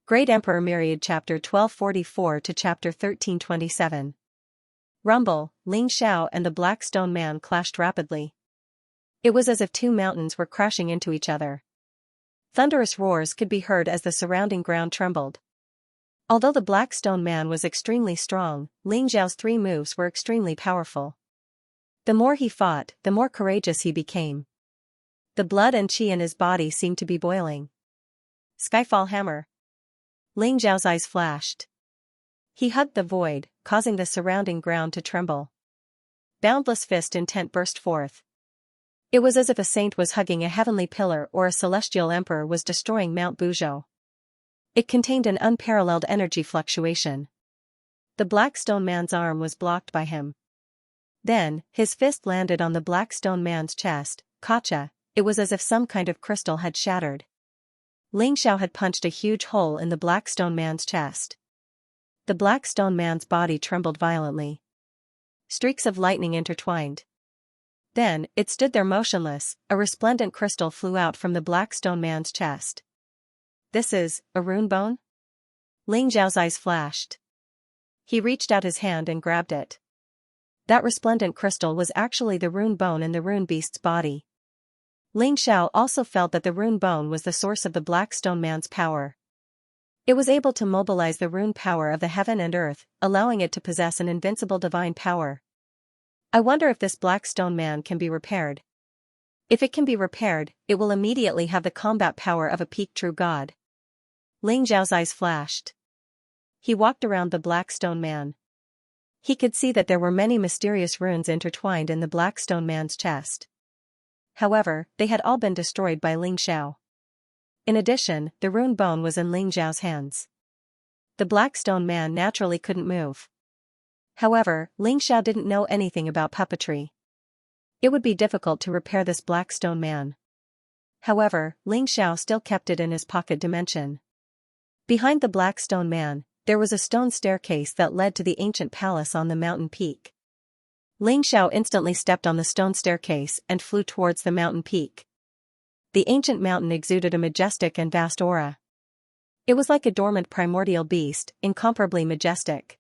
Great Emperor Myriad Chapter 1244 to Chapter 1327. Rumble, Ling Xiao and the Black Stone Man clashed rapidly. It was as if two mountains were crashing into each other. Thunderous roars could be heard as the surrounding ground trembled. Although the Black Stone Man was extremely strong, Ling Xiao's three moves were extremely powerful. The more he fought, the more courageous he became. The blood and qi in his body seemed to be boiling. Skyfall Hammer. Ling Xiao's eyes flashed. He hugged the void, causing the surrounding ground to tremble. Boundless fist intent burst forth. It was as if a saint was hugging a heavenly pillar or a celestial emperor was destroying Mount Buzhou. It contained an unparalleled energy fluctuation. The Black Stone Man's arm was blocked by him. Then, his fist landed on the Black Stone Man's chest. Gotcha! It was as if some kind of crystal had shattered. Ling Xiao had punched a huge hole in the Black Stone Man's chest. The Black Stone Man's body trembled violently. Streaks of lightning intertwined. Then, it stood there motionless. A resplendent crystal flew out from the Black Stone Man's chest. This is a rune bone? Ling Xiao's eyes flashed. He reached out his hand and grabbed it. That resplendent crystal was actually the rune bone in the rune beast's body. Ling Xiao also felt that the rune bone was the source of the Black Stone Man's power. It was able to mobilize the rune power of the heaven and earth, allowing it to possess an invincible divine power. I wonder if this Black Stone Man can be repaired. If it can be repaired, it will immediately have the combat power of a peak true god. Ling Xiao's eyes flashed. He walked around the Black Stone Man. He could see that there were many mysterious runes intertwined in the Black Stone Man's chest. However, they had all been destroyed by Ling Xiao. In addition, the rune bone was in Ling Xiao's hands. The Black Stone Man naturally couldn't move. However, Ling Xiao didn't know anything about puppetry. It would be difficult to repair this Black Stone Man. However, Ling Xiao still kept it in his pocket dimension. Behind the Black Stone Man, there was a stone staircase that led to the ancient palace on the mountain peak. Ling Xiao instantly stepped on the stone staircase and flew towards the mountain peak. The ancient mountain exuded a majestic and vast aura. It was like a dormant primordial beast, incomparably majestic.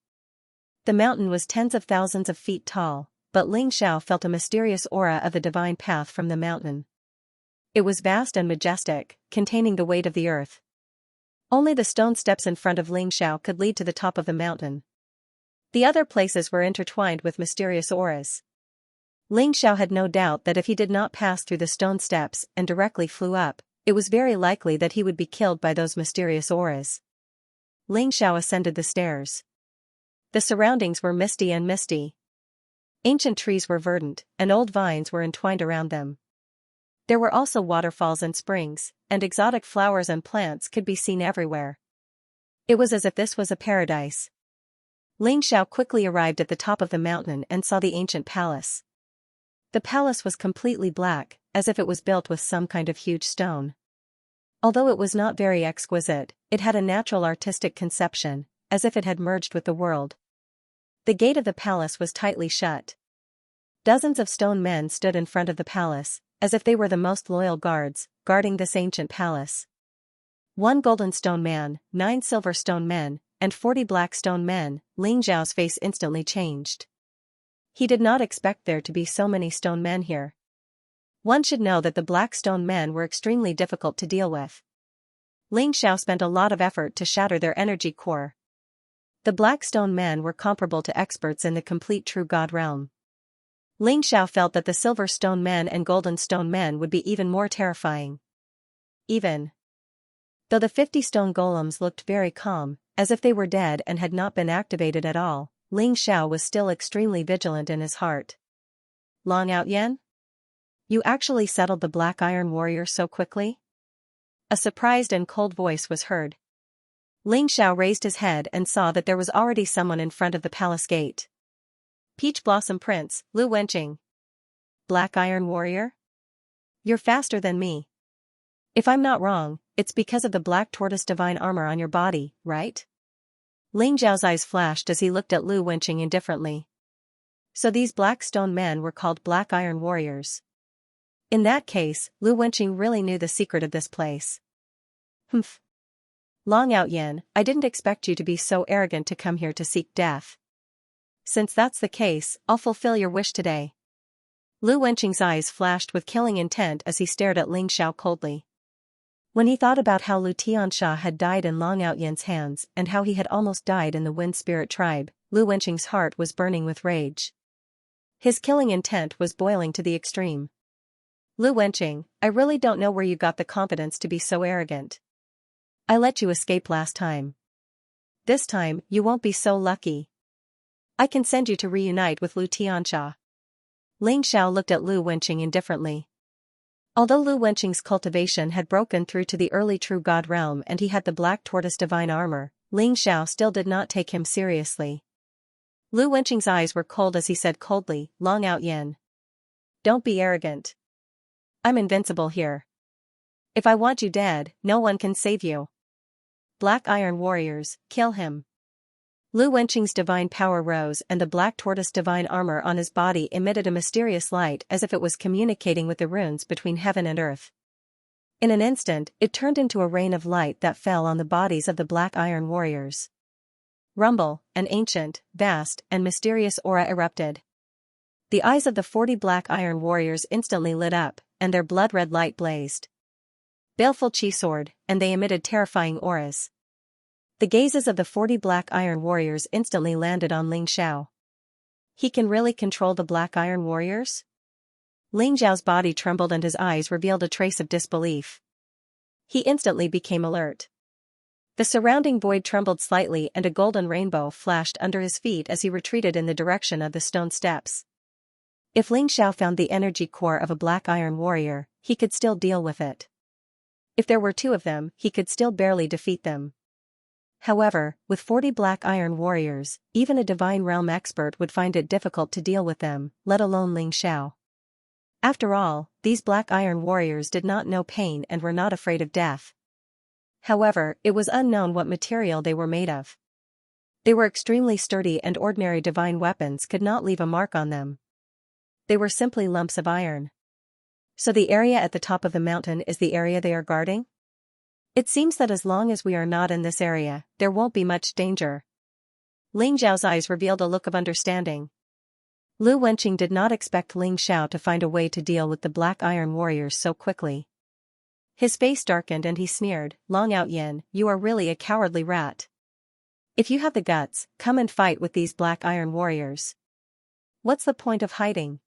The mountain was tens of thousands of feet tall, but Ling Xiao felt a mysterious aura of the divine path from the mountain. It was vast and majestic, containing the weight of the earth. Only the stone steps in front of Ling Xiao could lead to the top of the mountain. The other places were intertwined with mysterious auras. Ling Xiao had no doubt that if he did not pass through the stone steps and directly flew up, it was very likely that he would be killed by those mysterious auras. Ling Xiao ascended the stairs. The surroundings were misty and misty. Ancient trees were verdant, and old vines were entwined around them. There were also waterfalls and springs, and exotic flowers and plants could be seen everywhere. It was as if this was a paradise. Ling Xiao quickly arrived at the top of the mountain and saw the ancient palace. The palace was completely black, as if it was built with some kind of huge stone. Although it was not very exquisite, it had a natural artistic conception, as if it had merged with the world. The gate of the palace was tightly shut. Dozens of stone men stood in front of the palace, as if they were the most loyal guards, guarding this ancient palace. 1 golden stone man, 9 silver stone men, and 40 black stone men. Ling Xiao's face instantly changed. He did not expect there to be so many stone men here. One should know that the Black Stone Men were extremely difficult to deal with. Ling Xiao spent a lot of effort to shatter their energy core. The Black Stone Men were comparable to experts in the complete true god realm. Ling Xiao felt that the Silver Stone Men and Golden Stone Men would be even more terrifying. Even though the 50 stone golems looked very calm, as if they were dead and had not been activated at all, Ling Xiao was still extremely vigilant in his heart. Long Out Yen? You actually settled the Black Iron Warrior so quickly? A surprised and cold voice was heard. Ling Xiao raised his head and saw that there was already someone in front of the palace gate. Peach Blossom Prince, Lu Wenqing. Black Iron Warrior? You're faster than me. If I'm not wrong, it's because of the black tortoise divine armor on your body, right? Ling Xiao's eyes flashed as he looked at Lu Wenqing indifferently. So these Black Stone Men were called Black Iron Warriors. In that case, Lu Wenqing really knew the secret of this place. Humph. Long Out Yin, I didn't expect you to be so arrogant to come here to seek death. Since that's the case, I'll fulfill your wish today. Lu Wenqing's eyes flashed with killing intent as he stared at Ling Xiao coldly. When he thought about how Lu Xianxia had died in Long Out Yin's hands and how he had almost died in the Wind Spirit tribe, Lu Wenqing's heart was burning with rage. His killing intent was boiling to the extreme. Lu Wenqing, I really don't know where you got the confidence to be so arrogant. I let you escape last time. This time, you won't be so lucky. I can send you to reunite with Lu Xianxia. Ling Xiao looked at Lu Wenqing indifferently. Although Lu Wenqing's cultivation had broken through to the early True God realm and he had the Black Tortoise divine armor, Ling Xiao still did not take him seriously. Lu Wenqing's eyes were cold as he said coldly, Long Out Yin. Don't be arrogant. I'm invincible here. If I want you dead, no one can save you. Black Iron Warriors, kill him. Lu Wenqing's divine power rose and the Black Tortoise divine armor on his body emitted a mysterious light as if it was communicating with the runes between heaven and earth. In an instant, it turned into a rain of light that fell on the bodies of the Black Iron Warriors. Rumble, an ancient, vast, and mysterious aura erupted. The eyes of the 40 Black Iron Warriors instantly lit up, and their blood-red light blazed. Baleful Qi soared, and they emitted terrifying auras. The gazes of the 40 Black Iron Warriors instantly landed on Ling Xiao. He can really control the Black Iron Warriors? Ling Xiao's body trembled and his eyes revealed a trace of disbelief. He instantly became alert. The surrounding void trembled slightly and a golden rainbow flashed under his feet as he retreated in the direction of the stone steps. If Ling Xiao found the energy core of a Black Iron Warrior, he could still deal with it. If there were 2 of them, he could still barely defeat them. However, with 40 Black Iron Warriors, even a Divine Realm expert would find it difficult to deal with them, let alone Ling Xiao. After all, these Black Iron Warriors did not know pain and were not afraid of death. However, it was unknown what material they were made of. They were extremely sturdy and ordinary divine weapons could not leave a mark on them. They were simply lumps of iron. So the area at the top of the mountain is the area they are guarding? It seems that as long as we are not in this area, there won't be much danger. Ling Xiao's eyes revealed a look of understanding. Lu Wenqing did not expect Ling Xiao to find a way to deal with the Black Iron Warriors so quickly. His face darkened and he sneered, Long Out Yin, you are really a cowardly rat. If you have the guts, come and fight with these Black Iron Warriors. What's the point of hiding?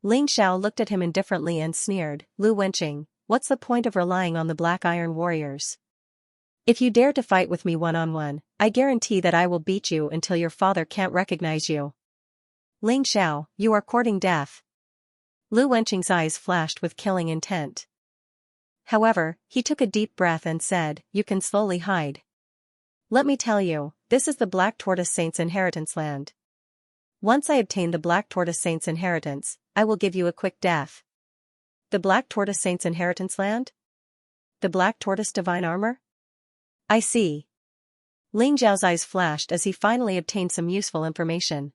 Ling Xiao looked at him indifferently and sneered, Lu Wenqing, what's the point of relying on the Black Iron Warriors? If you dare to fight with me one-on-one, I guarantee that I will beat you until your father can't recognize you. Ling Xiao, you are courting death. Lu Wenqing's eyes flashed with killing intent. However, he took a deep breath and said, you can slowly hide. Let me tell you, this is the Black Tortoise Saint's inheritance land. Once I obtain the Black Tortoise Saint's inheritance, I will give you a quick death. The Black Tortoise Saint's inheritance land? The Black Tortoise divine armor? I see. Ling Zhao's eyes flashed as he finally obtained some useful information.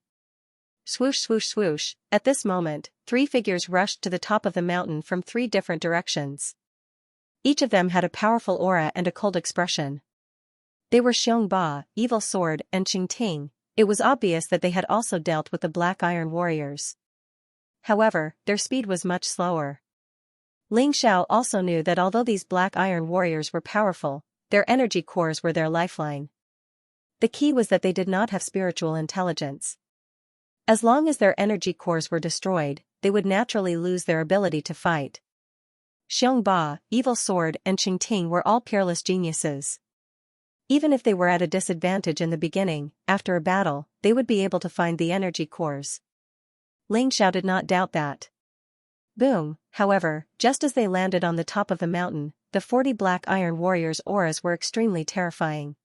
Swoosh swoosh swoosh, at this moment, 3 figures rushed to the top of the mountain from 3 different directions. Each of them had a powerful aura and a cold expression. They were Xianxia, Evil Sword, and Qingting. It was obvious that they had also dealt with the Black Iron Warriors. However, their speed was much slower. Ling Xiao also knew that although these Black Iron Warriors were powerful, their energy cores were their lifeline. The key was that they did not have spiritual intelligence. As long as their energy cores were destroyed, they would naturally lose their ability to fight. Xianxia, Evil Sword, and Qingting were all peerless geniuses. Even if they were at a disadvantage in the beginning, after a battle, they would be able to find the energy cores. Ling Xiao did not doubt that. Boom, however, just as they landed on the top of the mountain, the 40 Black Iron Warriors' auras were extremely terrifying.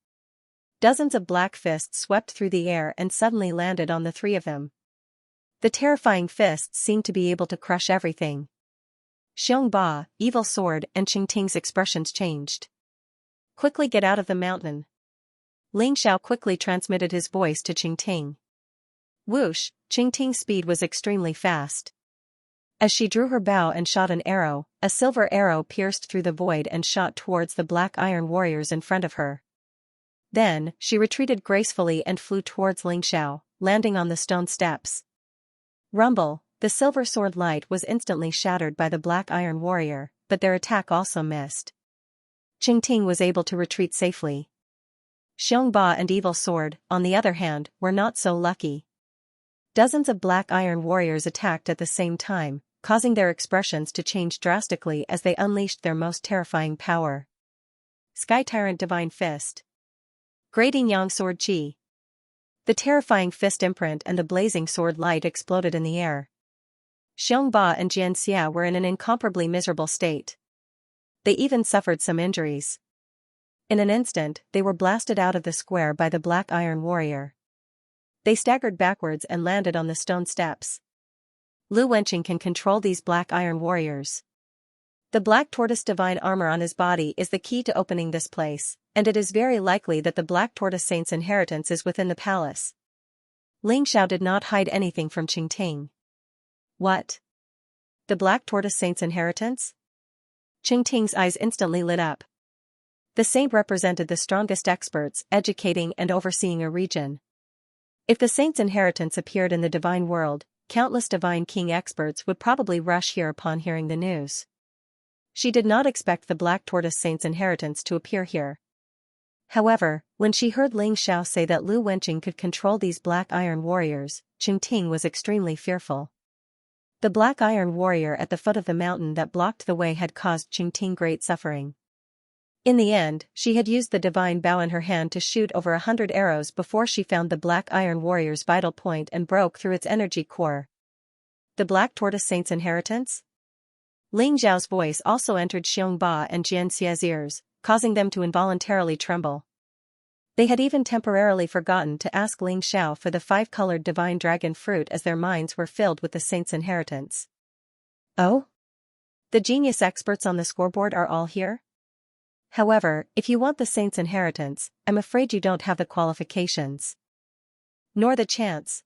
Dozens of black fists swept through the air and suddenly landed on the 3 of them. The terrifying fists seemed to be able to crush everything. Xianxia, Evil Sword, and Qingting's expressions changed. Quickly get out of the mountain. Ling Xiao quickly transmitted his voice to Qingting. Whoosh, Qingting's speed was extremely fast. As she drew her bow and shot an arrow, a silver arrow pierced through the void and shot towards the black iron warriors in front of her. Then, she retreated gracefully and flew towards Xianxia, landing on the stone steps. Rumble, the silver sword light was instantly shattered by the black iron warrior, but their attack also missed. Qingting was able to retreat safely. Xiongba and Evil Sword, on the other hand, were not so lucky. Dozens of black iron warriors attacked at the same time, causing their expressions to change drastically as they unleashed their most terrifying power. Sky Tyrant Divine Fist. Grating Yang Sword Chi. The terrifying fist imprint and the blazing sword light exploded in the air. Xiongba and Xianxia were in an incomparably miserable state. They even suffered some injuries. In an instant, they were blasted out of the square by the black iron warrior. They staggered backwards and landed on the stone steps. Lu Wenqing can control these black iron warriors. The black tortoise divine armor on his body is the key to opening this place, and it is very likely that the black tortoise saint's inheritance is within the palace. Ling Xiao did not hide anything from Qingting. What? The black tortoise saint's inheritance? Qingting's eyes instantly lit up. The saint represented the strongest experts educating and overseeing a region. If the saint's inheritance appeared in the divine world, countless divine king experts would probably rush here upon hearing the news. She did not expect the black tortoise saint's inheritance to appear here. However, when she heard Ling Xiao say that Lu Wenqing could control these black iron warriors, Qingting was extremely fearful. The black iron warrior at the foot of the mountain that blocked the way had caused Qingting great suffering. In the end, she had used the divine bow in her hand to shoot over 100 arrows before she found the black iron warrior's vital point and broke through its energy core. The black tortoise saint's inheritance? Ling Xiao's voice also entered Xiongba and Xianxia's ears, causing them to involuntarily tremble. They had even temporarily forgotten to ask Ling Xiao for the 5-colored divine dragon fruit as their minds were filled with the saint's inheritance. Oh? The genius experts on the scoreboard are all here? However, if you want the saint's inheritance, I'm afraid you don't have the qualifications. Nor the chance.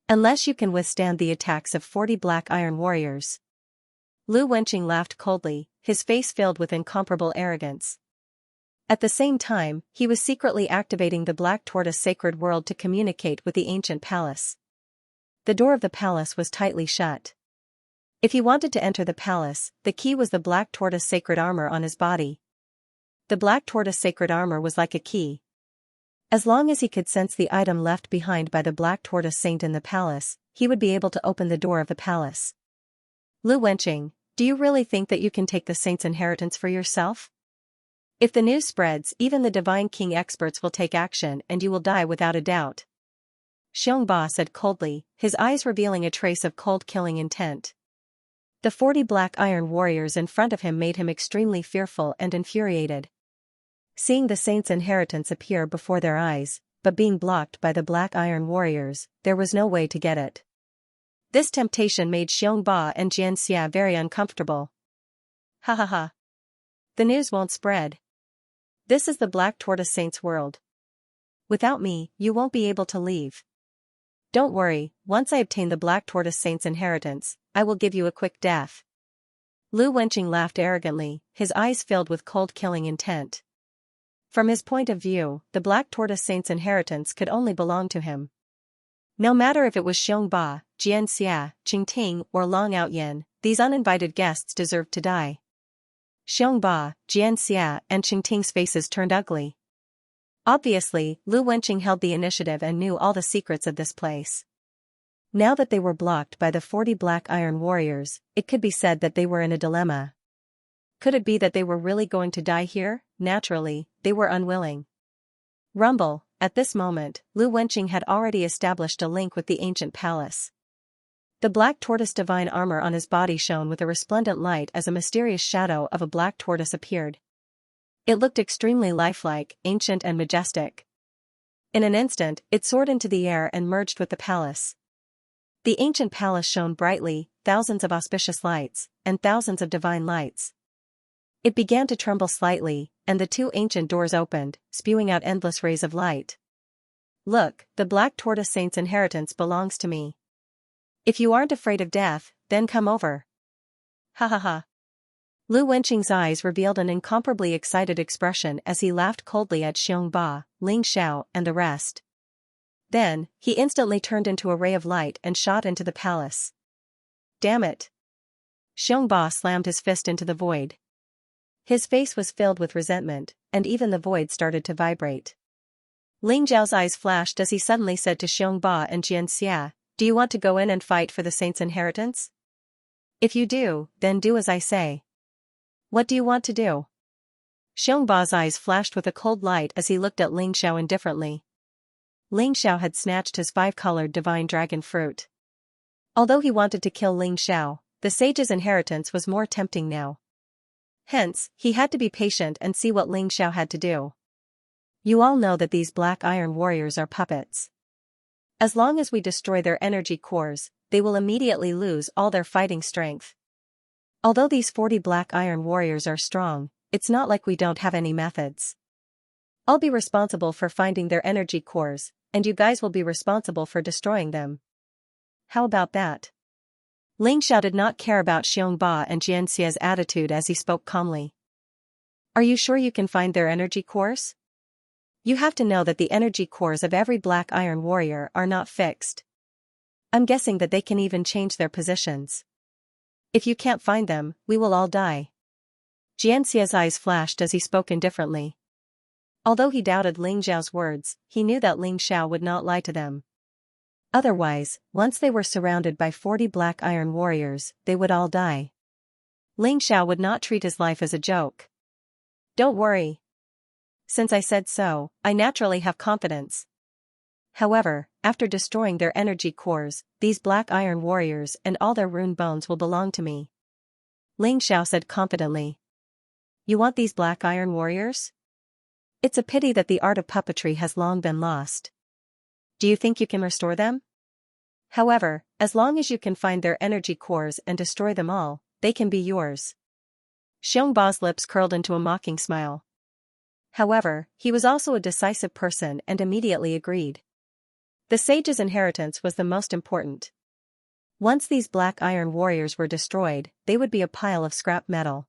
Unless you can withstand the attacks of 40 black iron warriors. Lu Wenqing laughed coldly, his face filled with incomparable arrogance. At the same time, he was secretly activating the black tortoise sacred world to communicate with the ancient palace. The door of the palace was tightly shut. If he wanted to enter the palace, the key was the black tortoise sacred armor on his body. The black tortoise sacred armor was like a key. As long as he could sense the item left behind by the black tortoise saint in the palace, he would be able to open the door of the palace. Lu Wenqing, do you really think that you can take the saint's inheritance for yourself? If the news spreads, even the divine king experts will take action and you will die without a doubt. Xiongba said coldly, his eyes revealing a trace of cold killing intent. The 40 black iron warriors in front of him made him extremely fearful and infuriated. Seeing the saint's inheritance appear before their eyes, but being blocked by the black iron warriors, there was no way to get it. This temptation made Xiongba and Xianxia very uncomfortable. Ha ha ha. The news won't spread. This is the black tortoise saint's world. Without me, you won't be able to leave. Don't worry, once I obtain the black tortoise saint's inheritance, I will give you a quick death. Lu Wenqing laughed arrogantly, his eyes filled with cold killing intent. From his point of view, the black tortoise saint's inheritance could only belong to him. No matter if it was Xiongba, Xianxia, Qingting, or Long Outyin, these uninvited guests deserved to die. Xiongba, Xianxia, and Qingting's faces turned ugly. Obviously, Lu Wenqing held the initiative and knew all the secrets of this place. Now that they were blocked by the 40 black iron warriors, it could be said that they were in a dilemma. Could it be that they were really going to die here? Naturally, they were unwilling. Rumble, at this moment, Lu Wenqing had already established a link with the ancient palace. The black tortoise divine armor on his body shone with a resplendent light as a mysterious shadow of a black tortoise appeared. It looked extremely lifelike, ancient and majestic. In an instant, it soared into the air and merged with the palace. The ancient palace shone brightly, thousands of auspicious lights, and thousands of divine lights. It began to tremble slightly, and the 2 ancient doors opened, spewing out endless rays of light. Look, the black tortoise saint's inheritance belongs to me. If you aren't afraid of death, then come over. Ha ha ha. Lu Wenqing's eyes revealed an incomparably excited expression as he laughed coldly at Xianxia, Ling Xiao and the rest. Then, he instantly turned into a ray of light and shot into the palace. Damn it! Xianxia slammed his fist into the void. His face was filled with resentment, and even the void started to vibrate. Ling Zhao's eyes flashed as he suddenly said to Xianxia and Xianxia, "Do you want to go in and fight for the saint's inheritance? If you do, then do as I say." "What do you want to do?" Xianxia's eyes flashed with a cold light as he looked at Ling Xiao indifferently. Ling Xiao had snatched his 5-colored divine dragon fruit. Although he wanted to kill Ling Xiao, the sage's inheritance was more tempting now. Hence, he had to be patient and see what Ling Xiao had to do. You all know that these black iron warriors are puppets. As long as we destroy their energy cores, they will immediately lose all their fighting strength. Although these 40 black iron warriors are strong, it's not like we don't have any methods. I'll be responsible for finding their energy cores, and you guys will be responsible for destroying them. How about that? Ling Xiao did not care about Xianxia and Xianxia's attitude as he spoke calmly. Are you sure you can find their energy cores? You have to know that the energy cores of every black iron warrior are not fixed. I'm guessing that they can even change their positions. If you can't find them, we will all die. Xianxia's eyes flashed as he spoke indifferently. Although he doubted Ling Zhao's words, he knew that Ling Xiao would not lie to them. Otherwise, once they were surrounded by 40 black iron warriors, they would all die. Ling Xiao would not treat his life as a joke. Don't worry. Since I said so, I naturally have confidence. However, after destroying their energy cores, these black iron warriors and all their rune bones will belong to me. Ling Xiao said confidently. You want these black iron warriors? It's a pity that the art of puppetry has long been lost. Do you think you can restore them? However, as long as you can find their energy cores and destroy them all, they can be yours. Xianxia's lips curled into a mocking smile. However, he was also a decisive person and immediately agreed. The sage's inheritance was the most important. Once these black iron warriors were destroyed, they would be a pile of scrap metal.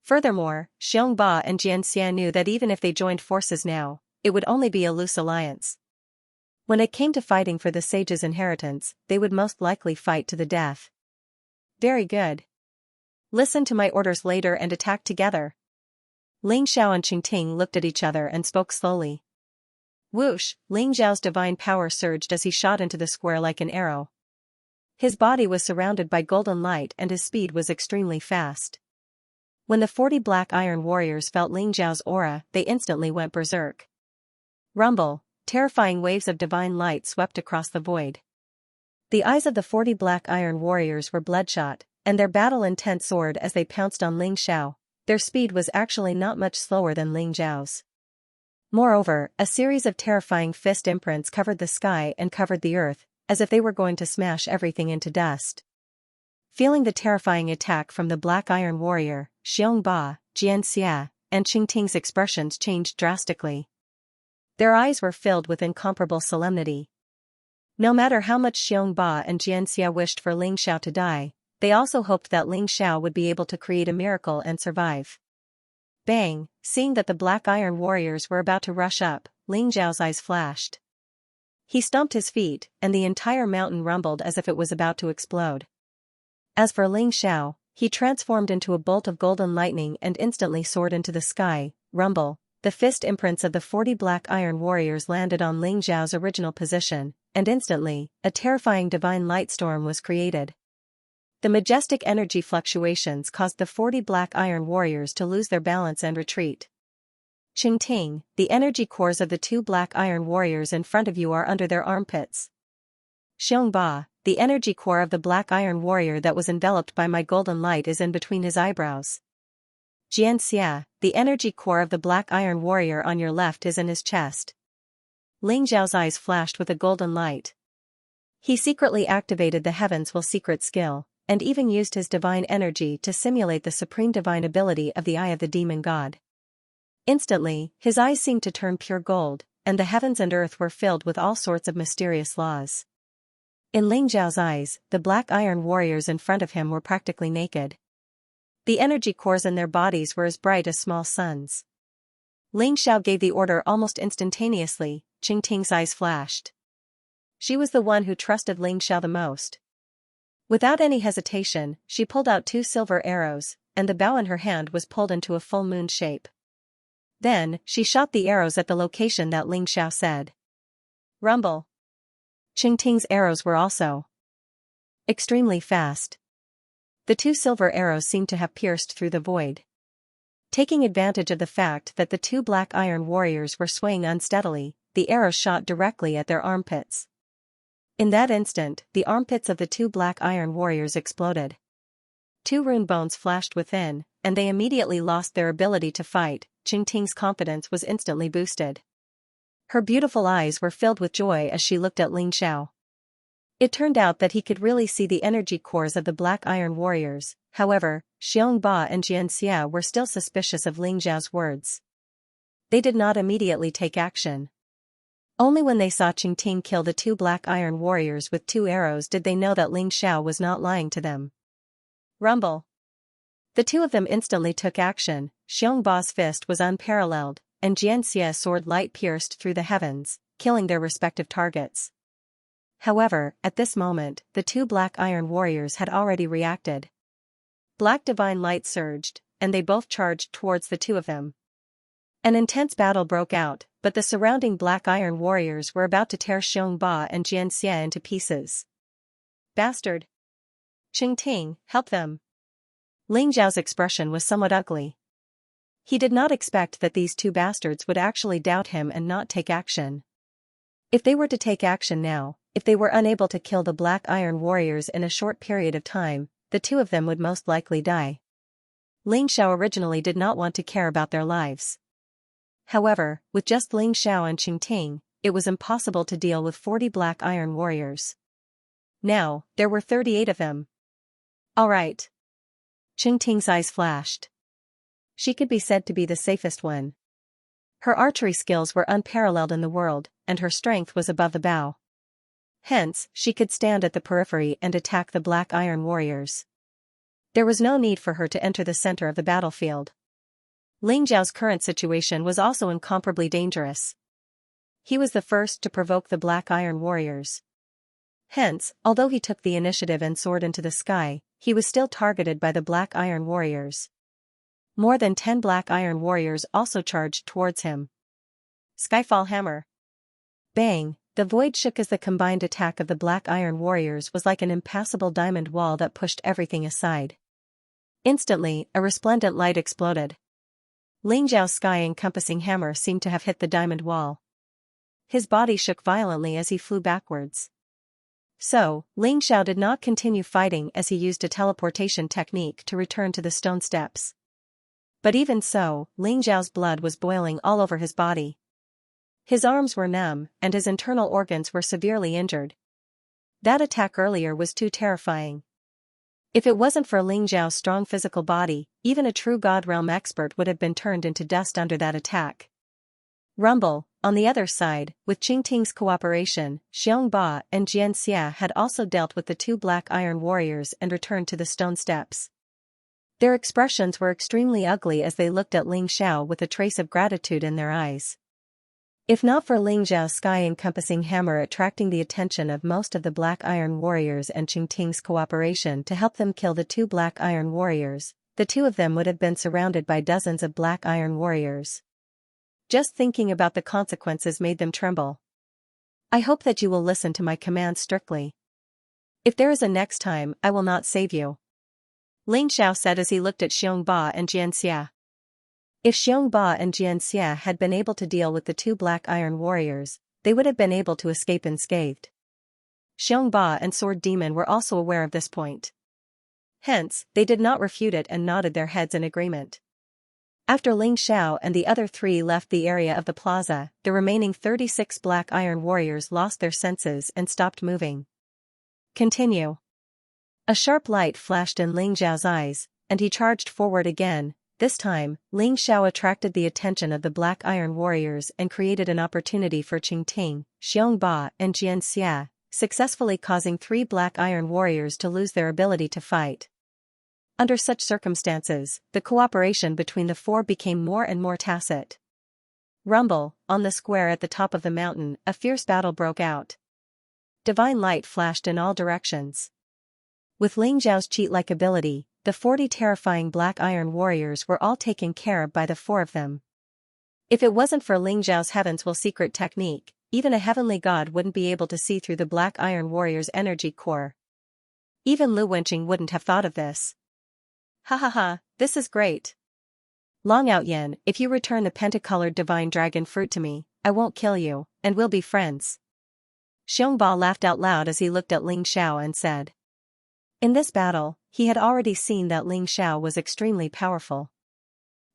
Furthermore, Xianxia and Xianxia knew that even if they joined forces now, it would only be a loose alliance. When it came to fighting for the sage's inheritance, they would most likely fight to the death. Very good. Listen to my orders later and attack together. Ling Xiao and Qingting looked at each other and spoke slowly. Whoosh, Ling Zhao's divine power surged as he shot into the square like an arrow. His body was surrounded by golden light and his speed was extremely fast. When the 40 black iron warriors felt Ling Zhao's aura, they instantly went berserk. Rumble, terrifying waves of divine light swept across the void. The eyes of the 40 black iron warriors were bloodshot, and their battle intent soared as they pounced on Ling Xiao. Their speed was actually not much slower than Ling Zhao's. Moreover, a series of terrifying fist imprints covered the sky and covered the earth, as if they were going to smash everything into dust. Feeling the terrifying attack from the black iron warrior, Xianxia, Xianxia, and Qingting's expressions changed drastically. Their eyes were filled with incomparable solemnity. No matter how much Xianxia and Xianxia wished for Ling Xiao to die, they also hoped that Ling Xiao would be able to create a miracle and survive. Bang, seeing that the black iron warriors were about to rush up, Ling Zhao's eyes flashed. He stomped his feet, and the entire mountain rumbled as if it was about to explode. As for Ling Xiao, he transformed into a bolt of golden lightning and instantly soared into the sky. Rumble, the fist imprints of the 40 black iron warriors landed on Ling Zhao's original position, and instantly, a terrifying divine light storm was created. The majestic energy fluctuations caused the 40 black iron warriors to lose their balance and retreat. Qingting, the energy cores of the 2 black iron warriors in front of you are under their armpits. Xianxia, the energy core of the black iron warrior that was enveloped by my golden light is in between his eyebrows. Xianxia, the energy core of the black iron warrior on your left is in his chest. Ling Zhao's eyes flashed with a golden light. He secretly activated the Heavens Will secret skill, and even used his divine energy to simulate the supreme divine ability of the Eye of the Demon God. Instantly, his eyes seemed to turn pure gold, and the heavens and earth were filled with all sorts of mysterious laws. In Ling Zhao's eyes, the black iron warriors in front of him were practically naked. The energy cores in their bodies were as bright as small suns. Ling Xiao gave the order almost instantaneously. Qingting's eyes flashed. She was the one who trusted Ling Xiao the most. Without any hesitation, she pulled out 2 silver arrows, and the bow in her hand was pulled into a full moon shape. Then, she shot the arrows at the location that Ling Xiao said. Rumble. Qingting's arrows were also extremely fast. The 2 silver arrows seemed to have pierced through the void. Taking advantage of the fact that the 2 black iron warriors were swaying unsteadily, the arrows shot directly at their armpits. In that instant, the armpits of the 2 black iron warriors exploded. 2 rune bones flashed within, and they immediately lost their ability to fight. Qingting's confidence was instantly boosted. Her beautiful eyes were filled with joy as she looked at Ling Xiao. It turned out that he could really see the energy cores of the black iron warriors. However, Xianxia and Xianxia were still suspicious of Ling Zhao's words. They did not immediately take action. Only when they saw Qingting kill the 2 black iron warriors with 2 arrows did they know that Ling Xiao was not lying to them. Rumble. The 2 of them instantly took action. Xiangba's fist was unparalleled, and Xianxia's sword light pierced through the heavens, killing their respective targets. However, at this moment, the 2 black iron warriors had already reacted. Black divine light surged, and they both charged towards the 2 of them. An intense battle broke out, but the surrounding black iron warriors were about to tear Xiangba and Xianxia into pieces. Bastard! Qingting, help them! Ling Zhao's expression was somewhat ugly. He did not expect that these 2 bastards would actually doubt him and not take action. If they were to take action now, if they were unable to kill the black iron warriors in a short period of time, the 2 of them would most likely die. Ling Xiao originally did not want to care about their lives. However, with just Ling Xiao and Qingting, it was impossible to deal with 40 black iron warriors. Now, there were 38 of them. All right. Qingting's eyes flashed. She could be said to be the safest one. Her archery skills were unparalleled in the world, and her strength was above the bow. Hence, she could stand at the periphery and attack the black iron warriors. There was no need for her to enter the center of the battlefield. Ling Zhao's current situation was also incomparably dangerous. He was the first to provoke the black iron warriors. Hence, although he took the initiative and soared into the sky, he was still targeted by the black iron warriors. More than 10 black iron warriors also charged towards him. Skyfall Hammer. Bang! The void shook as the combined attack of the black iron warriors was like an impassable diamond wall that pushed everything aside. Instantly, a resplendent light exploded. Ling Zhao's sky-encompassing hammer seemed to have hit the diamond wall. His body shook violently as he flew backwards. So, Ling Xiao did not continue fighting as he used a teleportation technique to return to the stone steps. But even so, Ling Zhao's blood was boiling all over his body. His arms were numb, and his internal organs were severely injured. That attack earlier was too terrifying. If it wasn't for Ling Zhao's strong physical body, even a true God Realm expert would have been turned into dust under that attack. Rumble. On the other side, with Qingting's cooperation, Xiangba and Xianxia had also dealt with the 2 black iron warriors and returned to the stone steps. Their expressions were extremely ugly as they looked at Ling Xiao with a trace of gratitude in their eyes. If not for Ling Zhao's sky-encompassing hammer attracting the attention of most of the black iron warriors and Qingting's cooperation to help them kill the 2 black iron warriors, the 2 of them would have been surrounded by dozens of black iron warriors. Just thinking about the consequences made them tremble. I hope that you will listen to my commands strictly. If there is a next time, I will not save you. Ling Xiao said as he looked at Xiangba and Xianxia. If Xiangba and Xianxia had been able to deal with the 2 black iron warriors, they would have been able to escape unscathed. Xiangba and Sword Demon were also aware of this point. Hence, they did not refute it and nodded their heads in agreement. After Ling Xiao and the other 3 left the area of the plaza, the remaining 36 black iron warriors lost their senses and stopped moving. Continue. A sharp light flashed in Ling Zhao's eyes, and he charged forward again. This time, Ling Xiao attracted the attention of the black iron warriors and created an opportunity for Qingting, Xiangba and Xianxia, successfully causing 3 black iron warriors to lose their ability to fight. Under such circumstances, the cooperation between the 4 became more and more tacit. Rumble, on the square at the top of the mountain, a fierce battle broke out. Divine light flashed in all directions. With Ling Xiao's cheat-like ability, the 40 terrifying black iron warriors were all taken care of by the 4 of them. If it wasn't for Ling Xiao's Heaven's Will secret technique, even a heavenly god wouldn't be able to see through the black iron warrior's energy core. Even Lu Wenqing wouldn't have thought of this. Ha ha ha, this is great. Long Out Yen, if you return the pentacolored divine dragon fruit to me, I won't kill you, and we'll be friends. Xiongba laughed out loud as he looked at Ling Xiao and said. In this battle, he had already seen that Ling Xiao was extremely powerful.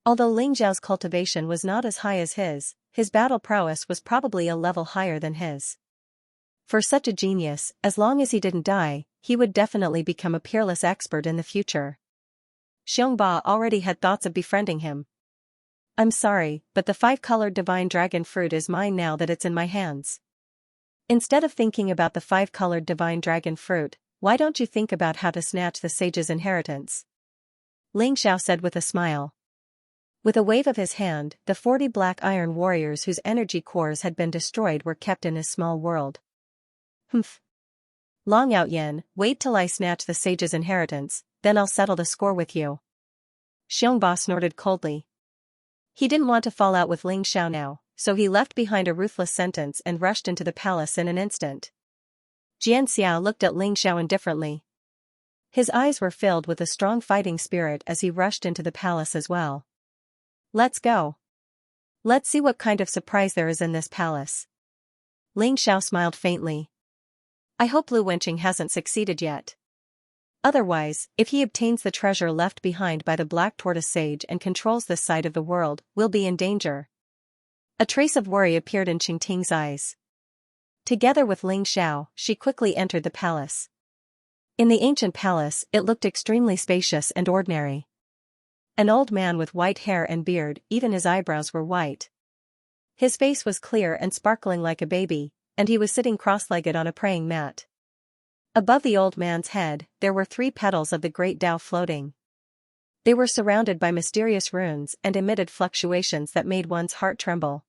Although Ling Xiao's cultivation was not as high as his battle prowess was probably a level higher than his. For such a genius, as long as he didn't die, he would definitely become a peerless expert in the future. Xiongba already had thoughts of befriending him. I'm sorry, but the 5-colored divine dragon fruit is mine now that it's in my hands. Instead of thinking about the 5-colored divine dragon fruit, why don't you think about how to snatch the sage's inheritance? Ling Xiao said with a smile. With a wave of his hand, the 40 black iron warriors whose energy cores had been destroyed were kept in his small world. Humph. Long Out Yen, wait till I snatch the sage's inheritance, then I'll settle the score with you. Xiongba snorted coldly. He didn't want to fall out with Ling Xiao now, so he left behind a ruthless sentence and rushed into the palace in an instant. Xianxia looked at Ling Xiao indifferently. His eyes were filled with a strong fighting spirit as he rushed into the palace as well. Let's go. Let's see what kind of surprise there is in this palace. Ling Xiao smiled faintly. I hope Lu Wenqing hasn't succeeded yet. Otherwise, if he obtains the treasure left behind by the Black Tortoise Sage and controls this side of the world, we'll be in danger. A trace of worry appeared in Qingting's eyes. Together with Ling Xiao, she quickly entered the palace. In the ancient palace, it looked extremely spacious and ordinary. An old man with white hair and beard, even his eyebrows were white. His face was clear and sparkling like a baby, and he was sitting cross-legged on a praying mat. Above the old man's head, there were 3 petals of the Great Tao floating. They were surrounded by mysterious runes and emitted fluctuations that made one's heart tremble.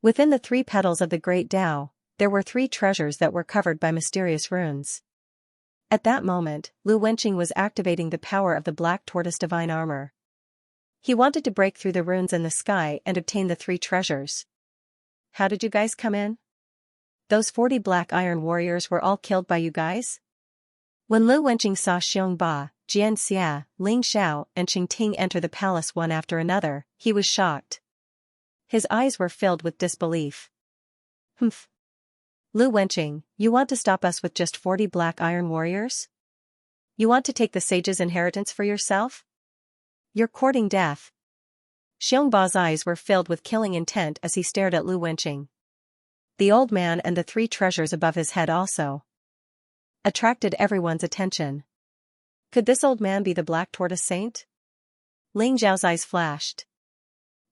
Within the 3 petals of the Great Tao, there were 3 treasures that were covered by mysterious runes. At that moment, Lu Wenqing was activating the power of the Black Tortoise Divine Armor. He wanted to break through the runes in the sky and obtain the 3 treasures. How did you guys come in? Those 40 black iron warriors were all killed by you guys? When Lu Wenqing saw Xiongba, Xianxia, Ling Xiao, and Qingting enter the palace one after another, he was shocked. His eyes were filled with disbelief. Humph. Lu Wenqing, you want to stop us with just 40 black iron warriors? You want to take the sage's inheritance for yourself? You're courting death. Xiongba's eyes were filled with killing intent as he stared at Lu Wenqing. The old man and the 3 treasures above his head also attracted everyone's attention. Could this old man be the Black Tortoise Saint? Ling Xiao's eyes flashed.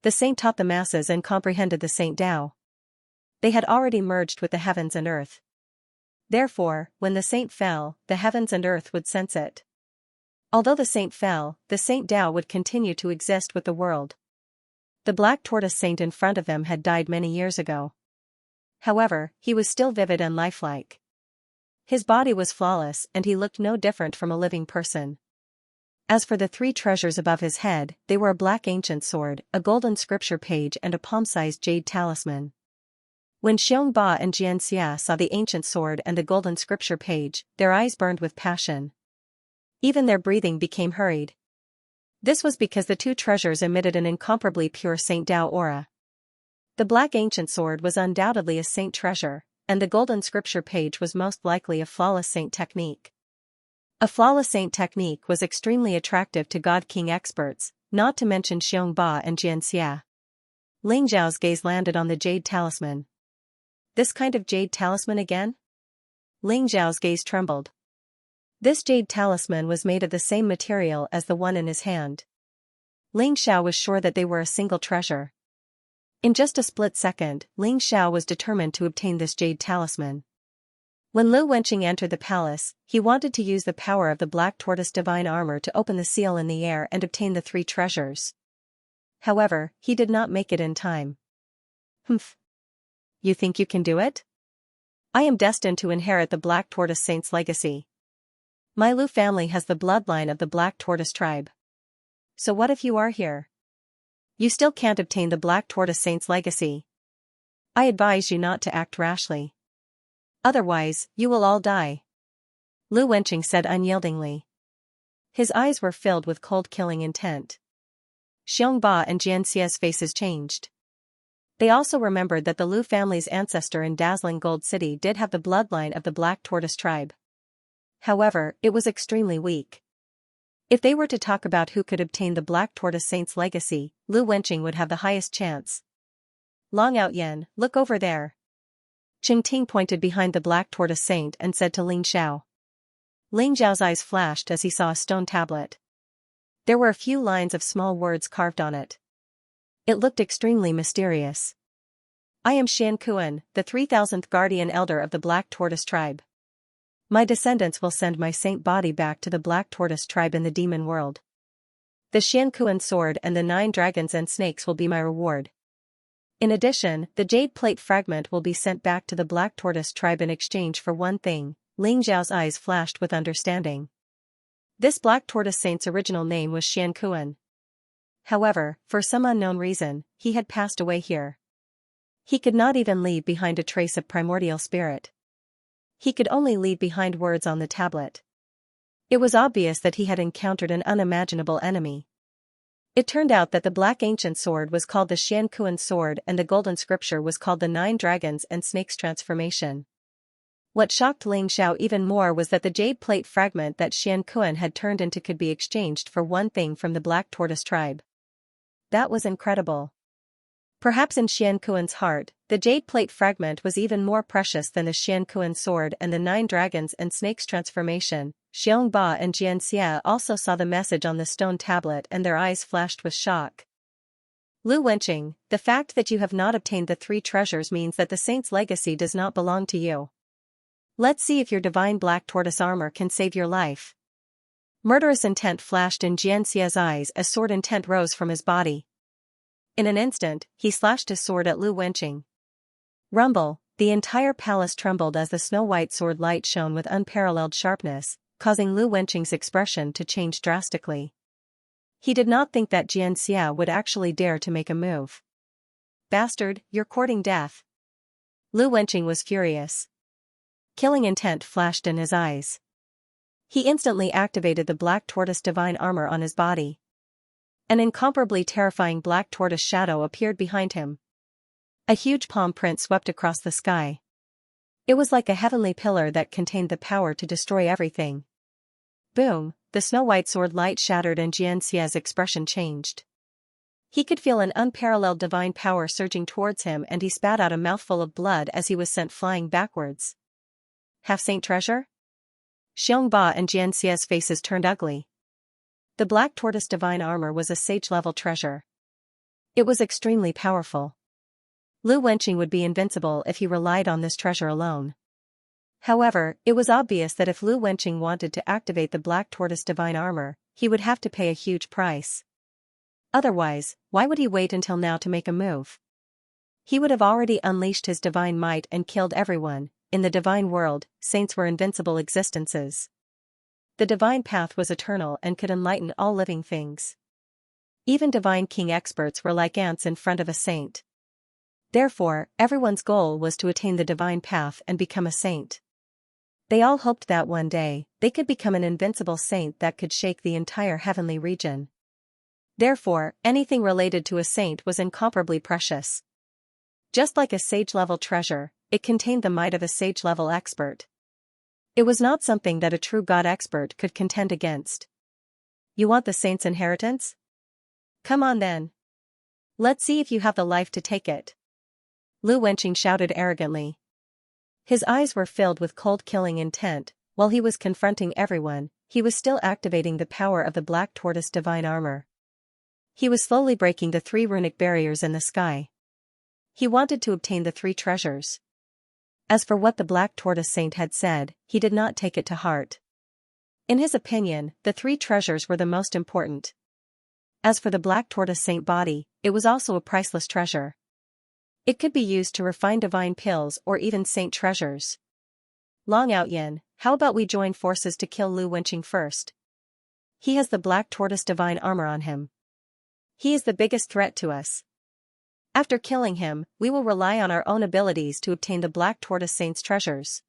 The saint taught the masses and comprehended the Saint Tao. They had already merged with the heavens and earth. Therefore, when the saint fell, the heavens and earth would sense it. Although the saint fell, the Saint Tao would continue to exist with the world. The Black Tortoise Saint in front of them had died many years ago. However, he was still vivid and lifelike. His body was flawless and he looked no different from a living person. As for the 3 treasures above his head, they were a black ancient sword, a golden scripture page and a palm-sized jade talisman. When Xiongba and Xianxia saw the ancient sword and the golden scripture page, their eyes burned with passion. Even their breathing became hurried. This was because the 2 treasures emitted an incomparably pure Saint Tao aura. The black ancient sword was undoubtedly a saint treasure, and the golden scripture page was most likely a flawless saint technique. A flawless saint technique was extremely attractive to God King experts, not to mention Xiongba and Xianxia. Ling Xiao's gaze landed on the jade talisman. This kind of jade talisman again? Ling Xiao's gaze trembled. This jade talisman was made of the same material as the one in his hand. Ling Xiao was sure that they were a single treasure. In just a split second, Ling Xiao was determined to obtain this jade talisman. When Lu Wenqing entered the palace, he wanted to use the power of the black tortoise divine armor to open the seal in the air and obtain the 3 treasures. However, he did not make it in time. Humph. You think you can do it? I am destined to inherit the black tortoise saint's legacy. My Lu family has the bloodline of the black tortoise tribe. So what if you are here? You still can't obtain the black tortoise saint's legacy. I advise you not to act rashly. Otherwise, you will all die. Lu Wenqing said unyieldingly. His eyes were filled with cold killing intent. Xianxia and Xianxia's faces changed. They also remembered that the Lu family's ancestor in dazzling Gold City did have the bloodline of the black tortoise tribe. However, it was extremely weak. If they were to talk about who could obtain the black tortoise saint's legacy, Lu Wenqing would have the highest chance. Long Out Yen, look over there. Qing Ting pointed behind the black tortoise saint and said to Ling Xiao. Ling Xiao's eyes flashed as he saw a stone tablet. There were a few lines of small words carved on it. It looked extremely mysterious. I am Xianxia, the 3000th guardian elder of the black tortoise tribe. My descendants will send my saint body back to the black tortoise tribe in the demon world. The Xianxia sword and the 9 dragons and snakes will be my reward. In addition, the jade plate fragment will be sent back to the black tortoise tribe in exchange for one thing. Ling Xiao's eyes flashed with understanding. This black tortoise saint's original name was Xianxia. However, for some unknown reason, he had passed away here. He could not even leave behind a trace of primordial spirit. He could only leave behind words on the tablet. It was obvious that he had encountered an unimaginable enemy. It turned out that the black ancient sword was called the Xianxia sword and the golden scripture was called the 9 dragons and snakes transformation. What shocked Ling Xiao even more was that the jade plate fragment that Xianxia had turned into could be exchanged for one thing from the black tortoise tribe. That was incredible. Perhaps in Xianxia's heart, the jade plate fragment was even more precious than the Xianxia sword and the 9 dragons and snakes transformation. Xianxia and Xianxia also saw the message on the stone tablet and their eyes flashed with shock. Lu Wenqing, the fact that you have not obtained the 3 treasures means that the saint's legacy does not belong to you. Let's see if your divine black tortoise armor can save your life. Murderous intent flashed in Xianxia's eyes as sword intent rose from his body. In an instant, he slashed his sword at Lu Wenqing. Rumble, the entire palace trembled as the snow-white sword light shone with unparalleled sharpness, causing Lu Wenqing's expression to change drastically. He did not think that Xianxia would actually dare to make a move. Bastard, you're courting death. Lu Wenqing was furious. Killing intent flashed in his eyes. He instantly activated the black tortoise divine armor on his body. An incomparably terrifying black tortoise shadow appeared behind him. A huge palm print swept across the sky. It was like a heavenly pillar that contained the power to destroy everything. Boom, the snow-white sword light shattered and Xianxia's expression changed. He could feel an unparalleled divine power surging towards him and he spat out a mouthful of blood as he was sent flying backwards. Half-saint treasure? Xianxia and Xianxia's faces turned ugly. The black tortoise divine armor was a sage-level treasure. It was extremely powerful. Lu Wenqing would be invincible if he relied on this treasure alone. However, it was obvious that if Lu Wenqing wanted to activate the black tortoise divine armor, he would have to pay a huge price. Otherwise, why would he wait until now to make a move? He would have already unleashed his divine might and killed everyone. In the divine world, saints were invincible existences. The divine path was eternal and could enlighten all living things. Even divine king experts were like ants in front of a saint. Therefore, everyone's goal was to attain the divine path and become a saint. They all hoped that one day, they could become an invincible saint that could shake the entire heavenly region. Therefore, anything related to a saint was incomparably precious. Just like a sage-level treasure, it contained the might of a sage-level expert. It was not something that a true god expert could contend against. You want the saint's inheritance? Come on then. Let's see if you have the life to take it. Lu Wenqing shouted arrogantly. His eyes were filled with cold killing intent. While he was confronting everyone, he was still activating the power of the black tortoise divine armor. He was slowly breaking the 3 runic barriers in the sky. He wanted to obtain the 3 treasures. As for what the Black Tortoise Saint had said, he did not take it to heart. In his opinion, the three treasures were the most important. As for the Black Tortoise Saint body, it was also a priceless treasure. It could be used to refine divine pills or even saint treasures. Long Out Yin, how about we join forces to kill Lu Wenqing first? He has the Black Tortoise divine armor on him. He is the biggest threat to us. After killing him, we will rely on our own abilities to obtain the Black Tortoise Saint's treasures.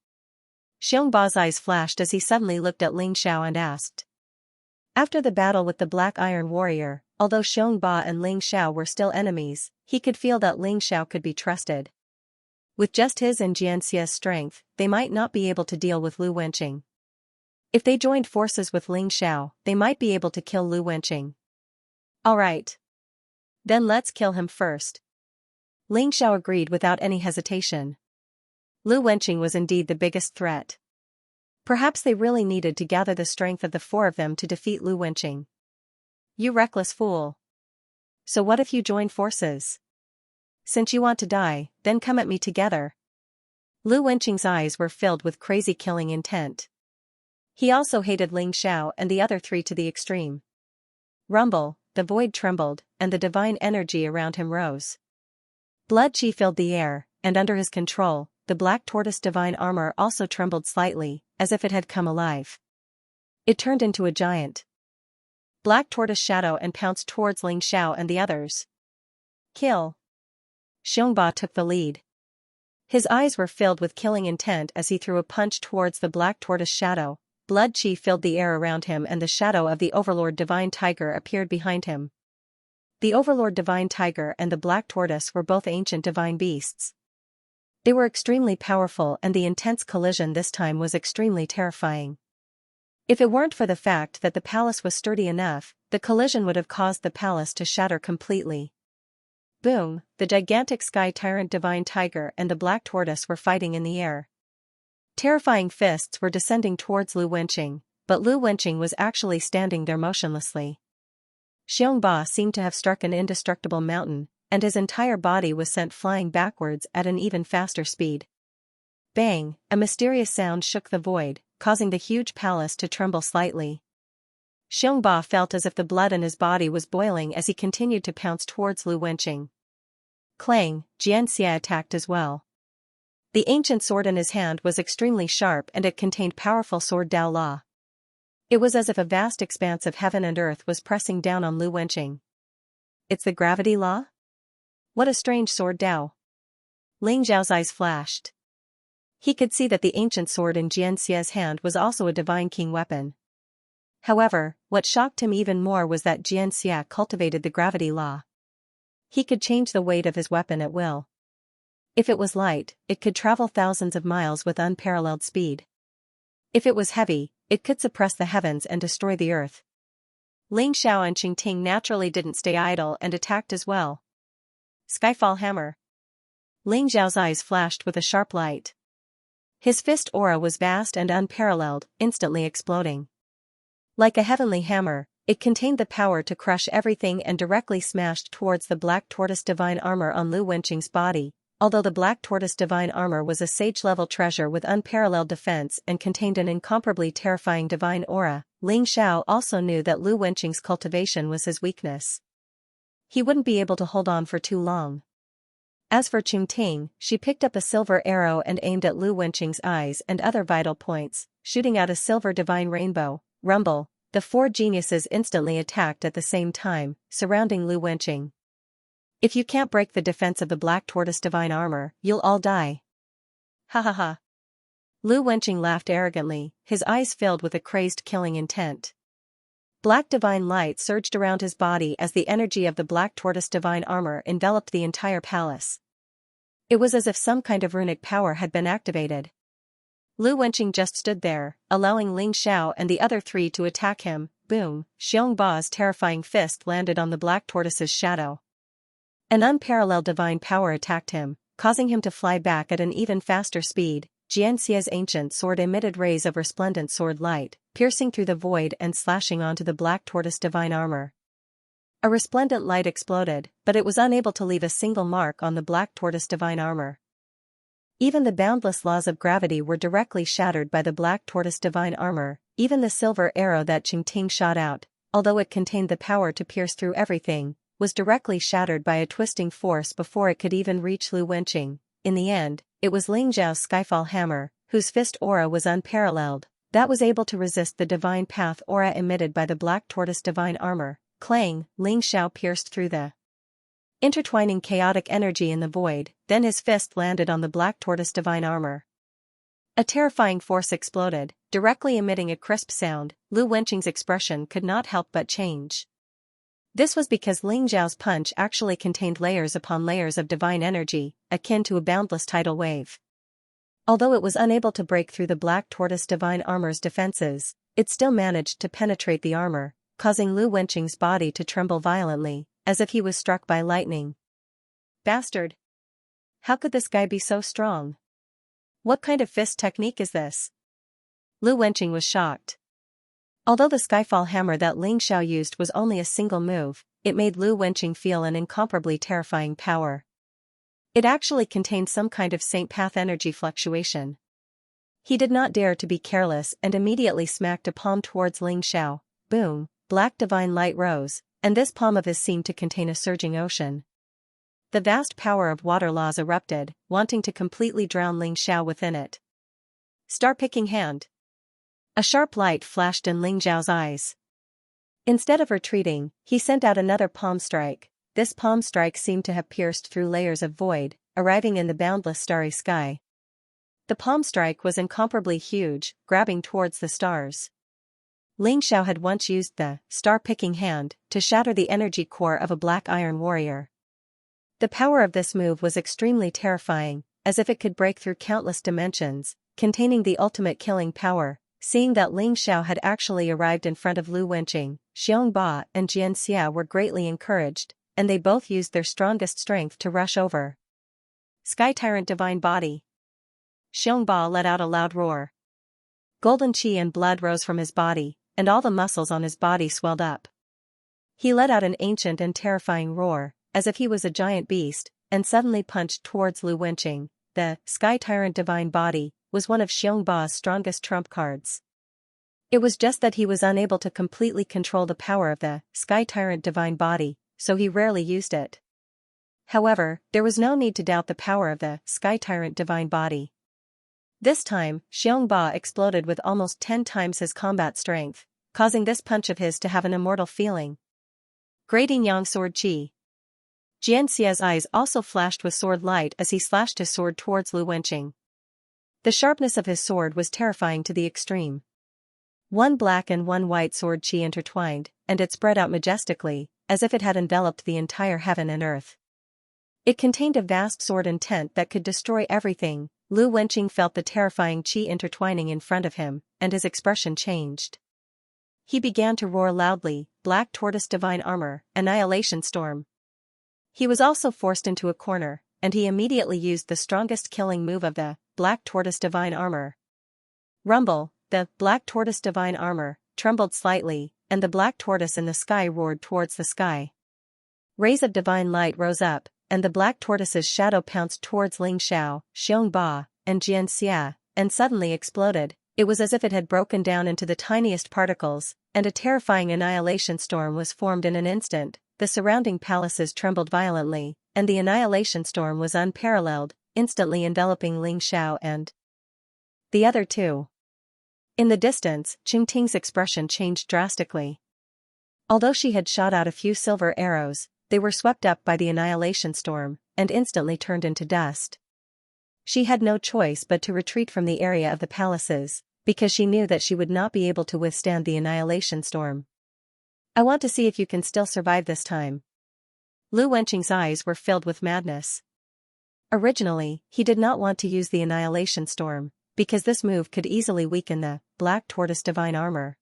Xiongba's eyes flashed as he suddenly looked at Ling Xiao and asked. After the battle with the Black Iron Warrior, although Xiongba and Ling Xiao were still enemies, he could feel that Ling Xiao could be trusted. With just his and Xianxia's strength, they might not be able to deal with Lu Wenqing. If they joined forces with Ling Xiao, they might be able to kill Lu Wenqing. Alright. Then let's kill him first. Ling Xiao agreed without any hesitation. Lu Wenqing was indeed the biggest threat. Perhaps they really needed to gather the strength of the four of them to defeat Lu Wenqing. You reckless fool. So what if you join forces? Since you want to die, then come at me together. Lu Wenqing's eyes were filled with crazy killing intent. He also hated Ling Xiao and the other three to the extreme. Rumble, the void trembled, and the divine energy around him rose. Blood chi filled the air, and under his control, the Black Tortoise divine armor also trembled slightly, as if it had come alive. It turned into a giant Black Tortoise shadow and pounced towards Ling Xiao and the others. Kill. Xiongba took the lead. His eyes were filled with killing intent as he threw a punch towards the Black Tortoise shadow. Blood chi filled the air around him and the shadow of the Overlord Divine Tiger appeared behind him. The Overlord Divine Tiger and the Black Tortoise were both ancient divine beasts. They were extremely powerful and the intense collision this time was extremely terrifying. If it weren't for the fact that the palace was sturdy enough, the collision would have caused the palace to shatter completely. Boom, the gigantic Sky Tyrant Divine Tiger and the Black Tortoise were fighting in the air. Terrifying fists were descending towards Lu Wenqing, but Lu Wenqing was actually standing there motionlessly. Xiongba seemed to have struck an indestructible mountain, and his entire body was sent flying backwards at an even faster speed. Bang, a mysterious sound shook the void, causing the huge palace to tremble slightly. Xiongba felt as if the blood in his body was boiling as he continued to pounce towards Lu Wenqing. Clang, Xianxia attacked as well. The ancient sword in his hand was extremely sharp and it contained powerful sword Dao Law. It was as if a vast expanse of heaven and earth was pressing down on Lu Wenqing. It's the gravity law? What a strange sword Dao. Ling Zhao's eyes flashed. He could see that the ancient sword in Xianxia's hand was also a divine king weapon. However, what shocked him even more was that Xianxia cultivated the gravity law. He could change the weight of his weapon at will. If it was light, it could travel thousands of miles with unparalleled speed. If it was heavy, it could suppress the heavens and destroy the earth. Ling Xiao and Qingting naturally didn't stay idle and attacked as well. Skyfall Hammer. Ling Zhao's eyes flashed with a sharp light. His fist aura was vast and unparalleled, instantly exploding. Like a heavenly hammer, it contained the power to crush everything and directly smashed towards the Black Tortoise divine armor on Lu Wenqing's body. Although the Black Tortoise divine armor was a sage-level treasure with unparalleled defense and contained an incomparably terrifying divine aura, Ling Xiao also knew that Lu Wenqing's cultivation was his weakness. He wouldn't be able to hold on for too long. As for Qingting, she picked up a silver arrow and aimed at Lu Wenqing's eyes and other vital points, shooting out a silver divine rainbow. Rumble, the four geniuses instantly attacked at the same time, surrounding Lu Wenqing. If you can't break the defense of the Black Tortoise divine armor, you'll all die. Ha ha ha. Lu Wenqing laughed arrogantly, his eyes filled with a crazed killing intent. Black divine light surged around his body as the energy of the Black Tortoise divine armor enveloped the entire palace. It was as if some kind of runic power had been activated. Lu Wenqing just stood there, allowing Ling Xiao and the other three to attack him. Boom, Xiongba's terrifying fist landed on the Black Tortoise's shadow. An unparalleled divine power attacked him, causing him to fly back at an even faster speed. Xianxia's ancient sword emitted rays of resplendent sword light, piercing through the void and slashing onto the Black Tortoise divine armor. A resplendent light exploded, but it was unable to leave a single mark on the Black Tortoise divine armor. Even the boundless laws of gravity were directly shattered by the black tortoise divine armor. Even the silver arrow that Qingting shot out, although it contained the power to pierce through everything, was directly shattered by a twisting force before it could even reach Lu Wenqing. In the end, it was Ling Zhao's Skyfall hammer, whose fist aura was unparalleled, that was able to resist the divine path aura emitted by the black tortoise divine armor. Clang, Ling Xiao pierced through the intertwining chaotic energy in the void, then his fist landed on the black tortoise divine armor. A terrifying force exploded, directly emitting a crisp sound. Lu Wenqing's expression could not help but change. This was because Ling Zhao's punch actually contained layers upon layers of divine energy, akin to a boundless tidal wave. Although it was unable to break through the black tortoise divine armor's defenses, it still managed to penetrate the armor, causing Lu Wenqing's body to tremble violently, as if he was struck by lightning. Bastard! How could this guy be so strong? What kind of fist technique is this? Lu Wenqing was shocked. Although the Skyfall hammer that Ling Xiao used was only a single move, it made Lu Wenqing feel an incomparably terrifying power. It actually contained some kind of Saint Path energy fluctuation. He did not dare to be careless and immediately smacked a palm towards Ling Xiao. Boom, black divine light rose, and this palm of his seemed to contain a surging ocean. The vast power of water laws erupted, wanting to completely drown Ling Xiao within it. Star-picking hand. A sharp light flashed in Ling Zhao's eyes. Instead of retreating, he sent out another palm strike. This palm strike seemed to have pierced through layers of void, arriving in the boundless starry sky. The palm strike was incomparably huge, grabbing towards the stars. Ling Xiao had once used the star-picking hand to shatter the energy core of a black iron warrior. The power of this move was extremely terrifying, as if it could break through countless dimensions, containing the ultimate killing power. Seeing that Ling Xiao had actually arrived in front of Lu Wenqing, Xianxia and Xianxia were greatly encouraged, and they both used their strongest strength to rush over. Sky Tyrant Divine Body. Xianxia let out a loud roar. Golden qi and blood rose from his body, and all the muscles on his body swelled up. He let out an ancient and terrifying roar, as if he was a giant beast, and suddenly punched towards Lu Wenqing. The Sky Tyrant Divine Body was one of Xianxia's strongest trump cards. It was just that he was unable to completely control the power of the Sky Tyrant Divine Body, so he rarely used it. However, there was no need to doubt the power of the Sky Tyrant Divine Body. This time, Xianxia exploded with almost 10 times his combat strength, causing this punch of his to have an immortal feeling. Grating Yang Sword Qi. Xianxia's eyes also flashed with sword light as he slashed his sword towards Lu Wenqing. The sharpness of his sword was terrifying to the extreme. One black and one white sword qi intertwined, and it spread out majestically, as if it had enveloped the entire heaven and earth. It contained a vast sword intent that could destroy everything. Lu Wenqing felt the terrifying qi intertwining in front of him, and his expression changed. He began to roar loudly, Black Tortoise Divine Armor, Annihilation Storm. He was also forced into a corner, and he immediately used the strongest killing move of the Black Tortoise Divine Armor. Rumble, the Black Tortoise Divine Armor, trembled slightly, and the black tortoise in the sky roared towards the sky. Rays of divine light rose up, and the black tortoise's shadow pounced towards Ling Xiao, Xianxia, and Xianxia, and suddenly exploded. It was as if it had broken down into the tiniest particles, and a terrifying annihilation storm was formed in an instant. The surrounding palaces trembled violently, and the annihilation storm was unparalleled, instantly enveloping Ling Xiao and the other two. In the distance, Qingting's expression changed drastically. Although she had shot out a few silver arrows, they were swept up by the annihilation storm, and instantly turned into dust. She had no choice but to retreat from the area of the palaces, because she knew that she would not be able to withstand the annihilation storm. I want to see if you can still survive this time. Lu Wenqing's eyes were filled with madness. Originally, he did not want to use the annihilation storm, because this move could easily weaken the Black Tortoise Divine Armor.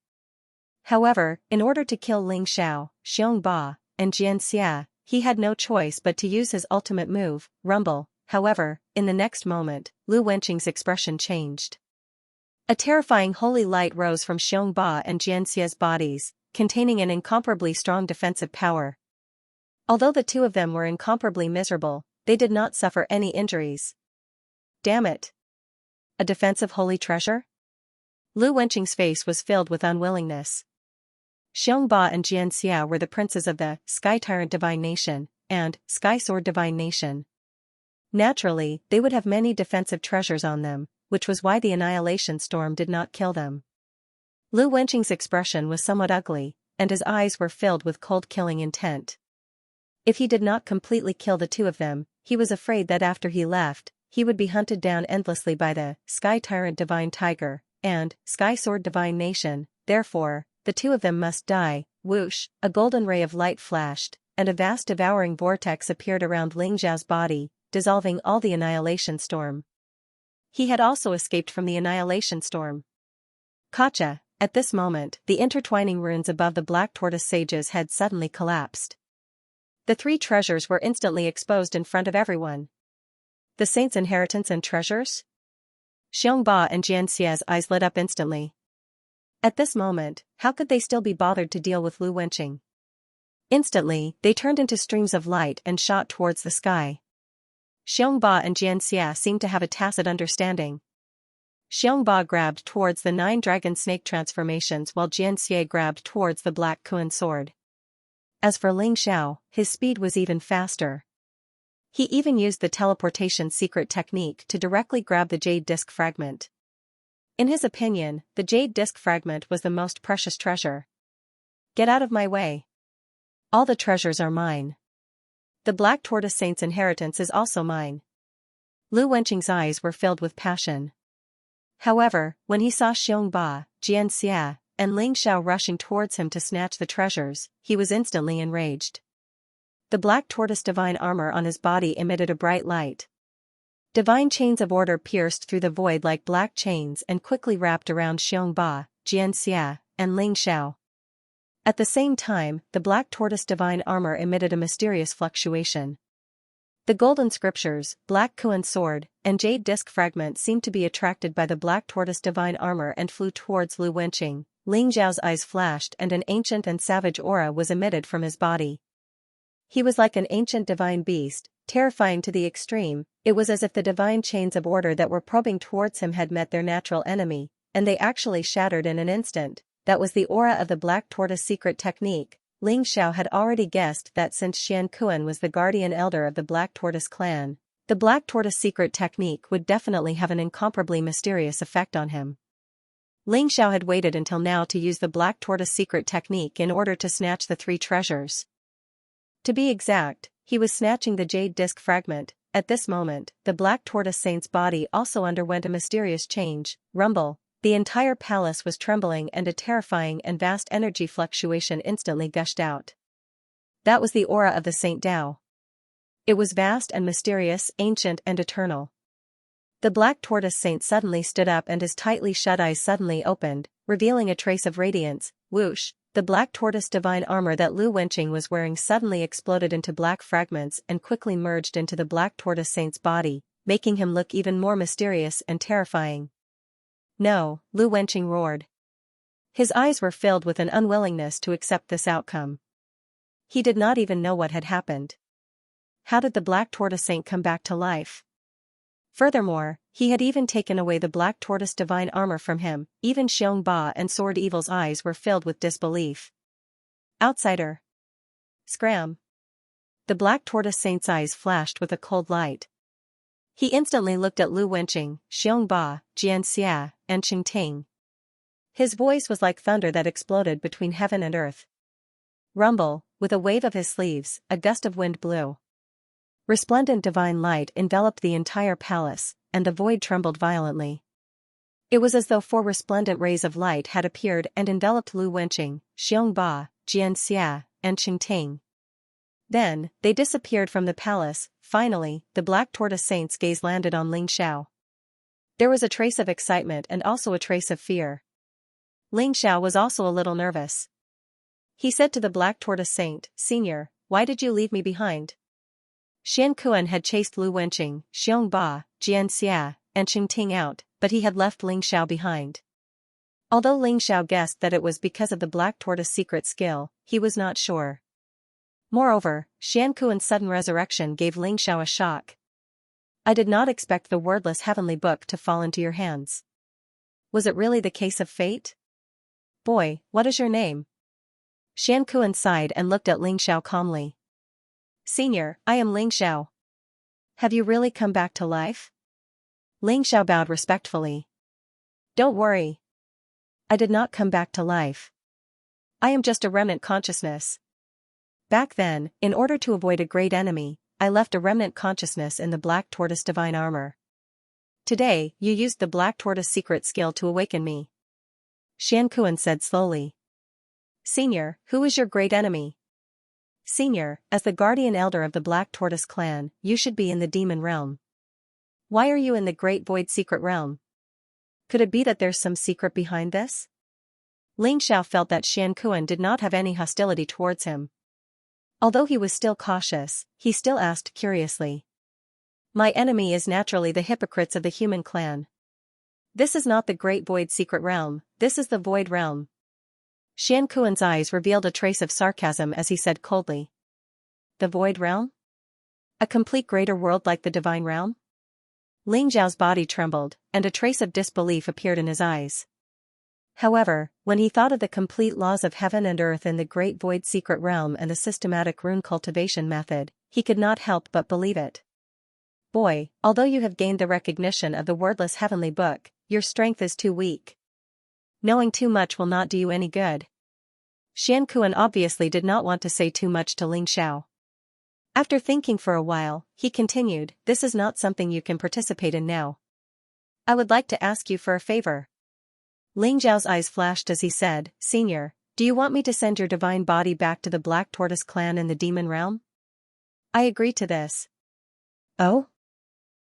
However, in order to kill Ling Xiao, Xianxia, and Xianxia, he had no choice but to use his ultimate move, Rumble. However, in the next moment, Lu Wenqing's expression changed. A terrifying holy light rose from Xianxia and Xianxia's bodies, containing an incomparably strong defensive power. Although the two of them were incomparably miserable, they did not suffer any injuries. Damn it. A defensive holy treasure? Lu Wenqing's face was filled with unwillingness. Xianxia and Xianxia were the princes of the Sky Tyrant Divine Nation and Sky Sword Divine Nation. Naturally, they would have many defensive treasures on them, which was why the Annihilation Storm did not kill them. Lu Wenqing's expression was somewhat ugly, and his eyes were filled with cold killing intent. If he did not completely kill the two of them, he was afraid that after he left, he would be hunted down endlessly by the Sky Tyrant Divine Tiger and Sky Sword Divine Nation. Therefore, the two of them must die. Whoosh, a golden ray of light flashed, and a vast devouring vortex appeared around Ling Xiao's body, dissolving all the Annihilation Storm. He had also escaped from the Annihilation Storm. Gotcha! At this moment, the intertwining runes above the Black Tortoise Sage's head suddenly collapsed. The three treasures were instantly exposed in front of everyone. The saint's inheritance and treasures? Xianxia and Xianxia's eyes lit up instantly. At this moment, how could they still be bothered to deal with Lu Wenqing? Instantly, they turned into streams of light and shot towards the sky. Xianxia and Xianxia seemed to have a tacit understanding. Xianxia grabbed towards the 9 dragon snake transformations while Xianxia grabbed towards the black Kuan sword. As for Ling Xiao, his speed was even faster. He even used the teleportation secret technique to directly grab the jade disc fragment. In his opinion, the jade disc fragment was the most precious treasure. Get out of my way. All the treasures are mine. The Black Tortoise Saint's inheritance is also mine. Lu Wenqing's eyes were filled with passion. However, when he saw Xianxia, Xianxia, and Ling Xiao rushing towards him to snatch the treasures, he was instantly enraged. The Black Tortoise divine armor on his body emitted a bright light. Divine chains of order pierced through the void like black chains and quickly wrapped around Xianxia, Xianxia, and Ling Xiao. At the same time, the Black Tortoise divine armor emitted a mysterious fluctuation. The golden scriptures, black Kuan sword, and jade disc fragment seemed to be attracted by the Black Tortoise divine armor and flew towards Lu Wenqing. Ling Xiao's eyes flashed and an ancient and savage aura was emitted from his body. He was like an ancient divine beast, terrifying to the extreme. It was as if the divine chains of order that were probing towards him had met their natural enemy, and they actually shattered in an instant. That was the aura of the Black Tortoise secret technique. Ling Xiao had already guessed that since Xian Kuan was the guardian elder of the Black Tortoise clan, the Black Tortoise secret technique would definitely have an incomparably mysterious effect on him. Ling Xiao had waited until now to use the Black Tortoise secret technique in order to snatch the 3 treasures. To be exact, he was snatching the jade disc fragment. At this moment, the Black Tortoise Saint's body also underwent a mysterious change. Rumble. The entire palace was trembling and a terrifying and vast energy fluctuation instantly gushed out. That was the aura of the Saint Dao. It was vast and mysterious, ancient and eternal. The Black Tortoise Saint suddenly stood up and his tightly shut eyes suddenly opened, revealing a trace of radiance. Whoosh! The Black Tortoise divine armor that Lu Wenqing was wearing suddenly exploded into black fragments and quickly merged into the Black Tortoise Saint's body, making him look even more mysterious and terrifying. No, Lu Wenqing roared. His eyes were filled with an unwillingness to accept this outcome. He did not even know what had happened. How did the Black Tortoise Saint come back to life? Furthermore, he had even taken away the Black Tortoise divine armor from him. Even Xianxia and Sword Evil's eyes were filled with disbelief. Outsider. Scram. The Black Tortoise Saint's eyes flashed with a cold light. He instantly looked at Lu Wenqing, Xianxia, Xianxia, and Qingting. His voice was like thunder that exploded between heaven and earth. Rumble, with a wave of his sleeves, a gust of wind blew. Resplendent divine light enveloped the entire palace, and the void trembled violently. It was as though 4 resplendent rays of light had appeared and enveloped Lu Wenqing, Xianxia, Xianxia, and Qingting. Then, they disappeared from the palace. Finally, the Black Tortoise Saint's gaze landed on Ling Xiao. There was a trace of excitement and also a trace of fear. Ling Xiao was also a little nervous. He said to the Black Tortoise Saint, "Senior, why did you leave me behind?" Xian Kuan had chased Lu Wenqing, Xianxia, Xianxia, and Qingting out, but he had left Ling Xiao behind. Although Ling Xiao guessed that it was because of the Black Tortoise secret skill, he was not sure. Moreover, Xian Kuan's sudden resurrection gave Ling Xiao a shock. I did not expect the wordless heavenly book to fall into your hands. Was it really the case of fate? Boy, what is your name? Xianxia sighed and looked at Ling Xiao calmly. Senior, I am Ling Xiao. Have you really come back to life? Ling Xiao bowed respectfully. Don't worry. I did not come back to life. I am just a remnant consciousness. Back then, in order to avoid a great enemy, I left a remnant consciousness in the Black Tortoise divine armor. Today, you used the Black Tortoise secret skill to awaken me. Xianxia said slowly. Senior, who is your great enemy? Senior, as the guardian elder of the Black Tortoise clan, you should be in the demon realm. Why are you in the Great Void secret realm? Could it be that there's some secret behind this? Ling Xiao felt that Xianxia did not have any hostility towards him. Although he was still cautious, he still asked curiously. My enemy is naturally the hypocrites of the human clan. This is not the Great Void secret realm, this is the Void realm. Xianxia's eyes revealed a trace of sarcasm as he said coldly. The Void realm? A complete greater world like the divine realm? Ling Xiao's body trembled, and a trace of disbelief appeared in his eyes. However, when he thought of the complete laws of heaven and earth in the Great Void secret realm and the systematic rune cultivation method, he could not help but believe it. Boy, although you have gained the recognition of the wordless heavenly book, your strength is too weak. Knowing too much will not do you any good. Xianxia obviously did not want to say too much to Ling Xiao. After thinking for a while, he continued, this is not something you can participate in now. I would like to ask you for a favor. Ling Xiao's eyes flashed as he said, Senior, do you want me to send your divine body back to the Black Tortoise clan in the demon realm? I agree to this. Oh?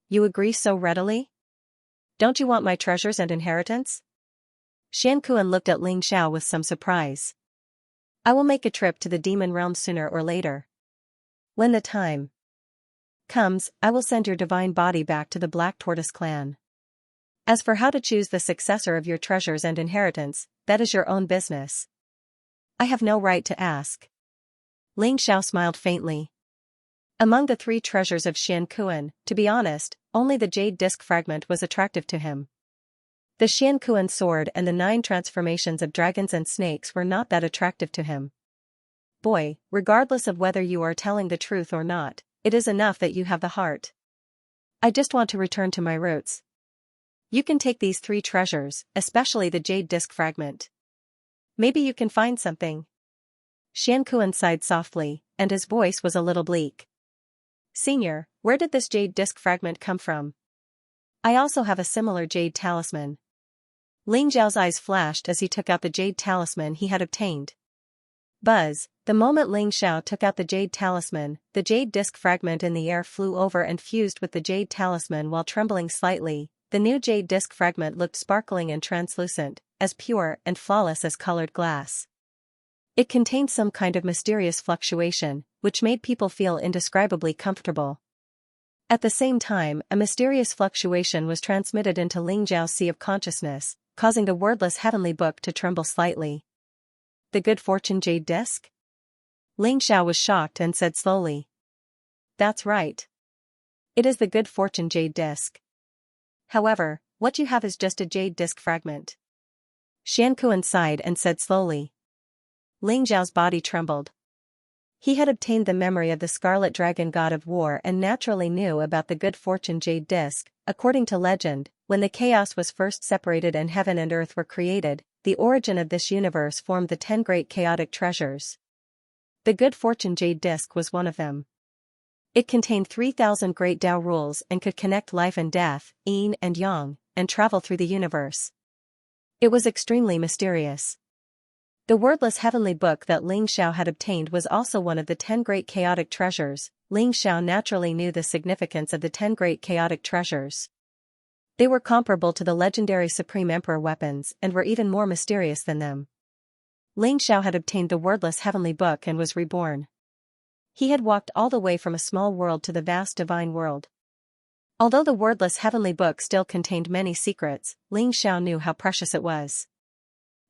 You agree so readily? Don't you want my treasures and inheritance? Xianxia looked at Ling Xiao with some surprise. I will make a trip to the demon realm sooner or later. When the time comes, I will send your divine body back to the Black Tortoise clan. As for how to choose the successor of your treasures and inheritance, that is your own business. I have no right to ask. Ling Xiao smiled faintly. Among the 3 treasures of Xianxia, to be honest, only the jade disc fragment was attractive to him. The Xianxia sword and the 9 transformations of dragons and snakes were not that attractive to him. Boy, regardless of whether you are telling the truth or not, it is enough that you have the heart. I just want to return to my roots. You can take these 3 treasures, especially the jade disc fragment. Maybe you can find something. Xianxia sighed softly, and his voice was a little bleak. Senior, where did this jade disc fragment come from? I also have a similar jade talisman. Ling Xiao's eyes flashed as he took out the jade talisman he had obtained. Buzz, the moment Ling Xiao took out the jade talisman, the jade disc fragment in the air flew over and fused with the jade talisman while trembling slightly. The new jade disc fragment looked sparkling and translucent, as pure and flawless as colored glass. It contained some kind of mysterious fluctuation, which made people feel indescribably comfortable. At the same time, a mysterious fluctuation was transmitted into Ling Xiao's sea of consciousness, causing the wordless heavenly book to tremble slightly. The good fortune jade disc? Ling Xiao was shocked and said slowly. That's right. It is the good fortune jade disc. However, what you have is just a jade disc fragment. Xianxia sighed and said slowly. Ling Xiao's body trembled. He had obtained the memory of the Scarlet Dragon god of war and naturally knew about the good fortune jade disc. According to legend, when the chaos was first separated and heaven and earth were created, the origin of this universe formed the 10 great chaotic treasures. The good fortune jade disc was one of them. It contained 3,000 great Tao rules and could connect life and death, yin and yang, and travel through the universe. It was extremely mysterious. The wordless heavenly book that Ling Xiao had obtained was also one of the 10 great chaotic treasures. Ling Xiao naturally knew the significance of the 10 great chaotic treasures. They were comparable to the legendary Supreme Emperor weapons and were even more mysterious than them. Ling Xiao had obtained the wordless heavenly book and was reborn. He had walked all the way from a small world to the vast divine world. Although the wordless heavenly book still contained many secrets, Ling Xiao knew how precious it was.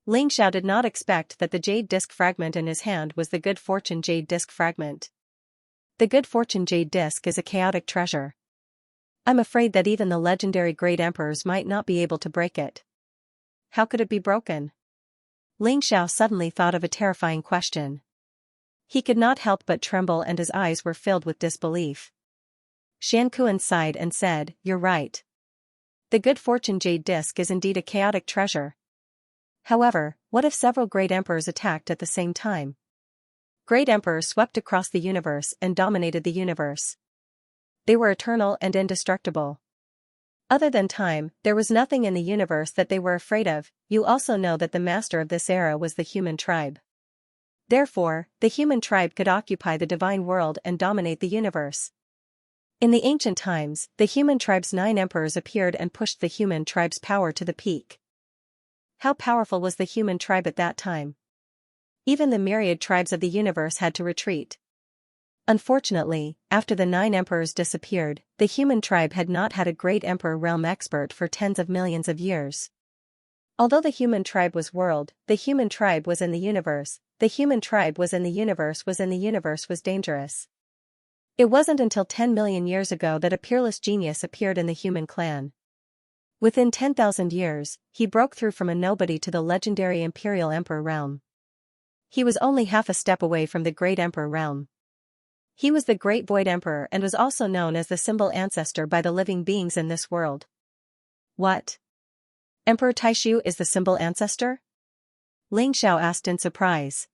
Ling Xiao did not expect that the jade disc fragment in his hand was the good fortune jade disc fragment. The good fortune jade disc is a chaotic treasure. I'm afraid that even the legendary great emperors might not be able to break it. How could it be broken? Ling Xiao suddenly thought of a terrifying question. He could not help but tremble and his eyes were filled with disbelief. Xianxia sighed and said, "You're right. The good fortune jade disc is indeed a chaotic treasure. However, what if several great emperors attacked at the same time? Great emperors swept across the universe and dominated the universe. They were eternal and indestructible. Other than time, there was nothing in the universe that they were afraid of. You also know that the master of this era was the human tribe. Therefore, the human tribe could occupy the divine world and dominate the universe. In the ancient times, the human tribe's 9 emperors appeared and pushed the human tribe's power to the peak. How powerful was the human tribe at that time? Even the myriad tribes of the universe had to retreat. Unfortunately, after the 9 emperors disappeared, the human tribe had not had a great emperor realm expert for tens of millions of years. Although the human tribe was world, the human tribe was in the universe, the human tribe was in the universe was dangerous. It wasn't until 10 million years ago that a peerless genius appeared in the human clan. Within 10,000 years, he broke through from a nobody to the legendary imperial emperor realm. He was only half a step away from the great emperor realm. He was the great void emperor and was also known as the symbol ancestor by the living beings in this world. What? Emperor Taishu is the symbol ancestor? Ling Xiao asked in surprise.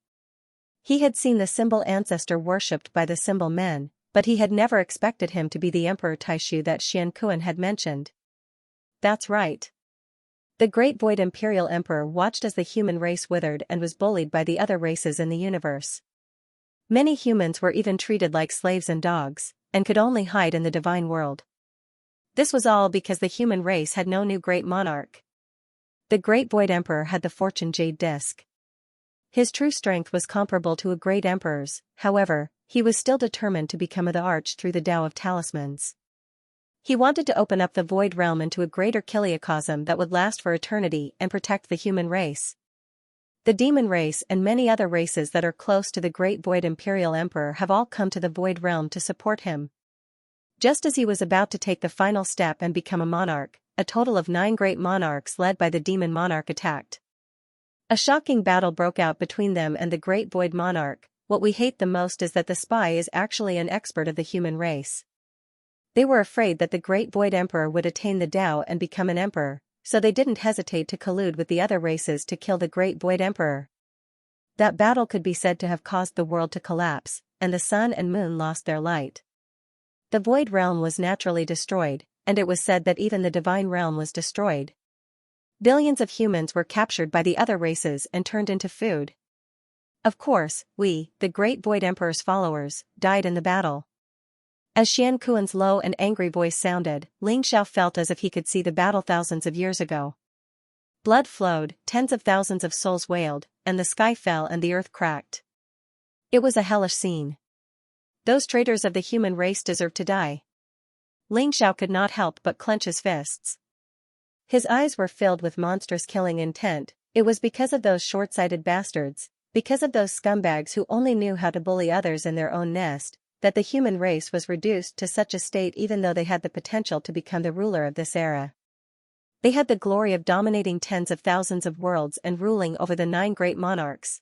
He had seen the symbol ancestor worshipped by the symbol men, but he had never expected him to be the Emperor Taishu that Xianxia had mentioned. That's right. The great void imperial emperor watched as the human race withered and was bullied by the other races in the universe. Many humans were even treated like slaves and dogs, and could only hide in the divine world. This was all because the human race had no new great monarch. The great void emperor had the fortune jade disc. His true strength was comparable to a great emperor's, however, he was still determined to become the arch through the Tao of talismans. He wanted to open up the void realm into a greater kiliacosm that would last for eternity and protect the human race. The demon race and many other races that are close to the great void imperial emperor have all come to the void realm to support him. Just as he was about to take the final step and become a monarch, a total of 9 great monarchs led by the demon monarch attacked. A shocking battle broke out between them and the great void monarch. What we hate the most is that the spy is actually an expert of the human race. They were afraid that the great void emperor would attain the Tao and become an emperor, so they didn't hesitate to collude with the other races to kill the great void emperor. That battle could be said to have caused the world to collapse, and the sun and moon lost their light. The void realm was naturally destroyed, and it was said that even the divine realm was destroyed. Billions of humans were captured by the other races and turned into food. Of course, we, the great void emperor's followers, died in the battle. As Xianxia's low and angry voice sounded, Ling Xiao felt as if he could see the battle thousands of years ago. Blood flowed, tens of thousands of souls wailed, and the sky fell and the earth cracked. It was a hellish scene. Those traitors of the human race deserve to die. Ling Xiao could not help but clench his fists. His eyes were filled with monstrous killing intent. It was because of those short-sighted bastards, because of those scumbags who only knew how to bully others in their own nest, that the human race was reduced to such a state even though they had the potential to become the ruler of this era. They had the glory of dominating tens of thousands of worlds and ruling over the 9 great monarchs.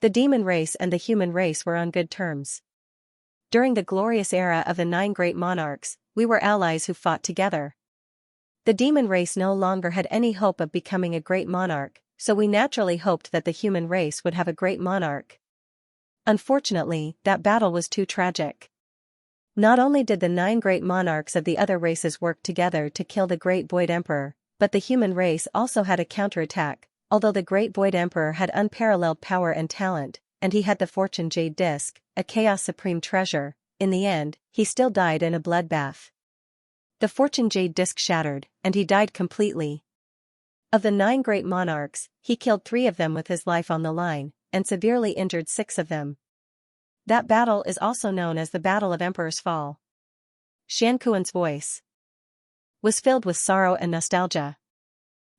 The demon race and the human race were on good terms. During the glorious era of the 9 great monarchs, we were allies who fought together. The demon race no longer had any hope of becoming a great monarch, so we naturally hoped that the human race would have a great monarch. Unfortunately, that battle was too tragic. Not only did the 9 great monarchs of the other races work together to kill the great void emperor, but the human race also had a counterattack. Although the great void emperor had unparalleled power and talent, and he had the fortune jade disc, a chaos supreme treasure, in the end, he still died in a bloodbath. The fortune jade disc shattered, and he died completely. Of the 9 great monarchs, he killed 3 of them with his life on the line, and severely injured 6 of them. That battle is also known as the Battle of Emperor's Fall. Xianxia's voice was filled with sorrow and nostalgia.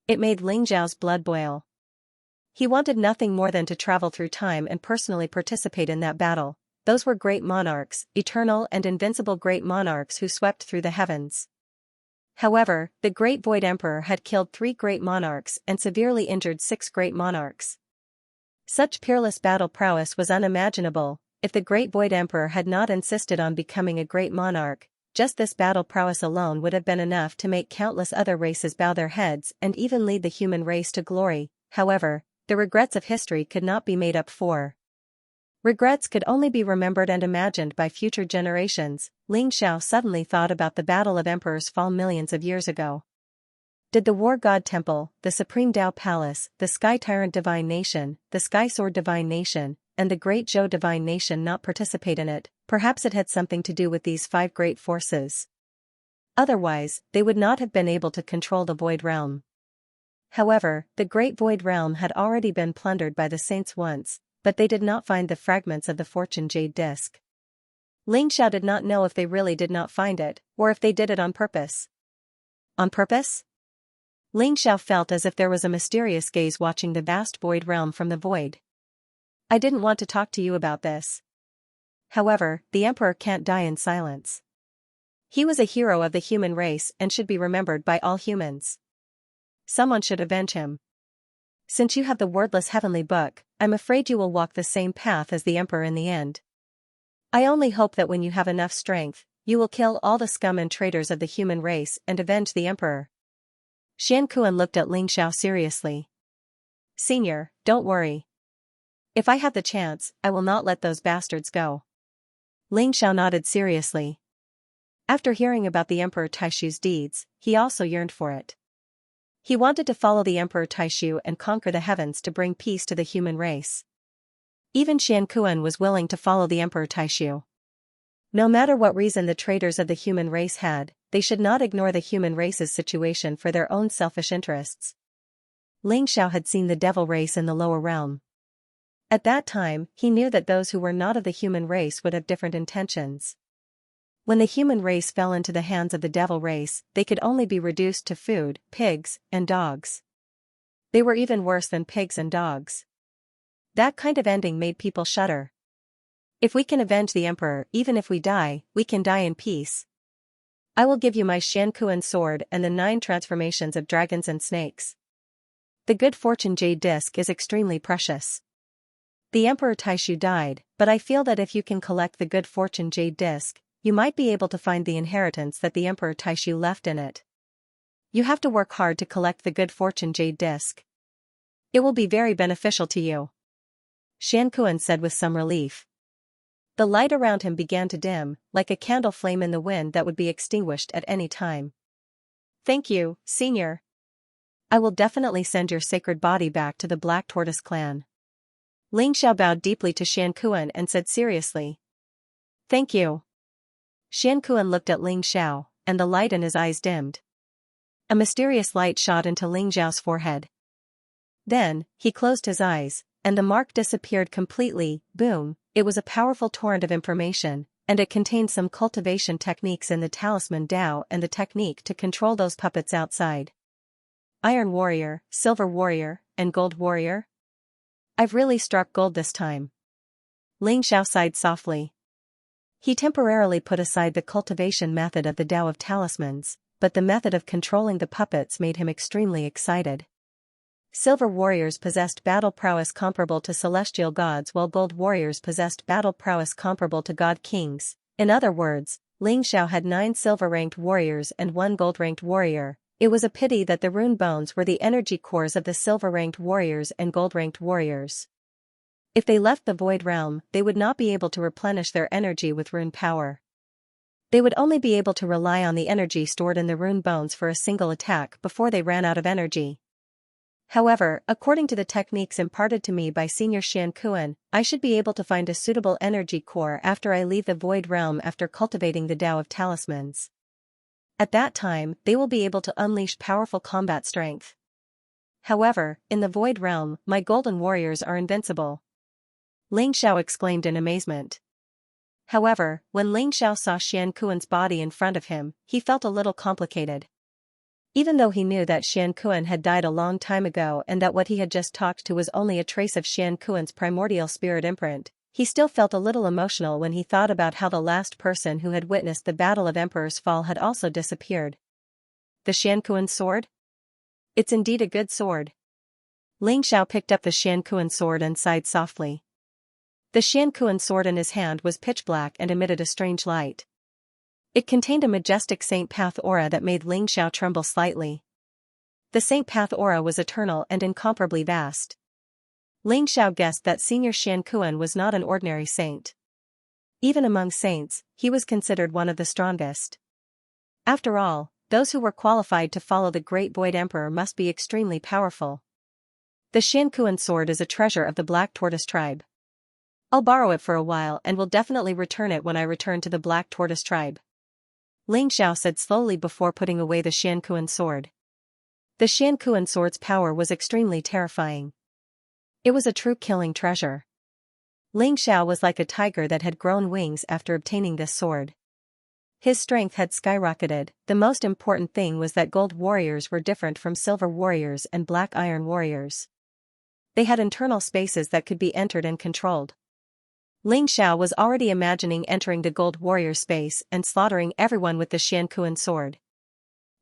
It made Ling Xiao's blood boil. He wanted nothing more than to travel through time and personally participate in that battle. Those were great monarchs, eternal and invincible great monarchs who swept through the heavens. However, the Great Void Emperor had killed 3 great monarchs and severely injured 6 great monarchs. Such peerless battle prowess was unimaginable. If the Great Void Emperor had not insisted on becoming a great monarch, just this battle prowess alone would have been enough to make countless other races bow their heads and even lead the human race to glory. However, the regrets of history could not be made up for. Regrets could only be remembered and imagined by future generations. Ling Xiao suddenly thought about the Battle of Emperors Fall millions of years ago. Did the War God Temple, the Supreme Tao Palace, the Sky Tyrant Divine Nation, the Sky Sword Divine Nation, and the Great Zhou Divine Nation not participate in it? Perhaps it had something to do with these 5 great forces. Otherwise, they would not have been able to control the Void Realm. However, the Great Void Realm had already been plundered by the saints once, but they did not find the fragments of the Fortune Jade Disc. Ling Xiao did not know if they really did not find it, or if they did it on purpose. On purpose? Ling Xiao felt as if there was a mysterious gaze watching the vast void realm from the void. I didn't want to talk to you about this. However, the Emperor can't die in silence. He was a hero of the human race and should be remembered by all humans. Someone should avenge him. Since you have the wordless heavenly book, I'm afraid you will walk the same path as the Emperor in the end. I only hope that when you have enough strength, you will kill all the scum and traitors of the human race and avenge the Emperor. Xianxia looked at Ling Xiao seriously. Senior, don't worry. If I have the chance, I will not let those bastards go. Ling Xiao nodded seriously. After hearing about the Emperor Taishu's deeds, he also yearned for it. He wanted to follow the Emperor Taishu and conquer the heavens to bring peace to the human race. Even Xianxia was willing to follow the Emperor Taishu. No matter what reason the traitors of the human race had, they should not ignore the human race's situation for their own selfish interests. Ling Xiao had seen the devil race in the lower realm. At that time, he knew that those who were not of the human race would have different intentions. When the human race fell into the hands of the devil race, they could only be reduced to food, pigs, and dogs. They were even worse than pigs and dogs. That kind of ending made people shudder. If we can avenge the Emperor, even if we die, we can die in peace. I will give you my Xianxia sword and the 9 transformations of dragons and snakes. The good fortune jade disc is extremely precious. The Emperor Taishu died, but I feel that if you can collect the good fortune jade disc, you might be able to find the inheritance that the Emperor Taishu left in it. You have to work hard to collect the good fortune jade disc. It will be very beneficial to you. Xianxia said with some relief. The light around him began to dim, like a candle flame in the wind that would be extinguished at any time. Thank you, Senior. I will definitely send your sacred body back to the Black Tortoise clan. Ling Xiao bowed deeply to Xianxia and said seriously. Thank you. Xianxia looked at Ling Xiao, and the light in his eyes dimmed. A mysterious light shot into Ling Xiao's forehead. Then, he closed his eyes, and the mark disappeared completely. Boom, it was a powerful torrent of information, and it contained some cultivation techniques in the Talisman Dao and the technique to control those puppets outside. Iron Warrior, Silver Warrior, and Gold Warrior? I've really struck gold this time. Ling Xiao sighed softly. He temporarily put aside the cultivation method of the Tao of Talismans, but the method of controlling the puppets made him extremely excited. Silver warriors possessed battle prowess comparable to celestial gods while gold warriors possessed battle prowess comparable to god kings. In other words, Ling Xiao had 9 silver-ranked warriors and 1 gold-ranked warrior. It was a pity that the rune bones were the energy cores of the silver-ranked warriors and gold-ranked warriors. If they left the void realm, they would not be able to replenish their energy with rune power. They would only be able to rely on the energy stored in the rune bones for a single attack before they ran out of energy. However, according to the techniques imparted to me by Senior Xianxia, I should be able to find a suitable energy core after I leave the void realm after cultivating the Tao of Talismans. At that time, they will be able to unleash powerful combat strength. However, in the void realm, my golden warriors are invincible. Ling Xiao exclaimed in amazement. However, when Ling Xiao saw Xianxia's body in front of him, he felt a little complicated. Even though he knew that Xianxia had died a long time ago and that what he had just talked to was only a trace of Xianxia's primordial spirit imprint, he still felt a little emotional when he thought about how the last person who had witnessed the Battle of Emperor's Fall had also disappeared. The Xianxia sword? It's indeed a good sword. Ling Xiao picked up the Xianxia sword and sighed softly. The Xianxia sword in his hand was pitch black and emitted a strange light. It contained a majestic Saint Path aura that made Ling Xiao tremble slightly. The Saint Path aura was eternal and incomparably vast. Ling Xiao guessed that Senior Xianxia was not an ordinary saint. Even among saints, he was considered one of the strongest. After all, those who were qualified to follow the Great Void Emperor must be extremely powerful. The Xianxia sword is a treasure of the Black Tortoise tribe. I'll borrow it for a while and will definitely return it when I return to the Black Tortoise tribe. Ling Xiao said slowly before putting away the Xianxia sword. The Xianxia sword's power was extremely terrifying. It was a true killing treasure. Ling Xiao was like a tiger that had grown wings after obtaining this sword. His strength had skyrocketed. The most important thing was that gold warriors were different from silver warriors and black iron warriors. They had internal spaces that could be entered and controlled. Ling Xiao was already imagining entering the gold warrior space and slaughtering everyone with the Xianxia sword.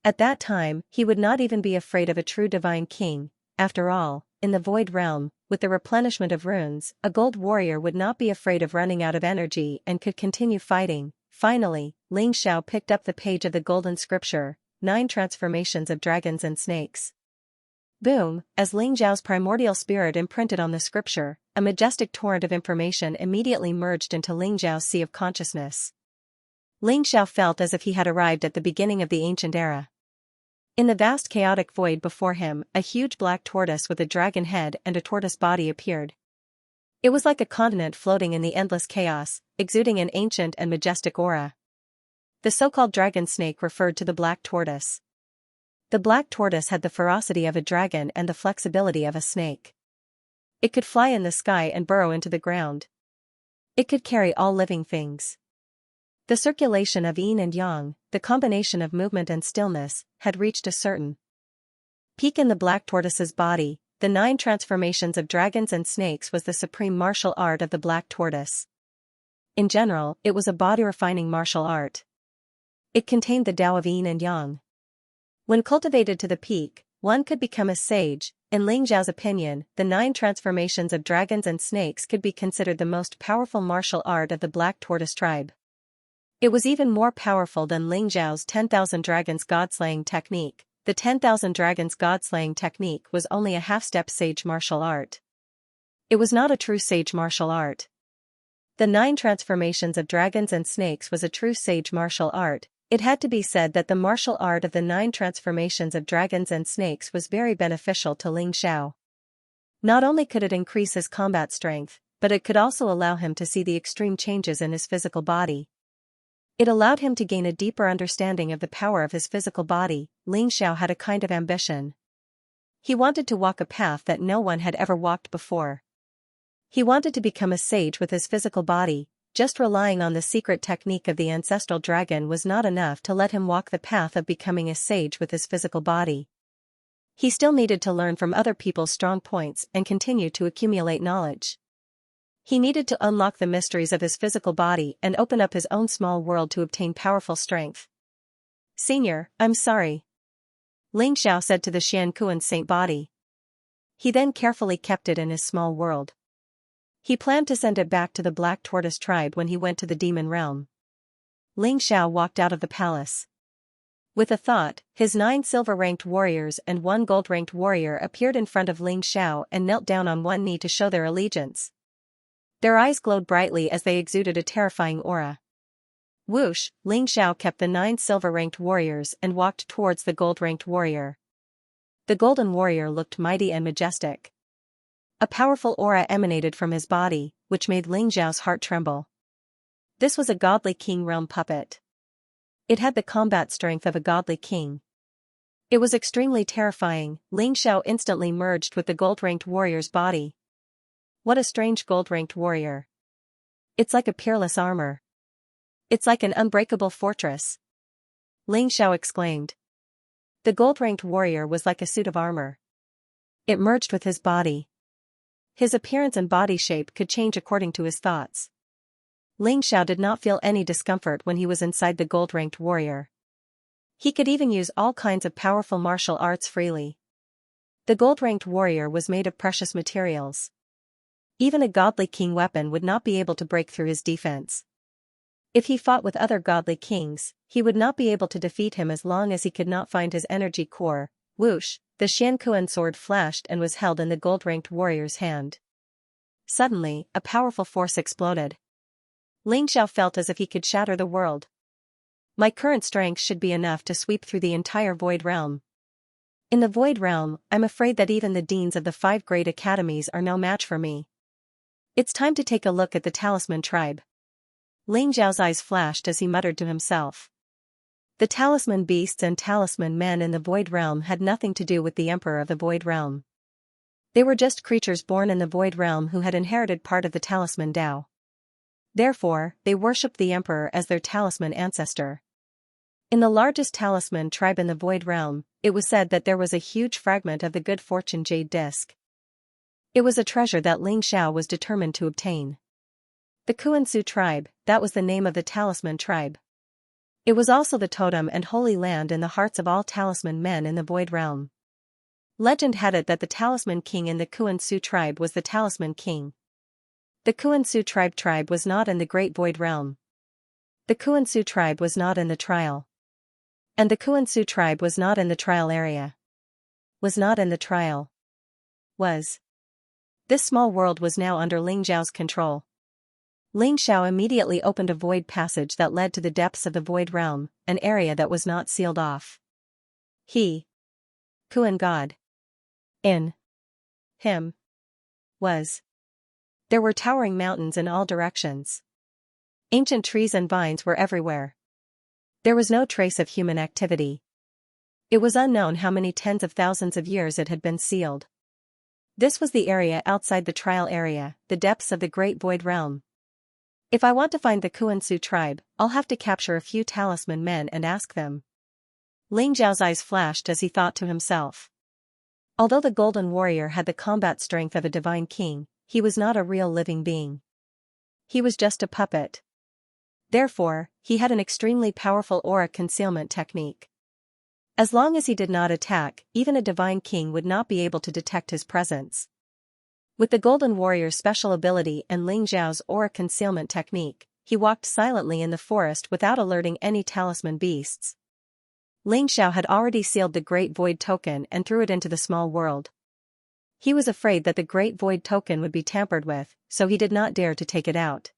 At that time, he would not even be afraid of a true divine king. After all, in the void realm, with the replenishment of runes, a gold warrior would not be afraid of running out of energy and could continue fighting. Finally, Ling Xiao picked up the page of the golden scripture, 9 transformations of dragons and snakes. Boom, as Ling Xiao's primordial spirit imprinted on the scripture, a majestic torrent of information immediately merged into Ling Xiao's sea of consciousness. Ling Xiao felt as if he had arrived at the beginning of the ancient era. In the vast chaotic void before him, a huge black tortoise with a dragon head and a tortoise body appeared. It was like a continent floating in the endless chaos, exuding an ancient and majestic aura. The so-called dragon snake referred to the black tortoise. The black tortoise had the ferocity of a dragon and the flexibility of a snake. It could fly in the sky and burrow into the ground. It could carry all living things. The circulation of yin and yang, the combination of movement and stillness, had reached a certain peak in the black tortoise's body. The 9 transformations of dragons and snakes was the supreme martial art of the black tortoise. In general, it was a body-refining martial art. It contained the Tao of yin and yang. When cultivated to the peak, one could become a sage. In Ling Xiao's opinion, the 9 transformations of dragons and snakes could be considered the most powerful martial art of the Black Tortoise tribe. It was even more powerful than Ling Xiao's 10,000 dragons god-slaying technique. The 10,000 dragons god-slaying technique was only a half-step sage martial art. It was not a true sage martial art. The 9 transformations of dragons and snakes was a true sage martial art. It had to be said that the martial art of the 9 transformations of dragons and snakes was very beneficial to Ling Xiao. Not only could it increase his combat strength, but it could also allow him to see the extreme changes in his physical body. It allowed him to gain a deeper understanding of the power of his physical body. Ling Xiao had a kind of ambition. He wanted to walk a path that no one had ever walked before. He wanted to become a sage with his physical body. Just relying on the secret technique of the ancestral dragon was not enough to let him walk the path of becoming a sage with his physical body. He still needed to learn from other people's strong points and continue to accumulate knowledge. He needed to unlock the mysteries of his physical body and open up his own small world to obtain powerful strength. "Senior, I'm sorry," Ling Xiao said to the Xianxia saint body. He then carefully kept it in his small world. He planned to send it back to the Black Tortoise tribe when he went to the demon realm. Ling Xiao walked out of the palace. With a thought, his 9 silver-ranked warriors and 1 gold-ranked warrior appeared in front of Ling Xiao and knelt down on one knee to show their allegiance. Their eyes glowed brightly as they exuded a terrifying aura. Whoosh, Ling Xiao kept the 9 silver-ranked warriors and walked towards the gold-ranked warrior. The golden warrior looked mighty and majestic. A powerful aura emanated from his body, which made Ling Xiao's heart tremble. This was a godly king realm puppet. It had the combat strength of a godly king. It was extremely terrifying. Ling Xiao instantly merged with the gold-ranked warrior's body. What a strange gold-ranked warrior. It's like a peerless armor. It's like an unbreakable fortress. Ling Xiao exclaimed. The gold-ranked warrior was like a suit of armor. It merged with his body. His appearance and body shape could change according to his thoughts. Ling Xiao did not feel any discomfort when he was inside the gold-ranked warrior. He could even use all kinds of powerful martial arts freely. The gold-ranked warrior was made of precious materials. Even a godly king weapon would not be able to break through his defense. If he fought with other godly kings, he would not be able to defeat him as long as he could not find his energy core. Whoosh, the Xianxia sword flashed and was held in the gold-ranked warrior's hand. Suddenly, a powerful force exploded. Xiao felt as if he could shatter the world. My current strength should be enough to sweep through the entire Void Realm. In the Void Realm, I'm afraid that even the deans of the 5 great academies are no match for me. It's time to take a look at the Talisman tribe. Xiao's eyes flashed as he muttered to himself. The talisman beasts and talisman men in the Void Realm had nothing to do with the Emperor of the Void Realm. They were just creatures born in the Void Realm who had inherited part of the talisman Tao. Therefore, they worshipped the Emperor as their talisman ancestor. In the largest talisman tribe in the Void Realm, it was said that there was a huge fragment of the good fortune jade disc. It was a treasure that Xiao was determined to obtain. The Xianxia tribe, that was the name of the talisman tribe. It was also the totem and holy land in the hearts of all talisman men in the Void Realm. Legend had it that the talisman king in the Xianxia tribe was the talisman king. The Xianxia tribe was not in the Great Void Realm. The Xianxia tribe was not in the trial. And the Xianxia tribe was not in the trial area. Was not in the trial. Was. This small world was now under Xiao's control. Xiao immediately opened a void passage that led to the depths of the Void Realm, an area that was not sealed off. He. Xian God. In. Him. Was. There were towering mountains in all directions. Ancient trees and vines were everywhere. There was no trace of human activity. It was unknown how many tens of thousands of years it had been sealed. This was the area outside the trial area, the depths of the Great Void Realm. If I want to find the Xianxia tribe, I'll have to capture a few talisman men and ask them. Xiao's eyes flashed as he thought to himself. Although the Golden Warrior had the combat strength of a divine king, he was not a real living being. He was just a puppet. Therefore, he had an extremely powerful aura concealment technique. As long as he did not attack, even a divine king would not be able to detect his presence. With the Golden Warrior's special ability and Xiao's aura concealment technique, he walked silently in the forest without alerting any talisman beasts. Xiao had already sealed the Great Void Token and threw it into the small world. He was afraid that the Great Void Token would be tampered with, so he did not dare to take it out.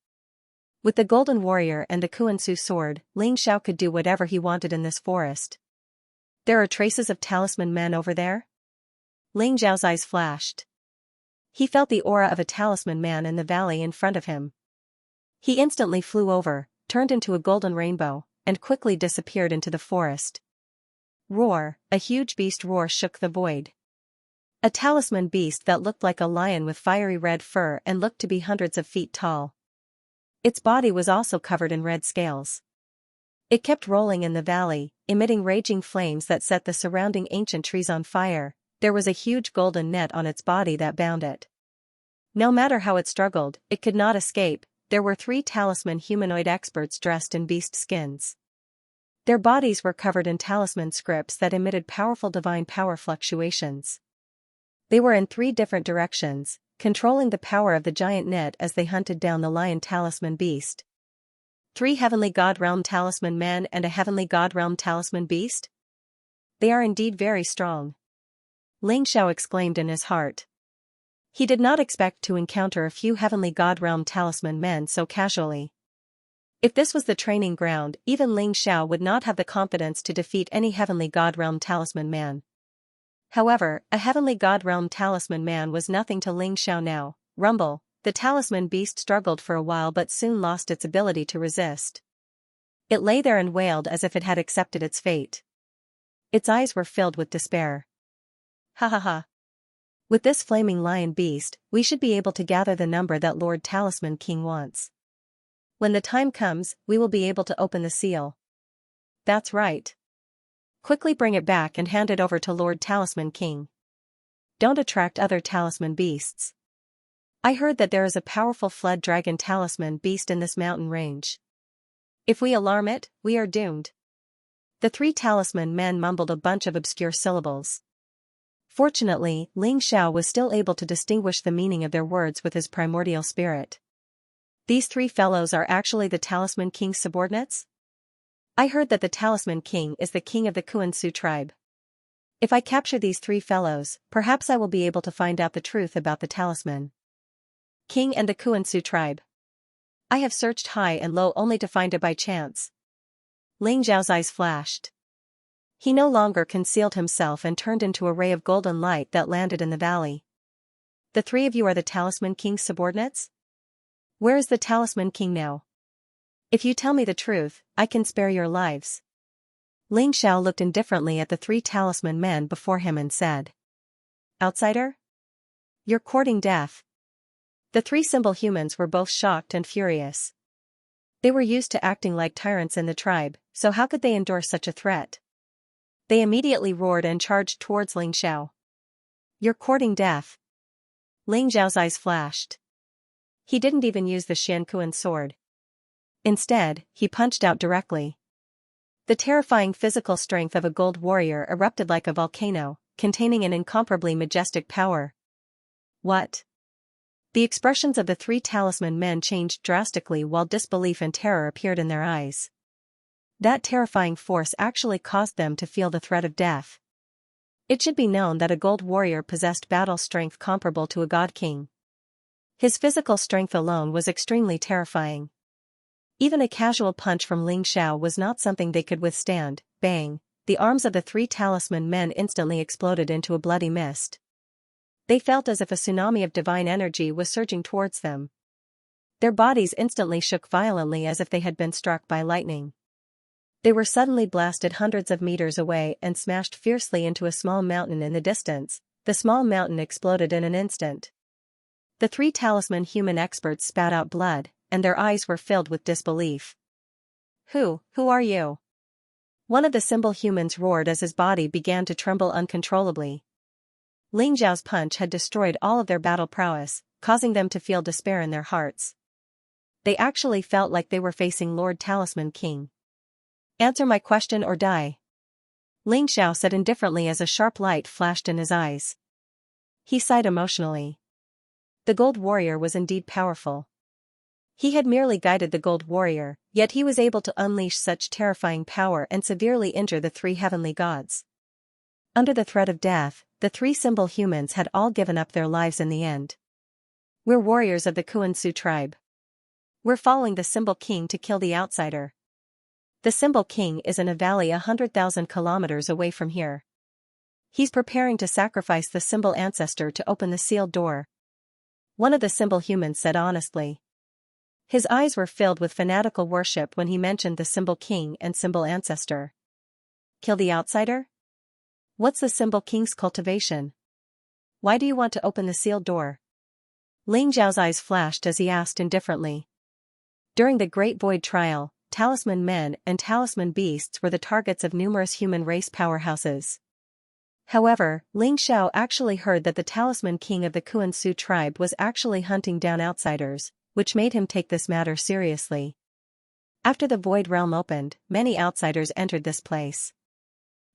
With the Golden Warrior and the Xianxia sword, Xiao could do whatever he wanted in this forest. There are traces of talisman men over there? Xiao's eyes flashed. He felt the aura of a talisman man in the valley in front of him. He instantly flew over, turned into a golden rainbow, and quickly disappeared into the forest. Roar, a huge beast roar shook the void. A talisman beast that looked like a lion with fiery red fur and looked to be hundreds of feet tall. Its body was also covered in red scales. It kept rolling in the valley, emitting raging flames that set the surrounding ancient trees on fire. There was a huge golden net on its body that bound it. No matter how it struggled, it could not escape. There were 3 talisman humanoid experts dressed in beast skins. Their bodies were covered in talisman scripts that emitted powerful divine power fluctuations. They were in 3 different directions, controlling the power of the giant net as they hunted down the lion talisman beast. 3 heavenly god realm talisman men and a heavenly god realm talisman beast? They are indeed very strong. Xiao exclaimed in his heart. He did not expect to encounter a few heavenly god realm talisman men so casually. If this was the training ground, even Xiao would not have the confidence to defeat any heavenly god realm talisman man. However, a heavenly god realm talisman man was nothing to Xiao now. Rumble, the talisman beast struggled for a while but soon lost its ability to resist. It lay there and wailed as if it had accepted its fate. Its eyes were filled with despair. Ha ha ha. With this flaming lion beast, we should be able to gather the number that Lord Talisman King wants. When the time comes, we will be able to open the seal. That's right. Quickly bring it back and hand it over to Lord Talisman King. Don't attract other talisman beasts. I heard that there is a powerful flood dragon talisman beast in this mountain range. If we alarm it, we are doomed. The three talisman men mumbled a bunch of obscure syllables. Fortunately, Ling Xiao was still able to distinguish the meaning of their words with his primordial spirit. These three fellows are actually the Talisman King's subordinates? I heard that the Talisman King is the king of the Kuan-Su tribe. If I capture these three fellows, perhaps I will be able to find out the truth about the Talisman King and the Kuan-Su tribe. I have searched high and low only to find it by chance. Ling Zhao's eyes flashed. He no longer concealed himself and turned into a ray of golden light that landed in the valley. The three of you are the Talisman King's subordinates? Where is the Talisman King now? If you tell me the truth, I can spare your lives. Ling Xiao looked indifferently at the three talisman men before him and said. Outsider? You're courting death. The three symbol humans were both shocked and furious. They were used to acting like tyrants in the tribe, so how could they endure such a threat? They immediately roared and charged towards Ling Xiao. You're courting death. Ling Xiao's eyes flashed. He didn't even use the Xianxia sword. Instead, he punched out directly. The terrifying physical strength of a gold warrior erupted like a volcano, containing an incomparably majestic power. What? The expressions of the three talisman men changed drastically while disbelief and terror appeared in their eyes. That terrifying force actually caused them to feel the threat of death. It should be known that a gold warrior possessed battle strength comparable to a god king. His physical strength alone was extremely terrifying. Even a casual punch from Ling Xiao was not something they could withstand. Bang! The arms of the three talisman men instantly exploded into a bloody mist. They felt as if a tsunami of divine energy was surging towards them. Their bodies instantly shook violently as if they had been struck by lightning. They were suddenly blasted hundreds of meters away and smashed fiercely into a small mountain in the distance. The small mountain exploded in an instant. The three talisman human experts spat out blood, and their eyes were filled with disbelief. Who are you? One of the symbol humans roared as his body began to tremble uncontrollably. Ling Zhao's punch had destroyed all of their battle prowess, causing them to feel despair in their hearts. They actually felt like they were facing Lord Talisman King. Answer my question or die. Ling Xiao said indifferently as a sharp light flashed in his eyes. He sighed emotionally. The gold warrior was indeed powerful. He had merely guided the gold warrior, yet he was able to unleash such terrifying power and severely injure the three heavenly gods. Under the threat of death, the three symbol humans had all given up their lives in the end. We're warriors of the Kuan-Su tribe. We're following the symbol king to kill the outsider. The symbol king is in a valley 100,000 kilometers away from here. He's preparing to sacrifice the symbol ancestor to open the sealed door. One of the symbol humans said honestly. His eyes were filled with fanatical worship when he mentioned the symbol king and symbol ancestor. Kill the outsider? What's the symbol king's cultivation? Why do you want to open the sealed door? Ling Zhao's eyes flashed as he asked indifferently. During the Great Void Trial, talisman men and talisman beasts were the targets of numerous human race powerhouses. However, Ling Xiao actually heard that the talisman king of the Kuan-Su tribe was actually hunting down outsiders, which made him take this matter seriously. After the Void Realm opened, many outsiders entered this place.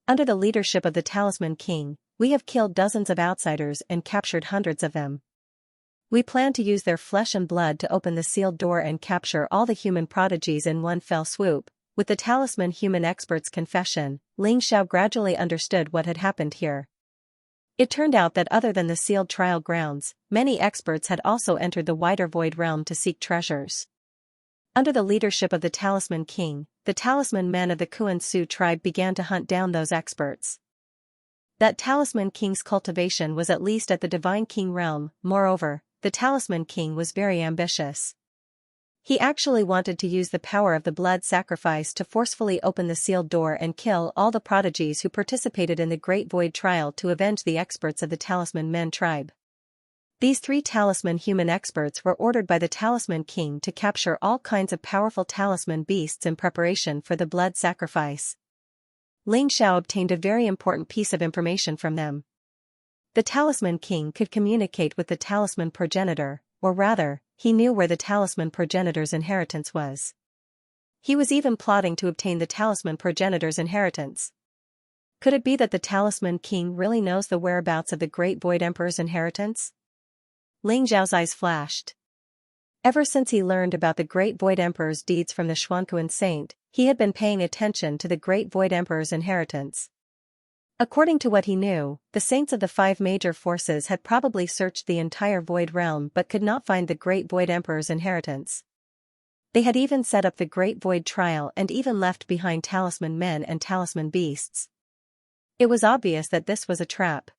Under the leadership of the Talisman King, we have killed dozens of outsiders and captured hundreds of them. We plan to use their flesh and blood to open the sealed door and capture all the human prodigies in one fell swoop. With the Talisman human expert's confession, Ling Xiao gradually understood what had happened here. It turned out that other than the sealed trial grounds, many experts had also entered the wider Void Realm to seek treasures. Under the leadership of the Talisman King, the Talisman men of the Kuan-Su tribe began to hunt down those experts. That Talisman King's cultivation was at least at the Divine King realm. Moreover, the Talisman King was very ambitious. He actually wanted to use the power of the blood sacrifice to forcefully open the sealed door and kill all the prodigies who participated in the Great Void Trial to avenge the experts of the Talisman Men tribe. These three talisman human experts were ordered by the Talisman King to capture all kinds of powerful talisman beasts in preparation for the blood sacrifice. Ling Xiao obtained a very important piece of information from them. The Talisman King could communicate with the talisman progenitor, or rather, he knew where the talisman progenitor's inheritance was. He was even plotting to obtain the talisman progenitor's inheritance. Could it be that the Talisman King really knows the whereabouts of the Great Void Emperor's inheritance? Ling Xiao's eyes flashed. Ever since he learned about the Great Void Emperor's deeds from the Xuanquan saint, he had been paying attention to the Great Void Emperor's inheritance. According to what he knew, the saints of the 5 major forces had probably searched the entire Void Realm but could not find the Great Void Emperor's inheritance. They had even set up the Great Void Trial and even left behind talisman men and talisman beasts. It was obvious that this was a trap.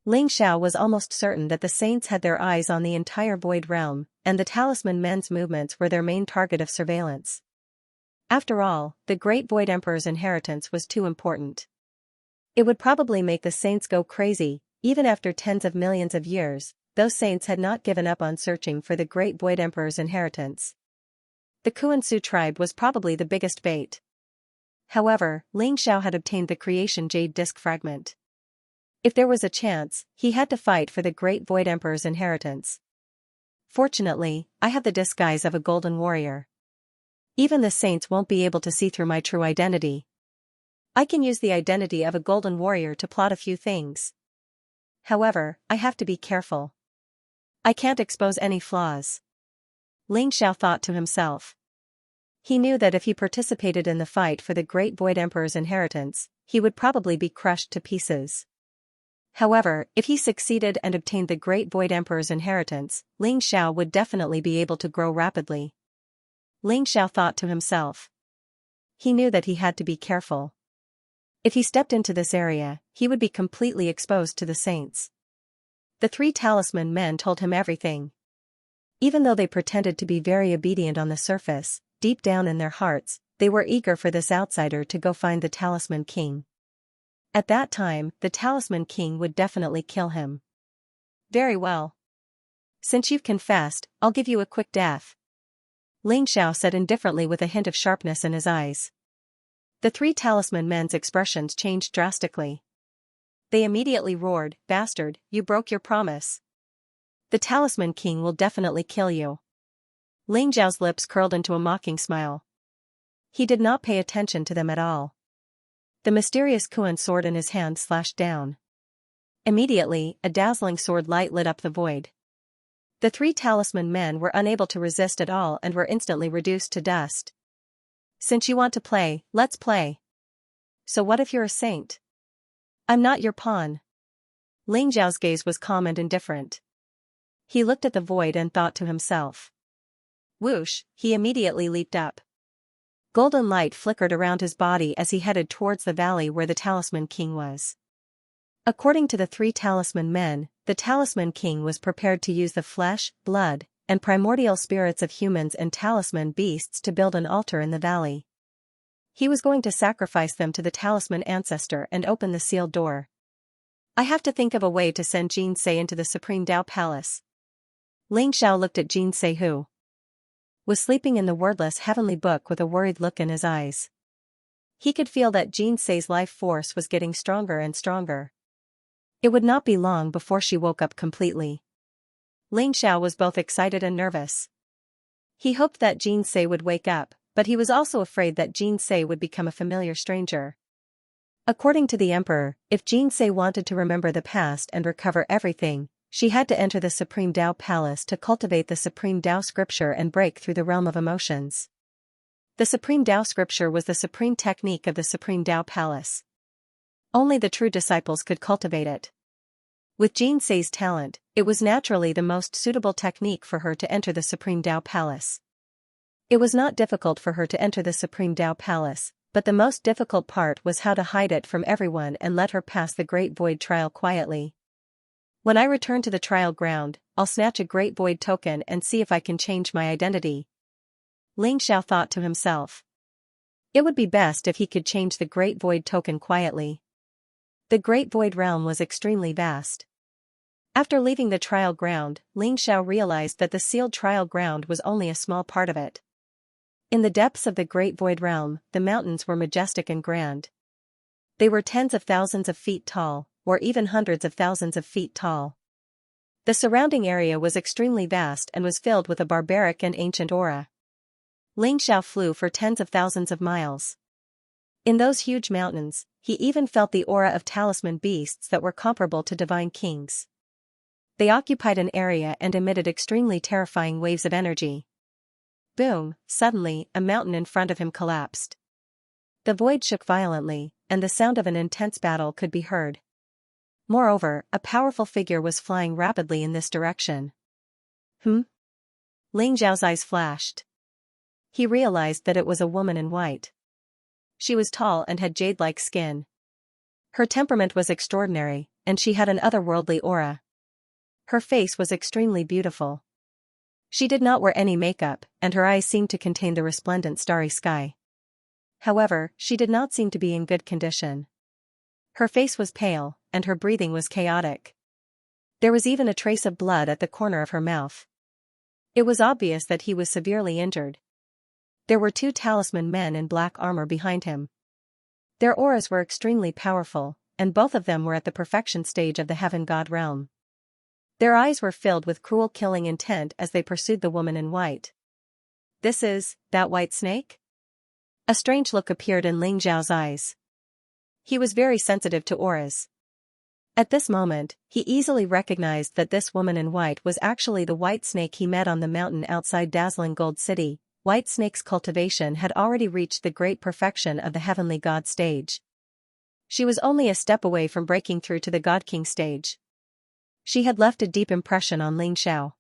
Ling Xiao was almost certain that the saints had their eyes on the entire Void Realm, and the talisman men's movements were their main target of surveillance. After all, the Great Void Emperor's inheritance was too important. It would probably make the saints go crazy. Even after tens of millions of years, those saints had not given up on searching for the Great Void Emperor's inheritance. The Kuan-Su tribe was probably the biggest bait. However, Ling Xiao had obtained the Creation Jade Disc fragment. If there was a chance, he had to fight for the Great Void Emperor's inheritance. Fortunately, I have the disguise of a golden warrior. Even the saints won't be able to see through my true identity. I can use the identity of a golden warrior to plot a few things. However, I have to be careful. I can't expose any flaws. Ling Xiao thought to himself. He knew that if he participated in the fight for the Great Void Emperor's inheritance, he would probably be crushed to pieces. However, if he succeeded and obtained the Great Void Emperor's inheritance, Ling Xiao would definitely be able to grow rapidly. Ling Xiao thought to himself. He knew that he had to be careful. If he stepped into this area, he would be completely exposed to the saints. The 3 talisman men told him everything. Even though they pretended to be very obedient on the surface, deep down in their hearts, they were eager for this outsider to go find the Talisman King. At that time, the Talisman King would definitely kill him. Very well. Since you've confessed, I'll give you a quick death. Ling Xiao said indifferently with a hint of sharpness in his eyes. The 3 talisman men's expressions changed drastically. They immediately roared, "Bastard, you broke your promise. The Talisman King will definitely kill you." Ling Xiao's lips curled into a mocking smile. He did not pay attention to them at all. The mysterious Kuan sword in his hand slashed down. Immediately, a dazzling sword light lit up the void. The 3 talisman men were unable to resist at all and were instantly reduced to dust. Since you want to play, let's play. So what if you're a saint? I'm not your pawn. Ling Xiao's gaze was calm and indifferent. He looked at the void and thought to himself. Whoosh, he immediately leaped up. Golden light flickered around his body as he headed towards the valley where the Talisman King was. According to the 3 talisman men, the Talisman King was prepared to use the flesh, blood, and primordial spirits of humans and talisman beasts to build an altar in the valley. He was going to sacrifice them to the talisman ancestor and open the sealed door. I have to think of a way to send Xianxia into the Supreme Tao Palace. Ling Xiao looked at Xianxia who was sleeping in the wordless heavenly book with a worried look in his eyes. He could feel that Xianxia's life force was getting stronger and stronger. It would not be long before she woke up completely. Ling Xiao was both excited and nervous. He hoped that Xianxia would wake up, but he was also afraid that Xianxia would become a familiar stranger. According to the emperor, if Xianxia wanted to remember the past and recover everything, she had to enter the Supreme Tao Palace to cultivate the Supreme Tao Scripture and break through the realm of emotions. The Supreme Tao Scripture was the supreme technique of the Supreme Tao Palace. Only the true disciples could cultivate it. With Xianxia's talent, it was naturally the most suitable technique for her to enter the Supreme Tao Palace. It was not difficult for her to enter the Supreme Tao Palace, but the most difficult part was how to hide it from everyone and let her pass the Great Void trial quietly. When I return to the trial ground, I'll snatch a Great Void token and see if I can change my identity. Ling Xiao thought to himself. It would be best if he could change the Great Void token quietly. The Great Void realm was extremely vast. After leaving the trial ground, Ling Xiao realized that the sealed trial ground was only a small part of it. In the depths of the Great Void realm, the mountains were majestic and grand. They were tens of thousands of feet tall, or even hundreds of thousands of feet tall. The surrounding area was extremely vast and was filled with a barbaric and ancient aura. Ling Xiao flew for tens of thousands of miles. In those huge mountains, he even felt the aura of talisman beasts that were comparable to divine kings. They occupied an area and emitted extremely terrifying waves of energy. Boom! Suddenly, a mountain in front of him collapsed. The void shook violently, and the sound of an intense battle could be heard. Moreover, a powerful figure was flying rapidly in this direction. Ling Xiao's eyes flashed. He realized that it was a woman in white. She was tall and had jade-like skin. Her temperament was extraordinary, and she had an otherworldly aura. Her face was extremely beautiful. She did not wear any makeup, and her eyes seemed to contain the resplendent starry sky. However, she did not seem to be in good condition. Her face was pale, and her breathing was chaotic. There was even a trace of blood at the corner of her mouth. It was obvious that he was severely injured. There were 2 talisman men in black armor behind him. Their auras were extremely powerful, and both of them were at the perfection stage of the heaven god realm. Their eyes were filled with cruel killing intent as they pursued the woman in white. "This is, that white snake?" A strange look appeared in Ling Xiao's eyes. He was very sensitive to auras. At this moment, he easily recognized that this woman in white was actually the white snake he met on the mountain outside dazzling Gold City. White snake's cultivation had already reached the great perfection of the heavenly god stage. She was only a step away from breaking through to the God King stage. She had left a deep impression on Ling Xiao.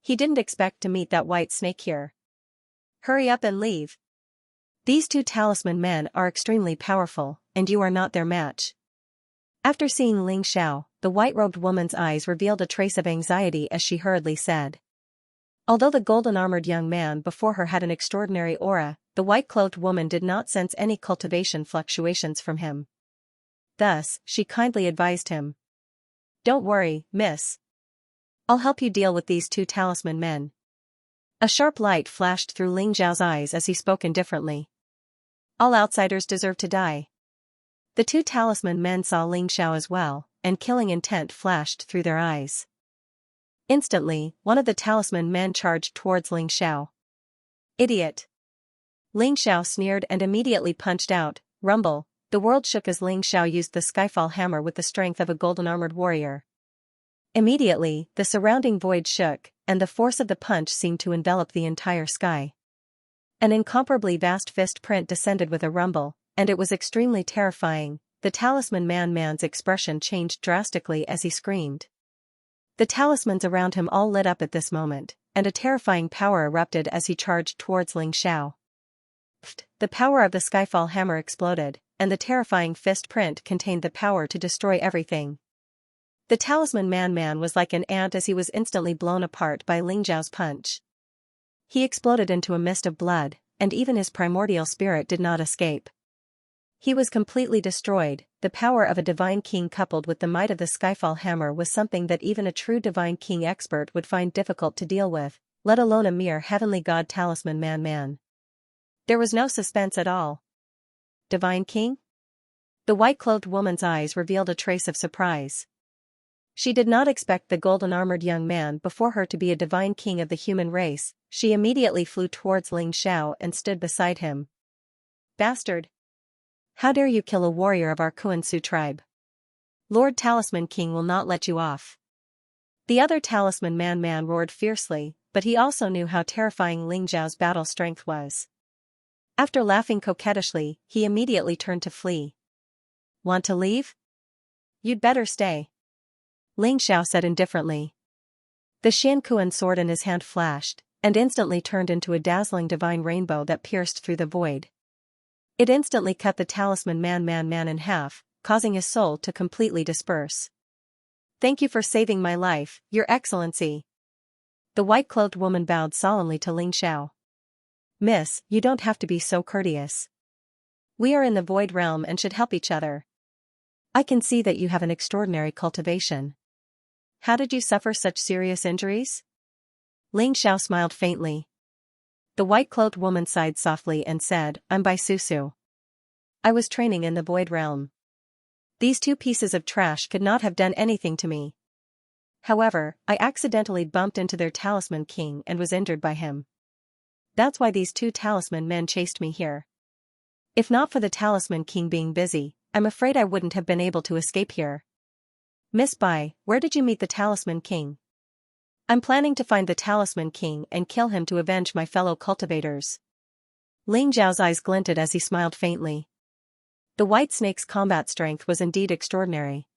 He didn't expect to meet that white snake here. "Hurry up and leave. These 2 talisman men are extremely powerful, and you are not their match." After seeing Ling Xiao, the white-robed woman's eyes revealed a trace of anxiety as she hurriedly said. Although the golden-armored young man before her had an extraordinary aura, the white-clothed woman did not sense any cultivation fluctuations from him. Thus, she kindly advised him. "Don't worry, miss. I'll help you deal with these 2 talisman men." A sharp light flashed through Ling Xiao's eyes as he spoke indifferently. "All outsiders deserve to die." The 2 talisman men saw Ling Xiao as well, and killing intent flashed through their eyes. Instantly, one of the talisman men charged towards Ling Xiao. "Idiot!" Ling Xiao sneered and immediately punched out. Rumble! The world shook as Ling Xiao used the Skyfall hammer with the strength of a golden-armored warrior. Immediately, the surrounding void shook, and the force of the punch seemed to envelop the entire sky. An incomparably vast fist print descended with a rumble, and it was extremely terrifying. The talisman man's expression changed drastically as he screamed. The talismans around him all lit up at this moment, and a terrifying power erupted as he charged towards Ling Xiao. The power of the Skyfall hammer exploded, and the terrifying fist print contained the power to destroy everything. The talisman man was like an ant as he was instantly blown apart by Ling Xiao's punch. He exploded into a mist of blood, and even his primordial spirit did not escape. He was completely destroyed. The power of a divine king coupled with the might of the Skyfall hammer was something that even a true divine king expert would find difficult to deal with, let alone a mere heavenly god talisman man. There was no suspense at all. Divine king? The white-clothed woman's eyes revealed a trace of surprise. She did not expect the golden-armored young man before her to be a divine king of the human race. She immediately flew towards Ling Xiao and stood beside him. "Bastard! How dare you kill a warrior of our Kuan-Su tribe? Lord Talisman King will not let you off." The other talisman man roared fiercely, but he also knew how terrifying Ling Xiao's battle strength was. After laughing coquettishly, he immediately turned to flee. "Want to leave? You'd better stay," Ling Xiao said indifferently. The Xianxia sword in his hand flashed, and instantly turned into a dazzling divine rainbow that pierced through the void. It instantly cut the talisman man in half, causing his soul to completely disperse. "Thank you for saving my life, Your Excellency." The white-clothed woman bowed solemnly to Ling Xiao. "Miss, you don't have to be so courteous. We are in the void realm and should help each other. I can see that you have an extraordinary cultivation. How did you suffer such serious injuries?" Ling Xiao smiled faintly. The white-clothed woman sighed softly and said, "I'm by Susu. I was training in the void realm. These 2 pieces of trash could not have done anything to me. However, I accidentally bumped into their talisman king and was injured by him." That's why these two talisman men chased me here. If not for the Talisman King being busy, I'm afraid I wouldn't have been able to escape here. Miss Bai, where did you meet the Talisman King? I'm planning to find the Talisman King and kill him to avenge my fellow cultivators. Ling Zhao's eyes glinted as he smiled faintly. The white snake's combat strength was indeed extraordinary.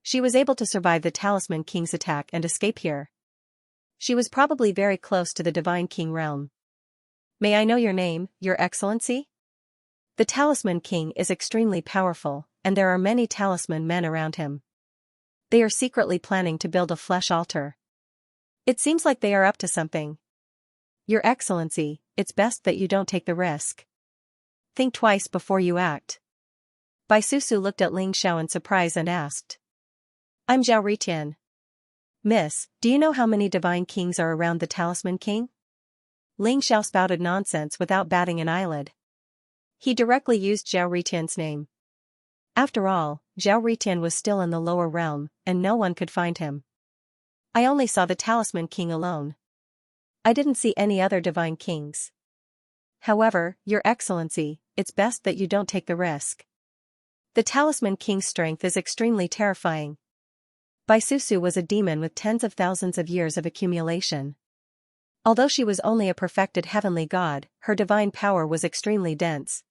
She was able to survive the Talisman King's attack and escape here. She was probably very close to the Divine King realm. May I know your name, Your Excellency? The Talisman King is extremely powerful, and there are many talisman men around him. They are secretly planning to build a flesh altar. It seems like they are up to something. Your Excellency, it's best that you don't take the risk. Think twice before you act. Bai Susu looked at Ling Xiao in surprise and asked. I'm Zhao Ritian. Miss, do you know how many divine kings are around the Talisman King? Ling Xiao spouted nonsense without batting an eyelid. He directly used Zhao Ritian's name. After all, Zhao Ritian was still in the lower realm, and no one could find him. I only saw the Talisman King alone. I didn't see any other divine kings. However, Your Excellency, it's best that you don't take the risk. The Talisman King's strength is extremely terrifying. Bai Susu was a demon with tens of thousands of years of accumulation. Although she was only a perfected heavenly god, her divine power was extremely dense.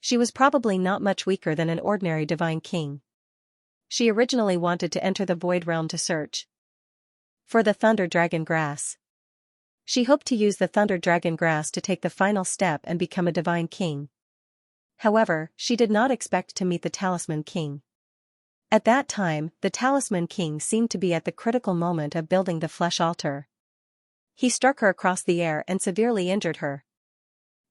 She was probably not much weaker than an ordinary divine king. She originally wanted to enter the void realm to search for the Thunder Dragon Grass. She hoped to use the Thunder Dragon Grass to take the final step and become a divine king. However, she did not expect to meet the Talisman King. At that time, the Talisman King seemed to be at the critical moment of building the flesh altar. He struck her across the air and severely injured her.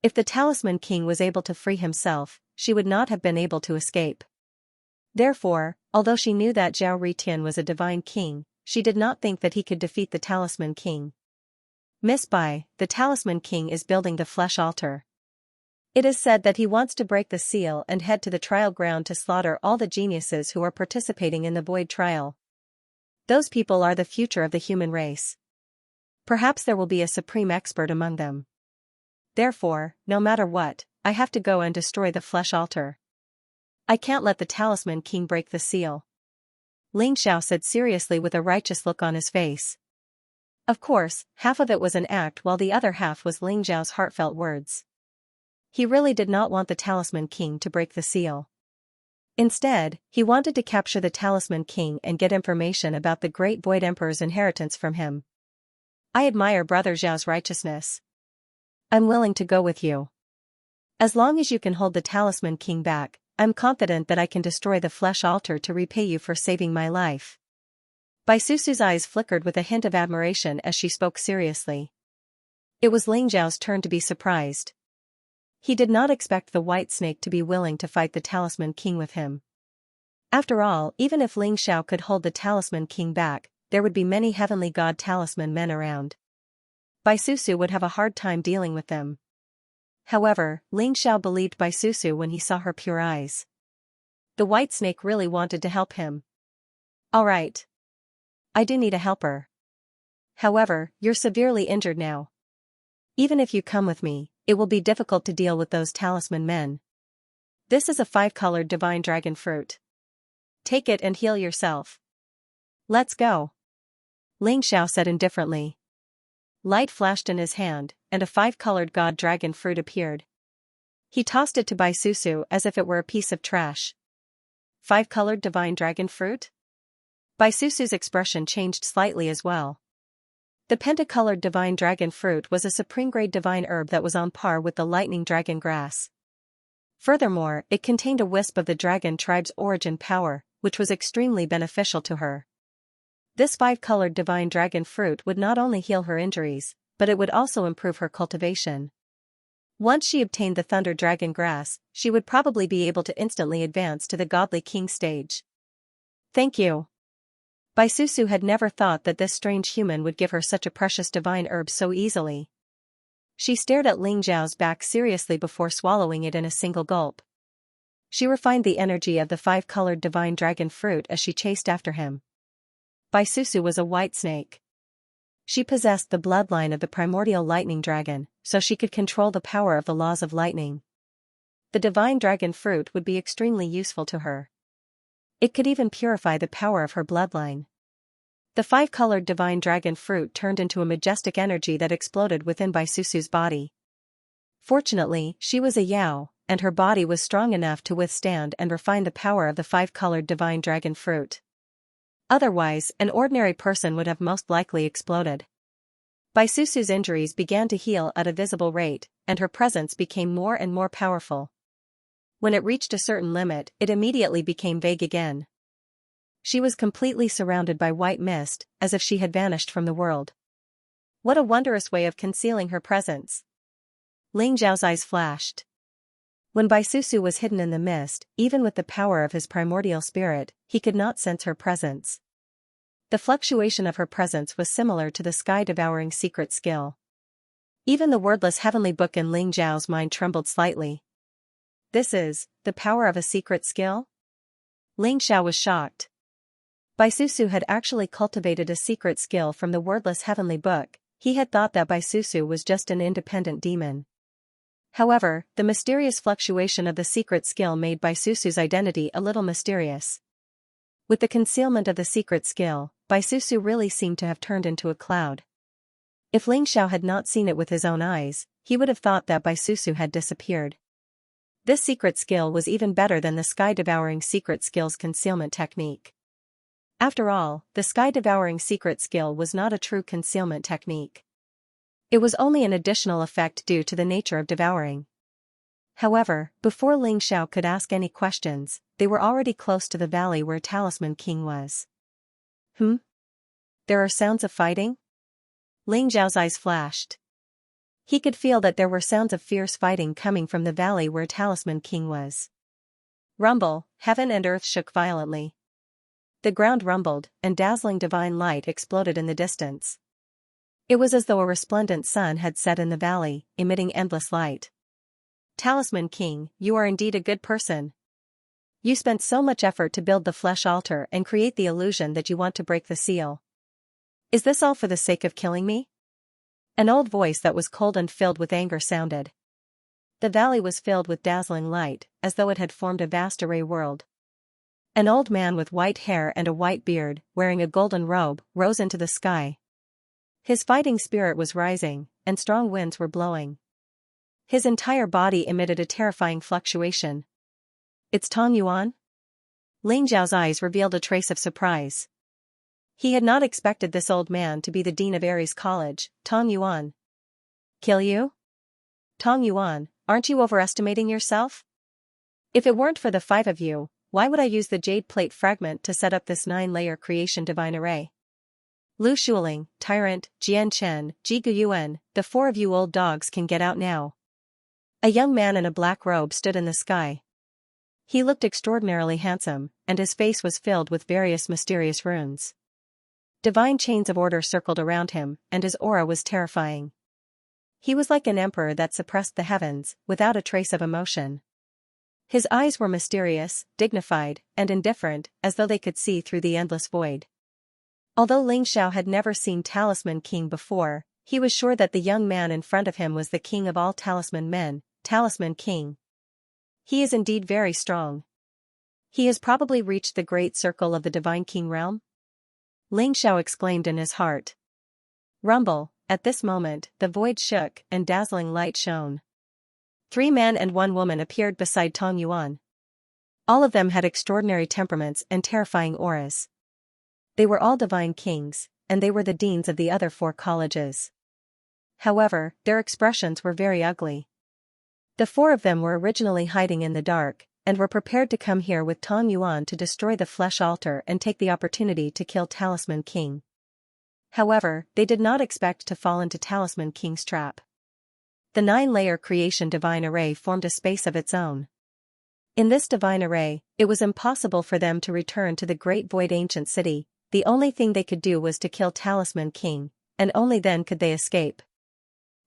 If the Talisman King was able to free himself, she would not have been able to escape. Therefore, although she knew that Zhao Ritian was a divine king, she did not think that he could defeat the Talisman King. Miss Bai, the Talisman King is building the flesh altar. It is said that he wants to break the seal and head to the trial ground to slaughter all the geniuses who are participating in the void trial. Those people are the future of the human race. Perhaps there will be a supreme expert among them. Therefore, no matter what, I have to go and destroy the flesh altar. I can't let the Talisman King break the seal. Ling Xiao said seriously with a righteous look on his face. Of course, half of it was an act while the other half was Ling Xiao's heartfelt words. He really did not want the Talisman King to break the seal. Instead, he wanted to capture the Talisman King and get information about the Great Void Emperor's inheritance from him. I admire Brother Zhao's righteousness. I'm willing to go with you. As long as you can hold the Talisman King back, I'm confident that I can destroy the flesh altar to repay you for saving my life. Bai Susu's eyes flickered with a hint of admiration as she spoke seriously. It was Ling Zhao's turn to be surprised. He did not expect the white snake to be willing to fight the Talisman King with him. After all, even if Ling Xiao could hold the Talisman King back, there would be many heavenly god talisman men around. Bai Susu would have a hard time dealing with them. However, Ling Xiao believed Bai Susu when he saw her pure eyes. The white snake really wanted to help him. All right. I do need a helper. However, you're severely injured now. Even if you come with me, it will be difficult to deal with those talisman men. This is a 5-colored divine dragon fruit. Take it and heal yourself. Let's go. Ling Xiao said indifferently. Light flashed in his hand, and a 5-colored god dragon fruit appeared. He tossed it to Bai Susu as if it were a piece of trash. 5-colored divine dragon fruit? Bai Susu's expression changed slightly as well. The pentacolored divine dragon fruit was a supreme-grade divine herb that was on par with the lightning dragon grass. Furthermore, it contained a wisp of the dragon tribe's origin power, which was extremely beneficial to her. This 5-colored divine dragon fruit would not only heal her injuries, but it would also improve her cultivation. Once she obtained the thunder dragon grass, she would probably be able to instantly advance to the godly king stage. Thank you. Bai Susu had never thought that this strange human would give her such a precious divine herb so easily. She stared at Ling Zhao's back seriously before swallowing it in a single gulp. She refined the energy of the 5-colored divine dragon fruit as she chased after him. Bai Susu was a white snake. She possessed the bloodline of the primordial lightning dragon, so she could control the power of the laws of lightning. The divine dragon fruit would be extremely useful to her. It could even purify the power of her bloodline. The five-colored divine dragon fruit turned into a majestic energy that exploded within Baisusu's body. Fortunately, she was a Yao, and her body was strong enough to withstand and refine the power of the five-colored divine dragon fruit. Otherwise, an ordinary person would have most likely exploded. Baisusu's injuries began to heal at a visible rate, and her presence became more and more powerful. When it reached a certain limit, it immediately became vague again. She was completely surrounded by white mist, as if she had vanished from the world. What a wondrous way of concealing her presence! Ling Zhao's eyes flashed. When Baisusu was hidden in the mist, even with the power of his primordial spirit, he could not sense her presence. The fluctuation of her presence was similar to the sky-devouring secret skill. Even the wordless heavenly book in Ling Zhao's mind trembled slightly. This is the power of a secret skill? Ling Zhao was shocked. Baisusu had actually cultivated a secret skill from the wordless heavenly book. He had thought that Baisusu was just an independent demon. However, the mysterious fluctuation of the secret skill made Baisusu's identity a little mysterious. With the concealment of the secret skill, Baisusu really seemed to have turned into a cloud. If Ling Zhao had not seen it with his own eyes, he would have thought that Baisusu had disappeared. This secret skill was even better than the sky-devouring secret skill's concealment technique. After all, the sky-devouring secret skill was not a true concealment technique. It was only an additional effect due to the nature of devouring. However, before Ling Zhao could ask any questions, they were already close to the valley where Talisman King was. There are sounds of fighting? Ling Zhao's eyes flashed. He could feel that there were sounds of fierce fighting coming from the valley where Talisman King was. Rumble, heaven and earth shook violently. The ground rumbled, and dazzling divine light exploded in the distance. It was as though a resplendent sun had set in the valley, emitting endless light. Talisman King, you are indeed a good person. You spent so much effort to build the flesh altar and create the illusion that you want to break the seal. Is this all for the sake of killing me? An old voice that was cold and filled with anger sounded. The valley was filled with dazzling light, as though it had formed a vast array world. An old man with white hair and a white beard, wearing a golden robe, rose into the sky. His fighting spirit was rising, and strong winds were blowing. His entire body emitted a terrifying fluctuation. It's Tong Yuan? Ling Zhao's eyes revealed a trace of surprise. He had not expected this old man to be the dean of Aries College. Tong Yuan. Kill you? Tong Yuan, aren't you overestimating yourself? If it weren't for the five of you, why would I use the jade plate fragment to set up this 9-layer creation divine array? Lu Shuling, Tyrant, Jian Chen, Ji Guyuan, the four of you old dogs can get out now. A young man in a black robe stood in the sky. He looked extraordinarily handsome, and his face was filled with various mysterious runes. Divine chains of order circled around him, and his aura was terrifying. He was like an emperor that suppressed the heavens, without a trace of emotion. His eyes were mysterious, dignified, and indifferent, as though they could see through the endless void. Although Ling Zhao had never seen Talisman King before, he was sure that the young man in front of him was the king of all talisman men, Talisman King. He is indeed very strong. He has probably reached the great circle of the Divine King realm? Ling Zhao exclaimed in his heart. Rumble, at this moment, the void shook and dazzling light shone. 3 men and 1 woman appeared beside Tong Yuan. All of them had extraordinary temperaments and terrifying auras. They were all divine kings, and they were the deans of the other 4 colleges. However, their expressions were very ugly. The 4 of them were originally hiding in the dark, and were prepared to come here with Tong Yuan to destroy the flesh altar and take the opportunity to kill Talisman King. However, they did not expect to fall into Talisman King's trap. The 9-layer creation divine array formed a space of its own. In this divine array, it was impossible for them to return to the great void ancient city. The only thing they could do was to kill Talisman King, and only then could they escape.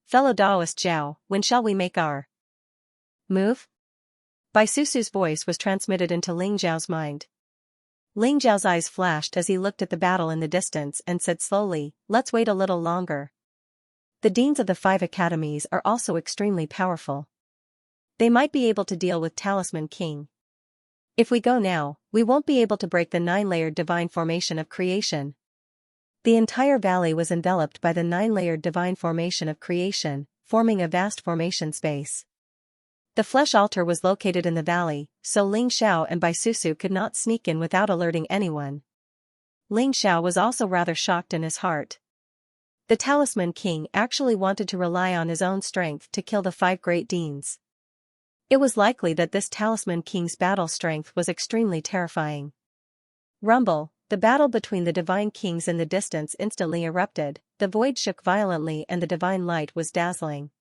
Fellow Daoist Zhao, when shall we make our move? Baisusu's voice was transmitted into Ling Zhao's mind. Ling Zhao's eyes flashed as he looked at the battle in the distance and said slowly, "Let's wait a little longer. The deans of the 5 academies are also extremely powerful. They might be able to deal with Talisman King. If we go now, we won't be able to break the 9-layered divine formation of creation." The entire valley was enveloped by the 9-layered divine formation of creation, forming a vast formation space. The flesh altar was located in the valley, so Ling Xiao and Bai Susu could not sneak in without alerting anyone. Ling Xiao was also rather shocked in his heart. The Talisman King actually wanted to rely on his own strength to kill the 5 great deans. It was likely that this Talisman King's battle strength was extremely terrifying. Rumble, the battle between the divine kings in the distance instantly erupted, the void shook violently and the divine light was dazzling.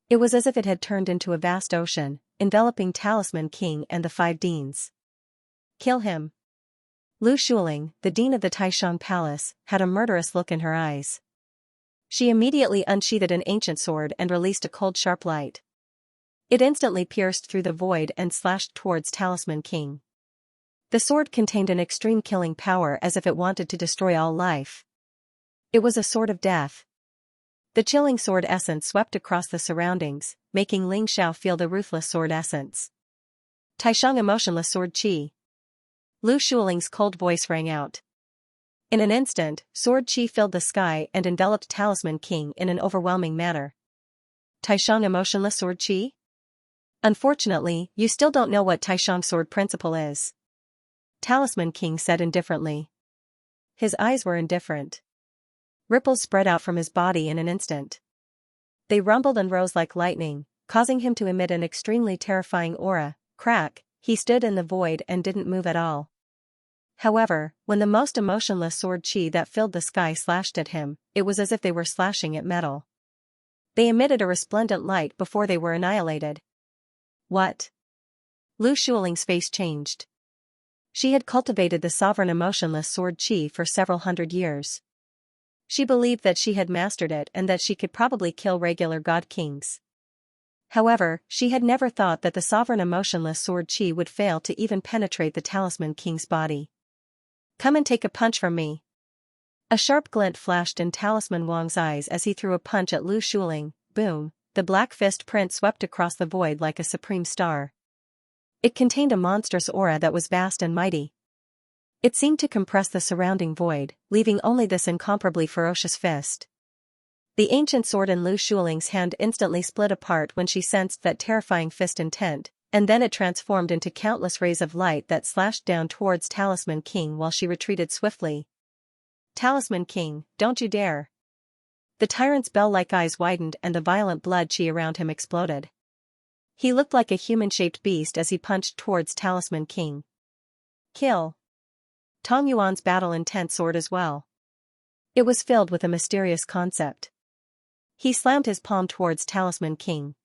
It was as if it had turned into a vast ocean, enveloping Talisman King and the 5 deans. "Kill him." Lu Shuling, the dean of the Taishang Palace, had a murderous look in her eyes. She immediately unsheathed an ancient sword and released a cold sharp light. It instantly pierced through the void and slashed towards Talisman King. The sword contained an extreme killing power as if it wanted to destroy all life. It was a sword of death. The chilling sword essence swept across the surroundings, making Ling Xiao feel the ruthless sword essence. "Taishang emotionless sword chi." Lu Shuling's cold voice rang out. In an instant, sword chi filled the sky and enveloped Talisman King in an overwhelming manner. "Taishang emotionless sword chi? Unfortunately, you still don't know what Taishang sword principle is," Talisman King said indifferently. His eyes were indifferent. Ripples spread out from his body in an instant. They rumbled and rose like lightning, causing him to emit an extremely terrifying aura. Crack, he stood in the void and didn't move at all. However, when the most emotionless sword chi that filled the sky slashed at him, it was as if they were slashing at metal. They emitted a resplendent light before they were annihilated. "What?" Lu Shuling's face changed. She had cultivated the sovereign emotionless sword chi for several hundred years. She believed that she had mastered it and that she could probably kill regular god kings. However, she had never thought that the sovereign emotionless sword chi would fail to even penetrate the Talisman King's body. "Come and take a punch from me." A sharp glint flashed in Talisman Wang's eyes as he threw a punch at Lu Shuling. Boom, the black fist print swept across the void like a supreme star. It contained a monstrous aura that was vast and mighty. It seemed to compress the surrounding void, leaving only this incomparably ferocious fist. The ancient sword in Lu Shuling's hand instantly split apart when she sensed that terrifying fist intent, and then it transformed into countless rays of light that slashed down towards Talisman King while she retreated swiftly. "Talisman King, don't you dare." The tyrant's bell-like eyes widened and the violent blood chi around him exploded. He looked like a human-shaped beast as he punched towards Talisman King. "Kill." Tong Yuan's battle-intent sword as well. It was filled with a mysterious concept. He slammed his palm towards Talisman King.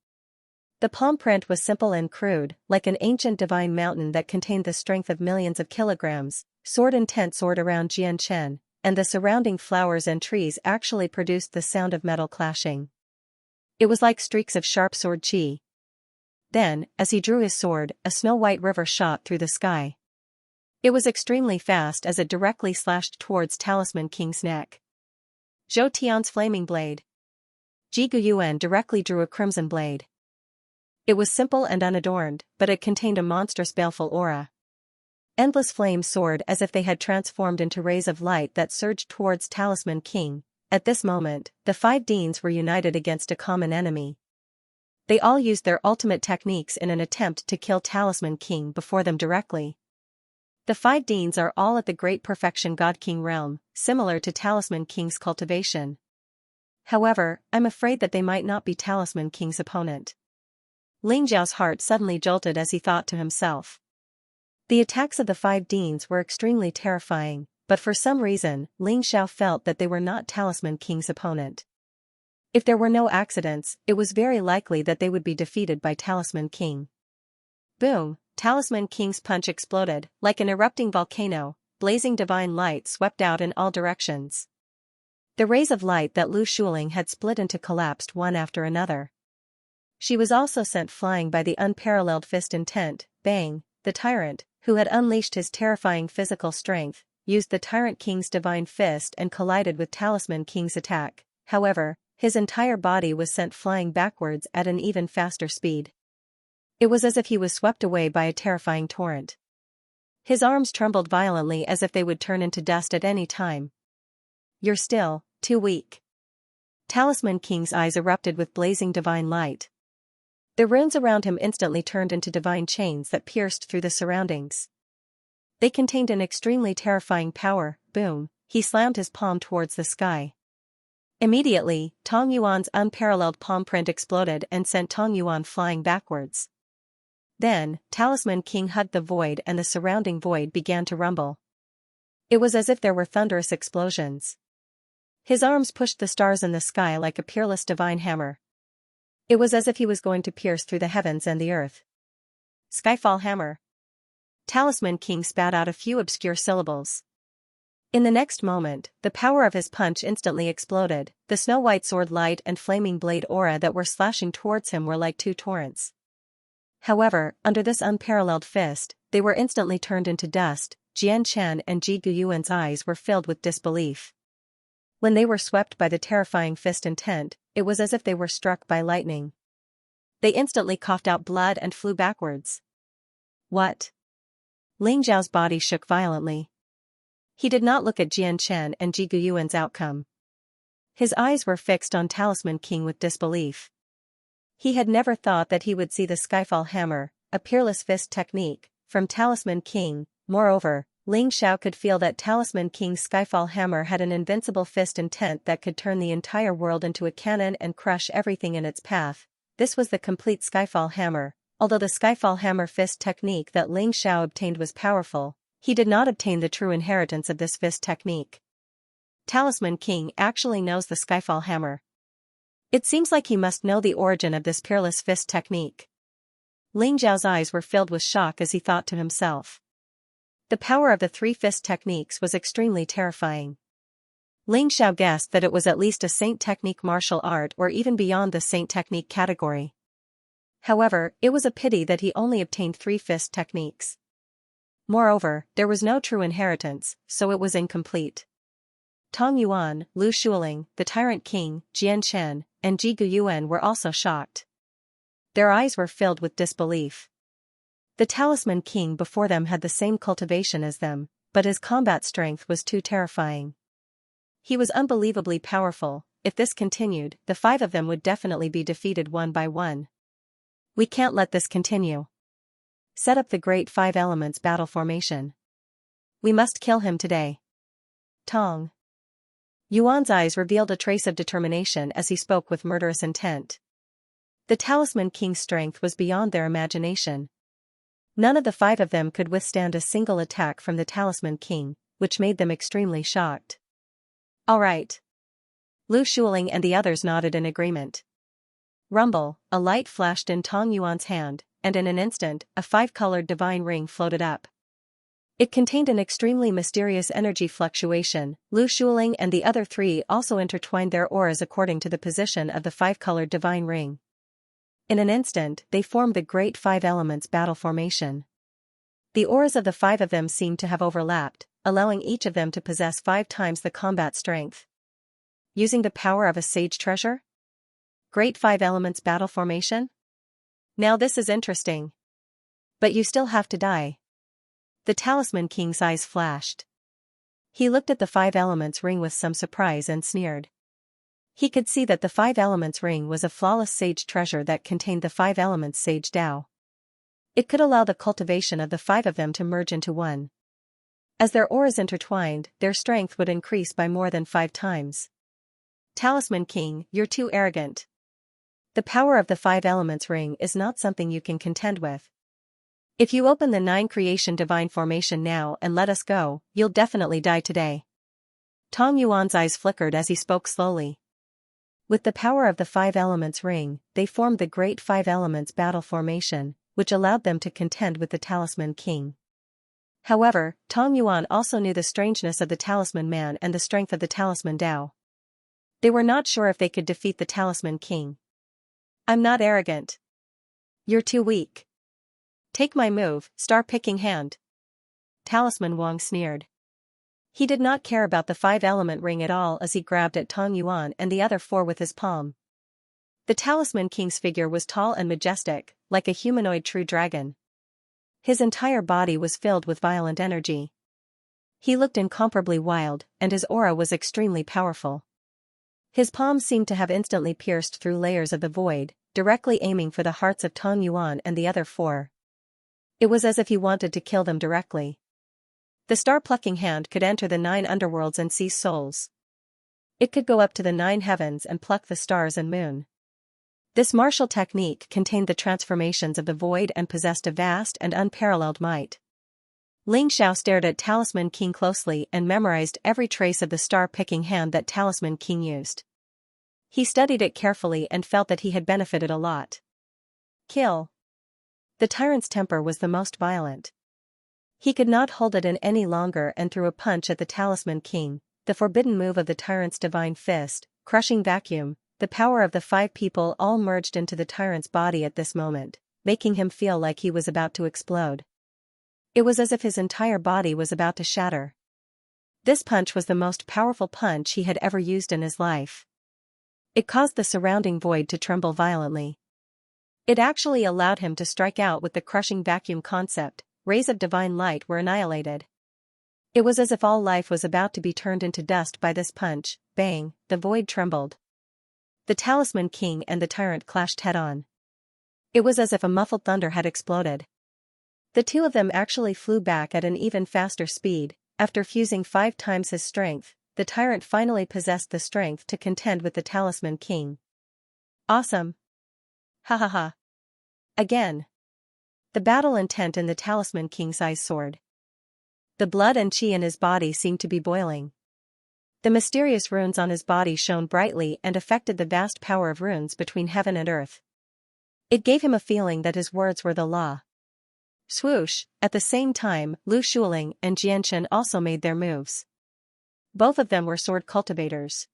The palm print was simple and crude, like an ancient divine mountain that contained the strength of millions of kilograms. Sword-intent sword around Xianxia, and the surrounding flowers and trees actually produced the sound of metal clashing. It was like streaks of sharp sword chi. Then, as he drew his sword, a snow-white river shot through the sky. It was extremely fast as it directly slashed towards Talisman King's neck. Zhou Tian's flaming blade. Ji Guyuan directly drew a crimson blade. It was simple and unadorned, but it contained a monstrous baleful aura. Endless flames soared as if they had transformed into rays of light that surged towards Talisman King. At this moment, the 5 deans were united against a common enemy. They all used their ultimate techniques in an attempt to kill Talisman King before them directly. The 5 deans are all at the Great Perfection God King realm, similar to Talisman King's cultivation. However, I'm afraid that they might not be Talisman King's opponent. Ling Zhao's heart suddenly jolted as he thought to himself. The attacks of the 5 deans were extremely terrifying, but for some reason, Ling Xiao felt that they were not Talisman King's opponent. If there were no accidents, it was very likely that they would be defeated by Talisman King. Boom! Talisman King's punch exploded, like an erupting volcano. Blazing divine light swept out in all directions. The rays of light that Lu Shuling had split into collapsed one after another. She was also sent flying by the unparalleled fist intent. Bang! The tyrant, who had unleashed his terrifying physical strength, used the Tyrant King's divine fist and collided with Talisman King's attack. However, his entire body was sent flying backwards at an even faster speed. It was as if he was swept away by a terrifying torrent. His arms trembled violently as if they would turn into dust at any time. "You're still too weak." Talisman King's eyes erupted with blazing divine light. The runes around him instantly turned into divine chains that pierced through the surroundings. They contained an extremely terrifying power. Boom, he slammed his palm towards the sky. Immediately, Tong Yuan's unparalleled palm print exploded and sent Tong Yuan flying backwards. Then, Talisman King hugged the void and the surrounding void began to rumble. It was as if there were thunderous explosions. His arms pushed the stars in the sky like a peerless divine hammer. It was as if he was going to pierce through the heavens and the earth. Skyfall hammer. Talisman King spat out a few obscure syllables. In the next moment, the power of his punch instantly exploded. The snow-white sword light and flaming blade aura that were slashing towards him were like two torrents. However, under this unparalleled fist, they were instantly turned into dust. Xianxia and Ji Guyuan's eyes were filled with disbelief. When they were swept by the terrifying fist intent, it was as if they were struck by lightning. They instantly coughed out blood and flew backwards. What? Ling Zhao's body shook violently. He did not look at Xianxia and Ji Guyuan's outcome. His eyes were fixed on Talisman King with disbelief. He had never thought that he would see the Skyfall hammer, a peerless fist technique, from Talisman King. Moreover, Ling Zhao could feel that Talisman King's Skyfall hammer had an invincible fist intent that could turn the entire world into a cannon and crush everything in its path. This was the complete Skyfall hammer. Although the Skyfall hammer fist technique that Ling Zhao obtained was powerful, he did not obtain the true inheritance of this fist technique. Talisman King actually knows the Skyfall hammer. It seems like he must know the origin of this peerless fist technique. Ling Zhao's eyes were filled with shock as he thought to himself. The power of the three fist techniques was extremely terrifying. Ling Zhao guessed that it was at least a saint technique martial art or even beyond the saint technique category. However, it was a pity that he only obtained three fist techniques. Moreover, there was no true inheritance, so it was incomplete. Tong Yuan, Lu Shuling, the Tyrant King, Xianxia, and Ji Guyuan were also shocked. Their eyes were filled with disbelief. The Talisman King before them had the same cultivation as them, but his combat strength was too terrifying. He was unbelievably powerful. If this continued, the five of them would definitely be defeated one by one. We can't let this continue. Set up the Great Five Elements battle formation. We must kill him today. Tong Yuan's eyes revealed a trace of determination as he spoke with murderous intent. The Talisman King's strength was beyond their imagination. None of the five of them could withstand a single attack from the Talisman King, which made them extremely shocked. All right. Lu Shuling and the others nodded in agreement. Rumble, a light flashed in Tong Yuan's hand, and in an instant, a five-colored divine ring floated up. It contained an extremely mysterious energy fluctuation. Lu Shuling and the other three also intertwined their auras according to the position of the five-colored divine ring. In an instant, they formed the Great Five Elements battle formation. The auras of the five of them seemed to have overlapped, allowing each of them to possess 5 times the combat strength. Using the power of a sage treasure? Great Five Elements battle formation? Now this is interesting. But you still have to die. The Talisman King's eyes flashed. He looked at the Five Elements ring with some surprise and sneered. He could see that the Five Elements ring was a flawless sage treasure that contained the Five Elements sage Tao. It could allow the cultivation of the five of them to merge into one. As their auras intertwined, their strength would increase by more than 5 times. Talisman King, you're too arrogant. The power of the Five Elements ring is not something you can contend with. If you open the 9 creation divine formation now and let us go, you'll definitely die today. Tong Yuan's eyes flickered as he spoke slowly. With the power of the Five Elements ring, they formed the Great Five Elements battle formation, which allowed them to contend with the Talisman King. However, Tong Yuan also knew the strangeness of the Talisman Man and the strength of the Talisman Tao. They were not sure if they could defeat the Talisman King. I'm not arrogant. You're too weak. Take my move, Star Picking Hand. Talisman Wang sneered. He did not care about the five-element ring at all as he grabbed at Tong Yuan and the other four with his palm. The Talisman King's figure was tall and majestic, like a humanoid true dragon. His entire body was filled with violent energy. He looked incomparably wild, and his aura was extremely powerful. His palms seemed to have instantly pierced through layers of the void, directly aiming for the hearts of Tong Yuan and the other four. It was as if he wanted to kill them directly. The star-plucking hand could enter the 9 underworlds and seize souls. It could go up to the 9 heavens and pluck the stars and moon. This martial technique contained the transformations of the void and possessed a vast and unparalleled might. Ling Xiao stared at Talisman King closely and memorized every trace of the star-picking hand that Talisman King used. He studied it carefully and felt that he had benefited a lot. Kill. The tyrant's temper was the most violent. He could not hold it in any longer and threw a punch at the Talisman King, the forbidden move of the tyrant's divine fist, crushing vacuum. The power of the 5 people all merged into the tyrant's body at this moment, making him feel like he was about to explode. It was as if his entire body was about to shatter. This punch was the most powerful punch he had ever used in his life. It caused the surrounding void to tremble violently. It actually allowed him to strike out with the crushing vacuum concept. Rays of divine light were annihilated. It was as if all life was about to be turned into dust by this punch. Bang, the void trembled. The Talisman King and the tyrant clashed head-on. It was as if a muffled thunder had exploded. The two of them actually flew back at an even faster speed. After fusing 5 times his strength, the tyrant finally possessed the strength to contend with the Talisman King. Awesome! Ha ha ha! Again! The battle intent in the Talisman King's eyes soared. The blood and chi in his body seemed to be boiling. The mysterious runes on his body shone brightly and affected the vast power of runes between heaven and earth. It gave him a feeling that his words were the law. Swoosh! At the same time, Lu Shuling and Xianxia also made their moves. Both of them were sword cultivators.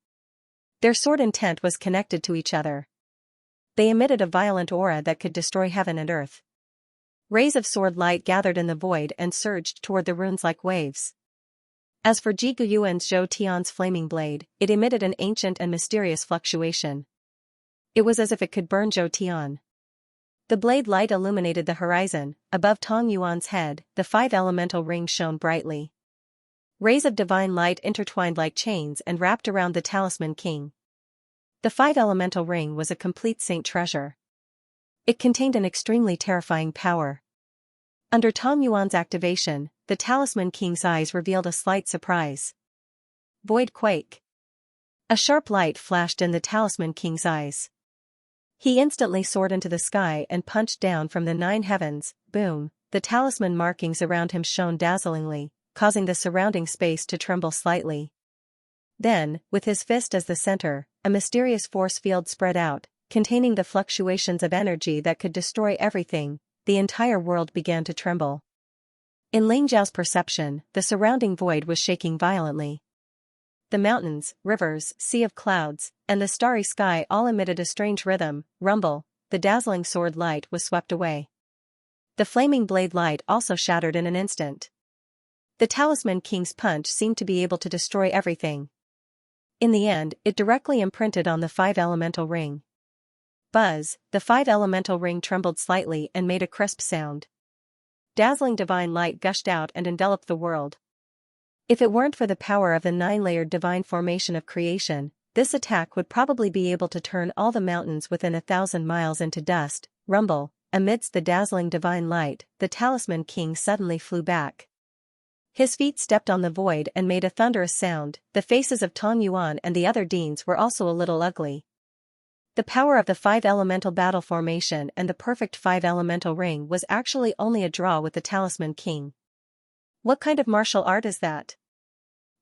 Their sword intent was connected to each other. They emitted a violent aura that could destroy heaven and earth. Rays of sword light gathered in the void and surged toward the runes like waves. As for Ji Guyuan's Zhou Tian's flaming blade, it emitted an ancient and mysterious fluctuation. It was as if it could burn Zhou Tian. The blade light illuminated the horizon. Above Tong Yuan's head, the 5 elemental ring shone brightly. Rays of divine light intertwined like chains and wrapped around the Talisman King. The 5 elemental ring was a complete saint treasure. It contained an extremely terrifying power. Under Tong Yuan's activation, the Talisman King's eyes revealed a slight surprise. Void quake. A sharp light flashed in the Talisman King's eyes. He instantly soared into the sky and punched down from the 9 heavens. Boom! The talisman markings around him shone dazzlingly, causing the surrounding space to tremble slightly. Then, with his fist as the center, a mysterious force field spread out, containing the fluctuations of energy that could destroy everything. The entire world began to tremble. In Ling Zhao's perception, the surrounding void was shaking violently. The mountains, rivers, sea of clouds, and the starry sky all emitted a strange rhythm, rumble. The dazzling sword light was swept away. The flaming blade light also shattered in an instant. The Talisman King's punch seemed to be able to destroy everything. In the end, it directly imprinted on the 5 elemental ring. Buzz! The 5 elemental ring trembled slightly and made a crisp sound. Dazzling divine light gushed out and enveloped the world. If it weren't for the power of the 9-layered divine formation of creation, this attack would probably be able to turn all the mountains within 1,000 miles into dust. Rumble! Amidst the dazzling divine light, the Talisman King suddenly flew back. His feet stepped on the void and made a thunderous sound. The faces of Tong Yuan and the other deans were also a little ugly. The power of the 5 elemental battle formation and the perfect 5 elemental ring was actually only a draw with the Talisman King. What kind of martial art is that?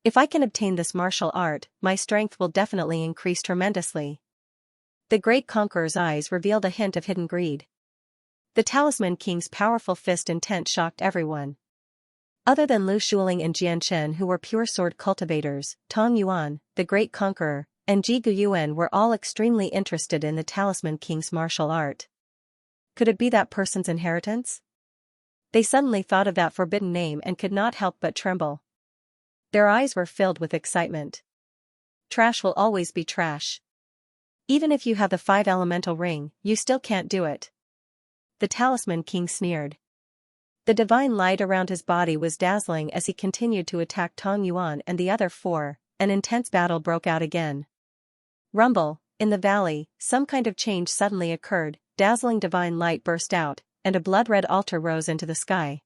If I can obtain this martial art, my strength will definitely increase tremendously. The great conqueror's eyes revealed a hint of hidden greed. The Talisman King's powerful fist intent shocked everyone. Other than Lu Shuling and Xianxia, who were pure sword cultivators, Tong Yuan, the great conqueror, and Ji Guyuan were all extremely interested in the Talisman King's martial art. Could it be that person's inheritance? They suddenly thought of that forbidden name and could not help but tremble. Their eyes were filled with excitement. Trash will always be trash. Even if you have the 5 elemental ring, you still can't do it. The Talisman King sneered. The divine light around his body was dazzling as he continued to attack Tong Yuan and the other 4. An intense battle broke out again. Rumble, in the valley, some kind of change suddenly occurred, dazzling divine light burst out, and a blood-red altar rose into the sky.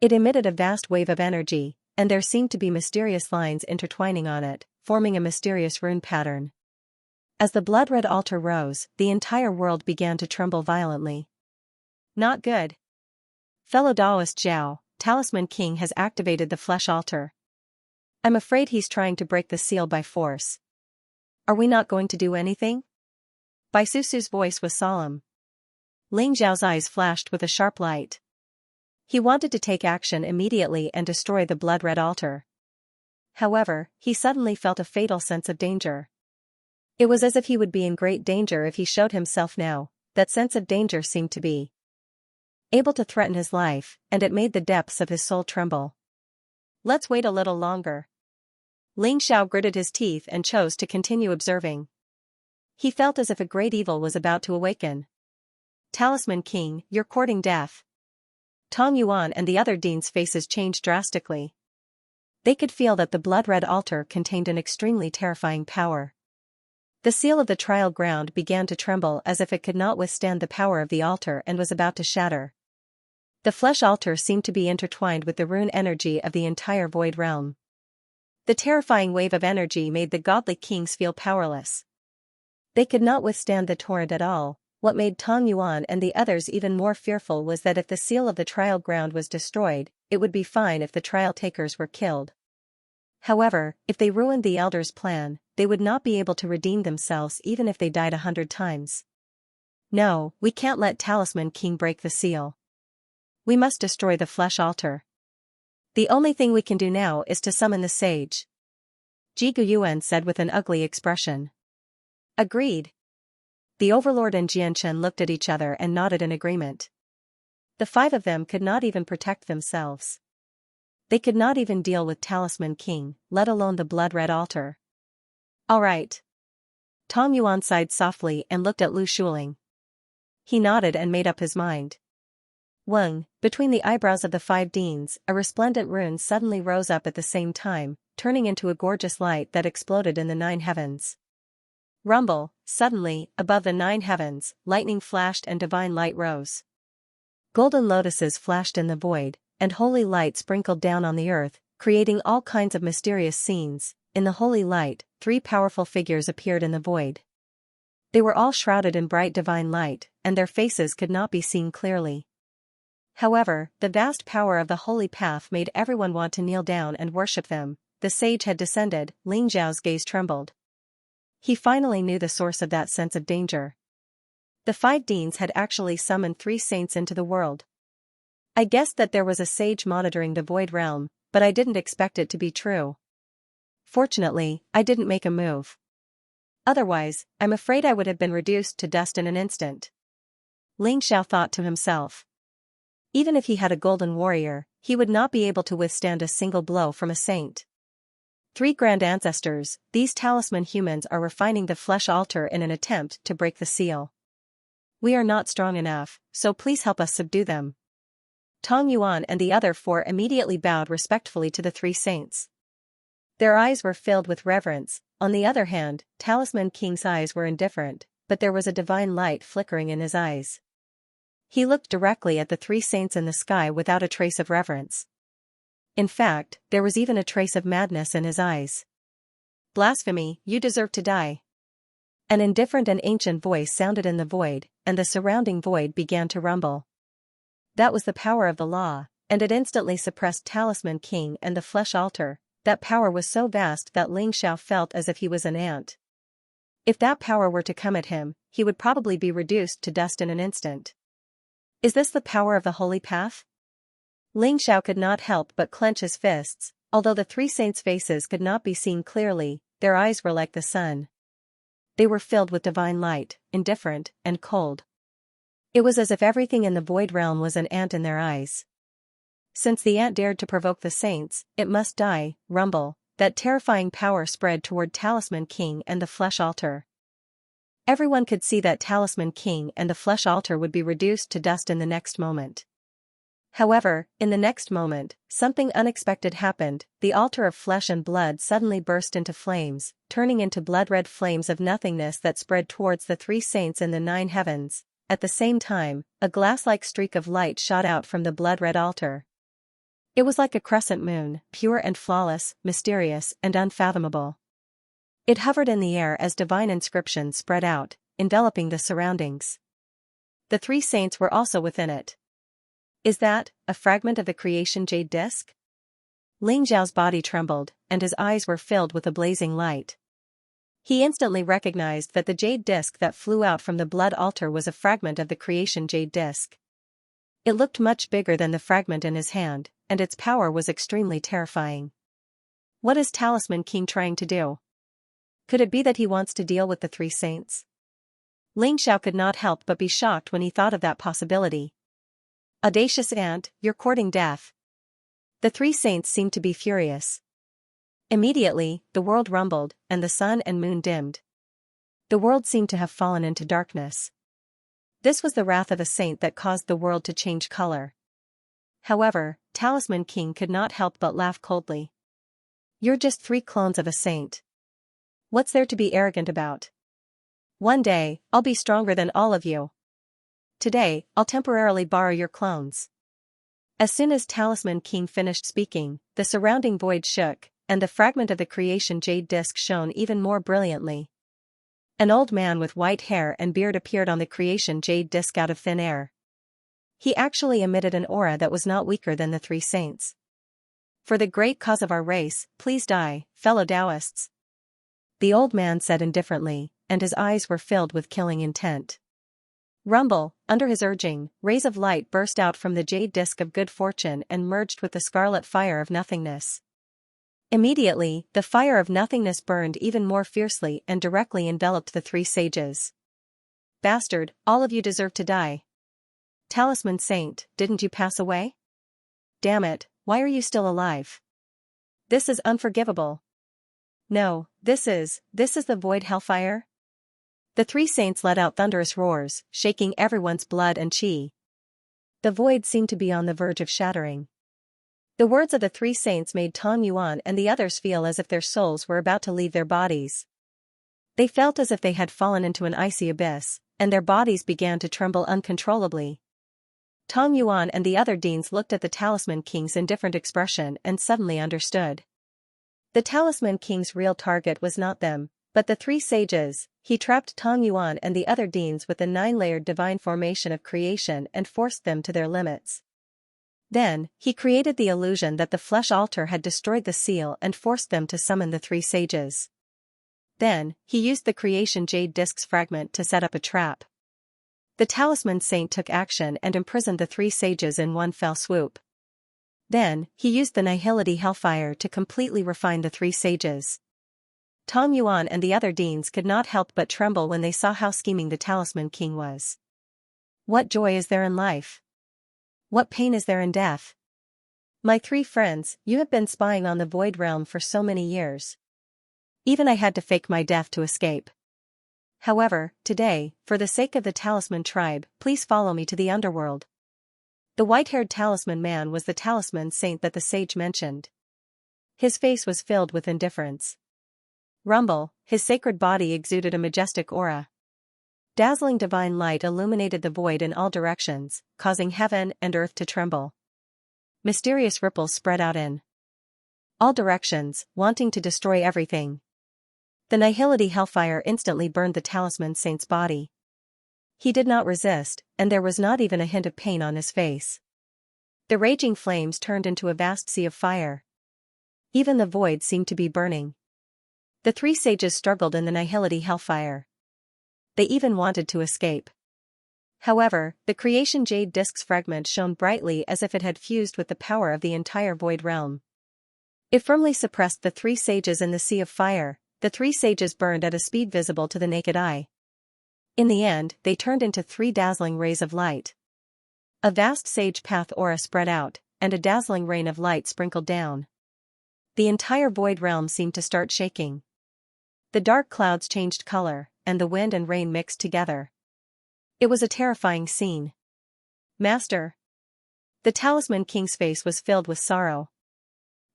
It emitted a vast wave of energy, and there seemed to be mysterious lines intertwining on it, forming a mysterious rune pattern. As the blood-red altar rose, the entire world began to tremble violently. Not good. Fellow Taoist Zhao, Talisman King has activated the flesh altar. I'm afraid he's trying to break the seal by force. Are we not going to do anything? Bai Susu's voice was solemn. Ling Zhao's eyes flashed with a sharp light. He wanted to take action immediately and destroy the blood-red altar. However, he suddenly felt a fatal sense of danger. It was as if he would be in great danger if he showed himself now. That sense of danger seemed to be able to threaten his life, and it made the depths of his soul tremble. Let's wait a little longer. Ling Xiao gritted his teeth and chose to continue observing. He felt as if a great evil was about to awaken. Talisman King, you're courting death. Tong Yuan and the other deans' faces changed drastically. They could feel that the blood-red altar contained an extremely terrifying power. The seal of the trial ground began to tremble as if it could not withstand the power of the altar and was about to shatter. The flesh altar seemed to be intertwined with the rune energy of the entire void realm. The terrifying wave of energy made the godly kings feel powerless. They could not withstand the torrent at all. What made Tong Yuan and the others even more fearful was that if the seal of the trial ground was destroyed, it would be fine if the trial takers were killed. However, if they ruined the elders' plan, they would not be able to redeem themselves even if they died 100 times. No, we can't let Talisman King break the seal. We must destroy the flesh altar. The only thing we can do now is to summon the sage. Ji Guyuan said with an ugly expression. Agreed. The Overlord and Xianxia looked at each other and nodded in agreement. The 5 of them could not even protect themselves. They could not even deal with Talisman King, let alone the blood-red altar. All right. Tong Yuan sighed softly and looked at Lu Shuling. He nodded and made up his mind. Weng, between the eyebrows of the 5 deans, a resplendent rune suddenly rose up at the same time, turning into a gorgeous light that exploded in the 9 heavens. Rumble, suddenly, above the 9 heavens, lightning flashed and divine light rose. Golden lotuses flashed in the void, and holy light sprinkled down on the earth, creating all kinds of mysterious scenes. In the holy light, 3 powerful figures appeared in the void. They were all shrouded in bright divine light, and their faces could not be seen clearly. However, the vast power of the holy path made everyone want to kneel down and worship them. The sage had descended. Ling Zhao's gaze trembled. He finally knew the source of that sense of danger. The 5 deans had actually summoned 3 saints into the world. I guessed that there was a sage monitoring the void realm, but I didn't expect it to be true. Fortunately, I didn't make a move. Otherwise, I'm afraid I would have been reduced to dust in an instant. Ling Xiao thought to himself. Even if he had a golden warrior, he would not be able to withstand a single blow from a saint. 3 grand ancestors, these talisman humans are refining the flesh altar in an attempt to break the seal. We are not strong enough, so please help us subdue them. Tong Yuan and the other 4 immediately bowed respectfully to the 3 saints. Their eyes were filled with reverence. On the other hand, Talisman King's eyes were indifferent, but there was a divine light flickering in his eyes. He looked directly at the 3 saints in the sky without a trace of reverence. In fact, there was even a trace of madness in his eyes. Blasphemy, you deserve to die. An indifferent and ancient voice sounded in the void, and the surrounding void began to rumble. That was the power of the law, and it instantly suppressed Talisman King and the flesh altar. That power was so vast that Ling Xiao felt as if he was an ant. If that power were to come at him, he would probably be reduced to dust in an instant. Is this the power of the holy path? Ling Xiao could not help but clench his fists. Although the 3 saints' faces could not be seen clearly, their eyes were like the sun. They were filled with divine light, indifferent, and cold. It was as if everything in the void realm was an ant in their eyes. Since the ant dared to provoke the saints, it must die. Rumble. That terrifying power spread toward Talisman King and the flesh altar. Everyone could see that Talisman King and the flesh altar would be reduced to dust in the next moment. However, in the next moment, something unexpected happened. The altar of flesh and blood suddenly burst into flames, turning into blood-red flames of nothingness that spread towards the three saints in the 9 heavens. At the same time, a glass-like streak of light shot out from the blood-red altar. It was like a crescent moon, pure and flawless, mysterious and unfathomable. It hovered in the air as divine inscriptions spread out, enveloping the surroundings. The three saints were also within it. Is that a fragment of the creation jade disc? Ling Xiao's body trembled, and his eyes were filled with a blazing light. He instantly recognized that the jade disc that flew out from the blood altar was a fragment of the creation jade disc. It looked much bigger than the fragment in his hand, and its power was extremely terrifying. What is Talisman King trying to do? Could it be that he wants to deal with the three saints? Ling Xiao could not help but be shocked when he thought of that possibility. Audacious ant, you're courting death. The three saints seemed to be furious. Immediately, the world rumbled, and the sun and moon dimmed. The world seemed to have fallen into darkness. This was the wrath of a saint that caused the world to change color. However, Talisman King could not help but laugh coldly. You're just 3 clones of a saint. What's there to be arrogant about? One day, I'll be stronger than all of you. Today, I'll temporarily borrow your clones. As soon as Talisman King finished speaking, the surrounding void shook, and the fragment of the creation jade disc shone even more brilliantly. An old man with white hair and beard appeared on the creation jade disc out of thin air. He actually emitted an aura that was not weaker than the three saints. For the great cause of our race, please die, fellow Taoists. The old man said indifferently, and his eyes were filled with killing intent. Rumble, under his urging, rays of light burst out from the jade disc of good fortune and merged with the scarlet fire of nothingness. Immediately, the fire of nothingness burned even more fiercely and directly enveloped the three sages. Bastard, all of you deserve to die. Talisman Saint, didn't you pass away? Damn it, why are you still alive? This is unforgivable. No, this is the void hellfire? The three saints let out thunderous roars, shaking everyone's blood and chi. The void seemed to be on the verge of shattering. The words of the three saints made Tong Yuan and the others feel as if their souls were about to leave their bodies. They felt as if they had fallen into an icy abyss, and their bodies began to tremble uncontrollably. Tong Yuan and the other deans looked at the Talisman King's indifferent expression and suddenly understood. The Talisman King's real target was not them, but the three sages. He trapped Tong Yuan and the other deans with the 9-layered divine formation of creation and forced them to their limits. Then, he created the illusion that the flesh altar had destroyed the seal and forced them to summon the three sages. Then, he used the creation jade disc's fragment to set up a trap. The Talisman Saint took action and imprisoned the three sages in one fell swoop. Then, he used the nihility hellfire to completely refine the three sages. Tong Yuan and the other deans could not help but tremble when they saw how scheming the Talisman King was. What joy is there in life? What pain is there in death? My three friends, you have been spying on the Void Realm for so many years. Even I had to fake my death to escape. However, today, for the sake of the Talisman tribe, please follow me to the underworld. The white-haired Talisman man was the Talisman Saint that the sage mentioned. His face was filled with indifference. Rumble, his sacred body exuded a majestic aura. Dazzling divine light illuminated the void in all directions, causing heaven and earth to tremble. Mysterious ripples spread out in all directions, wanting to destroy everything. The nihility hellfire instantly burned the Talisman Saint's body. He did not resist, and there was not even a hint of pain on his face. The raging flames turned into a vast sea of fire. Even the void seemed to be burning. The three sages struggled in the nihility hellfire. They even wanted to escape. However, the creation jade disc's fragment shone brightly as if it had fused with the power of the entire void realm. It firmly suppressed the three sages in the sea of fire. The three sages burned at a speed visible to the naked eye. In the end, they turned into 3 dazzling rays of light. A vast sage path aura spread out, and a dazzling rain of light sprinkled down. The entire void realm seemed to start shaking. The dark clouds changed color, and the wind and rain mixed together. It was a terrifying scene. Master. The Talisman King's face was filled with sorrow.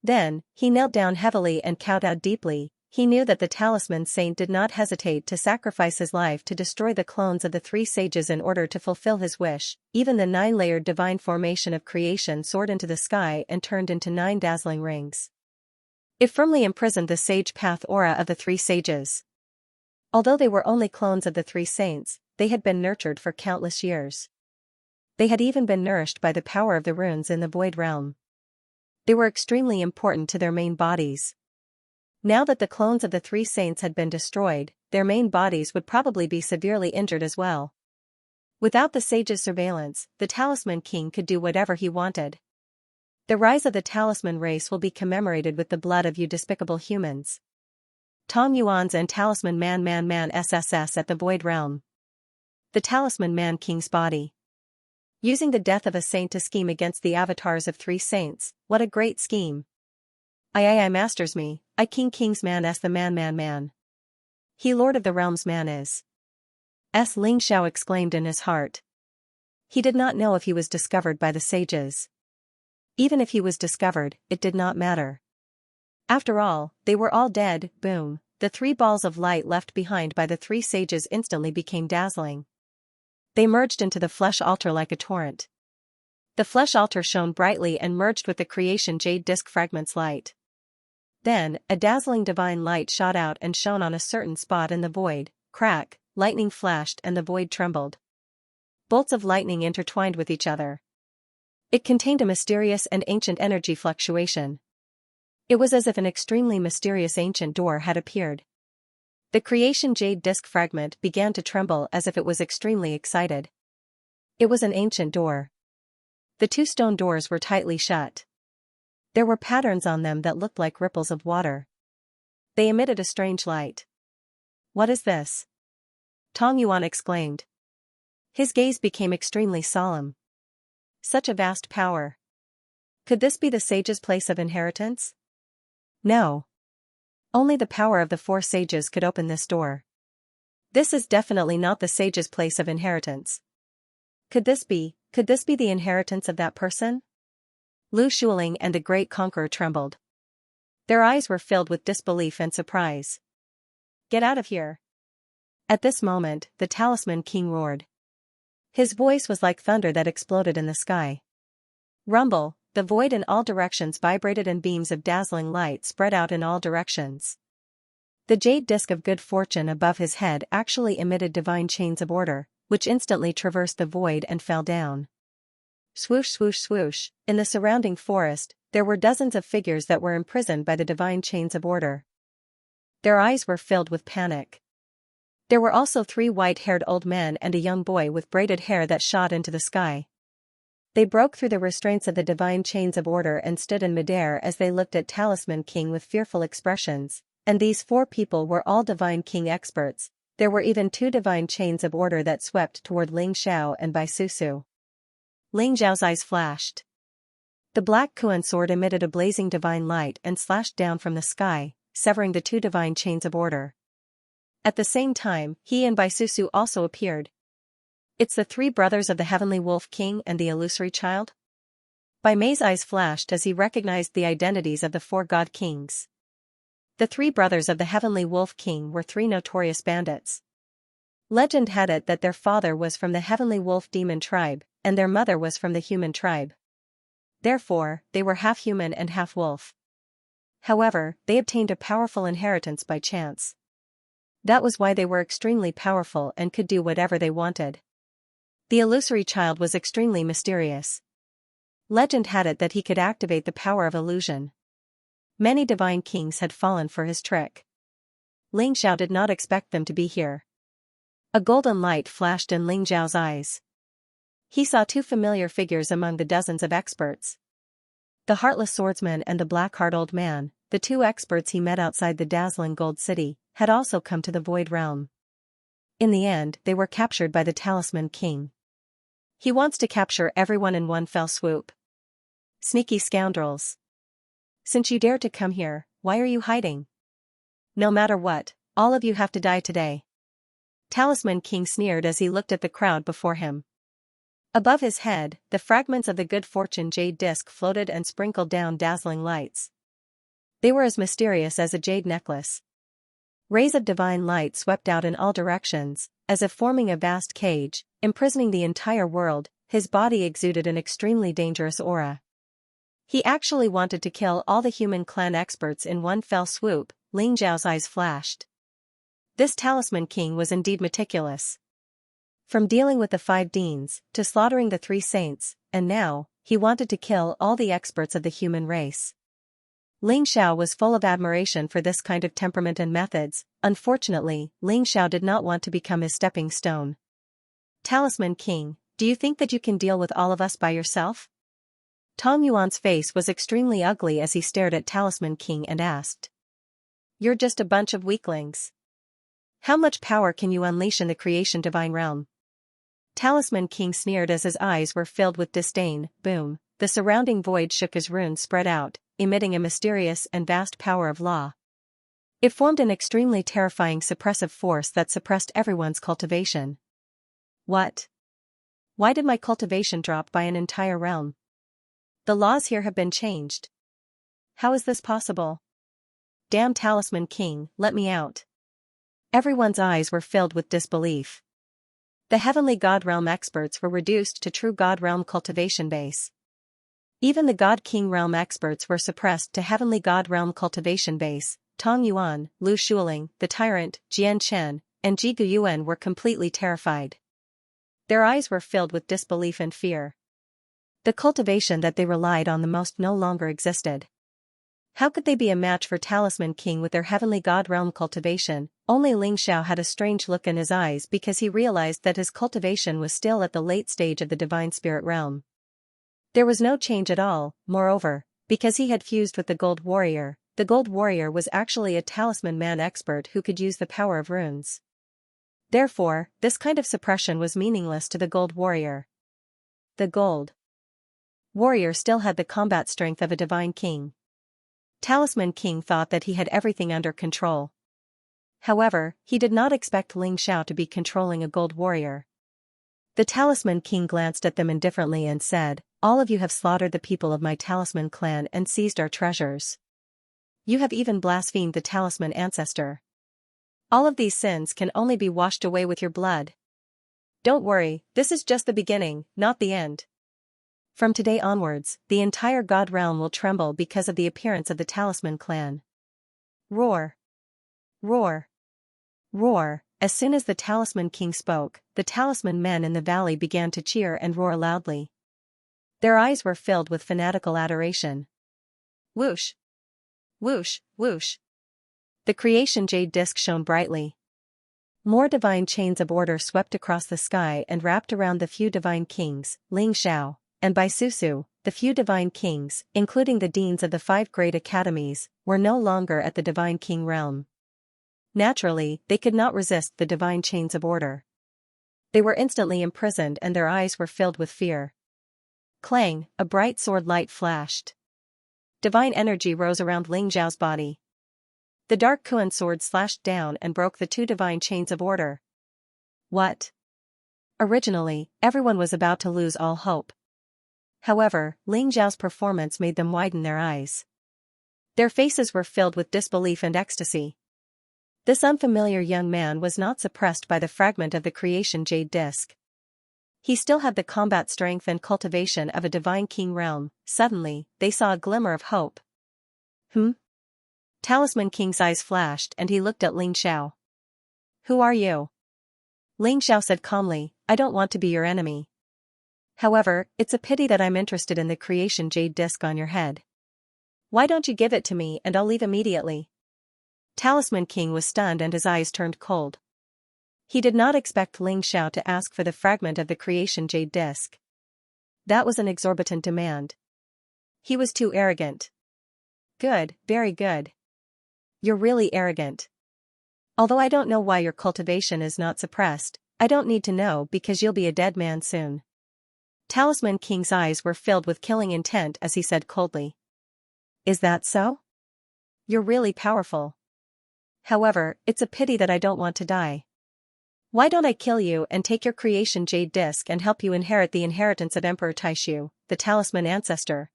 Then, he knelt down heavily and kowtowed deeply. He knew that the Talisman Saint did not hesitate to sacrifice his life to destroy the clones of the three sages in order to fulfill his wish. Even the 9-layered divine formation of creation soared into the sky and turned into 9 dazzling rings. It firmly imprisoned the sage path aura of the three sages. Although they were only clones of the three saints, they had been nurtured for countless years. They had even been nourished by the power of the runes in the void realm. They were extremely important to their main bodies. Now that the clones of the three saints had been destroyed, their main bodies would probably be severely injured as well. Without the sage's surveillance, the Talisman King could do whatever he wanted. The rise of the Talisman race will be commemorated with the blood of you despicable humans. Tom Yuan's and Talisman Man SSS at the Void Realm. The Talisman Man King's body. Using the death of a saint to scheme against the avatars of three saints, what a great scheme. I masters me, I King's man s the man. He Lord of the Realms man is. Ling Xiao exclaimed in his heart. He did not know if he was discovered by the sages. Even if he was discovered, it did not matter. After all, they were all dead. Boom, the 3 balls of light left behind by the 3 sages instantly became dazzling. They merged into the flesh altar like a torrent. The flesh altar shone brightly and merged with the creation jade disc fragments light. Then, a dazzling divine light shot out and shone on a certain spot in the void. Crack, lightning flashed and the void trembled. Bolts of lightning intertwined with each other. It contained a mysterious and ancient energy fluctuation. It was as if an extremely mysterious ancient door had appeared. The creation jade disc fragment began to tremble as if it was extremely excited. It was an ancient door. The 2 stone doors were tightly shut. There were patterns on them that looked like ripples of water. They emitted a strange light. What is this? Tong Yuan exclaimed. His gaze became extremely solemn. Such a vast power. Could this be the sage's place of inheritance? No. Only the power of the 4 sages could open this door. This is definitely not the sage's place of inheritance. Could this be the inheritance of that person? Lu Shuling and the great conqueror trembled. Their eyes were filled with disbelief and surprise. Get out of here. At this moment, the Talisman King roared. His voice was like thunder that exploded in the sky. Rumble, the void in all directions vibrated and beams of dazzling light spread out in all directions. The jade disc of good fortune above his head actually emitted divine chains of order, which instantly traversed the void and fell down. Swoosh swoosh swoosh, in the surrounding forest, there were dozens of figures that were imprisoned by the divine chains of order. Their eyes were filled with panic. There were also 3 white-haired old men and a young boy with braided hair that shot into the sky. They broke through the restraints of the divine chains of order and stood in midair as they looked at Talisman King with fearful expressions, and these 4 people were all Divine King experts. There were even 2 divine chains of order that swept toward Ling Xiao and Bai Susu. Ling Xiao's eyes flashed. The black Kuan sword emitted a blazing divine light and slashed down from the sky, severing the 2 divine chains of order. At the same time, he and Bai Susu also appeared. It's the 3 brothers of the Heavenly Wolf King and the Illusory Child? Bai Mei's eyes flashed as he recognized the identities of the 4 god kings. The 3 brothers of the Heavenly Wolf King were 3 notorious bandits. Legend had it that their father was from the Heavenly Wolf Demon tribe, and their mother was from the human tribe. Therefore, they were half human and half wolf. However, they obtained a powerful inheritance by chance. That was why they were extremely powerful and could do whatever they wanted. The Illusory Child was extremely mysterious. Legend had it that he could activate the power of illusion. Many divine kings had fallen for his trick. Ling Xiao did not expect them to be here. A golden light flashed in Ling Xiao's eyes. He saw 2 familiar figures among the dozens of experts. The Heartless Swordsman and the Black-Heart Old Man, the 2 experts he met outside the dazzling gold city, had also come to the Void Realm. In the end, they were captured by the Talisman King. He wants to capture everyone in one fell swoop. Sneaky scoundrels. Since you dare to come here, why are you hiding? No matter what, all of you have to die today. Talisman King sneered as he looked at the crowd before him. Above his head, the fragments of the good fortune jade disc floated and sprinkled down dazzling lights. They were as mysterious as a jade necklace. Rays of divine light swept out in all directions, as if forming a vast cage, imprisoning the entire world. His body exuded an extremely dangerous aura. He actually wanted to kill all the human clan experts in one fell swoop. Ling Zhao's eyes flashed. This Talisman King was indeed meticulous. From dealing with the 5 deans, to slaughtering the 3 saints, and now, he wanted to kill all the experts of the human race. Ling Xiao was full of admiration for this kind of temperament and methods. Unfortunately, Ling Xiao did not want to become his stepping stone. Talisman King, do you think that you can deal with all of us by yourself? Tong Yuan's face was extremely ugly as he stared at Talisman King and asked. You're just a bunch of weaklings. How much power can you unleash in the creation divine realm? Talisman King sneered as his eyes were filled with disdain. Boom, the surrounding void shook as runes spread out, emitting a mysterious and vast power of law. It formed an extremely terrifying suppressive force that suppressed everyone's cultivation. What? Why did my cultivation drop by an entire realm? The laws here have been changed. How is this possible? Damn Talisman King, let me out. Everyone's eyes were filled with disbelief. The heavenly God realm experts were reduced to true God realm cultivation base. Even the God King realm experts were suppressed to heavenly God realm cultivation base. Tong Yuan, Lu Shuling, the tyrant, Jian Chen, and Ji Guyuan were completely terrified. Their eyes were filled with disbelief and fear. The cultivation that they relied on the most no longer existed. How could they be a match for Talisman King with their heavenly God realm cultivation? Only Ling Xiao had a strange look in his eyes because he realized that his cultivation was still at the late stage of the divine spirit realm. There was no change at all. Moreover, because he had fused with the Gold Warrior, the Gold Warrior was actually a talisman man expert who could use the power of runes. Therefore, this kind of suppression was meaningless to the Gold Warrior. The Gold Warrior still had the combat strength of a divine king. Talisman King thought that he had everything under control. However, he did not expect Ling Xiao to be controlling a Gold Warrior. The Talisman King glanced at them indifferently and said, all of you have slaughtered the people of my Talisman clan and seized our treasures. You have even blasphemed the Talisman ancestor. All of these sins can only be washed away with your blood. Don't worry, this is just the beginning, not the end. From today onwards, the entire God realm will tremble because of the appearance of the Talisman clan. Roar! Roar! Roar! As soon as the Talisman King spoke, the Talisman men in the valley began to cheer and roar loudly. Their eyes were filled with fanatical adoration. Whoosh! Whoosh! Whoosh! The creation jade disc shone brightly. More divine chains of order swept across the sky and wrapped around the few divine kings, Ling Xiao, and by Susu, the few divine kings, including the deans of the 5 great academies, were no longer at the divine king realm. Naturally, they could not resist the divine chains of order. They were instantly imprisoned and their eyes were filled with fear. Clang, a bright sword light flashed. Divine energy rose around Ling Zhao's body. The dark Kuan sword slashed down and broke the 2 divine chains of order. What? Originally, everyone was about to lose all hope. However, Ling Zhao's performance made them widen their eyes. Their faces were filled with disbelief and ecstasy. This unfamiliar young man was not suppressed by the fragment of the creation jade disc. He still had the combat strength and cultivation of a divine king realm. Suddenly, they saw a glimmer of hope. Talisman King's eyes flashed and he looked at Ling Xiao. Who are you? Ling Xiao said calmly, I don't want to be your enemy. However, it's a pity that I'm interested in the creation jade disc on your head. Why don't you give it to me and I'll leave immediately? Talisman King was stunned and his eyes turned cold. He did not expect Ling Xiao to ask for the fragment of the creation jade disc. That was an exorbitant demand. He was too arrogant. Good, very good. You're really arrogant. Although I don't know why your cultivation is not suppressed, I don't need to know because you'll be a dead man soon. Talisman King's eyes were filled with killing intent as he said coldly. Is that so? You're really powerful. However, it's a pity that I don't want to die. Why don't I kill you and take your creation jade disc and help you inherit the inheritance of Emperor Taishu, the talisman ancestor?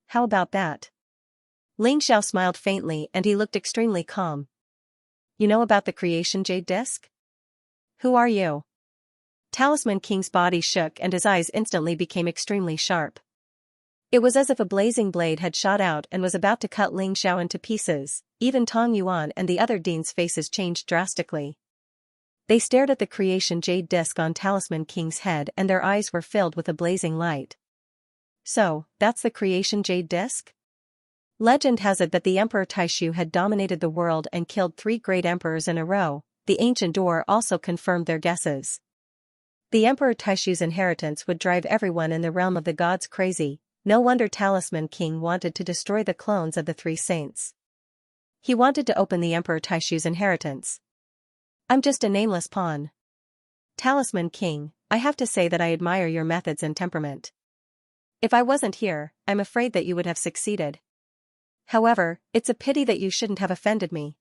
How about that? Ling Xiao smiled faintly and he looked extremely calm. You know about the creation jade disc? Who are you? Talisman King's body shook and his eyes instantly became extremely sharp. It was as if a blazing blade had shot out and was about to cut Ling Xiao into pieces. Even Tong Yuan and the other deans' faces changed drastically. They stared at the creation jade disc on Talisman King's head and their eyes were filled with a blazing light. So, that's the creation jade disc? Legend has it that the Emperor Taishu had dominated the world and killed 3 great emperors in a row. The ancient door also confirmed their guesses. The Emperor Taishu's inheritance would drive everyone in the realm of the gods crazy. No wonder Talisman King wanted to destroy the clones of the 3 saints. He wanted to open the Emperor Taishu's inheritance. I'm just a nameless pawn. Talisman King, I have to say that I admire your methods and temperament. If I wasn't here, I'm afraid that you would have succeeded. However, it's a pity that you shouldn't have offended me.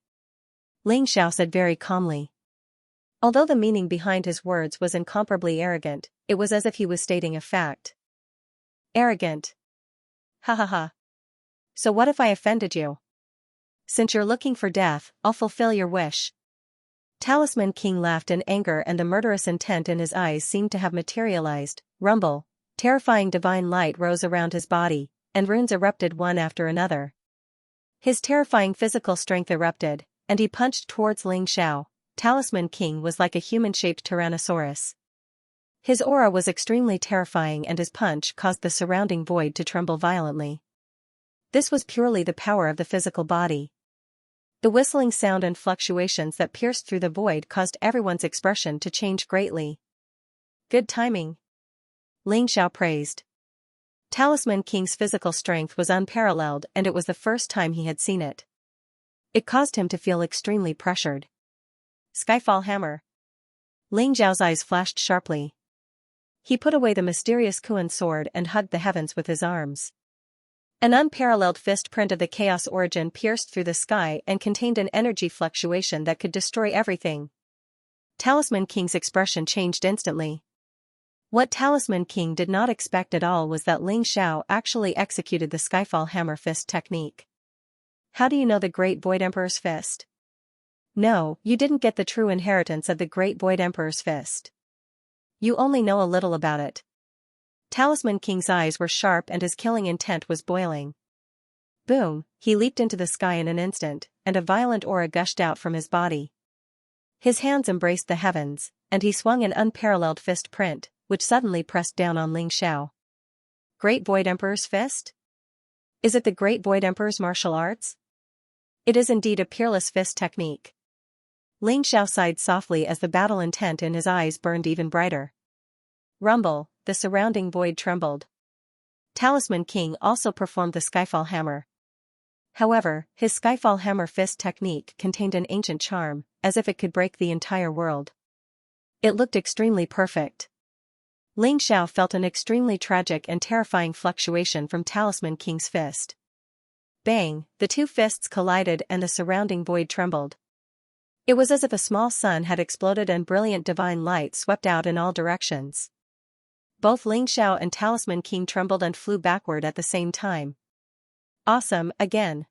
Ling Xiao said very calmly. Although the meaning behind his words was incomparably arrogant, it was as if he was stating a fact. Arrogant. Ha ha ha. So what if I offended you? Since you're looking for death, I'll fulfill your wish. Talisman King laughed in anger and the murderous intent in his eyes seemed to have materialized. Rumble. Terrifying divine light rose around his body, and runes erupted one after another. His terrifying physical strength erupted, and he punched towards Ling Xiao. Talisman King was like a human-shaped Tyrannosaurus. His aura was extremely terrifying and his punch caused the surrounding void to tremble violently. This was purely the power of the physical body. The whistling sound and fluctuations that pierced through the void caused everyone's expression to change greatly. Good timing. Ling Xiao praised. Talisman King's physical strength was unparalleled and it was the first time he had seen it. It caused him to feel extremely pressured. Skyfall Hammer. Ling Xiao's eyes flashed sharply. He put away the mysterious Kuan sword and hugged the heavens with his arms. An unparalleled fist print of the chaos origin pierced through the sky and contained an energy fluctuation that could destroy everything. Talisman King's expression changed instantly. What Talisman King did not expect at all was that Ling Xiao actually executed the Skyfall Hammer Fist technique. How do you know the Great Void Emperor's Fist? No, you didn't get the true inheritance of the Great Void Emperor's Fist. You only know a little about it. Talisman King's eyes were sharp and his killing intent was boiling. Boom, he leaped into the sky in an instant, and a violent aura gushed out from his body. His hands embraced the heavens, and he swung an unparalleled fist print, which suddenly pressed down on Ling Xiao. Great Void Emperor's Fist? Is it the Great Void Emperor's martial arts? It is indeed a peerless fist technique. Ling Xiao sighed softly as the battle intent in his eyes burned even brighter. Rumble, the surrounding void trembled. Talisman King also performed the Skyfall Hammer. However, his Skyfall Hammer Fist technique contained an ancient charm, as if it could break the entire world. It looked extremely perfect. Ling Xiao felt an extremely tragic and terrifying fluctuation from Talisman King's fist. Bang, the 2 fists collided and the surrounding void trembled. It was as if a small sun had exploded and brilliant divine light swept out in all directions. Both Ling Xiao and Talisman King trembled and flew backward at the same time. Awesome, again.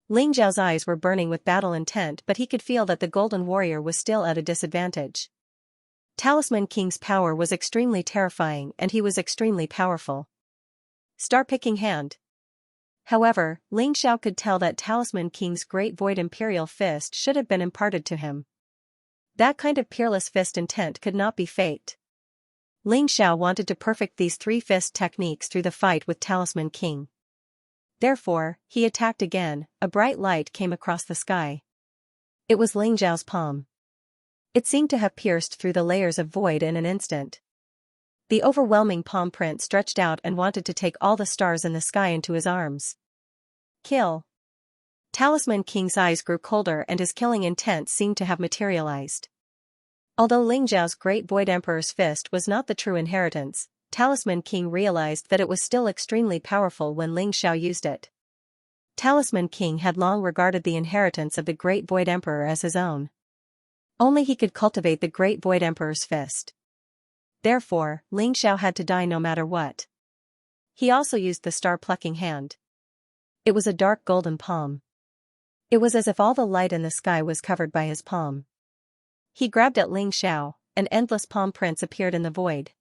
Ling Xiao's eyes were burning with battle intent but he could feel that the Golden Warrior was still at a disadvantage. Talisman King's power was extremely terrifying and he was extremely powerful. Star-picking hand. However, Ling Xiao could tell that Talisman King's Great Void Imperial Fist should have been imparted to him. That kind of peerless fist intent could not be faked. Ling Xiao wanted to perfect these 3 fist techniques through the fight with Talisman King. Therefore, he attacked again. A bright light came across the sky. It was Ling Xiao's palm. It seemed to have pierced through the layers of void in an instant. The overwhelming palm print stretched out and wanted to take all the stars in the sky into his arms. Kill. Talisman King's eyes grew colder and his killing intent seemed to have materialized. Although Ling Xiao's Great Void Emperor's Fist was not the true inheritance, Talisman King realized that it was still extremely powerful when Ling Xiao used it. Talisman King had long regarded the inheritance of the Great Void Emperor as his own. Only he could cultivate the Great Void Emperor's fist. Therefore, Ling Xiao had to die no matter what. He also used the star-plucking hand. It was a dark golden palm. It was as if all the light in the sky was covered by his palm. He grabbed at Ling Xiao, and endless palm prints appeared in the void.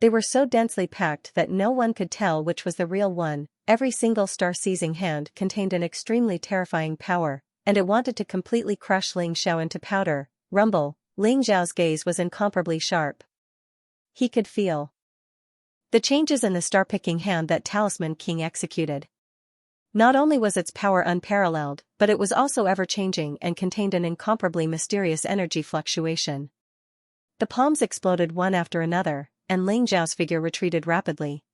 They were so densely packed that no one could tell which was the real one. Every single star-seizing hand contained an extremely terrifying power, and it wanted to completely crush Ling Xiao into powder. Rumble. Ling Xiao's gaze was incomparably sharp. He could feel the changes in the star-picking hand that Talisman King executed. Not only was its power unparalleled, but it was also ever-changing and contained an incomparably mysterious energy fluctuation. The palms exploded one after another, and Ling Xiao's figure retreated rapidly.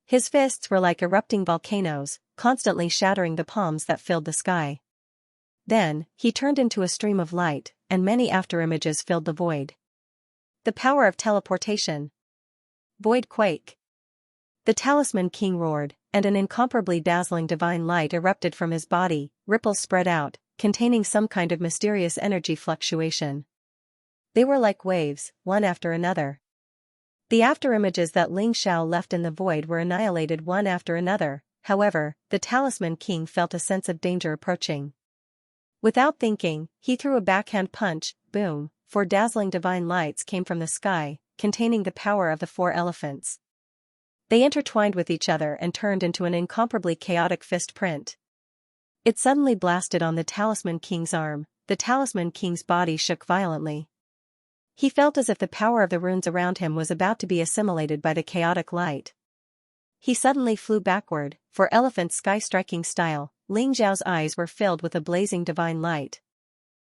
His fists were like erupting volcanoes, constantly shattering the palms that filled the sky. Then, he turned into a stream of light, and many afterimages filled the void. The power of teleportation. Void quake. The Talisman King roared, and an incomparably dazzling divine light erupted from his body. Ripples spread out, containing some kind of mysterious energy fluctuation. They were like waves, one after another. The afterimages that Ling Xiao left in the void were annihilated one after another. However, the Talisman King felt a sense of danger approaching. Without thinking, he threw a backhand punch. Boom! 4 dazzling divine lights came from the sky, containing the power of the 4 elephants. They intertwined with each other and turned into an incomparably chaotic fist print. It suddenly blasted on the Talisman King's arm. The Talisman King's body shook violently. He felt as if the power of the runes around him was about to be assimilated by the chaotic light. He suddenly flew backward. For elephant sky-striking style, Ling Xiao's eyes were filled with a blazing divine light.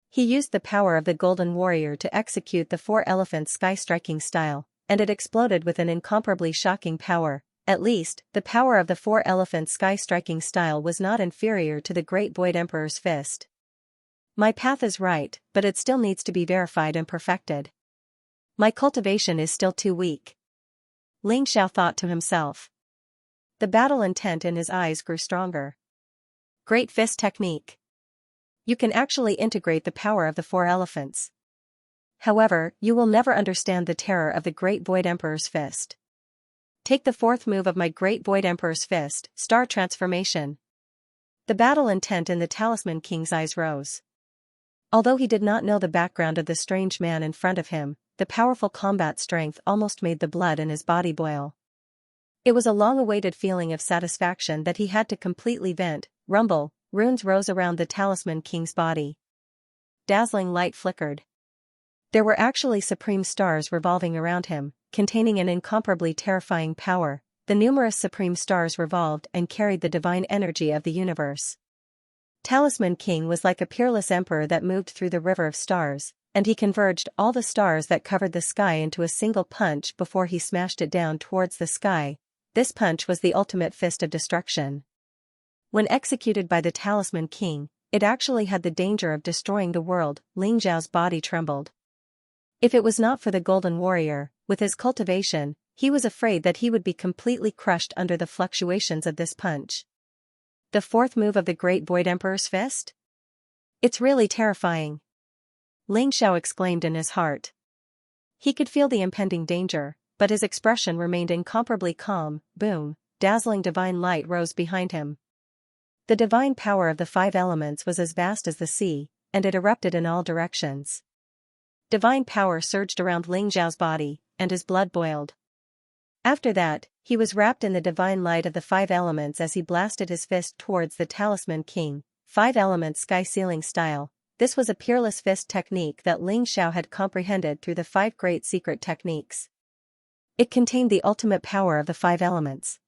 He used the power of the Golden Warrior to execute the 4 elephant sky-striking style, and it exploded with an incomparably shocking power. At least, the power of the 4 elephant sky-striking style was not inferior to the Great Void Emperor's fist. My path is right, but it still needs to be verified and perfected. My cultivation is still too weak. Ling Xiao thought to himself. The battle intent in his eyes grew stronger. Great fist technique. You can actually integrate the power of the 4 elephants. However, you will never understand the terror of the Great Void Emperor's fist. Take the 4th move of my Great Void Emperor's fist, Star Transformation. The battle intent in the Talisman King's eyes rose. Although he did not know the background of the strange man in front of him, the powerful combat strength almost made the blood in his body boil. It was a long-awaited feeling of satisfaction that he had to completely vent. Rumble. Runes rose around the Talisman King's body. Dazzling light flickered. There were actually supreme stars revolving around him, containing an incomparably terrifying power. The numerous supreme stars revolved and carried the divine energy of the universe. Talisman King was like a peerless emperor that moved through the river of stars, and he converged all the stars that covered the sky into a single punch before he smashed it down towards the sky. This punch was the ultimate fist of destruction. When executed by the Talisman King, it actually had the danger of destroying the world. Ling Xiao's body trembled. If it was not for the Golden Warrior, with his cultivation, he was afraid that he would be completely crushed under the fluctuations of this punch. The 4th move of the Great Void Emperor's fist? It's really terrifying. Ling Xiao exclaimed in his heart. He could feel the impending danger, but his expression remained incomparably calm. Boom! Dazzling divine light rose behind him. The divine power of the 5 elements was as vast as the sea, and it erupted in all directions. Divine power surged around Ling Xiao's body, and his blood boiled. After that, he was wrapped in the divine light of the 5 elements as he blasted his fist towards the Talisman King. 5 elements sky ceiling style. This was a peerless fist technique that Ling Xiao had comprehended through the 5 great secret techniques. It contained the ultimate power of the 5 elements.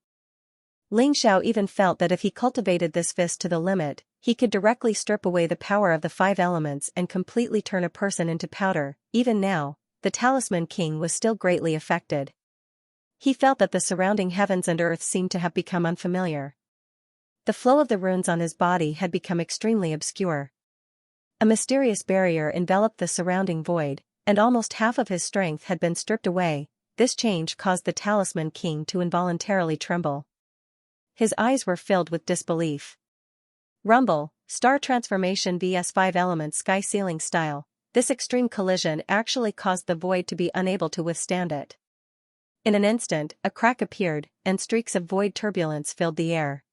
Ling Xiao even felt that if he cultivated this fist to the limit, he could directly strip away the power of the 5 elements and completely turn a person into powder. Even now, the Talisman King was still greatly affected. He felt that the surrounding heavens and earth seemed to have become unfamiliar. The flow of the runes on his body had become extremely obscure. A mysterious barrier enveloped the surrounding void, and almost half of his strength had been stripped away. this change caused the Talisman King to involuntarily tremble. His eyes were filled with disbelief. Rumble, star transformation vs 5 elements sky ceiling style. This extreme collision actually caused the void to be unable to withstand it. In an instant, a crack appeared, and streaks of void turbulence filled the air.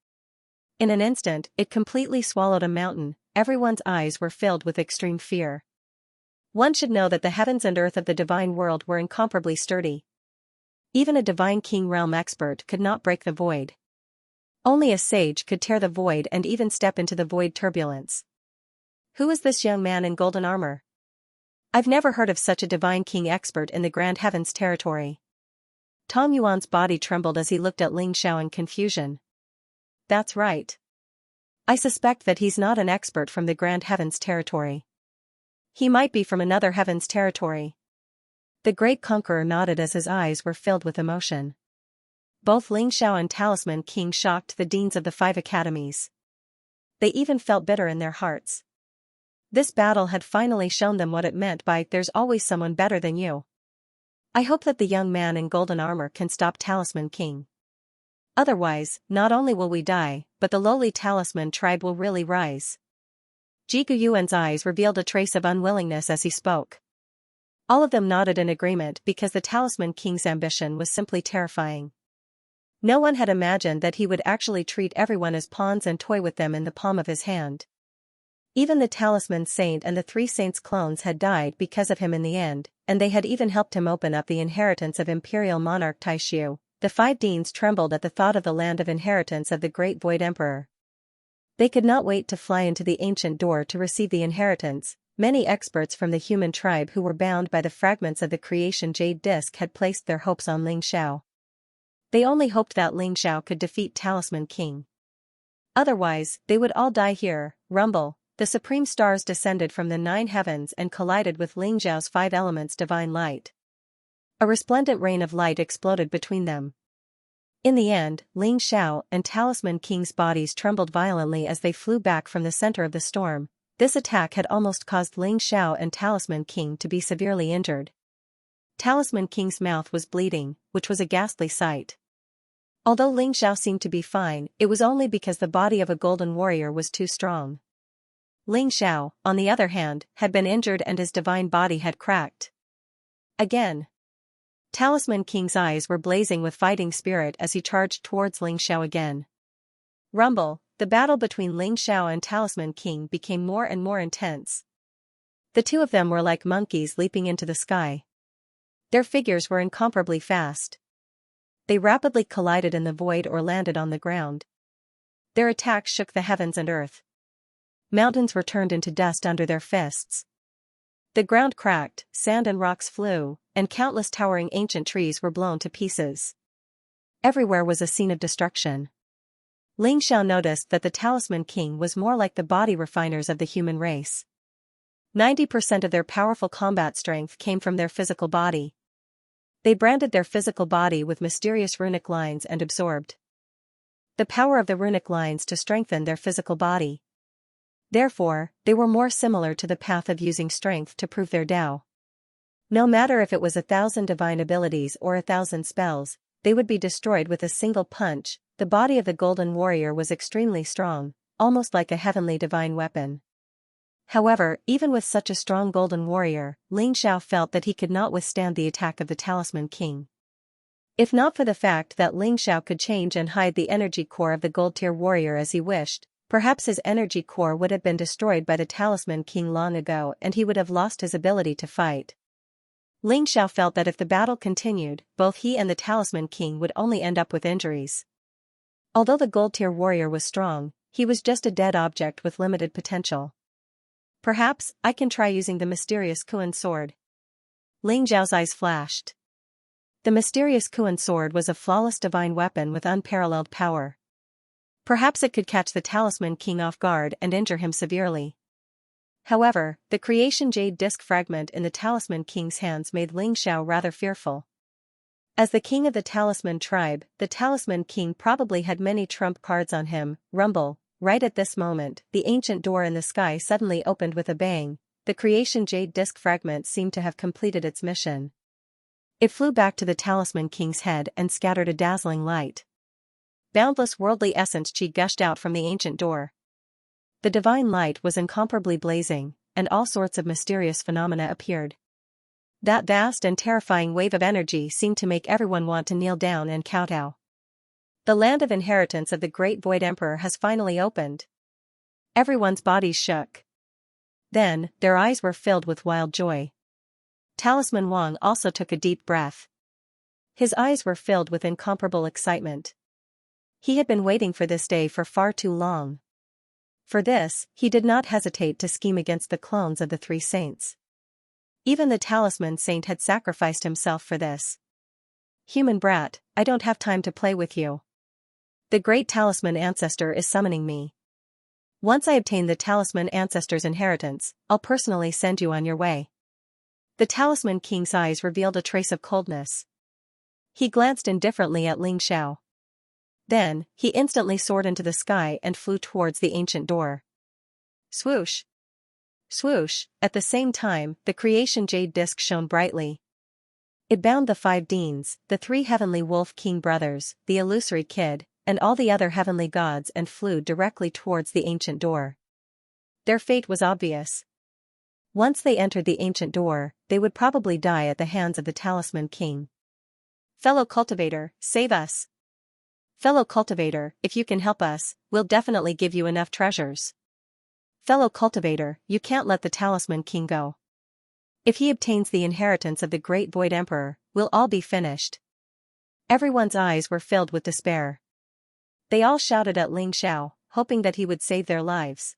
In an instant, it completely swallowed a mountain. Everyone's eyes were filled with extreme fear. One should know that the heavens and earth of the divine world were incomparably sturdy. Even a divine king realm expert could not break the void. Only a sage could tear the void and even step into the void turbulence. Who is this young man in golden armor? I've never heard of such a divine king expert in the Grand Heavens territory. Tong Yuan's body trembled as he looked at Ling Xiao in confusion. That's right. I suspect that he's not an expert from the Grand Heavens territory. He might be from another Heavens territory. The great conqueror nodded as his eyes were filled with emotion. Both Ling Xiao and Talisman King shocked the deans of the 5 academies. They even felt bitter in their hearts. This battle had finally shown them what it meant by "there's always someone better than you." I hope that the young man in golden armor can stop Talisman King. Otherwise, not only will we die, but the lowly Talisman tribe will really rise. Jigu Yuan's eyes revealed a trace of unwillingness as he spoke. All of them nodded in agreement because the Talisman King's ambition was simply terrifying. No one had imagined that he would actually treat everyone as pawns and toy with them in the palm of his hand. Even the Talisman Saint and the 3 Saints clones had died because of him in the end, and they had even helped him open up the inheritance of Imperial Monarch Taishu. The 5 deans trembled at the thought of the land of inheritance of the Great Void Emperor. They could not wait to fly into the ancient door to receive the inheritance. Many experts from the human tribe who were bound by the fragments of the creation jade disc had placed their hopes on Ling Xiao. They only hoped that Ling Xiao could defeat Talisman King. Otherwise, they would all die here. Rumble. The supreme stars descended from the 9 heavens and collided with Ling Xiao's 5 elements divine light. A resplendent rain of light exploded between them. In the end, Ling Xiao and Talisman King's bodies trembled violently as they flew back from the center of the storm. This attack had almost caused Ling Xiao and Talisman King to be severely injured. Talisman King's mouth was bleeding, which was a ghastly sight. Although Ling Xiao seemed to be fine, it was only because the body of a golden warrior was too strong. Ling Xiao, on the other hand, had been injured and his divine body had cracked. Again. Talisman King's eyes were blazing with fighting spirit as he charged towards Ling Xiao again. Rumble. The battle between Ling Xiao and Talisman King became more and more intense. The two of them were like monkeys leaping into the sky. Their figures were incomparably fast. They rapidly collided in the void or landed on the ground. Their attacks shook the heavens and earth. Mountains were turned into dust under their fists. The ground cracked, sand and rocks flew, and countless towering ancient trees were blown to pieces. Everywhere was a scene of destruction. Ling Xiao noticed that the Talisman King was more like the body refiners of the human race. 90% of their powerful combat strength came from their physical body. They branded their physical body with mysterious runic lines and absorbed the power of the runic lines to strengthen their physical body. Therefore, they were more similar to the path of using strength to prove their Tao. No matter if it was 1,000 divine abilities or 1,000 spells, they would be destroyed with a single punch. The body of the golden warrior was extremely strong, almost like a heavenly divine weapon. However, even with such a strong golden warrior, Ling Xiao felt that he could not withstand the attack of the Talisman King. If not for the fact that Ling Xiao could change and hide the energy core of the gold tier warrior as he wished, perhaps his energy core would have been destroyed by the Talisman King long ago and he would have lost his ability to fight. Ling Xiao felt that if the battle continued, both he and the Talisman King would only end up with injuries. Although the gold tier warrior was strong, he was just a dead object with limited potential. Perhaps I can try using the mysterious Kuan sword. Ling Xiao's eyes flashed. The mysterious Kuan sword was a flawless divine weapon with unparalleled power. Perhaps it could catch the Talisman King off guard and injure him severely. However, the creation jade disc fragment in the Talisman King's hands made Ling Xiao rather fearful. As the king of the Talisman tribe, the Talisman King probably had many trump cards on him. Rumble. Right at this moment, the ancient door in the sky suddenly opened with a bang. The creation jade disc fragment seemed to have completed its mission. It flew back to the Talisman King's head and scattered a dazzling light. Boundless worldly essence chi gushed out from the ancient door. The divine light was incomparably blazing, and all sorts of mysterious phenomena appeared. That vast and terrifying wave of energy seemed to make everyone want to kneel down and kowtow. The land of inheritance of the great Void Emperor has finally opened. Everyone's bodies shook. Then, their eyes were filled with wild joy. Talisman Wang also took a deep breath. His eyes were filled with incomparable excitement. He had been waiting for this day for far too long. For this, he did not hesitate to scheme against the clones of the three saints. Even the Talisman Saint had sacrificed himself for this. Human brat, I don't have time to play with you. The great Talisman Ancestor is summoning me. Once I obtain the Talisman Ancestor's inheritance, I'll personally send you on your way. The Talisman King's eyes revealed a trace of coldness. He glanced indifferently at Ling Xiao. Then, he instantly soared into the sky and flew towards the ancient door. Swoosh! Swoosh! At the same time, the creation jade disc shone brightly. It bound the 5 Deans, the 3 heavenly Wolf King brothers, the illusory kid, and all the other heavenly gods and flew directly towards the ancient door. Their fate was obvious. Once they entered the ancient door, they would probably die at the hands of the Talisman King. Fellow cultivator, save us! Fellow cultivator, if you can help us, we'll definitely give you enough treasures. Fellow cultivator, you can't let the Talisman King go. If he obtains the inheritance of the great Void Emperor, we'll all be finished. Everyone's eyes were filled with despair. They all shouted at Ling Xiao, hoping that he would save their lives.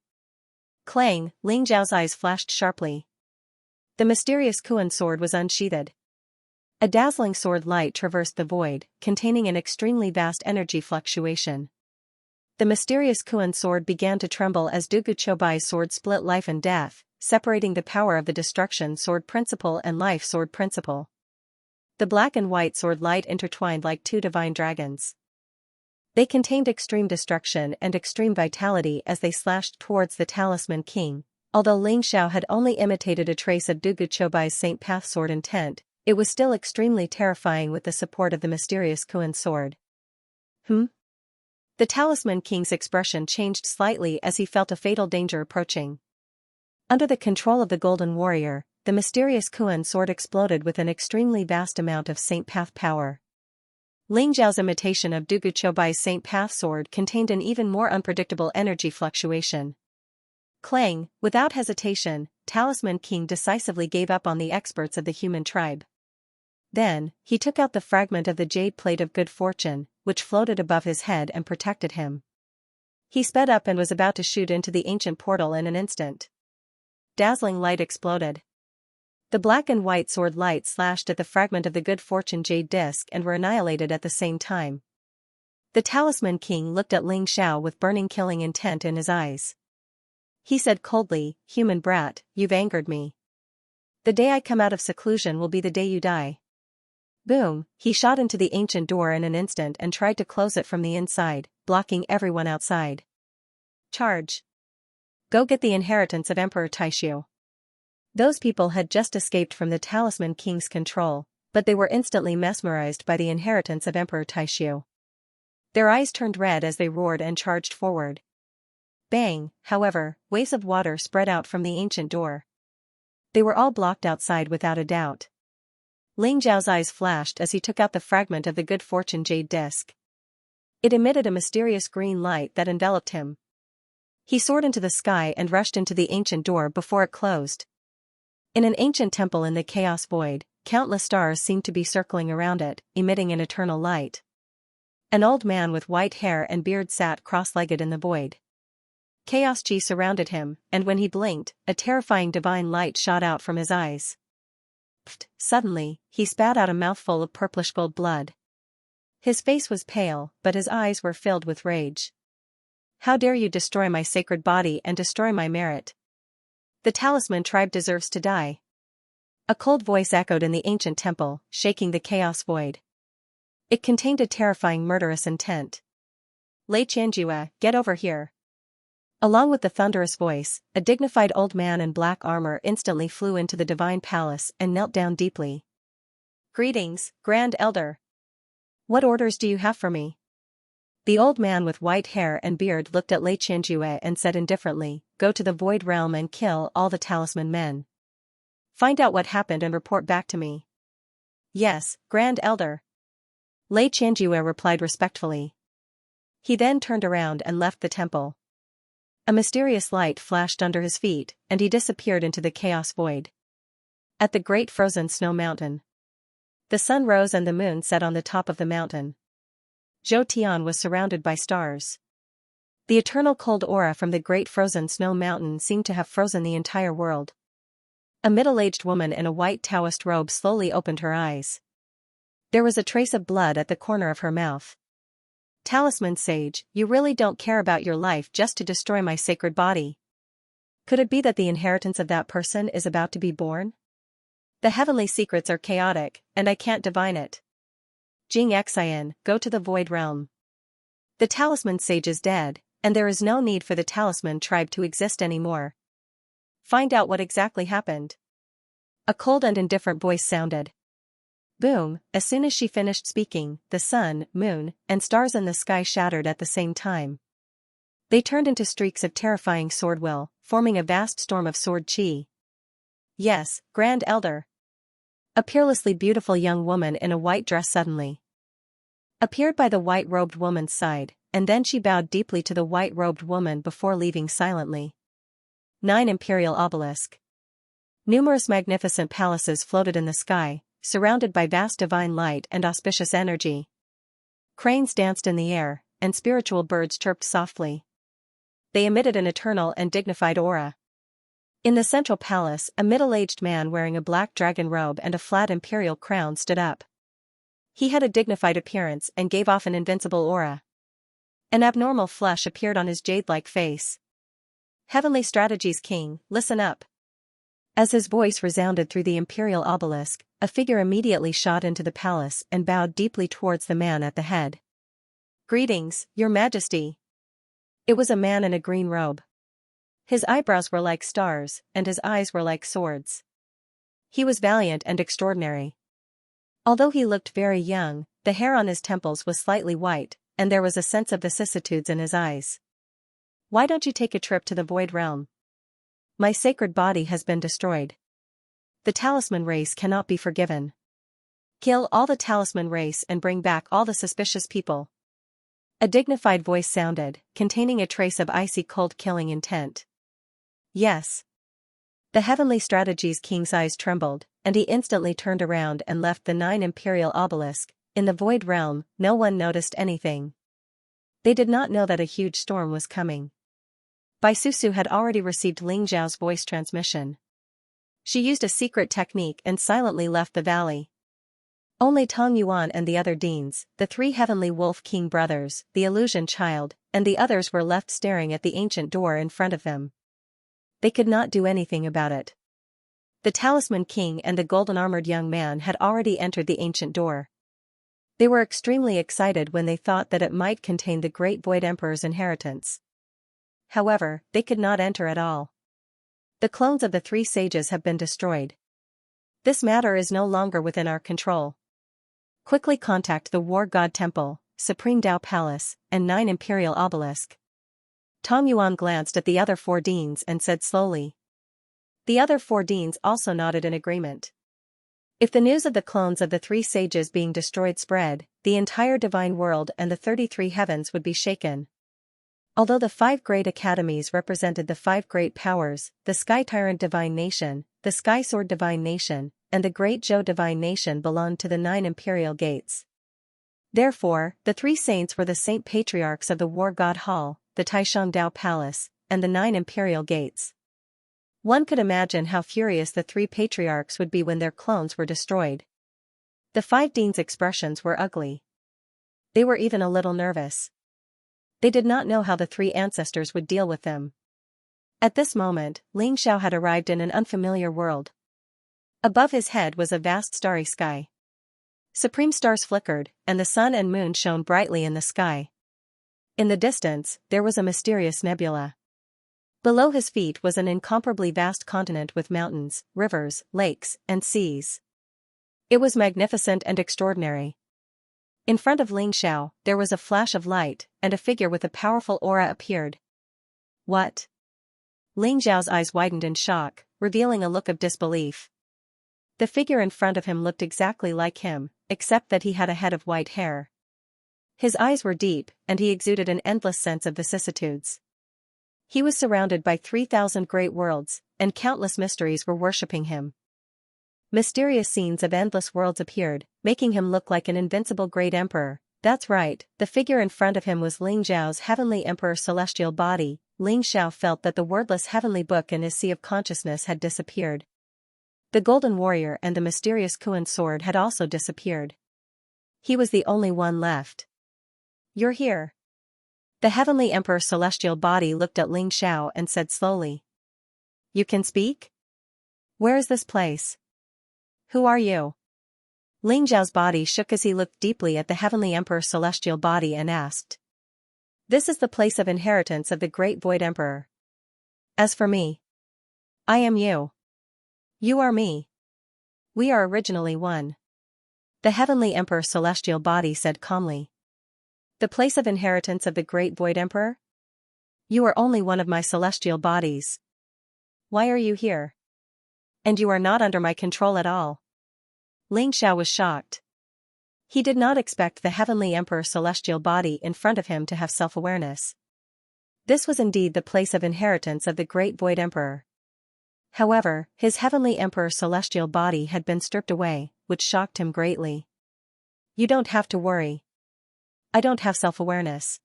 Clang! Ling Xiao's eyes flashed sharply. The mysterious Kuan sword was unsheathed. A dazzling sword light traversed the void, containing an extremely vast energy fluctuation. The mysterious Kuan sword began to tremble as Dugu Chobai's sword split life and death, separating the power of the destruction sword principle and life sword principle. The black and white sword light intertwined like 2 divine dragons. They contained extreme destruction and extreme vitality as they slashed towards the Talisman King. Although Ling Xiao had only imitated a trace of Dugu Chobai's Saint Path sword intent, it was still extremely terrifying with the support of the mysterious Kuan sword. The Talisman King's expression changed slightly as he felt a fatal danger approaching. Under the control of the Golden Warrior, the mysterious Kuan sword exploded with an extremely vast amount of Saint Path power. Ling Xiao's imitation of Dugu Chobai's Saint Path sword contained an even more unpredictable energy fluctuation. Clang! Without hesitation, Talisman King decisively gave up on the experts of the human tribe. Then, he took out the fragment of the jade plate of good fortune, which floated above his head and protected him. He sped up and was about to shoot into the ancient portal in an instant. Dazzling light exploded. The black and white sword light slashed at the fragment of the good fortune jade disc and were annihilated at the same time. The Talisman King looked at Ling Xiao with burning killing intent in his eyes. He said coldly, "Human brat, you've angered me. The day I come out of seclusion will be the day you die." Boom! He shot into the ancient door in an instant and tried to close it from the inside, blocking everyone outside. Charge! Go get the inheritance of Emperor Taishu. Those people had just escaped from the Talisman King's control, but they were instantly mesmerized by the inheritance of Emperor Taishu. Their eyes turned red as they roared and charged forward. Bang! However, waves of water spread out from the ancient door. They were all blocked outside without a doubt. Ling Xiao's eyes flashed as he took out the fragment of the good fortune jade disc. It emitted a mysterious green light that enveloped him. He soared into the sky and rushed into the ancient door before it closed. In an ancient temple in the chaos void, countless stars seemed to be circling around it, emitting an eternal light. An old man with white hair and beard sat cross-legged in the void. Chaos chi surrounded him, and when he blinked, a terrifying divine light shot out from his eyes. Suddenly, he spat out a mouthful of purplish gold blood. His face was pale, but his eyes were filled with rage. "How dare you destroy my sacred body and destroy my merit? The Talisman tribe deserves to die." A cold voice echoed in the ancient temple, shaking the chaos void. It contained a terrifying murderous intent. "Lei Xianxia, get over here." Along with the thunderous voice, a dignified old man in black armor instantly flew into the divine palace and knelt down deeply. Greetings, Grand Elder. What orders do you have for me? The old man with white hair and beard looked at Lei Xianxia and said indifferently, go to the Void Realm and kill all the talisman men. Find out what happened and report back to me. Yes, Grand Elder. Lei Xianxia replied respectfully. He then turned around and left the temple. A mysterious light flashed under his feet, and he disappeared into the chaos void. At the great frozen snow mountain. The sun rose and the moon set on the top of the mountain. Zhou Tian was surrounded by stars. The eternal cold aura from the great frozen snow mountain seemed to have frozen the entire world. A middle-aged woman in a white Taoist robe slowly opened her eyes. There was a trace of blood at the corner of her mouth. Talisman sage, you really don't care about your life just to destroy my sacred body. Could it be that the inheritance of that person is about to be born? The heavenly secrets are chaotic, and I can't divine it. Xianxia, go to the Void Realm. The talisman sage is dead, and there is no need for the talisman tribe to exist anymore. Find out what exactly happened. A cold and indifferent voice sounded. Boom, as soon as she finished speaking, the sun, moon, and stars in the sky shattered at the same time. They turned into streaks of terrifying sword will, forming a vast storm of sword chi. Yes, Grand Elder. A peerlessly beautiful young woman in a white dress suddenly appeared by the white-robed woman's side, and then she bowed deeply to the white-robed woman before leaving silently. 9 Imperial Obelisk. Numerous magnificent palaces floated in the sky, surrounded by vast divine light and auspicious energy. Cranes danced in the air, and spiritual birds chirped softly. They emitted an eternal and dignified aura. In the central palace, a middle-aged man wearing a black dragon robe and a flat imperial crown stood up. He had a dignified appearance and gave off an invincible aura. An abnormal flush appeared on his jade-like face. Heavenly Strategies King, listen up. As his voice resounded through the imperial obelisk, a figure immediately shot into the palace and bowed deeply towards the man at the head. Greetings, Your Majesty. It was a man in a green robe. His eyebrows were like stars, and his eyes were like swords. He was valiant and extraordinary. Although he looked very young, the hair on his temples was slightly white, and there was a sense of vicissitudes in his eyes. Why don't you take a trip to the Void Realm? My sacred body has been destroyed. The talisman race cannot be forgiven. Kill all the talisman race and bring back all the suspicious people. A dignified voice sounded, containing a trace of icy cold killing intent. Yes. The Heavenly Strategies King's eyes trembled, and he instantly turned around and left the 9 Imperial Obelisk. In the Void Realm, no one noticed anything. They did not know that a huge storm was coming. Bai Susu had already received Ling Zhao's voice transmission. She used a secret technique and silently left the valley. Only Tong Yuan and the other deans, the 3 Heavenly Wolf King brothers, the Illusion Child, and the others were left staring at the ancient door in front of them. They could not do anything about it. The Talisman King and the golden-armored young man had already entered the ancient door. They were extremely excited when they thought that it might contain the Great Void Emperor's inheritance. However, they could not enter at all. The clones of the 3 sages have been destroyed. This matter is no longer within our control. Quickly contact the War God Temple, Supreme Tao Palace, and 9 Imperial Obelisk. Tong Yuan glanced at the other 4 deans and said slowly. The other 4 deans also nodded in agreement. If the news of the clones of the 3 sages being destroyed spread, the entire divine world and the 33 heavens would be shaken. Although the 5 great academies represented the 5 great powers, the Sky Tyrant Divine Nation, the Sky Sword Divine Nation, and the Great Zhou Divine Nation belonged to the 9 Imperial Gates. Therefore, the 3 saints were the Saint Patriarchs of the War God Hall, the Taishang Dao Palace, and the 9 Imperial Gates. One could imagine how furious the 3 patriarchs would be when their clones were destroyed. The 5 deans' expressions were ugly. They were even a little nervous. They did not know how the 3 ancestors would deal with them. At this moment, Ling Xiao had arrived in an unfamiliar world. Above his head was a vast starry sky. Supreme stars flickered, and the sun and moon shone brightly in the sky. In the distance, there was a mysterious nebula. Below his feet was an incomparably vast continent with mountains, rivers, lakes, and seas. It was magnificent and extraordinary. In front of Ling Xiao, there was a flash of light, and a figure with a powerful aura appeared. What? Ling Xiao's eyes widened in shock, revealing a look of disbelief. The figure in front of him looked exactly like him, except that he had a head of white hair. His eyes were deep, and he exuded an endless sense of vicissitudes. He was surrounded by 3,000 great worlds, and countless mysteries were worshipping him. Mysterious scenes of endless worlds appeared, making him look like an invincible great emperor. That's right, the figure in front of him was Ling Xiao's heavenly emperor celestial body. Ling Xiao felt that the wordless heavenly book in his sea of consciousness had disappeared. The golden warrior and the mysterious Kuan sword had also disappeared. He was the only one left. You're here. The heavenly emperor celestial body looked at Ling Xiao and said slowly. You can speak? Where is this place? Who are you? Ling Xiao's body shook as he looked deeply at the heavenly emperor celestial body and asked. This is the place of inheritance of the great void emperor. As for me, I am you. You are me. We are originally one. The heavenly emperor celestial body said calmly. The place of inheritance of the great void emperor? You are only one of my celestial bodies. Why are you here? And you are not under my control at all. Ling Xiao was shocked. He did not expect the heavenly emperor celestial body in front of him to have self-awareness. This was indeed the place of inheritance of the great void emperor. However, his heavenly emperor celestial body had been stripped away, which shocked him greatly. You don't have to worry. I don't have self-awareness.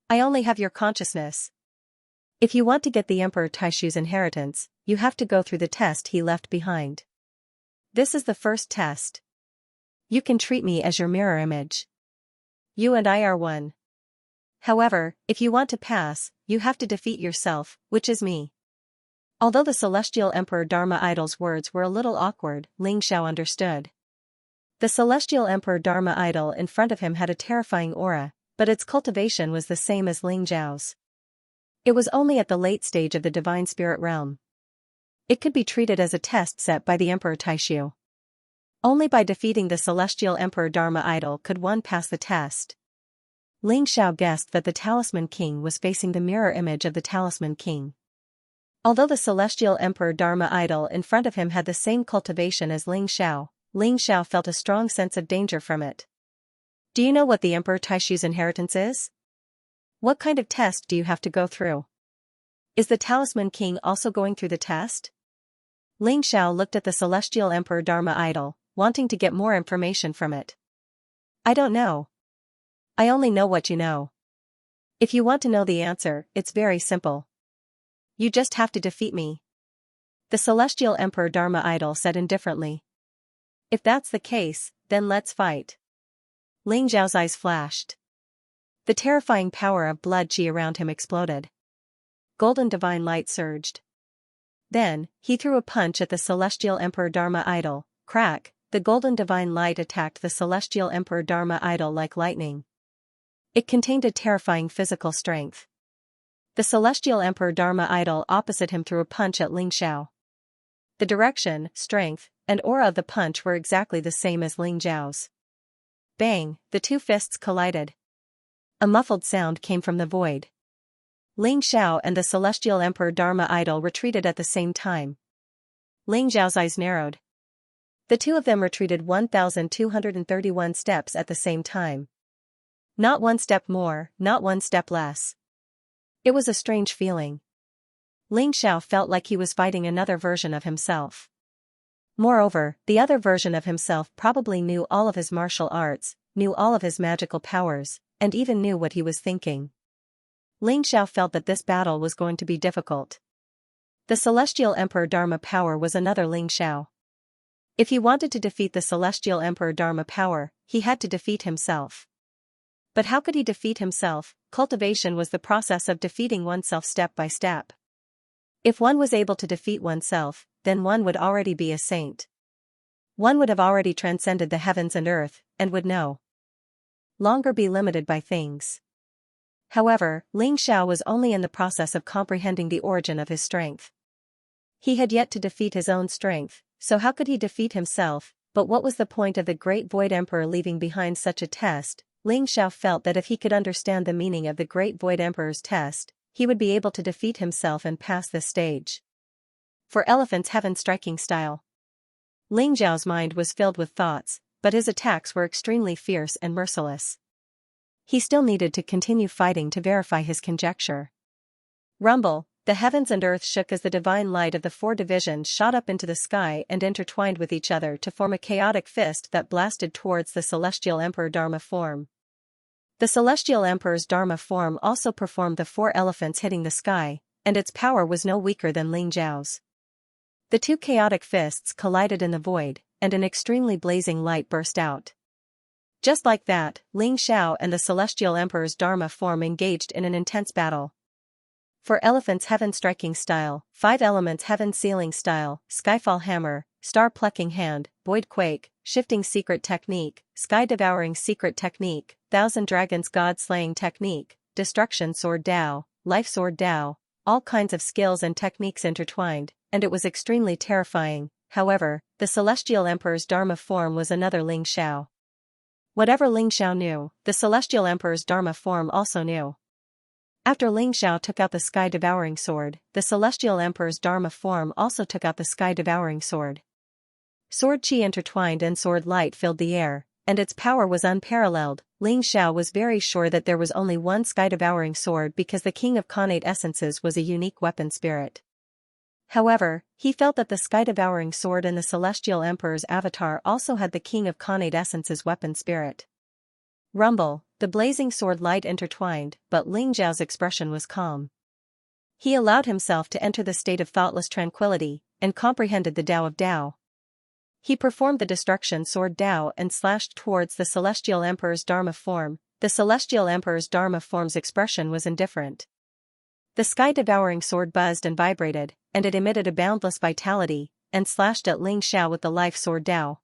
I only have your consciousness. If you want to get the Emperor Taishu's inheritance, you have to go through the test he left behind. This is the first test. You can treat me as your mirror image. You and I are one. However, if you want to pass, you have to defeat yourself, which is me. Although the celestial Emperor Dharma idol's words were a little awkward, Ling Xiao understood. The celestial Emperor Dharma idol in front of him had a terrifying aura, but its cultivation was the same as Ling Xiao's. It was only at the late stage of the divine spirit realm. It could be treated as a test set by the Emperor Taishu. Only by defeating the celestial Emperor Dharma idol could one pass the test. Ling Xiao guessed that the Talisman King was facing the mirror image of the Talisman King. Although the celestial Emperor Dharma idol in front of him had the same cultivation as Ling Xiao felt a strong sense of danger from it. Do you know what the Emperor Taishu's inheritance is? What kind of test do you have to go through? Is the Talisman King also going through the test? Ling Xiao looked at the celestial Emperor Dharma idol, wanting to get more information from it. I don't know. I only know what you know. If you want to know the answer, it's very simple. You just have to defeat me. The celestial Emperor Dharma idol said indifferently. If that's the case, then let's fight. Ling Xiao's eyes flashed. The terrifying power of blood qi around him exploded. Golden divine light surged. Then, he threw a punch at the celestial Emperor Dharma idol. Crack, the golden divine light attacked the celestial Emperor Dharma idol like lightning. It contained a terrifying physical strength. The celestial Emperor Dharma idol opposite him threw a punch at Ling Xiao. The direction, strength, and aura of the punch were exactly the same as Ling Xiao's. Bang, the two fists collided. A muffled sound came from the void. Ling Xiao and the celestial Emperor Dharma idol retreated at the same time. Ling Xiao's eyes narrowed. The two of them retreated 1,231 steps at the same time. Not one step more, not one step less. It was a strange feeling. Ling Xiao felt like he was fighting another version of himself. Moreover, the other version of himself probably knew all of his martial arts, knew all of his magical powers, and even knew what he was thinking. Ling Xiao felt that this battle was going to be difficult. The celestial Emperor Dharma power was another Ling Xiao. If he wanted to defeat the celestial Emperor Dharma power, he had to defeat himself. But how could he defeat himself? Cultivation was the process of defeating oneself step by step. If one was able to defeat oneself, then one would already be a saint. One would have already transcended the heavens and earth, and would no longer be limited by things. However, Ling Xiao was only in the process of comprehending the origin of his strength. He had yet to defeat his own strength, so how could he defeat himself? But what was the point of the Great Void Emperor leaving behind such a test? Ling Xiao felt that if he could understand the meaning of the Great Void Emperor's test, he would be able to defeat himself and pass this stage. For elephants heaven striking style. Ling Xiao's mind was filled with thoughts, but his attacks were extremely fierce and merciless. He still needed to continue fighting to verify his conjecture. Rumble, the heavens and earth shook as the divine light of the four divisions shot up into the sky and intertwined with each other to form a chaotic fist that blasted towards the celestial emperor Dharma form. The celestial emperor's Dharma form also performed the four elephants hitting the sky, and its power was no weaker than Ling Xiao's. The two chaotic fists collided in the void, and an extremely blazing light burst out. Just like that, Ling Xiao and the celestial emperor's Dharma form engaged in an intense battle. For elephants heaven striking style, 5 elements heaven sealing style, skyfall hammer, star plucking hand, void quake, shifting secret technique, sky devouring secret technique, 1,000 dragons god slaying technique, destruction sword Dao, life sword Dao, all kinds of skills and techniques intertwined, and it was extremely terrifying. However, the celestial emperor's Dharma form was another Ling Xiao. Whatever Ling Xiao knew, the celestial emperor's Dharma form also knew. After Ling Xiao took out the sky-devouring sword, the celestial emperor's Dharma form also took out the sky-devouring sword. Sword chi intertwined and sword light filled the air, and its power was unparalleled. Ling Xiao was very sure that there was only one sky-devouring sword because the king of Khanate essences was a unique weapon spirit. However, he felt that the sky-devouring sword in the celestial emperor's avatar also had the king of Khanate essence's weapon spirit. Rumble, the blazing sword light intertwined, but Ling Xiao's expression was calm. He allowed himself to enter the state of thoughtless tranquility, and comprehended the Tao of Tao. He performed the destruction sword Tao and slashed towards the celestial emperor's Dharma form. The celestial emperor's Dharma form's expression was indifferent. The sky-devouring sword buzzed and vibrated, and it emitted a boundless vitality, and slashed at Ling Xiao with the life sword Tao.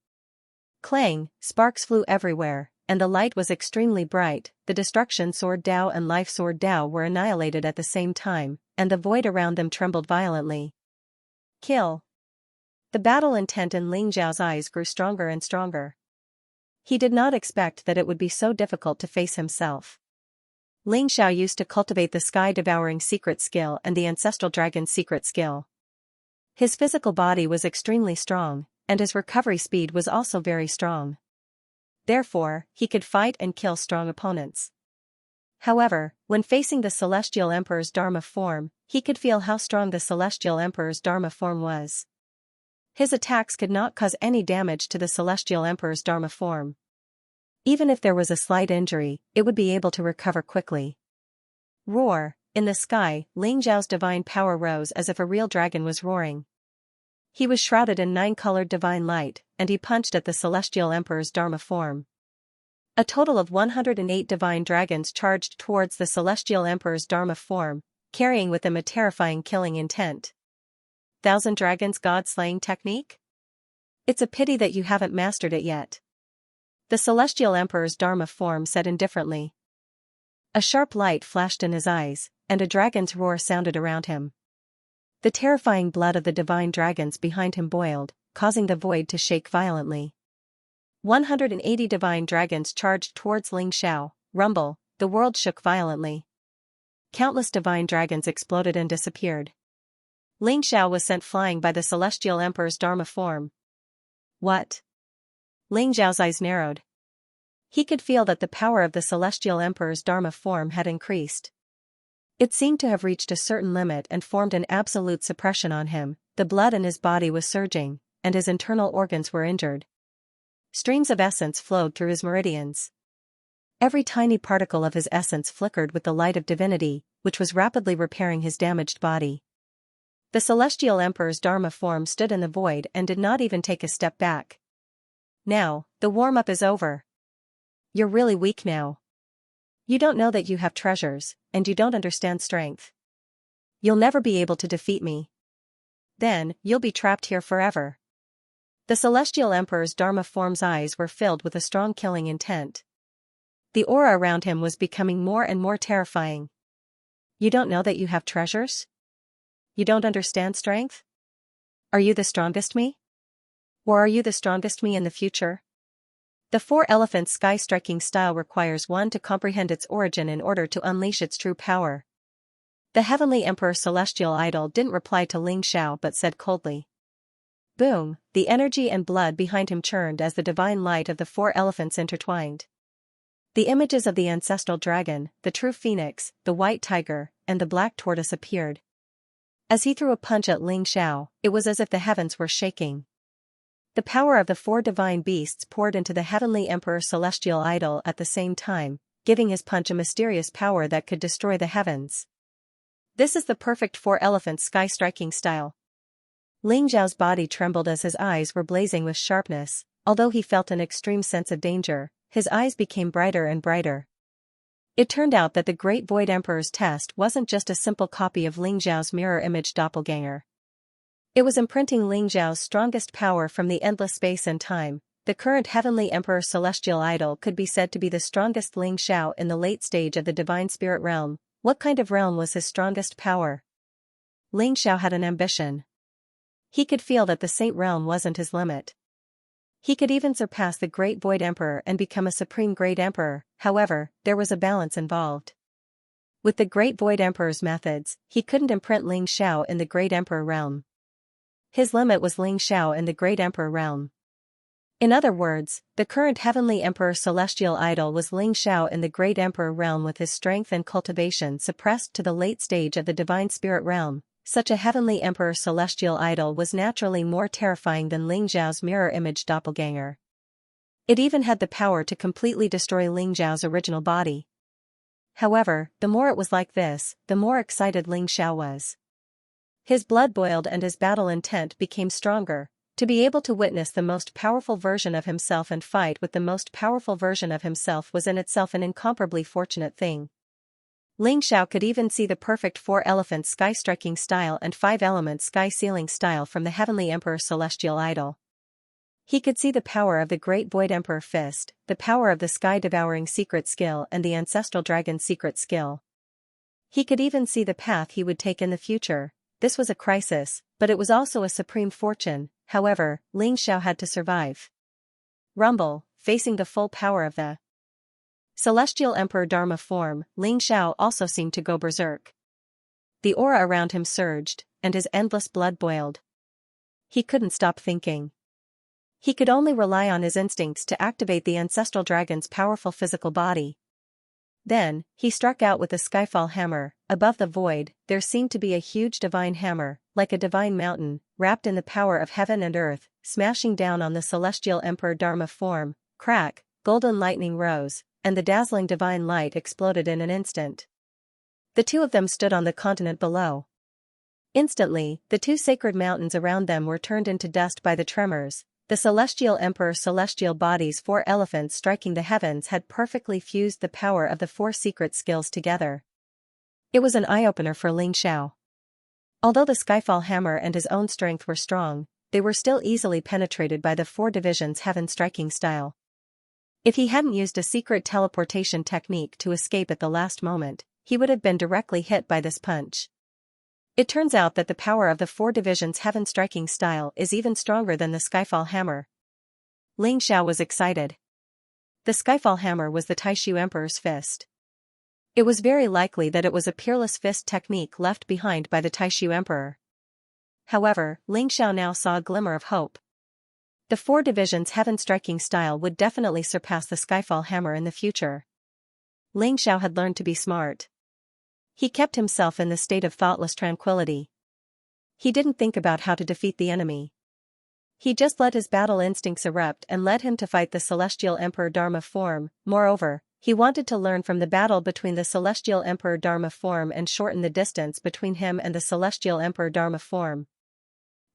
Clang, sparks flew everywhere, and the light was extremely bright. The destruction sword Tao and life sword Tao were annihilated at the same time, and the void around them trembled violently. Kill. The battle intent in Ling Xiao's eyes grew stronger and stronger. He did not expect that it would be so difficult to face himself. Ling Xiao used to cultivate the sky-devouring secret skill and the ancestral dragon secret skill. His physical body was extremely strong, and his recovery speed was also very strong. Therefore, he could fight and kill strong opponents. However, when facing the celestial emperor's Dharma form, he could feel how strong the celestial emperor's Dharma form was. His attacks could not cause any damage to the celestial emperor's Dharma form. Even if there was a slight injury, it would be able to recover quickly. Roar. In the sky, Ling Xiao's divine power rose as if a real dragon was roaring. He was shrouded in 9-colored divine light, and he punched at the celestial emperor's Dharma form. A total of 108 divine dragons charged towards the celestial emperor's Dharma form, carrying with them a terrifying killing intent. 1,000 dragons god-slaying technique? It's a pity that you haven't mastered it yet. The celestial emperor's Dharma form said indifferently. A sharp light flashed in his eyes, and a dragon's roar sounded around him. The terrifying blood of the divine dragons behind him boiled, causing the void to shake violently. 180 divine dragons charged towards Ling Xiao. Rumble, the world shook violently. Countless divine dragons exploded and disappeared. Ling Xiao was sent flying by the celestial emperor's Dharma form. What? Ling Xiao's eyes narrowed. He could feel that the power of the celestial emperor's Dharma form had increased. It seemed to have reached a certain limit and formed an absolute suppression on him. The blood in his body was surging, and his internal organs were injured. Streams of essence flowed through his meridians. Every tiny particle of his essence flickered with the light of divinity, which was rapidly repairing his damaged body. The celestial emperor's Dharma form stood in the void and did not even take a step back. Now, the warm-up is over. You're really weak now. You don't know that you have treasures, and you don't understand strength. You'll never be able to defeat me. Then, you'll be trapped here forever. The celestial emperor's Dharma form's eyes were filled with a strong killing intent. The aura around him was becoming more and more terrifying. You don't know that you have treasures? You don't understand strength? Are you the strongest me? Or are you the strongest me in the future? The four elephants sky-striking style requires one to comprehend its origin in order to unleash its true power. The Heavenly Emperor Celestial Idol didn't reply to Ling Xiao but said coldly. Boom, the energy and blood behind him churned as the divine light of the four elephants intertwined. The images of the ancestral dragon, the true phoenix, the white tiger, and the black tortoise appeared. As he threw a punch at Ling Xiao, it was as if the heavens were shaking. The power of the four divine beasts poured into the Heavenly Emperor Celestial Idol at the same time, giving his punch a mysterious power that could destroy the heavens. This is the perfect four elephants sky-striking style. Ling Xiao's body trembled as his eyes were blazing with sharpness. Although he felt an extreme sense of danger, his eyes became brighter and brighter. It turned out that the Great Void Emperor's test wasn't just a simple copy of Ling Xiao's mirror image doppelganger. It was imprinting Ling Xiao's strongest power from the endless space and time. The current Heavenly Emperor Celestial Idol could be said to be the strongest Ling Xiao in the late stage of the Divine Spirit realm. What kind of realm was his strongest power? Ling Xiao had an ambition. He could feel that the Saint realm wasn't his limit. He could even surpass the Great Void Emperor and become a Supreme Great Emperor. However, there was a balance involved. With the Great Void Emperor's methods, he couldn't imprint Ling Xiao in the Great Emperor realm. His limit was Ling Xiao in the Great Emperor realm. In other words, the current Heavenly Emperor Celestial Idol was Ling Xiao in the Great Emperor realm with his strength and cultivation suppressed to the late stage of the Divine Spirit realm. Such a Heavenly Emperor Celestial Idol was naturally more terrifying than Ling Xiao's mirror image doppelganger. It even had the power to completely destroy Ling Xiao's original body. However, the more it was like this, the more excited Ling Xiao was. His blood boiled and his battle intent became stronger. To be able to witness the most powerful version of himself and fight with the most powerful version of himself was in itself an incomparably fortunate thing. Ling Xiao could even see the perfect four elephants sky-striking style and five elements sky-sealing style from the Heavenly Emperor Celestial Idol. He could see the power of the Great Void Emperor Fist, the power of the sky-devouring secret skill and the ancestral dragon secret skill. He could even see the path he would take in the future. This was a crisis, but it was also a supreme fortune. However, Ling Xiao had to survive. Rumble, facing the full power of the Celestial Emperor Dharma form, Ling Xiao also seemed to go berserk. The aura around him surged, and his endless blood boiled. He couldn't stop thinking. He could only rely on his instincts to activate the ancestral dragon's powerful physical body. Then, he struck out with the Skyfall hammer. Above the void, there seemed to be a huge divine hammer, like a divine mountain, wrapped in the power of heaven and earth, smashing down on the Celestial Emperor Dharma form. Crack, golden lightning rose, and the dazzling divine light exploded in an instant. The two of them stood on the continent below. Instantly, the two sacred mountains around them were turned into dust by the tremors. The Celestial Emperor Celestial Body's four elephants striking the heavens had perfectly fused the power of the four secret skills together. It was an eye-opener for Ling Xiao. Although the Skyfall hammer and his own strength were strong, they were still easily penetrated by the four divisions heaven-striking style. If he hadn't used a secret teleportation technique to escape at the last moment, he would have been directly hit by this punch. It turns out that the power of the four divisions heaven-striking style is even stronger than the Skyfall hammer. Ling Xiao was excited. The Skyfall hammer was the Taishu Emperor's fist. It was very likely that it was a peerless fist technique left behind by the Taishu Emperor. However, Ling Xiao now saw a glimmer of hope. The four divisions heaven-striking style would definitely surpass the Skyfall hammer in the future. Ling Xiao had learned to be smart. He kept himself in the state of thoughtless tranquility. He didn't think about how to defeat the enemy. He just let his battle instincts erupt and led him to fight the Celestial Emperor Dharma form. Moreover, he wanted to learn from the battle between the Celestial Emperor Dharma form and shorten the distance between him and the Celestial Emperor Dharma form.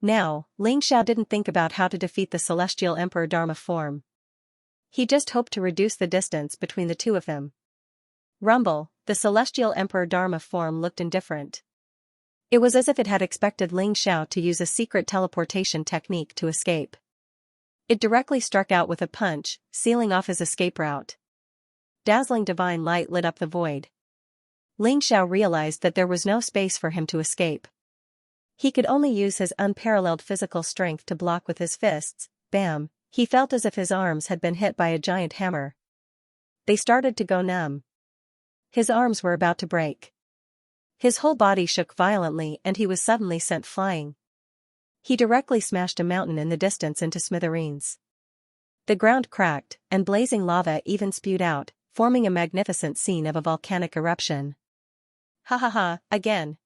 Now, Ling Xiao didn't think about how to defeat the Celestial Emperor Dharma form. He just hoped to reduce the distance between the two of them. Rumble, the Celestial Emperor Dharma form looked indifferent. It was as if it had expected Ling Xiao to use a secret teleportation technique to escape. It directly struck out with a punch, sealing off his escape route. Dazzling divine light lit up the void. Ling Xiao realized that there was no space for him to escape. He could only use his unparalleled physical strength to block with his fists. bam, he felt as if his arms had been hit by a giant hammer. They started to go numb. His arms were about to break. His whole body shook violently and he was suddenly sent flying. He directly smashed a mountain in the distance into smithereens. The ground cracked, and blazing lava even spewed out, forming a magnificent scene of a volcanic eruption. Ha ha ha, again.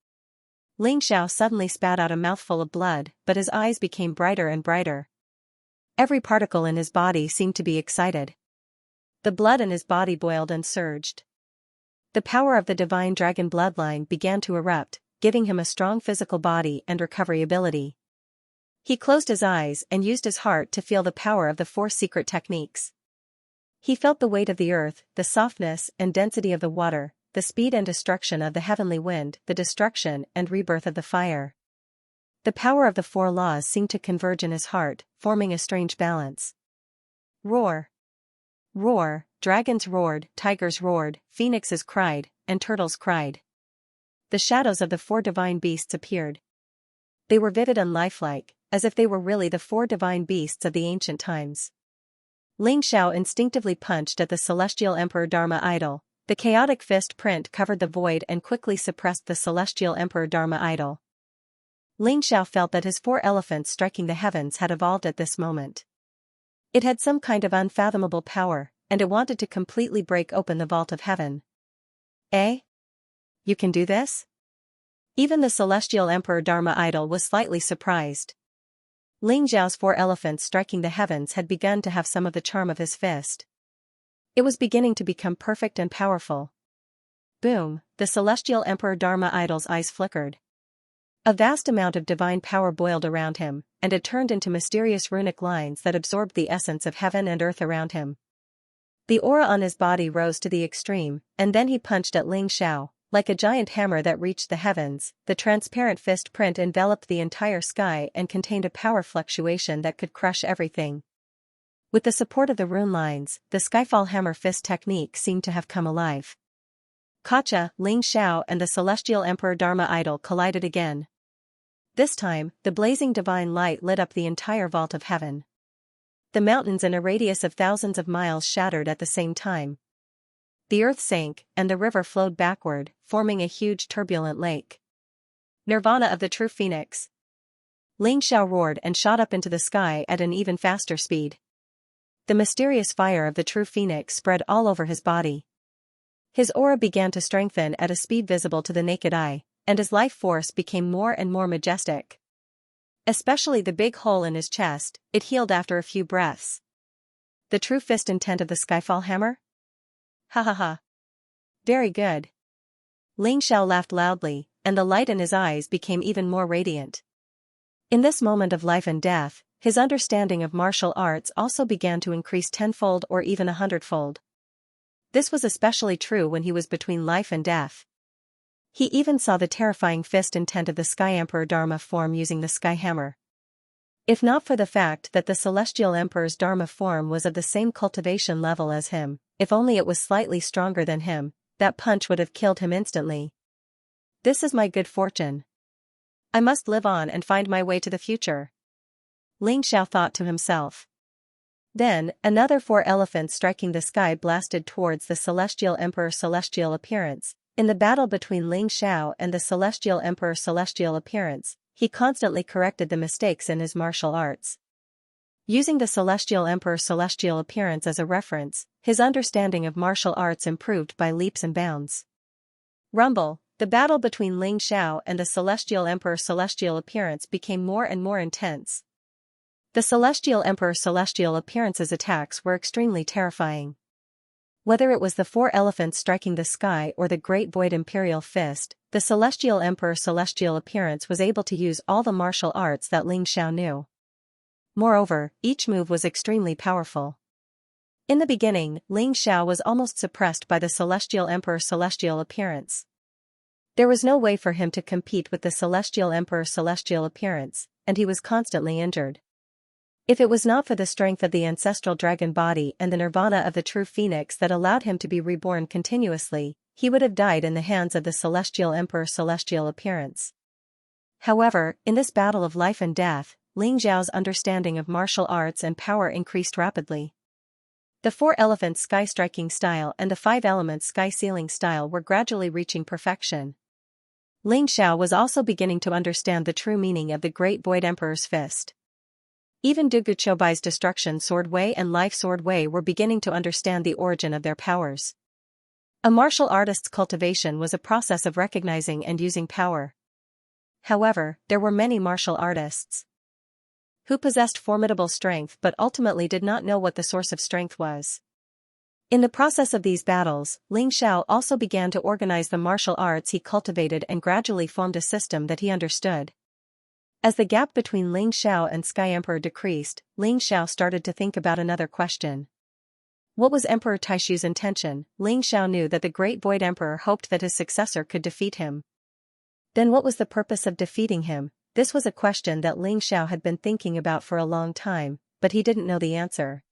Ling Xiao suddenly spat out a mouthful of blood, but his eyes became brighter and brighter. Every particle in his body seemed to be excited. The blood in his body boiled and surged. The power of the divine dragon bloodline began to erupt, giving him a strong physical body and recovery ability. He closed his eyes and used his heart to feel the power of the 4 secret techniques. He felt the weight of the earth, the softness and density of the water, the speed and destruction of the heavenly wind, the destruction and rebirth of the fire. The power of the 4 laws seemed to converge in his heart, forming a strange balance. Roar! Roar! Dragons roared, tigers roared, phoenixes cried, and turtles cried. The shadows of the 4 divine beasts appeared. They were vivid and lifelike, as if they were really the 4 divine beasts of the ancient times. Ling Xiao instinctively punched at the celestial emperor Dharma idol. The chaotic fist print covered the void and quickly suppressed the celestial emperor Dharma idol. Ling Xiao felt that his 4 elephants striking the heavens had evolved at this moment. It had some kind of unfathomable power, and it wanted to completely break open the vault of heaven. Eh? You can do this? Even the celestial emperor Dharma idol was slightly surprised. Ling Xiao's 4 elephants striking the heavens had begun to have some of the charm of his fist. It was beginning to become perfect and powerful. Boom, the celestial emperor Dharma idol's eyes flickered. A vast amount of divine power boiled around him, and it turned into mysterious runic lines that absorbed the essence of heaven and earth around him. The aura on his body rose to the extreme, and then he punched at Ling Xiao. Like a giant hammer that reached the heavens, the transparent fist print enveloped the entire sky and contained a power fluctuation that could crush everything. With the support of the rune lines, the Skyfall Hammer Fist technique seemed to have come alive. Kacha, Ling Xiao and the celestial emperor Dharma idol collided again. This time, the blazing divine light lit up the entire vault of heaven. The mountains in a radius of thousands of miles shattered at the same time. The earth sank, and the river flowed backward, forming a huge turbulent lake. Nirvana of the true phoenix. Ling Xiao roared and shot up into the sky at an even faster speed. The mysterious fire of the true phoenix spread all over his body. His aura began to strengthen at a speed visible to the naked eye, and his life force became more and more majestic. Especially the big hole in his chest, it healed after a few breaths. The true fist intent of the Skyfall Hammer? Ha ha ha. Very good. Ling Xiao laughed loudly, and the light in his eyes became even more radiant. In this moment of life and death, his understanding of martial arts also began to increase tenfold or even 100-fold. This was especially true when he was between life and death. He even saw the terrifying fist intent of the Sky Emperor Dharma form using the Sky Hammer. If not for the fact that the Celestial Emperor's Dharma form was of the same cultivation level as him, if only it was slightly stronger than him, that punch would have killed him instantly. This is my good fortune. I must live on and find my way to the future. Ling Xiao thought to himself. Then, another 4 elephants striking the sky blasted towards the Celestial Emperor's celestial appearance. In the battle between Ling Xiao and the Celestial Emperor's celestial appearance, he constantly corrected the mistakes in his martial arts. Using the Celestial Emperor's celestial appearance as a reference, his understanding of martial arts improved by leaps and bounds. Rumble, the battle between Ling Xiao and the Celestial Emperor's celestial appearance became more and more intense. The Celestial Emperor's celestial appearance's attacks were extremely terrifying. Whether it was the 4 elephants striking the sky or the Great Void Imperial Fist, the Celestial Emperor's celestial appearance was able to use all the martial arts that Ling Xiao knew. Moreover, each move was extremely powerful. In the beginning, Ling Xiao was almost suppressed by the Celestial Emperor's celestial appearance. There was no way for him to compete with the Celestial Emperor's celestial appearance, and he was constantly injured. If it was not for the strength of the ancestral dragon body and the nirvana of the true phoenix that allowed him to be reborn continuously, he would have died in the hands of the Celestial Emperor's celestial appearance. However, in this battle of life and death, Ling Xiao's understanding of martial arts and power increased rapidly. The 4 elements sky striking style and the 5 elements sky sealing style were gradually reaching perfection. Ling Xiao was also beginning to understand the true meaning of the Great Void Emperor's fist. Even Du Guqiubai's Destruction Sword Wei and Life Sword Wei were beginning to understand the origin of their powers. A martial artist's cultivation was a process of recognizing and using power. However, there were many martial artists who possessed formidable strength but ultimately did not know what the source of strength was. In the process of these battles, Ling Xiao also began to organize the martial arts he cultivated and gradually formed a system that he understood. As the gap between Ling Xiao and Sky Emperor decreased, Ling Xiao started to think about another question. What was Emperor Taishu's intention? Ling Xiao knew that the Great Void Emperor hoped that his successor could defeat him. Then what was the purpose of defeating him? This was a question that Ling Xiao had been thinking about for a long time, but he didn't know the answer.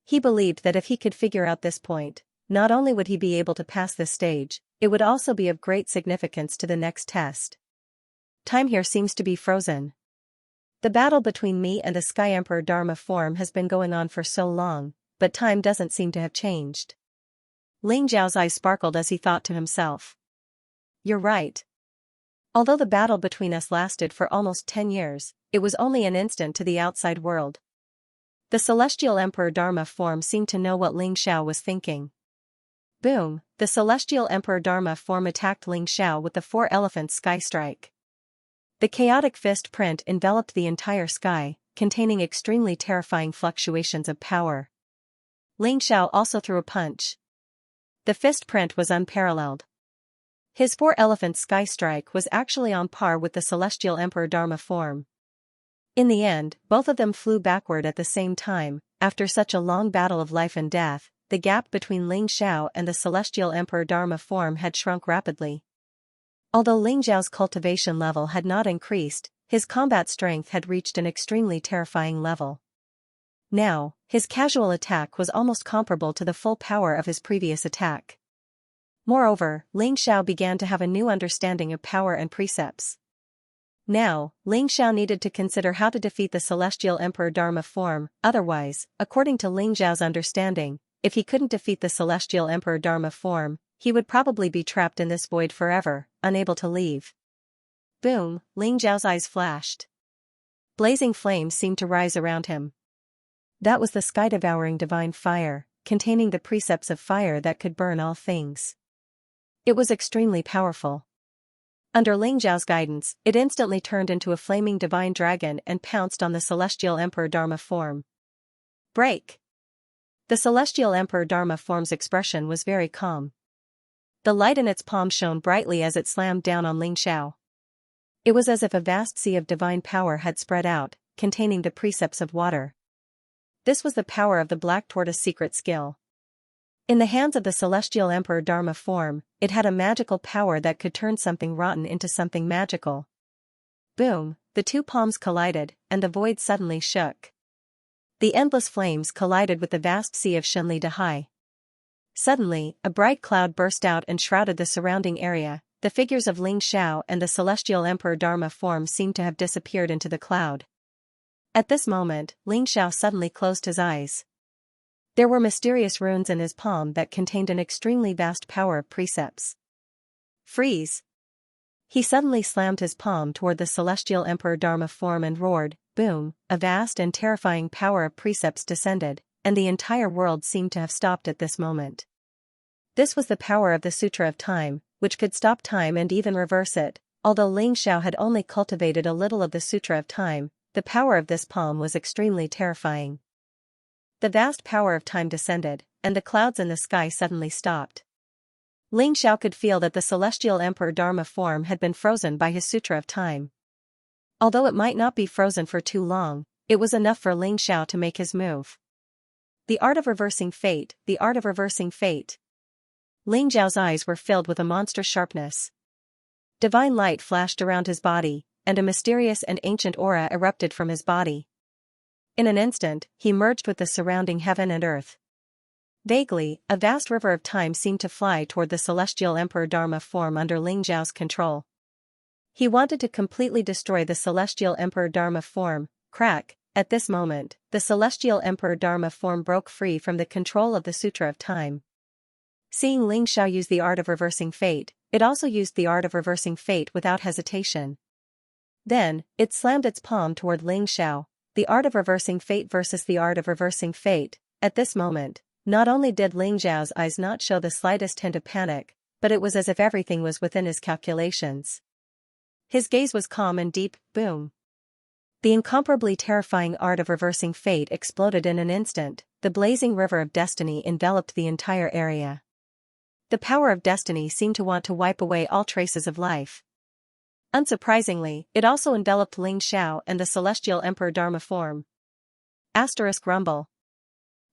He believed that if he could figure out this point, not only would he be able to pass this stage, it would also be of great significance to the next test. Time here seems to be frozen. The battle between me and the Sky Emperor Dharma form has been going on for so long, but time doesn't seem to have changed. Ling Xiao's eyes sparkled as he thought to himself. You're right. Although the battle between us lasted for almost 10 years, it was only an instant to the outside world. The Celestial Emperor Dharma form seemed to know what Ling Xiao was thinking. Boom! The Celestial Emperor Dharma form attacked Ling Xiao with the 4 elements sky strike. The chaotic fist print enveloped the entire sky, containing extremely terrifying fluctuations of power. Ling Xiao also threw a punch. The fist print was unparalleled. His 4 elements sky strike was actually on par with the Celestial Emperor Dharma form. In the end, both of them flew backward at the same time. After such a long battle of life and death, the gap between Ling Xiao and the Celestial Emperor Dharma form had shrunk rapidly. Although Ling Xiao's cultivation level had not increased, his combat strength had reached an extremely terrifying level. Now, his casual attack was almost comparable to the full power of his previous attack. Moreover, Ling Xiao began to have a new understanding of power and precepts. Now, Ling Xiao needed to consider how to defeat the Celestial Emperor Dharma form. Otherwise, according to Ling Xiao's understanding, if he couldn't defeat the Celestial Emperor Dharma form, he would probably be trapped in this void forever, unable to leave. Boom! Ling Xiao's eyes flashed. Blazing flames seemed to rise around him. That was the sky-devouring divine fire, containing the precepts of fire that could burn all things. It was extremely powerful. Under Ling Xiao's guidance, it instantly turned into a flaming divine dragon and pounced on the Celestial Emperor Dharma form. Break! The Celestial Emperor Dharma form's expression was very calm. The light in its palm shone brightly as it slammed down on Ling Xiao. It was as if a vast sea of divine power had spread out, containing the precepts of water. This was the power of the Black Tortoise secret skill. In the hands of the Celestial Emperor Dharma form, it had a magical power that could turn something rotten into something magical. Boom! The 2 palms collided, and the void suddenly shook. The endless flames collided with the vast sea of Shenli Dahai. Suddenly, a bright cloud burst out and shrouded the surrounding area. The figures of Ling Xiao and the Celestial Emperor Dharma form seemed to have disappeared into the cloud. At this moment, Ling Xiao suddenly closed his eyes. There were mysterious runes in his palm that contained an extremely vast power of precepts. Freeze! He suddenly slammed his palm toward the Celestial Emperor Dharma form and roared, boom! A vast and terrifying power of precepts descended, and the entire world seemed to have stopped at this moment. This was the power of the Sutra of Time, which could stop time and even reverse it. Although Ling Xiao had only cultivated a little of the Sutra of Time, the power of this palm was extremely terrifying. The vast power of time descended, and the clouds in the sky suddenly stopped. Ling Xiao could feel that the Celestial Emperor Dharma form had been frozen by his Sutra of Time. Although it might not be frozen for too long, it was enough for Ling Xiao to make his move. The art of reversing fate, the art of reversing fate. Ling Xiao's eyes were filled with a monstrous sharpness. Divine light flashed around his body, and a mysterious and ancient aura erupted from his body. In an instant, he merged with the surrounding heaven and earth. Vaguely, a vast river of time seemed to fly toward the Celestial Emperor Dharma form under Ling Xiao's control. He wanted to completely destroy the Celestial Emperor Dharma form, Crack. At this moment, the celestial emperor Dharma form broke free from the control of the Sutra of Time. Seeing Ling Xiao use the art of reversing fate, it also used the art of reversing fate without hesitation. Then, it slammed its palm toward Ling Xiao. The art of reversing fate versus the art of reversing fate. At this moment, not only did Ling Xiao's eyes not show the slightest hint of panic, but it was as if everything was within his calculations. His gaze was calm and deep. Boom. The incomparably terrifying art of reversing fate exploded in an instant. The blazing river of destiny enveloped the entire area. The power of destiny seemed to want to wipe away all traces of life. Unsurprisingly, it also enveloped Ling Xiao and the celestial emperor Dharma form. Asterisk rumble.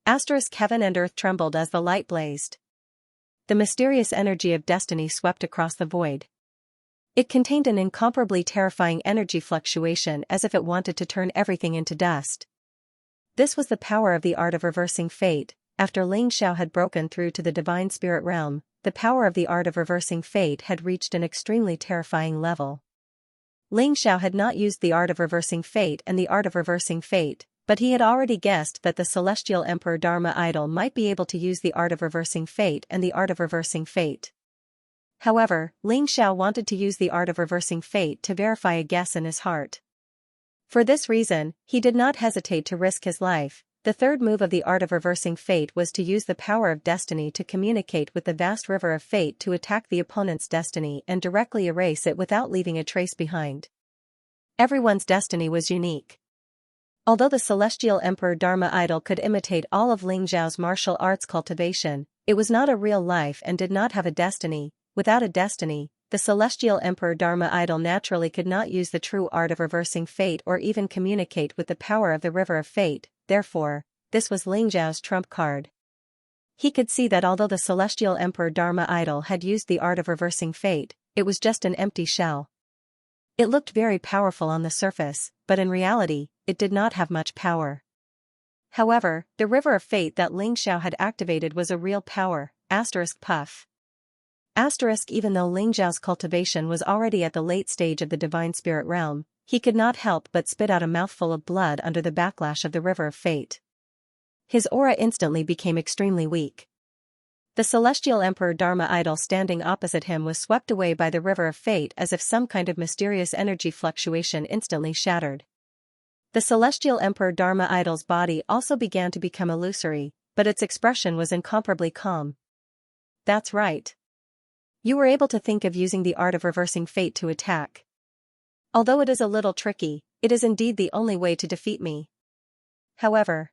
Asterisk heaven and earth trembled as the light blazed. The mysterious energy of destiny swept across the void. It contained an incomparably terrifying energy fluctuation as if it wanted to turn everything into dust. This was the power of the art of reversing fate. After Ling Xiao had broken through to the divine spirit realm, the power of the art of reversing fate had reached an extremely terrifying level. Ling Xiao had not used the art of reversing fate and the art of reversing fate, but he had already guessed that the celestial emperor Dharma idol might be able to use the art of reversing fate and the art of reversing fate. However, Ling Xiao wanted to use the art of reversing fate to verify a guess in his heart. For this reason, he did not hesitate to risk his life. The third move of the art of reversing fate was to use the power of destiny to communicate with the vast river of fate to attack the opponent's destiny and directly erase it without leaving a trace behind. Everyone's destiny was unique. Although the celestial emperor Dharma idol could imitate all of Ling Xiao's martial arts cultivation, it was not a real life and did not have a destiny. Without a destiny, the celestial emperor Dharma idol naturally could not use the true art of reversing fate or even communicate with the power of the river of fate. Therefore, this was Ling Xiao's trump card. He could see that although the celestial emperor Dharma idol had used the art of reversing fate, it was just an empty shell. It looked very powerful on the surface, but in reality, it did not have much power. However, the river of fate that Ling Xiao had activated was a real power. Asterisk puff. Asterisk even though Ling Xiao's cultivation was already at the late stage of the divine spirit realm, he could not help but spit out a mouthful of blood under the backlash of the river of fate. His aura instantly became extremely weak. The celestial emperor Dharma idol standing opposite him was swept away by the river of fate as if some kind of mysterious energy fluctuation instantly shattered. The celestial emperor Dharma idol's body also began to become illusory, but its expression was incomparably calm. That's right. You were able to think of using the art of reversing fate to attack. Although it is a little tricky, it is indeed the only way to defeat me. However,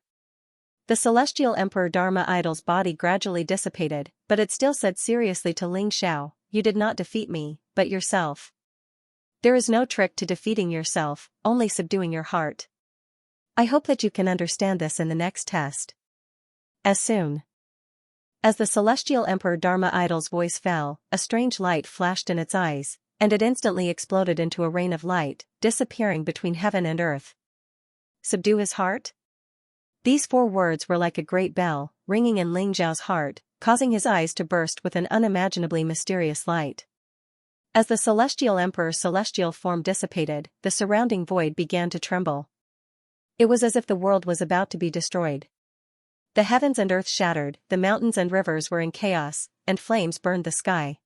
the celestial emperor Dharma idol's body gradually dissipated, but it still said seriously to Ling Xiao, "You did not defeat me, but yourself. There is no trick to defeating yourself, only subduing your heart. I hope that you can understand this in the next test." As soon as the celestial emperor Dharma idol's voice fell, a strange light flashed in its eyes, and it instantly exploded into a rain of light, disappearing between heaven and earth. Subdue his heart? These 4 words were like a great bell, ringing in Ling Xiao's heart, causing his eyes to burst with an unimaginably mysterious light. As the celestial emperor's celestial form dissipated, the surrounding void began to tremble. It was as if the world was about to be destroyed. The heavens and earth shattered, the mountains and rivers were in chaos, and flames burned the sky.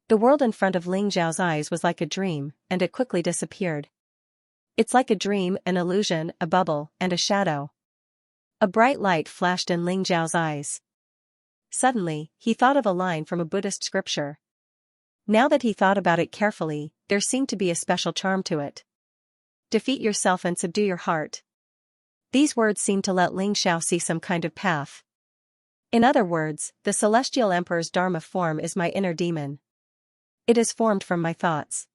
The world in front of Ling Xiao's eyes was like a dream, and it quickly disappeared. It's like a dream, an illusion, a bubble, and a shadow. A bright light flashed in Ling Xiao's eyes. Suddenly, he thought of a line from a Buddhist scripture. Now that he thought about it carefully, there seemed to be a special charm to it. Defeat yourself and subdue your heart. These words seemed to let Ling Xiao see some kind of path. In other words, the celestial emperor's Dharma form is my inner demon. It is formed from my thoughts.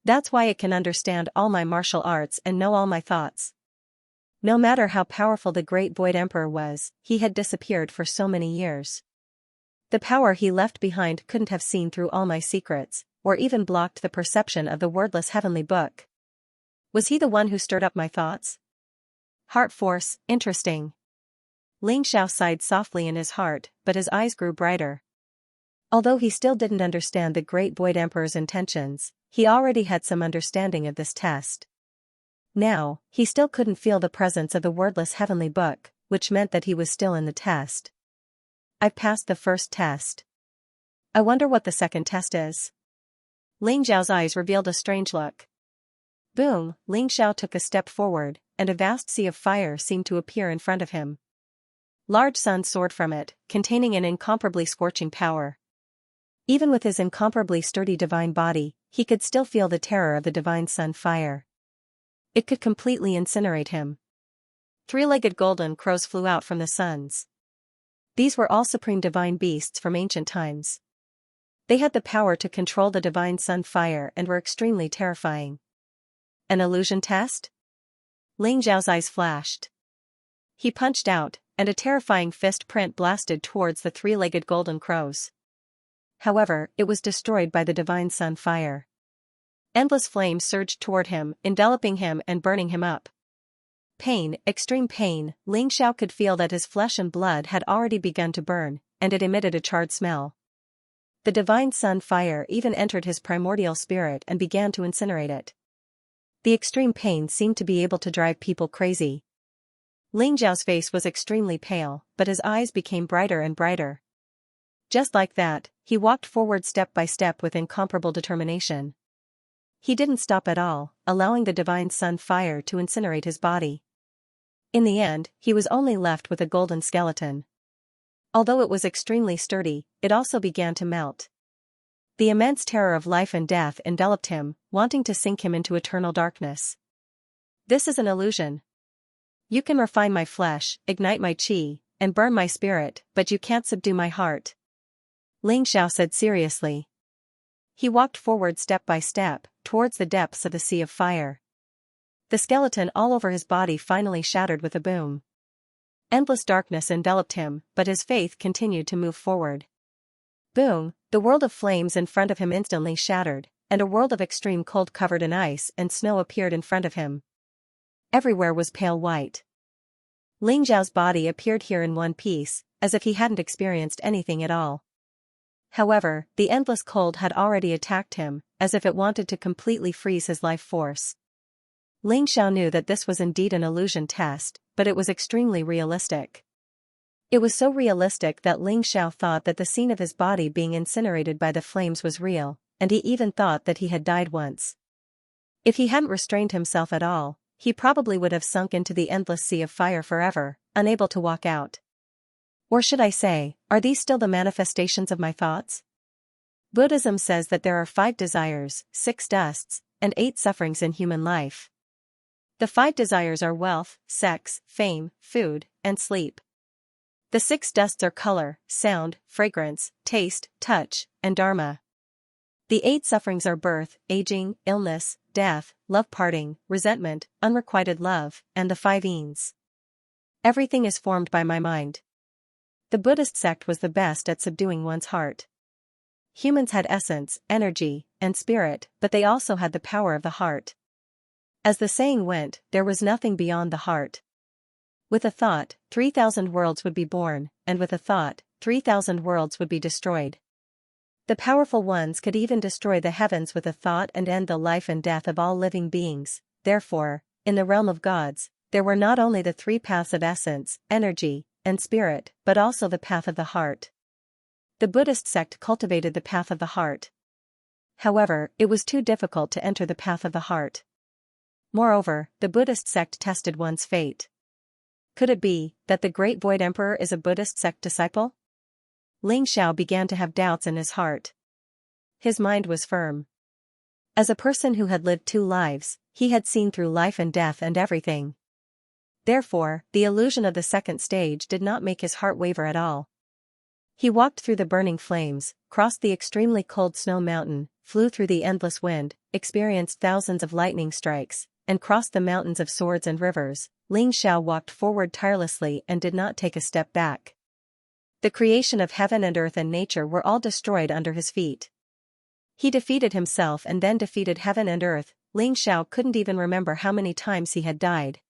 That's why it can understand all my martial arts and know all my thoughts. No matter how powerful the great Void Emperor was, he had disappeared for so many years. The power he left behind couldn't have seen through all my secrets, or even blocked the perception of the wordless heavenly book. Was he the one who stirred up my thoughts? Heart force, interesting. Ling Xiao sighed softly in his heart, but his eyes grew brighter. Although he still didn't understand the great Void Emperor's intentions, he already had some understanding of this test. Now, he still couldn't feel the presence of the wordless heavenly book, which meant that he was still in the test. I've passed the first test. I wonder what the second test is. Ling Xiao's eyes revealed a strange look. Boom, Ling Xiao took a step forward, and a vast sea of fire seemed to appear in front of him. Large suns soared from it, containing an incomparably scorching power. Even with his incomparably sturdy divine body, he could still feel the terror of the divine sun fire. It could completely incinerate him. Three-legged golden crows flew out from the suns. These were all supreme divine beasts from ancient times. They had the power to control the divine sun fire and were extremely terrifying. An illusion test? Ling Xiao's eyes flashed. He punched out, and a terrifying fist print blasted towards the three-legged golden crows. However, it was destroyed by the divine sun fire. Endless flames surged toward him, enveloping him and burning him up. Pain, extreme pain, Ling Xiao could feel that his flesh and blood had already begun to burn, and it emitted a charred smell. The divine sun fire even entered his primordial spirit and began to incinerate it. The extreme pain seemed to be able to drive people crazy. Ling Xiao's face was extremely pale, but his eyes became brighter and brighter. Just like that, he walked forward step by step with incomparable determination. He didn't stop at all, allowing the divine sun fire to incinerate his body. In the end, he was only left with a golden skeleton. Although it was extremely sturdy, it also began to melt. The immense terror of life and death enveloped him, wanting to sink him into eternal darkness. This is an illusion. You can refine my flesh, ignite my qi, and burn my spirit, but you can't subdue my heart. Ling Xiao said seriously. He walked forward step by step, towards the depths of the sea of fire. The skeleton all over his body finally shattered with a boom. Endless darkness enveloped him, but his faith continued to move forward. Boom, the world of flames in front of him instantly shattered, and a world of extreme cold covered in ice and snow appeared in front of him. Everywhere was pale white. Ling Xiao's body appeared here in one piece, as if he hadn't experienced anything at all. However, the endless cold had already attacked him, as if it wanted to completely freeze his life force. Ling Xiao knew that this was indeed an illusion test, but it was extremely realistic. It was so realistic that Ling Xiao thought that the scene of his body being incinerated by the flames was real, and he even thought that he had died once. If he hadn't restrained himself at all, he probably would have sunk into the endless sea of fire forever, unable to walk out. Or should I say, are these still the manifestations of my thoughts? Buddhism says that there are 5 desires, 6 dusts, and 8 sufferings in human life. The 5 desires are wealth, sex, fame, food, and sleep. The 6 dusts are color, sound, fragrance, taste, touch, and dharma. The 8 sufferings are birth, aging, illness, death, love parting, resentment, unrequited love, and the 5 eens. Everything is formed by my mind. The Buddhist sect was the best at subduing one's heart. Humans had essence, energy, and spirit, but they also had the power of the heart. As the saying went, there was nothing beyond the heart. With a thought, 3,000 worlds would be born, and with a thought, 3,000 worlds would be destroyed. The powerful ones could even destroy the heavens with a thought and end the life and death of all living beings. Therefore, in the realm of gods, there were not only the 3 paths of essence, energy, and spirit, but also the path of the heart. The Buddhist sect cultivated the path of the heart. However, it was too difficult to enter the path of the heart. Moreover, the Buddhist sect tested one's fate. Could it be that the Great Void Emperor is a Buddhist sect disciple? Ling Xiao began to have doubts in his heart. His mind was firm. As a person who had lived 2 lives, he had seen through life and death and everything. Therefore, the illusion of the second stage did not make his heart waver at all. He walked through the burning flames, crossed the extremely cold snow mountain, flew through the endless wind, experienced thousands of lightning strikes, and crossed the mountains of swords and rivers. Ling Xiao walked forward tirelessly and did not take a step back. The creation of heaven and earth and nature were all destroyed under his feet. He defeated himself and then defeated heaven and earth. Ling Xiao couldn't even remember how many times he had died.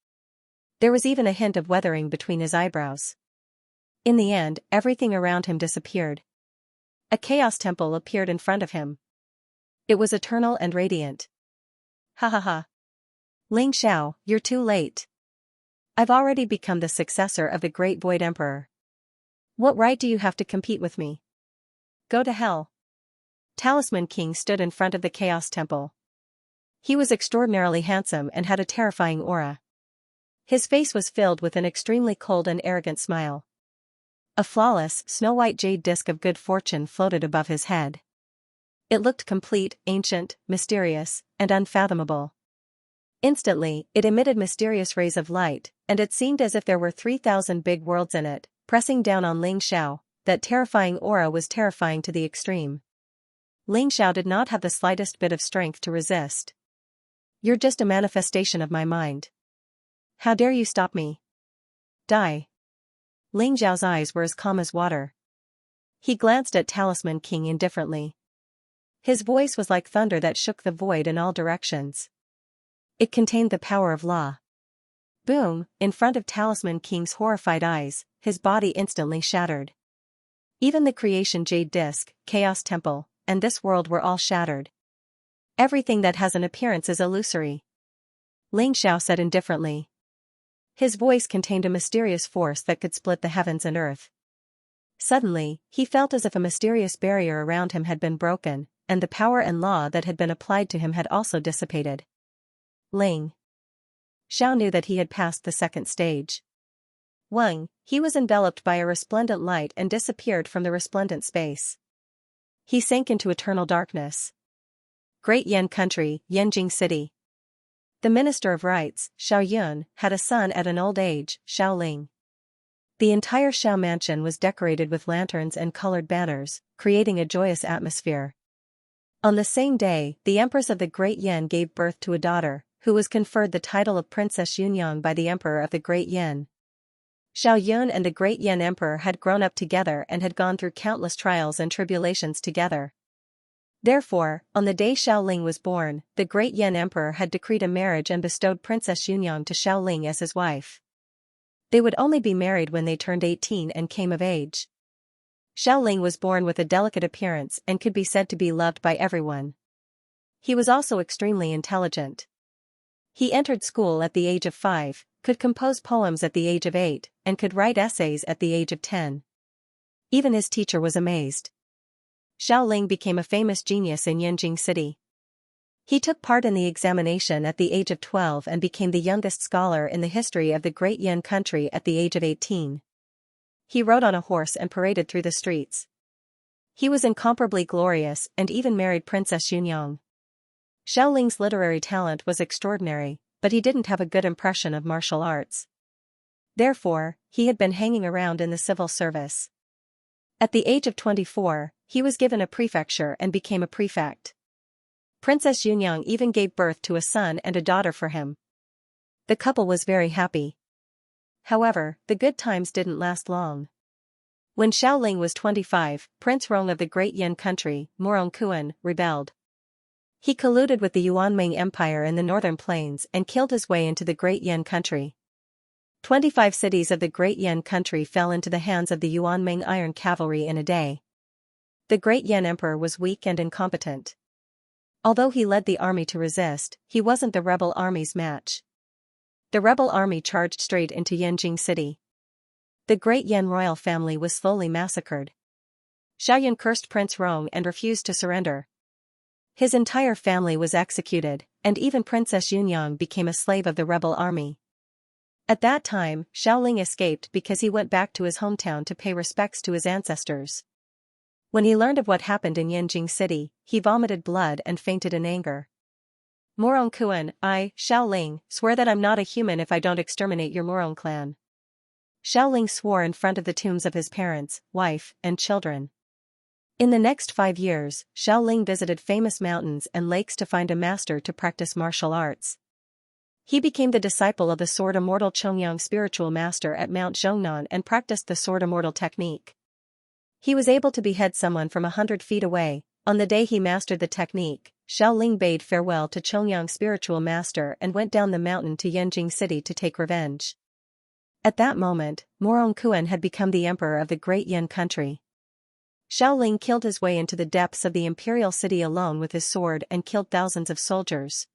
There was even a hint of weathering between his eyebrows. In the end, everything around him disappeared. A chaos temple appeared in front of him. It was eternal and radiant. Ha ha ha. Ling Xiao, you're too late. I've already become the successor of the Great Void Emperor. What right do you have to compete with me? Go to hell. Talisman King stood in front of the Chaos Temple. He was extraordinarily handsome and had a terrifying aura. His face was filled with an extremely cold and arrogant smile. A flawless, snow-white jade disc of good fortune floated above his head. It looked complete, ancient, mysterious, and unfathomable. Instantly, it emitted mysterious rays of light, and it seemed as if there were 3,000 big worlds in it, pressing down on Ling Xiao. That terrifying aura was terrifying to the extreme. Ling Xiao did not have the slightest bit of strength to resist. You're just a manifestation of my mind. How dare you stop me? Die. Ling Xiao's eyes were as calm as water. He glanced at Talisman King indifferently. His voice was like thunder that shook the void in all directions. It contained the power of law. Boom, in front of Talisman King's horrified eyes, his body instantly shattered. Even the creation jade disc, Chaos Temple, and this world were all shattered. Everything that has an appearance is illusory. Ling Xiao said indifferently. His voice contained a mysterious force that could split the heavens and earth. Suddenly, he felt as if a mysterious barrier around him had been broken, and the power and law that had been applied to him had also dissipated. Ling Xiao knew that he had passed the second stage. He was enveloped by a resplendent light and disappeared from the resplendent space. He sank into eternal darkness. Great Yan Country, Yanjing City. The Minister of Rites, Xiao Yun, had a son at an old age, Xiao Ling. The entire Xiao mansion was decorated with lanterns and colored banners, creating a joyous atmosphere. On the same day, the Empress of the Great Yan gave birth to a daughter, who was conferred the title of Princess Yunyang by the Emperor of the Great Yan. Xiao Yun and the Great Yan Emperor had grown up together and had gone through countless trials and tribulations together. Therefore, on the day Xiao Ling was born, the Great Yan Emperor had decreed a marriage and bestowed Princess Yunyang to Xiao Ling as his wife. They would only be married when they turned 18 and came of age. Xiao Ling was born with a delicate appearance and could be said to be loved by everyone. He was also extremely intelligent. He entered school at the age of 5, could compose poems at the age of 8, and could write essays at the age of 10. Even his teacher was amazed. Xiao Ling became a famous genius in Yanjing City. He took part in the examination at the age of 12 and became the youngest scholar in the history of the Great Yan Country at the age of 18. He rode on a horse and paraded through the streets. He was incomparably glorious and even married Princess Yunyang. Xiao Ling's literary talent was extraordinary, but he didn't have a good impression of martial arts. Therefore, he had been hanging around in the civil service. At the age of 24, he was given a prefecture and became a prefect. Princess Yunyang even gave birth to a son and a daughter for him. The couple was very happy. However, the good times didn't last long. When Xiao Ling was 25, Prince Rong of the Great Yan Country, Morongkuan, rebelled. He colluded with the Yuanming Empire in the northern plains and killed his way into the Great Yan Country. 25 cities of the Great Yan Country fell into the hands of the Yuanming Iron Cavalry in a day. The Great Yan Emperor was weak and incompetent. Although he led the army to resist, he wasn't the rebel army's match. The rebel army charged straight into Yanjing City. The Great Yan royal family was slowly massacred. Xiao Yun cursed Prince Rong and refused to surrender. His entire family was executed, and even Princess Yunyang became a slave of the rebel army. At that time, Xiao Ling escaped because he went back to his hometown to pay respects to his ancestors. When he learned of what happened in Yanjing City, he vomited blood and fainted in anger. Morongkuan, I, Xiao Ling, swear that I'm not a human if I don't exterminate your Morong clan. Xiao Ling swore in front of the tombs of his parents, wife, and children. In the next 5 years, Xiao Ling visited famous mountains and lakes to find a master to practice martial arts. He became the disciple of the Sword Immortal Chongyang spiritual master at Mount Zhongnan and practiced the Sword Immortal technique. He was able to behead someone from 100 feet away. On the day he mastered the technique, Xiao Ling bade farewell to Chongyang's spiritual master and went down the mountain to Yanjing City to take revenge. At that moment, Morongkuan had become the emperor of the Great Yan Country. Xiao Ling killed his way into the depths of the imperial city alone with his sword and killed thousands of soldiers.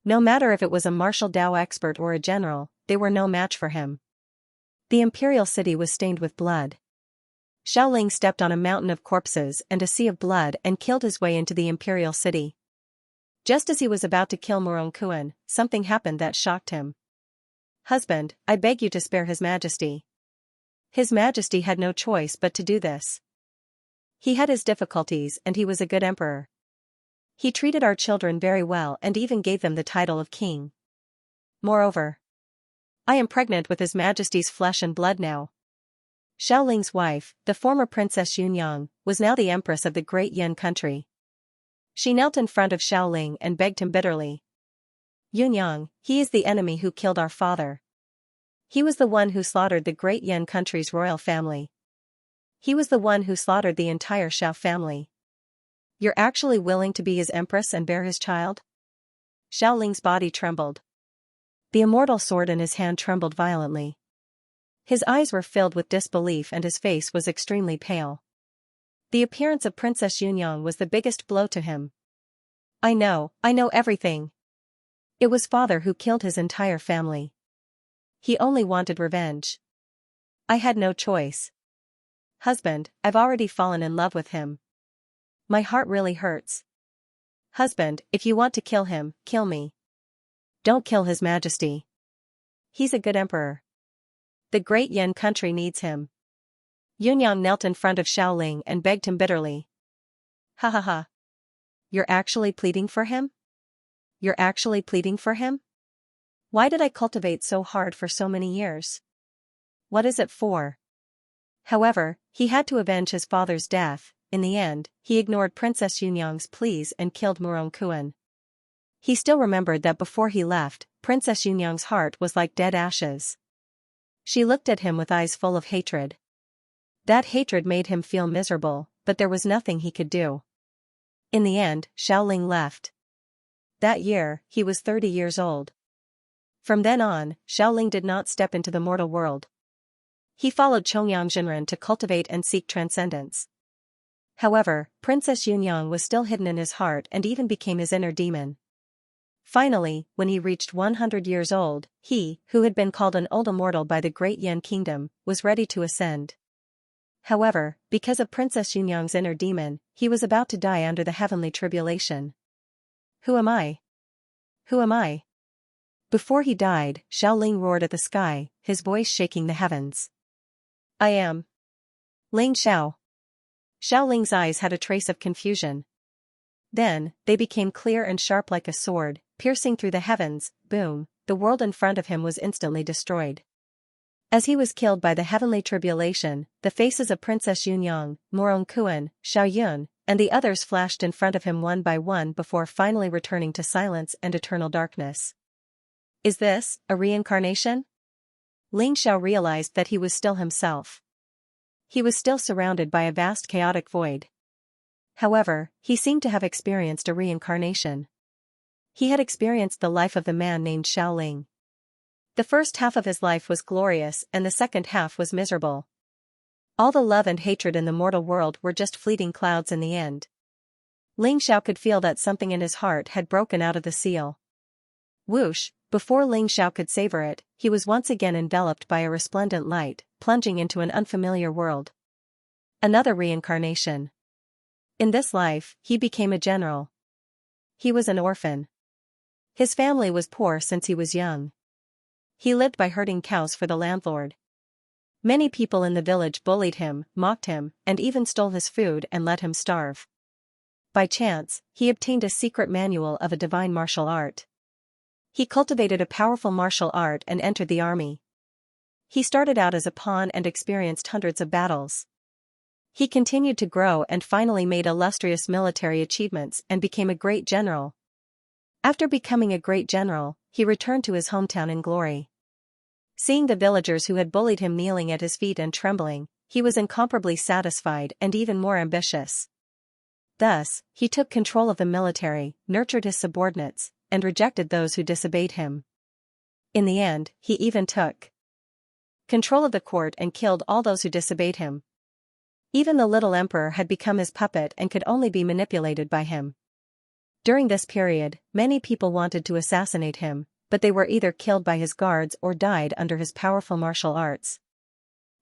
No matter if it was a martial Dao expert or a general, they were no match for him. The imperial city was stained with blood. Xiaoling stepped on a mountain of corpses and a sea of blood and killed his way into the imperial city. Just as he was about to kill Murongkuan, something happened that shocked him. "Husband, I beg you to spare His Majesty." His Majesty had no choice but to do this. He had his difficulties and he was a good emperor. He treated our children very well and even gave them the title of king. Moreover, I am pregnant with His Majesty's flesh and blood now. Xiaoling's wife, the former Princess Yunyang, was now the empress of the great Yan country. She knelt in front of Xiaoling and begged him bitterly. "Yunyang, he is the enemy who killed our father. He was the one who slaughtered the great Yan country's royal family. He was the one who slaughtered the entire Xiao family. You're actually willing to be his empress and bear his child?" Xiaoling's body trembled. The immortal sword in his hand trembled violently. His eyes were filled with disbelief and his face was extremely pale. The appearance of Princess Yunyang was the biggest blow to him. I know everything. It was father who killed his entire family. He only wanted revenge. I had no choice. Husband, I've already fallen in love with him. My heart really hurts. Husband, if you want to kill him, kill me. Don't kill His Majesty. He's a good emperor. The great Yan country needs him. Yunyang knelt in front of Xiaoling and begged him bitterly. Ha ha ha. You're actually pleading for him? You're actually pleading for him? Why did I cultivate so hard for so many years? What is it for? However, he had to avenge his father's death. In the end, he ignored Princess Yunyang's pleas and killed Murongkuan. He still remembered that before he left, Princess Yunyang's heart was like dead ashes. She looked at him with eyes full of hatred. That hatred made him feel miserable, but there was nothing he could do. In the end, Xiaoling left. That year, he was 30 years old. From then on, Xiaoling did not step into the mortal world. He followed Chongyang Jinren to cultivate and seek transcendence. However, Princess Yunyang was still hidden in his heart and even became his inner demon. Finally, when he reached 100 years old, he, who had been called an old immortal by the great Yan kingdom, was ready to ascend. However, because of Princess Yunyang's inner demon, he was about to die under the heavenly tribulation. Who am I? Who am I? Before he died, Xiaoling roared at the sky, his voice shaking the heavens. I am Ling Xiao. Xiaoling's eyes had a trace of confusion. Then, they became clear and sharp like a sword, piercing through the heavens. Boom, the world in front of him was instantly destroyed. As he was killed by the heavenly tribulation, the faces of Princess Yunyang, Murongkuan, Xiaoyun, and the others flashed in front of him one by one before finally returning to silence and eternal darkness. Is this a reincarnation? Ling Xiao realized that he was still himself. He was still surrounded by a vast chaotic void. However, he seemed to have experienced a reincarnation. He had experienced the life of the man named Xiaoling. The first half of his life was glorious and the second half was miserable. All the love and hatred in the mortal world were just fleeting clouds in the end. Ling Xiao could feel that something in his heart had broken out of the seal. Whoosh, before Ling Xiao could savor it, he was once again enveloped by a resplendent light, plunging into an unfamiliar world. Another reincarnation. In this life, he became a general. He was an orphan. His family was poor since he was young. He lived by herding cows for the landlord. Many people in the village bullied him, mocked him, and even stole his food and let him starve. By chance, he obtained a secret manual of a divine martial art. He cultivated a powerful martial art and entered the army. He started out as a pawn and experienced hundreds of battles. He continued to grow and finally made illustrious military achievements and became a great general. After becoming a great general, he returned to his hometown in glory. Seeing the villagers who had bullied him kneeling at his feet and trembling, he was incomparably satisfied and even more ambitious. Thus, he took control of the military, nurtured his subordinates, and rejected those who disobeyed him. In the end, he even took control of the court and killed all those who disobeyed him. Even the little emperor had become his puppet and could only be manipulated by him. During this period, many people wanted to assassinate him, but they were either killed by his guards or died under his powerful martial arts.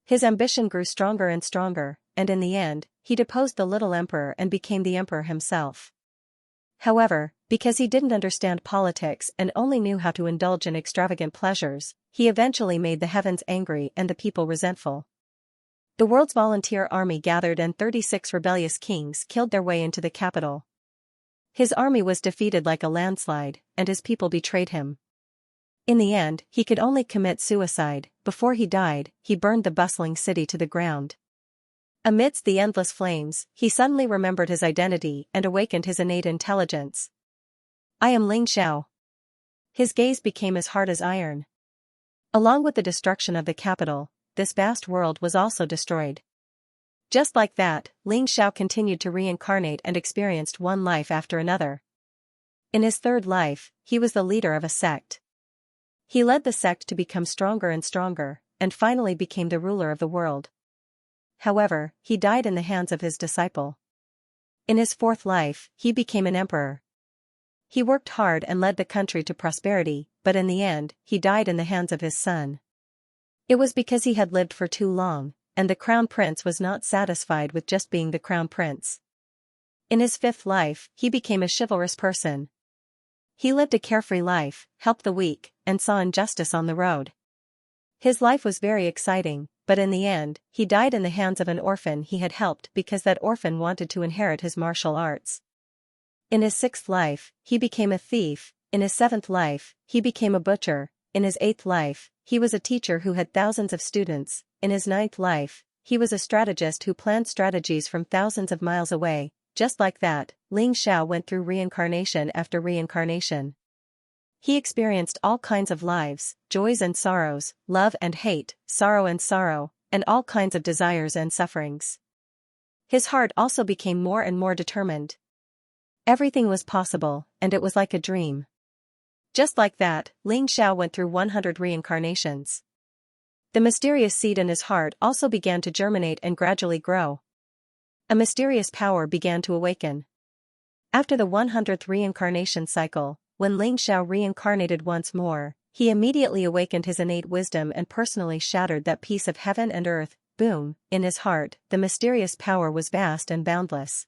His ambition grew stronger and stronger, and in the end, he deposed the little emperor and became the emperor himself. However, because he didn't understand politics and only knew how to indulge in extravagant pleasures, he eventually made the heavens angry and the people resentful. The world's volunteer army gathered and 36 rebellious kings killed their way into the capital. His army was defeated like a landslide, and his people betrayed him. In the end, he could only commit suicide. Before he died, he burned the bustling city to the ground. Amidst the endless flames, he suddenly remembered his identity and awakened his innate intelligence. I am Xianxia. His gaze became as hard as iron. Along with the destruction of the capital, this vast world was also destroyed. Just like that, Xianxia continued to reincarnate and experienced one life after another. In his third life, he was the leader of a sect. He led the sect to become stronger and stronger, and finally became the ruler of the world. However, he died in the hands of his disciple. In his fourth life, he became an emperor. He worked hard and led the country to prosperity, but in the end, he died in the hands of his son. It was because he had lived for too long, and the crown prince was not satisfied with just being the crown prince. In his fifth life, he became a chivalrous person. He lived a carefree life, helped the weak, and saw injustice on the road. His life was very exciting, but in the end, he died in the hands of an orphan he had helped because that orphan wanted to inherit his martial arts. In his sixth life, he became a thief. In his seventh life, he became a butcher. In his eighth life, he was a teacher who had thousands of students. In his ninth life, he was a strategist who planned strategies from thousands of miles away. Just like that, Xianxia went through reincarnation after reincarnation. He experienced all kinds of lives, joys and sorrows, love and hate, sorrow, and all kinds of desires and sufferings. His heart also became more and more determined. Everything was possible, and it was like a dream. Just like that, Xianxia went through 100 reincarnations. The mysterious seed in his heart also began to germinate and gradually grow. A mysterious power began to awaken. After the 100th reincarnation cycle, when Xianxia reincarnated once more, he immediately awakened his innate wisdom and personally shattered that piece of heaven and earth. Boom, in his heart, the mysterious power was vast and boundless.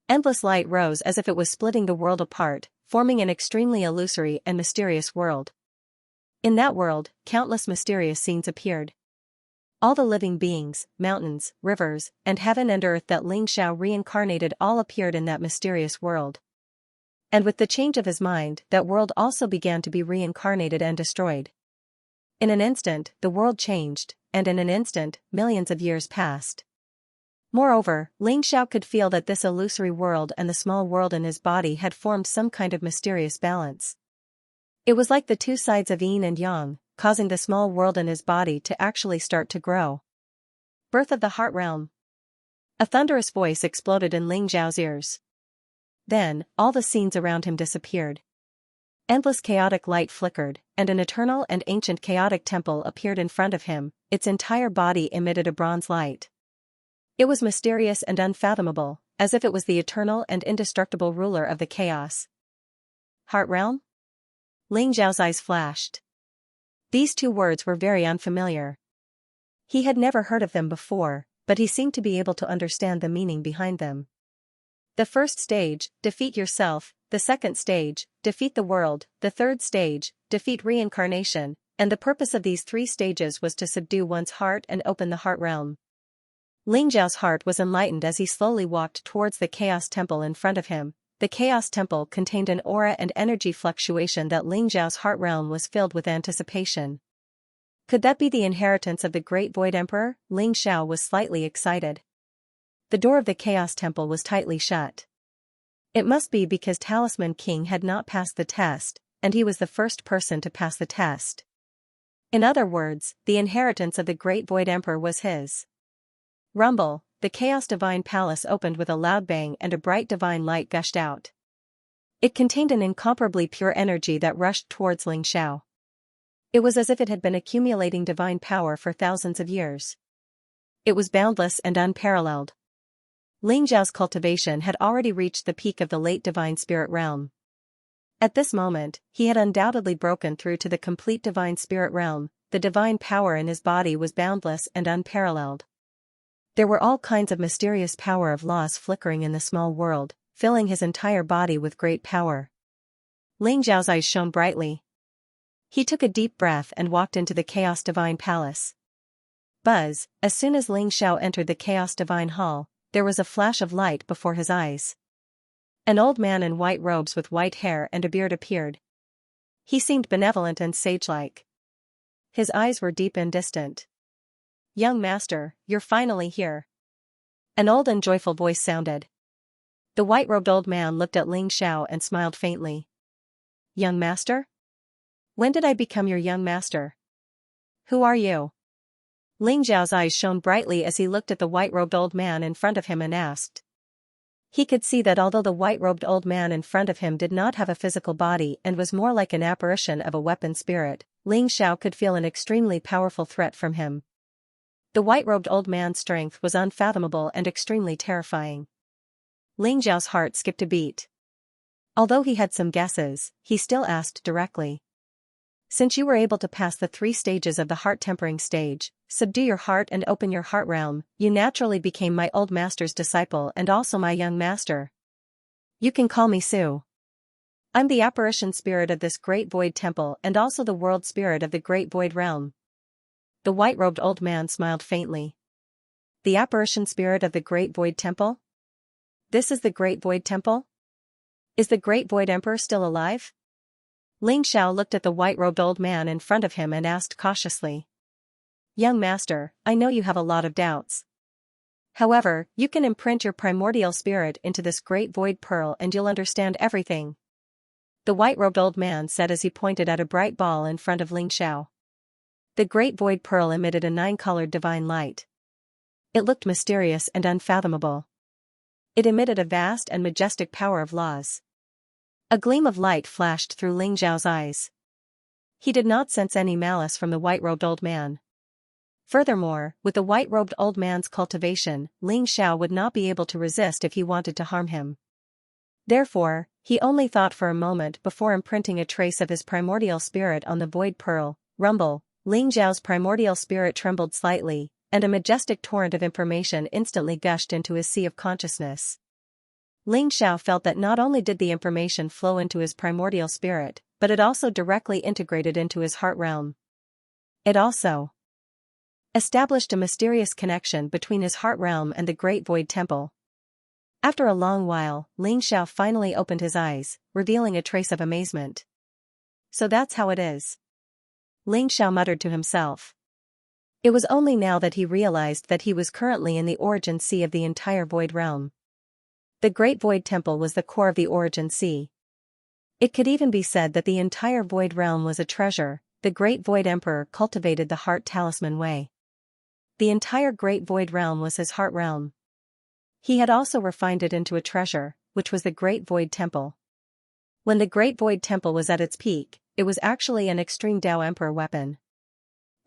Endless light rose as if it was splitting the world apart, forming an extremely illusory and mysterious world. In that world, countless mysterious scenes appeared. All the living beings, mountains, rivers, and heaven and earth that Xianxia reincarnated all appeared in that mysterious world. And with the change of his mind, that world also began to be reincarnated and destroyed. In an instant, the world changed, and in an instant, millions of years passed. Moreover, Xianxia could feel that this illusory world and the small world in his body had formed some kind of mysterious balance. It was like the two sides of yin and yang, causing the small world in his body to actually start to grow. Birth of the heart realm. A thunderous voice exploded in Xiao's ears. Then, all the scenes around him disappeared. Endless chaotic light flickered, and an eternal and ancient chaotic temple appeared in front of him. Its entire body emitted a bronze light. It was mysterious and unfathomable, as if it was the eternal and indestructible ruler of the chaos. Heart realm? Xiao's eyes flashed. These two words were very unfamiliar. He had never heard of them before, but he seemed to be able to understand the meaning behind them. The first stage, defeat yourself; the second stage, defeat the world; the third stage, defeat reincarnation, and the purpose of these three stages was to subdue one's heart and open the heart realm. Xiao's heart was enlightened as he slowly walked towards the Chaos Temple in front of him. The Chaos Temple contained an aura and energy fluctuation that Xiao's heart realm was filled with anticipation. Could that be the inheritance of the Great Void Emperor? Xiao was slightly excited. The door of the Chaos Temple was tightly shut. It must be because Talisman King had not passed the test, and he was the first person to pass the test. In other words, the inheritance of the Great Void Emperor was his. Rumble, the Chaos Divine Palace opened with a loud bang and a bright divine light gushed out. It contained an incomparably pure energy that rushed towards Xiao. It was as if it had been accumulating divine power for thousands of years. It was boundless and unparalleled. Ling Zhao's cultivation had already reached the peak of the late divine spirit realm. At this moment, he had undoubtedly broken through to the complete divine spirit realm. The divine power in his body was boundless and unparalleled. There were all kinds of mysterious power of laws flickering in the small world, filling his entire body with great power. Ling Zhao's eyes shone brightly. He took a deep breath and walked into the Chaos Divine Palace. Buzz, as soon as Ling Zhao entered the Chaos Divine Hall, there was a flash of light before his eyes. An old man in white robes with white hair and a beard appeared. He seemed benevolent and sage-like. His eyes were deep and distant. "Young master, you're finally here." An old and joyful voice sounded. The white-robed old man looked at Ling Zhao and smiled faintly. "Young master? When did I become your young master? Who are you?" Ling Zhao's eyes shone brightly as he looked at the white-robed old man in front of him and asked. He could see that although the white-robed old man in front of him did not have a physical body and was more like an apparition of a weapon spirit, Ling Zhao could feel an extremely powerful threat from him. The white-robed old man's strength was unfathomable and extremely terrifying. Ling Zhao's heart skipped a beat. Although he had some guesses, he still asked directly. "Since you were able to pass the 3 stages of the heart-tempering stage, subdue your heart and open your heart realm, you naturally became my old master's disciple and also my young master. You can call me Su. I'm the apparition spirit of this great void temple and also the world spirit of the great void realm." The white-robed old man smiled faintly. "The apparition spirit of the great void temple? This is the great void temple? Is the great void emperor still alive?" Ling Zhao looked at the white-robed old man in front of him and asked cautiously. "Young master, I know you have a lot of doubts. However, you can imprint your primordial spirit into this great void pearl and you'll understand everything," the white-robed old man said as he pointed at a bright ball in front of Ling Zhao. The great void pearl emitted a 9-colored divine light. It looked mysterious and unfathomable. It emitted a vast and majestic power of laws. A gleam of light flashed through Ling Zhao's eyes. He did not sense any malice from the white-robed old man. Furthermore, with the white-robed old man's cultivation, Ling Zhao would not be able to resist if he wanted to harm him. Therefore, he only thought for a moment before imprinting a trace of his primordial spirit on the void pearl. Rumble, Ling Zhao's primordial spirit trembled slightly, and a majestic torrent of information instantly gushed into his sea of consciousness. Ling Zhao felt that not only did the information flow into his primordial spirit, but it also directly integrated into his heart realm. It also established a mysterious connection between his heart realm and the Great Void Temple. After a long while, Ling Zhao finally opened his eyes, revealing a trace of amazement. "So that's how it is," Ling Zhao muttered to himself. It was only now that he realized that he was currently in the origin sea of the entire Void Realm. The Great Void Temple was the core of the origin sea. It could even be said that the entire Void Realm was a treasure. The Great Void Emperor cultivated the Heart Talisman Way. The entire Great Void Realm was his heart realm. He had also refined it into a treasure, which was the Great Void Temple. When the Great Void Temple was at its peak, it was actually an extreme Tao Emperor weapon.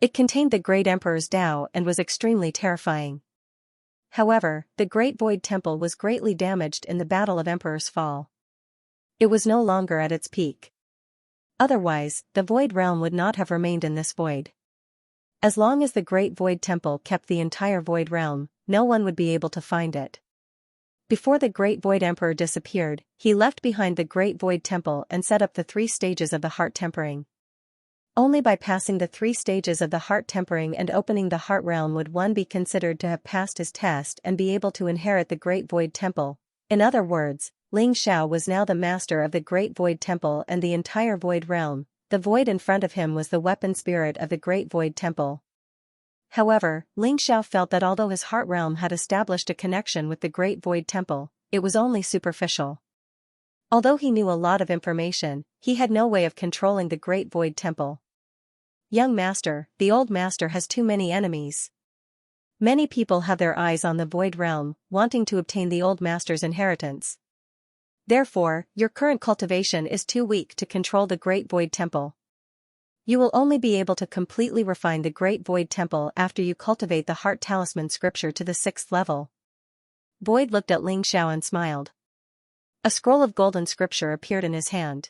It contained the Great Emperor's Tao and was extremely terrifying. However, the Great Void Temple was greatly damaged in the Battle of Emperor's Fall. It was no longer at its peak. Otherwise, the Void Realm would not have remained in this void. As long as the Great Void Temple kept the entire Void Realm, no one would be able to find it. Before the Great Void Emperor disappeared, he left behind the Great Void Temple and set up the 3 stages of the heart tempering. Only by passing the 3 stages of the heart tempering and opening the heart realm would one be considered to have passed his test and be able to inherit the Great Void Temple. In other words, Ling Zhao was now the master of the Great Void Temple and the entire Void Realm. The void in front of him was the weapon spirit of the Great Void Temple. However, Ling Zhao felt that although his heart realm had established a connection with the Great Void Temple, it was only superficial. Although he knew a lot of information, he had no way of controlling the Great Void Temple. "Young master, the old master has too many enemies. Many people have their eyes on the Void Realm, wanting to obtain the old master's inheritance. Therefore, your current cultivation is too weak to control the Great Void Temple. You will only be able to completely refine the Great Void Temple after you cultivate the Heart Talisman scripture to the 6th level. Boyd looked at Ling Xiao and smiled. A scroll of golden scripture appeared in his hand.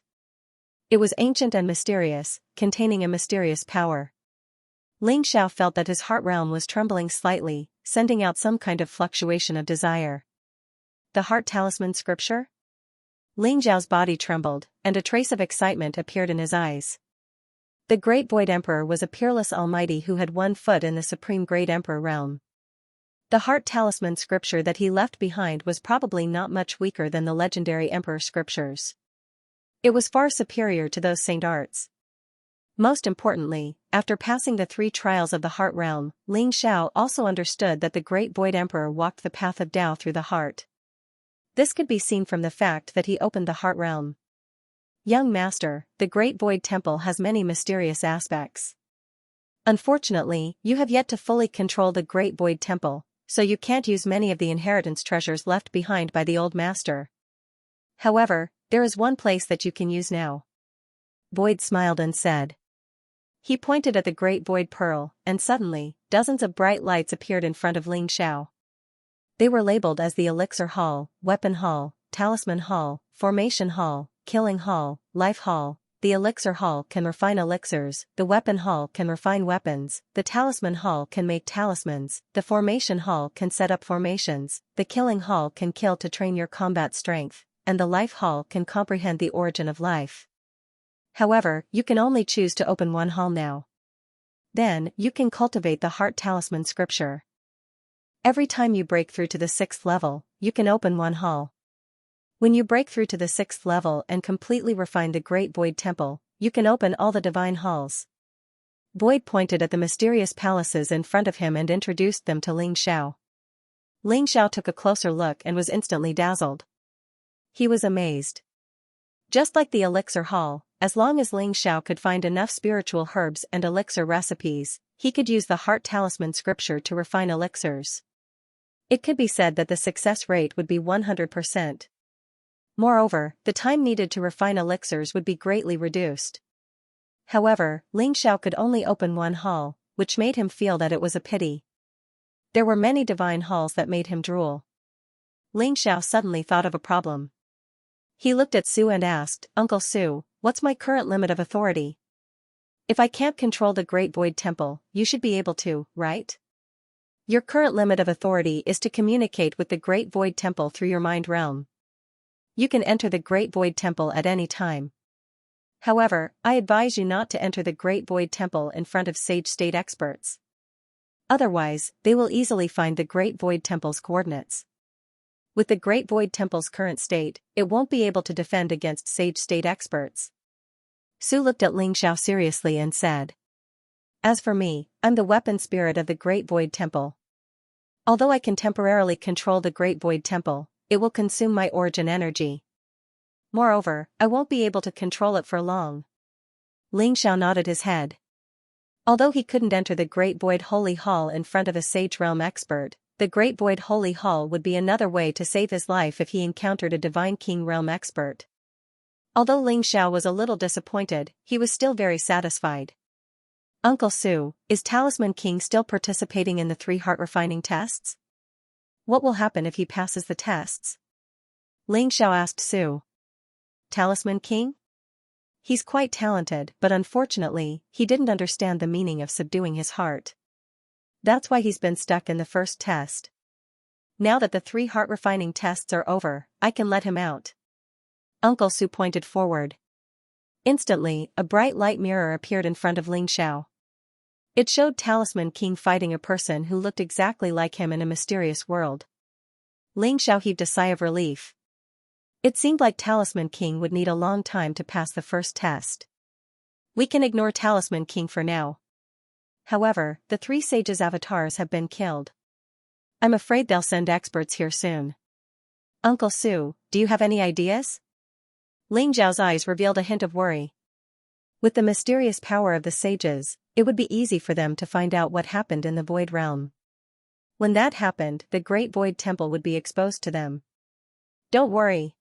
It was ancient and mysterious, containing a mysterious power. Ling Xiao felt that his heart realm was trembling slightly, sending out some kind of fluctuation of desire. The heart talisman scripture? Ling Xiao's body trembled, and a trace of excitement appeared in his eyes. The Great Void Emperor was a peerless almighty who had 1 foot in the supreme Great Emperor realm. The heart talisman scripture that he left behind was probably not much weaker than the legendary Emperor scriptures. It was far superior to those saint arts. Most importantly, after passing the 3 trials of the heart realm, Ling Xiao also understood that the Great Void Emperor walked the path of Tao through the heart. This could be seen from the fact that he opened the heart realm. Young master, the Great Void Temple has many mysterious aspects. Unfortunately, you have yet to fully control the Great Void Temple, so you can't use many of the inheritance treasures left behind by the old master. However, there is one place that you can use now. Boyd smiled and said. He pointed at the Great Void Pearl, and suddenly, dozens of bright lights appeared in front of Ling Xiao. They were labeled as the Elixir Hall, Weapon Hall, Talisman Hall, Formation Hall, Killing Hall, Life Hall. The Elixir Hall can refine elixirs, the Weapon Hall can refine weapons, the Talisman Hall can make talismans, the Formation Hall can set up formations, the Killing Hall can kill to train your combat strength, and the Life Hall can comprehend the origin of life. However, you can only choose to open one hall now. Then, you can cultivate the Heart Talisman scripture. Every time you break through to the 6th level, you can open one hall. When you break through to the 6th level and completely refine the Great Void Temple, you can open all the divine halls. Boyd pointed at the mysterious palaces in front of him and introduced them to Ling Xiao. Ling Xiao took a closer look and was instantly dazzled. He was amazed. Just like the Elixir Hall, as long as Ling Xiao could find enough spiritual herbs and elixir recipes, he could use the Heart Talisman scripture to refine elixirs. It could be said that the success rate would be 100%. Moreover, the time needed to refine elixirs would be greatly reduced. However, Ling Xiao could only open one hall, which made him feel that it was a pity. There were many divine halls that made him drool. Ling Xiao suddenly thought of a problem. He looked at Su and asked, "Uncle Su, what's my current limit of authority? If I can't control the Great Void Temple, you should be able to, right? Your current limit of authority is to communicate with the Great Void Temple through your mind realm. You can enter the Great Void Temple at any time. However, I advise you not to enter the Great Void Temple in front of sage state experts. Otherwise, they will easily find the Great Void Temple's coordinates. With the Great Void Temple's current state, it won't be able to defend against sage state experts." Su looked at Ling Xiao seriously and said. "As for me, I'm the weapon spirit of the Great Void Temple. Although I can temporarily control the Great Void Temple, it will consume my origin energy. Moreover, I won't be able to control it for long." Ling Xiao nodded his head. Although he couldn't enter the Great Void Holy Hall in front of a Sage Realm expert, the Great Void Holy Hall would be another way to save his life if he encountered a Divine King Realm expert. Although Ling Xiao was a little disappointed, he was still very satisfied. "Uncle Su, is Talisman King still participating in the 3 heart refining tests? What will happen if he passes the tests?" Ling Xiao asked Su. "Talisman King? He's quite talented, but unfortunately, he didn't understand the meaning of subduing his heart. That's why he's been stuck in the first test. Now that the 3 heart refining tests are over, I can let him out." Uncle Su pointed forward. Instantly, a bright light mirror appeared in front of Ling Xiao. It showed Talisman King fighting a person who looked exactly like him in a mysterious world. Ling Xiao heaved a sigh of relief. It seemed like Talisman King would need a long time to pass the first test. We can ignore Talisman King for now. However, the 3 sages' avatars have been killed. I'm afraid they'll send experts here soon. Uncle Su, do you have any ideas? Ling Xiao's eyes revealed a hint of worry. With the mysterious power of the sages, it would be easy for them to find out what happened in the Void Realm. When that happened, the Great Void Temple would be exposed to them. Don't worry.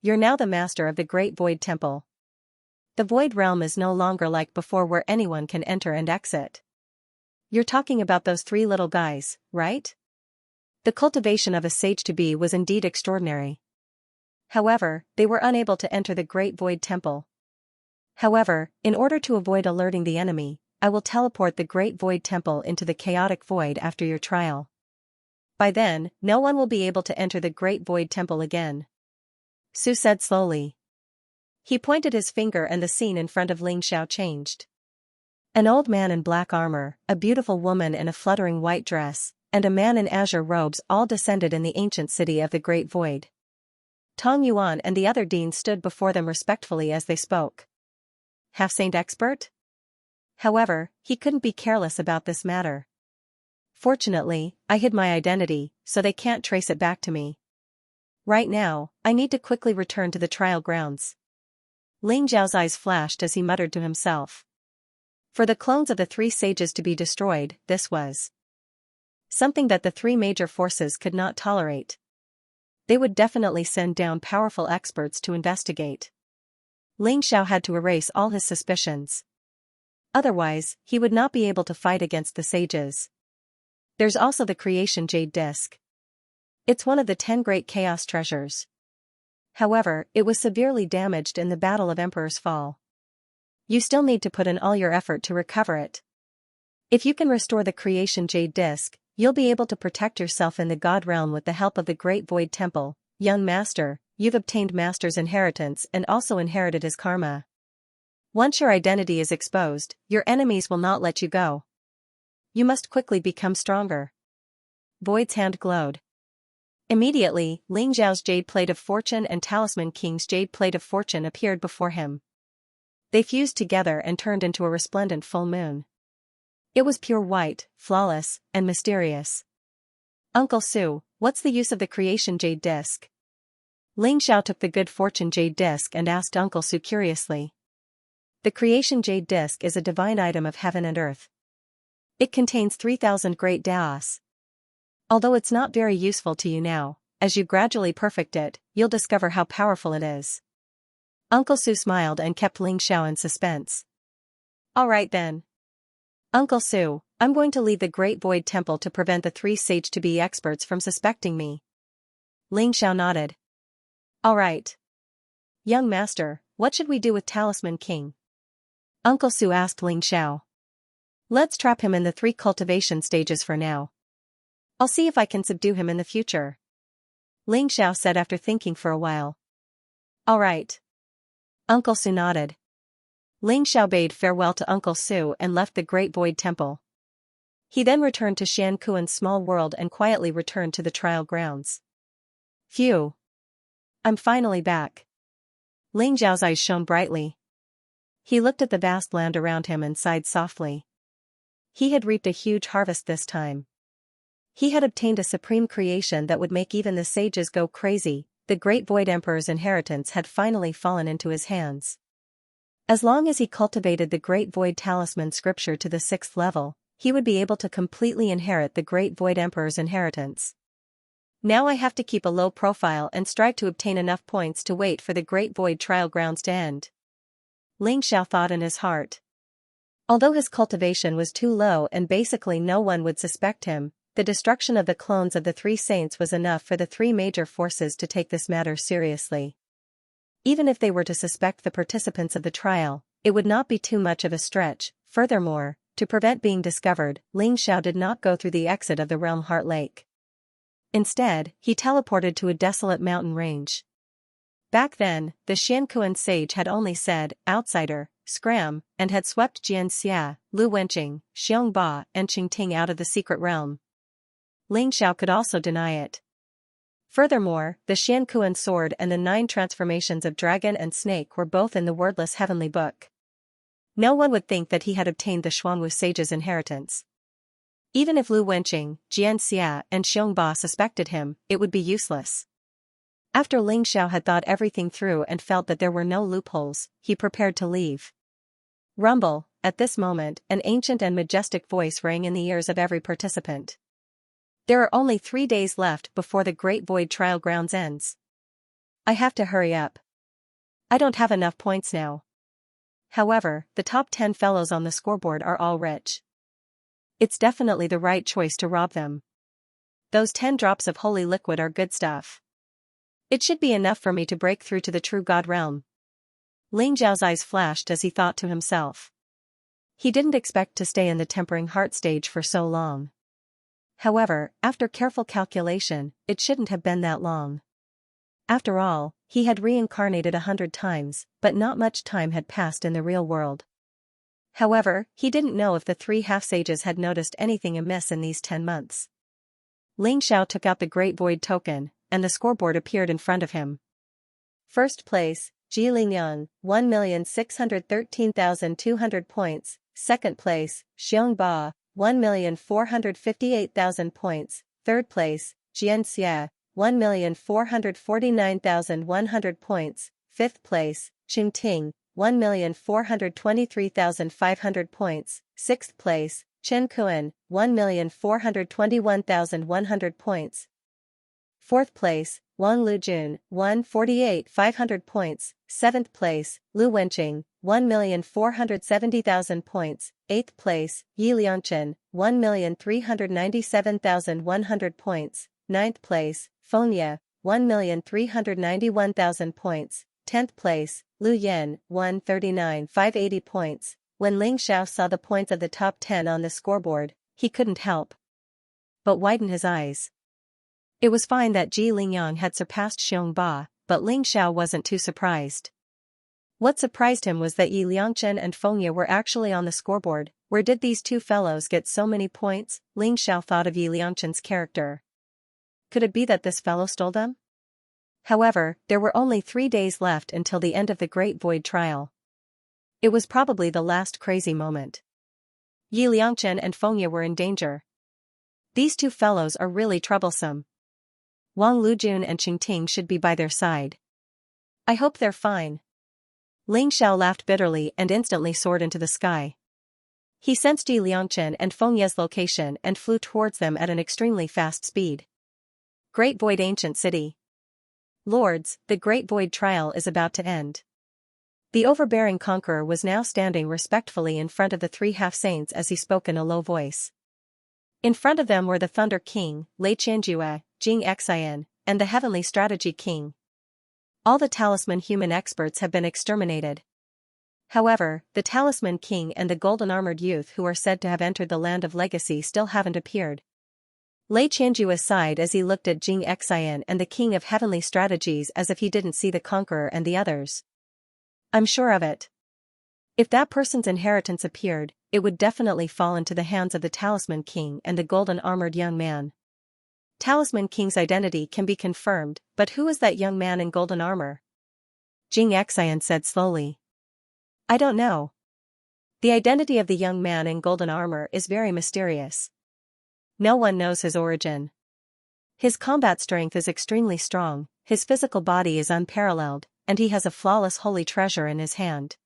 You're now the master of the Great Void Temple. The Void Realm is no longer like before where anyone can enter and exit. You're talking about those 3 little guys, right? The cultivation of a sage-to-be was indeed extraordinary. However, they were unable to enter the Great Void Temple. However, in order to avoid alerting the enemy, I will teleport the Great Void Temple into the chaotic void after your trial. By then, no one will be able to enter the Great Void Temple again. Su said slowly. He pointed his finger and the scene in front of Xianxia changed. An old man in black armor, a beautiful woman in a fluttering white dress, and a man in azure robes all descended in the ancient city of the Great Void. Tong Yuan and the other deans stood before them respectfully as they spoke. Half-saint expert? However, he couldn't be careless about this matter. Fortunately, I hid my identity, so they can't trace it back to me. Right now, I need to quickly return to the trial grounds. Ling Zhao's eyes flashed as he muttered to himself. For the clones of the three sages to be destroyed, this was something that the three major forces could not tolerate. They would definitely send down powerful experts to investigate. Ling Zhao had to erase all his suspicions. Otherwise, he would not be able to fight against the sages. There's also the Creation Jade Disc. It's one of the 10 great chaos treasures. However, it was severely damaged in the Battle of Emperor's Fall. You still need to put in all your effort to recover it. If you can restore the Creation Jade Disc, you'll be able to protect yourself in the God Realm with the help of the Great Void Temple. Young Master, you've obtained Master's inheritance and also inherited his karma. Once your identity is exposed, your enemies will not let you go. You must quickly become stronger. Void's hand glowed. Immediately, Ling Zhao's Jade Plate of Fortune and Talisman King's Jade Plate of Fortune appeared before him. They fused together and turned into a resplendent full moon. It was pure white, flawless, and mysterious. Uncle Su, what's the use of the Creation Jade Disc? Ling Zhao took the Good Fortune Jade Disc and asked Uncle Su curiously. The Creation Jade Disc is a divine item of heaven and earth. It contains 3,000 great daos. Although it's not very useful to you now, as you gradually perfect it, you'll discover how powerful it is. Uncle Su smiled and kept Ling Zhao in suspense. Alright then. Uncle Su, I'm going to leave the Great Void Temple to prevent the three sage-to-be experts from suspecting me. Ling Zhao nodded. Alright. Young Master, what should we do with Talisman King? Uncle Su asked Ling Zhao. Let's trap him in the 3 cultivation stages for now. I'll see if I can subdue him in the future. Ling Zhao said after thinking for a while. Alright. Uncle Su nodded. Ling Zhao bade farewell to Uncle Su and left the Great Void Temple. He then returned to Shan Kuan's small world and quietly returned to the trial grounds. Phew. I'm finally back. Ling Zhao's eyes shone brightly. He looked at the vast land around him and sighed softly. He had reaped a huge harvest this time. He had obtained a supreme creation that would make even the sages go crazy. The Great Void Emperor's inheritance had finally fallen into his hands. As long as he cultivated the Great Void Talisman scripture to the 6th level, he would be able to completely inherit the Great Void Emperor's inheritance. Now I have to keep a low profile and strive to obtain enough points to wait for the Great Void trial grounds to end. Ling Zhao thought in his heart. Although his cultivation was too low and basically no one would suspect him, the destruction of the clones of the 3 saints was enough for the 3 major forces to take this matter seriously. Even if they were to suspect the participants of the trial, it would not be too much of a stretch. Furthermore, to prevent being discovered, Ling Zhao did not go through the exit of the Realm Heart Lake. Instead, he teleported to a desolate mountain range. Back then, the Xianxia sage had only said, outsider, scram, and had swept Xianxia, Lu Wenqing, Xiongba, and Qingting out of the secret realm. Ling Zhao could also deny it. Furthermore, the Xianxia sword and the 9 transformations of dragon and snake were both in the wordless heavenly book. No one would think that he had obtained the Xuanwu sage's inheritance. Even if Lu Wenqing, Xianxia, and Xiongba suspected him, it would be useless. After Ling Zhao had thought everything through and felt that there were no loopholes, he prepared to leave. Rumble, at this moment, an ancient and majestic voice rang in the ears of every participant. There are only 3 days left before the Great Void trial grounds ends. I have to hurry up. I don't have enough points now. However, the top 10 fellows on the scoreboard are all rich. It's definitely the right choice to rob them. those 10 drops of holy liquid are good stuff. It should be enough for me to break through to the true God realm. Ling Xiao's eyes flashed as he thought to himself. He didn't expect to stay in the tempering heart stage for so long. However, after careful calculation, it shouldn't have been that long. After all, he had reincarnated 100 times, but not much time had passed in the real world. However, he didn't know if the 3 half-sages had noticed anything amiss in these 10 months. Ling Xiao took out the Great Void token, and the scoreboard appeared in front of him. First place, Ji Lingyang, 1,613,200 points. Second place, Xianxia, 1,458,000 points. Third place, Xianxia, 1,449,100 points. Fifth place, Qingting, 1,423,500 points. Sixth place, Chen Kuan, 1,421,100 points. Fourth place, Wang Lujun, 148,500 points. Seventh place, Lu Wenqing, 1,470,000 points. Eighth place, Yi Liangchen, 1,397,100 points. Ninth place, Fengye, 1,391,000 points. 10th place, Lu Yan, 139,580 points. When Ling Xiao saw the points of the top 10 on the scoreboard, he couldn't help but widen his eyes. It was fine that Ji Lingyang had surpassed Xianxia, but Ling Xiao wasn't too surprised. What surprised him was that Yi Liangchen and Fengye were actually on the scoreboard. Where did these two fellows get so many points? Ling Xiao thought of Yi Liangchen's character. Could it be that this fellow stole them? However, there were only 3 days left until the end of the Great Void trial. It was probably the last crazy moment. Yi Liangchen and Fengye were in danger. These two fellows are really troublesome. Wang Lujun and Qingting should be by their side. I hope they're fine. Ling Xiao laughed bitterly and instantly soared into the sky. He sensed Yi Liangchen and Fengye's location and flew towards them at an extremely fast speed. Great Void Ancient City. Lords, the Great Void trial is about to end. The overbearing conqueror was now standing respectfully in front of the 3 half-saints as he spoke in a low voice. In front of them were the Thunder King, Lei Qianjue, Xianxia, and the Heavenly Strategy King. All the Talisman human experts have been exterminated. However, the Talisman King and the golden-armored youth who are said to have entered the Land of Legacy still haven't appeared. Lei Qianjue sighed as he looked at Xianxia and the King of Heavenly Strategies as if he didn't see the conqueror and the others. I'm sure of it. If that person's inheritance appeared, it would definitely fall into the hands of the Talisman King and the golden-armored young man. Talisman King's identity can be confirmed, but who is that young man in golden armor? Xianxia said slowly. I don't know. The identity of the young man in golden armor is very mysterious. No one knows his origin. His combat strength is extremely strong, his physical body is unparalleled, and he has a flawless holy treasure in his hand.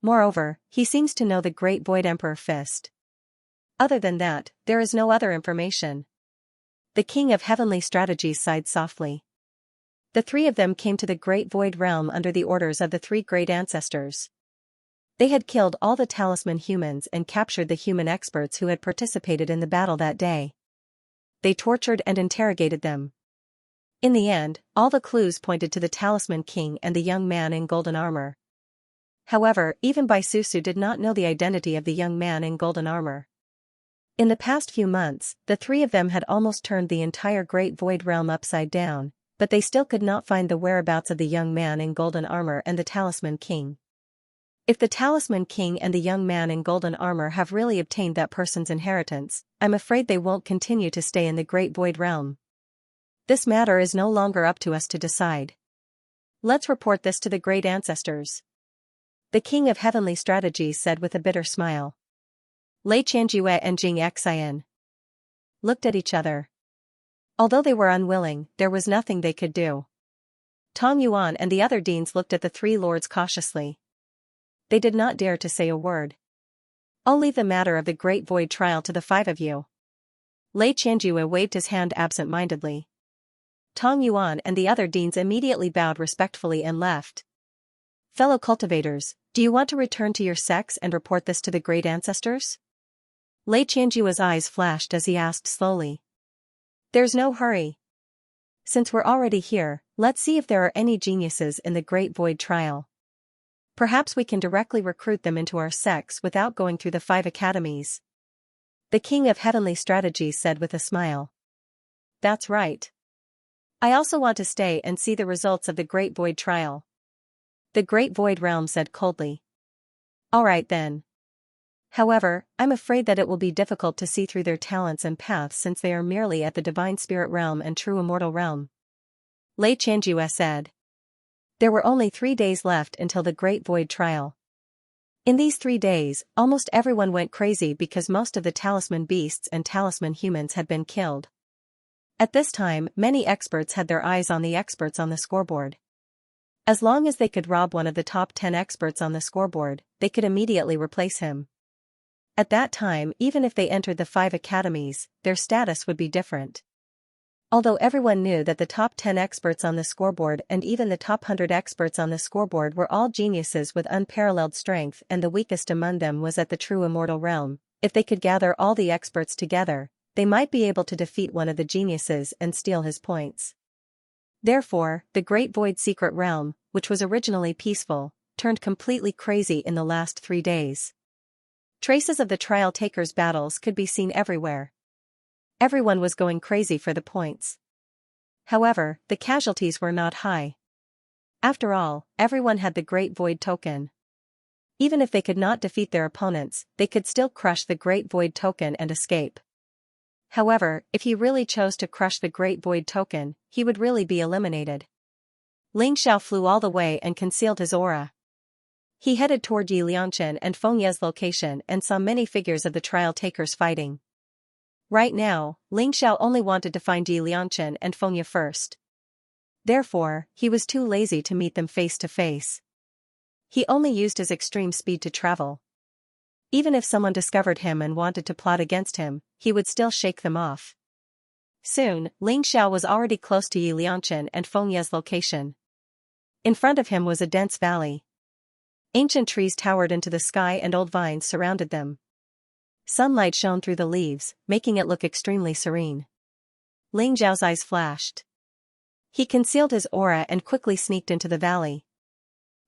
Moreover, he seems to know the Great Void Emperor Fist. Other than that, there is no other information. The King of Heavenly Strategies sighed softly. The 3 of them came to the Great Void Realm under the orders of the 3 great ancestors. They had killed all the Talisman humans and captured the human experts who had participated in the battle that day. They tortured and interrogated them. In the end, all the clues pointed to the Talisman King and the young man in golden armor. However, even Bai Susu did not know the identity of the young man in golden armor. In the past few months, the 3 of them had almost turned the entire Great Void Realm upside down, but they still could not find the whereabouts of the young man in golden armor and the Talisman King. If the Talisman King and the young man in golden armor have really obtained that person's inheritance, I'm afraid they won't continue to stay in the Great Void Realm. This matter is no longer up to us to decide. Let's report this to the great ancestors. The King of Heavenly Strategies said with a bitter smile. Lei Qianjue and Xianxia looked at each other. Although they were unwilling, there was nothing they could do. Tong Yuan and the other deans looked at the 3 lords cautiously. They did not dare to say a word. I'll leave the matter of the Great Void trial to the 5 of you. Lei Qianjue waved his hand absent-mindedly. Tong Yuan and the other deans immediately bowed respectfully and left. Fellow cultivators, do you want to return to your sects and report this to the great ancestors? Lei Qianjue's eyes flashed as he asked slowly. There's no hurry. Since we're already here, let's see if there are any geniuses in the Great Void Trial. Perhaps we can directly recruit them into our sects without going through the 5 academies. The King of Heavenly Strategies said with a smile. That's right. I also want to stay and see the results of the Great Void Trial. The Great Void Realm said coldly. All right then. However, I'm afraid that it will be difficult to see through their talents and paths since they are merely at the Divine Spirit Realm and True Immortal Realm. Lei Xianxia said. There were only 3 days left until the Great Void Trial. In these 3 days, almost everyone went crazy because most of the talisman beasts and talisman humans had been killed. At this time, many experts had their eyes on the experts on the scoreboard. As long as they could rob one of the top 10 experts on the scoreboard, they could immediately replace him. At that time, even if they entered the 5 academies, their status would be different. Although everyone knew that the top 10 experts on the scoreboard and even the top 100 experts on the scoreboard were all geniuses with unparalleled strength and the weakest among them was at the True Immortal Realm, if they could gather all the experts together, they might be able to defeat one of the geniuses and steal his points. Therefore, the Great Void Secret Realm, which was originally peaceful, turned completely crazy in the last 3 days. Traces of the Trial Takers' battles could be seen everywhere. Everyone was going crazy for the points. However, the casualties were not high. After all, everyone had the Great Void Token. Even if they could not defeat their opponents, they could still crush the Great Void Token and escape. However, if he really chose to crush the Great Void Token, he would really be eliminated. Ling Xiao flew all the way and concealed his aura. He headed toward Yi Lianchen and Feng Ye's location and saw many figures of the Trial Takers fighting. Right now, Ling Xiao only wanted to find Yi Lianchen and Feng Ye first. Therefore, he was too lazy to meet them face to face. He only used his extreme speed to travel. Even if someone discovered him and wanted to plot against him, he would still shake them off. Soon, Ling Xiao was already close to Yi Lianchen and Feng Ye's location. In front of him was a dense valley. Ancient trees towered into the sky and old vines surrounded them. Sunlight shone through the leaves, making it look extremely serene. Ling Xiao's eyes flashed. He concealed his aura and quickly sneaked into the valley.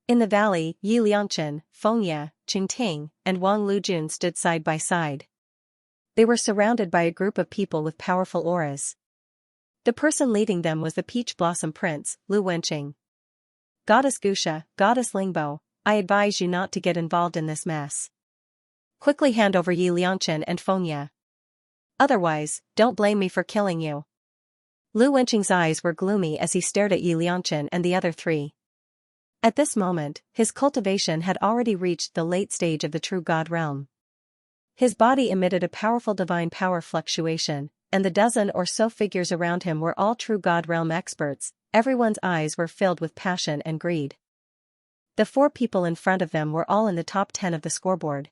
In the valley, Yi Lianchen, Feng Ye, Qingting, and Wang Lujun stood side by side. They were surrounded by a group of people with powerful auras. The person leading them was the Peach Blossom Prince, Lu Wenqing. Goddess Gusha, Goddess Lingbo, I advise you not to get involved in this mess. Quickly hand over Yi Lianchen and Feng Ye. Otherwise, don't blame me for killing you. Lu Wenqing's eyes were gloomy as he stared at Yi Lianchen and the other 3. At this moment, his cultivation had already reached the late stage of the True God Realm. His body emitted a powerful divine power fluctuation, and the dozen or so figures around him were all True God Realm experts. Everyone's eyes were filled with passion and greed. The 4 people in front of them were all in the top 10 of the scoreboard.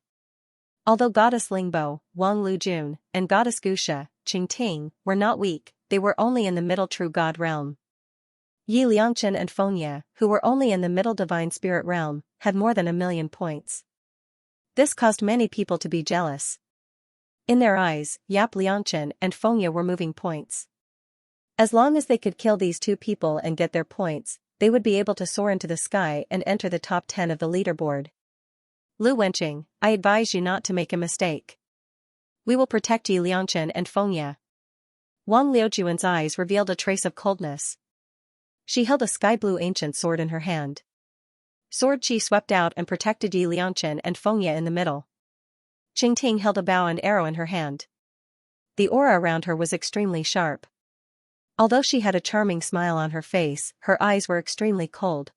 Although Goddess Lingbo, Wang Lujun, and Goddess Gusha, Qingting, were not weak, they were only in the middle True God Realm. Yi Lianchen and Feng Ye, who were only in the middle Divine Spirit Realm, had more than 1,000,000 points. This caused many people to be jealous. In their eyes, Yap Lianchen and Feng Ye were moving points. As long as they could kill these 2 people and get their points, they would be able to soar into the sky and enter the top 10 of the leaderboard. Lu Wenqing, I advise you not to make a mistake. We will protect Yi Lianchen and Feng Ye. Wang Liujuan's eyes revealed a trace of coldness. She held a sky-blue ancient sword in her hand. Sword Qi swept out and protected Yi Lianchen and Feng Ye in the middle. Qingting held a bow and arrow in her hand. The aura around her was extremely sharp. Although she had a charming smile on her face, her eyes were extremely cold.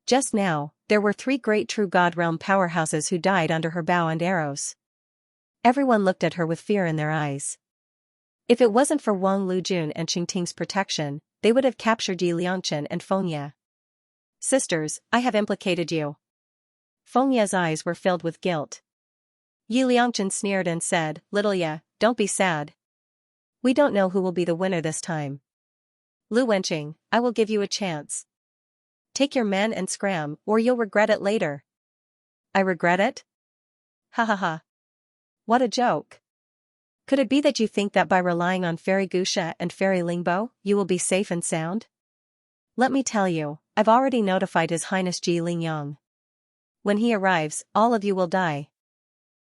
Just now, there were 3 great True God Realm powerhouses who died under her bow and arrows. Everyone looked at her with fear in their eyes. If it wasn't for Wang Lujun and Qingting's protection, they would have captured Yi Lianchen and Feng Ye. Sisters, I have implicated you. Feng Ye's eyes were filled with guilt. Yi Lianchen sneered and said, Little Ye, don't be sad. We don't know who will be the winner this time. Lu Wenqing, I will give you a chance. Take your men and scram, or you'll regret it later. I regret it? Ha ha ha. What a joke. Could it be that you think that by relying on Fairy Gusha and Fairy Lingbo, you will be safe and sound? Let me tell you, I've already notified His Highness Ji Lingyang. When he arrives, all of you will die.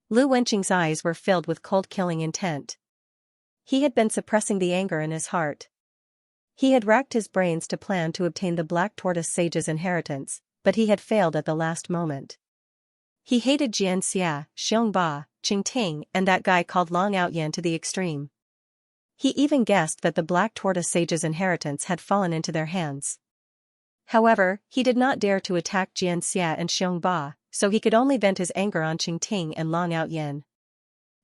Lu Wenqing's eyes were filled with cold killing intent. He had been suppressing the anger in his heart. He had racked his brains to plan to obtain the Black Tortoise Sage's inheritance, but he had failed at the last moment. He hated Xianxia, Xiongba, Qingting and that guy called Long Outyan to the extreme. He even guessed that the Black Tortoise Sage's inheritance had fallen into their hands. However, he did not dare to attack Xianxia and Xiongba, so he could only vent his anger on Qingting and Long Outyan.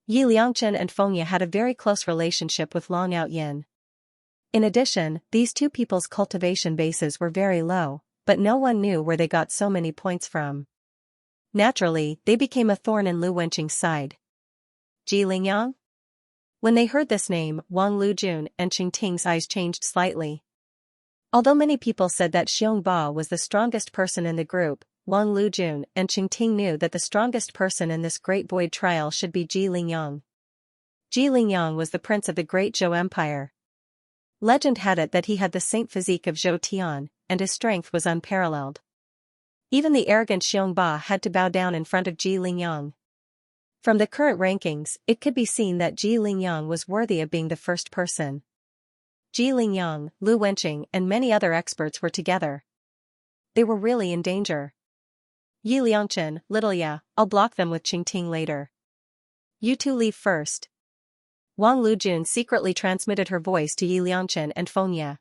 Yi Liangchen and Fengya had a very close relationship with Long Outyan. In addition, these two people's cultivation bases were very low, but no one knew where they got so many points from. Naturally, they became a thorn in Lu Wenqing's side. Ji Lingyang? When they heard this name, Wang Lujun and Qingting's eyes changed slightly. Although many people said that Xiongba was the strongest person in the group, Wang Lujun and Qingting knew that the strongest person in this great void trial should be Ji Lingyang. Ji Lingyang was the prince of the great Zhou Empire. Legend had it that he had the saint physique of Zhou Tian, and his strength was unparalleled. Even the arrogant Xiongba had to bow down in front of Ji Lingyang. From the current rankings, it could be seen that Ji Lingyang was worthy of being the first person. Ji Lingyang, Lu Wenqing and many other experts were together. They were really in danger. Yi Liangchen, Little Ya, I'll block them with Qingting later. You two leave first. Wang Lujun secretly transmitted her voice to Yi Liangchen and Fengya.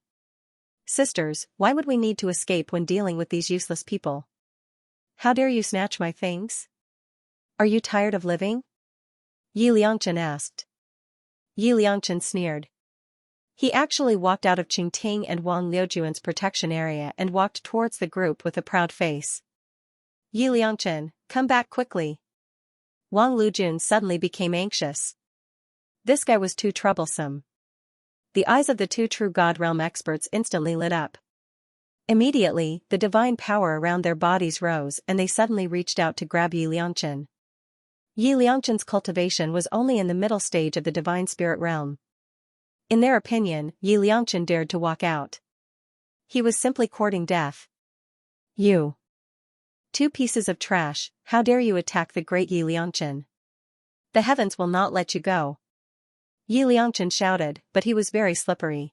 Sisters, why would we need to escape when dealing with these useless people? How dare you snatch my things? Are you tired of living? Yi Liangchen asked. Yi Liangchen sneered. He actually walked out of Qingting and Wang Liujuan's protection area and walked towards the group with a proud face. Yi Liangchen, come back quickly. Wang Lujun suddenly became anxious. This guy was too troublesome. The eyes of the two true God Realm experts instantly lit up. Immediately, the divine power around their bodies rose and they suddenly reached out to grab Yi Liangchen. Yi Liangchen's cultivation was only in the middle stage of the divine spirit realm. In their opinion, Yi Liangchen dared to walk out. He was simply courting death. You. Two pieces of trash, how dare you attack the great Yi Liangchen? The heavens will not let you go. Yi Liangchen shouted, but he was very slippery.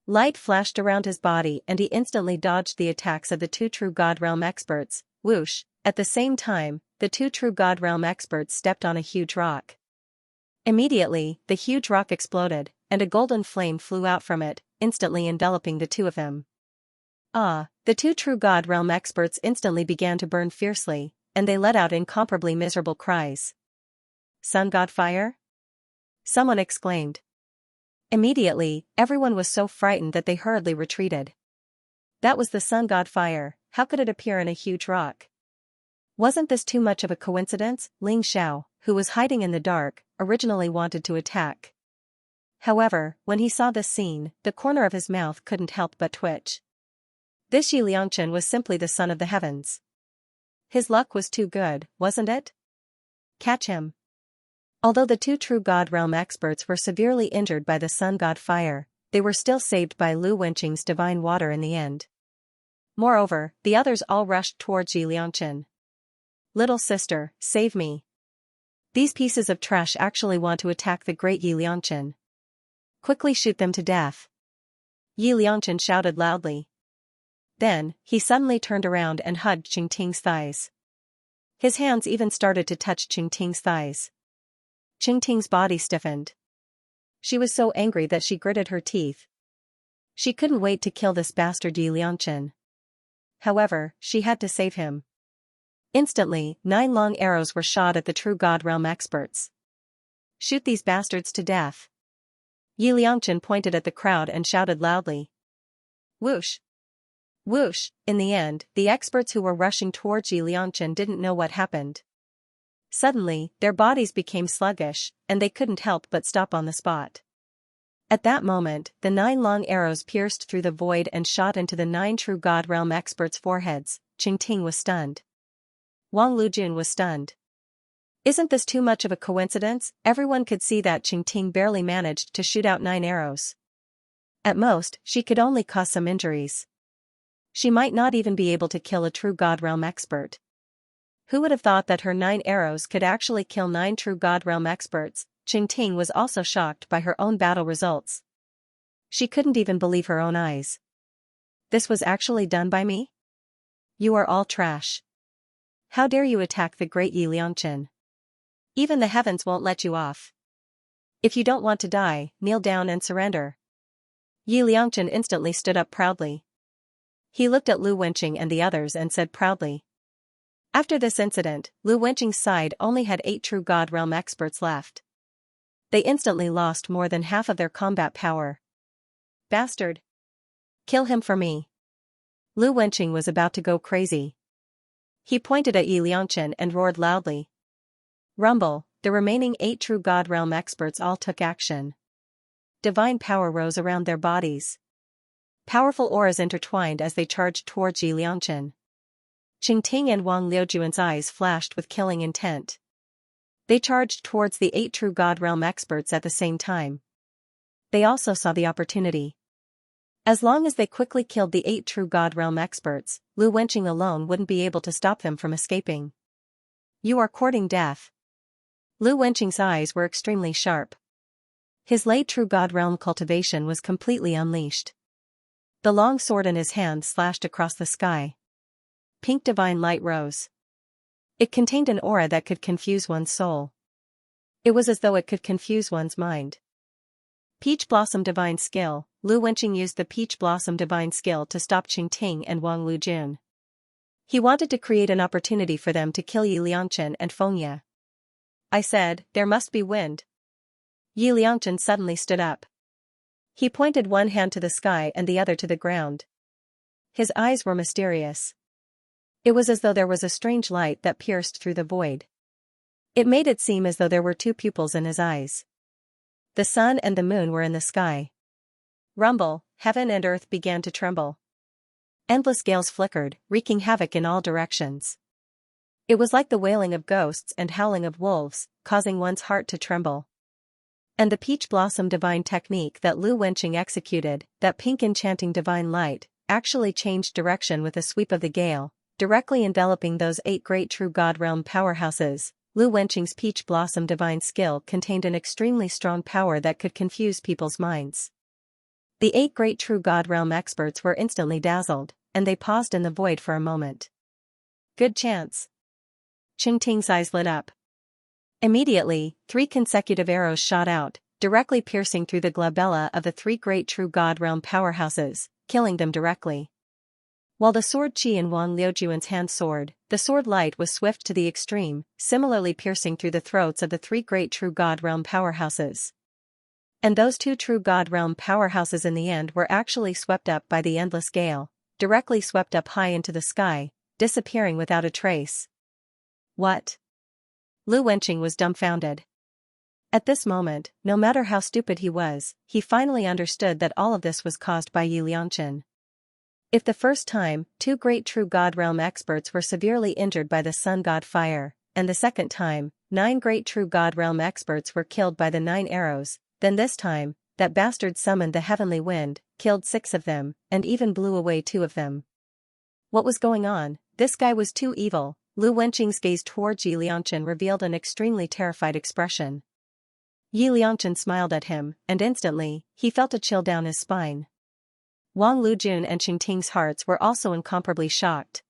Light flashed around his body and he instantly dodged the attacks of the two true God Realm experts, whoosh. At the same time, the two true God Realm experts stepped on a huge rock. Immediately, the huge rock exploded, and a golden flame flew out from it, instantly enveloping the two of them. The two true God Realm experts instantly began to burn fiercely, and they let out incomparably miserable cries. Sun God Fire? Someone exclaimed. Immediately, everyone was so frightened that they hurriedly retreated. That was the Sun God Fire, how could it appear in a huge rock? Wasn't this too much of a coincidence? Ling Xiao, who was hiding in the dark, originally wanted to attack. However, when he saw this scene, the corner of his mouth couldn't help but twitch. This Yi Liangchen was simply the son of the heavens. His luck was too good, wasn't it? Catch him. Although the two true God Realm experts were severely injured by the Sun God Fire, they were still saved by Lu Wenqing's divine water in the end. Moreover, the others all rushed towards Yi Liangchen. Little sister, save me. These pieces of trash actually want to attack the great Yi Liangchen. Quickly shoot them to death. Yi Liangchen shouted loudly. Then, he suddenly turned around and hugged Qingting's thighs. His hands even started to touch Qingting's thighs. Qingting's body stiffened. She was so angry that she gritted her teeth. She couldn't wait to kill this bastard Yi Liangchen. However, she had to save him. Instantly, 9 long arrows were shot at the true God Realm experts. Shoot these bastards to death. Yi Liangchen pointed at the crowd and shouted loudly. Whoosh! Whoosh! In the end, the experts who were rushing towards Yi Liangchen didn't know what happened. Suddenly, their bodies became sluggish, and they couldn't help but stop on the spot. At that moment, the 9 long arrows pierced through the void and shot into the 9 true God Realm experts' foreheads. Qingting was stunned. Wang Lujun was stunned. Isn't this too much of a coincidence? Everyone could see that Qingting barely managed to shoot out 9 arrows. At most, she could only cause some injuries. She might not even be able to kill a true God Realm expert. Who would have thought that her 9 arrows could actually kill 9 true God Realm experts? Qingting was also shocked by her own battle results. She couldn't even believe her own eyes. This was actually done by me? You are all trash. How dare you attack the great Yi Liangchen? Even the heavens won't let you off. If you don't want to die, kneel down and surrender. Yi Liangchen instantly stood up proudly. He looked at Lu Wenqing and the others and said proudly. After this incident, Lu Wenqing's side only had 8 true God Realm experts left. They instantly lost more than half of their combat power. Bastard! Kill him for me. Lu Wenqing was about to go crazy. He pointed at Yi Liangchen and roared loudly. Rumble, the remaining 8 true God Realm experts all took action. Divine power rose around their bodies. Powerful auras intertwined as they charged towards Yi Liangchen. Qingting and Wang Liujuan's eyes flashed with killing intent. They charged towards the 8 true God Realm experts at the same time. They also saw the opportunity. As long as they quickly killed the 8 true God Realm experts, Lu Wenqing alone wouldn't be able to stop them from escaping. You are courting death. Lu Wenqing's eyes were extremely sharp. His late true God Realm cultivation was completely unleashed. The long sword in his hand slashed across the sky. Pink divine light rose. It contained an aura that could confuse one's soul. It was as though it could confuse one's mind. Peach Blossom Divine Skill. Lu Wenqing used the Peach Blossom Divine Skill to stop Qingting and Wang Lujun. He wanted to create an opportunity for them to kill Yi Liangchen and Fengya. I said, there must be wind. Yi Liangchen suddenly stood up. He pointed one hand to the sky and the other to the ground. His eyes were mysterious. It was as though there was a strange light that pierced through the void. It made it seem as though there were 2 pupils in his eyes. The sun and the moon were in the sky. Rumble, heaven and earth began to tremble. Endless gales flickered, wreaking havoc in all directions. It was like the wailing of ghosts and howling of wolves, causing one's heart to tremble. And the Peach Blossom Divine Technique that Lu Wenqing executed, that pink enchanting divine light, actually changed direction with a sweep of the gale, directly enveloping those 8 great true God Realm powerhouses. Lu Wenqing's Peach Blossom Divine Skill contained an extremely strong power that could confuse people's minds. The 8 great true God Realm experts were instantly dazzled, and they paused in the void for a moment. Good chance. Qingting's eyes lit up. Immediately, 3 consecutive arrows shot out, directly piercing through the glabella of the 3 great true God Realm powerhouses, killing them directly. While the sword Qi in Wang Liujuan's hand soared, the sword light was swift to the extreme, similarly piercing through the throats of the 3 great true God Realm powerhouses. And those 2 true God Realm powerhouses in the end were actually swept up by the endless gale, directly swept up high into the sky, disappearing without a trace. What? Lu Wenqing was dumbfounded. At this moment, no matter how stupid he was, he finally understood that all of this was caused by Yi Liangchen. If the first time, 2 great true God Realm experts were severely injured by the Sun God Fire, and the second time, 9 great true God Realm experts were killed by the 9 arrows, then this time, that bastard summoned the heavenly wind, killed 6 of them, and even blew away 2 of them. What was going on? This guy was too evil. Lu Wenqing's gaze towards Yi Liangchen revealed an extremely terrified expression. Yi Liangchen smiled at him, and instantly, he felt a chill down his spine. Wang Lujun and Qingting's hearts were also incomparably shocked.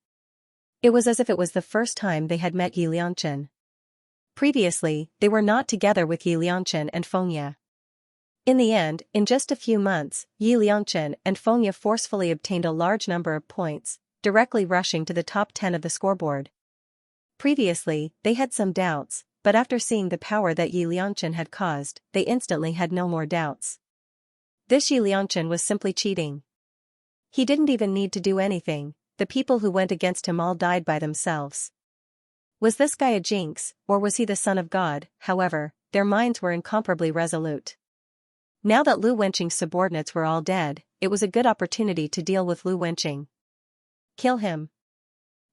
It was as if it was the first time they had met Yi Liangchen. Previously, they were not together with Yi Liangchen and Fengya. In the end, in just a few months, Yi Liangchen and Fengya forcefully obtained a large number of points, directly rushing to the top 10 of the scoreboard. Previously, they had some doubts, but after seeing the power that Yi Liangchen had caused, they instantly had no more doubts. This Yi Liangchen was simply cheating. He didn't even need to do anything, the people who went against him all died by themselves. Was this guy a jinx, or was he the son of God? However, their minds were incomparably resolute. Now that Lu Wenqing's subordinates were all dead, it was a good opportunity to deal with Lu Wenqing. Kill him.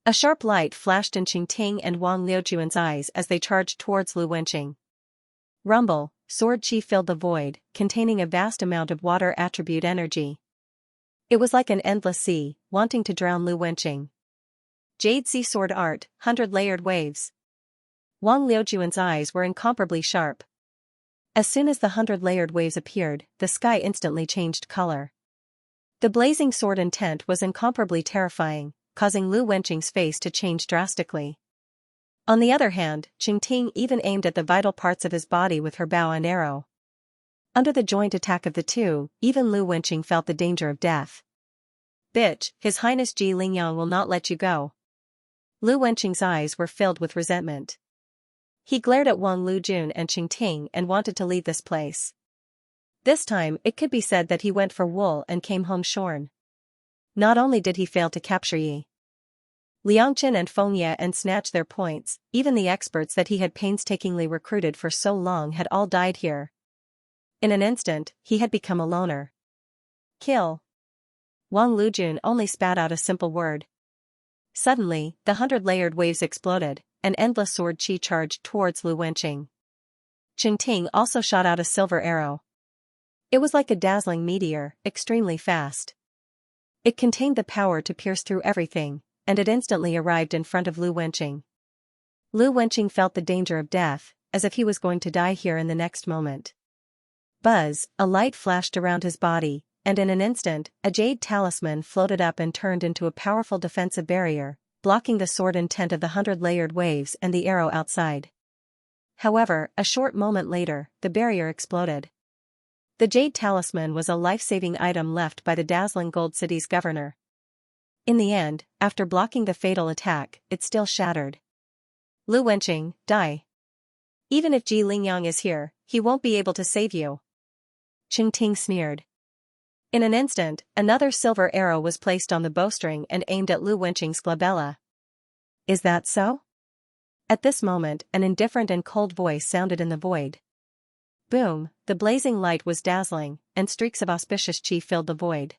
A sharp light flashed in Qingting and Wang Liujuan's eyes as they charged towards Lu Wenqing. Rumble, sword chi filled the void, containing a vast amount of water attribute energy. It was like an endless sea, wanting to drown Lu Wenqing. Jade sea sword art, 100-layered waves. Wang Liujuan's eyes were incomparably sharp. As soon as the 100-layered waves appeared, the sky instantly changed color. The blazing sword intent was incomparably terrifying, causing Lu Wenqing's face to change drastically. On the other hand, Qingting even aimed at the vital parts of his body with her bow and arrow. Under the joint attack of the two, even Lu Wenqing felt the danger of death. Bitch, His Highness Ji Lingyang will not let you go. Lu Wenqing's eyes were filled with resentment. He glared at Wang Lujun and Qingting and wanted to leave this place. This time, it could be said that he went for wool and came home shorn. Not only did he fail to capture Yi Liangchen and Fengye and snatch their points, even the experts that he had painstakingly recruited for so long had all died here. In an instant, he had become a loner. Kill. Wang Lujun only spat out a simple word. Suddenly, the 100-layered waves exploded, an endless sword chi charged towards Lu Wenqing. Qingting also shot out a silver arrow. It was like a dazzling meteor, extremely fast. It contained the power to pierce through everything, and it instantly arrived in front of Lu Wenqing. Lu Wenqing felt the danger of death, as if he was going to die here in the next moment. Buzz, a light flashed around his body, and in an instant, a jade talisman floated up and turned into a powerful defensive barrier, blocking the sword intent of the 100-layered waves and the arrow outside. However, a short moment later, the barrier exploded. The jade talisman was a life-saving item left by the dazzling Gold City's governor. In the end, after blocking the fatal attack, it still shattered. Lu Wenqing, die. Even if Ji Lingyang is here, he won't be able to save you. Qingting sneered. In an instant, another silver arrow was placed on the bowstring and aimed at Lu Wenqing's glabella. Is that so? At this moment, an indifferent and cold voice sounded in the void. Boom, the blazing light was dazzling, and streaks of auspicious chi filled the void.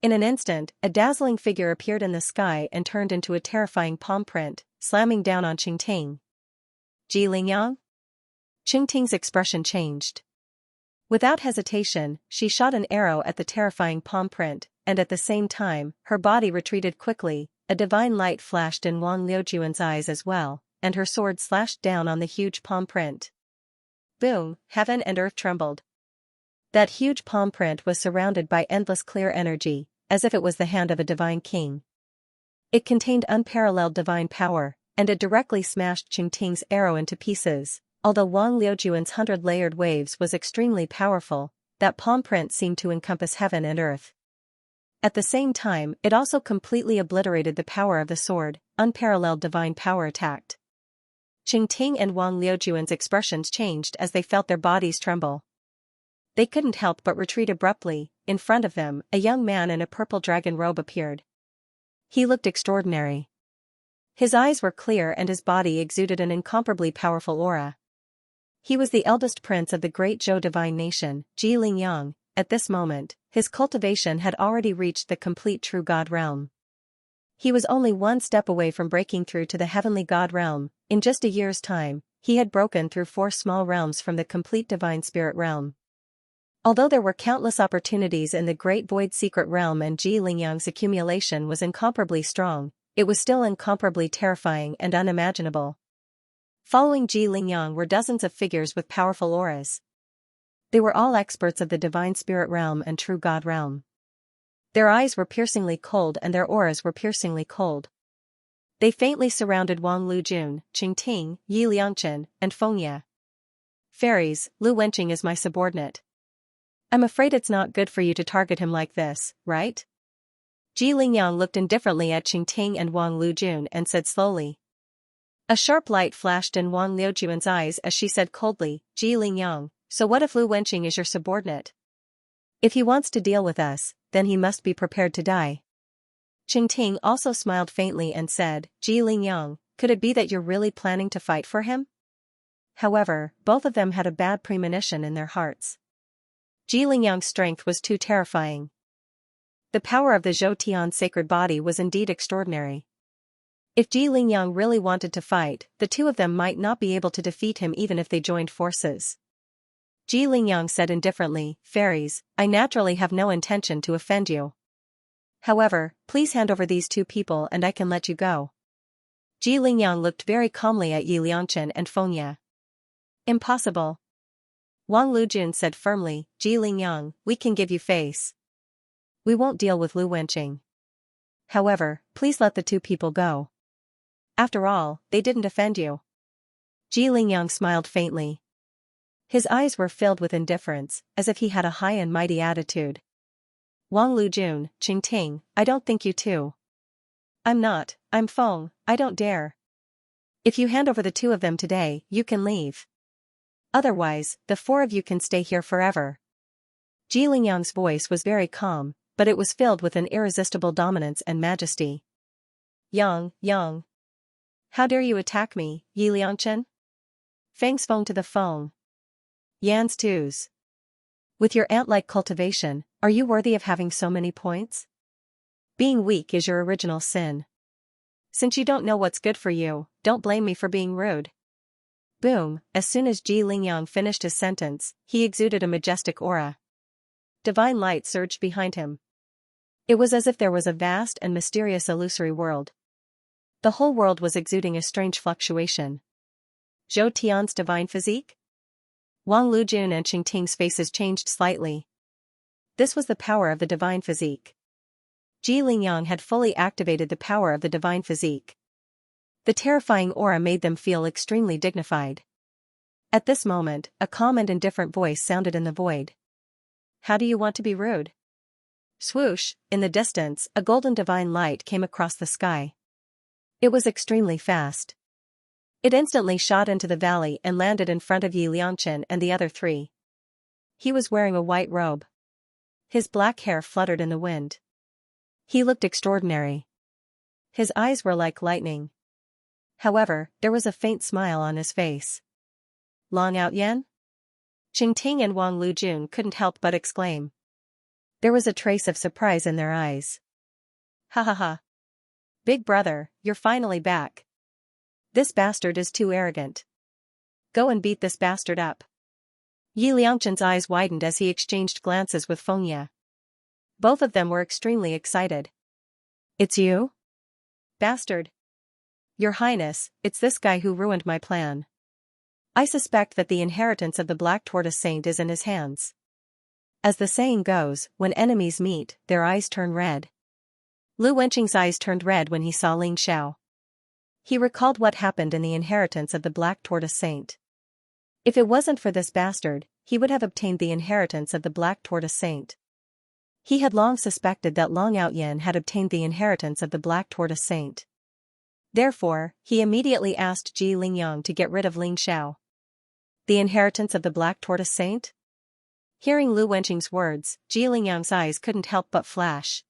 In an instant, a dazzling figure appeared in the sky and turned into a terrifying palm print, slamming down on Qingting. Ji Lingyang? Qingting's expression changed. Without hesitation, she shot an arrow at the terrifying palm print, and at the same time, her body retreated quickly. A divine light flashed in Wang Liujuan's eyes as well, and her sword slashed down on the huge palm print. Boom, heaven and earth trembled. That huge palm print was surrounded by endless clear energy, as if it was the hand of a divine king. It contained unparalleled divine power, and it directly smashed Qingting's arrow into pieces. Although Wang Liujuan's 100-layered waves was extremely powerful, that palm print seemed to encompass heaven and earth. At the same time, it also completely obliterated the power of the sword. Unparalleled divine power attacked. Qingting and Wang Liujuan's expressions changed as they felt their bodies tremble. They couldn't help but retreat abruptly. In front of them, a young man in a purple dragon robe appeared. He looked extraordinary. His eyes were clear and his body exuded an incomparably powerful aura. He was the eldest prince of the great Zhou divine nation, Ji Lingyang. At this moment, his cultivation had already reached the complete true God realm. He was only one step away from breaking through to the heavenly God realm. In just a year's time, he had broken through 4 small realms from the complete divine spirit realm. Although there were countless opportunities in the great void secret realm and Ji Lingyang's accumulation was incomparably strong, it was still incomparably terrifying and unimaginable. Following Ji Lingyang were dozens of figures with powerful auras. They were all experts of the divine spirit realm and true God realm. Their eyes were piercingly cold and their auras were piercingly cold. They faintly surrounded Wang Lujun, Qingting, Yi Liangchen, and Fengye. Fairies, Lu Wenqing is my subordinate. I'm afraid it's not good for you to target him like this, right? Ji Lingyang looked indifferently at Qingting and Wang Lujun and said slowly. A sharp light flashed in Wang Liujuan's eyes as she said coldly, Ji Lingyang, so what if Lu Wenqing is your subordinate? If he wants to deal with us, then he must be prepared to die. Qingting also smiled faintly and said, Ji Lingyang, could it be that you're really planning to fight for him? However, both of them had a bad premonition in their hearts. Ji Lingyang's strength was too terrifying. The power of the Zhou Tian's sacred body was indeed extraordinary. If Ji Lingyang really wanted to fight, the two of them might not be able to defeat him even if they joined forces. Ji Lingyang said indifferently, "Fairies, I naturally have no intention to offend you. However, please hand over these two people and I can let you go." Ji Lingyang looked very calmly at Yi Liangchen and Fengya. "Impossible." Wang Lujun said firmly, "Ji Lingyang, we can give you face. We won't deal with Lu Wenqing. However, please let the two people go. After all, they didn't offend you." Ji Lingyang smiled faintly. His eyes were filled with indifference, as if he had a high and mighty attitude. Wang Lujun, Qingting, I don't think you two. I'm Feng, I don't dare. If you hand over the two of them today, you can leave. Otherwise, the four of you can stay here forever. Ji Lingyang's voice was very calm, but it was filled with an irresistible dominance and majesty. Yang. How dare you attack me, Yi Liangchen? Fang's Feng to the Feng. Yan's twos. With your ant-like cultivation, are you worthy of having so many points? Being weak is your original sin. Since you don't know what's good for you, don't blame me for being rude. Boom, as soon as Ji Lingyang finished his sentence, he exuded a majestic aura. Divine light surged behind him. It was as if there was a vast and mysterious illusory world. The whole world was exuding a strange fluctuation. Zhou Tian's divine physique? Wang Lujun and Qingting's faces changed slightly. This was the power of the divine physique. Ji Lingyang had fully activated the power of the divine physique. The terrifying aura made them feel extremely dignified. At this moment, a calm and indifferent voice sounded in the void. How do you want to be rude? Swoosh, in the distance, a golden divine light came across the sky. It was extremely fast. It instantly shot into the valley and landed in front of Yi Liangchen and the other three. He was wearing a white robe. His black hair fluttered in the wind. He looked extraordinary. His eyes were like lightning. However, there was a faint smile on his face. Long Out Yen? Qingting and Wang Lujun couldn't help but exclaim. There was a trace of surprise in their eyes. Ha ha ha. Big brother, you're finally back. This bastard is too arrogant. Go and beat this bastard up. Yi Liangchen's eyes widened as he exchanged glances with Fengya. Both of them were extremely excited. It's you? Bastard. Your Highness, it's this guy who ruined my plan. I suspect that the inheritance of the Black Tortoise Saint is in his hands. As the saying goes, when enemies meet, their eyes turn red. Lu Wenqing's eyes turned red when he saw Ling Xiao. He recalled what happened in the inheritance of the Black Tortoise Saint. If it wasn't for this bastard, he would have obtained the inheritance of the Black Tortoise Saint. He had long suspected that Long Out Yen had obtained the inheritance of the Black Tortoise Saint. Therefore, he immediately asked Ji Lingyang to get rid of Ling Xiao. The inheritance of the Black Tortoise Saint? Hearing Lu Wenqing's words, Ji Lingyang's eyes couldn't help but flash.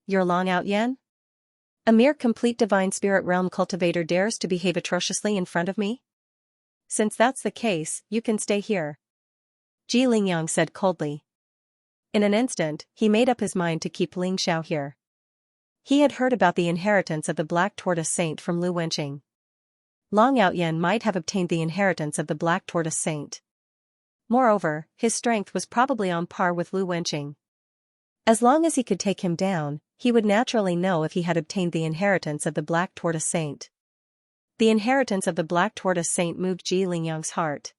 You're Long Out Yen? A mere complete divine spirit realm cultivator dares to behave atrociously in front of me? Since that's the case, you can stay here. Ji Lingyang said coldly. In an instant, he made up his mind to keep Ling Xiao here. He had heard about the inheritance of the Black Tortoise Saint from Lu Wenqing. Long Out Yen might have obtained the inheritance of the Black Tortoise Saint. Moreover, his strength was probably on par with Lu Wenqing. As long as he could take him down, he would naturally know if he had obtained the inheritance of the Black Tortoise Saint. The inheritance of the Black Tortoise Saint moved Ji Lingyang's heart.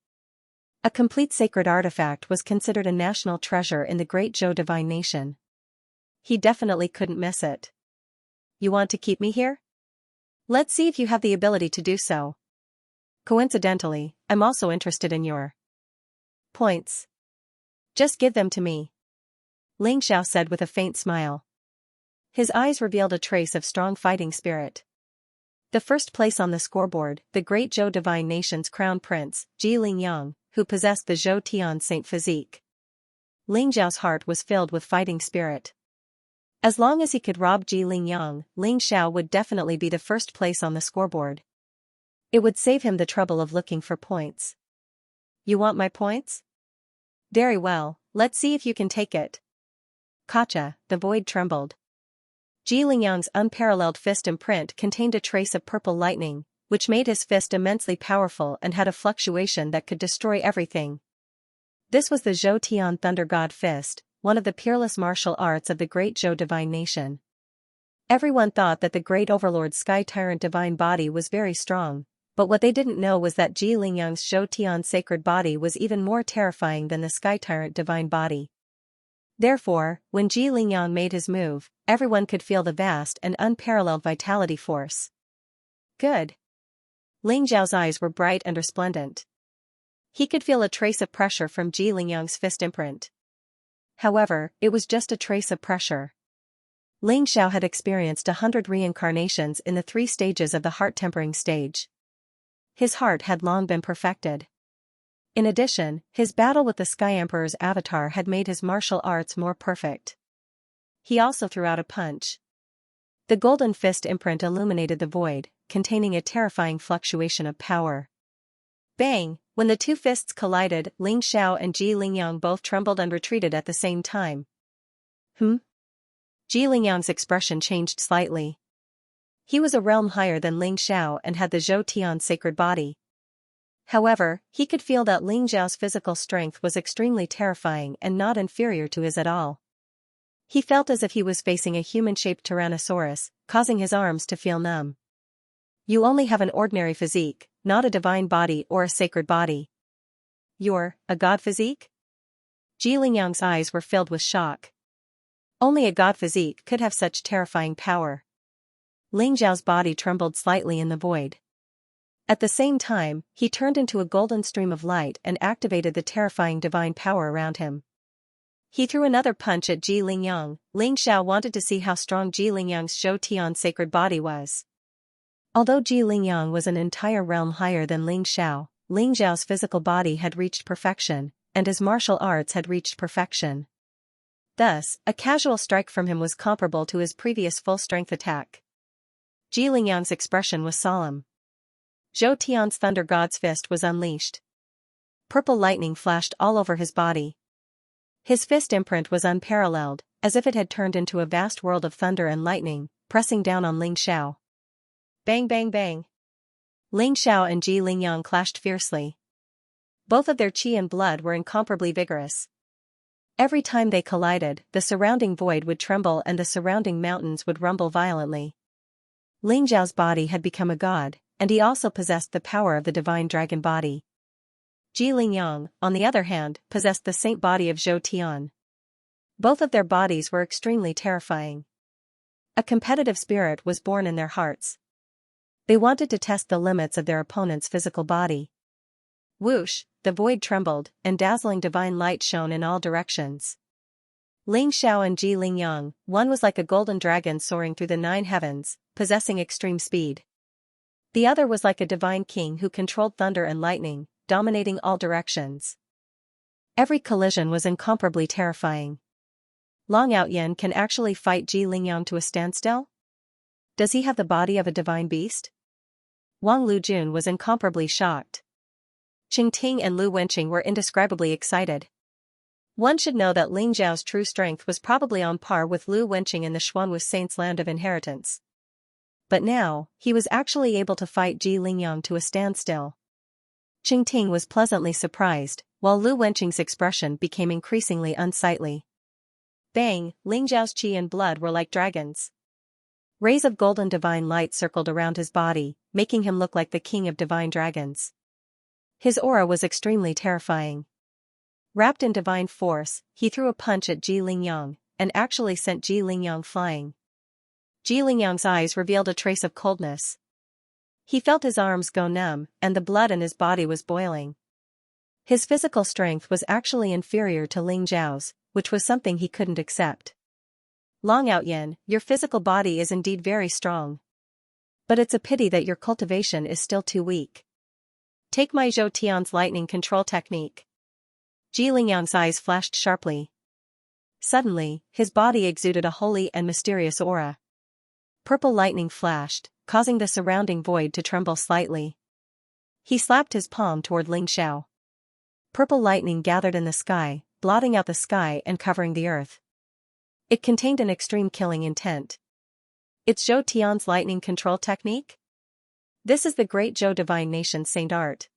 A complete sacred artifact was considered a national treasure in the Great Zhou Divine Nation. He definitely couldn't miss it. You want to keep me here? Let's see if you have the ability to do so. Coincidentally, I'm also interested in your points. Just give them to me. Ling Xiao said with a faint smile. His eyes revealed a trace of strong fighting spirit. The first place on the scoreboard, the Great Zhou Divine Nation's crown prince, Ji Lingyang, who possessed the Zhou Tian Saint physique. Ling Xiao's heart was filled with fighting spirit. As long as he could rob Ji Lingyang, Ling Xiao would definitely be the first place on the scoreboard. It would save him the trouble of looking for points. You want my points? Very well, let's see if you can take it. Kacha, the void trembled. Ji Lingyang's unparalleled fist imprint contained a trace of purple lightning, which made his fist immensely powerful and had a fluctuation that could destroy everything. This was the Zhou Tian Thunder God Fist, one of the peerless martial arts of the great Zhou divine nation. Everyone thought that the great overlord's sky tyrant divine body was very strong, but what they didn't know was that Ji Lingyang's Zhou Tian sacred body was even more terrifying than the sky tyrant divine body. Therefore, when Ji Lingyang made his move, everyone could feel the vast and unparalleled vitality force. Good. Ling Zhao's eyes were bright and resplendent. He could feel a trace of pressure from Ji Lingyang's fist imprint. However, it was just a trace of pressure. Ling Xiao had experienced 100 reincarnations in the 3 stages of the heart-tempering stage. His heart had long been perfected. In addition, his battle with the Sky Emperor's avatar had made his martial arts more perfect. He also threw out a punch. The golden fist imprint illuminated the void, containing a terrifying fluctuation of power. Bang! When the 2 fists collided, Ling Xiao and Ji Lingyang both trembled and retreated at the same time. Ji Lingyang's expression changed slightly. He was a realm higher than Ling Xiao and had the Zhou Tian sacred body. However, he could feel that Ling Xiao's physical strength was extremely terrifying and not inferior to his at all. He felt as if he was facing a human-shaped Tyrannosaurus, causing his arms to feel numb. You only have an ordinary physique, not a divine body or a sacred body. You're a god physique? Ji Lingyang's eyes were filled with shock. Only a god physique could have such terrifying power. Ling Zhao's body trembled slightly in the void. At the same time, he turned into a golden stream of light and activated the terrifying divine power around him. He threw another punch at Ji Lingyang. Ling Xiao wanted to see how strong Ji Lingyang's Zhou Tian sacred body was. Although Ji Lingyang was an entire realm higher than Ling Xiao, Ling Zhao's physical body had reached perfection, and his martial arts had reached perfection. Thus, a casual strike from him was comparable to his previous full-strength attack. Ji Lingyang's expression was solemn. Zhou Tian's Thunder God's fist was unleashed. Purple lightning flashed all over his body. His fist imprint was unparalleled, as if it had turned into a vast world of thunder and lightning, pressing down on Ling Xiao. Bang bang bang. Ling Xiao and Ji Lingyang clashed fiercely. Both of their qi and blood were incomparably vigorous. Every time they collided, the surrounding void would tremble and the surrounding mountains would rumble violently. Ling Zhao's body had become a god, and he also possessed the power of the divine dragon body. Ji Lingyang, on the other hand, possessed the saint body of Zhou Tian. Both of their bodies were extremely terrifying. A competitive spirit was born in their hearts. They wanted to test the limits of their opponent's physical body. Whoosh, the void trembled, and dazzling divine light shone in all directions. Ling Xiao and Ji Lingyang, one was like a golden dragon soaring through the 9 heavens, possessing extreme speed. The other was like a divine king who controlled thunder and lightning, dominating all directions. Every collision was incomparably terrifying. Long Outyen can actually fight Ji Lingyang to a standstill? Does he have the body of a divine beast? Wang Lujun was incomparably shocked. Qing Ting and Lu Wenqing were indescribably excited. One should know that Ling Zhao's true strength was probably on par with Lu Wenqing in the Xuanwu Saints' land of inheritance. But now, he was actually able to fight Ji Lingyang to a standstill. Qing Ting was pleasantly surprised, while Lu Wenqing's expression became increasingly unsightly. Bang! Ling Zhao's qi and blood were like dragons. Rays of golden divine light circled around his body, making him look like the king of divine dragons. His aura was extremely terrifying. Wrapped in divine force, he threw a punch at Ji Lingyang, and actually sent Ji Lingyang flying. Ji Lingyang's eyes revealed a trace of coldness. He felt his arms go numb, and the blood in his body was boiling. His physical strength was actually inferior to Ling Zhao's, which was something he couldn't accept. Long Outyen, your physical body is indeed very strong. But it's a pity that your cultivation is still too weak. Take my Zhou Tian's lightning control technique. Ji Lingyang's eyes flashed sharply. Suddenly, his body exuded a holy and mysterious aura. Purple lightning flashed, causing the surrounding void to tremble slightly. He slapped his palm toward Ling Xiao. Purple lightning gathered in the sky, blotting out the sky and covering the earth. It contained an extreme killing intent. It's Zhou Tian's lightning control technique? This is the great Zhou divine nation's saint art.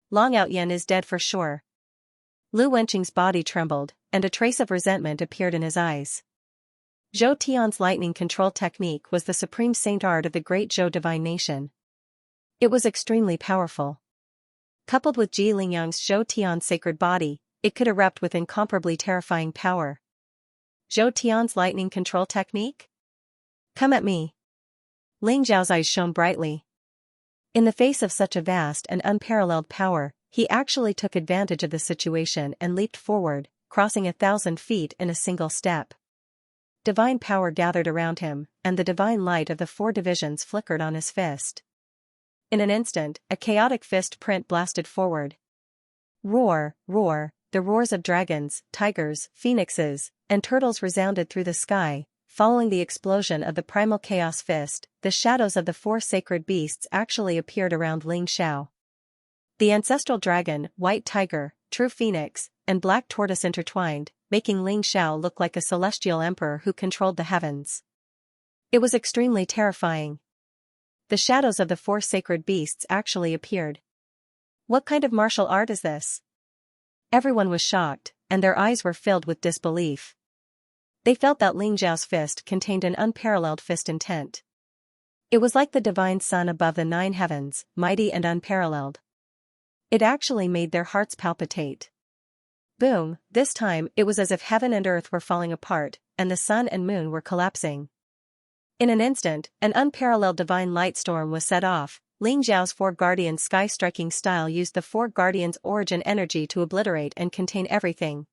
Long Outyan is dead for sure. Lu Wenqing's body trembled, and a trace of resentment appeared in his eyes. Zhou Tian's lightning control technique was the supreme saint art of the great Zhou divine nation. It was extremely powerful. Coupled with Ji Lingyang's Zhou Tian's sacred body, it could erupt with incomparably terrifying power. Zhou Tian's lightning control technique? Come at me. Ling Zhao's eyes shone brightly. In the face of such a vast and unparalleled power, he actually took advantage of the situation and leaped forward, crossing 1,000 feet in a single step. Divine power gathered around him, and the divine light of the 4 divisions flickered on his fist. In an instant, a chaotic fist print blasted forward. Roar, roar, the roars of dragons, tigers, phoenixes, and turtles resounded through the sky. Following the explosion of the primal chaos fist, the shadows of the 4 sacred beasts actually appeared around Ling Xiao. The ancestral dragon, white tiger, true phoenix, and black tortoise intertwined, making Ling Xiao look like a celestial emperor who controlled the heavens. It was extremely terrifying. The shadows of the 4 sacred beasts actually appeared. What kind of martial art is this? Everyone was shocked, and their eyes were filled with disbelief. They felt that Ling Zhao's fist contained an unparalleled fist intent. It was like the divine sun above the 9 heavens, mighty and unparalleled. It actually made their hearts palpitate. Boom, this time it was as if heaven and earth were falling apart, and the sun and moon were collapsing. In an instant, an unparalleled divine light storm was set off. Ling Zhao's 4 guardians' sky-striking style used the 4 guardians' origin energy to obliterate and contain everything.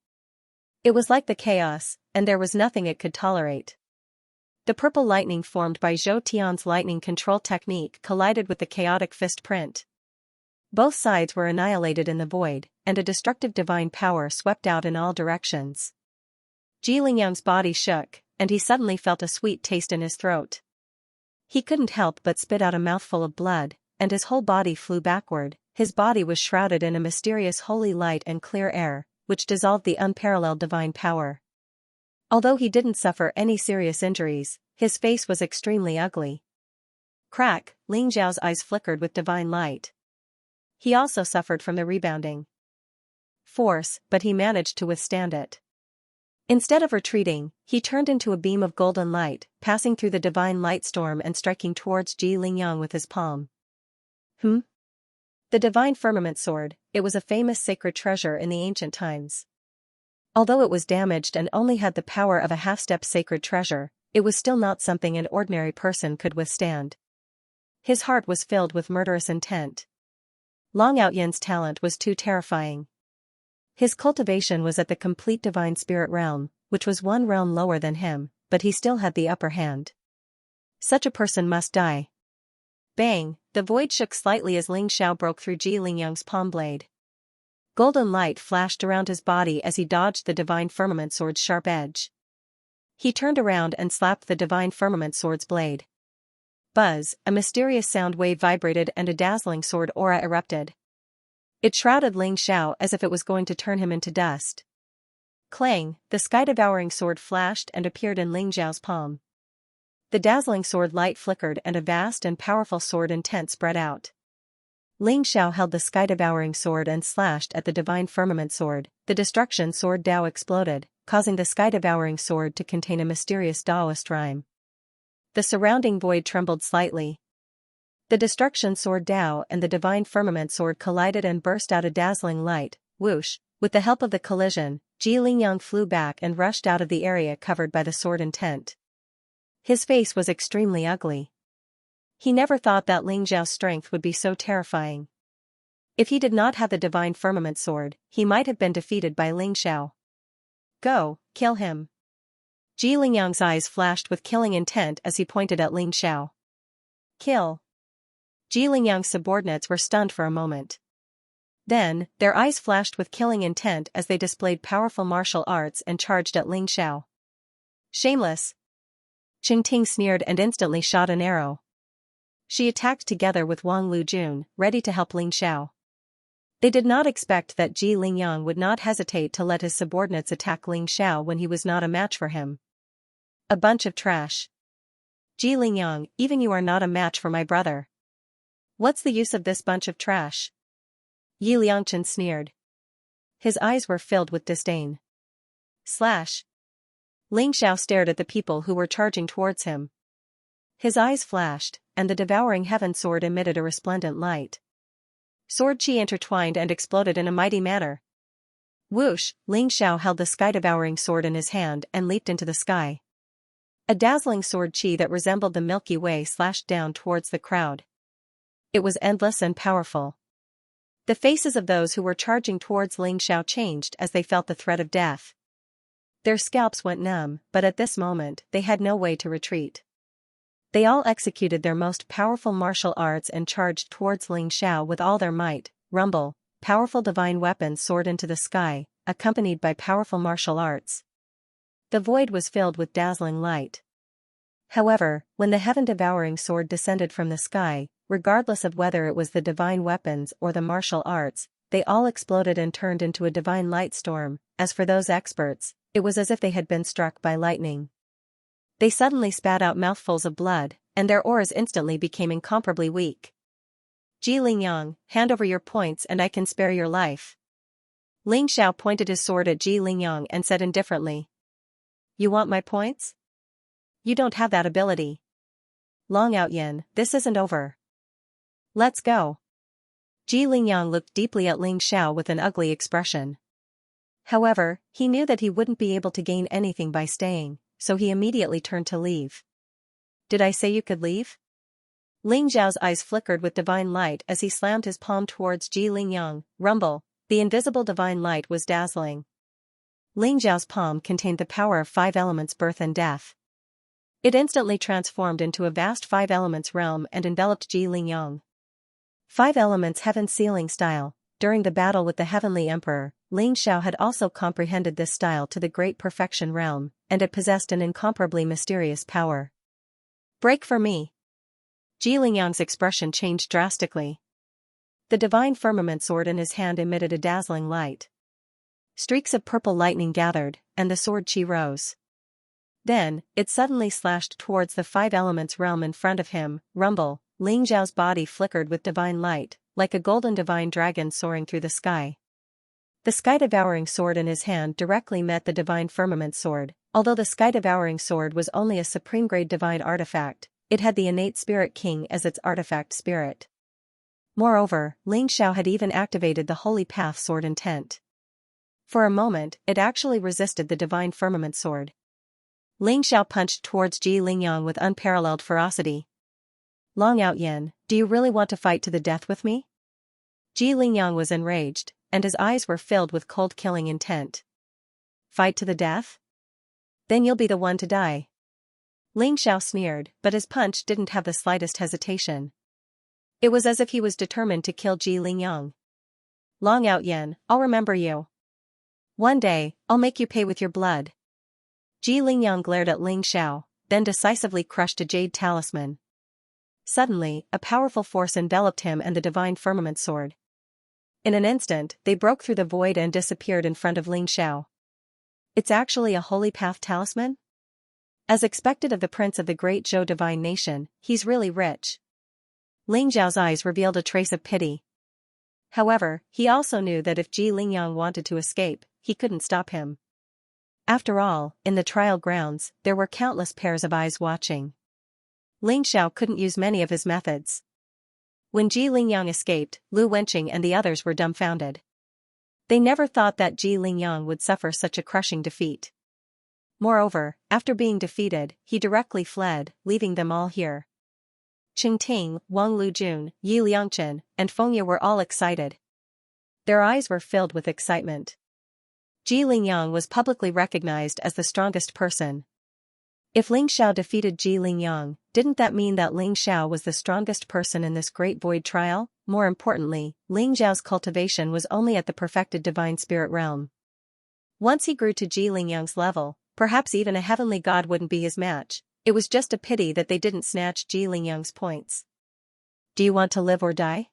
It was like the chaos, and there was nothing it could tolerate. The purple lightning formed by Zhou Tian's lightning control technique collided with the chaotic fist print. Both sides were annihilated in the void, and a destructive divine power swept out in all directions. Ji Lingyang's body shook, and he suddenly felt a sweet taste in his throat. He couldn't help but spit out a mouthful of blood, and his whole body flew backward. His body was shrouded in a mysterious holy light and clear air, which dissolved the unparalleled divine power. Although he didn't suffer any serious injuries, his face was extremely ugly. Crack, Ling Zhao's eyes flickered with divine light. He also suffered from the rebounding force, but he managed to withstand it. Instead of retreating, he turned into a beam of golden light, passing through the divine light storm and striking towards Ji Lingyang with his palm. The divine firmament sword, it was a famous sacred treasure in the ancient times. Although it was damaged and only had the power of a half-step sacred treasure, it was still not something an ordinary person could withstand. His heart was filled with murderous intent. Long Outyan's talent was too terrifying. His cultivation was at the complete divine spirit realm, which was 1 realm lower than him, but he still had the upper hand. Such a person must die. Bang, the void shook slightly as Ling Xiao broke through Ji Lingyang's palm blade. Golden light flashed around his body as he dodged the divine firmament sword's sharp edge. He turned around and slapped the divine firmament sword's blade. Buzz, a mysterious sound wave vibrated and a dazzling sword aura erupted. It shrouded Ling Xiao as if it was going to turn him into dust. Clang, the sky-devouring sword flashed and appeared in Ling Zhao's palm. The dazzling sword light flickered and a vast and powerful sword intent spread out. Ling Xiao held the sky-devouring sword and slashed at the divine firmament sword. The destruction sword Dao exploded, causing the sky-devouring sword to contain a mysterious Daoist rhyme. The surrounding void trembled slightly. The destruction sword Dao and the divine firmament sword collided and burst out a dazzling light. Whoosh! With the help of the collision, Ji Lingyang flew back and rushed out of the area covered by the sword intent. His face was extremely ugly. He never thought that Ling Zhao's strength would be so terrifying. If he did not have the divine firmament sword, he might have been defeated by Ling Xiao. Go, kill him. Ji Lingyang's eyes flashed with killing intent as he pointed at Ling Xiao. Kill. Ji Lingyang's subordinates were stunned for a moment. Then, their eyes flashed with killing intent as they displayed powerful martial arts and charged at Ling Xiao. Shameless! Qingting sneered and instantly shot an arrow. She attacked together with Wang Lujun, ready to help Ling Xiao. They did not expect that Ji Lingyang would not hesitate to let his subordinates attack Ling Xiao when he was not a match for him. A bunch of trash. Ji Lingyang, even you are not a match for my brother. What's the use of this bunch of trash? Yi Liangchen sneered. His eyes were filled with disdain. Slash. Ling Xiao stared at the people who were charging towards him. His eyes flashed, and the devouring heaven sword emitted a resplendent light. Sword chi intertwined and exploded in a mighty manner. Whoosh, Ling Xiao held the sky-devouring sword in his hand and leaped into the sky. A dazzling sword chi that resembled the Milky Way slashed down towards the crowd. It was endless and powerful. The faces of those who were charging towards Ling Xiao changed as they felt the threat of death. Their scalps went numb, but at this moment, they had no way to retreat. They all executed their most powerful martial arts and charged towards Ling Xiao with all their might. Rumble, powerful divine weapons soared into the sky, accompanied by powerful martial arts. The void was filled with dazzling light. However, when the heaven-devouring sword descended from the sky, regardless of whether it was the divine weapons or the martial arts, they all exploded and turned into a divine light storm. As for those experts, it was as if they had been struck by lightning. They suddenly spat out mouthfuls of blood, and their auras instantly became incomparably weak. Ji Lingyang, hand over your points and I can spare your life. Ling Xiao pointed his sword at Ji Lingyang and said indifferently. You want my points? You don't have that ability. Long Out Yin, this isn't over. Let's go. Ji Lingyang looked deeply at Ling Xiao with an ugly expression. However, he knew that he wouldn't be able to gain anything by staying, so he immediately turned to leave. Did I say you could leave? Ling Xiao's eyes flickered with divine light as he slammed his palm towards Ji Lingyang. Rumble, the invisible divine light was dazzling. Ling Xiao's palm contained the power of 5 elements birth and death. It instantly transformed into a vast 5 elements realm and enveloped Ji Lingyang. 5 elements heaven sealing style. During the battle with the heavenly emperor, Ling Xiao had also comprehended this style to the great perfection realm, and it possessed an incomparably mysterious power. Break for me. Ji Lingyang's expression changed drastically. The divine firmament sword in his hand emitted a dazzling light. Streaks of purple lightning gathered, and the sword chi rose. Then, it suddenly slashed towards the 5 elements realm in front of him. Rumble, Ling Xiao's body flickered with divine light, like a golden divine dragon soaring through the sky. The sky-devouring sword in his hand directly met the divine firmament sword. Although the sky-devouring sword was only a supreme-grade divine artifact, it had the innate Spirit King as its artifact spirit. Moreover, Ling Xiao had even activated the Holy Path sword intent. For a moment, it actually resisted the divine firmament sword. Ling Xiao punched towards Ji Lingyang with unparalleled ferocity. Long Out Yin, do you really want to fight to the death with me? Ji Lingyang was enraged, and his eyes were filled with cold killing intent. Fight to the death? Then you'll be the one to die. Ling Xiao sneered, but his punch didn't have the slightest hesitation. It was as if he was determined to kill Ji Lingyang. Long Out Yin, I'll remember you. One day, I'll make you pay with your blood. Ji Lingyang glared at Ling Xiao, then decisively crushed a jade talisman. Suddenly, a powerful force enveloped him and the divine firmament sword. In an instant, they broke through the void and disappeared in front of Ling Xiao. It's actually a holy path talisman? As expected of the prince of the great Zhou divine nation, he's really rich. Ling Xiao's eyes revealed a trace of pity. However, he also knew that if Ji Lingyang wanted to escape, he couldn't stop him. After all, in the trial grounds, there were countless pairs of eyes watching. Ling Xiao couldn't use many of his methods. When Ji Lingyang escaped, Lu Wenqing and the others were dumbfounded. They never thought that Ji Lingyang would suffer such a crushing defeat. Moreover, after being defeated, he directly fled, leaving them all here. Qing Ting, Wang Lujun, Yi Liangchen, and Fengye were all excited. Their eyes were filled with excitement. Ji Lingyang was publicly recognized as the strongest person. If Ling Xiao defeated Ji Lingyang, didn't that mean that Ling Xiao was the strongest person in this great void trial? More importantly, Ling Xiao's cultivation was only at the perfected divine spirit realm. Once he grew to Ji Lingyang's level, perhaps even a heavenly god wouldn't be his match. It was just a pity that they didn't snatch Ji Lingyang's points. Do you want to live or die?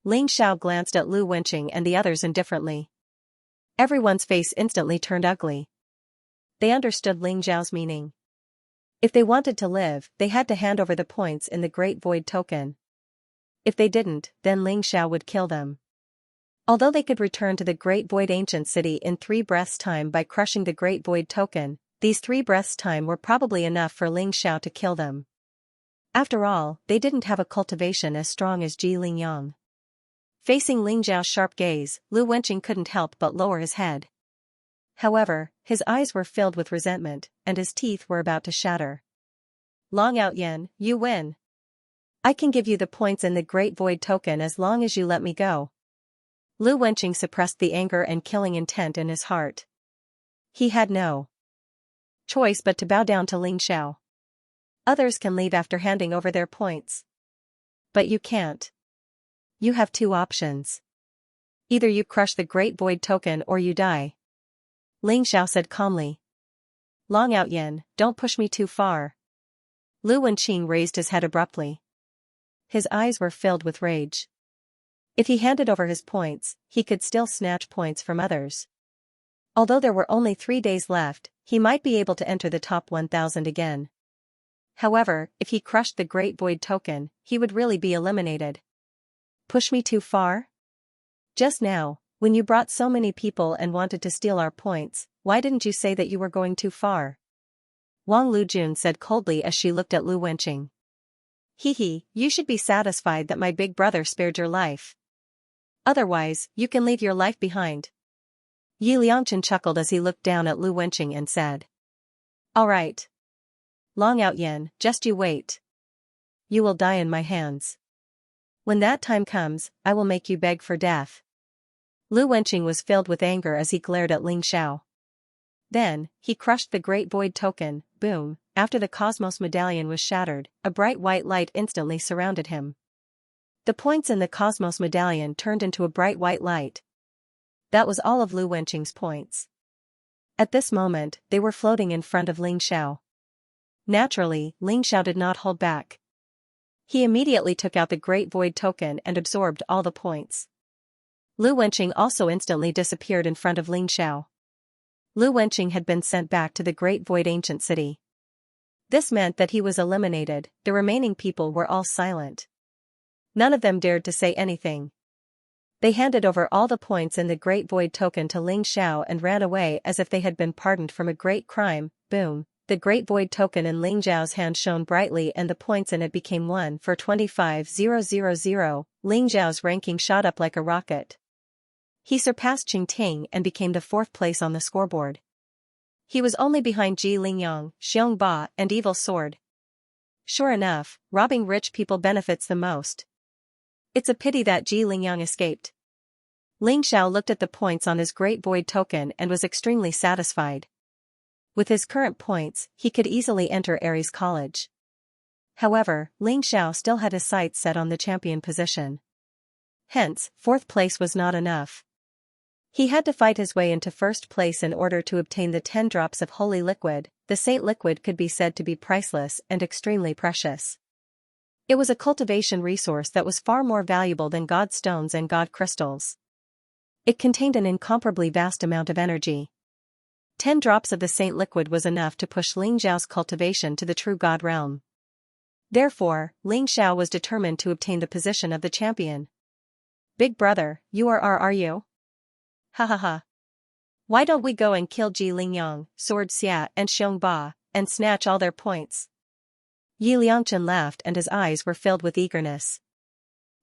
Ling Xiao glanced at Lu Wenqing and the others indifferently. Everyone's face instantly turned ugly. They understood Ling Xiao's meaning. If they wanted to live, they had to hand over the points in the Great Void Token. If they didn't, then Ling Xiao would kill them. Although they could return to the Great Void Ancient City in 3 breaths' time by crushing the Great Void Token, these 3 breaths' time were probably enough for Ling Xiao to kill them. After all, they didn't have a cultivation as strong as Ji Lingyang. Facing Ling Xiao's sharp gaze, Lu Wenqing couldn't help but lower his head. However, his eyes were filled with resentment, and his teeth were about to shatter. Long Outyen, you win. I can give you the points in the Great Void Token as long as you let me go. Lu Wenqing suppressed the anger and killing intent in his heart. He had no choice but to bow down to Ling Xiao. Others can leave after handing over their points. But you can't. You have 2 options. Either you crush the Great Void Token or you die. Ling Xiao said calmly. Long Outyen, don't push me too far. Lu Wenqing raised his head abruptly. His eyes were filled with rage. If he handed over his points, he could still snatch points from others. Although there were only 3 days left, he might be able to enter the top 1,000 again. However, if he crushed the Great Void Token, he would really be eliminated. Push me too far? Just now, when you brought so many people and wanted to steal our points, why didn't you say that you were going too far? Wang Lujun said coldly as she looked at Lu Wenqing. Hee, you should be satisfied that my big brother spared your life. Otherwise, you can leave your life behind. Yi Liangchen chuckled as he looked down at Lu Wenqing and said. All right. Long Outyen, just you wait. You will die in my hands. When that time comes, I will make you beg for death. Lu Wenqing was filled with anger as he glared at Ling Xiao. Then, he crushed the Great Void Token, boom, after the Cosmos Medallion was shattered, a bright white light instantly surrounded him. The points in the Cosmos Medallion turned into a bright white light. That was all of Lu Wenqing's points. At this moment, they were floating in front of Ling Xiao. Naturally, Ling Xiao did not hold back. He immediately took out the Great Void Token and absorbed all the points. Lu Wenqing also instantly disappeared in front of Ling Xiao. Lu Wenqing had been sent back to the Great Void Ancient City. This meant that he was eliminated. The remaining people were all silent. None of them dared to say anything. They handed over all the points in the Great Void Token to Ling Xiao and ran away as if they had been pardoned from a great crime. Boom. The Great Void Token in Ling Xiao's hand shone brightly and the points in it became 1 for 25,000. Ling Xiao's ranking shot up like a rocket. He surpassed Qing Ting and became the 4th place on the scoreboard. He was only behind Ji Lingyang, Xiong Ba, and Evil Sword. Sure enough, robbing rich people benefits the most. It's a pity that Ji Lingyang escaped. Ling Xiao looked at the points on his Great Void Token and was extremely satisfied. With his current points, he could easily enter Aries College. However, Ling Xiao still had his sights set on the champion position. Hence, 4th place was not enough. He had to fight his way into 1st place in order to obtain the 10 drops of holy liquid. The saint liquid could be said to be priceless and extremely precious. It was a cultivation resource that was far more valuable than god stones and god crystals. It contained an incomparably vast amount of energy. 10 drops of the saint liquid was enough to push Ling Xiao's cultivation to the true god realm. Therefore, Ling Xiao was determined to obtain the position of the champion. Big brother, you are you? Ha ha ha. Why don't we go and kill Ji Lingyang, Sword Xia and Xiong Ba, and snatch all their points? Yi Liangchen laughed and his eyes were filled with eagerness.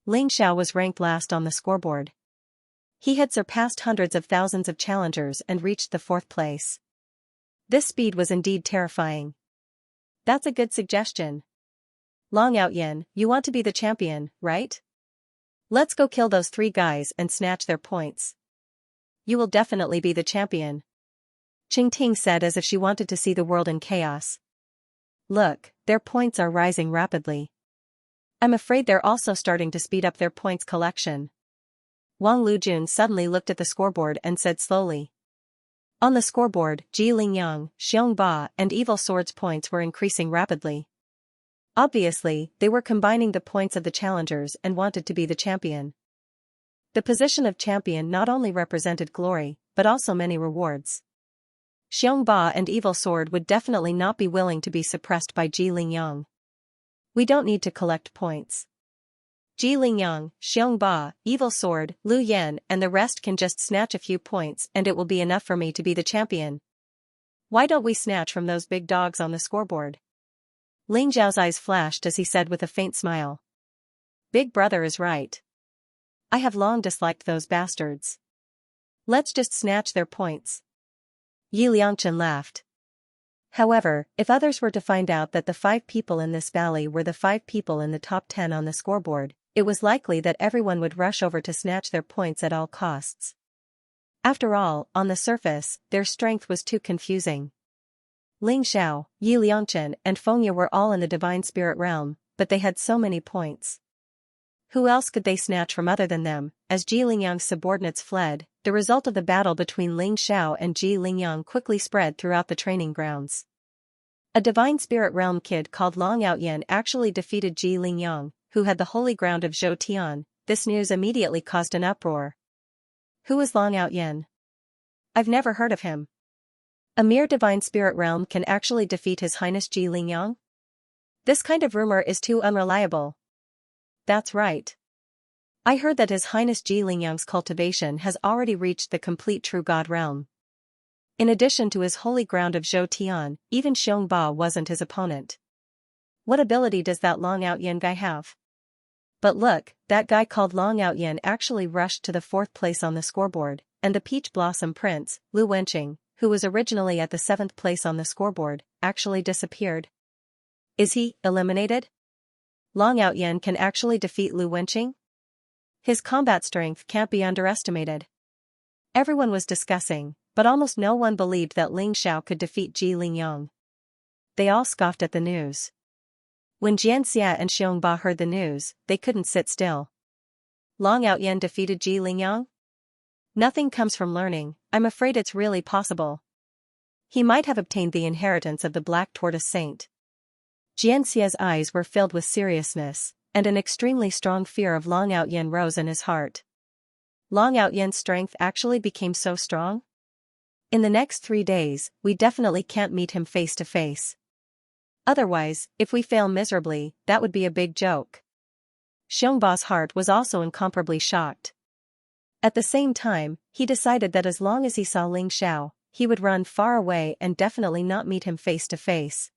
Ling Xiao was ranked last on the scoreboard. He had surpassed hundreds of thousands of challengers and reached the 4th place. This speed was indeed terrifying. That's a good suggestion. Long Outyen, you want to be the champion, right? Let's go kill those 3 guys and snatch their points. You will definitely be the champion. Qing Ting said as if she wanted to see the world in chaos. Look, their points are rising rapidly. I'm afraid they're also starting to speed up their points collection. Wang Lujun suddenly looked at the scoreboard and said slowly. On the scoreboard, Ji Lingyang, Xiong Ba, and Evil Sword's points were increasing rapidly. Obviously, they were combining the points of the challengers and wanted to be the champion. The position of champion not only represented glory, but also many rewards. Xianxia and Evil Sword would definitely not be willing to be suppressed by Ji Lingyang. We don't need to collect points. Ji Lingyang, Xianxia, Evil Sword, Lu Yan and the rest can just snatch a few points and it will be enough for me to be the champion. Why don't we snatch from those big dogs on the scoreboard? Ling Zhao's eyes flashed as he said with a faint smile. Big brother is right. I have long disliked those bastards. Let's just snatch their points. Yi Liangchen laughed. However, if others were to find out that the 5 people in this valley were the 5 people in the top 10 on the scoreboard, it was likely that everyone would rush over to snatch their points at all costs. After all, on the surface, their strength was too confusing. Ling Xiao, Yi Liangchen and Fengye were all in the divine spirit realm, but they had so many points. Who else could they snatch from other than them? As Ji Lingyang's subordinates fled, the result of the battle between Ling Xiao and Ji Lingyang quickly spread throughout the training grounds. A divine spirit realm kid called Long Outyan actually defeated Ji Lingyang, who had the holy ground of Zhou Tian. This news immediately caused an uproar. Who is Long Outyan? I've never heard of him. A mere divine spirit realm can actually defeat His Highness Ji Lingyang? This kind of rumor is too unreliable. That's right. I heard that His Highness Ji Lingyang's cultivation has already reached the complete true God realm. In addition to his holy ground of Zhou Tian, even Xianxia wasn't his opponent. What ability does that Long Outyan guy have? But look, that guy called Long Outyan actually rushed to the 4th place on the scoreboard, and the Peach Blossom Prince, Lu Wenqing, who was originally at the 7th place on the scoreboard, actually disappeared. Is he eliminated? Long Outyan can actually defeat Lu Wenqing? His combat strength can't be underestimated. Everyone was discussing, but almost no one believed that Ling Xiao could defeat Ji Lingyang. They all scoffed at the news. When Xianxia and Xianxia heard the news, they couldn't sit still. Long Outyan defeated Ji Lingyang? Nothing comes from learning, I'm afraid it's really possible. He might have obtained the inheritance of the Black Tortoise Saint. Xianxia's eyes were filled with seriousness, and an extremely strong fear of Long Outyan rose in his heart. Long Outyan's strength actually became so strong? In the next 3 days, we definitely can't meet him face to face. Otherwise, if we fail miserably, that would be a big joke. Xianxia's heart was also incomparably shocked. At the same time, he decided that as long as he saw Ling Xiao, he would run far away and definitely not meet him face to face.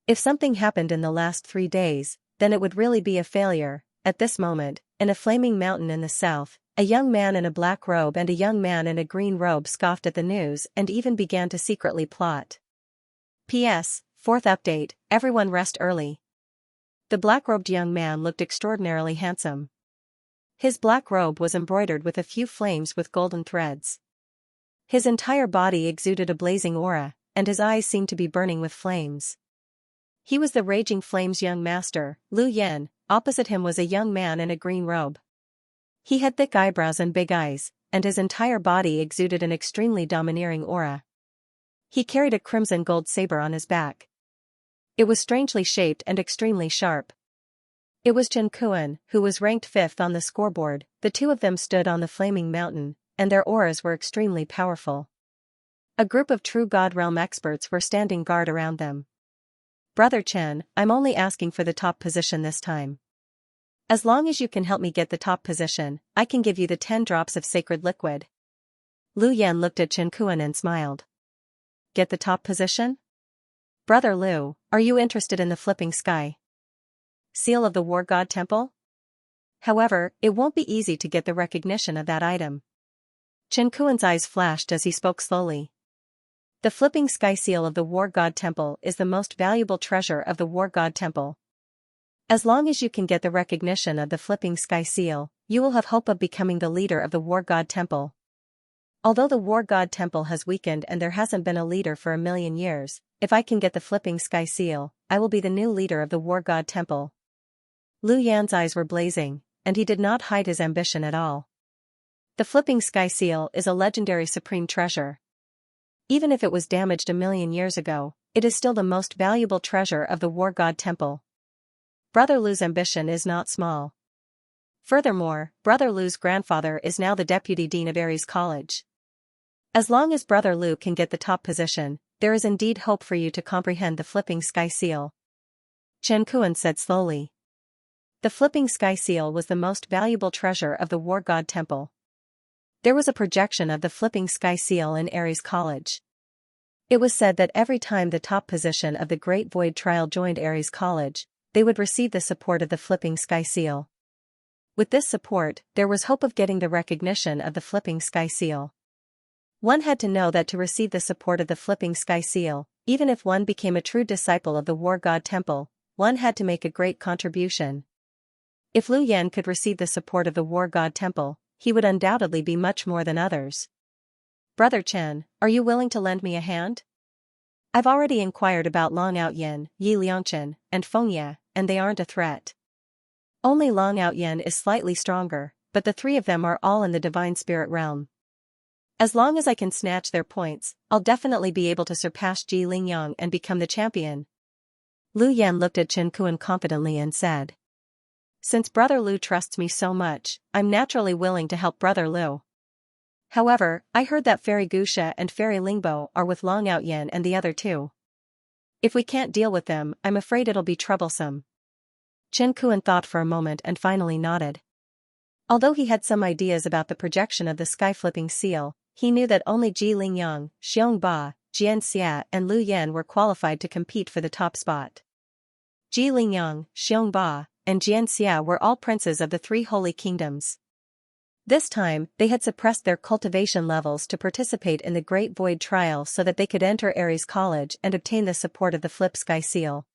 If something happened in the last 3 days, then it would really be a failure. At this moment, in a flaming mountain in the south, a young man in a black robe and a young man in a green robe scoffed at the news and even began to secretly plot. P.S. 4th update, everyone rest early. The black-robed young man looked extraordinarily handsome. His black robe was embroidered with a few flames with golden threads. His entire body exuded a blazing aura, and his eyes seemed to be burning with flames. He was the Raging Flames' young master, Lu Yan. Opposite him was a young man in a green robe. He had thick eyebrows and big eyes, and his entire body exuded an extremely domineering aura. He carried a crimson gold saber on his back. It was strangely shaped and extremely sharp. It was Chen Kuan, who was ranked 5th on the scoreboard. The two of them stood on the flaming mountain, and their auras were extremely powerful. A group of true God Realm experts were standing guard around them. Brother Chen, I'm only asking for the top position this time. As long as you can help me get the top position, I can give you the 10 drops of sacred liquid. Lu Yan looked at Chen Kuan and smiled. Get the top position? Brother Lu, are you interested in the flipping sky seal of the War God Temple? However, it won't be easy to get the recognition of that item. Chen Kuan's eyes flashed as he spoke slowly. The flipping sky seal of the War God Temple is the most valuable treasure of the War God Temple. As long as you can get the recognition of the flipping sky seal, you will have hope of becoming the leader of the War God Temple. Although the War God Temple has weakened and there hasn't been a leader for 1,000,000 years, if I can get the flipping sky seal, I will be the new leader of the War God Temple. Lu Yan's eyes were blazing, and he did not hide his ambition at all. The flipping sky seal is a legendary supreme treasure. Even if it was damaged 1,000,000 years ago, it is still the most valuable treasure of the War God Temple. Brother Lu's ambition is not small. Furthermore, Brother Lu's grandfather is now the deputy dean of Ares College. As long as Brother Lu can get the top position, there is indeed hope for you to comprehend the flipping sky seal. Chen Kuan said slowly. The flipping sky seal was the most valuable treasure of the War God Temple. There was a projection of the flipping sky seal in Ares College. It was said that every time the top position of the Great Void Trial joined Ares College, they would receive the support of the flipping sky seal. With this support, there was hope of getting the recognition of the flipping sky seal. One had to know that to receive the support of the flipping sky seal, even if one became a true disciple of the War God Temple, one had to make a great contribution. If Lu Yan could receive the support of the War God Temple, he would undoubtedly be much more than others. Brother Chen, are you willing to lend me a hand? I've already inquired about Long Outyen, Yi Liangchen, and Fengye, and they aren't a threat. Only Long Outyen is slightly stronger, but the three of them are all in the divine spirit realm. As long as I can snatch their points, I'll definitely be able to surpass Ji Lingyang and become the champion. Lu Yan looked at Chen Kuan confidently and said. Since Brother Lu trusts me so much, I'm naturally willing to help Brother Lu. However, I heard that Fairy Guxia and Fairy Lingbo are with Long Outyen and the other two. If we can't deal with them, I'm afraid it'll be troublesome. Chen Kuan thought for a moment and finally nodded. Although he had some ideas about the projection of the sky-flipping seal, he knew that only Ji Lingyang, Xiong Ba, Xianxia and Lu Yan were qualified to compete for the top spot. Ji Lingyang, Xiong Ba, and Xianxia were all princes of the three holy kingdoms. This time, they had suppressed their cultivation levels to participate in the Great Void Trial so that they could enter Ares College and obtain the support of the Flip Sky Seal.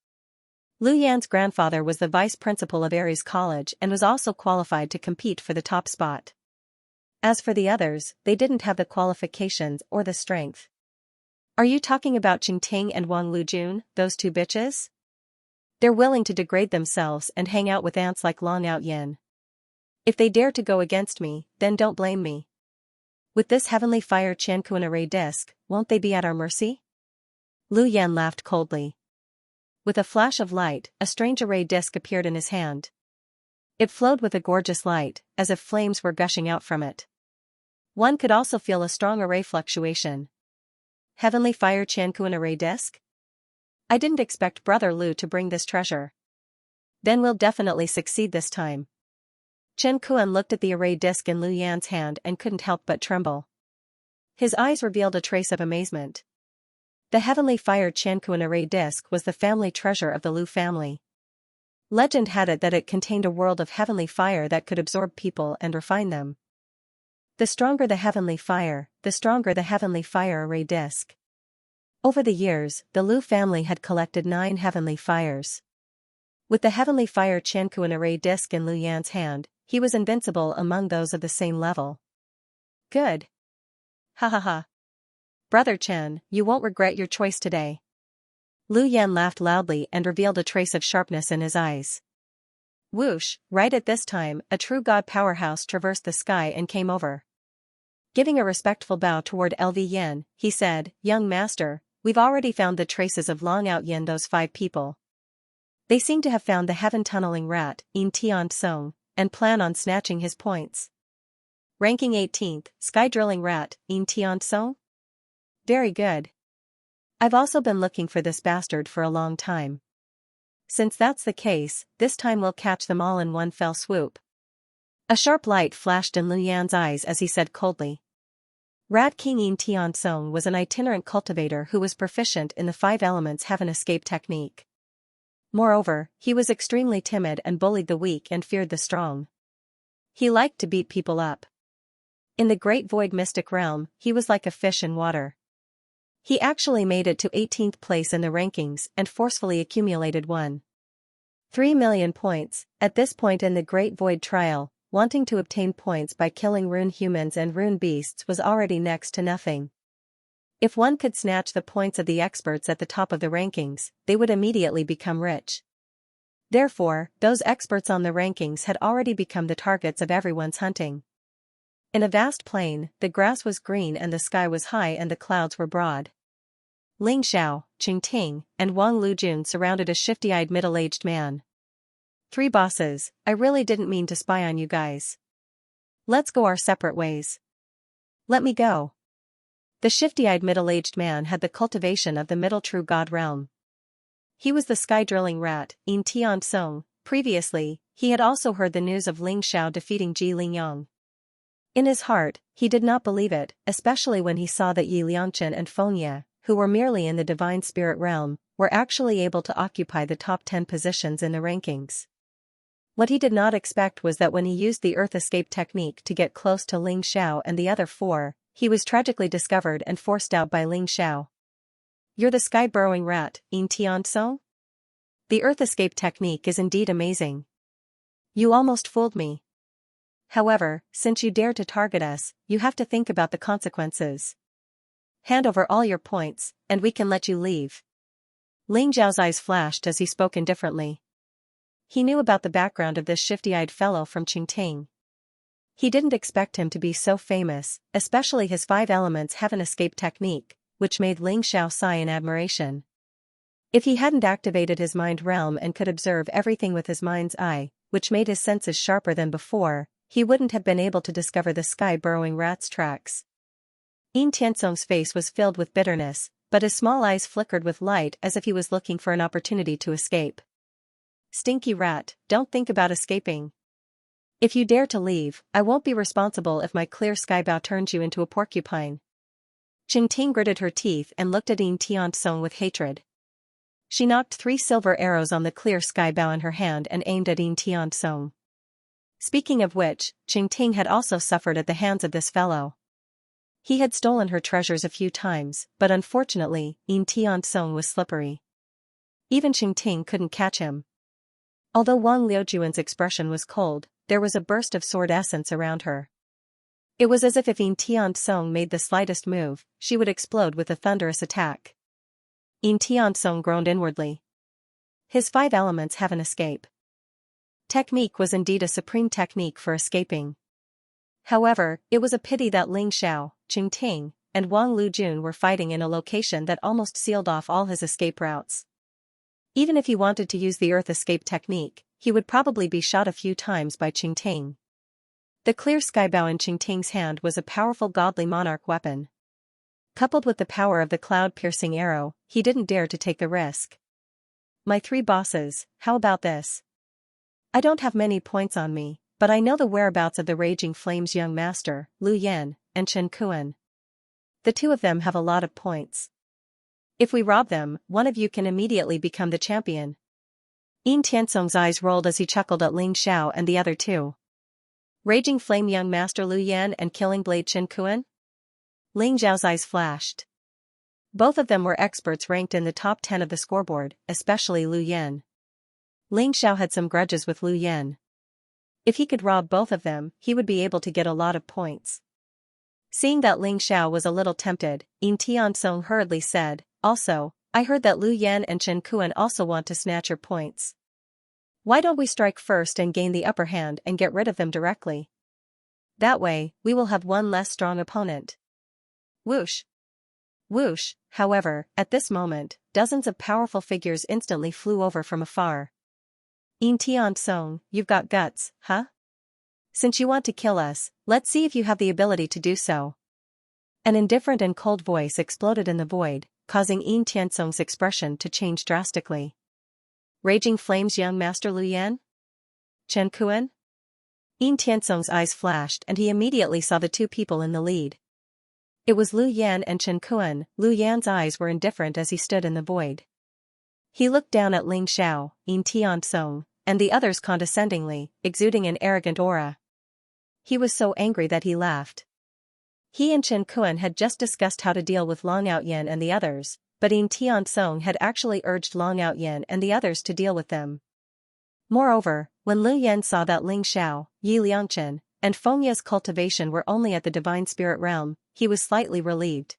Lu Yan's grandfather was the vice principal of Ares College and was also qualified to compete for the top spot. As for the others, they didn't have the qualifications or the strength. Are you talking about Qingting and Wang Lujun, those two bitches? They're willing to degrade themselves and hang out with ants like Long Outyen. If they dare to go against me, then don't blame me. With this heavenly fire Qianquan array disc, won't they be at our mercy? Lu Yan laughed coldly. With a flash of light, a strange array disc appeared in his hand. It flowed with a gorgeous light, as if flames were gushing out from it. One could also feel a strong array fluctuation. Heavenly fire Qianquan array disc? I didn't expect Brother Lu to bring this treasure. Then we'll definitely succeed this time. Chen Kuan looked at the array disc in Lu Yan's hand and couldn't help but tremble. His eyes revealed a trace of amazement. The heavenly fire Chen Kuan array disc was the family treasure of the Lu family. Legend had it that it contained a world of heavenly fire that could absorb people and refine them. The stronger the heavenly fire, the stronger the heavenly fire array disc. Over the years, the Lu family had collected 9 heavenly fires. With the heavenly fire Chen Kuan array disc in Lu Yan's hand, he was invincible among those of the same level. Good. Ha ha ha. Brother Chen, you won't regret your choice today. Lu Yan laughed loudly and revealed a trace of sharpness in his eyes. Whoosh, right at this time, a true god powerhouse traversed the sky and came over. Giving a respectful bow toward LV Yen, he said, Young master, we've already found the traces of Long Outyen those 5 people. They seem to have found the heaven-tunneling rat, In Tian Song, and plan on snatching his points. Ranking 18th, Sky-drilling rat, In Tian Song? Very good. I've also been looking for this bastard for a long time. Since that's the case, this time we'll catch them all in one fell swoop. A sharp light flashed in Lu Yan's eyes as he said coldly. Rat King In Tian Song was an itinerant cultivator who was proficient in the 5 elements heaven escape technique. Moreover, he was extremely timid and bullied the weak and feared the strong. He liked to beat people up. In the Great Void Mystic Realm, he was like a fish in water. He actually made it to 18th place in the rankings and forcefully accumulated 1.3 million points. At this point in the Great Void Trial, wanting to obtain points by killing rune humans and rune beasts was already next to nothing. If one could snatch the points of the experts at the top of the rankings, they would immediately become rich. Therefore, those experts on the rankings had already become the targets of everyone's hunting. In a vast plain, the grass was green and the sky was high and the clouds were broad. Ling Xiao, Qingting, and Wang Lujun surrounded a shifty-eyed middle-aged man. 3 bosses, I really didn't mean to spy on you guys. Let's go our separate ways. Let me go. The shifty-eyed middle-aged man had the cultivation of the middle true god realm. He was the sky-drilling rat, In Tian Song. Previously, he had also heard the news of Ling Xiao defeating Ji Lingyang. In his heart, he did not believe it, especially when he saw that Yi Liangchen and Fengye, who were merely in the divine spirit realm, were actually able to occupy the top 10 positions in the rankings. What he did not expect was that when he used the earth escape technique to get close to Ling Xiao and the other 4, he was tragically discovered and forced out by Ling Xiao. "You're the sky-burrowing rat, In Tian Song? The earth escape technique is indeed amazing. You almost fooled me. However, since you dare to target us, you have to think about the consequences. Hand over all your points, and we can let you leave." Ling Zhao's eyes flashed as he spoke indifferently. He knew about the background of this shifty-eyed fellow from Qingting. He didn't expect him to be so famous, especially his 5 elements heaven escape technique, which made Ling Xiao sigh in admiration. If he hadn't activated his mind realm and could observe everything with his mind's eye, which made his senses sharper than before, he wouldn't have been able to discover the sky-burrowing rat's tracks. In Tiansong's face was filled with bitterness, but his small eyes flickered with light as if he was looking for an opportunity to escape. "Stinky rat, don't think about escaping. If you dare to leave, I won't be responsible if my clear sky bow turns you into a porcupine." Qingting gritted her teeth and looked at In Tiansong with hatred. She knocked 3 silver arrows on the clear sky bow in her hand and aimed at In Tiansong. Speaking of which, Qingting had also suffered at the hands of this fellow. He had stolen her treasures a few times, but unfortunately, In Tiansong was slippery. Even Qingting couldn't catch him. Although Wang Liujuan's expression was cold, there was a burst of sword essence around her. It was as if In Tiansong made the slightest move, she would explode with a thunderous attack. In Tiansong groaned inwardly. His 5 elements have an escape technique was indeed a supreme technique for escaping. However, it was a pity that Ling Xiao, Qingting, and Wang Lujun were fighting in a location that almost sealed off all his escape routes. Even if he wanted to use the earth escape technique, he would probably be shot a few times by Qingting. The clear sky bow in Qingting's hand was a powerful godly monarch weapon. Coupled with the power of the cloud-piercing arrow, he didn't dare to take the risk. "My 3 bosses, how about this? I don't have many points on me, but I know the whereabouts of the Raging Flame's young master, Lu Yan, and Chen Kuan. The 2 of them have a lot of points. If we rob them, one of you can immediately become the champion." In Tiansong's eyes rolled as he chuckled at Ling Xiao and the other 2. Raging Flame young master Lu Yan and Killing Blade Chen Kuan? Ling Zhao's eyes flashed. Both of them were experts ranked in the top 10 of the scoreboard, especially Lu Yan. Ling Xiao had some grudges with Lu Yan. If he could rob both of them, he would be able to get a lot of points. Seeing that Ling Xiao was a little tempted, In Tiansong hurriedly said, "Also, I heard that Lu Yan and Chen Kuan also want to snatch your points. Why don't we strike first and gain the upper hand and get rid of them directly? That way, we will have one less strong opponent." Whoosh! Whoosh! However, at this moment, dozens of powerful figures instantly flew over from afar. "In Tiansong, you've got guts, huh? Since you want to kill us, let's see if you have the ability to do so." An indifferent and cold voice exploded in the void, causing In Tiansong's expression to change drastically. "Raging Flame's young master Lu Yan? Chen Kuan?" In Tiansong's eyes flashed and he immediately saw the 2 people in the lead. It was Lu Yan and Chen Kuan. Lu Yan's eyes were indifferent as he stood in the void. He looked down at Ling Xiao, In Tiansong, and the others condescendingly, exuding an arrogant aura. He was so angry that he laughed. He and Chen Kuan had just discussed how to deal with Long Outyen and the others, but In Tiansong had actually urged Long Outyen and the others to deal with them. Moreover, when Lu Yan saw that Ling Xiao, Yi Liangchen, and Fengye's cultivation were only at the divine spirit realm, he was slightly relieved.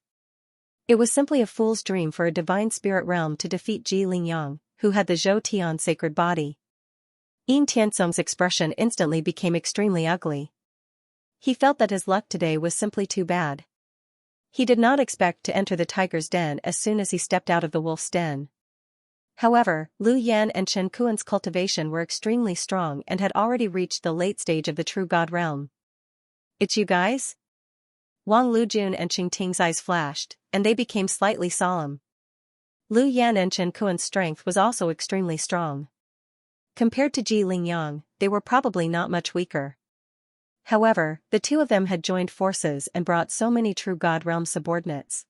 It was simply a fool's dream for a divine spirit realm to defeat Ji Lingyang, who had the Zhou Tian sacred body. In Tiansong's expression instantly became extremely ugly. He felt that his luck today was simply too bad. He did not expect to enter the tiger's den as soon as he stepped out of the wolf's den. However, Lu Yan and Chen Kuan's cultivation were extremely strong and had already reached the late stage of the true god realm. "It's you guys? Wang Lujun and Qing Ting's eyes flashed, and they became slightly solemn. Lu Yan and Chen Kuan's strength was also extremely strong. Compared to Ji Lingyang, they were probably not much weaker. However, the two of them had joined forces and brought so many true God Realm subordinates.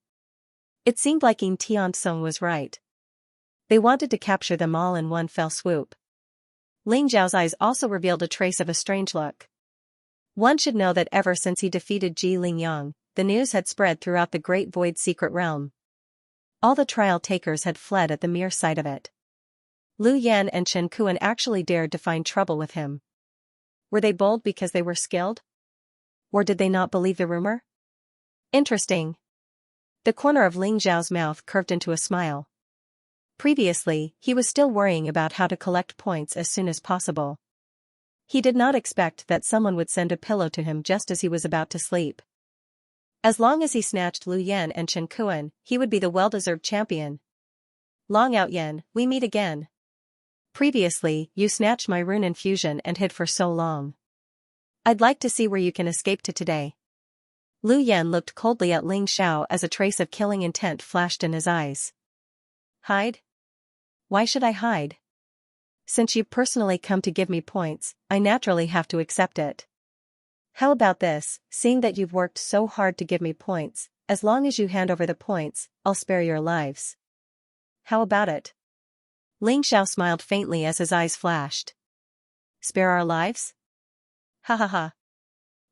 It seemed like Yin Tiansong was right. They wanted to capture them all in one fell swoop. Ling Zhao's eyes also revealed a trace of a strange look. One should know that ever since he defeated Ji Lingyang, the news had spread throughout the Great Void secret realm. All the trial takers had fled at the mere sight of it. Lu Yan and Chen Kuan actually dared to find trouble with him. Were they bold because they were skilled? Or did they not believe the rumor? Interesting. The corner of Ling Zhao's mouth curved into a smile. Previously, he was still worrying about how to collect points as soon as possible. He did not expect that someone would send a pillow to him just as he was about to sleep. As long as he snatched Lu Yan and Chen Kuan, he would be the well-deserved champion. Long Out Yen, we meet again. Previously, you snatched my rune infusion and hid for so long. I'd like to see where you can escape to today. Lu Yan looked coldly at Ling Xiao as a trace of killing intent flashed in his eyes. Hide? Why should I hide? Since you've personally come to give me points, I naturally have to accept it. How about this, seeing that you've worked so hard to give me points, as long as you hand over the points, I'll spare your lives. How about it? Ling Xiao smiled faintly as his eyes flashed. Spare our lives? Ha ha ha.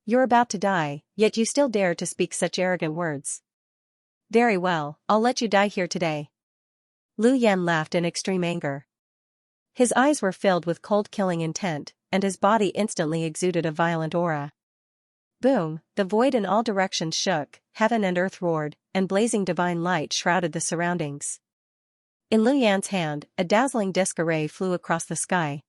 You're about to die, yet you still dare to speak such arrogant words. Very well, I'll let you die here today. Lu Yan laughed in extreme anger. His eyes were filled with cold killing intent, and his body instantly exuded a violent aura. Boom, the void in all directions shook, heaven and earth roared, and blazing divine light shrouded the surroundings. In Lu Yan's hand, a dazzling disc array flew across the sky.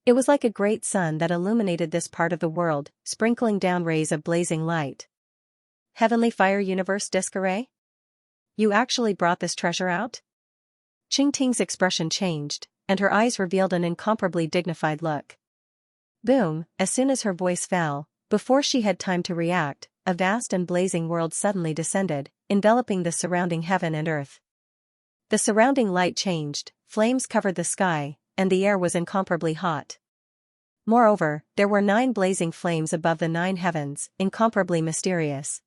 It was like a great sun that illuminated this part of the world, sprinkling down rays of blazing light. Heavenly Fire Universe Disc Array? You actually brought this treasure out? Qing Ting's expression changed, and her eyes revealed an incomparably dignified look. Boom, as soon as her voice fell, before she had time to react, a vast and blazing world suddenly descended, enveloping the surrounding heaven and earth. The surrounding light changed, flames covered the sky, and the air was incomparably hot. Moreover, there were 9 blazing flames above the 9 heavens, incomparably mysterious.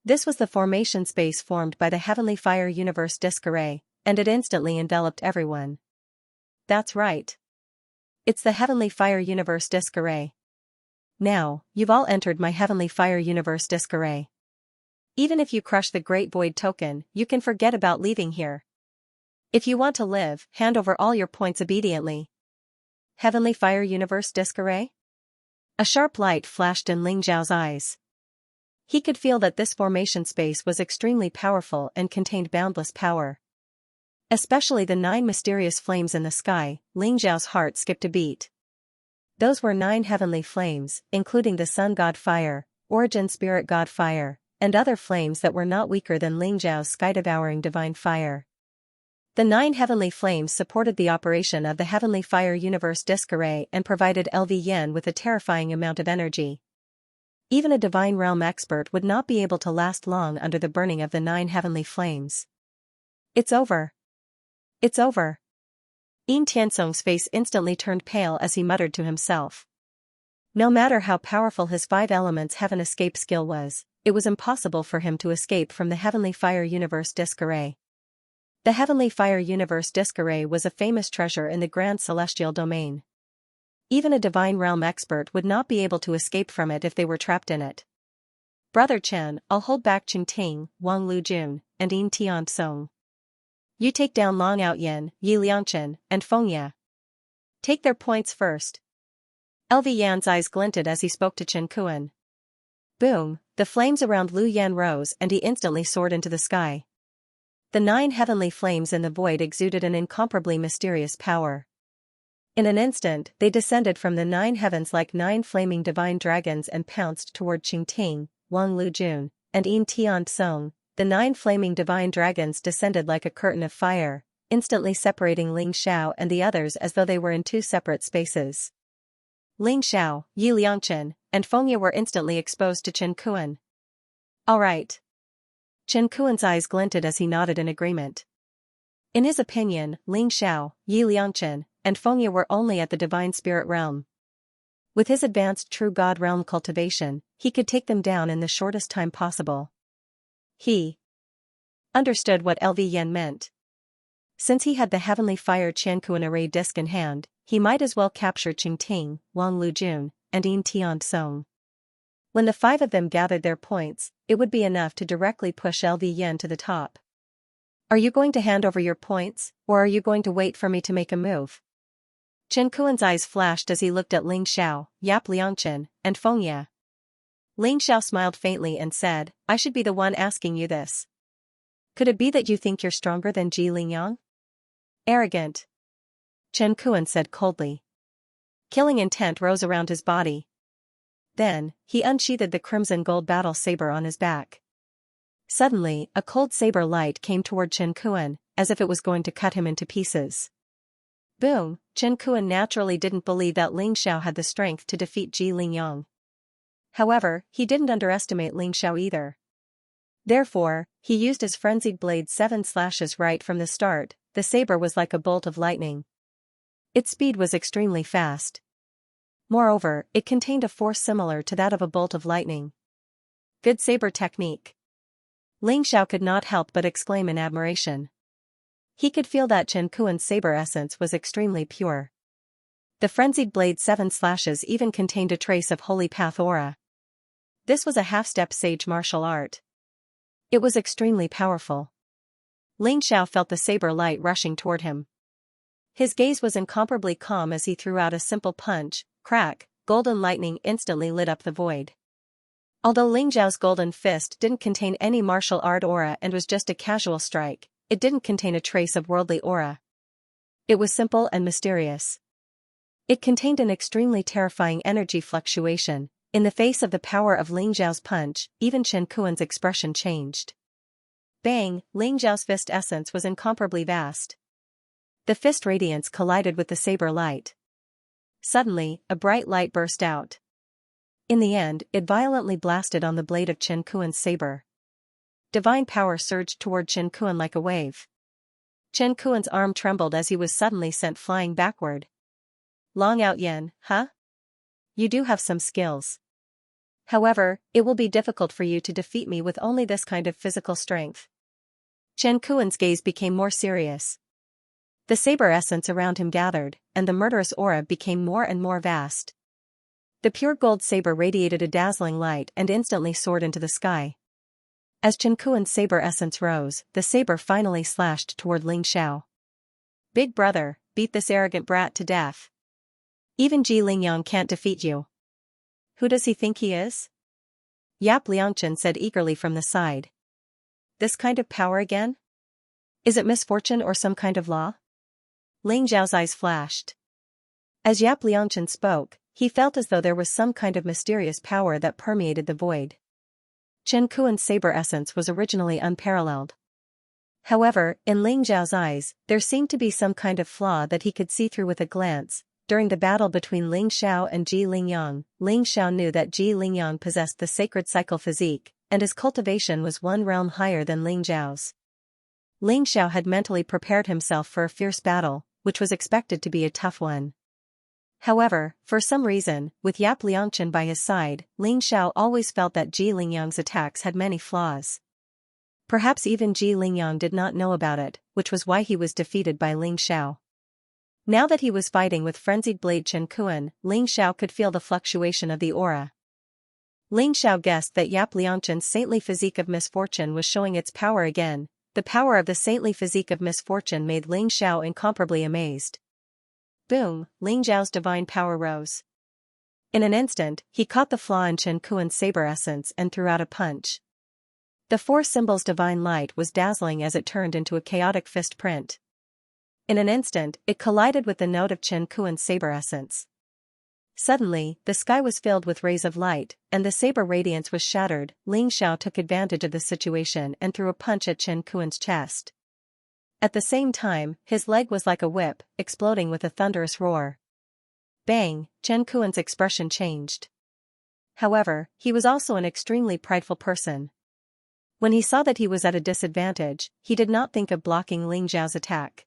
This was the formation space formed by the Heavenly Fire Universe Disc Array, and it instantly enveloped everyone. That's right. It's the Heavenly Fire Universe Disc Array. Now, you've all entered my Heavenly Fire Universe Disc Array. Even if you crush the Great Void token, you can forget about leaving here. If you want to live, hand over all your points obediently. Heavenly Fire Universe Disc Array? A sharp light flashed in Ling Zhao's eyes. He could feel that this formation space was extremely powerful and contained boundless power. Especially the 9 mysterious flames in the sky, Ling Zhao's heart skipped a beat. Those were 9 heavenly flames, including the Sun God Fire, Origin Spirit God Fire, and other flames that were not weaker than Ling Zhao's sky-devouring divine fire. The 9 heavenly flames supported the operation of the Heavenly Fire Universe Disc Array and provided LV Yen with a terrifying amount of energy. Even a divine realm expert would not be able to last long under the burning of the 9 heavenly flames. It's over. It's over. Yin Tiansong's face instantly turned pale as he muttered to himself. No matter how powerful his 5 elements heaven escape skill was, it was impossible for him to escape from the Heavenly Fire Universe Disc Array. The Heavenly Fire Universe Disc Array was a famous treasure in the Grand Celestial Domain. Even a divine realm expert would not be able to escape from it if they were trapped in it. Brother Chen, I'll hold back Qing Ting, Wang Lujun, and Yin Tiansong. You take down Long Out Yen, Yi Liangchen, and Fengya. Take their points first. LV Yan's eyes glinted as he spoke to Chen Kuan. Boom, the flames around Lu Yan rose and he instantly soared into the sky. The 9 heavenly flames in the void exuded an incomparably mysterious power. In an instant, they descended from the 9 heavens like 9 flaming divine dragons and pounced toward Qing Ting, Wang Lujun, and Yin Tiansong. The 9 flaming divine dragons descended like a curtain of fire, instantly separating Ling Xiao and the others as though they were in 2 separate spaces. Ling Xiao, Yi Liangchen, and Fengya were instantly exposed to Chen Kuan. All right. Chen Kuan's eyes glinted as he nodded in agreement. In his opinion, Ling Xiao, Yi Liangchen, and Fengye were only at the divine spirit realm. With his advanced true god realm cultivation, he could take them down in the shortest time possible. He understood what LV Yen meant. Since he had the heavenly fire Qiankuan array disc in hand, he might as well capture Qing Ting, Wang Lujun, and Yin Tian Song. When the five of them gathered their points, it would be enough to directly push LV Yen to the top. Are you going to hand over your points, or are you going to wait for me to make a move? Chen Kuan's eyes flashed as he looked at Ling Xiao, Yap Liangchen, and Fengye. Ling Xiao smiled faintly and said, I should be the one asking you this. Could it be that you think you're stronger than Ji Lingyang? Arrogant. Chen Kuan said coldly. Killing intent rose around his body. Then, he unsheathed the crimson gold battle saber on his back. Suddenly, a cold saber light came toward Chen Kuan, as if it was going to cut him into pieces. Boom! Chen Kuan naturally didn't believe that Ling Xiao had the strength to defeat Ji Lingyang. However, he didn't underestimate Ling Xiao either. Therefore, he used his frenzied blade 7 slashes right from the start. The saber was like a bolt of lightning. Its speed was extremely fast. Moreover, it contained a force similar to that of a bolt of lightning. Good saber technique. Ling Xiao could not help but exclaim in admiration. He could feel that Chen Kuan's saber essence was extremely pure. The frenzied blade 7 slashes even contained a trace of holy path aura. This was a half-step sage martial art. It was extremely powerful. Ling Xiao felt the saber light rushing toward him. His gaze was incomparably calm as he threw out a simple punch. Crack, golden lightning instantly lit up the void. Although Ling Xiao's golden fist didn't contain any martial art aura and was just a casual strike, it didn't contain a trace of worldly aura. It was simple and mysterious. It contained an extremely terrifying energy fluctuation. In the face of the power of Ling Xiao's punch, even Chen Kuan's expression changed. Bang! Ling Xiao's fist essence was incomparably vast. The fist radiance collided with the saber light. Suddenly, a bright light burst out. In the end, it violently blasted on the blade of Chen Kuan's saber. Divine power surged toward Chen Kuan like a wave. Chen Kuan's arm trembled as he was suddenly sent flying backward. Long out Yen, huh? You do have some skills. However, it will be difficult for you to defeat me with only this kind of physical strength. Chen Kuan's gaze became more serious. The saber essence around him gathered, and the murderous aura became more and more vast. The pure gold saber radiated a dazzling light and instantly soared into the sky. As Chen Kuan's saber essence rose, the saber finally slashed toward Ling Xiao. Big brother, beat this arrogant brat to death. Even Ji Lingyang can't defeat you. Who does he think he is? Yap Liangchen said eagerly from the side. This kind of power again? Is it misfortune or some kind of law? Ling Xiao's eyes flashed. As Yap Liangchen spoke, he felt as though there was some kind of mysterious power that permeated the void. Chen Kuan's saber essence was originally unparalleled. However, in Ling Xiao's eyes, there seemed to be some kind of flaw that he could see through with a glance. During the battle between Ling Xiao and Ji Lingyang, Ling Xiao knew that Ji Lingyang possessed the sacred cycle physique, and his cultivation was one realm higher than Ling Xiao's. Ling Xiao had mentally prepared himself for a fierce battle, which was expected to be a tough one. However, for some reason, with Yap Liangchen by his side, Ling Xiao always felt that Ji Lingyang's attacks had many flaws. Perhaps even Ji Lingyang did not know about it, which was why he was defeated by Ling Xiao. Now that he was fighting with frenzied blade Chen Kuan, Ling Xiao could feel the fluctuation of the aura. Ling Xiao guessed that Yap Liangchen's saintly physique of misfortune was showing its power again. The power of the saintly physique of misfortune made Ling Xiao incomparably amazed. Boom! Ling Xiao's divine power rose. In an instant, he caught the flaw in Chen Kuan's saber essence and threw out a punch. The four symbols' divine light was dazzling as it turned into a chaotic fist print. In an instant, it collided with the note of Chen Kuan's saber essence. Suddenly, the sky was filled with rays of light, and the saber radiance was shattered. Ling Xiao took advantage of the situation and threw a punch at Chen Kuan's chest. At the same time, his leg was like a whip, exploding with a thunderous roar. Bang! Chen Kuan's expression changed. However, he was also an extremely prideful person. When he saw that he was at a disadvantage, he did not think of blocking Ling Xiao's attack.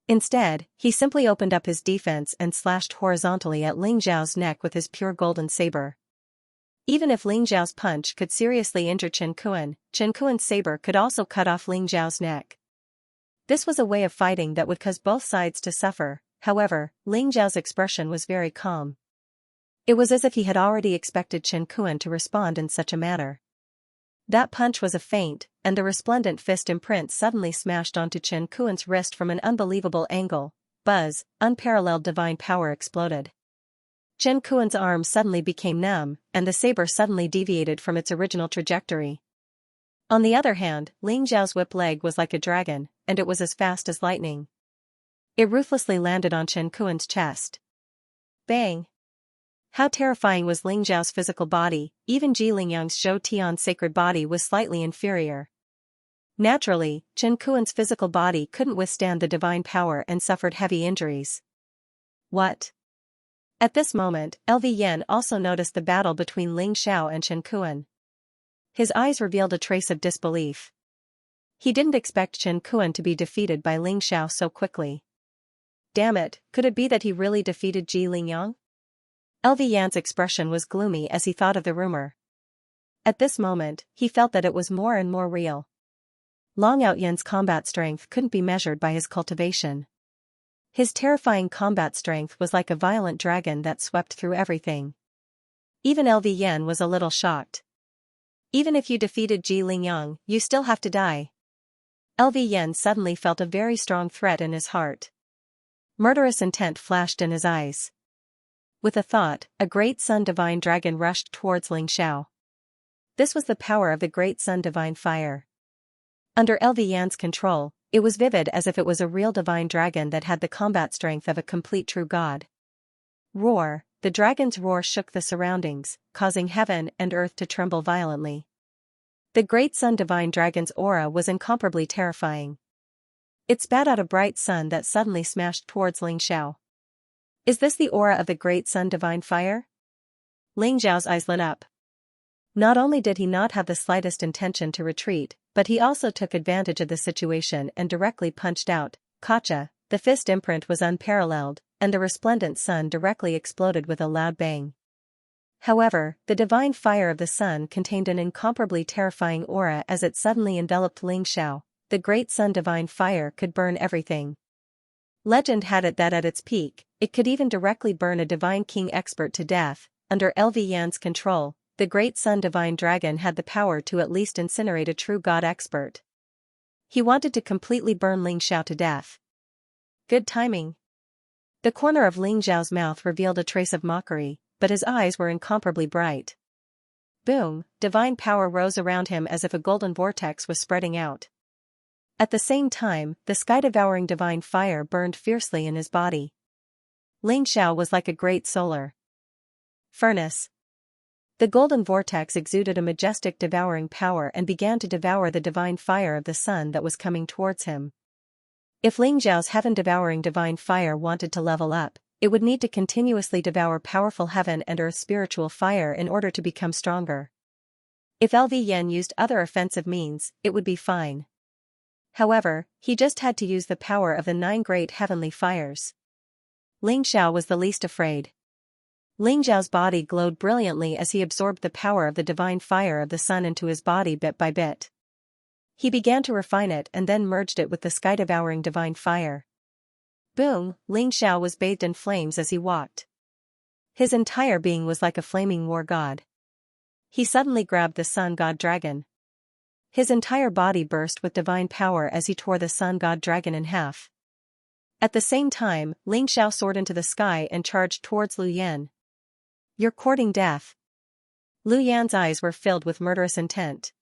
Instead, he simply opened up his defense and slashed horizontally at Ling Xiao's neck with his pure golden saber. Even if Ling Xiao's punch could seriously injure Chen Kuan's saber could also cut off Ling Xiao's neck. This was a way of fighting that would cause both sides to suffer. However, Ling Xiao's expression was very calm. It was as if he had already expected Chen Kuan to respond in such a manner. That punch was a feint, and the resplendent fist imprint suddenly smashed onto Chen Kuan's wrist from an unbelievable angle. Buzz, unparalleled divine power exploded. Chen Kuan's arm suddenly became numb, and the saber suddenly deviated from its original trajectory. On the other hand, Ling Xiao's whip leg was like a dragon, and it was as fast as lightning. It ruthlessly landed on Chen Kuan's chest. Bang! How terrifying was Ling Xiao's physical body. Even Ji Lingyang's Zhou Tian's sacred body was slightly inferior. Naturally, Chen Kuan's physical body couldn't withstand the divine power and suffered heavy injuries. What? At this moment, LV Yan also noticed the battle between Ling Xiao and Chen Kuan. His eyes revealed a trace of disbelief. He didn't expect Chen Kuan to be defeated by Ling Xiao so quickly. Damn it, could it be that he really defeated Ji Lingyang? LV Yan's expression was gloomy as he thought of the rumor. At this moment, he felt that it was more and more real. Long Out Yan's combat strength couldn't be measured by his cultivation. His terrifying combat strength was like a violent dragon that swept through everything. Even LV Yan was a little shocked. Even if you defeated Ji Lingyang, you still have to die. LV Yan suddenly felt a very strong threat in his heart. Murderous intent flashed in his eyes. With a thought, a great sun divine dragon rushed towards Ling Xiao. This was the power of the great sun divine fire. Under LV Yan's control, it was vivid as if it was a real divine dragon that had the combat strength of a complete true god. Roar! The dragon's roar shook the surroundings, causing heaven and earth to tremble violently. The great sun divine dragon's aura was incomparably terrifying. It spat out a bright sun that suddenly smashed towards Ling Xiao. Is this the aura of the great sun divine fire? Ling Xiao's eyes lit up. Not only did he not have the slightest intention to retreat, but he also took advantage of the situation and directly punched out. Gotcha! The fist imprint was unparalleled, and the resplendent sun directly exploded with a loud bang. However, the divine fire of the sun contained an incomparably terrifying aura as it suddenly enveloped Ling Xiao. The great sun divine fire could burn everything. Legend had it that at its peak, it could even directly burn a divine king expert to death. Under LV Yan's control, the great sun divine dragon had the power to at least incinerate a true god expert. He wanted to completely burn Ling Xiao to death. Good timing. The corner of Ling Xiao's mouth revealed a trace of mockery, but his eyes were incomparably bright. Boom! Divine power rose around him as if a golden vortex was spreading out. At the same time, the sky-devouring divine fire burned fiercely in his body. Ling Xiao was like a great solar furnace. The golden vortex exuded a majestic devouring power and began to devour the divine fire of the sun that was coming towards him. If Ling Xiao's heaven-devouring divine fire wanted to level up, it would need to continuously devour powerful heaven and earth spiritual fire in order to become stronger. If LV Yan used other offensive means, it would be fine. However, he just had to use the power of the 9 great heavenly fires. Ling Xiao was the least afraid. Ling Xiao's body glowed brilliantly as he absorbed the power of the divine fire of the sun into his body bit by bit. He began to refine it and then merged it with the sky-devouring divine fire. Boom! Ling Xiao was bathed in flames as he walked. His entire being was like a flaming war god. He suddenly grabbed the sun god dragon. His entire body burst with divine power as he tore the sun god dragon in half. At the same time, Ling Xiao soared into the sky and charged towards Lu Yan. You're courting death. Lu Yan's eyes were filled with murderous intent.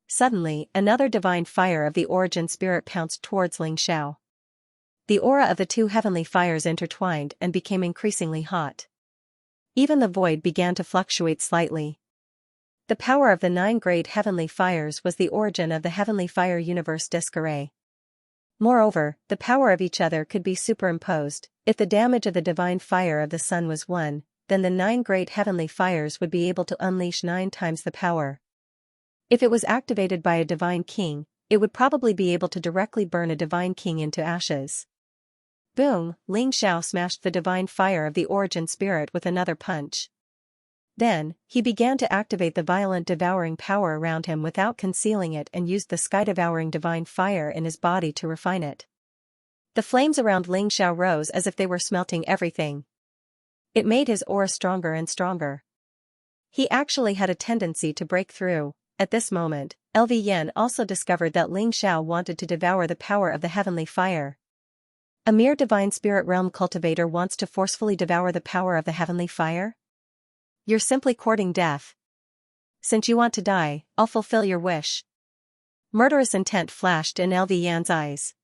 Suddenly, another divine fire of the origin spirit pounced towards Ling Xiao. The aura of the 2 heavenly fires intertwined and became increasingly hot. Even the void began to fluctuate slightly. The power of the 9 great heavenly fires was the origin of the heavenly fire universe disk array. Moreover, the power of each other could be superimposed. If the damage of the divine fire of the sun was 1, then the 9 great heavenly fires would be able to unleash 9 times the power. If it was activated by a divine king, it would probably be able to directly burn a divine king into ashes. Boom, Ling Xiao smashed the divine fire of the origin spirit with another punch. Then, he began to activate the violent devouring power around him without concealing it and used the sky-devouring divine fire in his body to refine it. The flames around Ling Xiao rose as if they were smelting everything. It made his aura stronger and stronger. He actually had a tendency to break through. At this moment, LV Yen also discovered that Ling Xiao wanted to devour the power of the heavenly fire. A mere divine spirit realm cultivator wants to forcefully devour the power of the heavenly fire? You're simply courting death. Since you want to die, I'll fulfill your wish. Murderous intent flashed in LV Yan's eyes.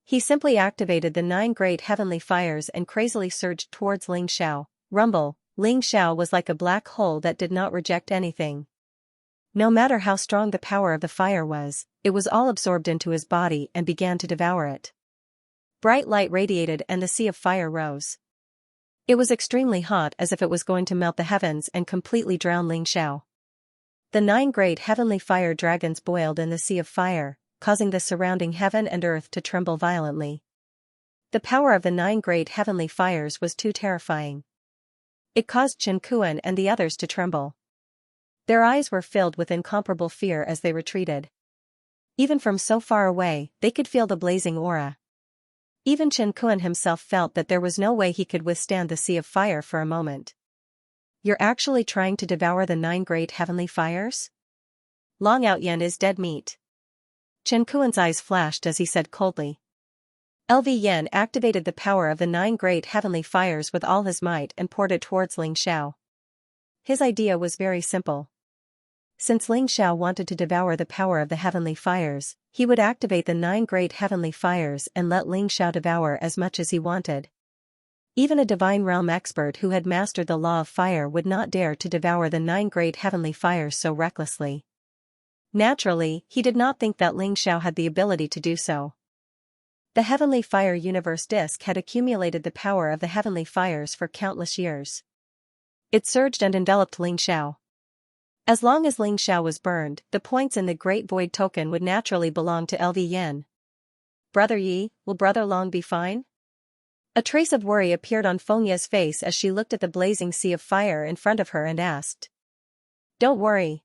He simply activated the 9 great heavenly fires and crazily surged towards Ling Xiao. Rumble, Ling Xiao was like a black hole that did not reject anything. No matter how strong the power of the fire was, it was all absorbed into his body and began to devour it. Bright light radiated and the sea of fire rose. It was extremely hot, as if it was going to melt the heavens and completely drown Ling Xiao. The 9 great heavenly fire dragons boiled in the sea of fire, causing the surrounding heaven and earth to tremble violently. The power of the 9 great heavenly fires was too terrifying. It caused Chen Kuan and the others to tremble. Their eyes were filled with incomparable fear as they retreated. Even from so far away, they could feel the blazing aura. Even Chen Kuan himself felt that there was no way he could withstand the sea of fire for a moment. You're actually trying to devour the 9 great heavenly fires? Long Outyen is dead meat. Chen Kuan's eyes flashed as he said coldly. LV Yen activated the power of the 9 great heavenly fires with all his might and poured it towards Ling Xiao. His idea was very simple. Since Ling Xiao wanted to devour the power of the heavenly fires, he would activate the 9 great heavenly fires and let Ling Xiao devour as much as he wanted. Even a divine realm expert who had mastered the law of fire would not dare to devour the 9 great heavenly fires so recklessly. Naturally, he did not think that Ling Xiao had the ability to do so. The heavenly fire universe disk had accumulated the power of the heavenly fires for countless years. It surged and enveloped Ling Xiao. As long as Ling Xiao was burned, the points in the Great Void token would naturally belong to LV Yen. Brother Yi, will Brother Long be fine? A trace of worry appeared on Feng Ye's face as she looked at the blazing sea of fire in front of her and asked. Don't worry.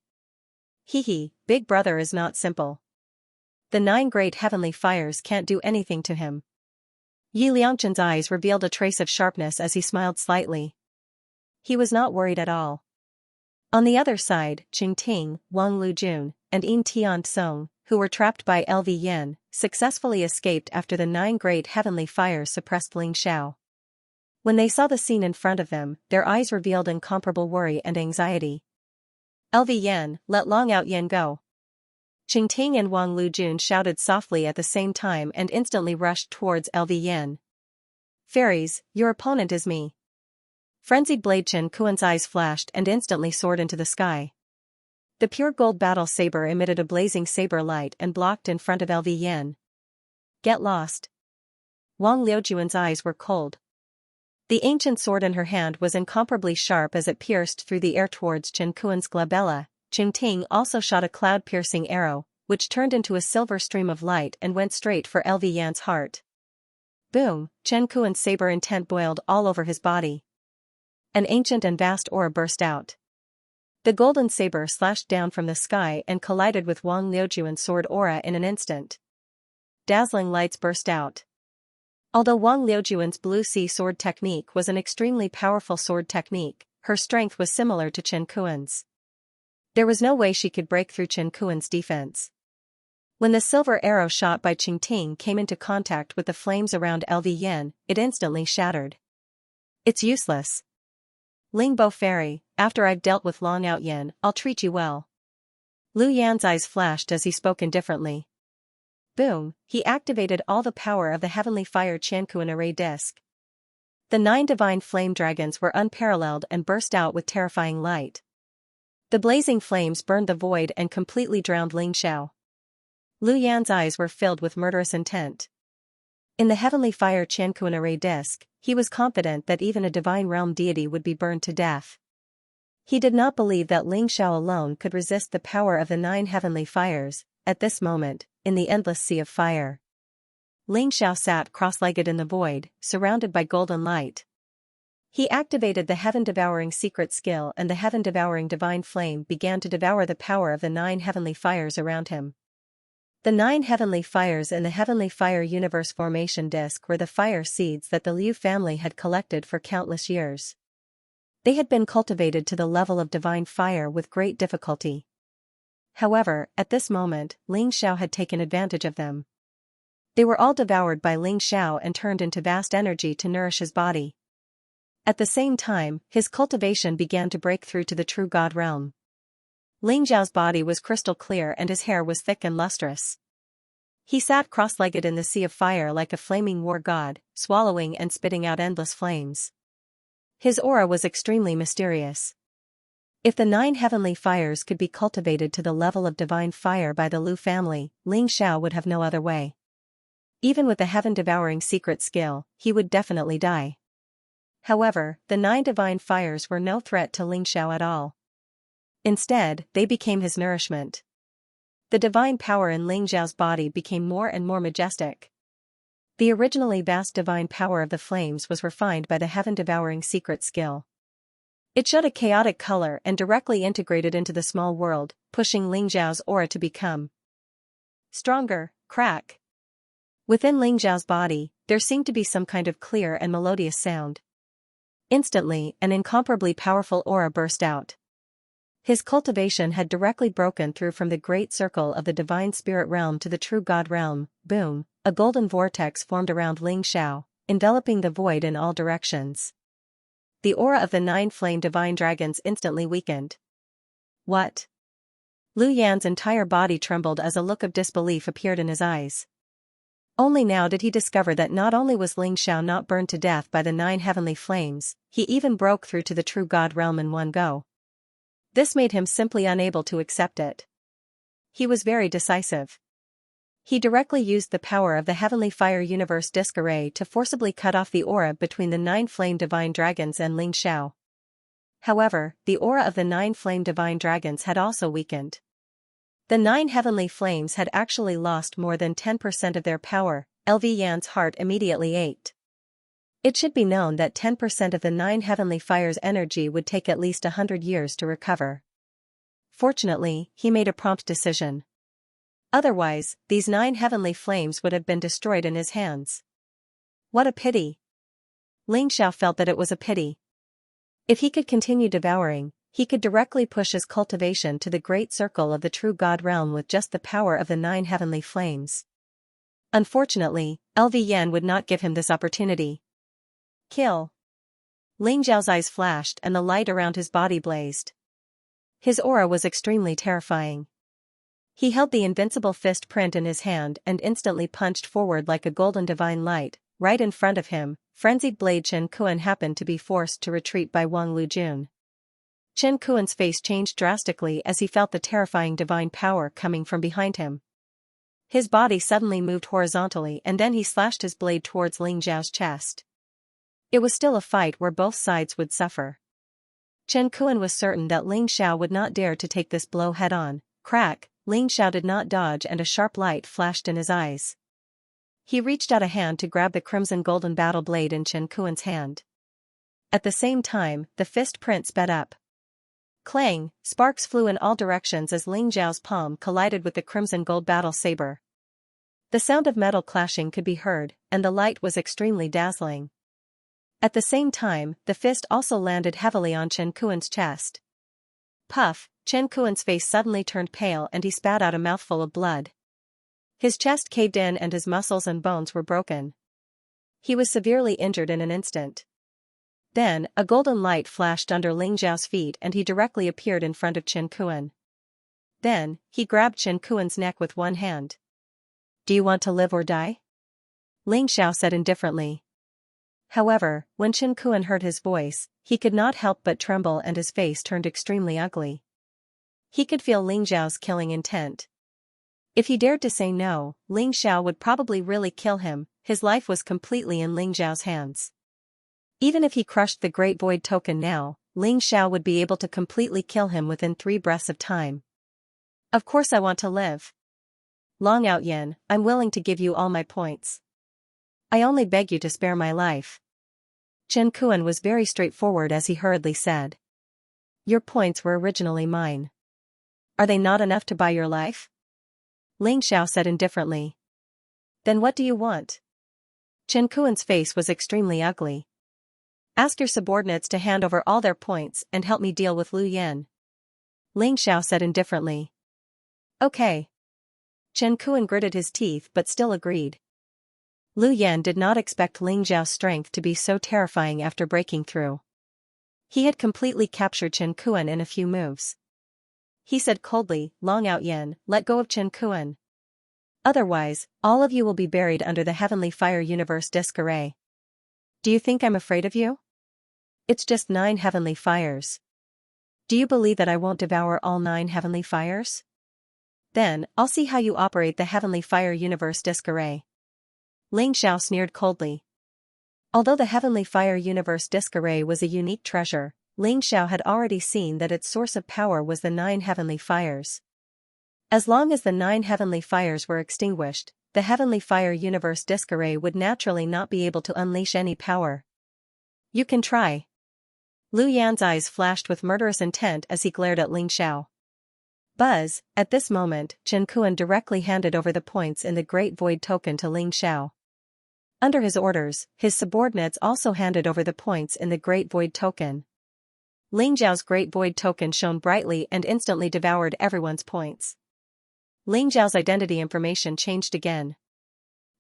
Hee, Big Brother is not simple. The 9 great heavenly fires can't do anything to him. Yi Liangchen's eyes revealed a trace of sharpness as he smiled slightly. He was not worried at all. On the other side, Qing Ting, Wang Lujun, and Yin Tian Song, who were trapped by LV Yen, successfully escaped after the 9 great heavenly fires suppressed Ling Xiao. When they saw the scene in front of them, their eyes revealed incomparable worry and anxiety. LV Yen, let Long Outyen go. Qing Ting and Wang Lujun shouted softly at the same time and instantly rushed towards LV Yen. Fairies, your opponent is me. Frenzied blade Chen Kuan's eyes flashed and instantly soared into the sky. The pure gold battle saber emitted a blazing saber light and blocked in front of LV Yen. Get lost. Wang Liujuan's eyes were cold. The ancient sword in her hand was incomparably sharp as it pierced through the air towards Chen Kuan's glabella. Qing Ting also shot a cloud-piercing arrow, which turned into a silver stream of light and went straight for LV Yan's heart. Boom, Chen Kuan's saber intent boiled all over his body. An ancient and vast aura burst out. The golden saber slashed down from the sky and collided with Wang Liujuan's sword aura in an instant. Dazzling lights burst out. Although Wang Liujuan's blue sea sword technique was an extremely powerful sword technique, her strength was similar to Chen Kuan's. There was no way she could break through Chen Kuan's defense. When the silver arrow shot by Qing Ting came into contact with the flames around LV Yen, it instantly shattered. It's useless. Lingbo Fairy, after I've dealt with Long Outyen, I'll treat you well. Lu Yan's eyes flashed as he spoke indifferently. Boom, he activated all the power of the heavenly fire Qiankuan array disc. The 9 divine flame dragons were unparalleled and burst out with terrifying light. The blazing flames burned the void and completely drowned Ling Xiao. Lu Yan's eyes were filled with murderous intent. In the heavenly fire Qiankuan array disc, he was confident that even a divine realm deity would be burned to death. He did not believe that Ling Xiao alone could resist the power of the 9 heavenly fires. At this moment, in the endless sea of fire, Ling Xiao sat cross-legged in the void, surrounded by golden light. He activated the heaven-devouring secret skill, and the heaven-devouring divine flame began to devour the power of the 9 heavenly fires around him. The 9 heavenly fires in the Heavenly Fire Universe formation disk were the fire seeds that the Liu family had collected for countless years. They had been cultivated to the level of divine fire with great difficulty. However, at this moment, Ling Xiao had taken advantage of them. They were all devoured by Ling Xiao and turned into vast energy to nourish his body. At the same time, his cultivation began to break through to the true God realm. Ling Xiao's body was crystal clear and his hair was thick and lustrous. He sat cross-legged in the sea of fire like a flaming war god, swallowing and spitting out endless flames. His aura was extremely mysterious. If the 9 heavenly fires could be cultivated to the level of divine fire by the Liu family, Ling Xiao would have no other way. Even with the heaven-devouring secret skill, he would definitely die. However, the 9 divine fires were no threat to Ling Xiao at all. Instead, they became his nourishment. The divine power in Ling Xiao's body became more and more majestic. The originally vast divine power of the flames was refined by the heaven-devouring secret skill. It showed a chaotic color and directly integrated into the small world, pushing Ling Xiao's aura to become stronger. Crack. Within Ling Xiao's body, there seemed to be some kind of clear and melodious sound. Instantly, an incomparably powerful aura burst out. His cultivation had directly broken through from the great circle of the divine spirit realm to the true God realm. Boom, a golden vortex formed around Ling Xiao, enveloping the void in all directions. The aura of the 9 flame divine dragons instantly weakened. What? Lu Yan's entire body trembled as a look of disbelief appeared in his eyes. Only now did he discover that not only was Ling Xiao not burned to death by the 9 heavenly flames, he even broke through to the true God realm in one go. This made him simply unable to accept it. He was very decisive. He directly used the power of the Heavenly Fire Universe Disc Array to forcibly cut off the aura between the 9 flame divine dragons and Ling Xiao. However, the aura of the 9 flame divine dragons had also weakened. The 9 heavenly flames had actually lost more than 10% of their power. LV Yan's heart immediately ached. It should be known that 10% of the 9 heavenly fires' energy would take at least 100 years to recover. Fortunately, he made a prompt decision. Otherwise, these 9 heavenly flames would have been destroyed in his hands. What a pity! Ling Xiao felt that it was a pity. If he could continue devouring, he could directly push his cultivation to the great circle of the true God realm with just the power of the 9 heavenly flames. Unfortunately, LV Yan would not give him this opportunity. Kill! Ling Xiao's eyes flashed and the light around his body blazed. His aura was extremely terrifying. He held the invincible fist print in his hand and instantly punched forward like a golden divine light. Right in front of him, frenzied blade Chen Kuan happened to be forced to retreat by Wang Lujun. Chen Kuan's face changed drastically as he felt the terrifying divine power coming from behind him. His body suddenly moved horizontally and then he slashed his blade towards Ling Xiao's chest. It was still a fight where both sides would suffer. Chen Kuan was certain that Ling Xiao would not dare to take this blow head-on. Crack! Ling Xiao did not dodge and a sharp light flashed in his eyes. He reached out a hand to grab the crimson golden battle blade in Chen Kuan's hand. At the same time, the fist print sped up. Clang! Sparks flew in all directions as Ling Xiao's palm collided with the crimson gold battle saber. The sound of metal clashing could be heard, and the light was extremely dazzling. At the same time, the fist also landed heavily on Chen Kuan's chest. Puff! Chen Kuan's face suddenly turned pale and he spat out a mouthful of blood. His chest caved in and his muscles and bones were broken. He was severely injured in an instant. Then, a golden light flashed under Ling Xiao's feet and he directly appeared in front of Chen Kuan. Then, he grabbed Chen Kuan's neck with one hand. Do you want to live or die? Ling Xiao said indifferently. However, when Chen Kuan heard his voice, he could not help but tremble and his face turned extremely ugly. He could feel Ling Xiao's killing intent. If he dared to say no, Ling Xiao would probably really kill him. His life was completely in Ling Xiao's hands. Even if he crushed the Great Void token now, Ling Xiao would be able to completely kill him within 3 breaths of time. Of course I want to live. Long Out Yin, I'm willing to give you all my points. I only beg you to spare my life. Chen Kuan was very straightforward as he hurriedly said. Your points were originally mine. Are they not enough to buy your life? Ling Xiao said indifferently. Then what do you want? Chen Kuan's face was extremely ugly. Ask your subordinates to hand over all their points and help me deal with Lu Yan. Ling Xiao said indifferently. Okay. Chen Kuan gritted his teeth but still agreed. Lu Yan did not expect Ling Xiao's strength to be so terrifying after breaking through. He had completely captured Chen Kuan in a few moves. He said coldly, Long Out Yin, let go of Chen Kuan. Otherwise, all of you will be buried under the Heavenly Fire Universe Disc Array. Do you think I'm afraid of you? It's just 9 heavenly fires. Do you believe that I won't devour all 9 heavenly fires? Then, I'll see how you operate the Heavenly Fire Universe Disc Array. Ling Xiao sneered coldly. Although the Heavenly Fire Universe Disc Array was a unique treasure, Ling Xiao had already seen that its source of power was the 9 heavenly fires. As long as the 9 heavenly fires were extinguished, the Heavenly Fire Universe Disc Array would naturally not be able to unleash any power. You can try. Lu Yan's eyes flashed with murderous intent as he glared at Ling Xiao. Buzz, at this moment, Chen Kuan directly handed over the points in the Great Void Token to Ling Xiao. Under his orders, his subordinates also handed over the points in the Great Void Token. Ling Xiao's Great Void Token shone brightly and instantly devoured everyone's points. Ling Xiao's identity information changed again.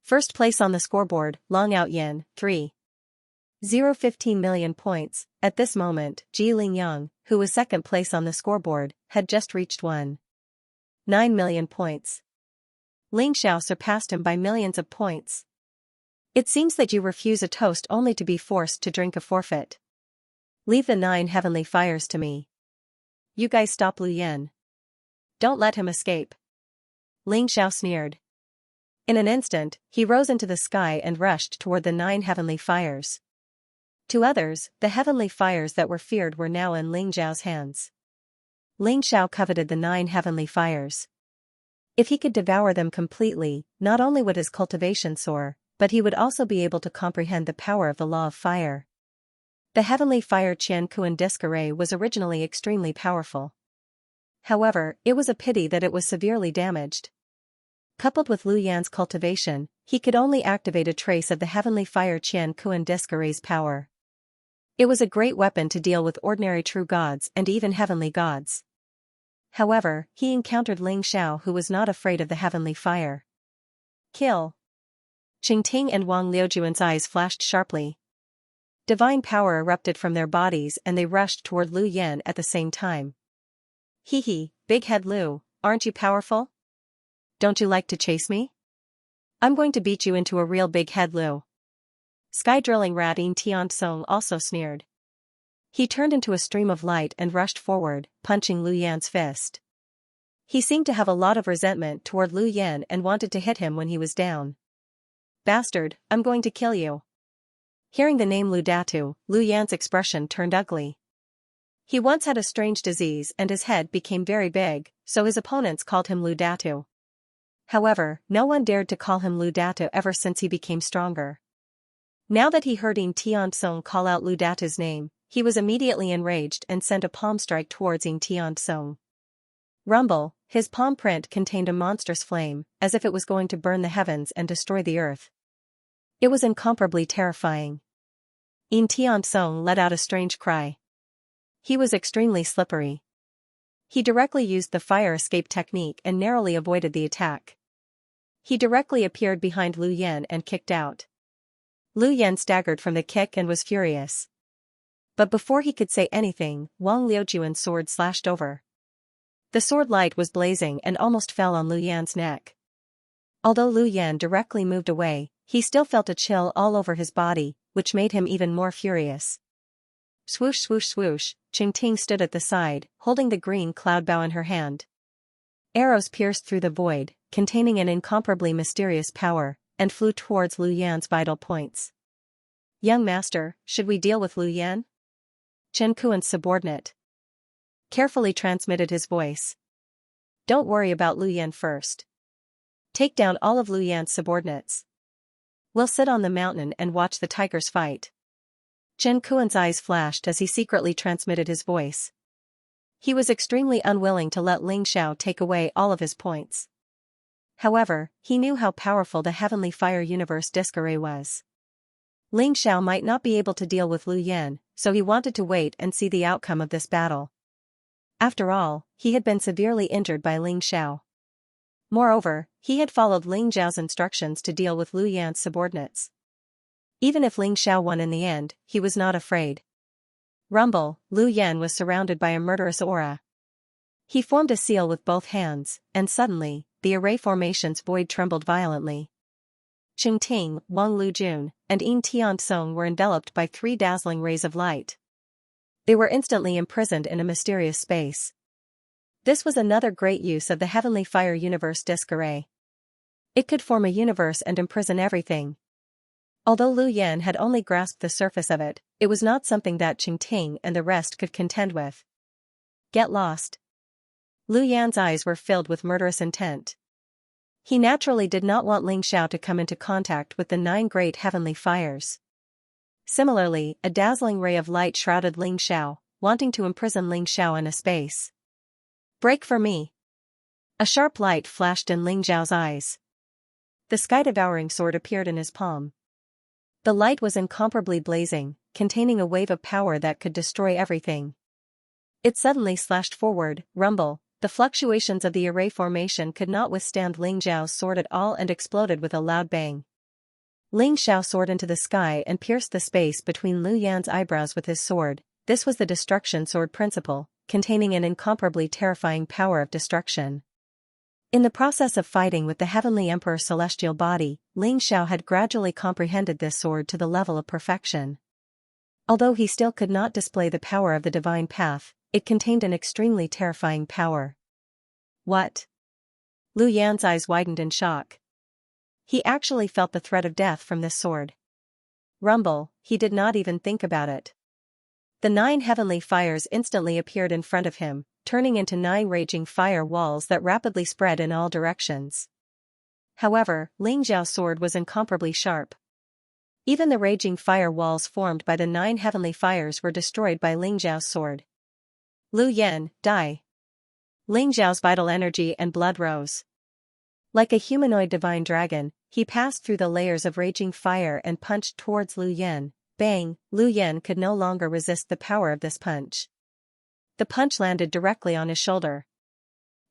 First place on the scoreboard, Long Out Yin, 3.015 million points. At this moment, Ji Lingyang, who was second place on the scoreboard, had just reached 1.9 million points. Ling Xiao surpassed him by millions of points. It seems that you refuse a toast only to be forced to drink a forfeit. Leave the 9 heavenly fires to me. You guys stop Lu Yan. Don't let him escape. Ling Xiao sneered. In an instant, he rose into the sky and rushed toward the 9 heavenly fires. To others, the heavenly fires that were feared were now in Ling Xiao's hands. Ling Xiao coveted the 9 heavenly fires. If he could devour them completely, not only would his cultivation soar, but he would also be able to comprehend the power of the law of fire. The Heavenly Fire Qian Kuan Disc Array was originally extremely powerful. However, it was a pity that it was severely damaged. Coupled with Lu Yan's cultivation, he could only activate a trace of the Heavenly Fire Qian Kuan Disc Array's power. It was a great weapon to deal with ordinary true gods and even heavenly gods. However, he encountered Ling Xiao, who was not afraid of the heavenly fire. Kill! Qingting and Wang Liujuan's eyes flashed sharply. Divine power erupted from their bodies and they rushed toward Lu Yan at the same time. Hee hee, Big Head Lu, aren't you powerful? Don't you like to chase me? I'm going to beat you into a real Big Head Lu. Sky Drilling Rat In Tian Song also sneered. He turned into a stream of light and rushed forward, punching Lu Yan's fist. He seemed to have a lot of resentment toward Lu Yan and wanted to hit him when he was down. Bastard, I'm going to kill you. Hearing the name Lu Datu, Lu Yan's expression turned ugly. He once had a strange disease and his head became very big, so his opponents called him Lu Datu. However, no one dared to call him Lu Datu ever since he became stronger. Now that he heard In Tian Song call out Lu Datu's name, he was immediately enraged and sent a palm strike towards In Tian Song. Rumble, his palm print contained a monstrous flame, as if it was going to burn the heavens and destroy the earth. It was incomparably terrifying. In Tian Song let out a strange cry. He was extremely slippery. He directly used the fire escape technique and narrowly avoided the attack. He directly appeared behind Lu Yan and kicked out. Lu Yan staggered from the kick and was furious. But before he could say anything, Wang Liujuan's sword slashed over. The sword light was blazing and almost fell on Lu Yan's neck. Although Lu Yan directly moved away, he still felt a chill all over his body, which made him even more furious. Swoosh swoosh swoosh, Qingting stood at the side, holding the green cloud bow in her hand. Arrows pierced through the void, containing an incomparably mysterious power, and flew towards Lu Yan's vital points. Young master, should we deal with Lu Yan? Chen Kuan's subordinate carefully transmitted his voice. Don't worry about Lu Yan first. Take down all of Lu Yan's subordinates. We'll sit on the mountain and watch the tigers fight. Chen Kuan's eyes flashed as he secretly transmitted his voice. He was extremely unwilling to let Ling Xiao take away all of his points. However, he knew how powerful the Heavenly Fire Universe Disc Array was. Ling Xiao might not be able to deal with Lu Yan, so he wanted to wait and see the outcome of this battle. After all, he had been severely injured by Ling Xiao. Moreover, he had followed Ling Xiao's instructions to deal with Lu Yan's subordinates. Even if Ling Xiao won in the end, he was not afraid. Rumble, Lu Yan was surrounded by a murderous aura. He formed a seal with both hands, and suddenly, the array formation's void trembled violently. Cheng Ting, Wang Lujun, and Yin Tiansong were enveloped by 3 dazzling rays of light. They were instantly imprisoned in a mysterious space. This was another great use of the Heavenly Fire Universe Disc Array. It could form a universe and imprison everything. Although Lu Yan had only grasped the surface of it, it was not something that Cheng Ting and the rest could contend with. Get lost. Lu Yan's eyes were filled with murderous intent. He naturally did not want Ling Xiao to come into contact with the 9 great heavenly fires. Similarly, a dazzling ray of light shrouded Ling Xiao, wanting to imprison Ling Xiao in a space. Break for me. A sharp light flashed in Ling Xiao's eyes. The sky-devouring sword appeared in his palm. The light was incomparably blazing, containing a wave of power that could destroy everything. It suddenly slashed forward, rumble. The fluctuations of the array formation could not withstand Ling Xiao's sword at all and exploded with a loud bang. Ling Xiao soared into the sky and pierced the space between Lu Yan's eyebrows with his sword. This was the destruction sword principle, containing an incomparably terrifying power of destruction. In the process of fighting with the Heavenly Emperor's celestial body, Ling Xiao had gradually comprehended this sword to the level of perfection. Although he still could not display the power of the divine path, it contained an extremely terrifying power. What? Lu Yan's eyes widened in shock. He actually felt the threat of death from this sword. Rumble, he did not even think about it. The 9 heavenly fires instantly appeared in front of him, turning into 9 raging fire walls that rapidly spread in all directions. However, Ling Xiao's sword was incomparably sharp. Even the raging fire walls formed by the 9 heavenly fires were destroyed by Ling Xiao's sword. Lu Yan, die. Ling Xiao's vital energy and blood rose. Like a humanoid divine dragon, he passed through the layers of raging fire and punched towards Lu Yan. Bang! Lu Yan could no longer resist the power of this punch. The punch landed directly on his shoulder.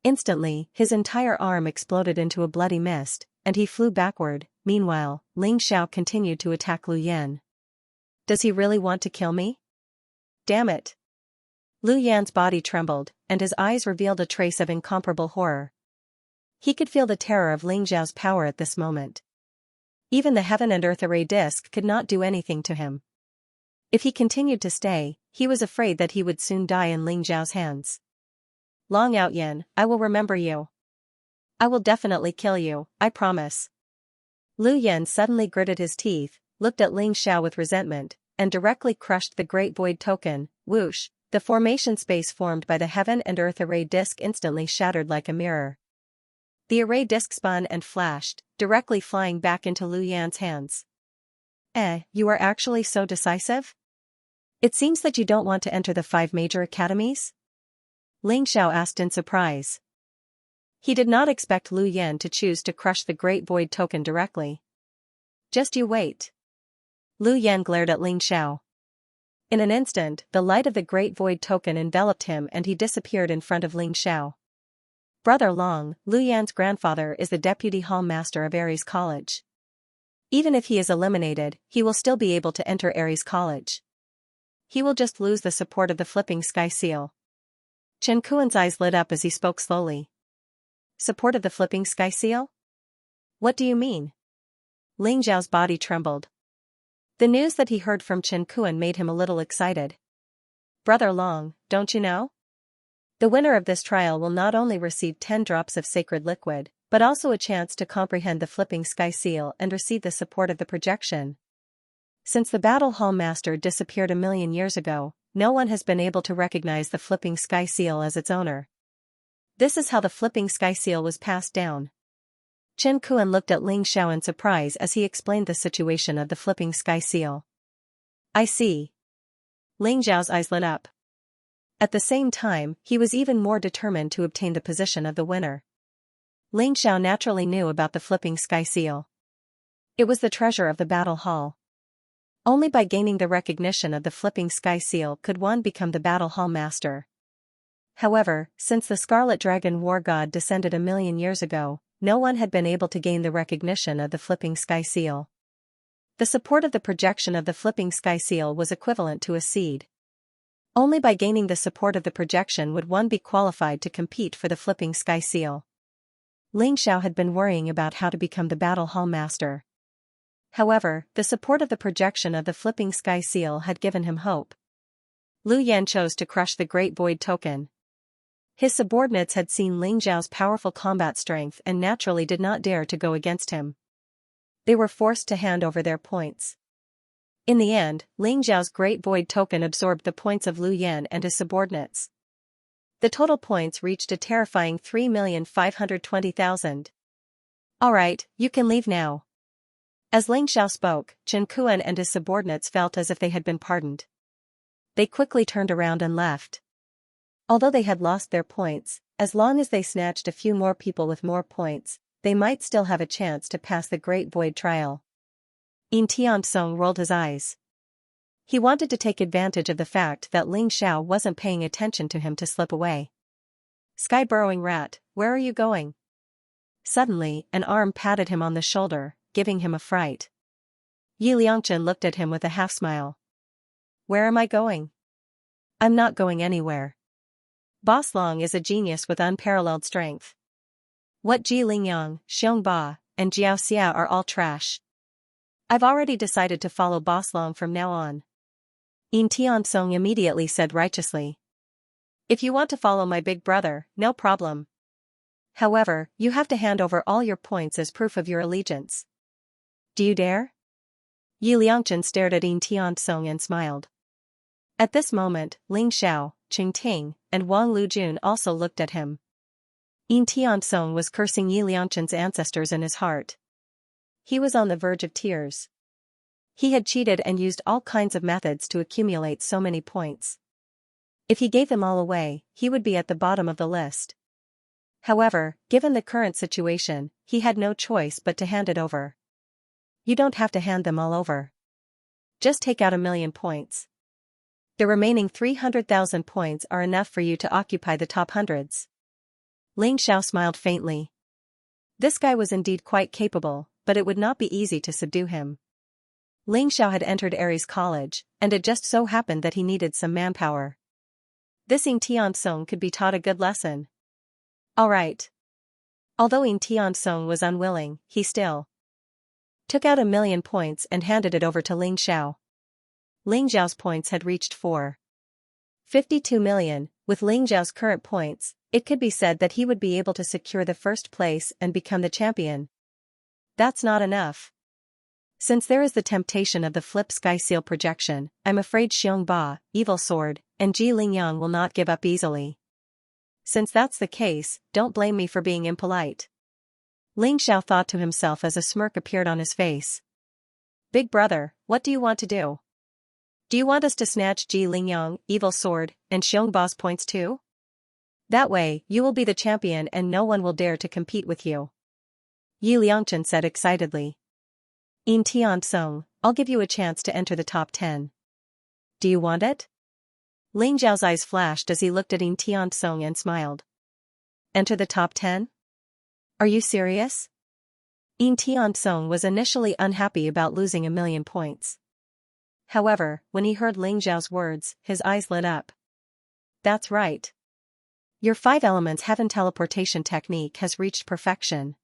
Instantly, his entire arm exploded into a bloody mist, and he flew backward. Meanwhile, Ling Xiao continued to attack Lu Yan. Does he really want to kill me? Damn it! Lu Yan's body trembled, and his eyes revealed a trace of incomparable horror. He could feel the terror of Ling Xiao's power at this moment. Even the heaven and earth array disc could not do anything to him. If he continued to stay, he was afraid that he would soon die in Ling Xiao's hands. Long Out Yin, I will remember you. I will definitely kill you, I promise. Lu Yan suddenly gritted his teeth, looked at Ling Xiao with resentment, and directly crushed the Great Void Token. Whoosh! The formation space formed by the heaven and earth array disc instantly shattered like a mirror. The array disc spun and flashed, directly flying back into Lu Yan's hands. You are actually so decisive? It seems that you don't want to enter the 5 major academies? Ling Xiao asked in surprise. He did not expect Lu Yan to choose to crush the Great Void Token directly. Just you wait. Lu Yan glared at Ling Xiao. In an instant, the light of the Great Void Token enveloped him and he disappeared in front of Ling Xiao. Brother Long, Lu Yan's grandfather is the deputy hall master of Aries College. Even if he is eliminated, he will still be able to enter Aries College. He will just lose the support of the flipping sky seal. Chen Kuan's eyes lit up as he spoke slowly. Support of the flipping sky seal? What do you mean? Ling Xiao's body trembled. The news that he heard from Chen Kuan made him a little excited. Brother Long, don't you know? The winner of this trial will not only receive 10 drops of sacred liquid, but also a chance to comprehend the flipping sky seal and receive the support of the projection. Since the battle hall master disappeared 1,000,000 years ago, no one has been able to recognize the flipping sky seal as its owner. This is how the flipping sky seal was passed down. Chen Kuan looked at Ling Xiao in surprise as he explained the situation of the flipping sky seal. I see. Ling Xiao's eyes lit up. At the same time, he was even more determined to obtain the position of the winner. Ling Xiao naturally knew about the flipping sky seal. It was the treasure of the battle hall. Only by gaining the recognition of the flipping sky seal could one become the battle hall master. However, since the Scarlet Dragon War God descended 1,000,000 years ago, no one had been able to gain the recognition of the flipping sky seal. The support of the projection of the flipping sky seal was equivalent to a seed. Only by gaining the support of the projection would one be qualified to compete for the flipping sky seal. Ling Xiao had been worrying about how to become the battle hall master. However, the support of the projection of the flipping sky seal had given him hope. Lu Yan chose to crush the Great Void Token. His subordinates had seen Ling Xiao's powerful combat strength and naturally did not dare to go against him. They were forced to hand over their points. In the end, Ling Xiao's Great Void Token absorbed the points of Lu Yan and his subordinates. The total points reached a terrifying 3,520,000. Alright, you can leave now. As Ling Xiao spoke, Chen Kuan and his subordinates felt as if they had been pardoned. They quickly turned around and left. Although they had lost their points, as long as they snatched a few more people with more points, they might still have a chance to pass the Great Void trial. Yin Tiansong rolled his eyes. He wanted to take advantage of the fact that Ling Xiao wasn't paying attention to him to slip away. Sky-burrowing rat, where are you going? Suddenly, an arm patted him on the shoulder, giving him a fright. Yi Liangchen looked at him with a half-smile. Where am I going? I'm not going anywhere. Boss Long is a genius with unparalleled strength. What Ji Lingyang, Xiong Ba, and Xiaoxia are all trash. I've already decided to follow Boss Long from now on. Yin Tiansong immediately said righteously. If you want to follow my big brother, no problem. However, you have to hand over all your points as proof of your allegiance. Do you dare? Yi Liangchen stared at Yin Tiansong and smiled. At this moment, Ling Xiao, Qing Ting, and Wang Lujun also looked at him. Yin Tiansong was cursing Yi Liangchen's ancestors in his heart. He was on the verge of tears. He had cheated and used all kinds of methods to accumulate so many points. If he gave them all away, he would be at the bottom of the list. However, given the current situation, he had no choice but to hand it over. You don't have to hand them all over. Just take out 1,000,000 points. The remaining 300,000 points are enough for you to occupy the top hundreds. Ling Xiao smiled faintly. This guy was indeed quite capable, but it would not be easy to subdue him. Ling Xiao had entered Aries College, and it just so happened that he needed some manpower. This Yin Tiansong could be taught a good lesson. Alright. Although Yin Tiansong was unwilling, he still took out 1,000,000 points and handed it over to Ling Xiao. Ling Xiao's points had reached 4.52 million. With Ling Xiao's current points, it could be said that he would be able to secure the first place and become the champion. That's not enough. Since there is the temptation of the flip sky seal projection, I'm afraid Xiong Ba, Evil Sword, and Ji Lingyang will not give up easily. Since that's the case, don't blame me for being impolite. Ling Xiao thought to himself as a smirk appeared on his face. Big brother, what do you want to do? Do you want us to snatch Ji Lingyang, Evil Sword, and Xiong Ba's points too? That way, you will be the champion and no one will dare to compete with you. Yi Liangchen said excitedly. Yin Tiansong, I'll give you a chance to enter the top 10. Do you want it? Ling Xiao's eyes flashed as he looked at Yin Tiansong and smiled. Enter the top 10? Are you serious? Yin Tiansong was initially unhappy about losing 1,000,000 points. However, when he heard Ling Xiao's words, his eyes lit up. That's right. Your 5 elements heaven teleportation technique has reached perfection.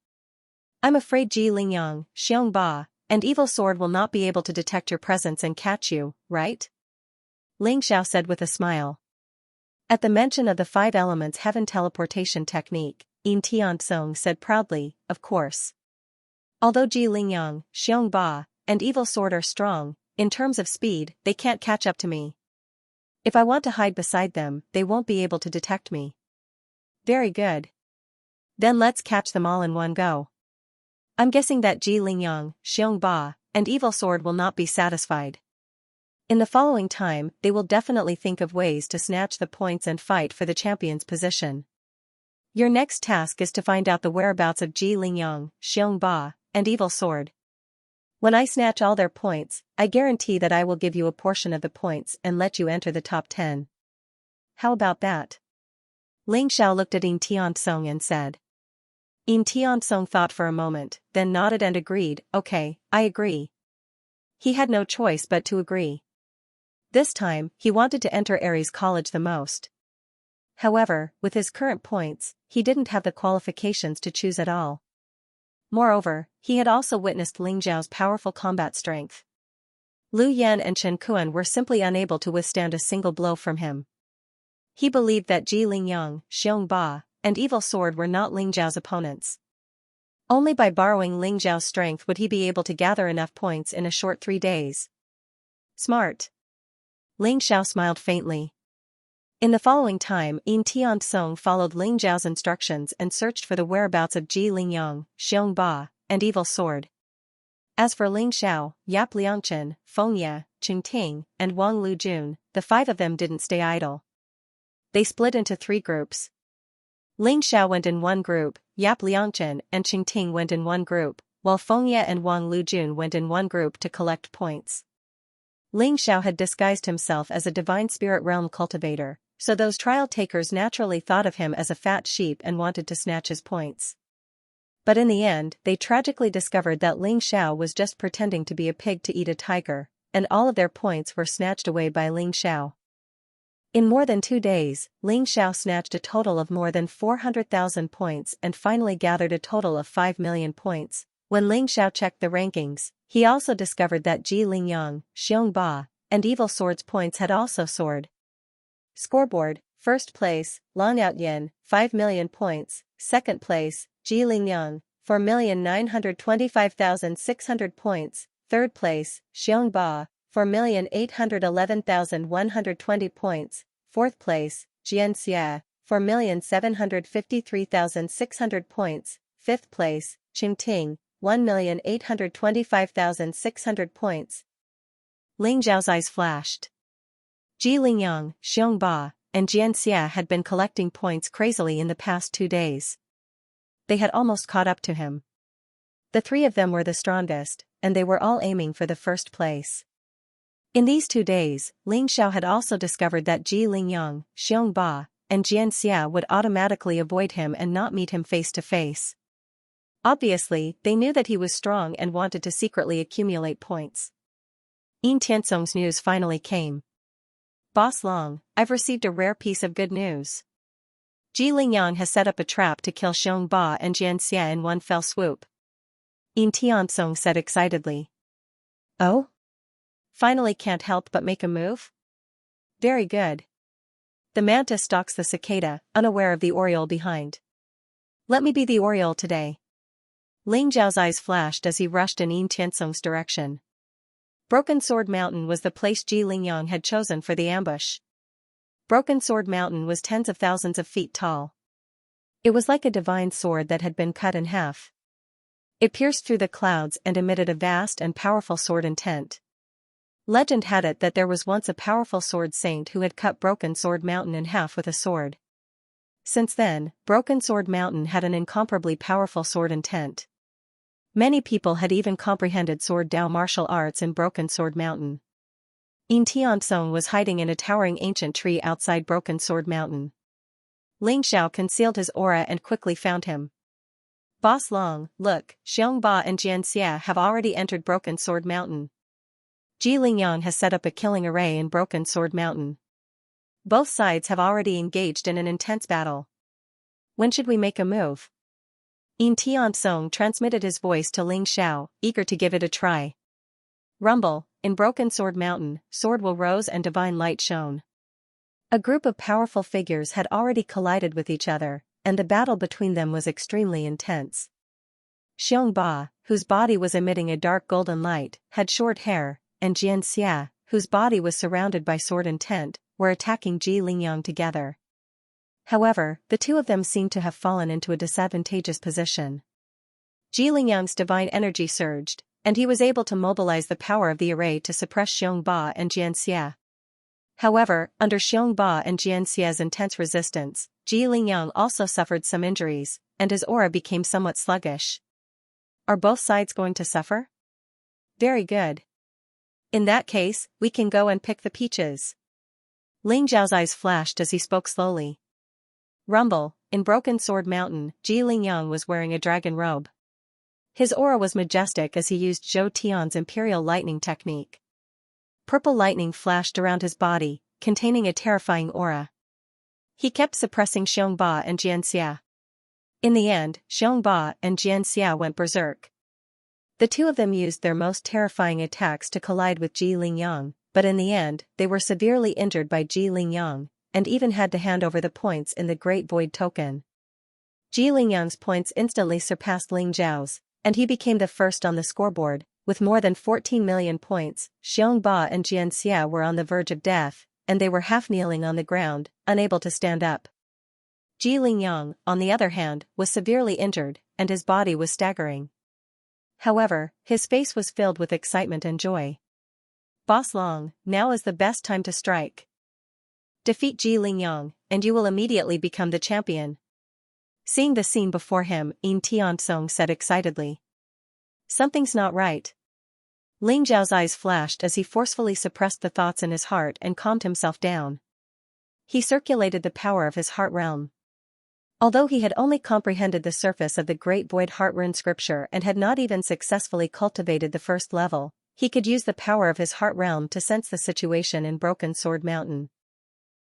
I'm afraid Ji Lingyang, Xiong Ba, and Evil Sword will not be able to detect your presence and catch you, right? Ling Xiao said with a smile. At the mention of the 5 elements heaven teleportation technique, Yin Tiansong said proudly, of course. Although Ji Lingyang, Xiong Ba, and Evil Sword are strong, in terms of speed, they can't catch up to me. If I want to hide beside them, they won't be able to detect me. Very good. Then let's catch them all in one go. I'm guessing that Ji Lingyang, Xiong Ba, and Evil Sword will not be satisfied. In the following time, they will definitely think of ways to snatch the points and fight for the champion's position. Your next task is to find out the whereabouts of Ji Lingyang, Xiong Ba, and Evil Sword. When I snatch all their points, I guarantee that I will give you a portion of the points and let you enter the top 10. How about that? Ling Xiao looked at Yin Tiansong and said. Yin Tiansong thought for a moment, then nodded and agreed, okay, I agree. He had no choice but to agree. This time, he wanted to enter Aries College the most. However, with his current points, he didn't have the qualifications to choose at all. Moreover, he had also witnessed Ling Zhao's powerful combat strength. Lu Yan and Chen Kuan were simply unable to withstand a single blow from him. He believed that Ji Lingyang, Xiong Ba, and Evil Sword were not Ling Zhao's opponents. Only by borrowing Ling Zhao's strength would he be able to gather enough points in a short 3 days. Smart. Ling Xiao smiled faintly. In the following time, Yin Tiansong followed Ling Zhao's instructions and searched for the whereabouts of Ji Lingyang, Xiong Ba, and Evil Sword. As for Ling Xiao, Yap Liangchen, Feng Ye, Qing Ting, and Wang Lujun, the 5 of them didn't stay idle. They split into 3 groups. Ling Xiao went in one group, Yap Liangchen and Qing Ting went in one group, while Feng Ye and Wang Lujun went in one group to collect points. Ling Xiao had disguised himself as a divine spirit realm cultivator, so those trial takers naturally thought of him as a fat sheep and wanted to snatch his points. But in the end, they tragically discovered that Ling Xiao was just pretending to be a pig to eat a tiger, and all of their points were snatched away by Ling Xiao. In more than 2 days, Ling Xiao snatched a total of more than 400,000 points and finally gathered a total of 5 million points. When Ling Xiao checked the rankings, he also discovered that Ji Lingyang, Xiong Ba, and Evil Sword's points had also soared. Scoreboard: First place, Lang Outyin, 5 million points. Second place, Ji Lingyang, 4,925,600 points. Third place, Xiong Ba, 4,811,120 points. Fourth place, Xianxia, 4,753,600 points. Fifth place, Qing Ting, 1,825,600 points. Ling Zhao's eyes flashed. Ji Lingyang, Xiong Ba, and Xianxia had been collecting points crazily in the past 2 days. They had almost caught up to him. The 3 of them were the strongest, and they were all aiming for the first place. In these 2 days, Ling Xiao had also discovered that Ji Lingyang, Xiong Ba, and Xianxia would automatically avoid him and not meet him face to face. Obviously, they knew that he was strong and wanted to secretly accumulate points. Yin Tiansong's news finally came. Boss Long, I've received a rare piece of good news. Ji Lingyang has set up a trap to kill Xiong Ba and Xianxia in one fell swoop. Yin Tiansong said excitedly. Oh? Finally can't help but make a move? Very good. The mantis stalks the cicada, unaware of the oriole behind. Let me be the oriole today. Ling Zhao's eyes flashed as he rushed in Yin Tiansong's direction. Broken Sword Mountain was the place Ji Lingyang had chosen for the ambush. Broken Sword Mountain was tens of thousands of feet tall. It was like a divine sword that had been cut in half. It pierced through the clouds and emitted a vast and powerful sword intent. Legend had it that there was once a powerful sword saint who had cut Broken Sword Mountain in half with a sword. Since then, Broken Sword Mountain had an incomparably powerful sword intent. Many people had even comprehended sword Dao martial arts in Broken Sword Mountain. Yin Tiansong was hiding in a towering ancient tree outside Broken Sword Mountain. Ling Xiao concealed his aura and quickly found him. Boss Long, look, Xiong Ba and Xianxia have already entered Broken Sword Mountain. Ji Lingyang has set up a killing array in Broken Sword Mountain. Both sides have already engaged in an intense battle. When should we make a move? Yin Tiansong transmitted his voice to Ling Xiao, eager to give it a try. Rumble, in Broken Sword Mountain, sword will rose and divine light shone. A group of powerful figures had already collided with each other, and the battle between them was extremely intense. Xiong Ba, whose body was emitting a dark golden light, had short hair, and Xianxia, whose body was surrounded by sword intent, were attacking Ji Lingyang together. However, the two of them seemed to have fallen into a disadvantageous position. Ji Lingyang's divine energy surged, and he was able to mobilize the power of the array to suppress Xianxia and Xianxia. However, under Xianxia and Xianxia's intense resistance, Ji Lingyang also suffered some injuries, and his aura became somewhat sluggish. Are both sides going to suffer? Very good. In that case, we can go and pick the peaches. Ling Zhao's eyes flashed as he spoke slowly. Rumble, in Broken Sword Mountain, Ji Lingyang was wearing a dragon robe. His aura was majestic as he used Zhou Tian's Imperial Lightning technique. Purple lightning flashed around his body, containing a terrifying aura. He kept suppressing Xianxia and Xianxia. In the end, Xianxia and Xianxia went berserk. The two of them used their most terrifying attacks to collide with Ji Lingyang, but in the end, they were severely injured by Ji Lingyang, and even had to hand over the points in the Great Void token. Ji Lingyang's points instantly surpassed Ling Zhao's, and he became the first on the scoreboard, with more than 14 million points. Xianxia and Xianxia were on the verge of death, and they were half-kneeling on the ground, unable to stand up. Ji Lingyang, on the other hand, was severely injured, and his body was staggering. However, his face was filled with excitement and joy. Boss Long, now is the best time to strike. Defeat Ji Lingyang, and you will immediately become the champion. Seeing the scene before him, Yin Tiansong said excitedly. Something's not right. Ling Zhao's eyes flashed as he forcefully suppressed the thoughts in his heart and calmed himself down. He circulated the power of his heart realm. Although he had only comprehended the surface of the Great Void Heart Rune scripture and had not even successfully cultivated the first level, he could use the power of his heart realm to sense the situation in Broken Sword Mountain.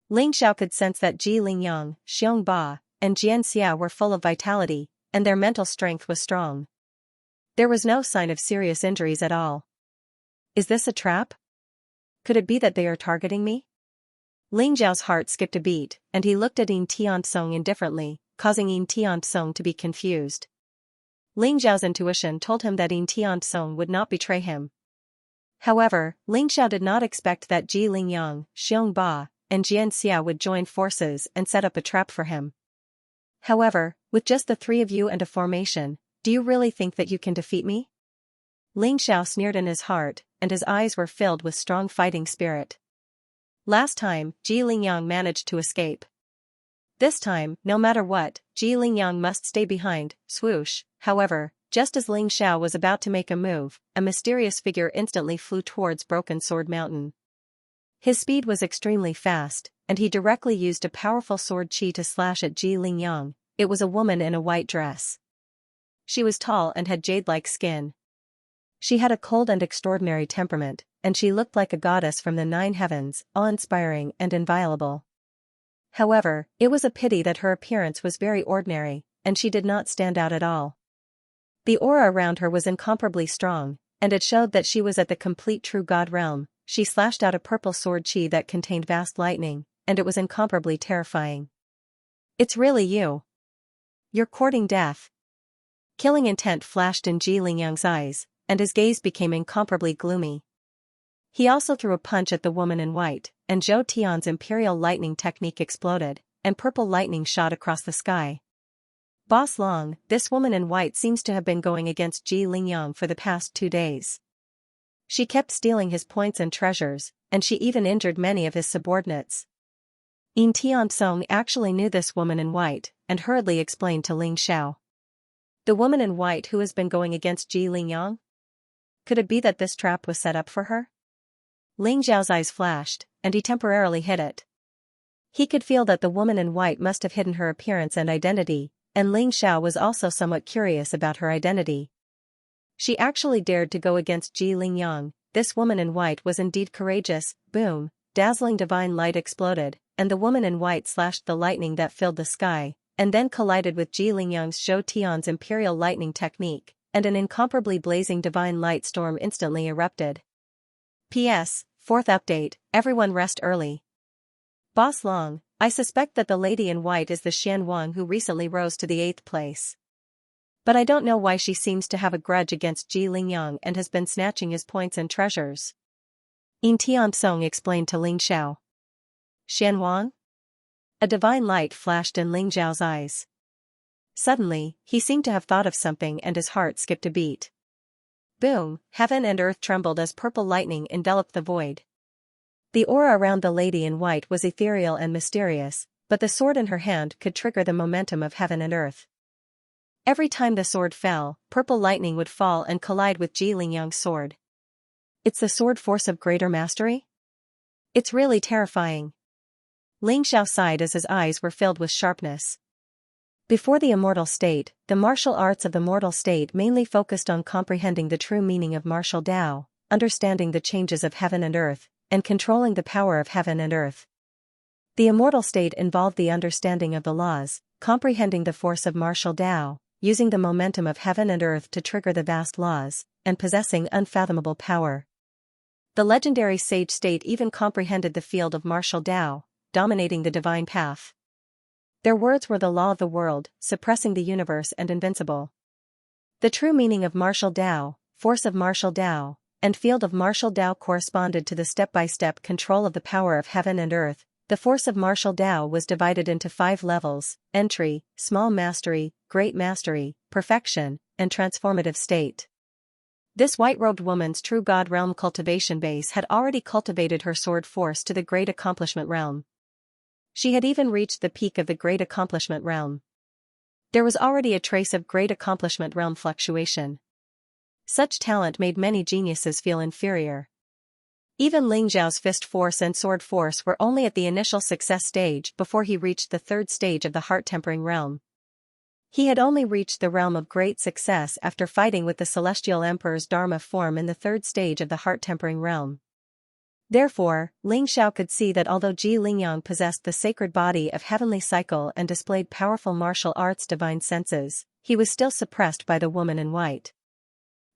Ling Xiao could sense that Ji Lingyang, Xianxia, and Xianxia were full of vitality, and their mental strength was strong. There was no sign of serious injuries at all. Is this a trap? Could it be that they are targeting me? Ling Zhao's heart skipped a beat, and he looked at Yin Tiansong indifferently, causing Yin Tiansong to be confused. Ling Zhao's intuition told him that Yin Tiansong would not betray him. However, Ling Xiao did not expect that Ji Lingyang, Xianxia, and Xianxia would join forces and set up a trap for him. However, with just the three of you and a formation, do you really think that you can defeat me? Ling Xiao sneered in his heart, and his eyes were filled with strong fighting spirit. Last time, Ji Lingyang managed to escape. This time, no matter what, Ji Lingyang must stay behind. Swoosh. However, just as Ling Xiao was about to make a move, a mysterious figure instantly flew towards Broken Sword Mountain. His speed was extremely fast, and he directly used a powerful sword chi to slash at Ji Lingyang. It was a woman in a white dress. She was tall and had jade-like skin. She had a cold and extraordinary temperament, and she looked like a goddess from the 9 heavens, awe-inspiring and inviolable. However, it was a pity that her appearance was very ordinary, and she did not stand out at all. The aura around her was incomparably strong, and it showed that she was at the complete true god realm. She slashed out a purple sword chi that contained vast lightning, and it was incomparably terrifying. It's really you. You're courting death. Killing intent flashed in Ji Lingyang's eyes, and his gaze became incomparably gloomy. He also threw a punch at the woman in white, and Zhou Tian's Imperial Lightning technique exploded, and purple lightning shot across the sky. Boss Long, this woman in white seems to have been going against Ji Lingyang for the past 2 days. She kept stealing his points and treasures, and she even injured many of his subordinates. Yin Tiansong actually knew this woman in white, and hurriedly explained to Ling Xiao. The woman in white who has been going against Ji Lingyang? Could it be that this trap was set up for her? Ling Zhao's eyes flashed, and he temporarily hid it. He could feel that the woman in white must have hidden her appearance and identity, and Ling Xiao was also somewhat curious about her identity. She actually dared to go against Ji Lingyang. This woman in white was indeed courageous. Boom, dazzling divine light exploded, and the woman in white slashed the lightning that filled the sky, and then collided with Ji Lingyang's Zhou Tian's Imperial Lightning technique, and an incomparably blazing divine light storm instantly erupted. P.S. 4th update, everyone rest early. Boss Long, I suspect that the lady in white is the Xian Wang who recently rose to the 8th place. But I don't know why she seems to have a grudge against Ji Lingyang and has been snatching his points and treasures. Yin Tiansong explained to Ling Xiao. Xianwang? A divine light flashed in Ling Zhao's eyes. Suddenly, he seemed to have thought of something and his heart skipped a beat. Boom, heaven and earth trembled as purple lightning enveloped the void. The aura around the lady in white was ethereal and mysterious, but the sword in her hand could trigger the momentum of heaven and earth. Every time the sword fell, purple lightning would fall and collide with Ji Lingyang's sword. It's the sword force of greater mastery? It's really terrifying. Ling Xiao sighed as his eyes were filled with sharpness. Before the immortal state, the martial arts of the mortal state mainly focused on comprehending the true meaning of martial Tao, understanding the changes of heaven and earth, and controlling the power of heaven and earth. The immortal state involved the understanding of the laws, comprehending the force of martial Tao, using the momentum of heaven and earth to trigger the vast laws, and possessing unfathomable power. The legendary sage state even comprehended the field of martial Tao, dominating the divine path. Their words were the law of the world, suppressing the universe and invincible. The true meaning of martial Tao, force of martial Tao, and field of martial Tao corresponded to the step-by-step control of the power of heaven and earth. The force of martial Tao was divided into 5 levels: entry, small mastery, great mastery, perfection, and transformative state. This white-robed woman's true God realm cultivation base had already cultivated her sword force to the great accomplishment realm. She had even reached the peak of the great accomplishment realm. There was already a trace of great accomplishment realm fluctuation. Such talent made many geniuses feel inferior. Even Ling Zhao's fist force and sword force were only at the initial success stage before he reached the 3rd stage of the heart-tempering realm. He had only reached the realm of great success after fighting with the Celestial Emperor's Dharma form in the 3rd stage of the heart-tempering realm. Therefore, Ling Xiao could see that although Ji Lingyang possessed the sacred body of heavenly cycle and displayed powerful martial arts divine senses, he was still suppressed by the woman in white.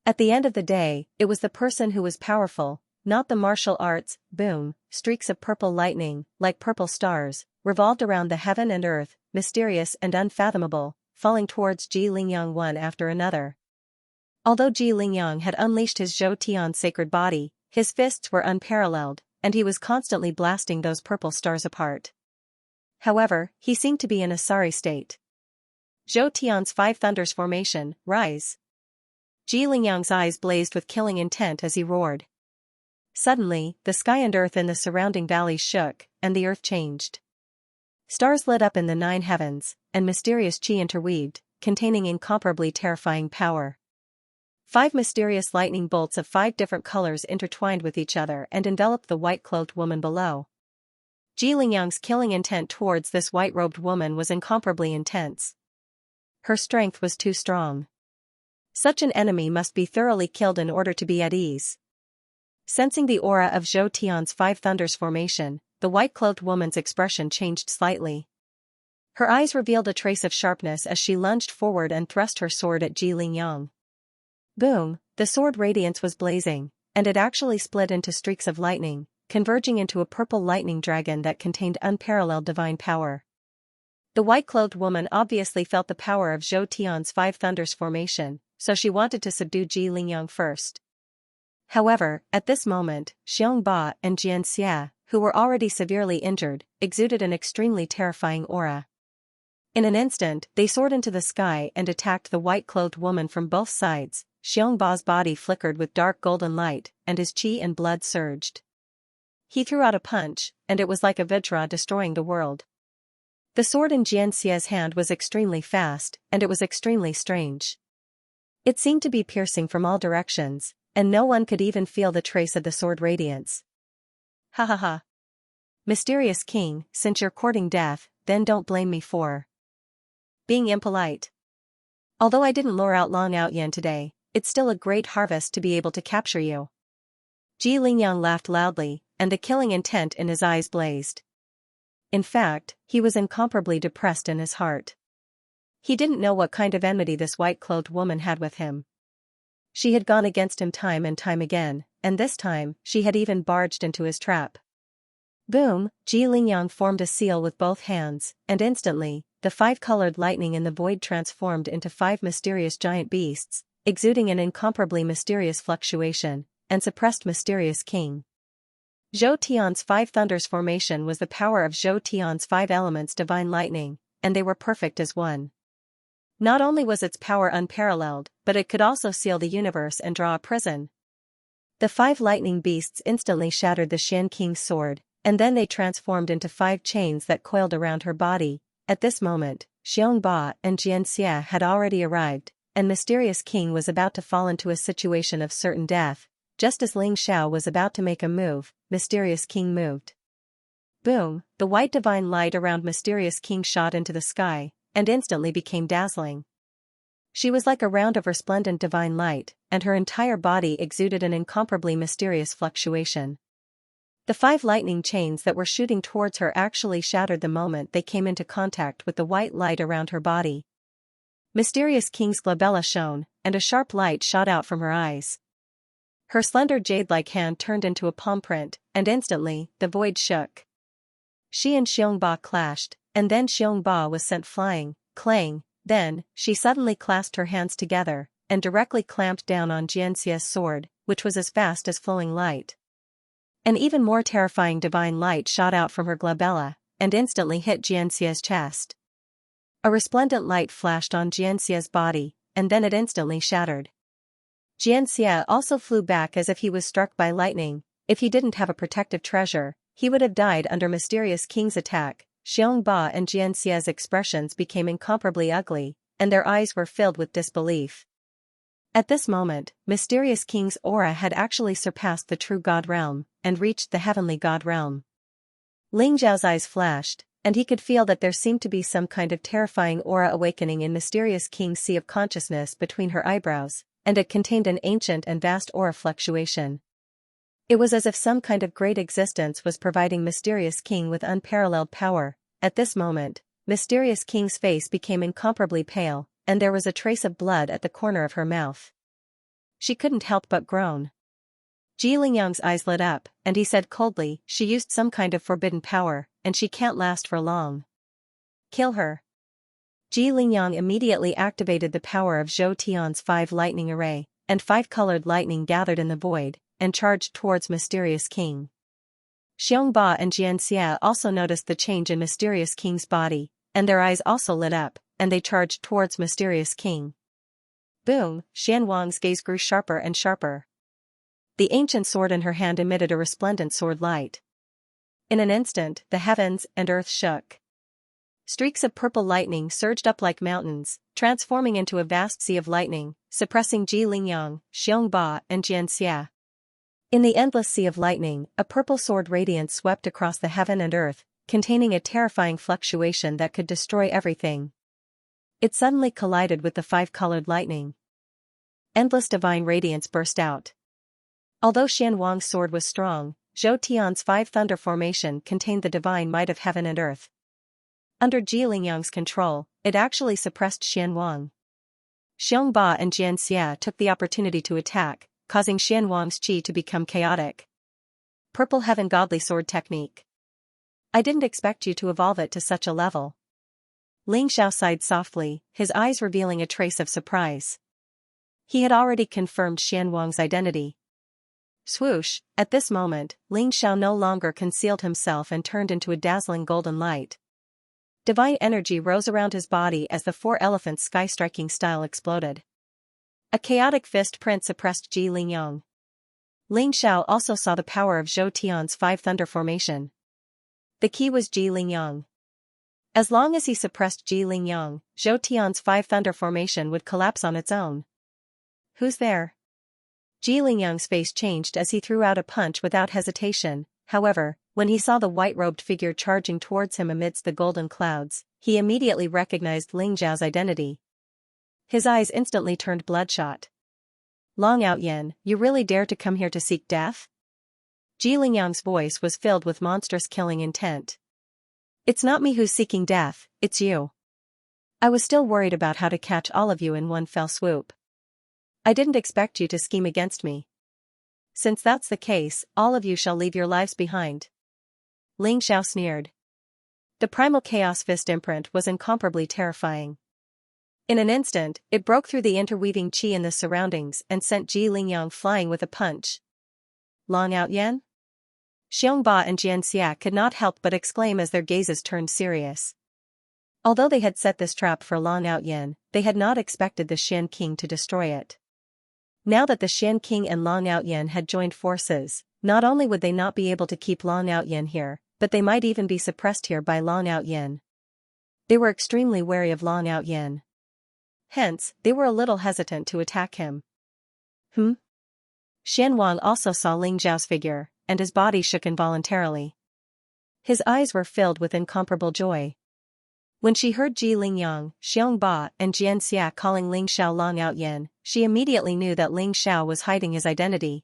At the end of the day, it was the person who was powerful, not the martial arts. Boom, streaks of purple lightning, like purple stars, revolved around the heaven and earth, mysterious and unfathomable, falling towards Ji Lingyang one after another. Although Ji Lingyang had unleashed his Zhou Tian sacred body, his fists were unparalleled, and he was constantly blasting those purple stars apart. However, he seemed to be in a sorry state. Zhou Tian's 5 thunders formation, rise. Ji Lingyang's eyes blazed with killing intent as he roared. Suddenly, the sky and earth in the surrounding valleys shook, and the earth changed. Stars lit up in the 9 heavens, and mysterious qi interweaved, containing incomparably terrifying power. 5 mysterious lightning bolts of 5 different colors intertwined with each other and enveloped the white-cloaked woman below. Ji Lingyang's killing intent towards this white-robed woman was incomparably intense. Her strength was too strong. Such an enemy must be thoroughly killed in order to be at ease. Sensing the aura of Zhou Tian's 5 thunders formation, the white-cloaked woman's expression changed slightly. Her eyes revealed a trace of sharpness as she lunged forward and thrust her sword at Ji Lingyang. Boom, the sword radiance was blazing, and it actually split into streaks of lightning, converging into a purple lightning dragon that contained unparalleled divine power. The white-clothed woman obviously felt the power of Zhou Tian's 5 thunders formation, so she wanted to subdue Ji Lingyang first. However, at this moment, Xianxia and Xianxia, who were already severely injured, exuded an extremely terrifying aura. In an instant, they soared into the sky and attacked the white-clothed woman from both sides. Xianxia's body flickered with dark golden light, and his qi and blood surged. He threw out a punch, and it was like a Vajra destroying the world. The sword in Xianxia's hand was extremely fast, and it was extremely strange. It seemed to be piercing from all directions, and no one could even feel the trace of the sword radiance. Ha ha ha. Mysterious king, since you're courting death, then don't blame me for being impolite. Although I didn't lure out Long Outyan today, it's still a great harvest to be able to capture you. Ji Lingyang laughed loudly, and the killing intent in his eyes blazed. In fact, he was incomparably depressed in his heart. He didn't know what kind of enmity this white-clothed woman had with him. She had gone against him time and time again, and this time, she had even barged into his trap. Boom, Ji Lingyang formed a seal with both hands, and instantly, the 5-colored lightning in the void transformed into 5 mysterious giant beasts, exuding an incomparably mysterious fluctuation, and suppressed mysterious king. Zhou Tian's five thunders formation was the power of Zhou Tian's five elements divine lightning, and they were perfect as one. Not only was its power unparalleled, but it could also seal the universe and draw a prison. The five lightning beasts instantly shattered the Shan King's sword, and then they transformed into five chains that coiled around her body. At this moment, Xianxia and Xianxia had already arrived, and Mysterious King was about to fall into a situation of certain death. Just as Ling Xiao was about to make a move, Mysterious King moved. Boom, the white divine light around Mysterious King shot into the sky, and instantly became dazzling. She was like a round of resplendent divine light, and her entire body exuded an incomparably mysterious fluctuation. The five lightning chains that were shooting towards her actually shattered the moment they came into contact with the white light around her body. Mysterious King's glabella shone, and a sharp light shot out from her eyes. Her slender jade-like hand turned into a palm print, and instantly, the void shook. She and Xianxia clashed, and then Xianxia was sent flying, clang. Then, she suddenly clasped her hands together, and directly clamped down on Xianxia's sword, which was as fast as flowing light. An even more terrifying divine light shot out from her glabella, and instantly hit Xianxia's chest. A resplendent light flashed on Xianxia's body, and then it instantly shattered. Xianxia also flew back as if he was struck by lightning. If he didn't have a protective treasure, he would have died under Mysterious King's attack. Xianxia and Xianxia's expressions became incomparably ugly, and their eyes were filled with disbelief. At this moment, Mysterious King's aura had actually surpassed the true God realm, and reached the heavenly God realm. Ling Xiao's eyes flashed, and he could feel that there seemed to be some kind of terrifying aura awakening in Mysterious King's sea of consciousness between her eyebrows, and it contained an ancient and vast aura fluctuation. It was as if some kind of great existence was providing Mysterious King with unparalleled power. At this moment, Mysterious King's face became incomparably pale, and there was a trace of blood at the corner of her mouth. She couldn't help but groan. Ji Lingyang's eyes lit up, and he said coldly, "She used some kind of forbidden power, and she can't last for long. Kill her." Ji Lingyang immediately activated the power of Zhou Tian's five lightning array, and five colored lightning gathered in the void, and charged towards Mysterious King. Xianxia and Xianxia also noticed the change in Mysterious King's body, and their eyes also lit up, and they charged towards Mysterious King. Boom, Xianwang's gaze grew sharper and sharper. The ancient sword in her hand emitted a resplendent sword light. In an instant, the heavens and earth shook. Streaks of purple lightning surged up like mountains, transforming into a vast sea of lightning, suppressing Ji Lingyang, Xianxia and Xianxia. In the endless sea of lightning, a purple sword radiance swept across the heaven and earth, containing a terrifying fluctuation that could destroy everything. It suddenly collided with the five-colored lightning. Endless divine radiance burst out. Although Xianwang's sword was strong, Zhou Tian's five thunder formation contained the divine might of heaven and earth. Under Ji Lingyang's control, it actually suppressed Xianwang. Xianxia and Xianxia took the opportunity to attack, causing Xianwang's qi to become chaotic. Purple Heaven Godly Sword Technique. I didn't expect you to evolve it to such a level. Ling Xiao sighed softly, his eyes revealing a trace of surprise. He had already confirmed Xianwang's identity. Swoosh, at this moment, Ling Xiao no longer concealed himself and turned into a dazzling golden light. Divine energy rose around his body as the four elephants' sky-striking style exploded. A chaotic fist print suppressed Ji Lingyang. Ling Xiao also saw the power of Zhou Tian's five thunder formation. The key was Ji Lingyang. As long as he suppressed Ji Lingyang, Zhou Tian's five thunder formation would collapse on its own. Who's there? Ji Lingyang's face changed as he threw out a punch without hesitation. However, when he saw the white-robed figure charging towards him amidst the golden clouds, he immediately recognized Ling Xiao's identity. His eyes instantly turned bloodshot. Long Out Yen, you really dare to come here to seek death? Ji Lingyang's voice was filled with monstrous killing intent. It's not me who's seeking death, it's you. I was still worried about how to catch all of you in one fell swoop. I didn't expect you to scheme against me. Since that's the case, all of you shall leave your lives behind. Ling Xiao sneered. The primal chaos fist imprint was incomparably terrifying. In an instant, it broke through the interweaving qi in the surroundings and sent Ji Lingyang flying with a punch. Long Out Yen? Xianxia and Xianxia could not help but exclaim as their gazes turned serious. Although they had set this trap for Long Outyin, they had not expected the Shan King to destroy it. Now that the Shan King and Long Outyin had joined forces, not only would they not be able to keep Long Outyin here, but they might even be suppressed here by Long Outyin. They were extremely wary of Long Outyin. Hence, they were a little hesitant to attack him. Xian Wang also saw Ling Zhao's figure, and his body shook involuntarily. His eyes were filled with incomparable joy. When she heard Ji Lingyang, Xiong Ba and Xianxia calling Ling Xiao Long Outyin, she immediately knew that Ling Xiao was hiding his identity.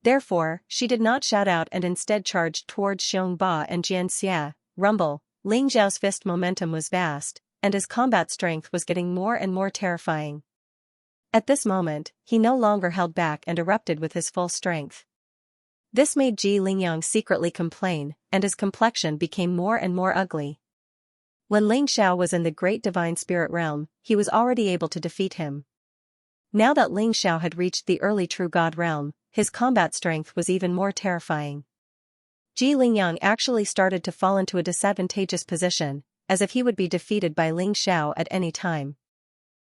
Therefore, she did not shout out and instead charged towards Xiong Ba and Xianxia. Rumble, Ling Xiao's fist momentum was vast, and his combat strength was getting more and more terrifying. At this moment, he no longer held back and erupted with his full strength. This made Ji Lingyang secretly complain, and his complexion became more and more ugly. When Ling Xiao was in the Great Divine Spirit Realm, he was already able to defeat him. Now that Ling Xiao had reached the early True God Realm, his combat strength was even more terrifying. Ji Lingyang actually started to fall into a disadvantageous position, as if he would be defeated by Ling Xiao at any time.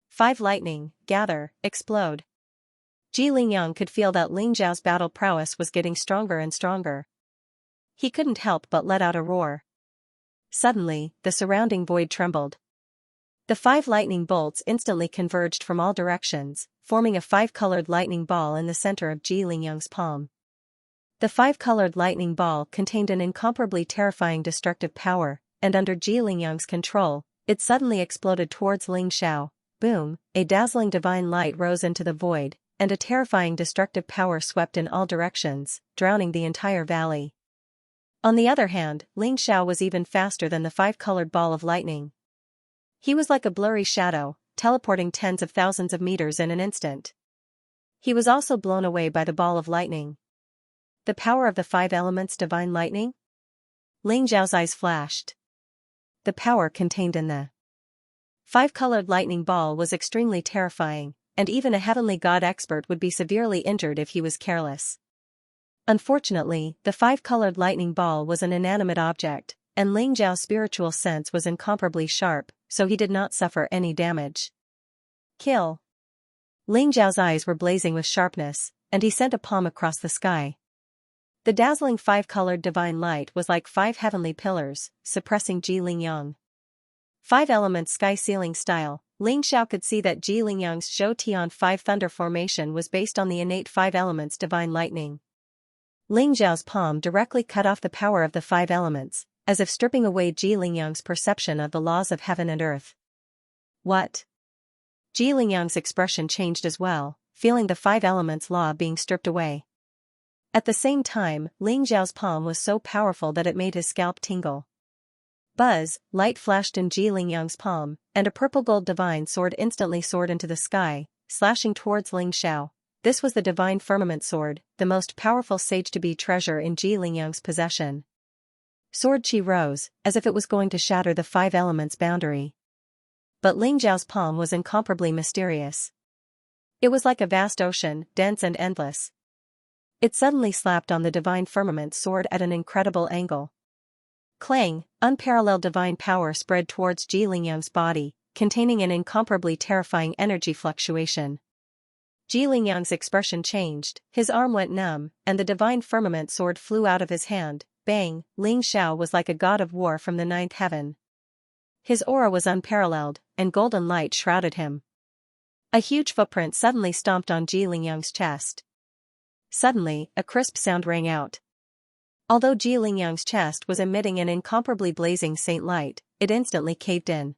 5 Lightning, gather, explode. Ji Lingyang could feel that Ling Zhao's battle prowess was getting stronger and stronger. He couldn't help but let out a roar. Suddenly, the surrounding void trembled. The 5 lightning bolts instantly converged from all directions, forming a 5-colored lightning ball in the center of Ji Lingyang's palm. The 5-colored lightning ball contained an incomparably terrifying destructive power, and under Ji Lingyang's control, it suddenly exploded towards Ling Xiao. Boom, a dazzling divine light rose into the void, and a terrifying destructive power swept in all directions, drowning the entire valley. On the other hand, Ling Xiao was even faster than the 5-colored ball of lightning. He was like a blurry shadow, teleporting tens of thousands of meters in an instant. He was also blown away by the ball of lightning. The power of the 5 elements divine lightning? Ling Zhao's eyes flashed. The power contained in the 5-colored lightning ball was extremely terrifying, and even a heavenly god expert would be severely injured if he was careless. Unfortunately, the 5-colored lightning ball was an inanimate object, and Ling Zhao's spiritual sense was incomparably sharp, so he did not suffer any damage. Kill! Ling Zhao's eyes were blazing with sharpness, and he sent a palm across the sky. The dazzling 5-colored divine light was like 5 heavenly pillars, suppressing Ji Lingyang. 5 elements sky ceiling style. Ling Xiao could see that Ji Lingyang's Zhou Tian 5 thunder formation was based on the innate 5 elements divine lightning. Ling Zhao's palm directly cut off the power of the 5 elements, as if stripping away Ji Lingyang's perception of the laws of heaven and earth. What? Ji Lingyang's expression changed as well, feeling the 5 elements law being stripped away. At the same time, Ling Zhao's palm was so powerful that it made his scalp tingle. Buzz, light flashed in Ji Lingyang's palm, and a purple-gold divine sword instantly soared into the sky, slashing towards Ling Xiao. This was the divine firmament sword, the most powerful sage-to-be treasure in Ji Lingyang's possession. Sword chi rose, as if it was going to shatter the 5 elements boundary. But Ling Zhao's palm was incomparably mysterious. It was like a vast ocean, dense and endless. It suddenly slapped on the divine firmament sword at an incredible angle. Clang, unparalleled divine power spread towards Ji Lingyang's body, containing an incomparably terrifying energy fluctuation. Ji Lingyang's expression changed, his arm went numb, and the divine firmament sword flew out of his hand. Bang, Ling Xiao was like a god of war from the 9th heaven. His aura was unparalleled, and golden light shrouded him. A huge footprint suddenly stomped on Ji Lingyang's chest. Suddenly, a crisp sound rang out. Although Ji Lingyang's chest was emitting an incomparably blazing saint light, it instantly caved in.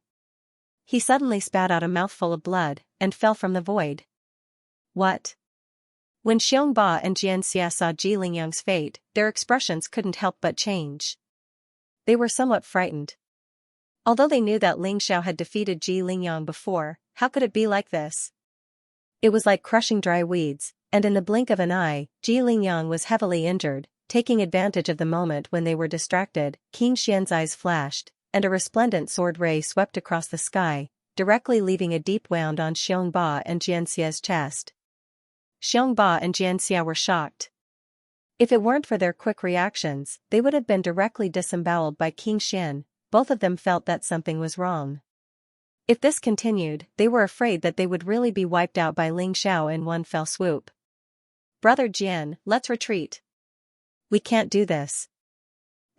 He suddenly spat out a mouthful of blood, and fell from the void. What? When Xiong Ba and Xianxia saw Ji Lingyang's fate, their expressions couldn't help but change. They were somewhat frightened. Although they knew that Ling Xiao had defeated Ji Lingyang before, how could it be like this? It was like crushing dry weeds, and in the blink of an eye, Ji Lingyang was heavily injured. Taking advantage of the moment when they were distracted, King Xian's eyes flashed, and a resplendent sword ray swept across the sky, directly leaving a deep wound on Xiong Ba and Xianxia's chest. Xiong Ba and Xianxia were shocked. If it weren't for their quick reactions, they would have been directly disemboweled by King Xian. Both of them felt that something was wrong. If this continued, they were afraid that they would really be wiped out by Ling Xiao in one fell swoop. Brother Jian, let's retreat. We can't do this.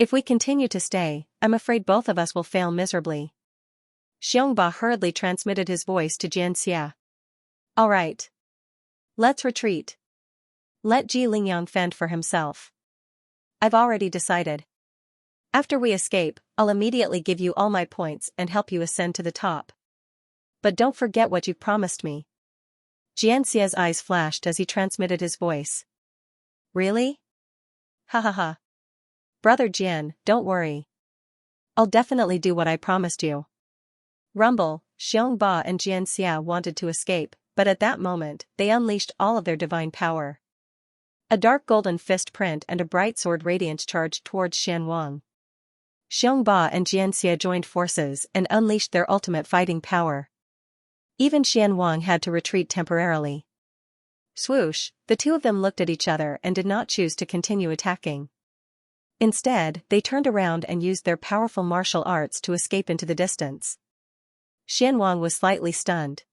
If we continue to stay, I'm afraid both of us will fail miserably. Xiongba hurriedly transmitted his voice to Xianxia. All right. Let's retreat. Let Ji Lingyang fend for himself. I've already decided. After we escape, I'll immediately give you all my points and help you ascend to the top. But don't forget what you've promised me. Xianxia's eyes flashed as he transmitted his voice. Really? Ha ha ha. Brother Jian, don't worry. I'll definitely do what I promised you. Rumble, Xiongba and Xianxia wanted to escape, but at that moment, they unleashed all of their divine power. A dark golden fist print and a bright sword radiance charged towards Xianwang. Xiongba and Xianxia joined forces and unleashed their ultimate fighting power. Even Xianwang had to retreat temporarily. Swoosh, the two of them looked at each other and did not choose to continue attacking. Instead, they turned around and used their powerful martial arts to escape into the distance. Xianwang was slightly stunned.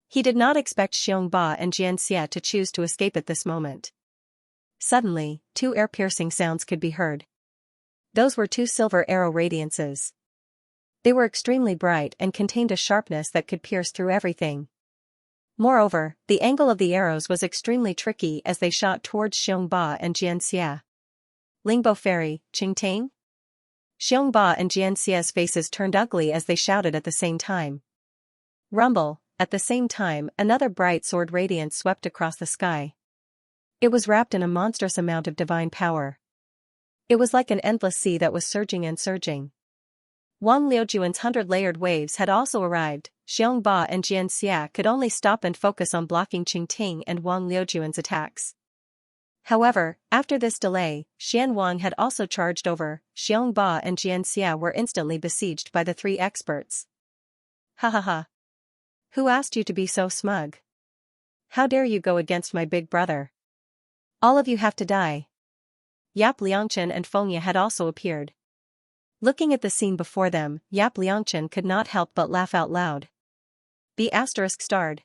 He did not expect Xiongba and Xianxia to choose to escape at this moment. Suddenly, two ear-piercing sounds could be heard. Those were two silver arrow radiances. They were extremely bright and contained a sharpness that could pierce through everything. Moreover, the angle of the arrows was extremely tricky as they shot towards Xiongba and Xianxia. Lingbo Fairy, Qingting? Xiongba and Xianxia's faces turned ugly as they shouted at the same time. Rumble, at the same time, another bright sword radiance swept across the sky. It was wrapped in a monstrous amount of divine power. It was like an endless sea that was surging and surging. Wang Liujuan's 100-layered waves had also arrived. Xiongba and Xianxia could only stop and focus on blocking Qingting and Wang Liujuan's attacks. However, after this delay, Xianwang had also charged over. Xiongba and Xianxia were instantly besieged by the three experts. Ha ha ha. Who asked you to be so smug? How dare you go against my big brother? All of you have to die. Yap Liangchen and Fengya had also appeared. Looking at the scene before them, Yap Liangchen could not help but laugh out loud. B** starred.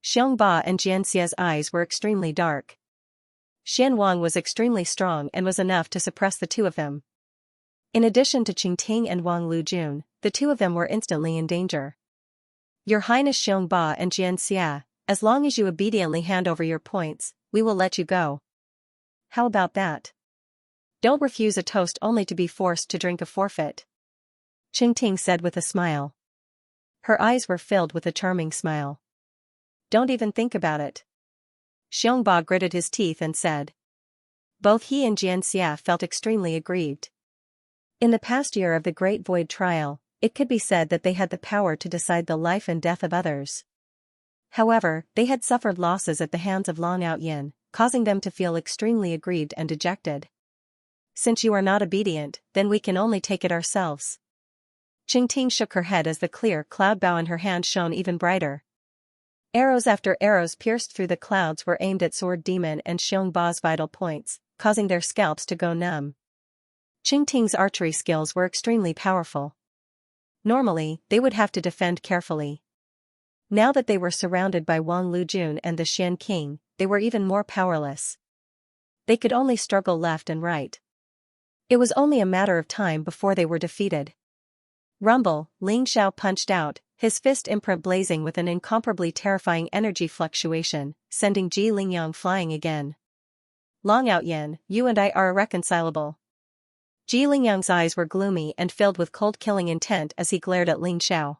Xiongba and Jianxia's eyes were extremely dark. Xianwang was extremely strong and was enough to suppress the two of them. In addition to Qingting and Wang Lujun, the two of them were instantly in danger. Your Highness Xiongba and Xianxia, as long as you obediently hand over your points, we will let you go. How about that? Don't refuse a toast only to be forced to drink a forfeit. Qingting said with a smile. Her eyes were filled with a charming smile. Don't even think about it. Xiongba gritted his teeth and said. Both he and Xianxia felt extremely aggrieved. In the past year of the Great Void Trial, it could be said that they had the power to decide the life and death of others. However, they had suffered losses at the hands of Long Outyin, causing them to feel extremely aggrieved and dejected. Since you are not obedient, then we can only take it ourselves. Qingting shook her head as the clear cloud bow in her hand shone even brighter. Arrows after arrows pierced through the clouds were aimed at Sword Demon and Xiongba's vital points, causing their scalps to go numb. Qingting's archery skills were extremely powerful. Normally, they would have to defend carefully. Now that they were surrounded by Wang Lujun and the Xian King, they were even more powerless. They could only struggle left and right. It was only a matter of time before they were defeated. Rumble, Ling Xiao punched out, his fist imprint blazing with an incomparably terrifying energy fluctuation, sending Ji Lingyang flying again. Long Outyin, you and I are irreconcilable. Ji Lingyang's eyes were gloomy and filled with cold-killing intent as he glared at Ling Xiao.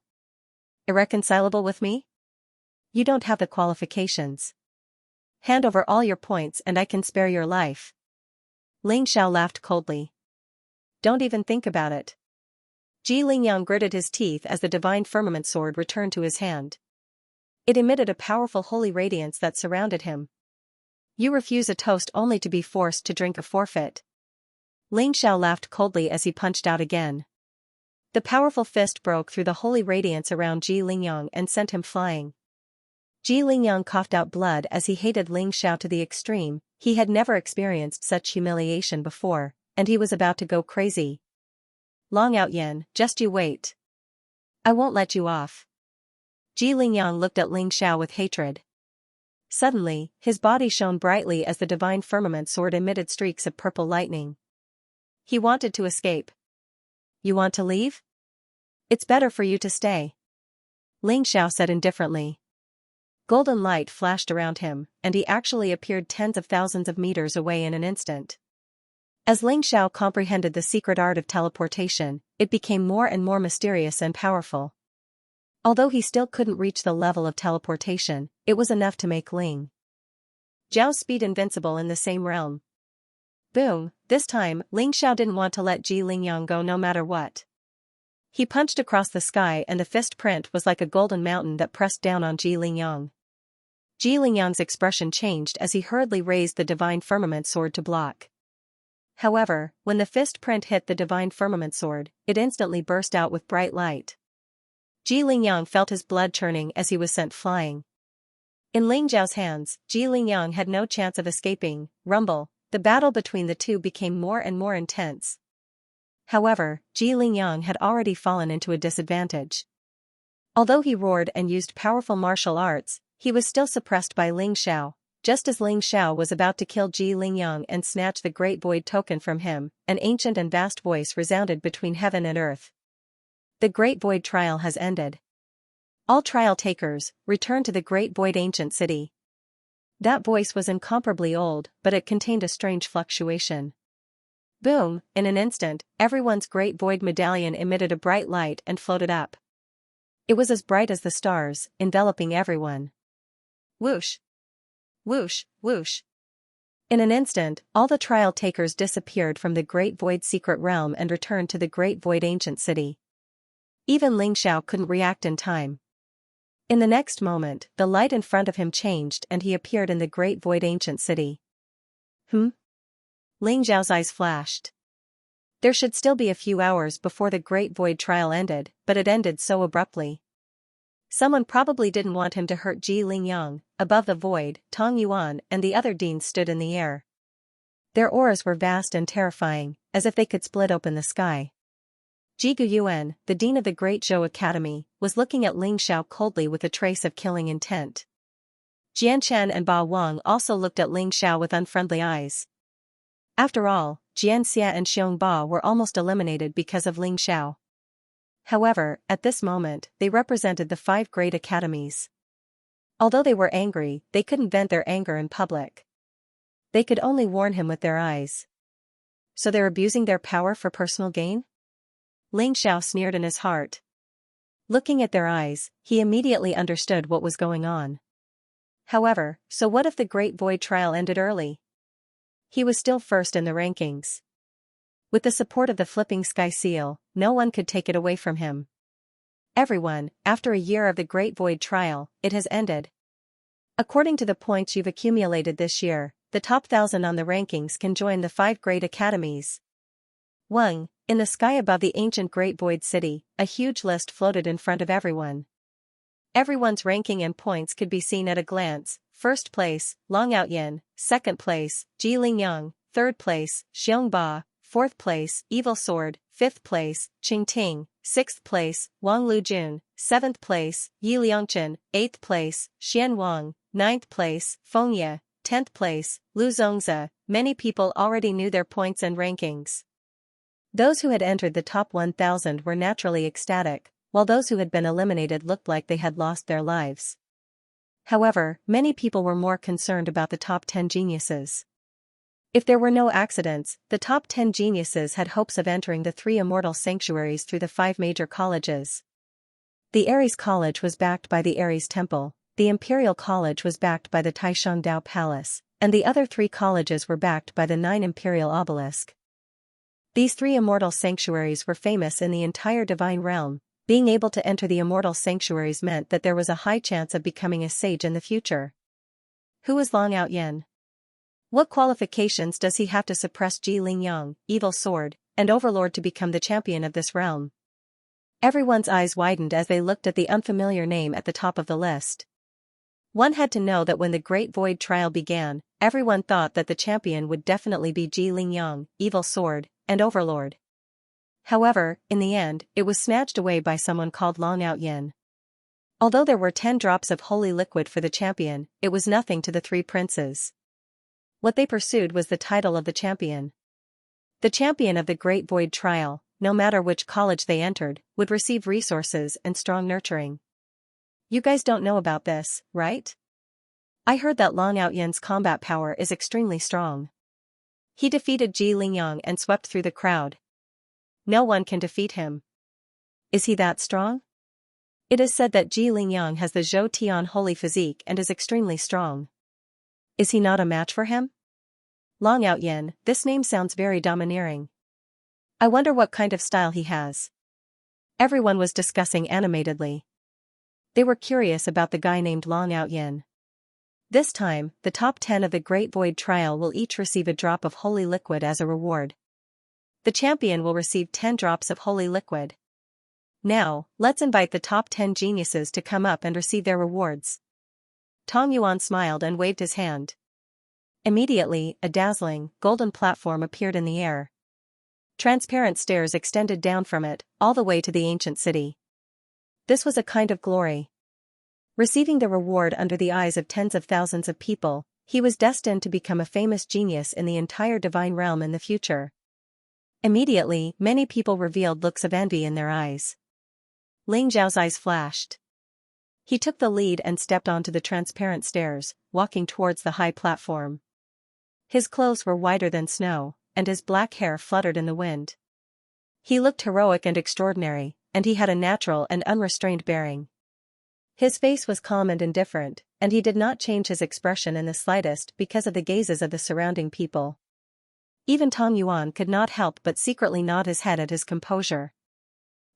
Irreconcilable with me? You don't have the qualifications. Hand over all your points and I can spare your life. Ling Xiao laughed coldly. Don't even think about it. Ji Lingyang gritted his teeth as the divine firmament sword returned to his hand. It emitted a powerful holy radiance that surrounded him. You refuse a toast only to be forced to drink a forfeit. Ling Xiao laughed coldly as he punched out again. The powerful fist broke through the holy radiance around Ji Lingyang and sent him flying. Ji Lingyang coughed out blood as he hated Ling Xiao to the extreme. He had never experienced such humiliation before, and he was about to go crazy. Long Out Yin, just you wait. I won't let you off. Ji Lingyang looked at Ling Xiao with hatred. Suddenly, his body shone brightly as the divine firmament sword emitted streaks of purple lightning. He wanted to escape. You want to leave? It's better for you to stay. Ling Xiao said indifferently. Golden light flashed around him, and he actually appeared tens of thousands of meters away in an instant. As Ling Xiao comprehended the secret art of teleportation, it became more and more mysterious and powerful. Although he still couldn't reach the level of teleportation, it was enough to make Ling Xiao's speed invincible in the same realm. Boom, this time, Ling Xiao didn't want to let Ji Lingyang go no matter what. He punched across the sky and the fist print was like a golden mountain that pressed down on Ji Lingyang. Ji Lingyang's expression changed as he hurriedly raised the divine firmament sword to block. However, when the fist print hit the divine firmament sword, it instantly burst out with bright light. Ji Lingyang felt his blood churning as he was sent flying. In Ling Xiao's hands, Ji Lingyang had no chance of escaping. Rumble, the battle between the two became more and more intense. However, Ji Lingyang had already fallen into a disadvantage. Although he roared and used powerful martial arts, he was still suppressed by Ling Xiao. Just as Ling Xiao was about to kill Ji Lingyang and snatch the Great Void token from him, an ancient and vast voice resounded between heaven and earth. The Great Void trial has ended. All trial takers, return to the Great Void ancient city. That voice was incomparably old, but it contained a strange fluctuation. Boom, in an instant, everyone's Great Void medallion emitted a bright light and floated up. It was as bright as the stars, enveloping everyone. Whoosh! Whoosh, whoosh. In an instant, all the trial takers disappeared from the Great Void secret realm and returned to the Great Void ancient city. Even Ling Xiao couldn't react in time. In the next moment, the light in front of him changed and he appeared in the Great Void ancient city. Ling Xiao's eyes flashed. There should still be a few hours before the Great Void trial ended, but it ended so abruptly. Someone probably didn't want him to hurt Ji Lingyang. Above the void, Tong Yuan and the other deans stood in the air. Their auras were vast and terrifying, as if they could split open the sky. Ji Guyuan, the dean of the Great Zhou Academy, was looking at Ling Xiao coldly with a trace of killing intent. Jianshan and Ba Wang also looked at Ling Xiao with unfriendly eyes. After all, Xianxia and Xiongba were almost eliminated because of Ling Xiao. However, at this moment, they represented the 5 great academies. Although they were angry, they couldn't vent their anger in public. They could only warn him with their eyes. So they're abusing their power for personal gain? Ling Xiao sneered in his heart. Looking at their eyes, he immediately understood what was going on. However, so what if the Great Void trial ended early? He was still first in the rankings. With the support of the flipping sky seal, no one could take it away from him. Everyone, after a year of the Great Void trial, it has ended. According to the points you've accumulated this year, the top 1,000 on the rankings can join the 5 great academies. 1. In the sky above the ancient Great Void city, a huge list floated in front of everyone. Everyone's ranking and points could be seen at a glance. First place, Long Out Yin. Second place, Ji Lingyang. Third place, Xiongba. Fourth place, Evil Sword. Fifth place, Qing Ting. Sixth place, Wang Lujun. Seventh place, Yi Liangchen. Eighth place, Xian Wang. Ninth place, Feng Ye. 10th place, Lu Zongzi. Many people already knew their points and rankings. Those who had entered the top 1,000 were naturally ecstatic, while those who had been eliminated looked like they had lost their lives. However, many people were more concerned about the top 10 geniuses. If there were no accidents, the top 10 geniuses had hopes of entering the 3 immortal sanctuaries through the 5 major colleges. The Aries College was backed by the Aries Temple, the Imperial College was backed by the Taishang Dao Palace, and the other 3 colleges were backed by the 9 Imperial Obelisk. These 3 immortal sanctuaries were famous in the entire divine realm. Being able to enter the immortal sanctuaries meant that there was a high chance of becoming a sage in the future. Who is Long Out Yin? What qualifications does he have to suppress Ji Lingyang, Evil Sword, and Overlord to become the champion of this realm? Everyone's eyes widened as they looked at the unfamiliar name at the top of the list. One had to know that when the Great Void trial began, everyone thought that the champion would definitely be Ji Lingyang, Evil Sword, and Overlord. However, in the end, it was snatched away by someone called Long Out Yin. Although there were 10 drops of holy liquid for the champion, it was nothing to the 3 princes. What they pursued was the title of the champion. The champion of the Great Void trial, no matter which college they entered, would receive resources and strong nurturing. You guys don't know about this, right? I heard that Long Out Yin's combat power is extremely strong. He defeated Ji Lingyang and swept through the crowd. No one can defeat him. Is he that strong? It is said that Ji Lingyang has the Zhou Tian holy physique and is extremely strong. Is he not a match for him? Long Out Yin, this name sounds very domineering. I wonder what kind of style he has. Everyone was discussing animatedly. They were curious about the guy named Long Out Yin. This time, the top 10 of the Great Void trial will each receive a drop of holy liquid as a reward. The champion will receive 10 drops of holy liquid. Now, let's invite the top 10 geniuses to come up and receive their rewards. Tong Yuan smiled and waved his hand. Immediately, a dazzling, golden platform appeared in the air. Transparent stairs extended down from it, all the way to the ancient city. This was a kind of glory. Receiving the reward under the eyes of tens of thousands of people, he was destined to become a famous genius in the entire divine realm in the future. Immediately, many people revealed looks of envy in their eyes. Ling Zhao's eyes flashed. He took the lead and stepped onto the transparent stairs, walking towards the high platform. His clothes were whiter than snow, and his black hair fluttered in the wind. He looked heroic and extraordinary, and he had a natural and unrestrained bearing. His face was calm and indifferent, and he did not change his expression in the slightest because of the gazes of the surrounding people. Even Tong Yuan could not help but secretly nod his head at his composure.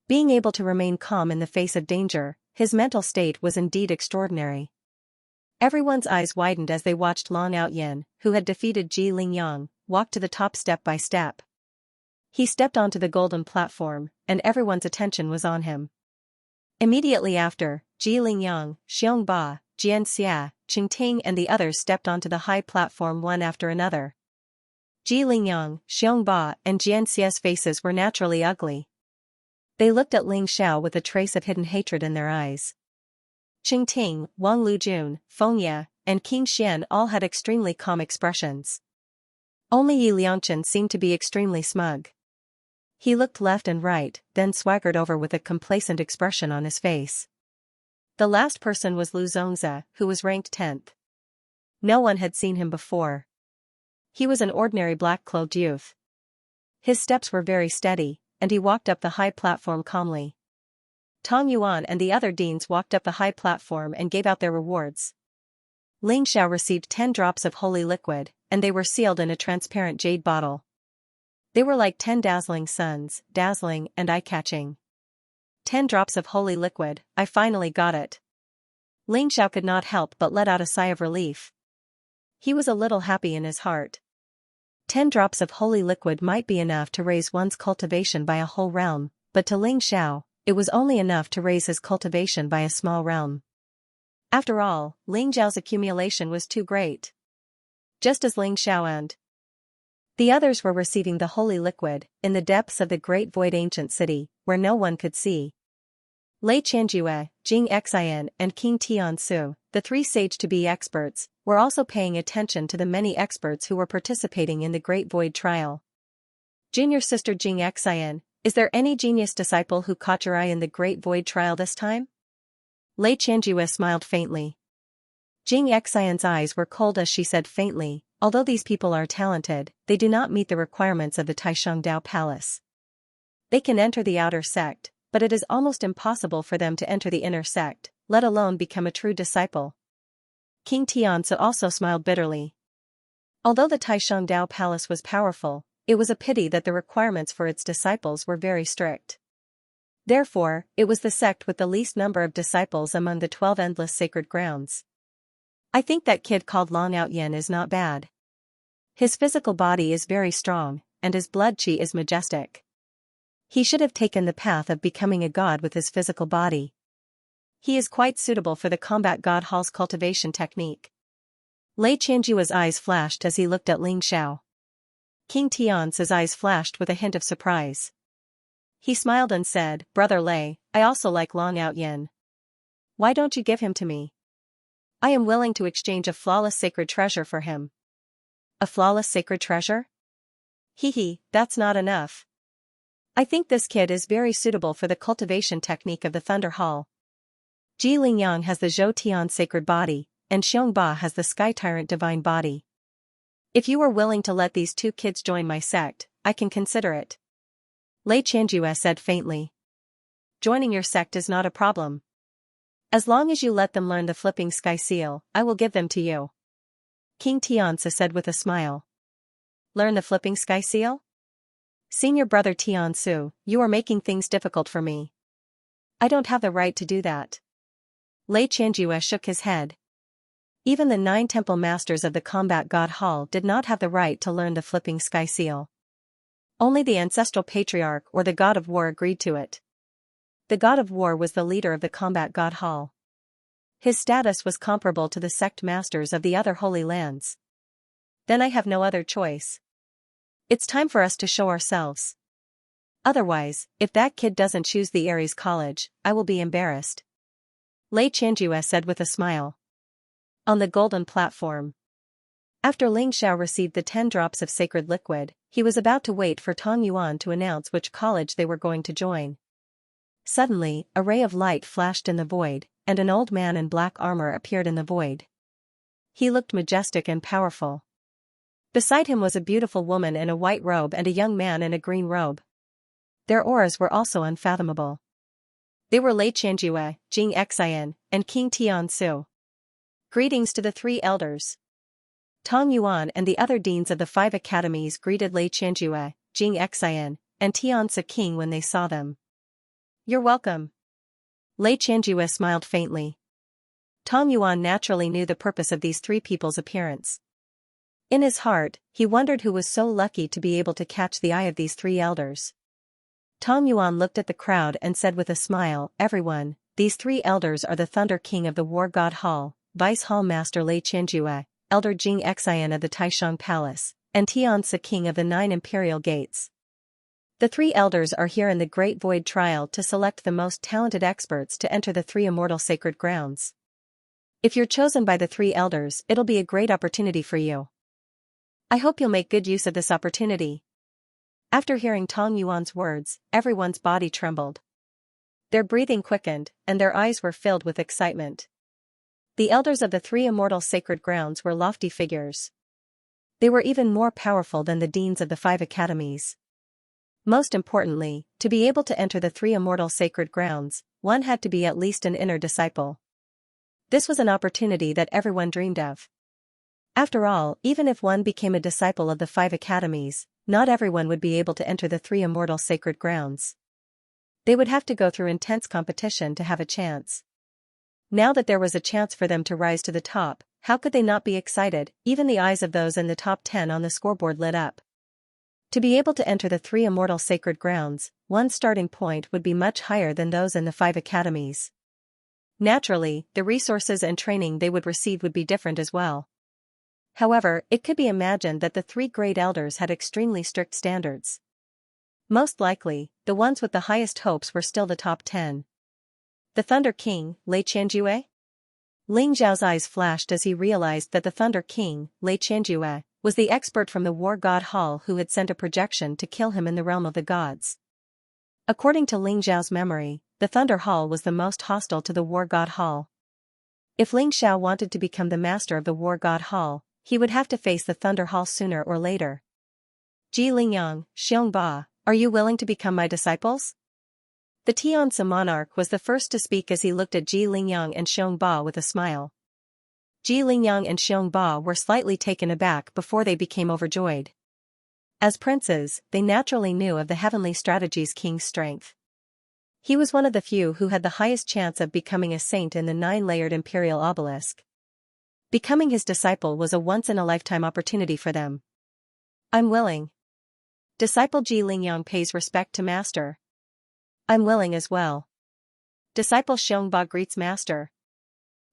Being able to remain calm in the face of danger, his mental state was indeed extraordinary. Everyone's eyes widened as they watched Long Out Yin, who had defeated Ji Lingyang, walk to the top step by step. He stepped onto the golden platform, and everyone's attention was on him. Immediately after, Ji Lingyang, Xianxia, Xianxia, Qingting and the others stepped onto the high platform one after another. Ji Lingyang, Xianxia and Xianxia's faces were naturally ugly. They looked at Ling Xiao with a trace of hidden hatred in their eyes. Qingting, Wang Lujun, Fengye, and Qing Xian all had extremely calm expressions. Only Yi Liangchen seemed to be extremely smug. He looked left and right, then swaggered over with a complacent expression on his face. The last person was Lu Zongzi, who was ranked 10th. No one had seen him before. He was an ordinary black-clothed youth. His steps were very steady, and he walked up the high platform calmly. Tong Yuan and the other deans walked up the high platform and gave out their rewards. Ling Xiao received 10 drops of holy liquid, and they were sealed in a transparent jade bottle. They were like 10 dazzling suns, dazzling and eye-catching. 10 drops of holy liquid, I finally got it. Ling Xiao could not help but let out a sigh of relief. He was a little happy in his heart. 10 drops of holy liquid might be enough to raise one's cultivation by a whole realm, but to Ling Xiao, it was only enough to raise his cultivation by a small realm. After all, Ling Zhao's accumulation was too great. Just as Ling Xiao and the others were receiving the holy liquid, in the depths of the great void ancient city, where no one could see, Lei Qianjue, Jing Xian and King Tiansu, the 3 sage-to-be experts, were also paying attention to the many experts who were participating in the Great Void trial. Junior sister Jing Xian, is there any genius disciple who caught your eye in the Great Void trial this time? Lei Qianjue smiled faintly. Jing Xian's eyes were cold as she said faintly, although these people are talented, they do not meet the requirements of the Taishengdao Palace. They can enter the outer sect, but it is almost impossible for them to enter the inner sect, let alone become a true disciple. King Tianzi also smiled bitterly. Although the Taishengdao Palace was powerful, it was a pity that the requirements for its disciples were very strict. Therefore, it was the sect with the least number of disciples among the 12 endless sacred grounds. I think that kid called Long Out Yin is not bad. His physical body is very strong, and his blood qi is majestic. He should have taken the path of becoming a god with his physical body. He is quite suitable for the combat god Hall's cultivation technique. Lei Qianjue's eyes flashed as he looked at Ling Xiao. King Tian's eyes flashed with a hint of surprise. He smiled and said, "Brother Lei, I also like Long Out Yin. Why don't you give him to me? I am willing to exchange a flawless sacred treasure for him." A flawless sacred treasure? Hee, that's not enough. I think this kid is very suitable for the cultivation technique of the Thunder Hall. Ji Lingyang has the Zhou Tian sacred body, and Xiong Ba has the Sky Tyrant divine body. If you are willing to let these two kids join my sect, I can consider it. Lei Qianjue said faintly. Joining your sect is not a problem. As long as you let them learn the flipping sky seal, I will give them to you. King Tianzi said with a smile. Learn the flipping sky seal? Senior brother Tianzu, you are making things difficult for me. I don't have the right to do that. Lei Qianjue shook his head. Even the 9 temple masters of the combat god hall did not have the right to learn the flipping sky seal. Only the ancestral patriarch or the god of war agreed to it. The god of war was the leader of the combat god hall. His status was comparable to the sect masters of the other holy lands. Then I have no other choice. It's time for us to show ourselves. Otherwise, if that kid doesn't choose the Ares College, I will be embarrassed. Lei Qianjue said with a smile. On the golden platform. After Ling Xiao received the 10 drops of sacred liquid, he was about to wait for Tong Yuan to announce which college they were going to join. Suddenly, a ray of light flashed in the void, and an old man in black armor appeared in the void. He looked majestic and powerful. Beside him was a beautiful woman in a white robe and a young man in a green robe. Their auras were also unfathomable. They were Lei Qianjue, Xianxia, and King Tianzu. Greetings to the 3 elders. Tong Yuan and the other deans of the 5 academies greeted Lei Qianjue, Xianxia, and Tianzi King when they saw them. You're welcome. Lei Qianjue smiled faintly. Tong Yuan naturally knew the purpose of these 3 people's appearance. In his heart, he wondered who was so lucky to be able to catch the eye of these 3 elders. Tong Yuan looked at the crowd and said with a smile, "Everyone, these 3 elders are the Thunder King of the War God Hall, Vice Hall Master Lei Qianjue, Elder Xianxia of the Taishang Palace, and Tianzi King of the 9 Imperial Gates. The 3 elders are here in the Great Void Trial to select the most talented experts to enter the 3 immortal sacred grounds. If you're chosen by the 3 elders, it'll be a great opportunity for you. I hope you'll make good use of this opportunity." After hearing Tong Yuan's words, everyone's body trembled. Their breathing quickened, and their eyes were filled with excitement. The elders of the 3 immortal sacred grounds were lofty figures. They were even more powerful than the deans of the 5 academies. Most importantly, to be able to enter the 3 immortal sacred grounds, one had to be at least an inner disciple. This was an opportunity that everyone dreamed of. After all, even if one became a disciple of the 5 academies, not everyone would be able to enter the 3 immortal sacred grounds. They would have to go through intense competition to have a chance. Now that there was a chance for them to rise to the top, how could they not be excited? Even the eyes of those in the top 10 on the scoreboard lit up. To be able to enter the 3 immortal sacred grounds, one's starting point would be much higher than those in the 5 academies. Naturally, the resources and training they would receive would be different as well. However, it could be imagined that the 3 great elders had extremely strict standards. Most likely, the ones with the highest hopes were still the top 10. The Thunder King, Lei Qianjue? Ling Zhao's eyes flashed as he realized that the Thunder King, Lei Qianjue, was the expert from the War God Hall who had sent a projection to kill him in the realm of the gods. According to Ling Zhao's memory, the Thunder Hall was the most hostile to the War God Hall. If Ling Xiao wanted to become the master of the War God Hall, he would have to face the Thunder Hall sooner or later. Ji Lingyang, Xiong Ba, are you willing to become my disciples? The Tianzi monarch was the first to speak as he looked at Ji Lingyang and Xiong Ba with a smile. Ji Lingyang and Xiong Ba were slightly taken aback before they became overjoyed. As princes, they naturally knew of the heavenly strategies king's strength. He was one of the few who had the highest chance of becoming a saint in the 9-layered imperial obelisk. Becoming his disciple was a once-in-a-lifetime opportunity for them. I'm willing. Disciple Ji Lingyang pays respect to master. I'm willing as well. Disciple Xianxia greets master.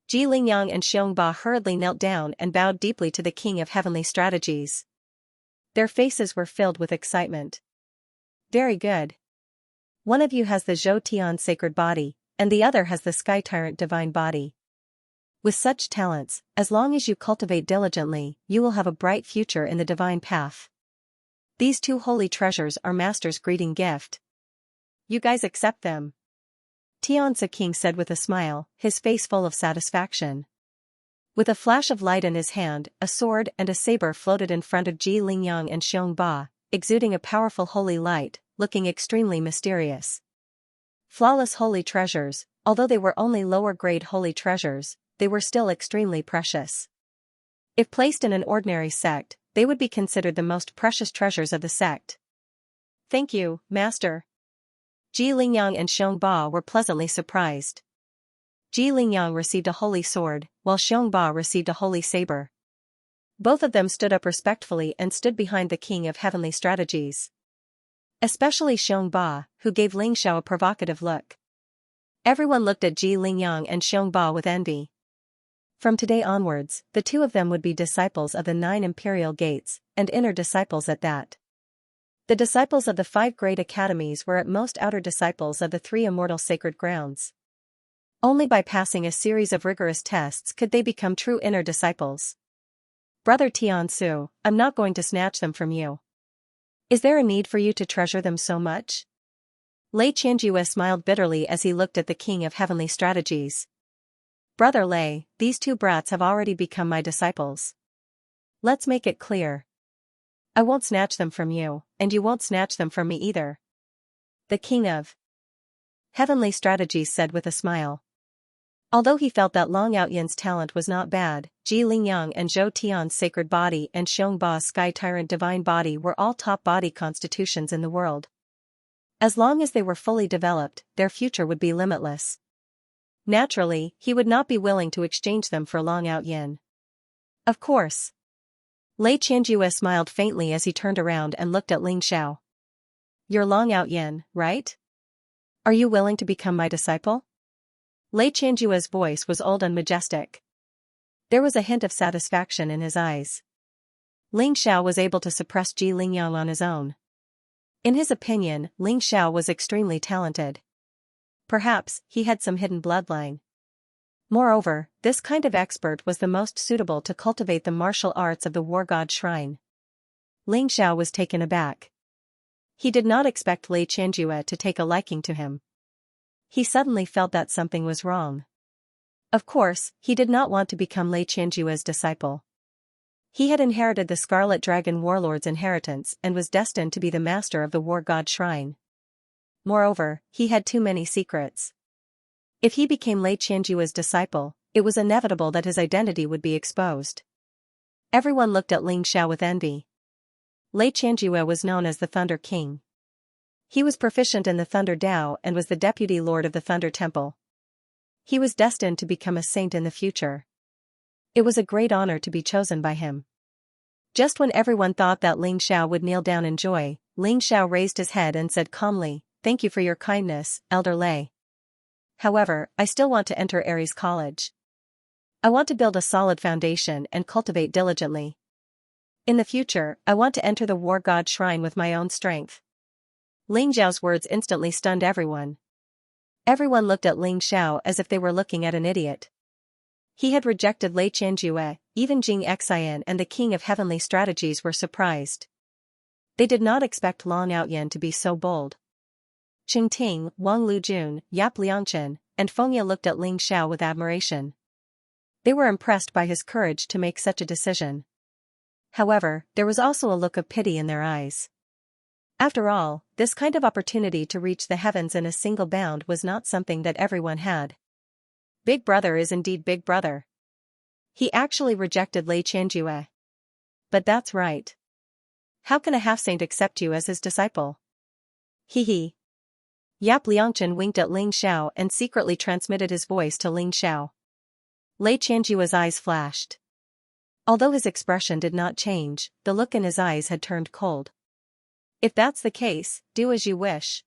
Ji Lingyang and Xianxia hurriedly knelt down and bowed deeply to the king of heavenly strategies. Their faces were filled with excitement. Very good. One of you has the Zhou Tian sacred body, and the other has the Sky Tyrant divine body. With such talents, as long as you cultivate diligently, you will have a bright future in the divine path. These two holy treasures are master's greeting gift. You guys accept them? Xianxia King said with a smile, his face full of satisfaction. With a flash of light in his hand, a sword and a saber floated in front of Ji Lingyang and Xianxia, exuding a powerful holy light, looking extremely mysterious. Flawless holy treasures, although they were only lower-grade holy treasures, they were still extremely precious. If placed in an ordinary sect, they would be considered the most precious treasures of the sect. Thank you, master. Ji Lingyang and Xianxia were pleasantly surprised. Ji Lingyang received a holy sword, while Xianxia received a holy saber. Both of them stood up respectfully and stood behind the king of heavenly strategies. Especially Xianxia, who gave Ling Xiao a provocative look. Everyone looked at Ji Lingyang and Xianxia with envy. From today onwards, the two of them would be disciples of the 9 imperial gates, and inner disciples at that. The disciples of the 5 great academies were at most outer disciples of the 3 immortal sacred grounds. Only by passing a series of rigorous tests could they become true inner disciples. Brother Tiansu, I'm not going to snatch them from you. Is there a need for you to treasure them so much? Lei Qianjue smiled bitterly as he looked at the king of heavenly strategies. Brother Lei, these 2 brats have already become my disciples. Let's make it clear. I won't snatch them from you, and you won't snatch them from me either. The king of heavenly strategies said with a smile. Although he felt that Long Outyan's talent was not bad, Ji Lingyang and Zhou Tian's sacred body and Xianxia's Sky Tyrant divine body were all top body constitutions in the world. As long as they were fully developed, their future would be limitless. Naturally, he would not be willing to exchange them for Long Outyan. Of course. Lei Qianjue smiled faintly as he turned around and looked at Ling Xiao. You're Long Outyan, right? Are you willing to become my disciple? Lei Qianjue's voice was old and majestic. There was a hint of satisfaction in his eyes. Ling Xiao was able to suppress Ji Lingyang on his own. In his opinion, Ling Xiao was extremely talented. Perhaps, he had some hidden bloodline. Moreover, this kind of expert was the most suitable to cultivate the martial arts of the war god shrine. Ling Xiao was taken aback. He did not expect Lei Qianjue to take a liking to him. He suddenly felt that something was wrong. Of course, he did not want to become Lei Qianjue's disciple. He had inherited the Scarlet Dragon Warlord's inheritance and was destined to be the master of the war god shrine. Moreover, he had too many secrets. If he became Lei Qianjue's disciple, it was inevitable that his identity would be exposed. Everyone looked at Ling Xiao with envy. Lei Qianjue was known as the Thunder King. He was proficient in the Thunder Dao and was the deputy lord of the Thunder Temple. He was destined to become a saint in the future. It was a great honor to be chosen by him. Just when everyone thought that Ling Xiao would kneel down in joy, Ling Xiao raised his head and said calmly, "Thank you for your kindness, Elder Lei. However, I still want to enter Ares College. I want to build a solid foundation and cultivate diligently. In the future, I want to enter the War God Shrine with my own strength." Ling Xiao's words instantly stunned everyone. Everyone looked at Ling Xiao as if they were looking at an idiot. He had rejected Lei Qianjue, even Jing Xian and the King of Heavenly Strategies were surprised. They did not expect Long Outyan to be so bold. Qing Ting, Wang Lujun, Yap Liangchen, and Fengya looked at Ling Xiao with admiration. They were impressed by his courage to make such a decision. However, there was also a look of pity in their eyes. After all, this kind of opportunity to reach the heavens in a single bound was not something that everyone had. Big Brother is indeed Big Brother. He actually rejected Lei Qianjue. But that's right. How can a half-saint accept you as his disciple? Hee hee. Yap Liangchen winked at Ling Xiao and secretly transmitted his voice to Ling Xiao. Lei Qianjue's eyes flashed. Although his expression did not change, the look in his eyes had turned cold. If that's the case, do as you wish.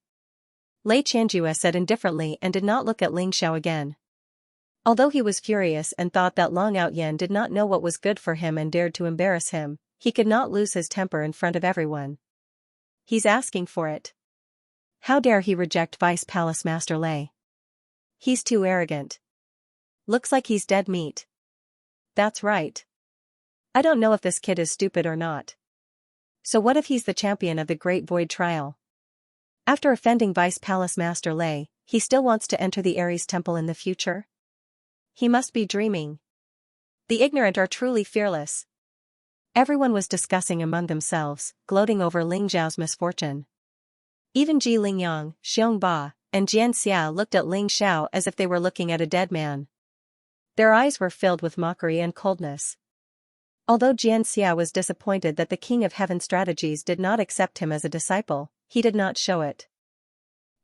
Lei Qianjue said indifferently and did not look at Ling Xiao again. Although he was furious and thought that Long Outyen did not know what was good for him and dared to embarrass him, he could not lose his temper in front of everyone. He's asking for it. How dare he reject Vice Palace Master Lei? He's too arrogant. Looks like he's dead meat. That's right. I don't know if this kid is stupid or not. So what if he's the champion of the Great Void Trial? After offending Vice Palace Master Lei, he still wants to enter the Ares Temple in the future? He must be dreaming. The ignorant are truly fearless. Everyone was discussing among themselves, gloating over Ling Zhao's misfortune. Even Ji Lingyang, Xiongba, and Xianxia looked at Ling Xiao as if they were looking at a dead man. Their eyes were filled with mockery and coldness. Although Xianxia was disappointed that the King of Heaven Strategies did not accept him as a disciple, he did not show it.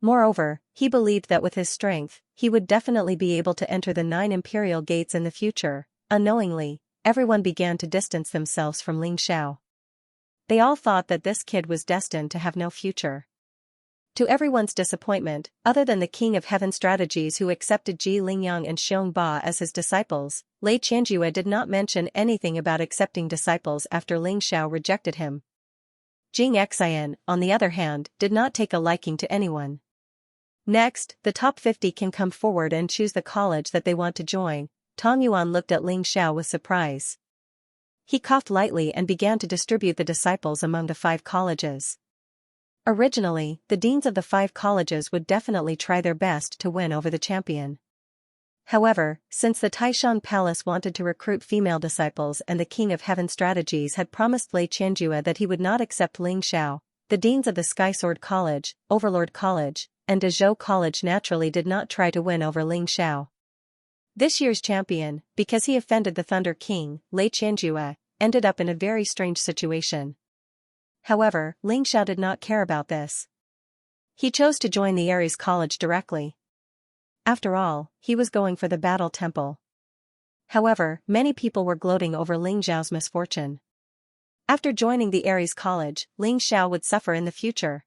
Moreover, he believed that with his strength, he would definitely be able to enter the 9 imperial gates in the future. Unknowingly, everyone began to distance themselves from Ling Xiao. They all thought that this kid was destined to have no future. To everyone's disappointment, other than the King of Heaven Strategies who accepted Ji Lingyang and Xiongba as his disciples, Lei Qianjue did not mention anything about accepting disciples after Ling Xiao rejected him. Xianxia, on the other hand, did not take a liking to anyone. Next, the top 50 can come forward and choose the college that they want to join. Tong Yuan looked at Ling Xiao with surprise. He coughed lightly and began to distribute the disciples among the 5 colleges. Originally, the deans of the 5 colleges would definitely try their best to win over the champion. However, since the Taishan Palace wanted to recruit female disciples and the King of Heaven Strategies had promised Lei Qianjue that he would not accept Ling Xiao, the deans of the Sky Sword College, Overlord College, and Dezhou College naturally did not try to win over Ling Xiao. This year's champion, because he offended the Thunder King, Lei Qianjue, ended up in a very strange situation. However, Ling Xiao did not care about this. He chose to join the Ares College directly. After all, he was going for the Battle Temple. However, many people were gloating over Ling Xiao's misfortune. After joining the Ares College, Ling Xiao would suffer in the future.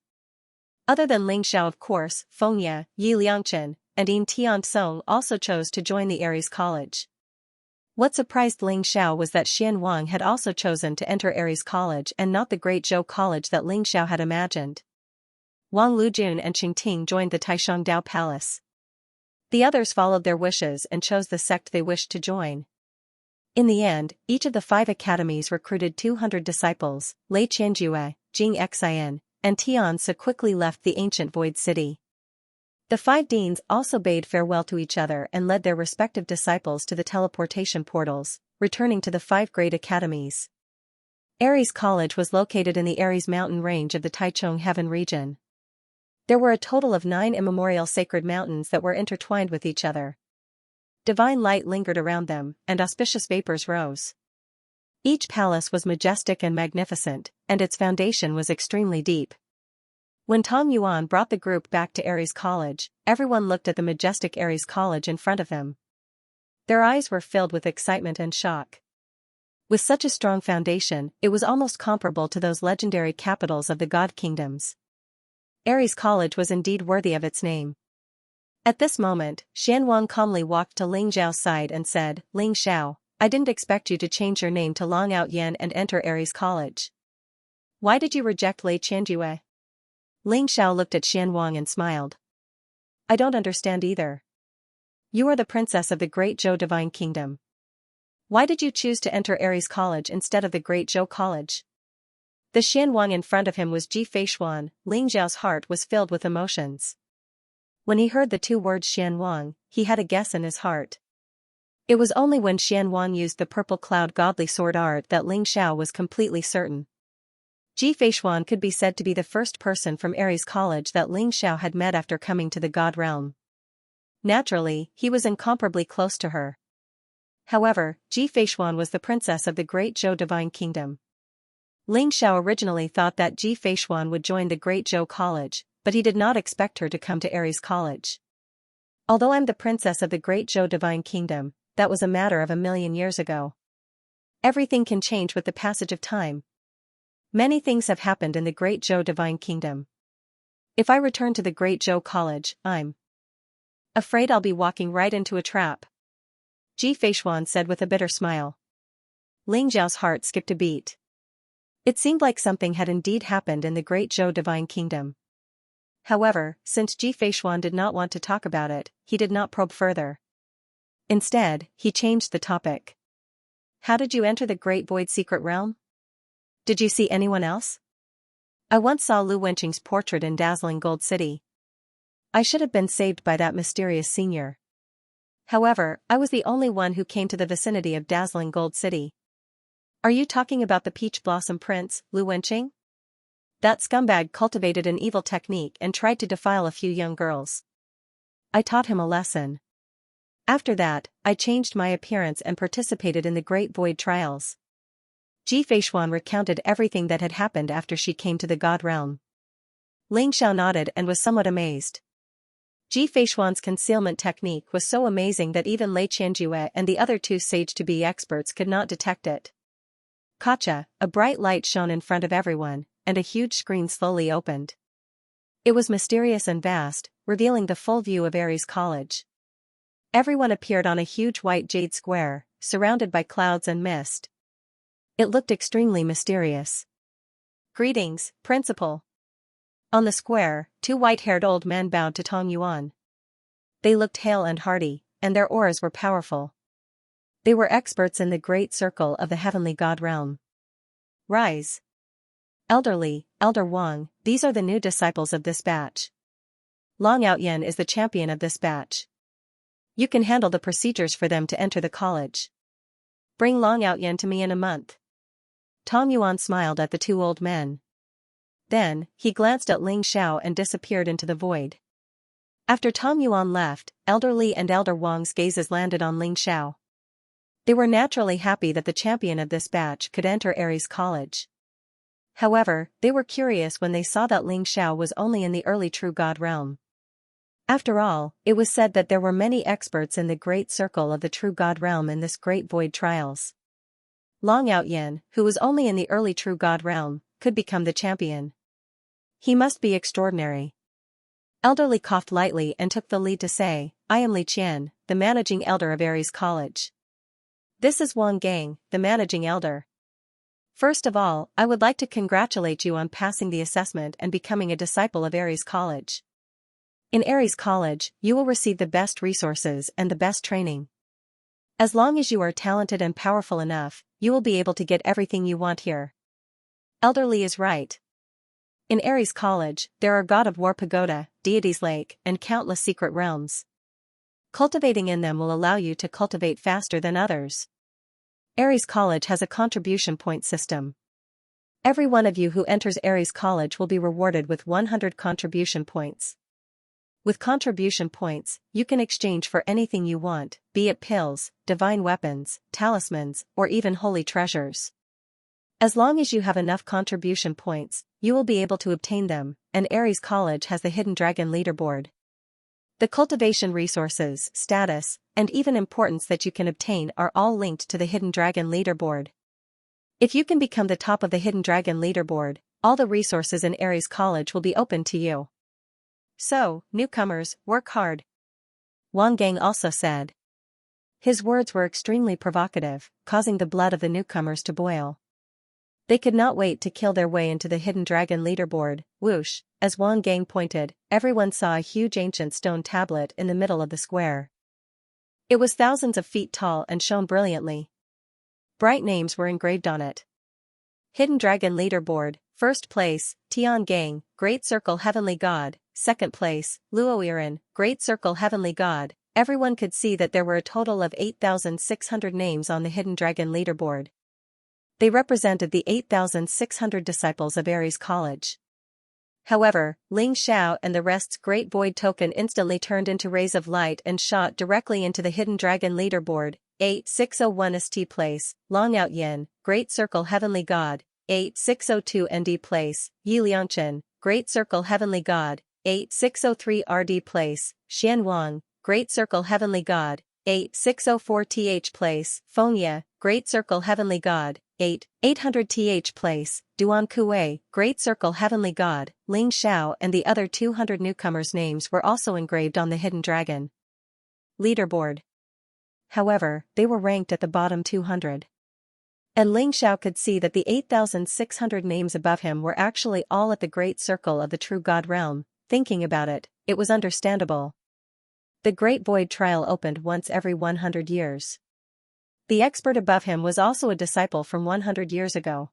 Other than Ling Xiao, of course, Fengye, Yi Liangchen, and Yin Tiansong also chose to join the Ares College. What surprised Ling Xiao was that Xian Wang had also chosen to enter Ares College and not the Great Zhou College that Ling Xiao had imagined. Wang Lujun and Qingting joined the Taishang Dao Palace. The others followed their wishes and chose the sect they wished to join. In the end, each of the 5 academies recruited 200 disciples. Lei Qianjue, Xianxia, and Tianzi quickly left the ancient void city. The 5 deans also bade farewell to each other and led their respective disciples to the teleportation portals, returning to the 5 great academies. Ares College was located in the Ares mountain range of the Taichung Heaven region. There were a total of 9 immemorial sacred mountains that were intertwined with each other. Divine light lingered around them, and auspicious vapors rose. Each palace was majestic and magnificent, and its foundation was extremely deep. When Tong Yuan brought the group back to Ares College, everyone looked at the majestic Ares College in front of them. Their eyes were filled with excitement and shock. With such a strong foundation, it was almost comparable to those legendary capitals of the God Kingdoms. Ares College was indeed worthy of its name. At this moment, Xian Wang calmly walked to Ling Zhao's side and said, "Ling Xiao, I didn't expect you to change your name to Long Outyen and enter Ares College. Why did you reject Lei Qianjue?" Ling Xiao looked at Xian Wang and smiled. "I don't understand either. You are the princess of the Great Zhou Divine Kingdom. Why did you choose to enter Ares College instead of the Great Zhou College?" The Xian Wang in front of him was Ji Feishuan. Ling Zhao's heart was filled with emotions. When he heard the 2 words Xian Wang, he had a guess in his heart. It was only when Xian Wang used the purple cloud godly sword art that Ling Xiao was completely certain. Ji Feishuan could be said to be the first person from Ares College that Ling Xiao had met after coming to the God realm. Naturally, he was incomparably close to her. However, Ji Feishuan was the princess of the Great Zhou Divine Kingdom. Ling Xiao originally thought that Ji Feishuan would join the Great Zhou College, but he did not expect her to come to Ares College. Although I'm the princess of the Great Zhou Divine Kingdom, that was a matter of 1,000,000 years ago. Everything can change with the passage of time. Many things have happened in the Great Zhou Divine Kingdom. If I return to the Great Zhou College, I'm afraid I'll be walking right into a trap. Ji Feishuan said with a bitter smile. Ling Zhao's heart skipped a beat. It seemed like something had indeed happened in the Great Zhou Divine Kingdom. However, since Ji Feishuan did not want to talk about it, he did not probe further. Instead, he changed the topic. How did you enter the Great Void Secret Realm? Did you see anyone else? I once saw Lu Wenqing's portrait in dazzling Gold City. I should have been saved by that mysterious senior. However, I was the only one who came to the vicinity of dazzling Gold City. Are you talking about the Peach Blossom Prince, Lu Wenqing? That scumbag cultivated an evil technique and tried to defile a few young girls. I taught him a lesson. After that, I changed my appearance and participated in the Great Void Trials. Ji Feishuan recounted everything that had happened after she came to the God Realm. Ling Xiao nodded and was somewhat amazed. Ji Feishuan's concealment technique was so amazing that even Lei Qianjue and the other two sage-to-be experts could not detect it. Gotcha, a bright light shone in front of everyone, and a huge screen slowly opened. It was mysterious and vast, revealing the full view of Aries College. Everyone appeared on a huge white jade square, surrounded by clouds and mist. It looked extremely mysterious. Greetings, Principal. On the square, two white-haired old men bowed to Tong Yuan. They looked hale and hearty, and their auras were powerful. They were experts in the great circle of the heavenly God realm. Rise. Elderly, Elder Wang, these are the new disciples of this batch. Long Outyen is the champion of this batch. You can handle the procedures for them to enter the college. Bring Long Outyen to me in a month. Tong Yuan smiled at the two old men. Then, he glanced at Ling Xiao and disappeared into the void. After Tong Yuan left, Elderly and Elder Wang's gazes landed on Ling Xiao. They were naturally happy that the champion of this batch could enter Aries College. However, they were curious when they saw that Ling Xiao was only in the early True God realm. After all, it was said that there were many experts in the great circle of the True God realm in this great void trials. Long Outyen, who was only in the early True God realm, could become the champion. He must be extraordinary. Elderly coughed lightly and took the lead to say, I am Li Qian, the managing elder of Aries College. This is Wang Gang, the managing elder. First of all, I would like to congratulate you on passing the assessment and becoming a disciple of Aries College. In Aries College, you will receive the best resources and the best training. As long as you are talented and powerful enough, you will be able to get everything you want here. Elderly is right. In Aries College, there are God of War Pagoda, Deity's Lake, and countless secret realms. Cultivating in them will allow you to cultivate faster than others. Aries College has a contribution point system. Every one of you who enters Aries College will be rewarded with 100 contribution points. With contribution points, you can exchange for anything you want, be it pills, divine weapons, talismans, or even holy treasures. As long as you have enough contribution points, you will be able to obtain them, and Aries College has the Hidden Dragon Leaderboard. The cultivation resources, status, and even importance that you can obtain are all linked to the Hidden Dragon Leaderboard. If you can become the top of the Hidden Dragon Leaderboard, all the resources in Aries College will be open to you. So, newcomers, work hard. Wang Gang also said. His words were extremely provocative, causing the blood of the newcomers to boil. They could not wait to kill their way into the Hidden Dragon Leaderboard. Whoosh, as Wang Gang pointed, everyone saw a huge ancient stone tablet in the middle of the square. It was thousands of feet tall and shone brilliantly. Bright names were engraved on it. Hidden Dragon Leaderboard, first place, Tian Gang, Great Circle Heavenly God, second place, Luoiran, Great Circle Heavenly God. Everyone could see that there were a total of 8,600 names on the Hidden Dragon Leaderboard. They represented the 8,600 disciples of Aries College. However, Ling Xiao and the rest's Great Void token instantly turned into rays of light and shot directly into the Hidden Dragon Leaderboard. 8601 ST place, Long Outyen, Great Circle Heavenly God. 8602 ND place, Yi Liangchen, Great Circle Heavenly God. 8603 RD place, Xian Wang, Great Circle Heavenly God. 8604 TH place, Fengye, Great Circle Heavenly God. 800th place, Duan Kuei, Great Circle Heavenly God, Ling Xiao and the other 200 newcomers' names were also engraved on the hidden dragon leaderboard. However, they were ranked at the bottom 200. And Ling Xiao could see that the 8,600 names above him were actually all at the Great Circle of the True God realm. Thinking about it, it was understandable. The Great Void Trial opened once every 100 years. The expert above him was also a disciple from 100 years ago.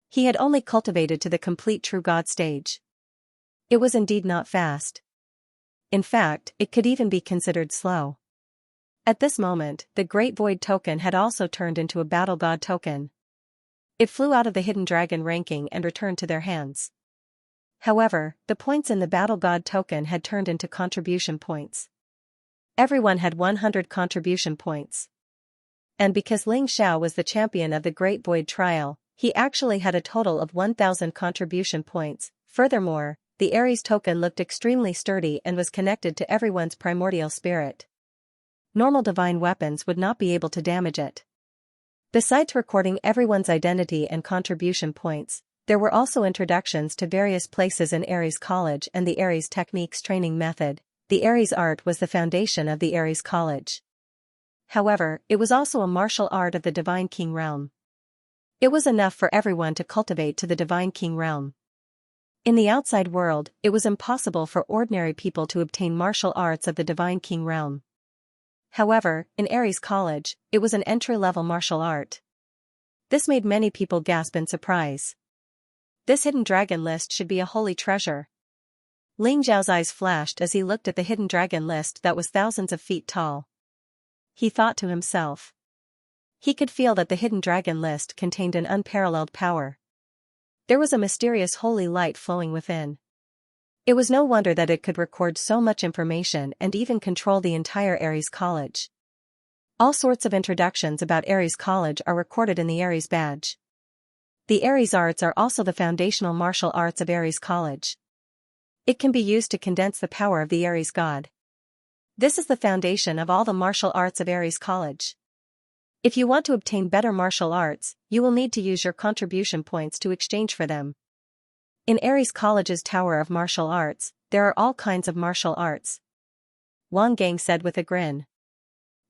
He had only cultivated to the complete True God stage. It was indeed not fast. In fact, it could even be considered slow. At this moment, the Great Void token had also turned into a Battle God token. It flew out of the Hidden Dragon ranking and returned to their hands. However, the points in the Battle God token had turned into contribution points. Everyone had 100 contribution points. And because Ling Xiao was the champion of the Great Void Trial, he actually had a total of 1,000 contribution points. Furthermore, the Ares token looked extremely sturdy and was connected to everyone's primordial spirit. Normal divine weapons would not be able to damage it. Besides recording everyone's identity and contribution points, there were also introductions to various places in Ares College and the Ares Techniques training method. The Ares art was the foundation of the Ares College. However, it was also a martial art of the Divine King realm. It was enough for everyone to cultivate to the Divine King realm. In the outside world, it was impossible for ordinary people to obtain martial arts of the Divine King realm. However, in Ares College, it was an entry-level martial art. This made many people gasp in surprise. This hidden dragon list should be a holy treasure. Ling Zhao's eyes flashed as he looked at the hidden dragon list that was thousands of feet tall. He thought to himself. He could feel that the hidden dragon list contained an unparalleled power. There was a mysterious holy light flowing within. It was no wonder that it could record so much information and even control the entire Ares College. All sorts of introductions about Ares College are recorded in the Ares badge. The Ares arts are also the foundational martial arts of Ares College. It can be used to condense the power of the Ares god. This is the foundation of all the martial arts of Ares College. If you want to obtain better martial arts, you will need to use your contribution points to exchange for them. In Ares College's Tower of Martial Arts, there are all kinds of martial arts. Wang Gang said with a grin.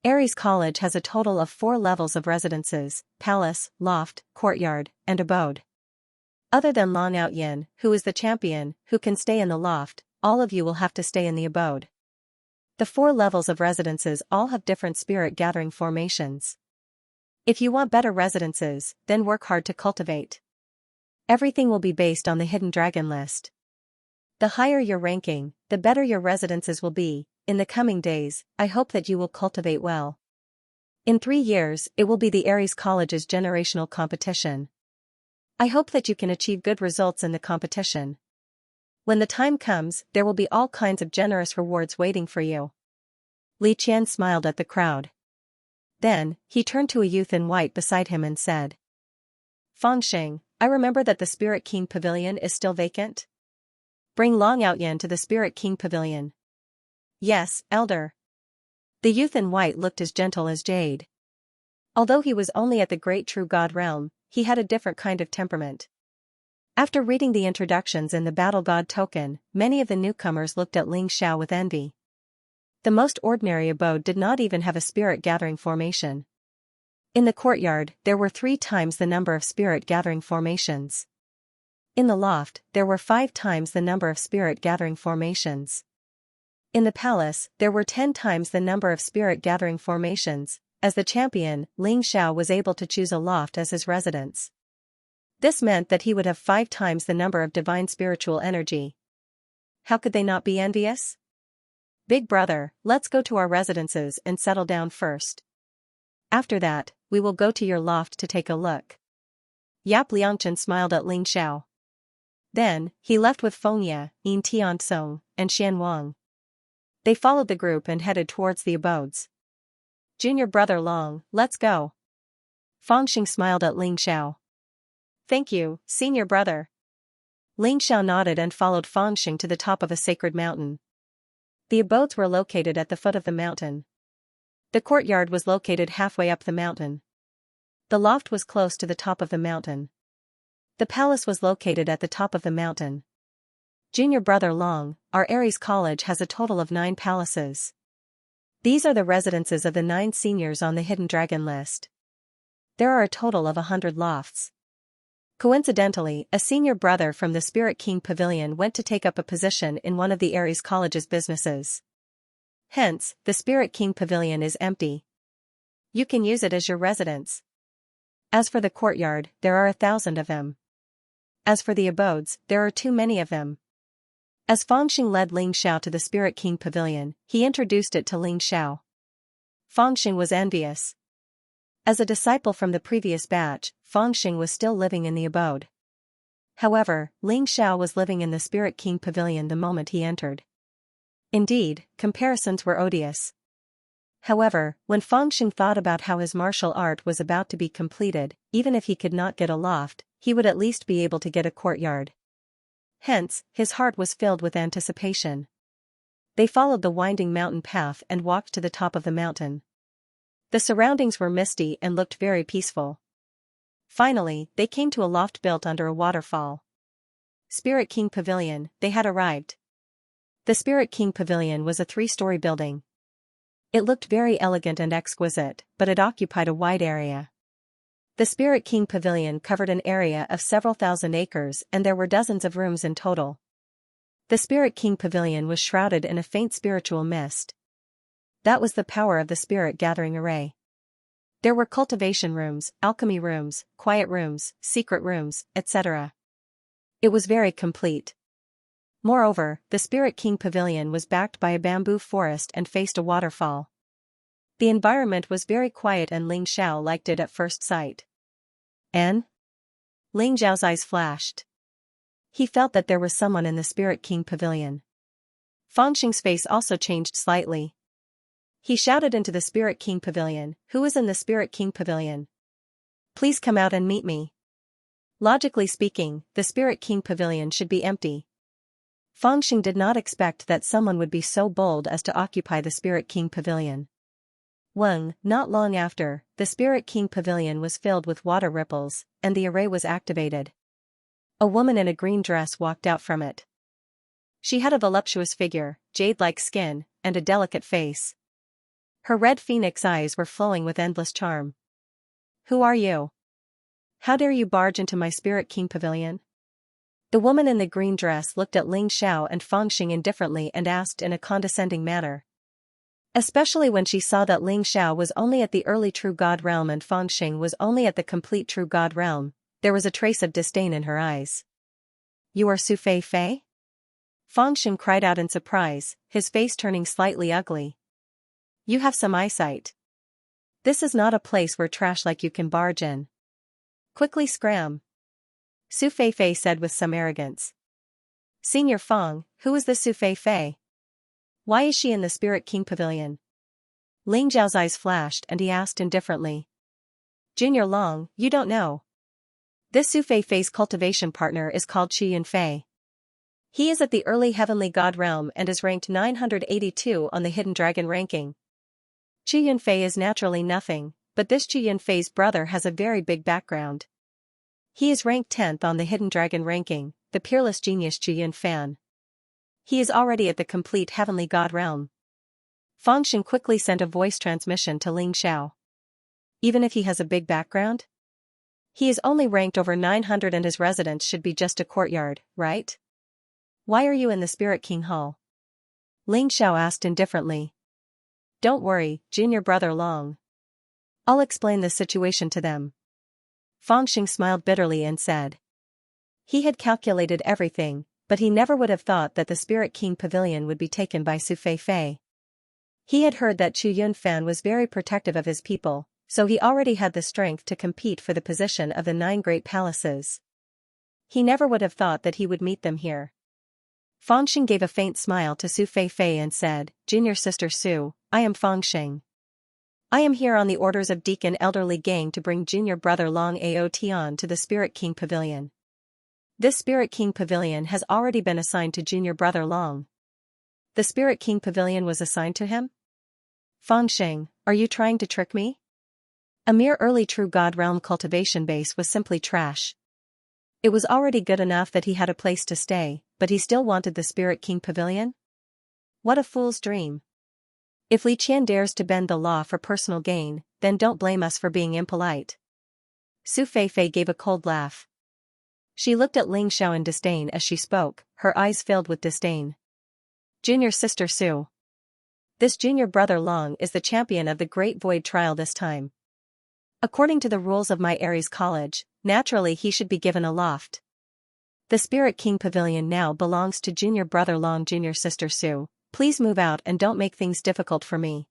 Ares College has a total of 4 levels of residences: palace, loft, courtyard, and abode. Other than Lan Outyin, who is the champion, who can stay in the loft, all of you will have to stay in the abode. The 4 levels of residences all have different spirit gathering formations. If you want better residences, then work hard to cultivate. Everything will be based on the hidden dragon list. The higher your ranking, the better your residences will be. In the coming days, I hope that you will cultivate well. In 3 years, it will be the Ares College's generational competition. I hope that you can achieve good results in the competition. When the time comes, there will be all kinds of generous rewards waiting for you. Li Qian smiled at the crowd. Then, he turned to a youth in white beside him and said, Fangxing, I remember that the Spirit King Pavilion is still vacant. Bring Long Outyan to the Spirit King Pavilion. Yes, Elder. The youth in white looked as gentle as jade. Although he was only at the Great True God realm, he had a different kind of temperament. After reading the introductions in the Battle God token, many of the newcomers looked at Ling Xiao with envy. The most ordinary abode did not even have a spirit gathering formation. In the courtyard, there were 3 times the number of spirit gathering formations. In the loft, there were 5 times the number of spirit gathering formations. In the palace, there were 10 times the number of spirit gathering formations. As the champion, Ling Xiao was able to choose a loft as his residence. This meant that he would have 5 times the number of divine spiritual energy. How could they not be envious? Big brother, let's go to our residences and settle down first. After that, we will go to your loft to take a look. Yap Liangchen smiled at Ling Xiao. Then, he left with Fengye, Yin Tiansong, and Xian Wang. They followed the group and headed towards the abodes. Junior brother Long, let's go. Fangxing smiled at Ling Xiao. Thank you, senior brother. Ling Xiao nodded and followed Fangxing to the top of a sacred mountain. The abodes were located at the foot of the mountain. The courtyard was located halfway up the mountain. The loft was close to the top of the mountain. The palace was located at the top of the mountain. Junior brother Long, our Aries college has a total of 9 palaces. These are the residences of the 9 seniors on the Hidden Dragon list. There are a total of 100 lofts. Coincidentally, a senior brother from the Spirit King Pavilion went to take up a position in one of the Aries college's businesses. Hence, the Spirit King Pavilion is empty. You can use it as your residence. As for the courtyard, there are 1,000 of them. As for the abodes, there are too many of them. As Fangxing led Ling Xiao to the Spirit King Pavilion, he introduced it to Ling Xiao. Fangxing was envious. As a disciple from the previous batch, Fangxing was still living in the abode. However, Ling Xiao was living in the Spirit King Pavilion the moment he entered. Indeed, comparisons were odious. However, when Fangxing thought about how his martial art was about to be completed, even if he could not get a loft, he would at least be able to get a courtyard. Hence, his heart was filled with anticipation. They followed the winding mountain path and walked to the top of the mountain. The surroundings were misty and looked very peaceful. Finally, they came to a loft built under a waterfall. Spirit King Pavilion, they had arrived. The Spirit King Pavilion was a 3-story building. It looked very elegant and exquisite, but it occupied a wide area. The Spirit King Pavilion covered an area of several thousand acres and there were dozens of rooms in total. The Spirit King Pavilion was shrouded in a faint spiritual mist. That was the power of the Spirit Gathering Array. There were cultivation rooms, alchemy rooms, quiet rooms, secret rooms, etc. It was very complete. Moreover, the Spirit King Pavilion was backed by a bamboo forest and faced a waterfall. The environment was very quiet and Ling Xiao liked it at first sight. And? Ling Xiao's eyes flashed. He felt that there was someone in the Spirit King Pavilion. Fangxing's face also changed slightly. He shouted into the Spirit King Pavilion, "Who is in the Spirit King Pavilion? Please come out and meet me." Logically speaking, the Spirit King Pavilion should be empty. Fangxing did not expect that someone would be so bold as to occupy the Spirit King Pavilion. Not long after, the Spirit King Pavilion was filled with water ripples, and the array was activated. A woman in a green dress walked out from it. She had a voluptuous figure, jade-like skin, and a delicate face. Her red phoenix eyes were flowing with endless charm. "Who are you? How dare you barge into my Spirit King Pavilion?" The woman in the green dress looked at Ling Xiao and Fangxing indifferently and asked in a condescending manner. Especially when she saw that Ling Xiao was only at the early True God realm and Fangxing was only at the complete True God realm, there was a trace of disdain in her eyes. "You are Su Fei Fei?" Fangxing cried out in surprise, his face turning slightly ugly. "You have some eyesight. This is not a place where trash like you can barge in. Quickly scram," Su Fei Fei said with some arrogance. "Senior Fang, who is this Su Fei Fei? Why is she in the Spirit King Pavilion?" Ling Zhao's eyes flashed and he asked indifferently. "Junior Long, you don't know. This Su Fei Fei's cultivation partner is called Qi Yunfei. He is at the early Heavenly God realm and is ranked 982 on the Hidden Dragon ranking. Qi Yunfei is naturally nothing, but this Qi Yunfei's brother has a very big background. He is ranked 10th on the Hidden Dragon ranking, the peerless genius Qi Yunfan. He is already at the complete Heavenly God realm." Fangxing quickly sent a voice transmission to Ling Xiao. "Even if he has a big background? He is only ranked over 900 and his residence should be just a courtyard, right? Why are you in the Spirit King Hall?" Ling Xiao asked indifferently. "Don't worry, Junior Brother Long. I'll explain the situation to them." Fangxing smiled bitterly and said. He had calculated everything, but he never would have thought that the Spirit King Pavilion would be taken by Su Fei Fei. He had heard that Qi Yunfan was very protective of his people, so he already had the strength to compete for the position of the 9 great palaces. He never would have thought that he would meet them here. Fangxing gave a faint smile to Su Fei Fei and said, "Junior Sister Su, I am Fangxing. I am here on the orders of Deacon Elderly Gang to bring Junior Brother Long Ao Tian to the Spirit King Pavilion. This Spirit King Pavilion has already been assigned to Junior Brother Long." "The Spirit King Pavilion was assigned to him? Fangxing, are you trying to trick me?" A mere early True God Realm cultivation base was simply trash. It was already good enough that he had a place to stay, but he still wanted the Spirit King Pavilion? What a fool's dream. If Li Qian dares to bend the law for personal gain, then don't blame us for being impolite. Su Feifei gave a cold laugh. She looked at Ling Xiao in disdain as she spoke, her eyes filled with disdain. Junior sister Su. This junior brother Long is the champion of the Great Void Trial this time. According to the rules of my Aries College, naturally he should be given a loft. The Spirit King Pavilion now belongs to junior brother Long. Junior sister Su, please move out and don't make things difficult for me.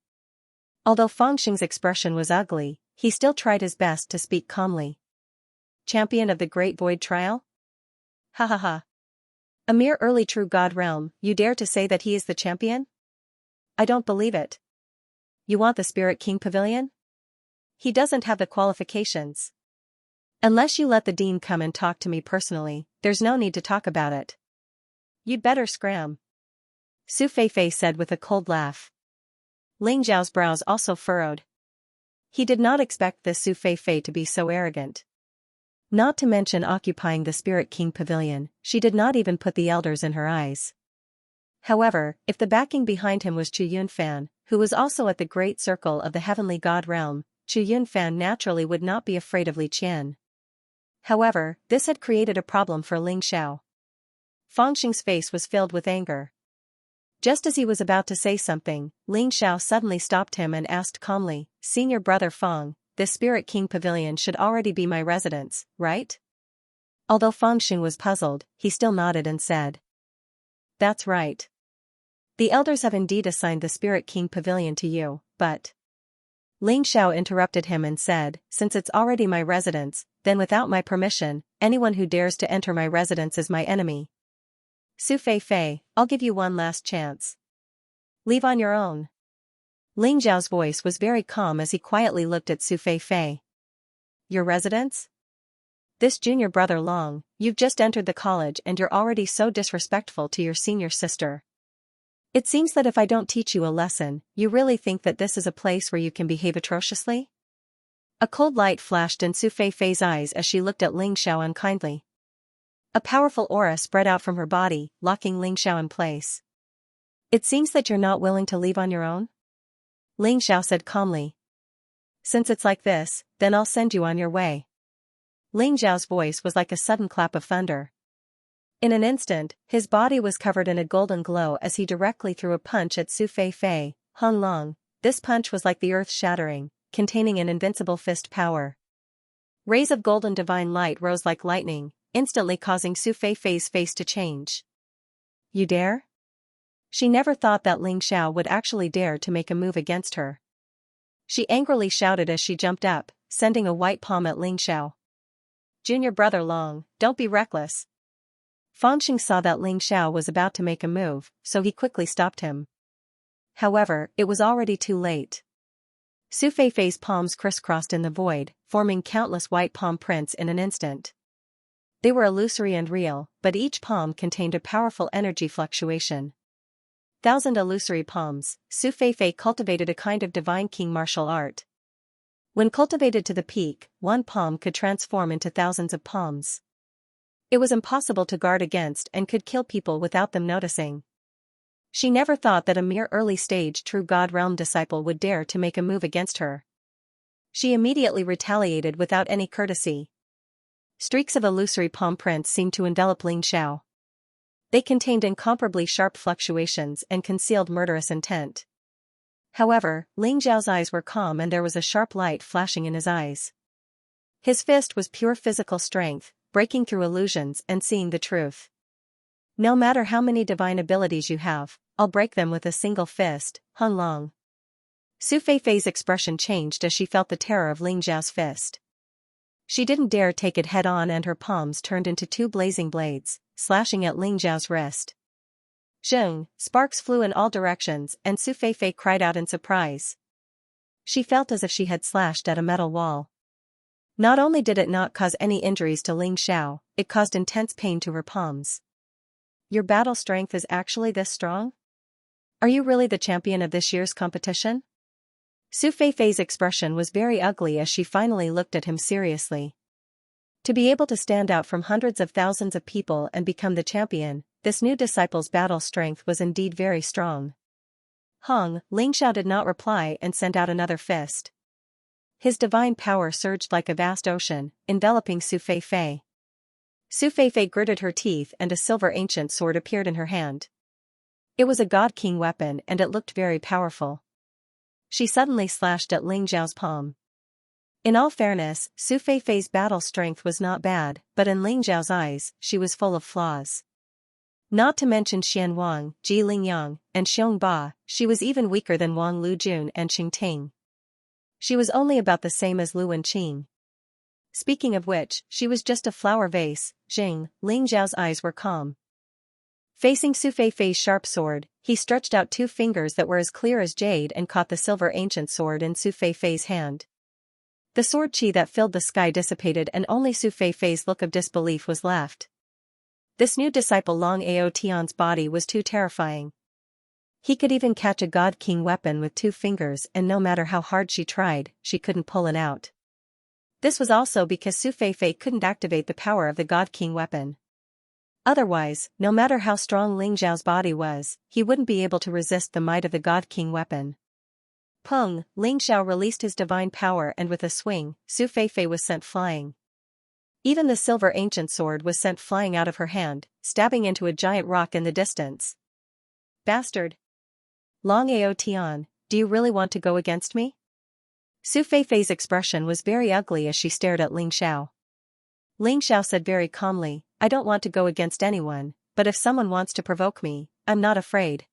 Although Fangxing's expression was ugly, he still tried his best to speak calmly. Champion of the Great Void Trial? Ha ha ha. A mere early True God Realm, you dare to say that he is the champion? I don't believe it. You want the Spirit King Pavilion? He doesn't have the qualifications. Unless you let the dean come and talk to me personally, there's no need to talk about it. You'd better scram. Su Feifei said with a cold laugh. Ling Zhao's brows also furrowed. He did not expect this Su Feifei to be so arrogant. Not to mention occupying the Spirit King Pavilion, she did not even put the elders in her eyes. However, if the backing behind him was Chu Yunfan, who was also at the Great Circle of the Heavenly God Realm, Chu Yunfan naturally would not be afraid of Li Qian. However, this had created a problem for Ling Xiao. Fangxing's face was filled with anger. Just as he was about to say something, Ling Xiao suddenly stopped him and asked calmly, Senior brother Fang, this Spirit King Pavilion should already be my residence, right? Although Fangxing was puzzled, he still nodded and said. That's right. The elders have indeed assigned the Spirit King Pavilion to you, but... Ling Xiao interrupted him and said, since it's already my residence, then without my permission, anyone who dares to enter my residence is my enemy. Su Feifei, I'll give you one last chance. Leave on your own. Ling Zhao's voice was very calm as he quietly looked at Su Feifei. Your residence? This junior brother Long, you've just entered the college and you're already so disrespectful to your senior sister. It seems that if I don't teach you a lesson, you really think that this is a place where you can behave atrociously? A cold light flashed in Su Feifei's eyes as she looked at Ling Xiao unkindly. A powerful aura spread out from her body, locking Ling Xiao in place. It seems that you're not willing to leave on your own? Ling Xiao said calmly. Since it's like this, then I'll send you on your way. Ling Zhao's voice was like a sudden clap of thunder. In an instant, his body was covered in a golden glow as he directly threw a punch at Su Feifei. Hung Long. This punch was like the earth shattering, containing an invincible fist power. Rays of golden divine light rose like lightning, instantly causing Su Feifei's face to change. You dare? She never thought that Ling Xiao would actually dare to make a move against her. She angrily shouted as she jumped up, sending a white palm at Ling Xiao. Junior brother Long, don't be reckless. Fangxing saw that Ling Xiao was about to make a move, so he quickly stopped him. However, it was already too late. Su Feifei's palms crisscrossed in the void, forming countless white palm prints in an instant. They were illusory and real, but each palm contained a powerful energy fluctuation. 1,000 illusory palms, Su Feifei cultivated a kind of divine king martial art. When cultivated to the peak, one palm could transform into thousands of palms. It was impossible to guard against and could kill people without them noticing. She never thought that a mere early-stage True God Realm disciple would dare to make a move against her. She immediately retaliated without any courtesy. Streaks of illusory palm prints seemed to envelop Ling Xiao. They contained incomparably sharp fluctuations and concealed murderous intent. However, Ling Zhao's eyes were calm and there was a sharp light flashing in his eyes. His fist was pure physical strength, breaking through illusions and seeing the truth. No matter how many divine abilities you have, I'll break them with a single fist, Hung Long. Su Feifei's expression changed as she felt the terror of Ling Zhao's fist. She didn't dare take it head-on and her palms turned into two blazing blades, slashing at Ling Zhao's wrist. Zheng, sparks flew in all directions and Su Feifei cried out in surprise. She felt as if she had slashed at a metal wall. Not only did it not cause any injuries to Ling Xiao, it caused intense pain to her palms. Your battle strength is actually this strong? Are you really the champion of this year's competition? Su Feifei's expression was very ugly as she finally looked at him seriously. To be able to stand out from hundreds of thousands of people and become the champion, this new disciple's battle strength was indeed very strong. Ling Xiao did not reply and sent out another fist. His divine power surged like a vast ocean, enveloping Su Feifei. Su Feifei gritted her teeth and a silver ancient sword appeared in her hand. It was a God King weapon and it looked very powerful. She suddenly slashed at Ling Xiao's palm. In all fairness, Su Feifei's battle strength was not bad, but in Ling Xiao's eyes, she was full of flaws. Not to mention Xian Wang, Ji Lingyang, and Xiong Ba, she was even weaker than Wang Lujun and Qing Ting. She was only about the same as Lu Wenqing. Speaking of which, she was just a flower vase. Ling Xiao's eyes were calm. Facing Su Feifei's sharp sword, he stretched out two fingers that were as clear as jade and caught the silver ancient sword in Su Feifei's hand. The sword qi that filled the sky dissipated and only Su Feifei's look of disbelief was left. This new disciple Long Ao Tian's body was too terrifying. He could even catch a God King weapon with two fingers and no matter how hard she tried, she couldn't pull it out. This was also because Su Feifei couldn't activate the power of the God King weapon. Otherwise, no matter how strong Ling Xiao's body was, he wouldn't be able to resist the might of the God King weapon. Ling Xiao released his divine power and with a swing, Su Feifei was sent flying. Even the silver ancient sword was sent flying out of her hand, stabbing into a giant rock in the distance. Bastard! Long Ao Tian, do you really want to go against me? Su Feifei's expression was very ugly as she stared at Ling Xiao. Ling Xiao said very calmly, I don't want to go against anyone, but if someone wants to provoke me, I'm not afraid.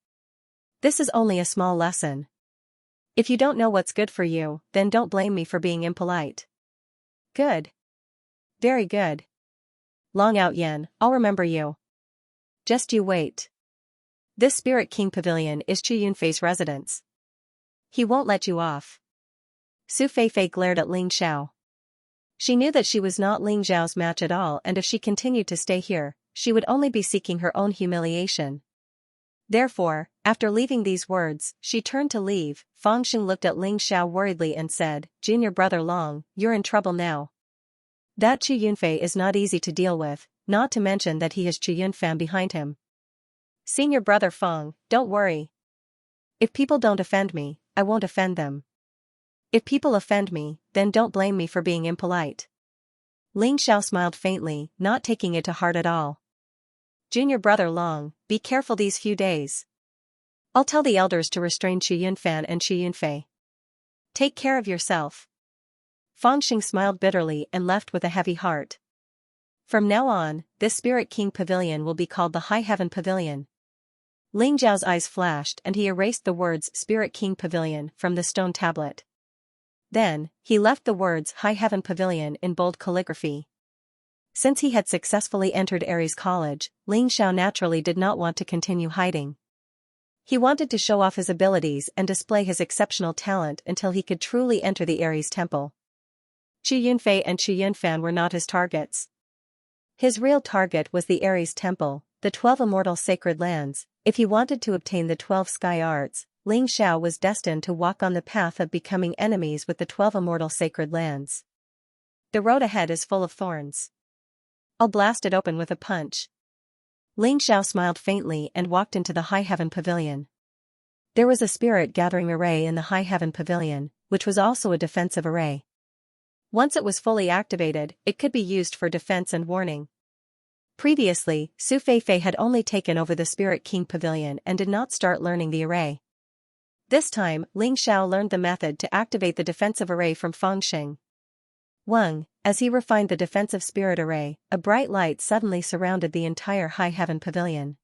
This is only a small lesson. If you don't know what's good for you, then don't blame me for being impolite. Good. Very good. Long Out Yen, I'll remember you. Just you wait. This Spirit King Pavilion is Chu Yunfei's residence. He won't let you off. Su Feifei glared at Ling Xiao. She knew that she was not Ling Xiao's match at all and if she continued to stay here, she would only be seeking her own humiliation. Therefore, after leaving these words, she turned to leave. Fangxing looked at Ling Xiao worriedly and said, Junior brother Long, you're in trouble now. That Chu Yunfei is not easy to deal with, not to mention that he has Chu Yunfan behind him. Senior brother Fang, don't worry. If people don't offend me, I won't offend them. If people offend me, then don't blame me for being impolite. Ling Xiao smiled faintly, not taking it to heart at all. Junior brother Long, be careful these few days. I'll tell the elders to restrain Chu Yunfan and Chu Yunfei. Take care of yourself. Fangxing smiled bitterly and left with a heavy heart. From now on, this Spirit King Pavilion will be called the High Heaven Pavilion. Ling Xiao's eyes flashed and he erased the words Spirit King Pavilion from the stone tablet. Then, he left the words High Heaven Pavilion in bold calligraphy. Since he had successfully entered Aries College, Ling Xiao naturally did not want to continue hiding. He wanted to show off his abilities and display his exceptional talent until he could truly enter the Aries Temple. Chu Yunfei and Chu Yunfan were not his targets. His real target was the Aries Temple, the 12 immortal sacred lands. If he wanted to obtain the 12 sky arts, Ling Xiao was destined to walk on the path of becoming enemies with the 12 immortal sacred lands. The road ahead is full of thorns. I'll blast it open with a punch. Ling Xiao smiled faintly and walked into the High Heaven Pavilion. There was a spirit gathering array in the High Heaven Pavilion, which was also a defensive array. Once it was fully activated, it could be used for defense and warning. Previously, Su Feifei had only taken over the Spirit King Pavilion and did not start learning the array. This time, Ling Xiao learned the method to activate the defensive array from Fangxing. As he refined the defensive spirit array, a bright light suddenly surrounded the entire High Heaven Pavilion.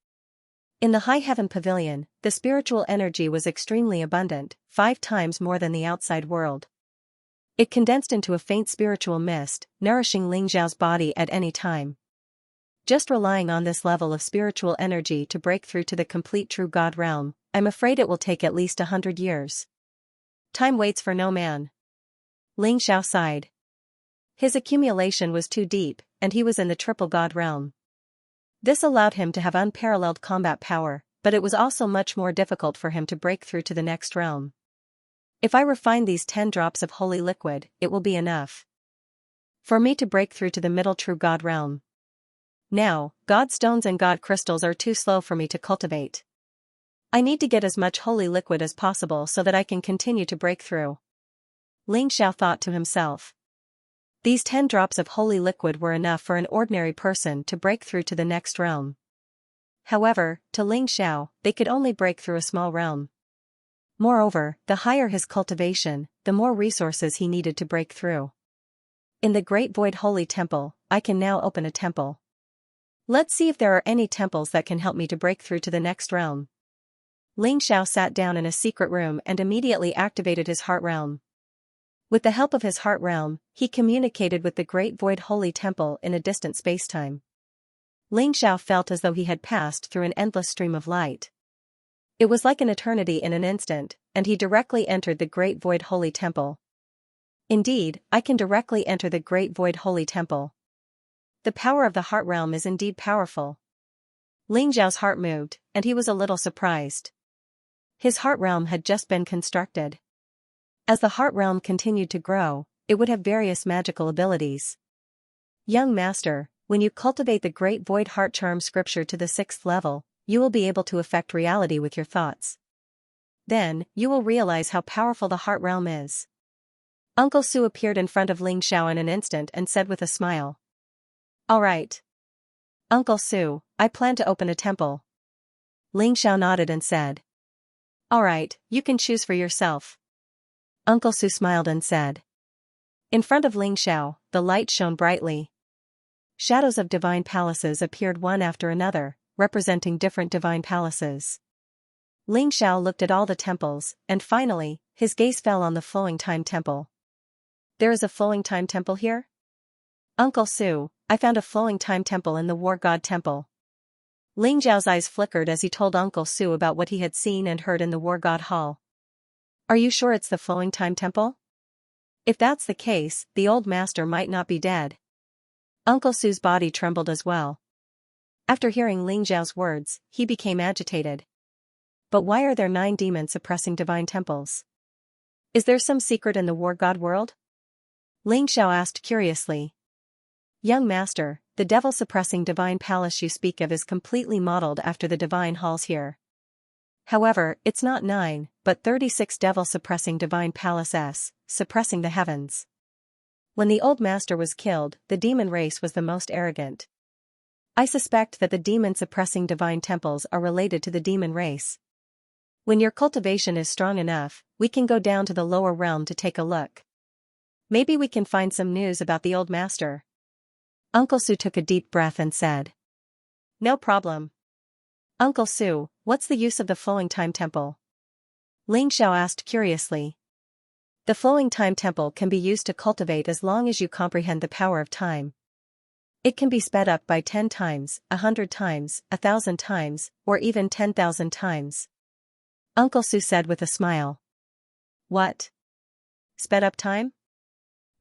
In the High Heaven Pavilion, the spiritual energy was extremely abundant, 5 times more than the outside world. It condensed into a faint spiritual mist, nourishing Ling Xiao's body at any time. Just relying on this level of spiritual energy to break through to the complete true God realm, I'm afraid it will take at least 100 years. Time waits for no man. Ling Xiao sighed. His accumulation was too deep, and he was in the triple God realm. This allowed him to have unparalleled combat power, but it was also much more difficult for him to break through to the next realm. If I refine these 10 drops of holy liquid, it will be enough for me to break through to the middle true God realm. Now, God stones and God crystals are too slow for me to cultivate. I need to get as much holy liquid as possible so that I can continue to break through. Xiao thought to himself. These 10 drops of holy liquid were enough for an ordinary person to break through to the next realm. However, to Xiao, they could only break through a small realm. Moreover, the higher his cultivation, the more resources he needed to break through. In the Great Void Holy Temple, I can now open a temple. Let's see if there are any temples that can help me to break through to the next realm. Xiao sat down in a secret room and immediately activated his heart realm. With the help of his heart realm, he communicated with the Great Void Holy Temple in a distant spacetime. Xiao felt as though he had passed through an endless stream of light. It was like an eternity in an instant, and he directly entered the Great Void Holy Temple. Indeed, I can directly enter the Great Void Holy Temple. The power of the heart realm is indeed powerful. Xiao's heart moved, and he was a little surprised. His heart realm had just been constructed. As the heart realm continued to grow, it would have various magical abilities. Young master, when you cultivate the Great Void Heart Charm scripture to the 6th level, you will be able to affect reality with your thoughts. Then, you will realize how powerful the heart realm is. Uncle Su appeared in front of Xiao in an instant and said with a smile. All right. Uncle Su, I plan to open a temple. Xiao nodded and said. All right, you can choose for yourself. Uncle Su smiled and said. In front of Xiao, the light shone brightly. Shadows of divine palaces appeared one after another, representing different divine palaces. Xiao looked at all the temples, and finally, his gaze fell on the Flowing Time Temple. There is a Flowing Time Temple here? Uncle Su, I found a Flowing Time Temple in the War God Temple. Xiao's eyes flickered as he told Uncle Su about what he had seen and heard in the War God Hall. Are you sure it's the Flowing Time Temple? If that's the case, the old master might not be dead. Uncle Su's body trembled as well. After hearing Xiao's words, he became agitated. But why are there 9 demons suppressing divine temples? Is there some secret in the War God world? Xiao asked curiously. Young master, the devil-suppressing divine palace you speak of is completely modeled after the divine halls here. However, it's not 9, but 36 devil-suppressing divine palaces, suppressing the heavens. When the old master was killed, the demon race was the most arrogant. I suspect that the demon-suppressing divine temples are related to the demon race. When your cultivation is strong enough, we can go down to the lower realm to take a look. Maybe we can find some news about the old master. Uncle Su took a deep breath and said. No problem. Uncle Su, what's the use of the Flowing Time Temple? Xiao asked curiously. The Flowing Time Temple can be used to cultivate as long as you comprehend the power of time. It can be sped up by 10 times, 100 times, 1,000 times, or even 10,000 times. Uncle Su said with a smile. What? Sped up time?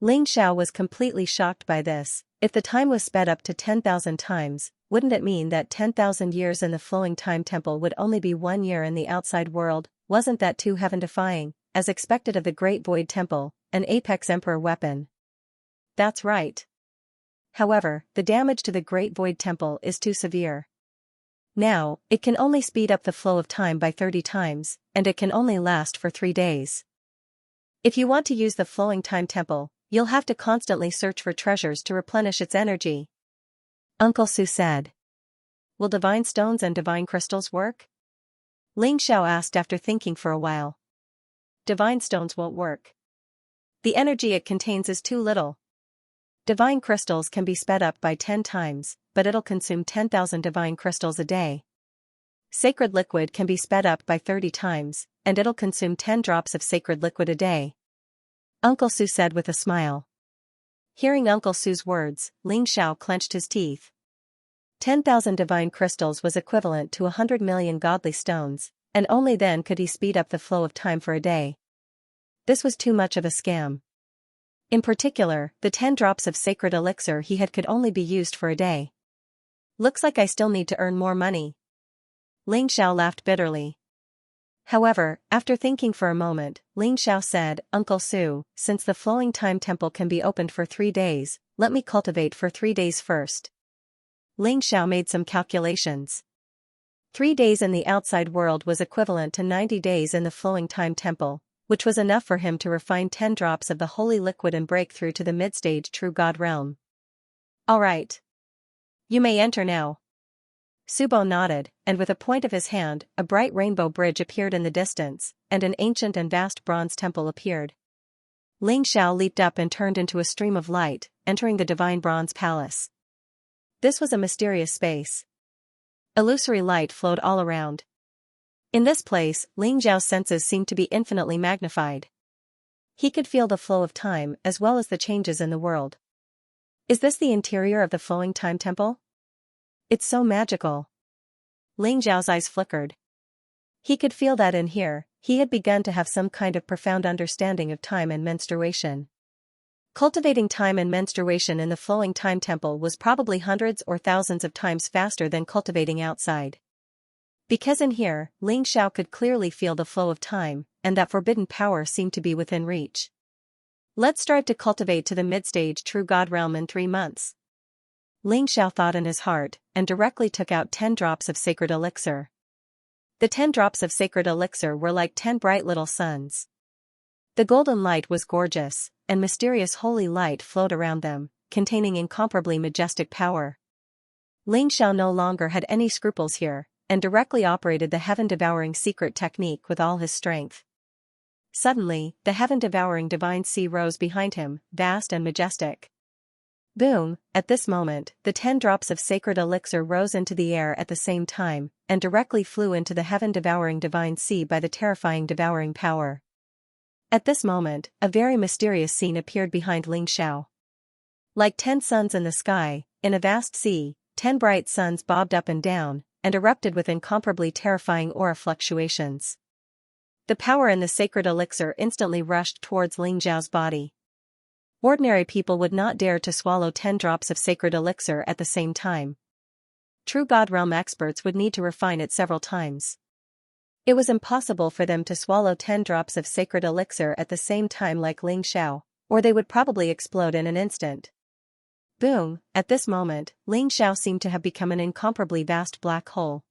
Xiao was completely shocked by this. If the time was sped up to 10,000 times, wouldn't it mean that 10,000 years in the Flowing Time Temple would only be 1 year in the outside world? Wasn't that too heaven-defying, as expected of the Great Void Temple, an Apex Emperor weapon? That's right. However, the damage to the Great Void Temple is too severe. Now, it can only speed up the flow of time by 30 times, and it can only last for 3 days. If you want to use the Flowing Time Temple, you'll have to constantly search for treasures to replenish its energy. Uncle Su said. Will divine stones and divine crystals work? Xiao asked after thinking for a while. Divine stones won't work. The energy it contains is too little. Divine crystals can be sped up by 10 times, but it'll consume 10,000 divine crystals a day. Sacred liquid can be sped up by 30 times, and it'll consume 10 drops of sacred liquid a day. Uncle Su said with a smile. Hearing Uncle Su's words, Xiao clenched his teeth. 10,000 divine crystals was equivalent to 100 million godly stones, and only then could he speed up the flow of time for a day. This was too much of a scam. In particular, the 10 drops of sacred elixir he had could only be used for a day. Looks like I still need to earn more money. Xiao laughed bitterly. However, after thinking for a moment, Ling Xiao said, "Uncle Su, since the flowing time temple can be opened for 3 days, let me cultivate for 3 days first." Ling Xiao made some calculations. 3 days in the outside world was equivalent to 90 days in the flowing time temple, which was enough for him to refine 10 drops of the holy liquid and break through to the mid-stage true God realm. "All right. You may enter now." Subo nodded, and with a point of his hand, a bright rainbow bridge appeared in the distance, and an ancient and vast bronze temple appeared. Ling Xiao leaped up and turned into a stream of light, entering the divine bronze palace. This was a mysterious space. Illusory light flowed all around. In this place, Ling Xiao's senses seemed to be infinitely magnified. He could feel the flow of time as well as the changes in the world. Is this the interior of the flowing time temple? It's so magical. Ling Xiao's eyes flickered. He could feel that in here, he had begun to have some kind of profound understanding of time and menstruation. Cultivating time and menstruation in the flowing time temple was probably hundreds or thousands of times faster than cultivating outside. Because in here, Ling Xiao could clearly feel the flow of time, and that forbidden power seemed to be within reach. Let's strive to cultivate to the mid-stage true God realm in 3 months. Ling Xiao thought in his heart, and directly took out 10 drops of sacred elixir. The 10 drops of sacred elixir were like 10 bright little suns. The golden light was gorgeous, and mysterious holy light flowed around them, containing incomparably majestic power. Ling Xiao no longer had any scruples here, and directly operated the heaven-devouring secret technique with all his strength. Suddenly, the heaven-devouring divine sea rose behind him, vast and majestic. Boom! At this moment, the 10 drops of sacred elixir rose into the air at the same time, and directly flew into the heaven-devouring divine sea by the terrifying devouring power. At this moment, a very mysterious scene appeared behind Ling Xiao. Like 10 suns in the sky, in a vast sea, 10 bright suns bobbed up and down, and erupted with incomparably terrifying aura fluctuations. The power in the sacred elixir instantly rushed towards Ling Xiao's body. Ordinary people would not dare to swallow 10 drops of sacred elixir at the same time. True God realm experts would need to refine it several times. It was impossible for them to swallow 10 drops of sacred elixir at the same time like Ling Xiao, or they would probably explode in an instant. Boom! At this moment, Ling Xiao seemed to have become an incomparably vast black hole.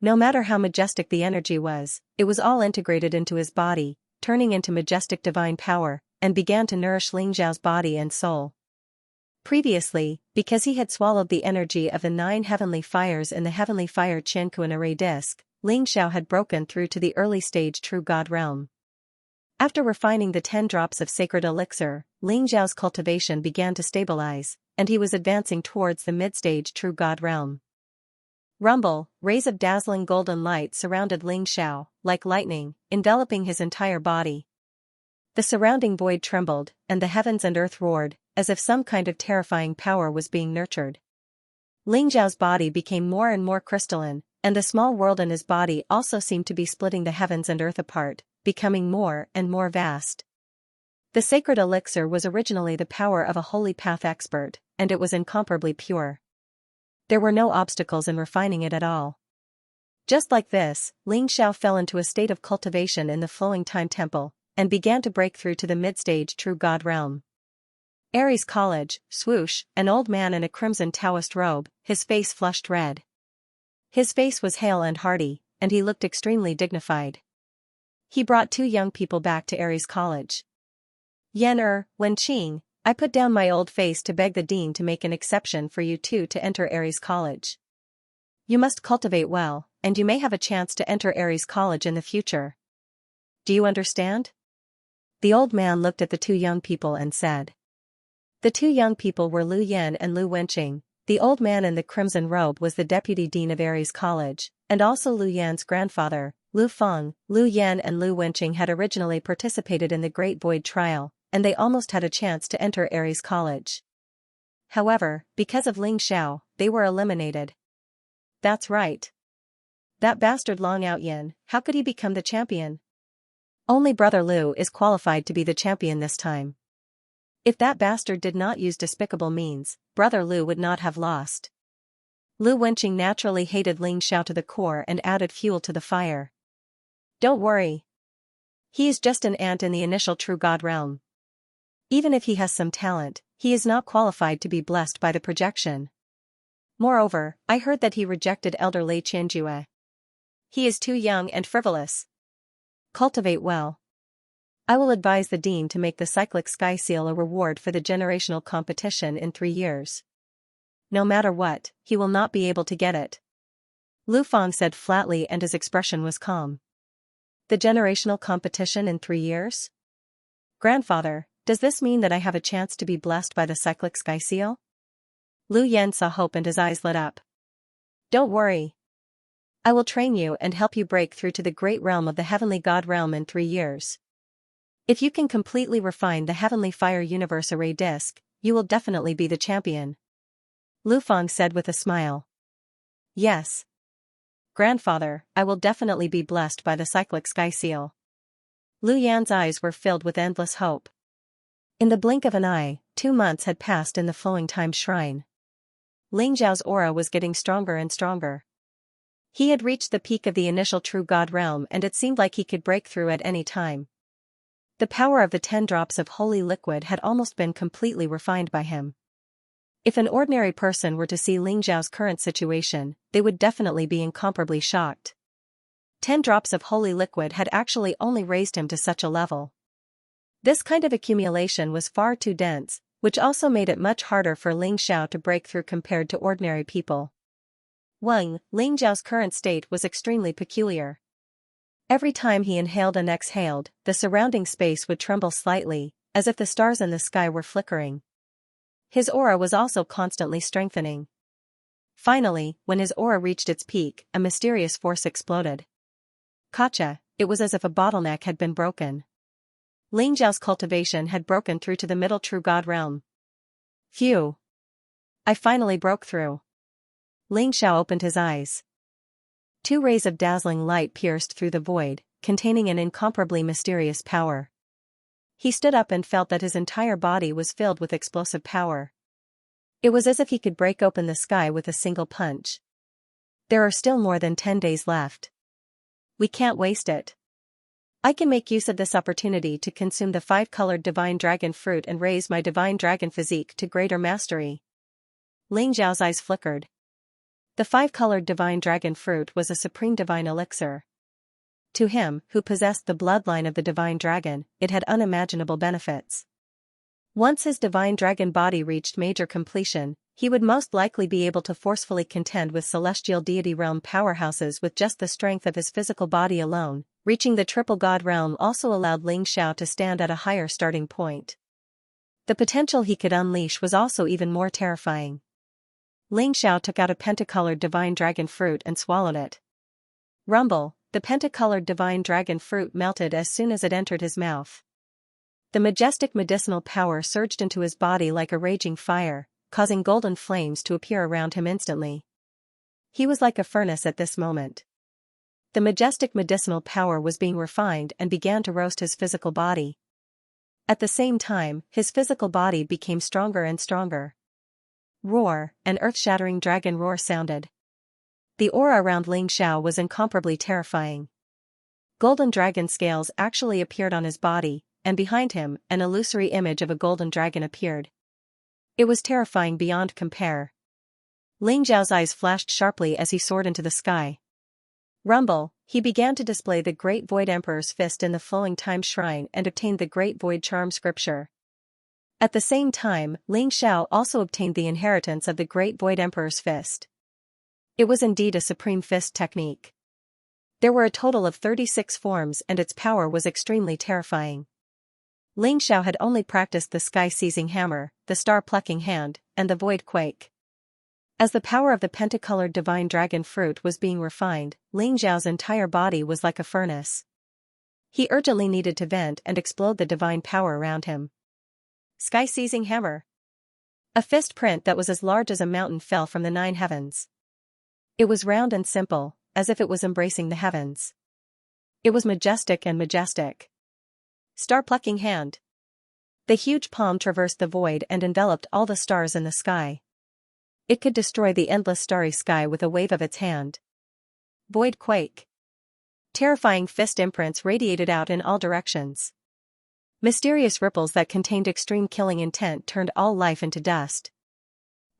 No matter how majestic the energy was, it was all integrated into his body, turning into majestic divine power, and began to nourish Ling Xiao's body and soul. Previously, because he had swallowed the energy of the 9 heavenly fires in the heavenly fire Qianquan array disc, Ling Xiao had broken through to the early stage true God realm. After refining the 10 drops of sacred elixir, Ling Xiao's cultivation began to stabilize, and he was advancing towards the mid-stage true God realm. Rumble, rays of dazzling golden light surrounded Ling Xiao, like lightning, enveloping his entire body. The surrounding void trembled, and the heavens and earth roared, as if some kind of terrifying power was being nurtured. Ling Xiao's body became more and more crystalline, and the small world in his body also seemed to be splitting the heavens and earth apart, becoming more and more vast. The sacred elixir was originally the power of a holy path expert, and it was incomparably pure. There were no obstacles in refining it at all. Just like this, Ling Xiao fell into a state of cultivation in the flowing time temple, and began to break through to the mid-stage true God realm. Aries College, swoosh, an old man in a crimson Taoist robe, his face flushed red. His face was hale and hearty, and he looked extremely dignified. He brought 2 young people back to Aries College. Wenqing, I put down my old face to beg the dean to make an exception for you 2 to enter Aries College. You must cultivate well, and you may have a chance to enter Aries College in the future. Do you understand? The old man looked at the 2 young people and said. The 2 young people were Lu Yan and Lu Wenqing. The old man in the crimson robe was the deputy dean of Aries College, and also Lu Yan's grandfather, Lu Feng. Lu Yan and Lu Wenqing had originally participated in the Great Void Trial, and they almost had a chance to enter Aries College. However, because of Ling Xiao, they were eliminated. That's right. That bastard Long Out Yin, how could he become the champion? Only Brother Lu is qualified to be the champion this time. If that bastard did not use despicable means, Brother Lu would not have lost. Lu Wenqing naturally hated Ling Xiao to the core and added fuel to the fire. Don't worry. He is just an ant in the initial true God realm. Even if he has some talent, he is not qualified to be blessed by the projection. Moreover, I heard that he rejected elderly Xianxia. He is too young and frivolous. Cultivate well. I will advise the dean to make the cyclic sky seal a reward for the generational competition in 3 years. No matter what, he will not be able to get it. Lu Fang said flatly, and his expression was calm. The generational competition in 3 years? Grandfather, does this mean that I have a chance to be blessed by the cyclic sky seal? Lu Yan saw hope and his eyes lit up. Don't worry. I will train you and help you break through to the great realm of the heavenly God realm in 3 years. If you can completely refine the heavenly fire universe array disk, you will definitely be the champion. Lu Fang said with a smile. Yes. Grandfather, I will definitely be blessed by the cyclic sky seal. Lu Yan's eyes were filled with endless hope. In the blink of an eye, 2 months had passed in the flowing time shrine. Ling Zhao's aura was getting stronger and stronger. He had reached the peak of the initial true God realm, and it seemed like he could break through at any time. The power of the 10 drops of holy liquid had almost been completely refined by him. If an ordinary person were to see Ling Zhao's current situation, they would definitely be incomparably shocked. 10 drops of holy liquid had actually only raised him to such a level. This kind of accumulation was far too dense, which also made it much harder for Ling Zhao to break through compared to ordinary people. Ling Zhao's current state was extremely peculiar. Every time he inhaled and exhaled, the surrounding space would tremble slightly, as if the stars in the sky were flickering. His aura was also constantly strengthening. Finally, when his aura reached its peak, a mysterious force exploded. Gotcha! It was as if a bottleneck had been broken. Ling Zhao's cultivation had broken through to the middle true God realm. Phew! I finally broke through. Ling Zhao opened his eyes. 2 rays of dazzling light pierced through the void, containing an incomparably mysterious power. He stood up and felt that his entire body was filled with explosive power. It was as if he could break open the sky with a single punch. There are still more than 10 days left. We can't waste it. I can make use of this opportunity to consume the 5-colored divine dragon fruit and raise my divine dragon physique to greater mastery. Ling Zhao's eyes flickered. The 5-colored divine dragon fruit was a supreme divine elixir. To him, who possessed the bloodline of the divine dragon, it had unimaginable benefits. Once his divine dragon body reached major completion, he would most likely be able to forcefully contend with celestial deity realm powerhouses with just the strength of his physical body alone. Reaching the triple god realm also allowed Ling Zhao to stand at a higher starting point. The potential he could unleash was also even more terrifying. Ling Zhao took out a pentacolored divine dragon fruit and swallowed it. Rumble, the pentacolored divine dragon fruit melted as soon as it entered his mouth. The majestic medicinal power surged into his body like a raging fire, causing golden flames to appear around him instantly. He was like a furnace at this moment. The majestic medicinal power was being refined and began to roast his physical body. At the same time, his physical body became stronger and stronger. Roar, an earth-shattering dragon roar sounded. The aura around Ling Zhao was incomparably terrifying. Golden dragon scales actually appeared on his body, and behind him, an illusory image of a golden dragon appeared. It was terrifying beyond compare. Ling Zhao's eyes flashed sharply as he soared into the sky. Rumble, he began to display the Great Void Emperor's fist in the flowing time shrine and obtained the Great Void Charm scripture. At the same time, Ling Zhao also obtained the inheritance of the Great Void Emperor's fist. It was indeed a supreme fist technique. There were a total of 36 forms and its power was extremely terrifying. Ling Zhao had only practiced the sky-seizing hammer, the star-plucking hand, and the void quake. As the power of the pentacolored divine dragon fruit was being refined, Ling Zhao's entire body was like a furnace. He urgently needed to vent and explode the divine power around him. Sky-seizing hammer. A fist print that was as large as a mountain fell from the 9 heavens. It was round and simple, as if it was embracing the heavens. It was majestic and majestic. Star-plucking hand. The huge palm traversed the void and enveloped all the stars in the sky. It could destroy the endless starry sky with a wave of its hand. Void quake. Terrifying fist imprints radiated out in all directions. Mysterious ripples that contained extreme killing intent turned all life into dust.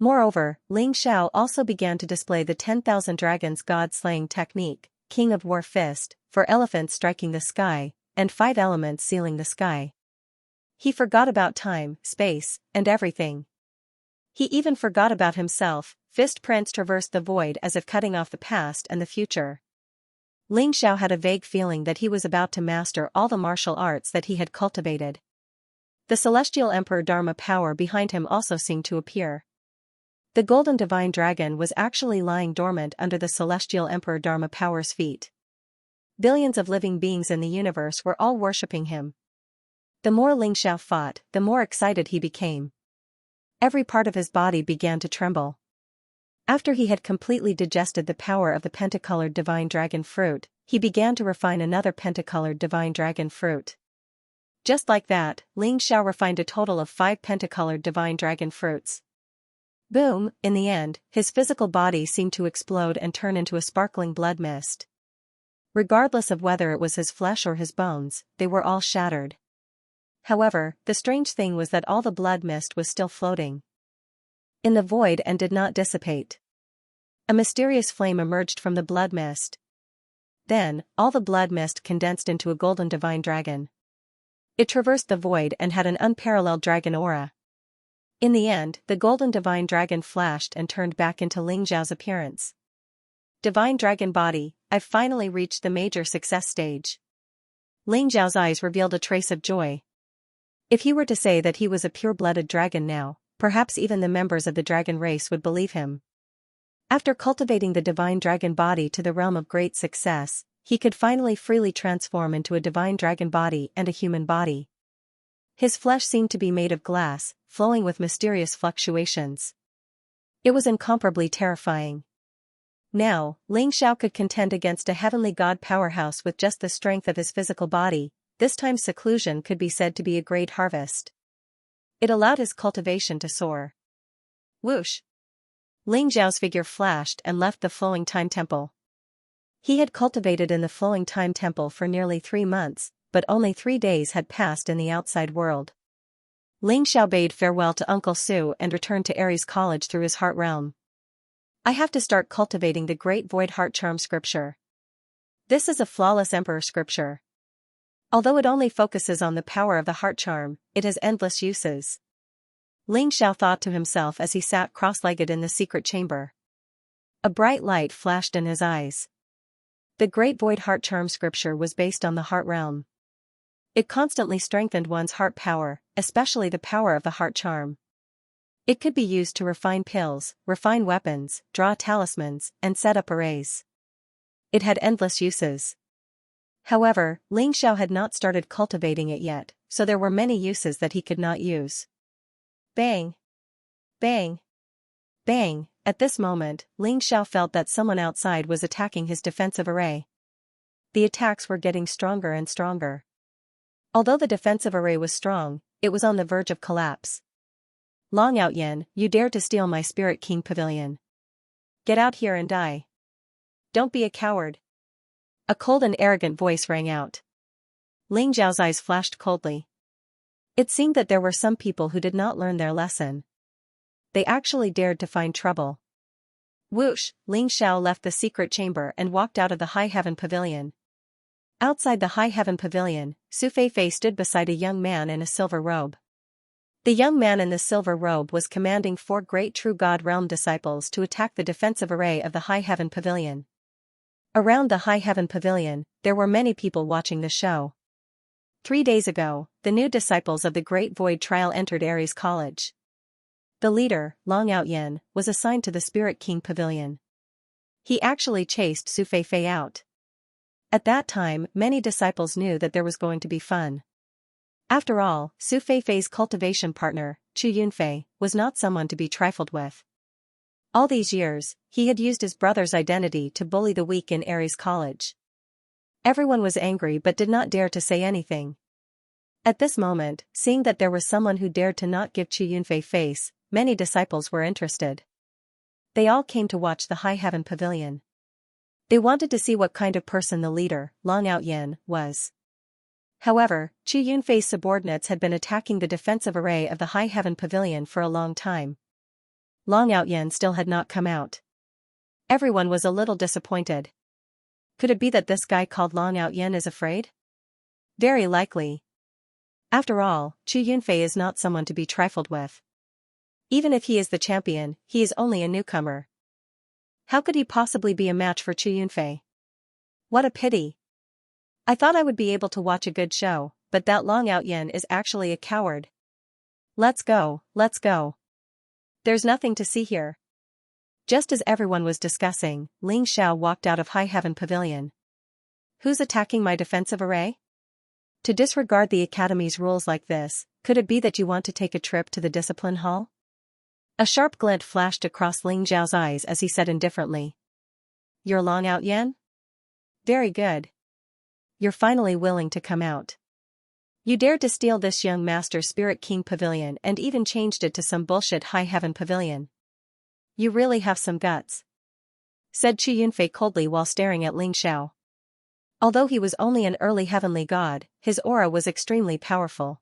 Moreover, Ling Xiao also began to display the 10,000 dragons god-slaying technique, King of War Fist, for elephants striking the sky, and 5 elements sealing the sky. He forgot about time, space, and everything. He even forgot about himself. Fist prints traversed the void as if cutting off the past and the future. Ling Xiao had a vague feeling that he was about to master all the martial arts that he had cultivated. The celestial Emperor Dharma power behind him also seemed to appear. The golden divine dragon was actually lying dormant under the celestial Emperor Dharma power's feet. Billions of living beings in the universe were all worshipping him. The more Ling Xiao fought, the more excited he became. Every part of his body began to tremble. After he had completely digested the power of the pentacolored divine dragon fruit, he began to refine another pentacolored divine dragon fruit. Just like that, Ling Xiao refined a total of 5 pentacolored divine dragon fruits. Boom, in the end, his physical body seemed to explode and turn into a sparkling blood mist. Regardless of whether it was his flesh or his bones, they were all shattered. However, the strange thing was that all the blood mist was still floating in the void and did not dissipate. A mysterious flame emerged from the blood mist. Then, all the blood mist condensed into a golden divine dragon. It traversed the void and had an unparalleled dragon aura. In the end, the golden divine dragon flashed and turned back into Ling Xiao's appearance. Divine dragon body, I've finally reached the major success stage. Ling Xiao's eyes revealed a trace of joy. If he were to say that he was a pure-blooded dragon now, perhaps even the members of the dragon race would believe him. After cultivating the divine dragon body to the realm of great success, he could finally freely transform into a divine dragon body and a human body. His flesh seemed to be made of glass, flowing with mysterious fluctuations. It was incomparably terrifying. Now, Ling Xiao could contend against a heavenly god powerhouse with just the strength of his physical body. This time's seclusion could be said to be a great harvest. It allowed his cultivation to soar. Whoosh! Ling Xiao's figure flashed and left the flowing time temple. He had cultivated in the flowing time temple for nearly 3 months, but only 3 days had passed in the outside world. Ling Xiao bade farewell to Uncle Su and returned to Aries College through his heart realm. I have to start cultivating the great void heart charm scripture. This is a flawless emperor scripture. Although it only focuses on the power of the heart charm, it has endless uses. Ling Xiao thought to himself as he sat cross-legged in the secret chamber. A bright light flashed in his eyes. The great void heart charm scripture was based on the heart realm. It constantly strengthened one's heart power, especially the power of the heart charm. It could be used to refine pills, refine weapons, draw talismans, and set up arrays. It had endless uses. However, Ling Xiao had not started cultivating it yet, so there were many uses that he could not use. Bang! Bang! Bang! At this moment, Ling Xiao felt that someone outside was attacking his defensive array. The attacks were getting stronger and stronger. Although the defensive array was strong, it was on the verge of collapse. Long Outyen, you dare to steal my Spirit King Pavilion. Get out here and die. Don't be a coward. A cold and arrogant voice rang out. Ling Xiao's eyes flashed coldly. It seemed that there were some people who did not learn their lesson. They actually dared to find trouble. Whoosh! Ling Xiao left the secret chamber and walked out of the High Heaven Pavilion. Outside the High Heaven Pavilion, Su Feifei stood beside a young man in a silver robe. The young man in the silver robe was commanding 4 great true God realm disciples to attack the defensive array of the High Heaven Pavilion. Around the High Heaven Pavilion, there were many people watching the show. 3 days ago, the new disciples of the Great Void Trial entered Aries College. The leader, Long Outyen, was assigned to the Spirit King Pavilion. He actually chased Su Feifei out. At that time, many disciples knew that there was going to be fun. After all, Su Feifei's cultivation partner, Chu Yunfei, was not someone to be trifled with. All these years, he had used his brother's identity to bully the weak in Aries College. Everyone was angry but did not dare to say anything. At this moment, seeing that there was someone who dared to not give Chu Yunfei face, many disciples were interested. They all came to watch the High Heaven Pavilion. They wanted to see what kind of person the leader, Long Outyin, was. However, Chu Yunfei's subordinates had been attacking the defensive array of the High Heaven Pavilion for a long time. Long Outyin still had not come out. Everyone was a little disappointed. Could it be that this guy called Long Outyin is afraid? Very likely. After all, Chu Yunfei is not someone to be trifled with. Even if he is the champion, he is only a newcomer. How could he possibly be a match for Chu Yunfei? What a pity. I thought I would be able to watch a good show, but that Long Outyin is actually a coward. Let's go, let's go. There's nothing to see here. Just as everyone was discussing, Ling Xiao walked out of High Heaven Pavilion. Who's attacking my defensive array? To disregard the Academy's rules like this, could it be that you want to take a trip to the discipline hall? A sharp glint flashed across Ling Xiao's eyes as he said indifferently. You're Long Outyin? Very good. You're finally willing to come out. You dared to steal this young Master Spirit King Pavilion and even changed it to some bullshit High Heaven Pavilion. You really have some guts, said Chu Yunfei coldly while staring at Ling Xiao. Although he was only an early heavenly god, his aura was extremely powerful.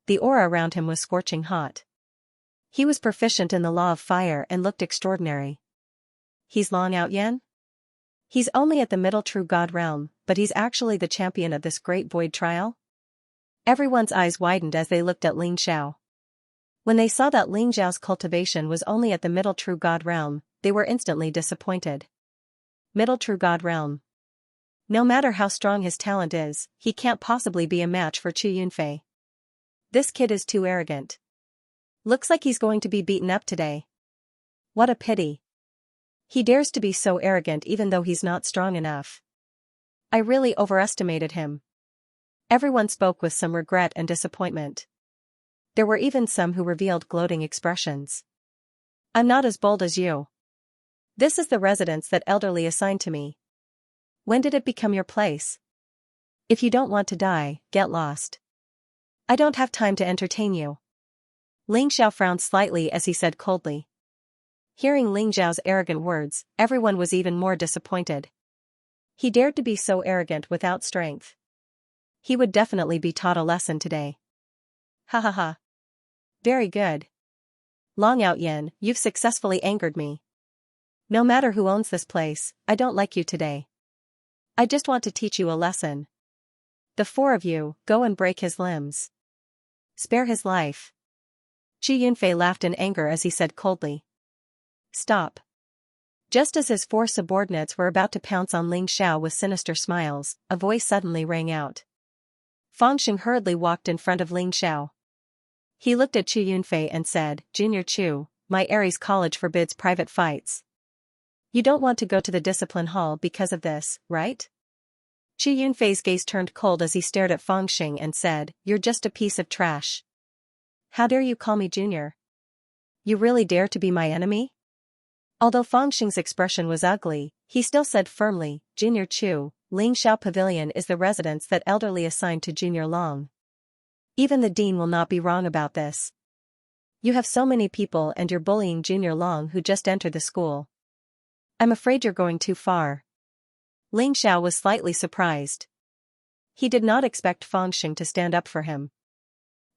The aura around him was scorching hot. He was proficient in the law of fire and looked extraordinary. He's Long Outyin? He's only at the middle true god realm, but he's actually the champion of this great void trial? Everyone's eyes widened as they looked at Ling Xiao. When they saw that Ling Xiao's cultivation was only at the middle true god realm, they were instantly disappointed. Middle true god realm. No matter how strong his talent is, he can't possibly be a match for Chu Yunfei. This kid is too arrogant. Looks like he's going to be beaten up today. What a pity. He dares to be so arrogant even though he's not strong enough. I really overestimated him. Everyone spoke with some regret and disappointment. There were even some who revealed gloating expressions. I'm not as bold as you. This is the residence that elderly assigned to me. When did it become your place? If you don't want to die, get lost. I don't have time to entertain you. Ling Xiao frowned slightly as he said coldly. Hearing Ling Xiao's arrogant words, everyone was even more disappointed. He dared to be so arrogant without strength. He would definitely be taught a lesson today. Ha ha ha. Very good. Long Outyin, you've successfully angered me. No matter who owns this place, I don't like you today. I just want to teach you a lesson. The four of you, go and break his limbs. Spare his life. Chu Yunfei laughed in anger as he said coldly. Stop. Just as his four subordinates were about to pounce on Ling Xiao with sinister smiles, a voice suddenly rang out. Fang Xing hurriedly walked in front of Ling Xiao. He looked at Chu Yunfei and said, Junior Chu, my Aries college forbids private fights. You don't want to go to the discipline hall because of this, right? Chu Yunfei's gaze turned cold as he stared at Fang Xing and said, You're just a piece of trash. How dare you call me Junior? You really dare to be my enemy? Although Fang Xing's expression was ugly, he still said firmly, Junior Chu, Ling Xiao Pavilion is the residence that elderly assigned to Junior Long. Even the dean will not be wrong about this. You have so many people and you're bullying Junior Long who just entered the school. I'm afraid you're going too far. Ling Xiao was slightly surprised. He did not expect Fang Xing to stand up for him.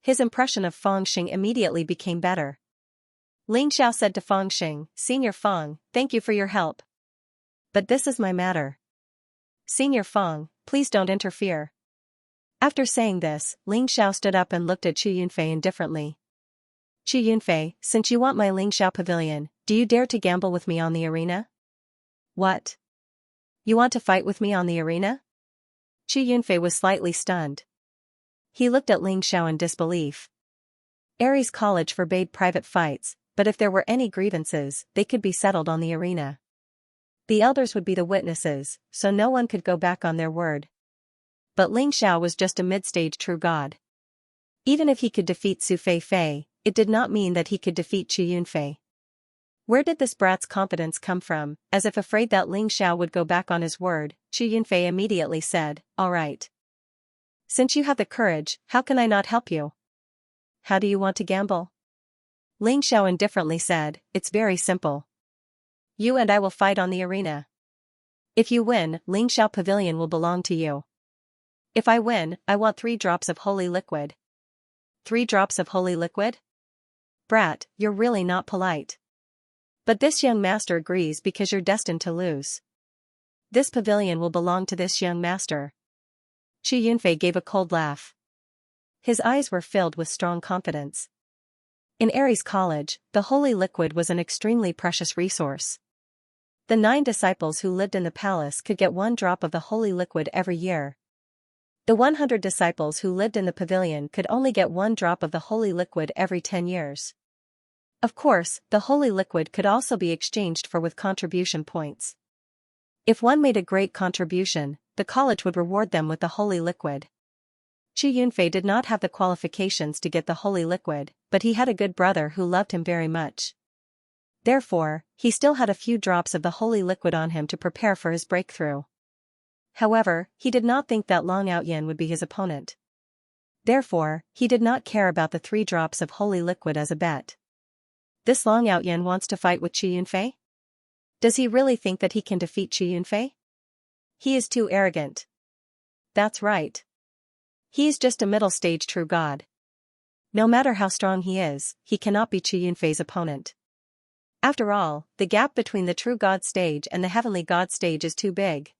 His impression of Fang Xing immediately became better. Ling Xiao said to Fang Xing, Senior Fang, thank you for your help. But this is my matter. Senior Fang, please don't interfere. After saying this, Ling Xiao stood up and looked at Chu Yunfei indifferently. Chu Yunfei, since you want my Ling Xiao Pavilion, do you dare to gamble with me on the arena? What? You want to fight with me on the arena? Chu Yunfei was slightly stunned. He looked at Ling Xiao in disbelief. Aries College forbade private fights, but if there were any grievances, they could be settled on the arena. The elders would be the witnesses, so no one could go back on their word. But Ling Xiao was just a mid-stage true god. Even if he could defeat Su Fei, it did not mean that he could defeat Chu Yunfei. Where did this brat's confidence come from? As if afraid that Ling Xiao would go back on his word, Chu Yunfei immediately said, All right. Since you have the courage, how can I not help you? How do you want to gamble? Ling Xiao indifferently said, It's very simple. You and I will fight on the arena. If you win, Lingxiao Pavilion will belong to you. If I win, I want 3 drops of holy liquid. 3 drops of holy liquid? Brat, you're really not polite. But this young master agrees because you're destined to lose. This pavilion will belong to this young master. Qi Yunfei gave a cold laugh. His eyes were filled with strong confidence. In Aries College, the holy liquid was an extremely precious resource. The 9 disciples who lived in the palace could get 1 drop of the holy liquid every year. The 100 disciples who lived in the pavilion could only get 1 drop of the holy liquid every 10 years. Of course, the holy liquid could also be exchanged for with contribution points. If one made a great contribution, the college would reward them with the holy liquid. Qi Yunfei did not have the qualifications to get the holy liquid, but he had a good brother who loved him very much. Therefore, he still had a few drops of the holy liquid on him to prepare for his breakthrough. However, he did not think that Long Outyin would be his opponent. Therefore, he did not care about the 3 drops of holy liquid as a bet. This Long Outyin wants to fight with Qi Yunfei? Does he really think that he can defeat Qi Yunfei? He is too arrogant. That's right. He is just a middle-stage true god. No matter how strong he is, he cannot be Qi Yunfei's opponent. After all, the gap between the true god stage and the heavenly god stage is too big.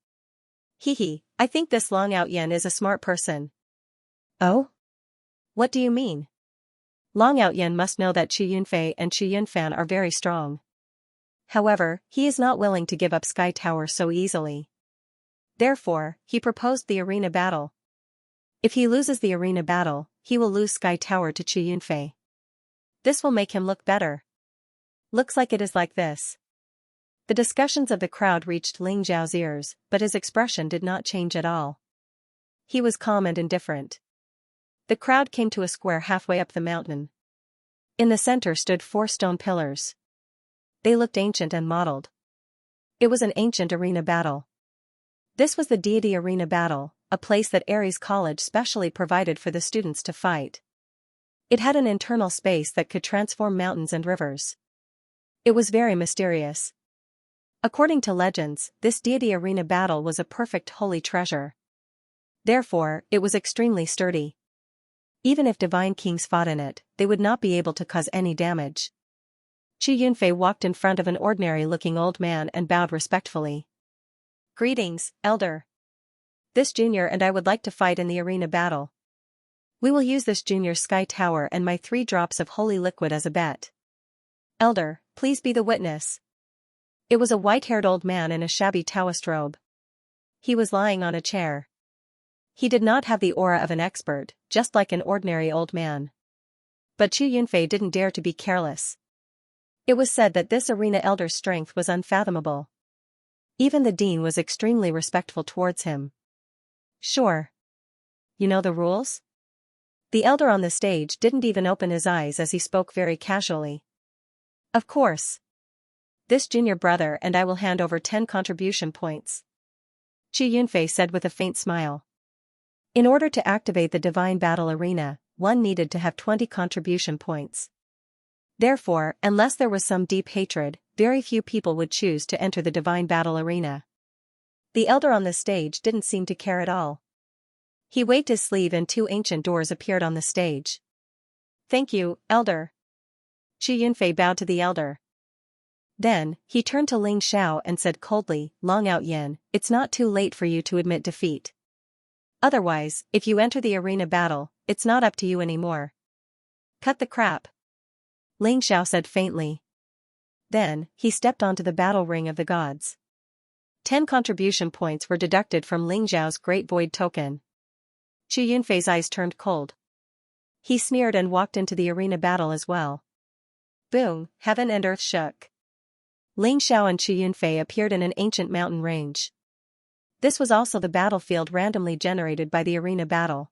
I think this Long Outyin is a smart person. Oh? What do you mean? Long Outyin must know that Qi Yunfei and Qi Yunfan are very strong. However, he is not willing to give up Sky Tower so easily. Therefore, he proposed the arena battle. If he loses the arena battle, he will lose Sky Tower to Qi Yunfei. This will make him look better. Looks like it is like this. The discussions of the crowd reached Ling Zhao's ears, but his expression did not change at all. He was calm and indifferent. The crowd came to a square halfway up the mountain. In the center stood 4 stone pillars. They looked ancient and mottled. It was an ancient arena battle. This was the deity arena battle, a place that Aries College specially provided for the students to fight. It had an internal space that could transform mountains and rivers. It was very mysterious. According to legends, this deity arena battle was a perfect holy treasure. Therefore, it was extremely sturdy. Even if divine kings fought in it, they would not be able to cause any damage. Qi Yunfei walked in front of an ordinary-looking old man and bowed respectfully. Greetings, elder. This junior and I would like to fight in the arena battle. We will use this junior's Sky Tower and my 3 drops of holy liquid as a bet. Elder, please be the witness. It was a white-haired old man in a shabby Taoist robe. He was lying on a chair. He did not have the aura of an expert, just like an ordinary old man. But Qi Yunfei didn't dare to be careless. It was said that this arena elder's strength was unfathomable. Even the dean was extremely respectful towards him. Sure. You know the rules? The elder on the stage didn't even open his eyes as he spoke very casually. Of course. This junior brother and I will hand over 10 contribution points. Qi Yunfei said with a faint smile. In order to activate the divine battle arena, one needed to have 20 contribution points. Therefore, unless there was some deep hatred, very few people would choose to enter the divine battle arena. The elder on the stage didn't seem to care at all. He waved his sleeve and 2 ancient doors appeared on the stage. Thank you, elder. Qi Yunfei bowed to the elder. Then, he turned to Ling Xiao and said coldly, Long Outyin, it's not too late for you to admit defeat. Otherwise, if you enter the arena battle, it's not up to you anymore. Cut the crap. Ling Xiao said faintly. Then, he stepped onto the battle ring of the gods. 10 contribution points were deducted from Ling Xiao's Great Void token. Qi Yunfei's eyes turned cold. He sneered and walked into the arena battle as well. Boom, heaven and earth shook. Ling Xiao and Qi Yunfei appeared in an ancient mountain range. This was also the battlefield randomly generated by the arena battle.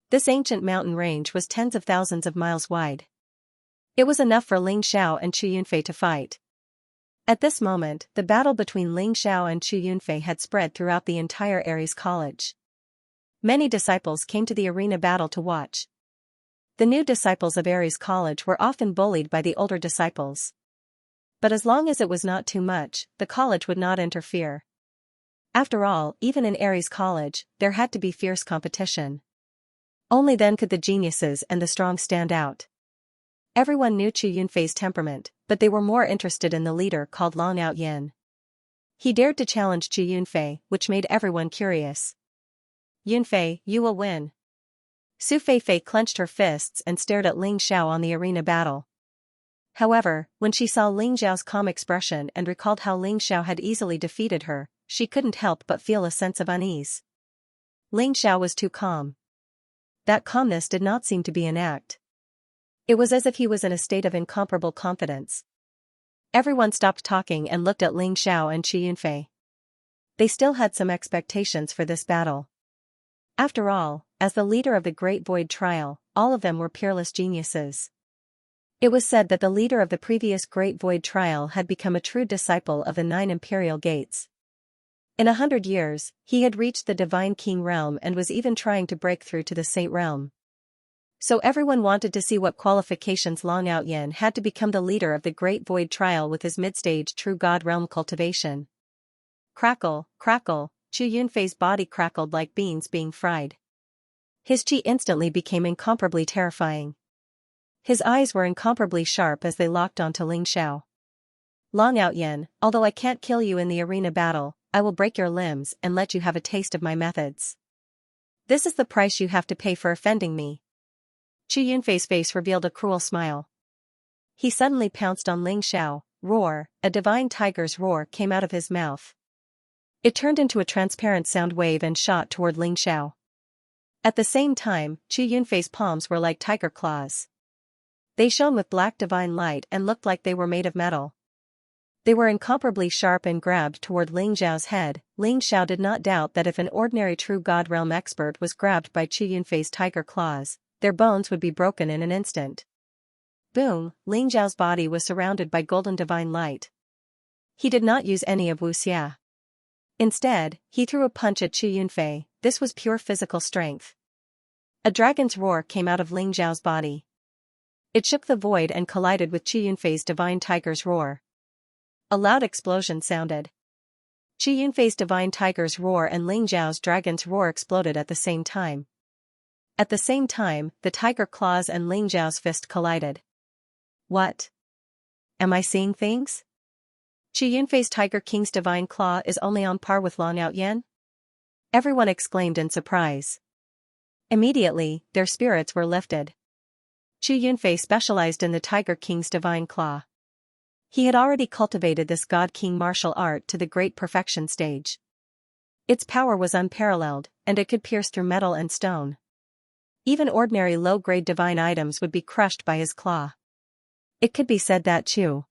This ancient mountain range was tens of thousands of miles wide. It was enough for Ling Xiao and Qi Yunfei to fight. At this moment, the battle between Ling Xiao and Qi Yunfei had spread throughout the entire Aries College. Many disciples came to the arena battle to watch. The new disciples of Aries College were often bullied by the older disciples. But as long as it was not too much, the college would not interfere. After all, even in Ares College, there had to be fierce competition. Only then could the geniuses and the strong stand out. Everyone knew Chu Yunfei's temperament, but they were more interested in the leader called Long Out Yin. He dared to challenge Chu Yunfei, which made everyone curious. Yunfei, you will win. Su Feifei clenched her fists and stared at Ling Xiao on the arena battle. However, when she saw Ling Xiao's calm expression and recalled how Ling Xiao had easily defeated her, she couldn't help but feel a sense of unease. Ling Xiao was too calm. That calmness did not seem to be an act. It was as if he was in a state of incomparable confidence. Everyone stopped talking and looked at Ling Xiao and Chu Yunfei. They still had some expectations for this battle. After all, as the leader of the Great Void Trial, all of them were peerless geniuses. It was said that the leader of the previous Great Void Trial had become a true disciple of the 9 Imperial Gates. In 100 years, he had reached the Divine King realm and was even trying to break through to the Saint realm. So everyone wanted to see what qualifications Long Out Yin had to become the leader of the Great Void Trial with his mid-stage True God Realm cultivation. Crackle, crackle, Chu Yunfei's body crackled like beans being fried. His chi instantly became incomparably terrifying. His eyes were incomparably sharp as they locked onto Ling Xiao. Long Out Yin, although I can't kill you in the arena battle, I will break your limbs and let you have a taste of my methods. This is the price you have to pay for offending me. Chu Yunfei's face revealed a cruel smile. He suddenly pounced on Ling Xiao. Roar, a divine tiger's roar came out of his mouth. It turned into a transparent sound wave and shot toward Ling Xiao. At the same time, Chu Yunfei's palms were like tiger claws. They shone with black divine light and looked like they were made of metal. They were incomparably sharp and grabbed toward Ling Xiao's head. Ling Xiao did not doubt that if an ordinary True God Realm expert was grabbed by Chu Yunfei's tiger claws, their bones would be broken in an instant. Boom, Ling Xiao's body was surrounded by golden divine light. He did not use any of wuxia. Instead, he threw a punch at Chu Yunfei. This was pure physical strength. A dragon's roar came out of Ling Xiao's body. It shook the void and collided with Chu Yunfei's divine tiger's roar. A loud explosion sounded. Chu Yunfei's divine tiger's roar and Ling Xiao's dragon's roar exploded at the same time. At the same time, the tiger claws and Ling Xiao's fist collided. What? Am I seeing things? Chu Yunfei's Tiger King's divine claw is only on par with Long Out Yin? Everyone exclaimed in surprise. Immediately, their spirits were lifted. Chu Yunfei specialized in the Tiger King's divine claw. He had already cultivated this God King martial art to the great perfection stage. Its power was unparalleled, and it could pierce through metal and stone. Even ordinary low-grade divine items would be crushed by his claw. It could be said that Chu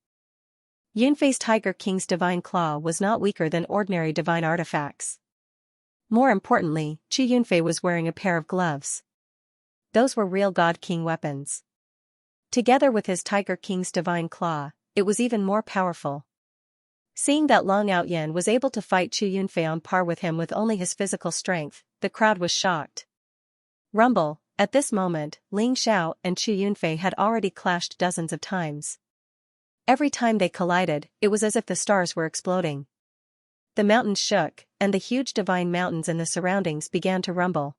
Yunfei's Tiger King's divine claw was not weaker than ordinary divine artifacts. More importantly, Chu Yunfei was wearing a pair of gloves. Those were real God King weapons. Together with his Tiger King's divine claw, it was even more powerful. Seeing that Long Out Yin was able to fight Chu Yunfei on par with him with only his physical strength, the crowd was shocked. Rumble. At this moment, Ling Xiao and Chu Yunfei had already clashed dozens of times. Every time they collided, it was as if the stars were exploding. The mountains shook, and the huge divine mountains in the surroundings began to rumble.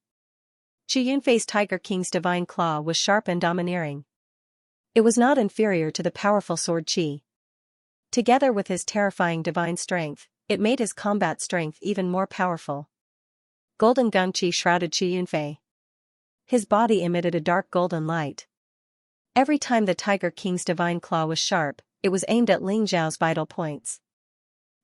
Chu Yunfei's Tiger King's divine claw was sharp and domineering. It was not inferior to the powerful sword Qi. Together with his terrifying divine strength, it made his combat strength even more powerful. Golden gung Qi shrouded Chu Yunfei. His body emitted a dark golden light. Every time the Tiger King's divine claw was sharp, it was aimed at Ling Xiao's vital points.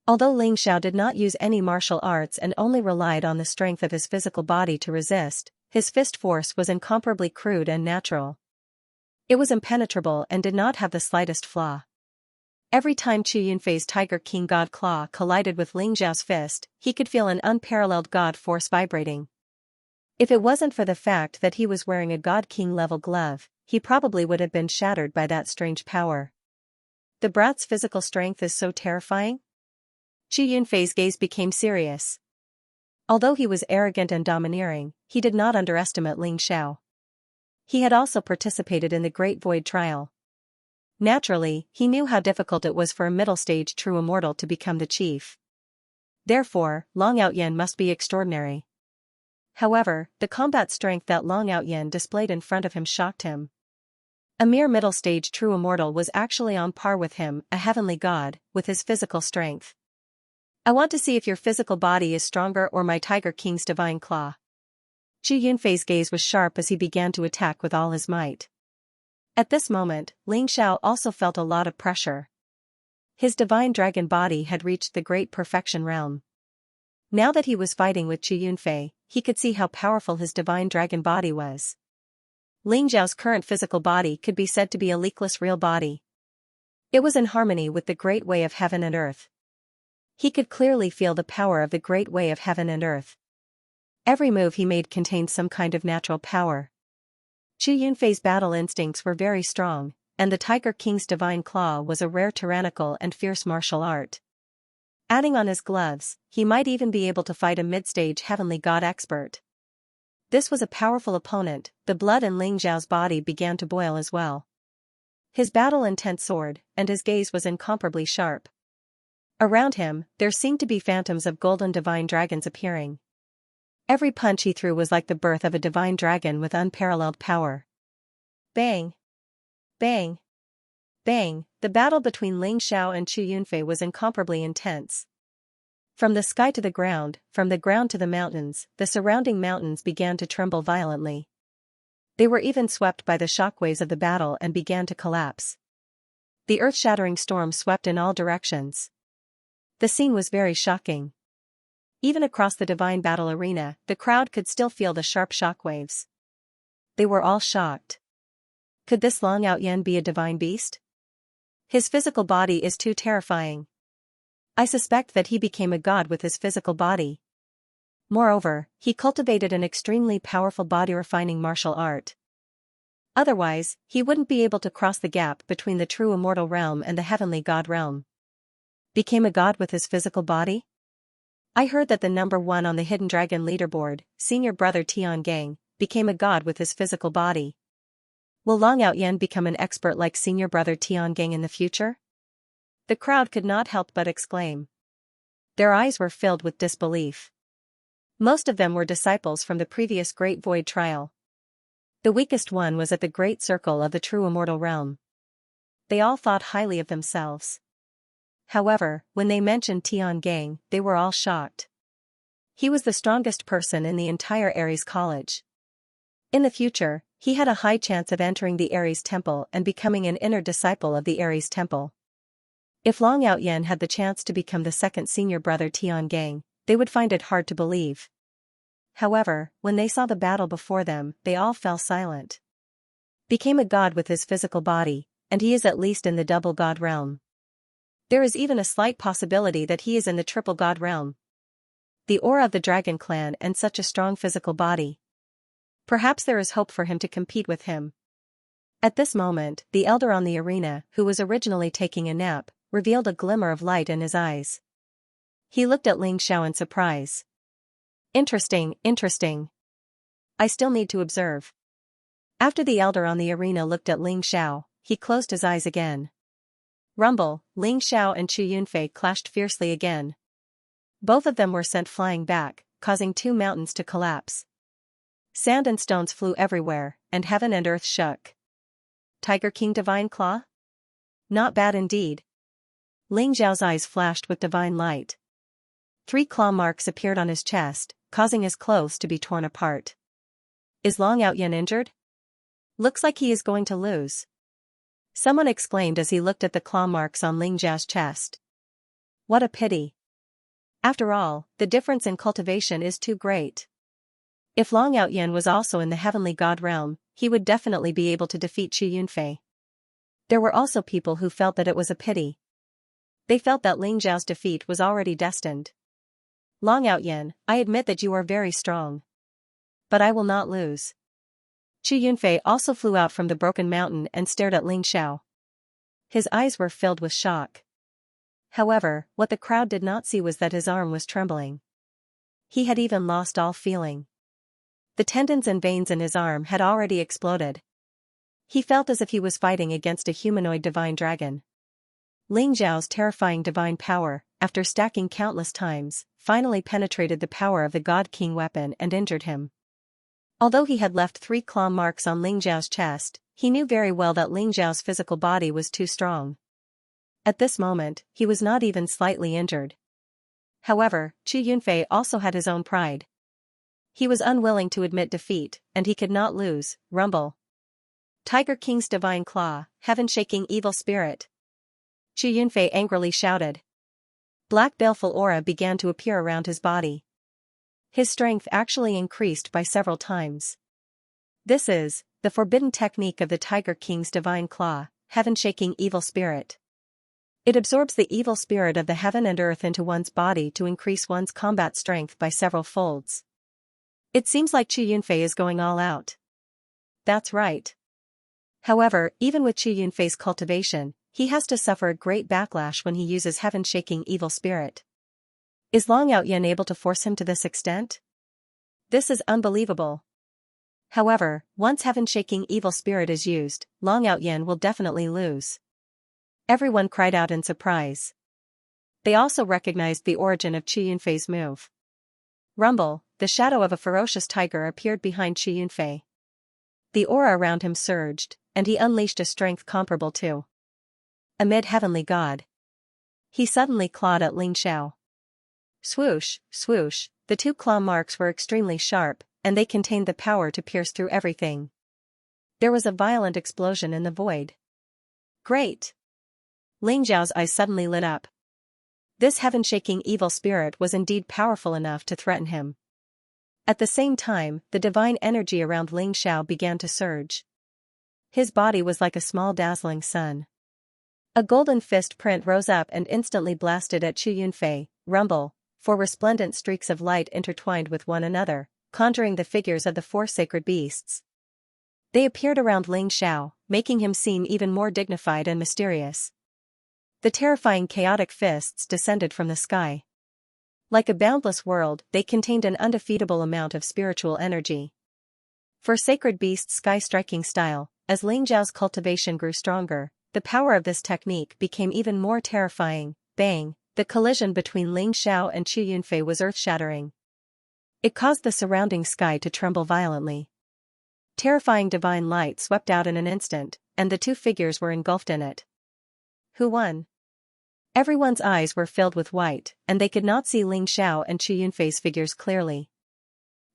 Although Ling Xiao did not use any martial arts and only relied on the strength of his physical body to resist, his fist force was incomparably crude and natural. It was impenetrable and did not have the slightest flaw. Every time Chu Yunfei's Tiger King God Claw collided with Ling Xiao's fist, he could feel an unparalleled God force vibrating. If it wasn't for the fact that he was wearing a God King level glove, he probably would have been shattered by that strange power. The brat's physical strength is so terrifying? Chu Yunfei's gaze became serious. Although he was arrogant and domineering, he did not underestimate Ling Xiao. He had also participated in the Great Void Trial. Naturally, he knew how difficult it was for a middle-stage true immortal to become the chief. Therefore, Long Outyen must be extraordinary. However, the combat strength that Long Outyen displayed in front of him shocked him. A mere middle-stage true immortal was actually on par with him, a heavenly god, with his physical strength. I want to see if your physical body is stronger or my Tiger King's divine claw. Zhu Yunfei's gaze was sharp as he began to attack with all his might. At this moment, Ling Xiao also felt a lot of pressure. His divine dragon body had reached the great perfection realm. Now that he was fighting with Zhu Yunfei, he could see how powerful his divine dragon body was. Ling Xiao's current physical body could be said to be a leakless real body. It was in harmony with the great way of heaven and earth. He could clearly feel the power of the great way of heaven and earth. Every move he made contained some kind of natural power. Zhu Yunfei's battle instincts were very strong, and the Tiger King's divine claw was a rare tyrannical and fierce martial art. Adding on his gloves, he might even be able to fight a mid-stage heavenly god expert. This was a powerful opponent. The blood in Ling Xiao's body began to boil as well. His battle-intent soared, and his gaze was incomparably sharp. Around him, there seemed to be phantoms of golden divine dragons appearing. Every punch he threw was like the birth of a divine dragon with unparalleled power. Bang! Bang! Bang! The battle between Ling Xiao and Zhu Yunfei was incomparably intense. From the sky to the ground, from the ground to the mountains, the surrounding mountains began to tremble violently. They were even swept by the shockwaves of the battle and began to collapse. The earth-shattering storm swept in all directions. The scene was very shocking. Even across the divine battle arena, the crowd could still feel the sharp shockwaves. They were all shocked. Could this Long Outyen be a divine beast? His physical body is too terrifying. I suspect that he became a god with his physical body. Moreover, he cultivated an extremely powerful body-refining martial art. Otherwise, he wouldn't be able to cross the gap between the true immortal realm and the heavenly god realm. Became a god with his physical body? I heard that the number 1 on the Hidden Dragon leaderboard, senior brother Tiangang, became a god with his physical body. Will Long Outyen become an expert like senior brother Tiangang in the future? The crowd could not help but exclaim. Their eyes were filled with disbelief. Most of them were disciples from the previous Great Void trial. The weakest one was at the Great Circle of the true immortal realm. They all thought highly of themselves. However, when they mentioned Tiangang, they were all shocked. He was the strongest person in the entire Ares College. In the future, he had a high chance of entering the Ares Temple and becoming an inner disciple of the Ares Temple. If Long Outyen had the chance to become the second senior brother Tiangang, they would find it hard to believe. However, when they saw the battle before them, they all fell silent. Became a god with his physical body, and he is at least in the double god realm. There is even a slight possibility that he is in the triple god realm. The aura of the dragon clan and such a strong physical body. Perhaps there is hope for him to compete with him. At this moment, the elder on the arena, who was originally taking a nap, revealed a glimmer of light in his eyes. He looked at Ling Xiao in surprise. Interesting, interesting. I still need to observe. After the elder on the arena looked at Ling Xiao, he closed his eyes again. Rumble, Ling Xiao and Zhu Yunfei clashed fiercely again. Both of them were sent flying back, causing 2 mountains to collapse. Sand and stones flew everywhere, and heaven and earth shook. Tiger King Divine Claw? Not bad indeed. Ling Xiao's eyes flashed with divine light. 3 claw marks appeared on his chest, causing his clothes to be torn apart. Is Long Outyen injured? Looks like he is going to lose. Someone exclaimed as he looked at the claw marks on Ling Xiao's chest. What a pity. After all, the difference in cultivation is too great. If Long Outyen was also in the heavenly god realm, he would definitely be able to defeat Zhu Yunfei. There were also people who felt that it was a pity. They felt that Ling Xiao's defeat was already destined. Long Outyen, I admit that you are very strong. But I will not lose. Zhu Yunfei also flew out from the broken mountain and stared at Ling Xiao. His eyes were filled with shock. However, what the crowd did not see was that his arm was trembling. He had even lost all feeling. The tendons and veins in his arm had already exploded. He felt as if he was fighting against a humanoid divine dragon. Ling Xiao's terrifying divine power, after stacking countless times, finally penetrated the power of the God King weapon and injured him. Although he had left 3 claw marks on Ling Xiao's chest, he knew very well that Ling Xiao's physical body was too strong. At this moment, he was not even slightly injured. However, Qu Yunfei also had his own pride. He was unwilling to admit defeat, and he could not lose. Rumble. Tiger King's divine claw, heaven-shaking evil spirit. Qu Yunfei angrily shouted. Black baleful aura began to appear around his body. His strength actually increased by several times. This is the forbidden technique of the Tiger King's divine claw, heaven-shaking evil spirit. It absorbs the evil spirit of the heaven and earth into one's body to increase one's combat strength by several folds. It seems like Qu Yunfei is going all out. That's right. However, even with Qu Yunfei's cultivation, he has to suffer a great backlash when he uses heaven-shaking evil spirit. Is Long Outyen able to force him to this extent? This is unbelievable. However, once heaven-shaking evil spirit is used, Long Outyen will definitely lose. Everyone cried out in surprise. They also recognized the origin of Qu Yunfei's move. Rumble, the shadow of a ferocious tiger appeared behind Qu Yunfei. The aura around him surged, and he unleashed a strength comparable to a mid-heavenly god. He suddenly clawed at Ling Xiao. Swoosh, swoosh, the 2 claw marks were extremely sharp, and they contained the power to pierce through everything. There was a violent explosion in the void. Great! Ling Xiao's eyes suddenly lit up. This heaven-shaking evil spirit was indeed powerful enough to threaten him. At the same time, the divine energy around Ling Xiao began to surge. His body was like a small dazzling sun. A golden fist print rose up and instantly blasted at Qu Yunfei. Rumble, 4 resplendent streaks of light intertwined with one another, conjuring the figures of the 4 sacred beasts. They appeared around Ling Xiao, making him seem even more dignified and mysterious. The terrifying chaotic fists descended from the sky. Like a boundless world, they contained an undefeatable amount of spiritual energy. For sacred beast sky-striking style, as Ling Xiao's cultivation grew stronger, the power of this technique became even more terrifying. Bang! The collision between Ling Xiao and Qu Yunfei was earth-shattering. It caused the surrounding sky to tremble violently. Terrifying divine light swept out in an instant, and the 2 figures were engulfed in it. Who won? Everyone's eyes were filled with white, and they could not see Ling Xiao and Qu Yunfei's figures clearly.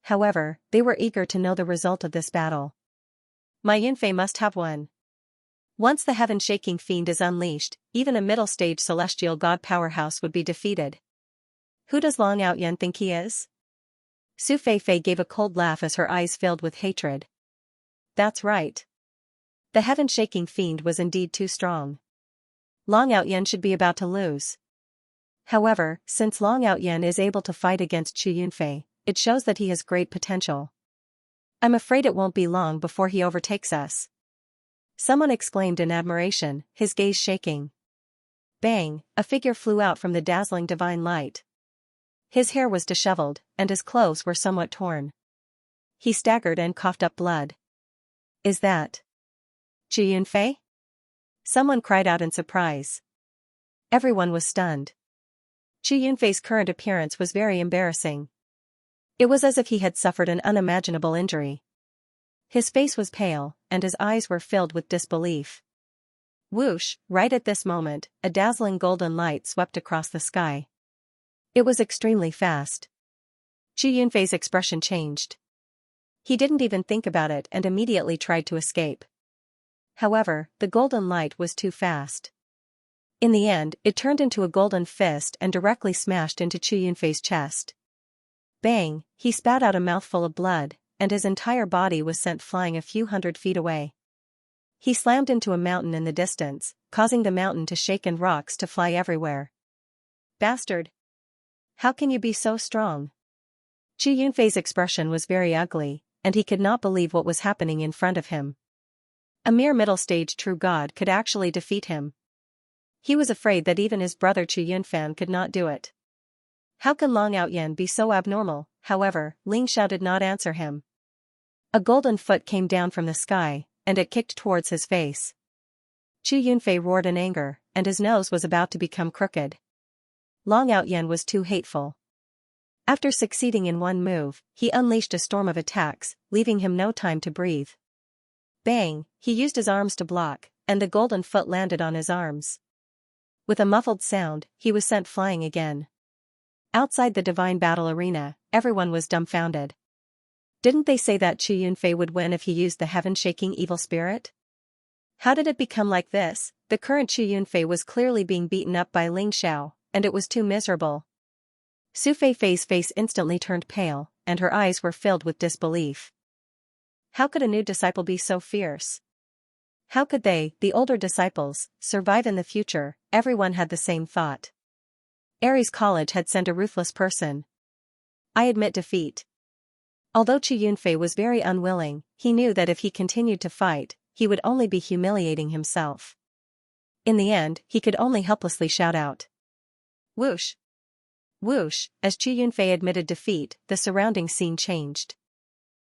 However, they were eager to know the result of this battle. My Yunfei must have won. Once the heaven-shaking fiend is unleashed, even a middle-stage celestial god powerhouse would be defeated. Who does Long Outyen think he is? Su Feifei gave a cold laugh as her eyes filled with hatred. That's right. The heaven-shaking fiend was indeed too strong. Long Outyen should be about to lose. However, since Long Outyen is able to fight against Qu Yunfei, it shows that he has great potential. I'm afraid it won't be long before he overtakes us. Someone exclaimed in admiration, his gaze shaking. Bang! A figure flew out from the dazzling divine light. His hair was disheveled, and his clothes were somewhat torn. He staggered and coughed up blood. Is that Qu Yunfei? Someone cried out in surprise. Everyone was stunned. Qu Yunfei's current appearance was very embarrassing. It was as if he had suffered an unimaginable injury. His face was pale, and his eyes were filled with disbelief. Whoosh! Right at this moment, a dazzling golden light swept across the sky. It was extremely fast. Qu Yunfei's expression changed. He didn't even think about it and immediately tried to escape. However, the golden light was too fast. In the end, it turned into a golden fist and directly smashed into Qu Yunfei's chest. Bang! He spat out a mouthful of blood, and his entire body was sent flying a few hundred feet away. He slammed into a mountain in the distance, causing the mountain to shake and rocks to fly everywhere. Bastard! How can you be so strong? Qu Yunfei's expression was very ugly, and he could not believe what was happening in front of him. A mere middle-stage true god could actually defeat him. He was afraid that even his brother Qu Yunfan could not do it. How can Long Outyen be so abnormal? However, Ling Xiao did not answer him. A golden foot came down from the sky, and it kicked towards his face. Qu Yunfei roared in anger, and his nose was about to become crooked. Long Outyen was too hateful. After succeeding in one move, he unleashed a storm of attacks, leaving him no time to breathe. Bang, he used his arms to block, and the golden foot landed on his arms. With a muffled sound, he was sent flying again. Outside the divine battle arena, everyone was dumbfounded. Didn't they say that Chu Yunfei would win if he used the heaven-shaking evil spirit? How did it become like this? The current Chu Yunfei was clearly being beaten up by Ling Xiao, and it was too miserable. Su Feifei's face instantly turned pale, and her eyes were filled with disbelief. How could a new disciple be so fierce? How could they, the older disciples, survive in the future? Everyone had the same thought. Ares College had sent a ruthless person. I admit defeat. Although Chu Yunfei was very unwilling, he knew that if he continued to fight, he would only be humiliating himself. In the end, he could only helplessly shout out. Whoosh! Whoosh! As Chu Yunfei admitted defeat, the surrounding scene changed.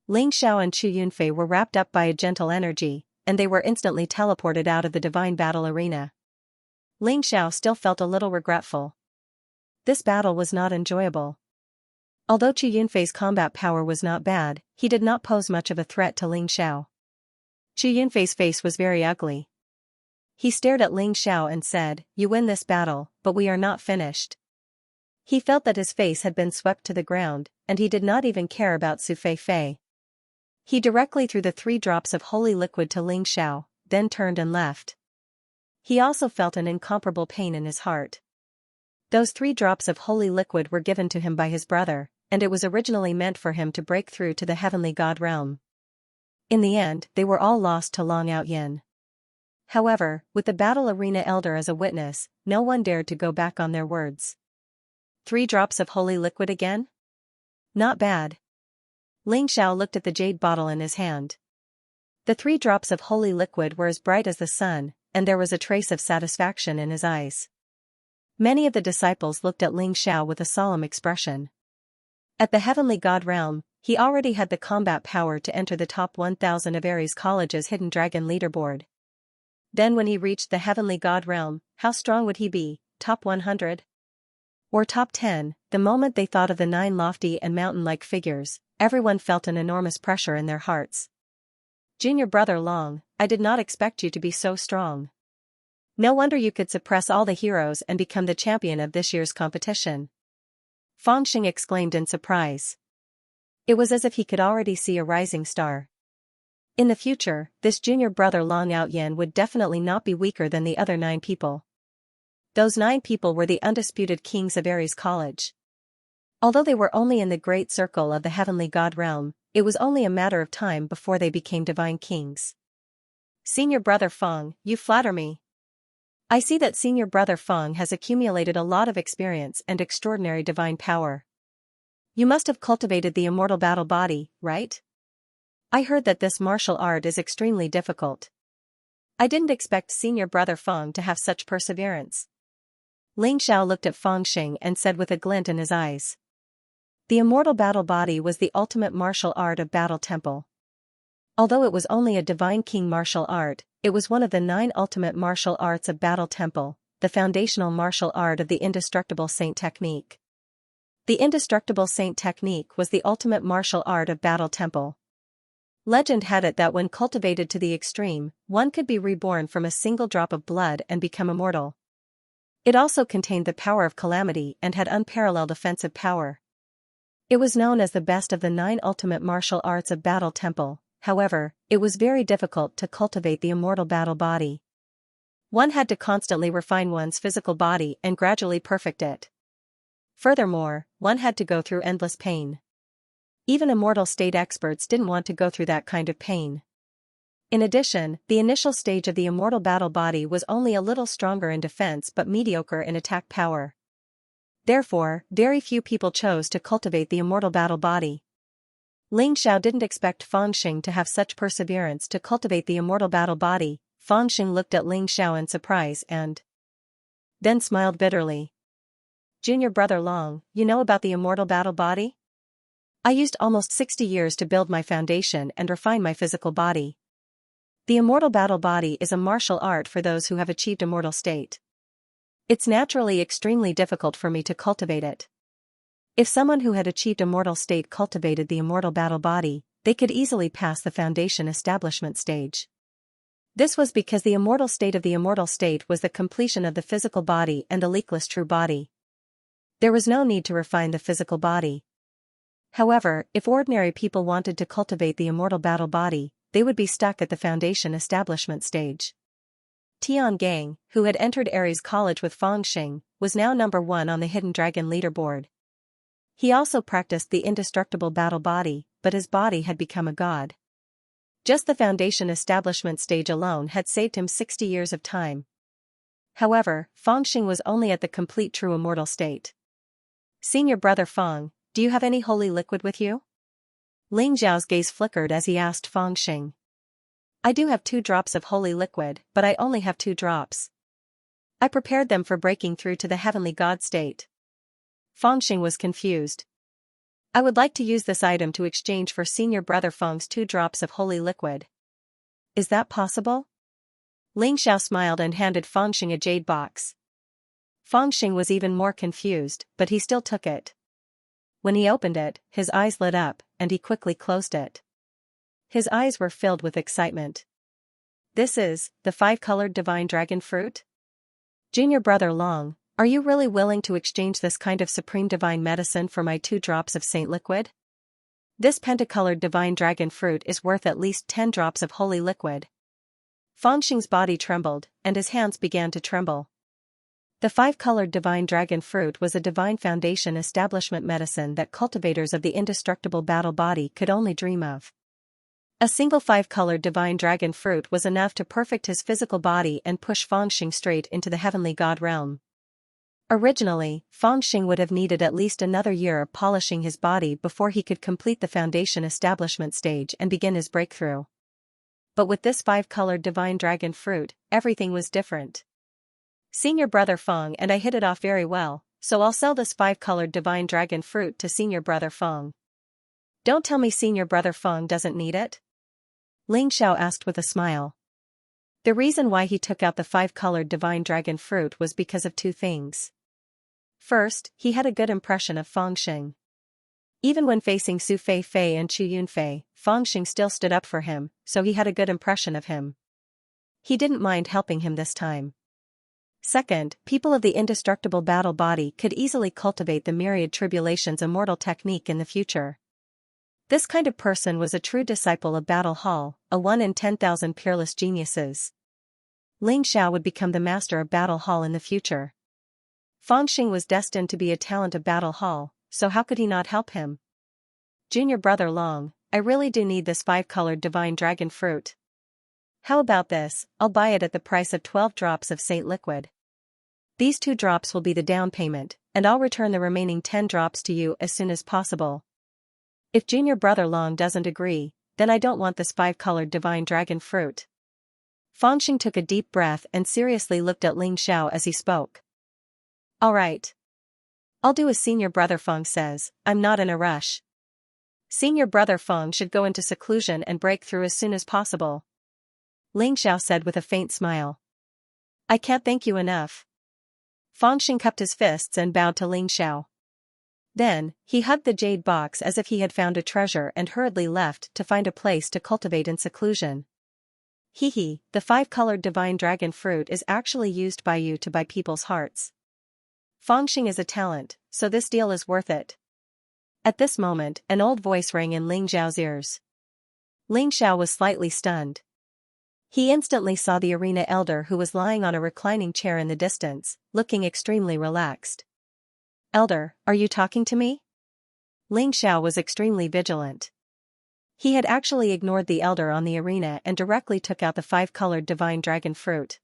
Ling Xiao and Chu Yunfei were wrapped up by a gentle energy, and they were instantly teleported out of the divine battle arena. Ling Xiao still felt a little regretful. This battle was not enjoyable. Although Chu Yunfei's combat power was not bad, he did not pose much of a threat to Ling Xiao. Chu Yunfei's face was very ugly. He stared at Ling Xiao and said, "You win this battle, but we are not finished." He felt that his face had been swept to the ground, and he did not even care about Su Feifei. He directly threw the 3 drops of holy liquid to Ling Xiao, then turned and left. He also felt an incomparable pain in his heart. Those 3 drops of holy liquid were given to him by his brother, and it was originally meant for him to break through to the heavenly god realm. In the end, they were all lost to Long Out Yin. However, with the battle arena elder as a witness, no one dared to go back on their words. 3 drops of holy liquid again? Not bad. Ling Xiao looked at the jade bottle in his hand. The 3 drops of holy liquid were as bright as the sun, and there was a trace of satisfaction in his eyes. Many of the disciples looked at Ling Xiao with a solemn expression. At the heavenly god realm, he already had the combat power to enter the top 1,000 of Ares College's hidden dragon leaderboard. Then when he reached the heavenly god realm, how strong would he be, top 100? Or top 10? The moment they thought of the 9 lofty and mountain-like figures, everyone felt an enormous pressure in their hearts. Junior brother Long, I did not expect you to be so strong. No wonder you could suppress all the heroes and become the champion of this year's competition. Fang Xing exclaimed in surprise. It was as if he could already see a rising star. In the future, this junior brother Long Out Yin would definitely not be weaker than the other 9 people. Those 9 people were the undisputed kings of Ares College. Although they were only in the great circle of the heavenly god realm, it was only a matter of time before they became divine kings. Senior brother Fang, you flatter me. I see that senior brother Fang has accumulated a lot of experience and extraordinary divine power. You must have cultivated the immortal battle body, right? I heard that this martial art is extremely difficult. I didn't expect senior brother Fang to have such perseverance. Ling Xiao looked at Fang Xing and said with a glint in his eyes. The immortal battle body was the ultimate martial art of Battle Temple. Although it was only a divine king martial art, it was one of the 9 ultimate martial arts of Battle Temple, the foundational martial art of the indestructible saint technique. The indestructible saint technique was the ultimate martial art of Battle Temple. Legend had it that when cultivated to the extreme, one could be reborn from a single drop of blood and become immortal. It also contained the power of calamity and had unparalleled offensive power. It was known as the best of the 9 ultimate martial arts of Battle Temple. However, it was very difficult to cultivate the immortal battle body. One had to constantly refine one's physical body and gradually perfect it. Furthermore, one had to go through endless pain. Even immortal state experts didn't want to go through that kind of pain. In addition, the initial stage of the immortal battle body was only a little stronger in defense but mediocre in attack power. Therefore, very few people chose to cultivate the immortal battle body. Ling Xiao didn't expect Fang Xing to have such perseverance to cultivate the immortal battle body. Fang Xing looked at Ling Xiao in surprise and then smiled bitterly. Junior brother Long, you know about the immortal battle body? I used almost 60 years to build my foundation and refine my physical body. The immortal battle body is a martial art for those who have achieved immortal state. It's naturally extremely difficult for me to cultivate it. If someone who had achieved immortal state cultivated the immortal battle body, they could easily pass the foundation establishment stage. This was because the immortal state was the completion of the physical body and the leakless true body. There was no need to refine the physical body. However, if ordinary people wanted to cultivate the immortal battle body, they would be stuck at the foundation establishment stage. Tian Gang, who had entered Aries College with Fangxing, was now number 1 on the Hidden Dragon leaderboard. He also practiced the indestructible battle body, but his body had become a god. Just the foundation establishment stage alone had saved him 60 years of time. However, Fangxing was only at the complete true immortal state. Senior brother Fang, do you have any holy liquid with you? Ling Xiao's gaze flickered as he asked Fangxing. I do have 2 drops of holy liquid, but I only have 2 drops. I prepared them for breaking through to the heavenly god state. Fangxing was confused. I would like to use this item to exchange for senior brother Fang's 2 drops of holy liquid. Is that possible? Ling Xiao smiled and handed Fangxing a jade box. Fangxing was even more confused, but he still took it. When he opened it, his eyes lit up, and he quickly closed it. His eyes were filled with excitement. This is the 5-colored divine dragon fruit? Junior brother Long, are you really willing to exchange this kind of supreme divine medicine for my 2 drops of saint liquid? This pentacolored divine dragon fruit is worth at least 10 drops of holy liquid. Fangxing's body trembled, and his hands began to tremble. The 5-colored divine dragon fruit was a divine foundation establishment medicine that cultivators of the indestructible battle body could only dream of. A single 5-colored divine dragon fruit was enough to perfect his physical body and push Fangxing straight into the heavenly god realm. Originally, Fangxing would have needed at least another year of polishing his body before he could complete the foundation establishment stage and begin his breakthrough. But with this 5-colored divine dragon fruit, everything was different. Senior brother Fang and I hit it off very well, so I'll sell this 5-colored divine dragon fruit to senior brother Fang. Don't tell me senior brother Fang doesn't need it? Ling Xiao asked with a smile. The reason why he took out the 5-colored divine dragon fruit was because of 2 things. First, he had a good impression of Fangxing. Even when facing Su Fei and Chu Yunfei, Fangxing still stood up for him, so he had a good impression of him. He didn't mind helping him this time. Second, people of the indestructible battle body could easily cultivate the Myriad Tribulation's immortal technique in the future. This kind of person was a true disciple of Battle Hall, a 1 in 10,000 peerless geniuses. Ling Xiao would become the master of Battle Hall in the future. Fangxing was destined to be a talent of Battle Hall, so how could he not help him? Junior brother Long, I really do need this 5-colored divine dragon fruit. How about this, I'll buy it at the price of 12 drops of saint liquid. These 2 drops will be the down payment, and I'll return the remaining 10 drops to you as soon as possible. If junior brother Long doesn't agree, then I don't want this 5-colored divine dragon fruit. Fangxing took a deep breath and seriously looked at Ling Xiao as he spoke. Alright. I'll do as senior brother Fang says, I'm not in a rush. Senior brother Fang should go into seclusion and break through as soon as possible. Ling Xiao said with a faint smile. I can't thank you enough. Fangxing cupped his fists and bowed to Ling Xiao. Then, he hugged the jade box as if he had found a treasure and hurriedly left to find a place to cultivate in seclusion. The 5-colored divine dragon fruit is actually used by you to buy people's hearts. Fangxing is a talent, so this deal is worth it. At this moment, an old voice rang in Ling Xiao's ears. Ling Xiao was slightly stunned. He instantly saw the arena elder who was lying on a reclining chair in the distance, looking extremely relaxed. Elder, are you talking to me? Ling Xiao was extremely vigilant. He had actually ignored the elder on the arena and directly took out the 5-colored divine dragon fruit.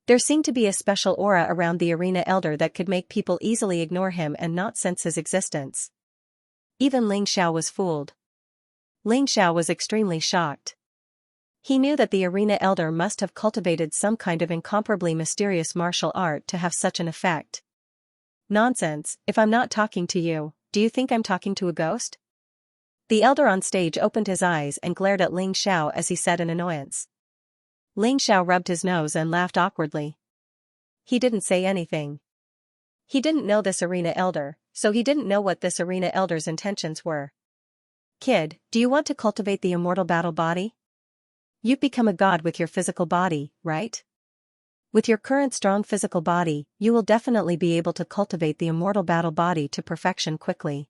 There seemed to be a special aura around the arena elder that could make people easily ignore him and not sense his existence. Even Ling Xiao was fooled. Ling Xiao was extremely shocked. He knew that the arena elder must have cultivated some kind of incomparably mysterious martial art to have such an effect. Nonsense, if I'm not talking to you, do you think I'm talking to a ghost? The elder on stage opened his eyes and glared at Ling Xiao as he said in annoyance. Ling Xiao rubbed his nose and laughed awkwardly. He didn't say anything. He didn't know this arena elder, so he didn't know what this arena elder's intentions were. Kid, do you want to cultivate the immortal battle body? You've become a god with your physical body, right? With your current strong physical body, you will definitely be able to cultivate the immortal battle body to perfection quickly.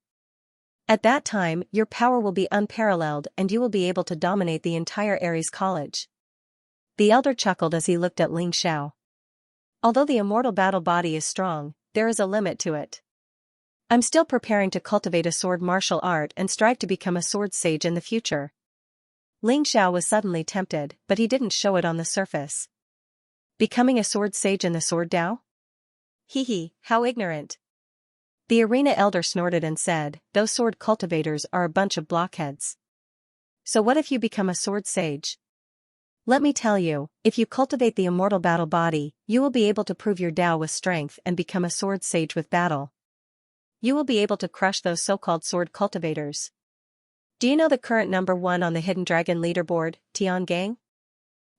At that time, your power will be unparalleled and you will be able to dominate the entire Ares College. The elder chuckled as he looked at Xianxia. Although the immortal battle body is strong, there is a limit to it. I'm still preparing to cultivate a sword martial art and strive to become a sword sage in the future. Xianxia was suddenly tempted, but he didn't show it on the surface. Becoming a sword sage in the sword Dao? Hee, how ignorant. The arena elder snorted and said, those sword cultivators are a bunch of blockheads. So what if you become a sword sage? Let me tell you, if you cultivate the immortal battle body, you will be able to prove your Dao with strength and become a sword sage with battle. You will be able to crush those so-called sword cultivators. Do you know the current number 1 on the Hidden Dragon leaderboard, Tiangang?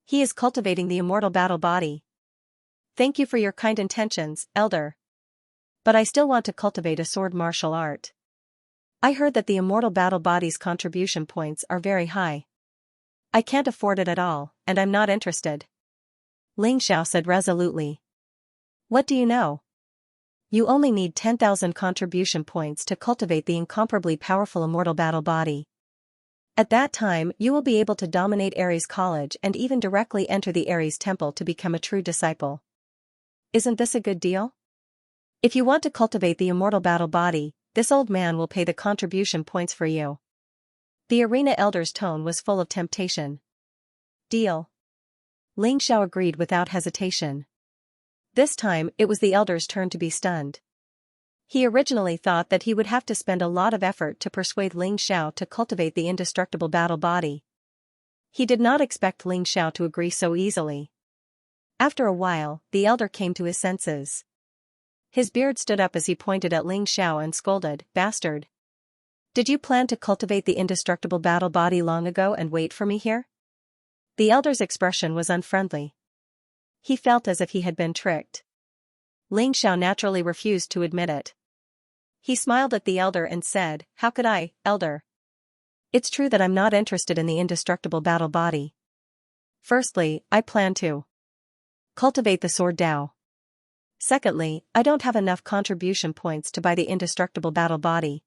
He is cultivating the immortal battle body. Thank you for your kind intentions, elder. But I still want to cultivate a sword martial art. I heard that the immortal battle body's contribution points are very high. I can't afford it at all, and I'm not interested. Xianxia said resolutely. What do you know? You only need 10,000 contribution points to cultivate the incomparably powerful immortal battle body. At that time, you will be able to dominate Ares College and even directly enter the Ares Temple to become a true disciple. Isn't this a good deal? If you want to cultivate the immortal battle body, this old man will pay the contribution points for you. The arena elder's tone was full of temptation. Deal. Xianxia agreed without hesitation. This time, it was the elder's turn to be stunned. He originally thought that he would have to spend a lot of effort to persuade Xianxia to cultivate the indestructible battle body. He did not expect Xianxia to agree so easily. After a while, the elder came to his senses. His beard stood up as he pointed at Xianxia and scolded, "Bastard! Did you plan to cultivate the indestructible battle body long ago and wait for me here?" The elder's expression was unfriendly. He felt as if he had been tricked. Xianxia naturally refused to admit it. He smiled at the elder and said, "How could I, elder? It's true that I'm not interested in the indestructible battle body. Firstly, I plan to cultivate the sword Dao. Secondly, I don't have enough contribution points to buy the indestructible battle body.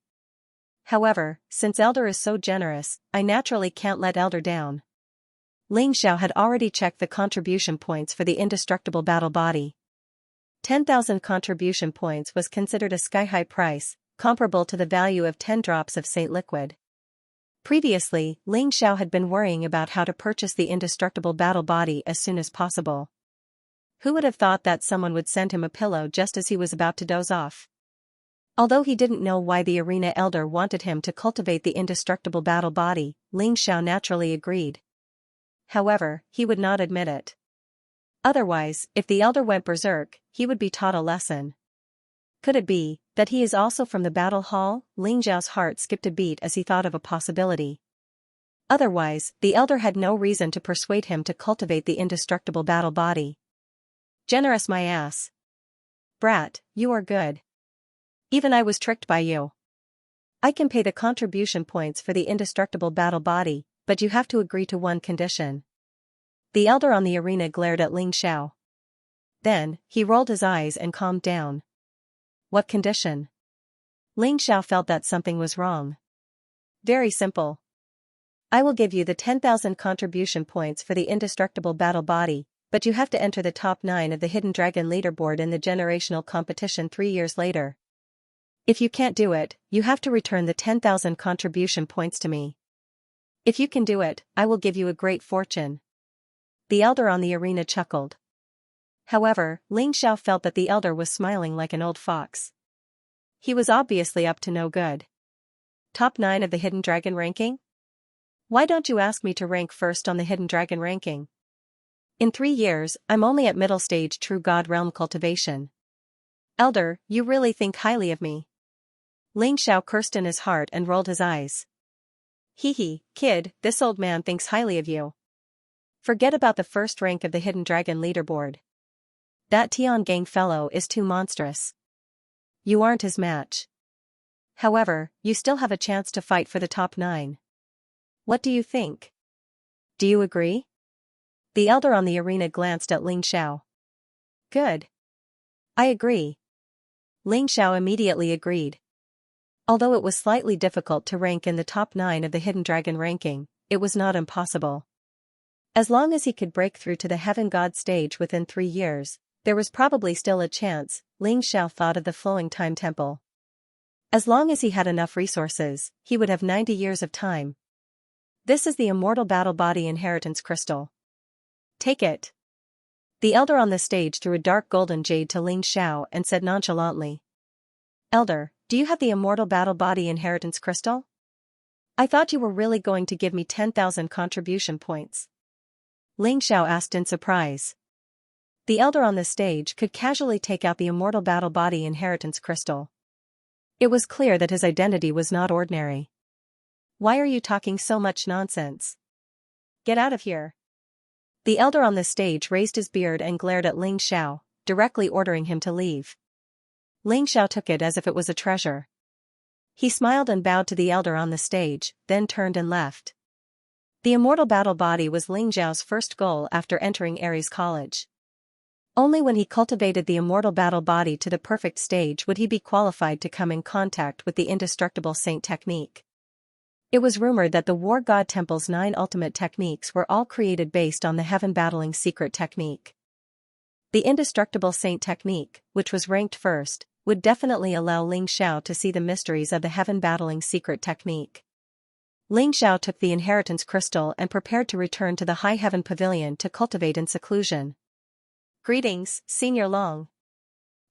However, since elder is so generous, I naturally can't let elder down." Xianxia had already checked the contribution points for the indestructible battle body. 10,000 contribution points was considered a sky-high price, comparable to the value of 10 drops of Saint liquid. Previously, Xianxia had been worrying about how to purchase the indestructible battle body as soon as possible. Who would have thought that someone would send him a pillow just as he was about to doze off? Although he didn't know why the arena elder wanted him to cultivate the indestructible battle body, Xianxia naturally agreed. However, he would not admit it. Otherwise, if the elder went berserk, he would be taught a lesson. Could it be that he is also from the battle hall? Xianxia's heart skipped a beat as he thought of a possibility. Otherwise, the elder had no reason to persuade him to cultivate the indestructible battle body. Generous my ass. Brat, you are good. Even I was tricked by you. I can pay the contribution points for the indestructible battle body, but you have to agree to one condition. The elder on the arena glared at Xianxia. Then, he rolled his eyes and calmed down. What condition? Xianxia felt that something was wrong. Very simple. I will give you the 10,000 contribution points for the indestructible battle body, but you have to enter the top 9 of the Hidden Dragon leaderboard in the generational competition 3 years later. If you can't do it, you have to return the 10,000 contribution points to me. If you can do it, I will give you a great fortune. The elder on the arena chuckled. However, Xianxia felt that the elder was smiling like an old fox. He was obviously up to no good. Top 9 of the Hidden Dragon ranking? Why don't you ask me to rank first on the Hidden Dragon ranking? In 3 years, I'm only at middle stage True God Realm Cultivation. Elder, you really think highly of me. Xianxia cursed in his heart and rolled his eyes. Hee, kid, this old man thinks highly of you. Forget about the first rank of the Hidden Dragon leaderboard. That Tiangang fellow is too monstrous. You aren't his match. However, you still have a chance to fight for the top 9. What do you think? Do you agree? The elder on the arena glanced at Ling Xiao. Good. I agree. Ling Xiao immediately agreed. Although it was slightly difficult to rank in the top 9 of the Hidden Dragon ranking, it was not impossible. As long as he could break through to the Heaven God stage within 3 years, there was probably still a chance. Ling Xiao thought of the Flowing Time Temple. As long as he had enough resources, he would have 90 years of time. This is the Immortal Battle Body Inheritance Crystal. Take it. The elder on the stage threw a dark golden jade to Ling Xiao and said nonchalantly. Elder, do you have the Immortal Battle Body Inheritance Crystal? I thought you were really going to give me 10,000 contribution points. Ling Xiao asked in surprise. The elder on the stage could casually take out the Immortal Battle Body Inheritance Crystal. It was clear that his identity was not ordinary. Why are you talking so much nonsense? Get out of here. The elder on the stage raised his beard and glared at Ling Xiao, directly ordering him to leave. Ling Xiao took it as if it was a treasure. He smiled and bowed to the elder on the stage, then turned and left. The Immortal Battle Body was Ling Xiao's first goal after entering Ares College. Only when he cultivated the Immortal Battle Body to the perfect stage would he be qualified to come in contact with the Indestructible Saint technique. It was rumored that the War God Temple's 9 ultimate techniques were all created based on the Heaven Battling Secret technique. The Indestructible Saint technique, which was ranked first, would definitely allow Ling Xiao to see the mysteries of the Heaven Battling Secret technique. Ling Xiao took the Inheritance Crystal and prepared to return to the High Heaven Pavilion to cultivate in seclusion. Greetings, Senior Long.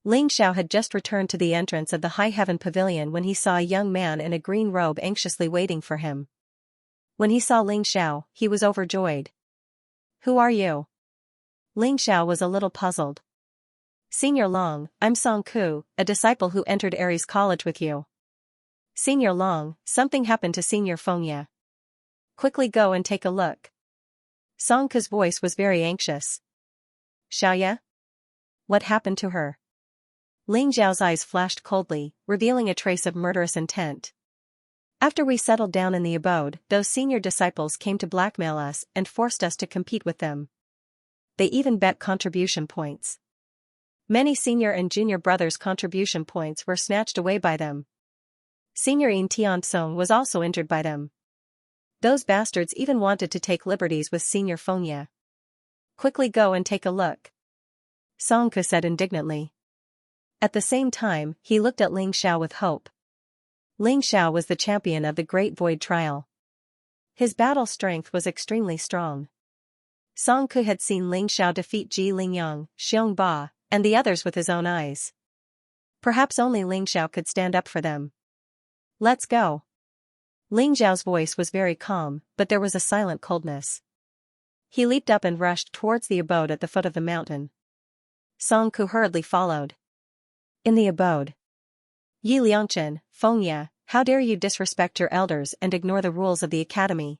Ling Xiao had just returned to the entrance of the High Heaven Pavilion when he saw a young man in a green robe anxiously waiting for him. When he saw Ling Xiao, he was overjoyed. Who are you? Ling Xiao was a little puzzled. Senior Long, I'm Song Ku, a disciple who entered Ares College with you. Senior Long, something happened to Senior Fengya. Quickly go and take a look. Song Ku's voice was very anxious. Xiaoya? What happened to her? Ling Xiao's eyes flashed coldly, revealing a trace of murderous intent. After we settled down in the abode, those senior disciples came to blackmail us and forced us to compete with them. They even bet contribution points. Many senior and junior brothers' contribution points were snatched away by them. Senior Yin Tiansong was also injured by them. Those bastards even wanted to take liberties with Senior Fengya. Quickly go and take a look. Song Ku said indignantly. At the same time, he looked at Ling Xiao with hope. Ling Xiao was the champion of the Great Void Trial. His battle strength was extremely strong. Song Ku had seen Ling Xiao defeat Ji Lingyang, Xiong Ba, and the others with his own eyes. Perhaps only Ling Xiao could stand up for them. Let's go. Ling Xiao's voice was very calm, but there was a silent coldness. He leaped up and rushed towards the abode at the foot of the mountain. Song Ku hurriedly followed. In the abode. Yi Liangchen, Fengya, how dare you disrespect your elders and ignore the rules of the academy?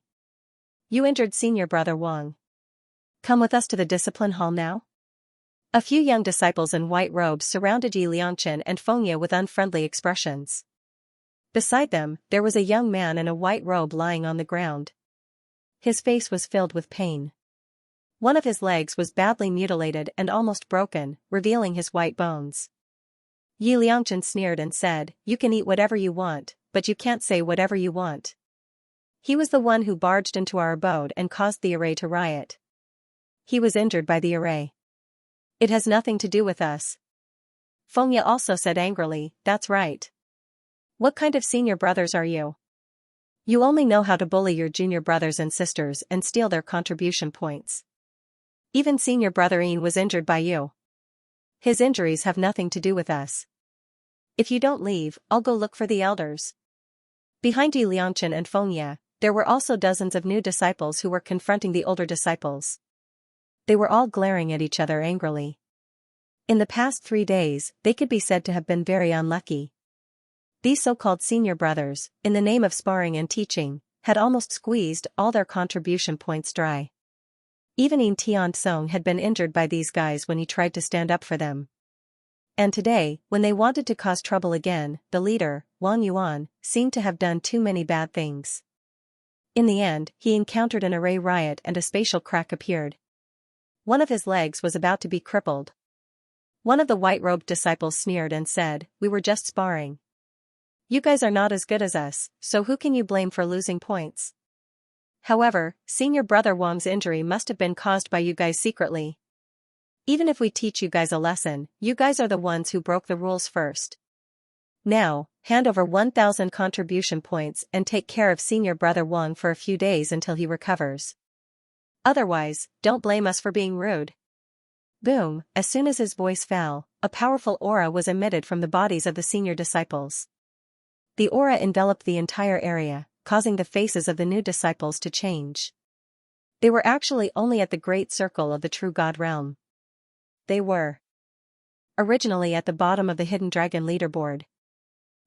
You injured senior brother Wang. Come with us to the discipline hall now? A few young disciples in white robes surrounded Yi Liangchen and Fengya with unfriendly expressions. Beside them, there was a young man in a white robe lying on the ground. His face was filled with pain. One of his legs was badly mutilated and almost broken, revealing his white bones. Yi Liangchen sneered and said, "You can eat whatever you want, but you can't say whatever you want." He was the one who barged into our abode and caused the array to riot. He was injured by the array. It has nothing to do with us. Fengya also said angrily, "That's right. What kind of senior brothers are you? You only know how to bully your junior brothers and sisters and steal their contribution points. Even senior brother Yin was injured by you. His injuries have nothing to do with us. If you don't leave, I'll go look for the elders." Behind Yi Liangchen and Fengya, there were also dozens of new disciples who were confronting the older disciples. They were all glaring at each other angrily. In the past 3 days, they could be said to have been very unlucky. These so-called senior brothers, in the name of sparring and teaching, had almost squeezed all their contribution points dry. Even Yin Tiansong had been injured by these guys when he tried to stand up for them. And today, when they wanted to cause trouble again, the leader, Wang Yuan, seemed to have done too many bad things. In the end, he encountered an array riot and a spatial crack appeared. One of his legs was about to be crippled. One of the white-robed disciples sneered and said, "We were just sparring. You guys are not as good as us, so who can you blame for losing points?" However, senior brother Wang's injury must have been caused by you guys secretly. Even if we teach you guys a lesson, you guys are the ones who broke the rules first. Now, hand over 1,000 contribution points and take care of senior brother Wang for a few days until he recovers. Otherwise, don't blame us for being rude. Boom, as soon as his voice fell, a powerful aura was emitted from the bodies of the senior disciples. The aura enveloped the entire area, causing the faces of the new disciples to change. They were actually only at the great circle of the true God realm. They were originally at the bottom of the hidden dragon leaderboard.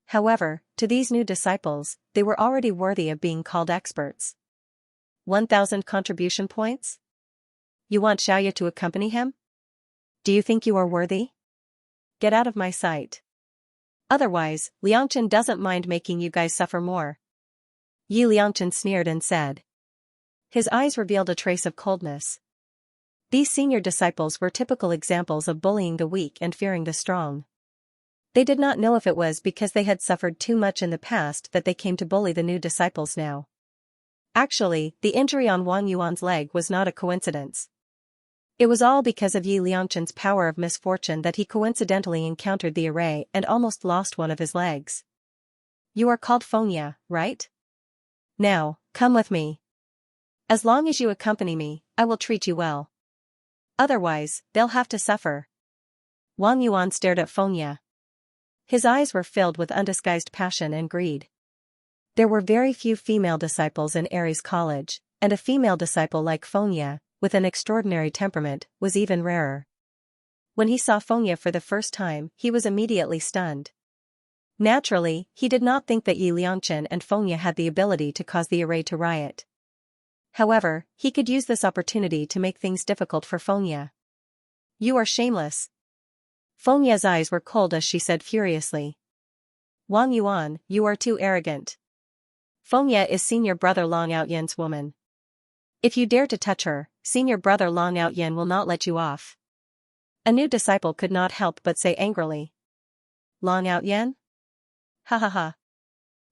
However, to these new disciples, they were already worthy of being called experts. 1,000 contribution points? You want Xiaoya to accompany him? Do you think you are worthy? Get out of my sight. Otherwise, Xianxia doesn't mind making you guys suffer more. Yi Liangchen sneered and said. His eyes revealed a trace of coldness. These senior disciples were typical examples of bullying the weak and fearing the strong. They did not know if it was because they had suffered too much in the past that they came to bully the new disciples now. Actually, the injury on Wang Yuan's leg was not a coincidence. It was all because of Yi Liangchen's power of misfortune that he coincidentally encountered the array and almost lost one of his legs. You are called Xianxia, right? Now, come with me. As long as you accompany me, I will treat you well. Otherwise, they'll have to suffer. Wang Yuan stared at Xianxia. His eyes were filled with undisguised passion and greed. There were very few female disciples in Aries College, and a female disciple like Xianxia, with an extraordinary temperament, was even rarer. When he saw Xianxia for the first time, he was immediately stunned. Naturally, he did not think that Yi Liangchen and Xianxia had the ability to cause the array to riot. However, he could use this opportunity to make things difficult for Xianxia. You are shameless. Xianxia's eyes were cold as she said furiously. Wang Yuan, you are too arrogant. Xianxia is senior brother Long Outyen's woman. If you dare to touch her, senior brother Long Outyen will not let you off. A new disciple could not help but say angrily. Long Outyen? Ha ha ha.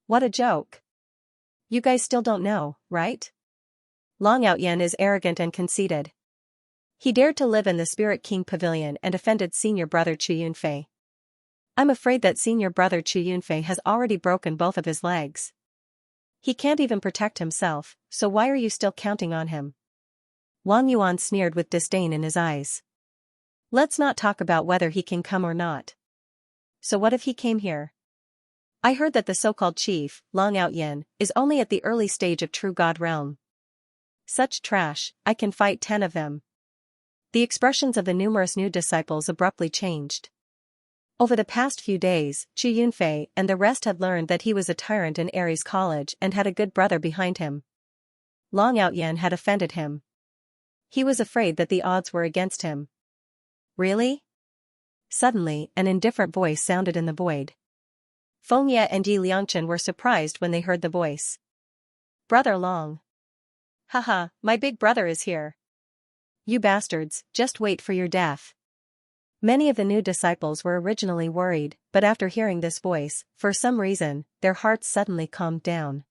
What a joke. You guys still don't know, right? Long Outyen is arrogant and conceited. He dared to live in the Spirit King Pavilion and offended senior brother Chu Yunfei. I'm afraid that senior brother Chu Yunfei has already broken both of his legs. He can't even protect himself, so why are you still counting on him? Wang Yuan sneered with disdain in his eyes. Let's not talk about whether he can come or not. So what if he came here? I heard that the so-called chief, Long Outyen, is only at the early stage of True God Realm. Such trash, I can fight 10 of them. The expressions of the numerous new disciples abruptly changed. Over the past few days, Chu Yunfei and the rest had learned that he was a tyrant in Aries College and had a good brother behind him. Long Outyen had offended him. He was afraid that the odds were against him. Really? Suddenly, an indifferent voice sounded in the void. Xianxia and Yi Liangchen were surprised when they heard the voice. Brother Long. Haha, my big brother is here. You bastards, just wait for your death. Many of the new disciples were originally worried, but after hearing this voice, for some reason, their hearts suddenly calmed down.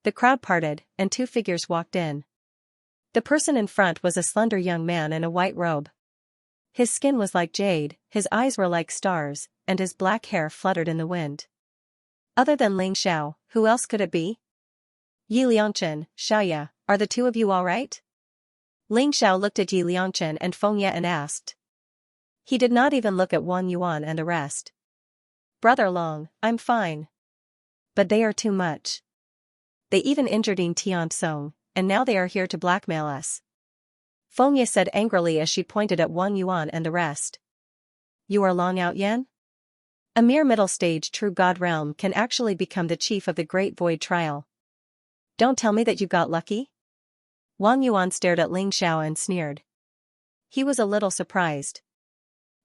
The crowd parted, and 2 figures walked in. The person in front was a slender young man in a white robe. His skin was like jade, his eyes were like stars, and his black hair fluttered in the wind. Other than Ling Xiao, who else could it be? Yi Liangchen, Xiaoya, are the 2 of you all right? Ling Xiao looked at Yi Liangchen and Xianxia and asked. He did not even look at Wang Yuan and the rest. Brother Long, I'm fine. But they are too much. They even injured Yin Tiansong, and now they are here to blackmail us. Xianxia said angrily as she pointed at Wang Yuan and the rest. You are Long Outyen? A mere middle-stage True God Realm can actually become the chief of the Great Void Trial. Don't tell me that you got lucky? Wang Yuan stared at Ling Xiao and sneered. He was a little surprised.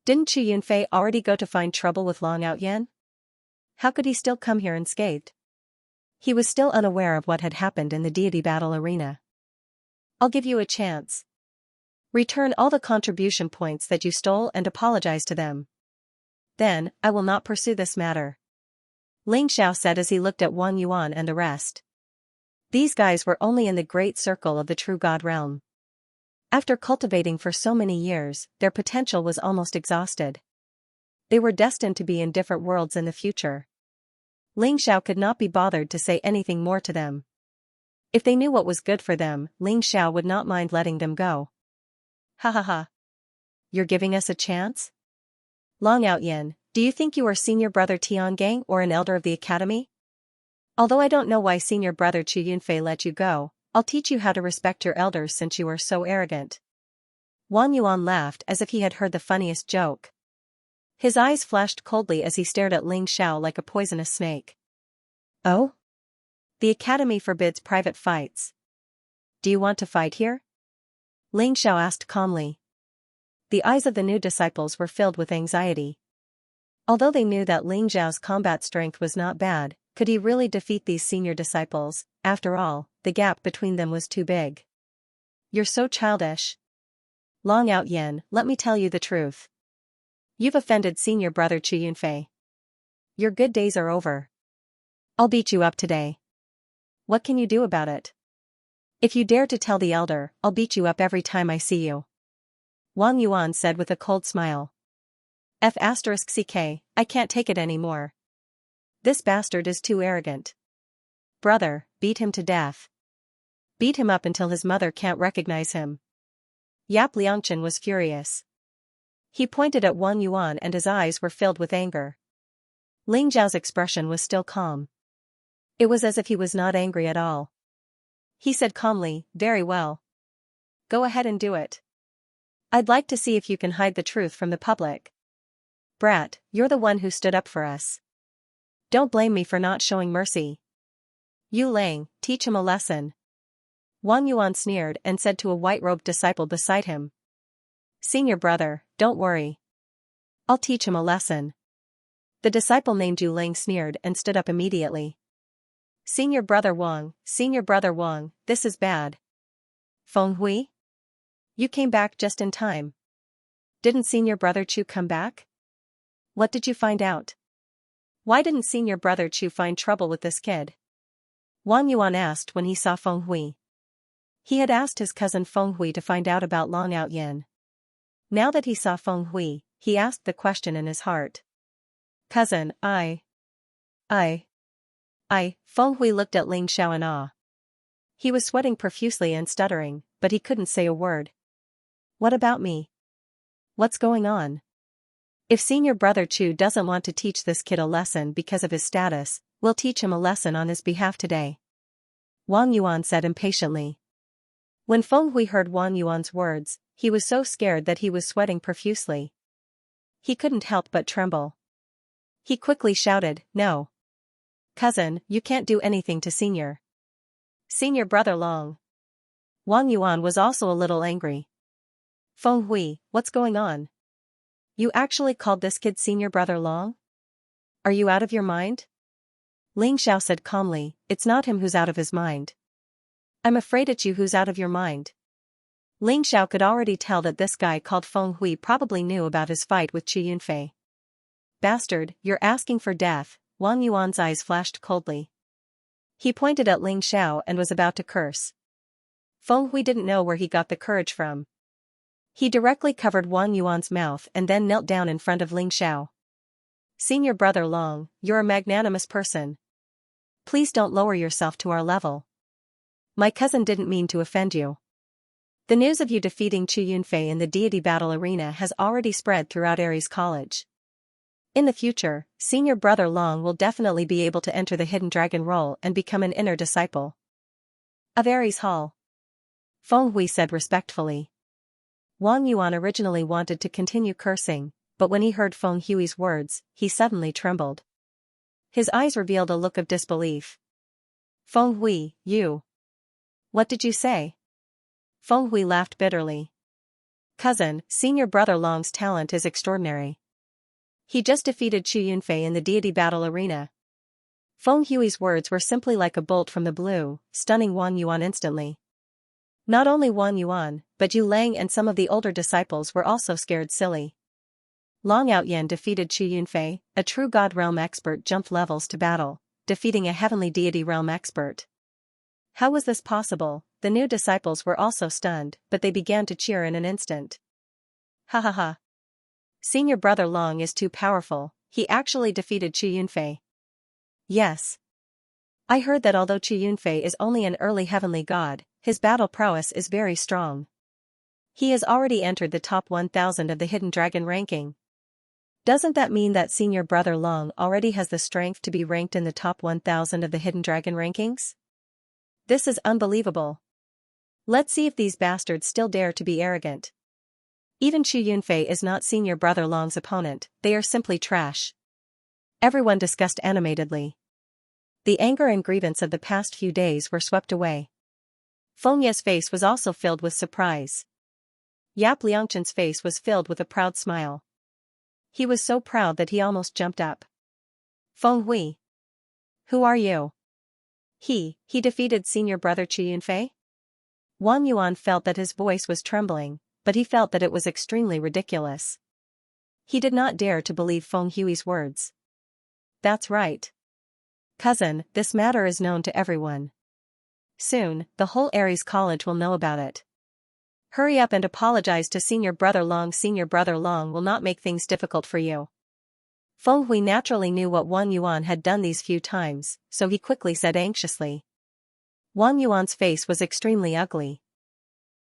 Didn't Chu Yunfei already go to find trouble with Long Outyen? How could he still come here unscathed? He was still unaware of what had happened in the deity battle arena. I'll give you a chance. Return all the contribution points that you stole and apologize to them. Then, I will not pursue this matter. Ling Xiao said as he looked at Wang Yuan and the rest. These guys were only in the great circle of the true God realm. After cultivating for so many years, their potential was almost exhausted. They were destined to be in different worlds in the future. Ling Xiao could not be bothered to say anything more to them. If they knew what was good for them, Ling Xiao would not mind letting them go. Ha ha ha. You're giving us a chance? Long Outyen, do you think you are senior brother Tiangang or an elder of the academy? Although I don't know why senior brother Chu Yunfei let you go, I'll teach you how to respect your elders since you are so arrogant. Wang Yuan laughed as if he had heard the funniest joke. His eyes flashed coldly as he stared at Ling Xiao like a poisonous snake. Oh? The academy forbids private fights. Do you want to fight here? Ling Xiao asked calmly. The eyes of the new disciples were filled with anxiety. Although they knew that Ling Xiao's combat strength was not bad, could he really defeat these senior disciples? After all, the gap between them was too big. You're so childish. Long Outyen, let me tell you the truth. You've offended senior brother Chu Yunfei. Your good days are over. I'll beat you up today. What can you do about it? If you dare to tell the elder, I'll beat you up every time I see you. Wang Yuan said with a cold smile. F***ck, I can't take it anymore. This bastard is too arrogant. Brother, beat him to death. Beat him up until his mother can't recognize him. Yap Liangchen was furious. He pointed at Wang Yuan and his eyes were filled with anger. Ling Zhao's expression was still calm. It was as if he was not angry at all. He said calmly, very well. Go ahead and do it. I'd like to see if you can hide the truth from the public. Brat, you're the one who stood up for us. Don't blame me for not showing mercy. Yu Lang, teach him a lesson. Wang Yuan sneered and said to a white-robed disciple beside him. Senior brother, don't worry. I'll teach him a lesson. The disciple named Yu Lang sneered and stood up immediately. Senior brother Wang, this is bad. Feng Hui? You came back just in time. Didn't senior brother Chu come back? What did you find out? Why didn't senior brother Chu find trouble with this kid? Wang Yuan asked when he saw Feng Hui. He had asked his cousin Feng Hui to find out about Long Outyen. Now that he saw Feng Hui, he asked the question in his heart. Cousin, Feng Hui looked at Ling Xiao in awe. He was sweating profusely and stuttering, but he couldn't say a word. What about me? What's going on? If senior brother Chu doesn't want to teach this kid a lesson because of his status, we'll teach him a lesson on his behalf today. Wang Yuan said impatiently. When Feng Hui heard Wang Yuan's words, he was so scared that he was sweating profusely. He couldn't help but tremble. He quickly shouted, No. Cousin, you can't do anything to senior. Senior brother Long. Wang Yuan was also a little angry. Feng Hui, what's going on? You actually called this kid senior brother Long? Are you out of your mind? Ling Xiao said calmly, It's not him who's out of his mind. I'm afraid it's you who's out of your mind. Ling Xiao could already tell that this guy called Feng Hui probably knew about his fight with Chu Yunfei. Bastard, you're asking for death. Wang Yuan's eyes flashed coldly. He pointed at Ling Xiao and was about to curse. Feng Hui didn't know where he got the courage from. He directly covered Wang Yuan's mouth and then knelt down in front of Ling Xiao. Senior brother Long, you're a magnanimous person. Please don't lower yourself to our level. My cousin didn't mean to offend you. The news of you defeating Chu Yunfei in the deity battle arena has already spread throughout Aries College. In the future, senior brother Long will definitely be able to enter the hidden dragon role and become an inner disciple of Aries Hall. Feng Hui said respectfully. Wang Yuan originally wanted to continue cursing, but when he heard Feng Hui's words, he suddenly trembled. His eyes revealed a look of disbelief. Feng Hui, you. What did you say? Feng Hui laughed bitterly. Cousin, senior brother Long's talent is extraordinary. He just defeated Chu Yunfei in the deity battle arena. Feng Hui's words were simply like a bolt from the blue, stunning Wang Yuan instantly. Not only Wang Yuan, but Yu Lang and some of the older disciples were also scared silly. Long Outyen defeated Chu Yunfei, a true God realm expert, jumped levels to battle, defeating a heavenly deity realm expert. How was this possible? The new disciples were also stunned, but they began to cheer in an instant. Ha ha ha. Senior brother Long is too powerful, he actually defeated Chu Yunfei. Yes. I heard that although Chu Yunfei is only an early heavenly god, his battle prowess is very strong. He has already entered the top 1000 of the Hidden Dragon ranking. Doesn't that mean that senior brother Long already has the strength to be ranked in the top 1000 of the Hidden Dragon rankings? This is unbelievable. Let's see if these bastards still dare to be arrogant. Even Chu Yunfei is not senior brother Long's opponent, they are simply trash. Everyone discussed animatedly. The anger and grievance of the past few days were swept away. Feng Ye's face was also filled with surprise. Yap Liangchen's face was filled with a proud smile. He was so proud that he almost jumped up. Feng Hui. Who are you? He defeated senior brother Chu Yunfei? Wang Yuan felt that his voice was trembling, but he felt that it was extremely ridiculous. He did not dare to believe Feng Hui's words. That's right. Cousin, this matter is known to everyone. Soon, the whole Aries College will know about it. Hurry up and apologize to senior brother Long. Senior brother Long will not make things difficult for you. Feng Hui naturally knew what Wang Yuan had done these few times, so he quickly said anxiously. Wang Yuan's face was extremely ugly.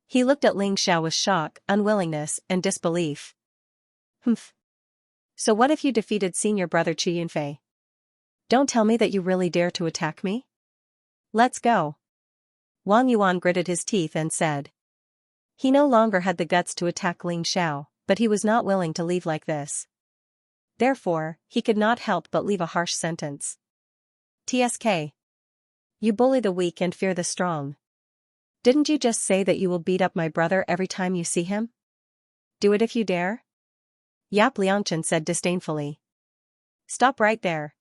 He looked at Ling Xiao with shock, unwillingness, and disbelief. Humph. So what if you defeated senior brother Chu Yunfei? Don't tell me that you really dare to attack me? Let's go. Wang Yuan gritted his teeth and said. He no longer had the guts to attack Ling Xiao, but he was not willing to leave like this. Therefore, he could not help but leave a harsh sentence. TSK. You bully the weak and fear the strong. Didn't you just say that you will beat up my brother every time you see him? Do it if you dare? Yap Liangchen said disdainfully. Stop right there.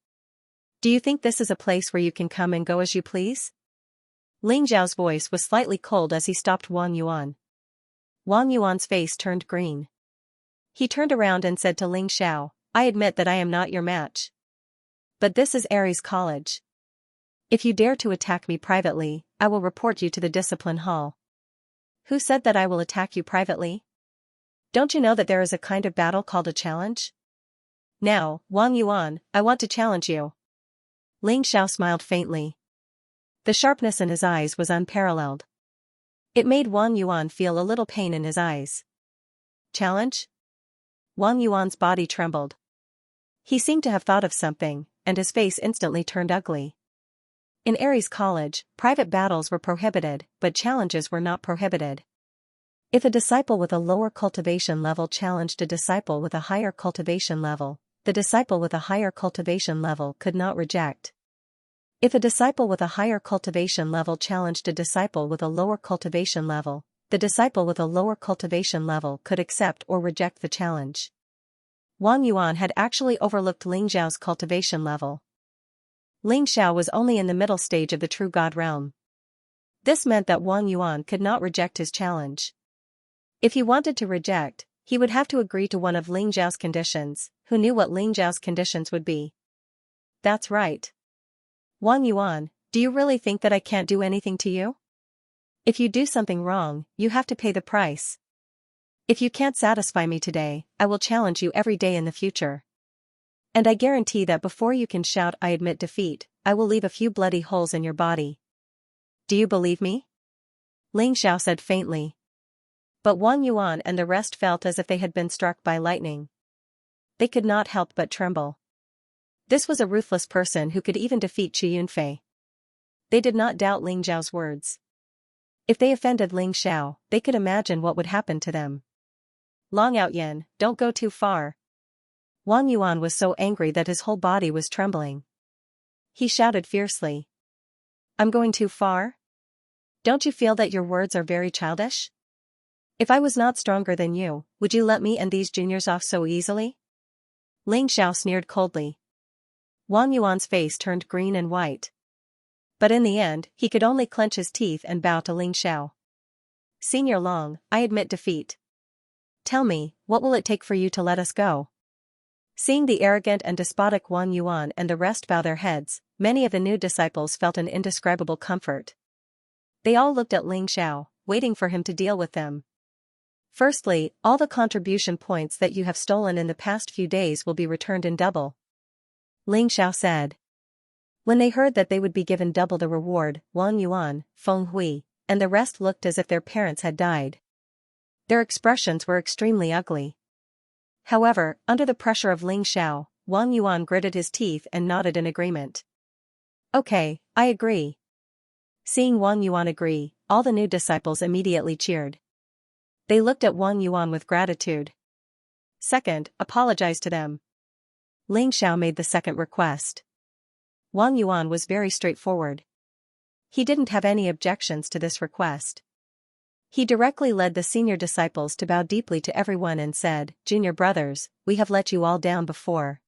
Do you think this is a place where you can come and go as you please? Ling Zhao's voice was slightly cold as he stopped Wang Yuan. Wang Yuan's face turned green. He turned around and said to Ling Xiao, I admit that I am not your match. But this is Aries College. If you dare to attack me privately, I will report you to the discipline hall. Who said that I will attack you privately? Don't you know that there is a kind of battle called a challenge? Now, Wang Yuan, I want to challenge you. Ling Xiao smiled faintly. The sharpness in his eyes was unparalleled. It made Wang Yuan feel a little pain in his eyes. Challenge? Wang Yuan's body trembled. He seemed to have thought of something, and his face instantly turned ugly. In Aries College, private battles were prohibited, but challenges were not prohibited. If a disciple with a lower cultivation level challenged a disciple with a higher cultivation level, the disciple with a higher cultivation level could not reject. If a disciple with a higher cultivation level challenged a disciple with a lower cultivation level, the disciple with a lower cultivation level could accept or reject the challenge. Wang Yuan had actually overlooked Ling Zhao's cultivation level. Ling Xiao was only in the middle stage of the true God realm. This meant that Wang Yuan could not reject his challenge. If he wanted to reject, he would have to agree to one of Ling Zhao's conditions. Who knew what Ling Zhao's conditions would be? That's right. Wang Yuan, do you really think that I can't do anything to you? If you do something wrong, you have to pay the price. If you can't satisfy me today, I will challenge you every day in the future. And I guarantee that before you can shout I admit defeat, I will leave a few bloody holes in your body. Do you believe me? Ling Xiao said faintly. But Wang Yuan and the rest felt as if they had been struck by lightning. They could not help but tremble. This was a ruthless person who could even defeat Chu Yunfei. They did not doubt Ling Zhao's words. If they offended Ling Xiao, they could imagine what would happen to them. Long Outyen, don't go too far. Wang Yuan was so angry that his whole body was trembling. He shouted fiercely. I'm going too far? Don't you feel that your words are very childish? If I was not stronger than you, would you let me and these juniors off so easily? Ling Xiao sneered coldly. Wang Yuan's face turned green and white. But in the end, he could only clench his teeth and bow to Ling Xiao. Senior Long, I admit defeat. Tell me, what will it take for you to let us go? Seeing the arrogant and despotic Wang Yuan and the rest bow their heads, many of the new disciples felt an indescribable comfort. They all looked at Ling Xiao, waiting for him to deal with them. Firstly, all the contribution points that you have stolen in the past few days will be returned in double. Ling Xiao said. When they heard that they would be given double the reward, Wang Yuan, Feng Hui, and the rest looked as if their parents had died. Their expressions were extremely ugly. However, under the pressure of Ling Xiao, Wang Yuan gritted his teeth and nodded in agreement. Okay, I agree. Seeing Wang Yuan agree, all the new disciples immediately cheered. They looked at Wang Yuan with gratitude. Second, apologize to them. Ling Xiao made the second request. Wang Yuan was very straightforward. He didn't have any objections to this request. He directly led the senior disciples to bow deeply to everyone and said, Junior brothers, we have let you all down before.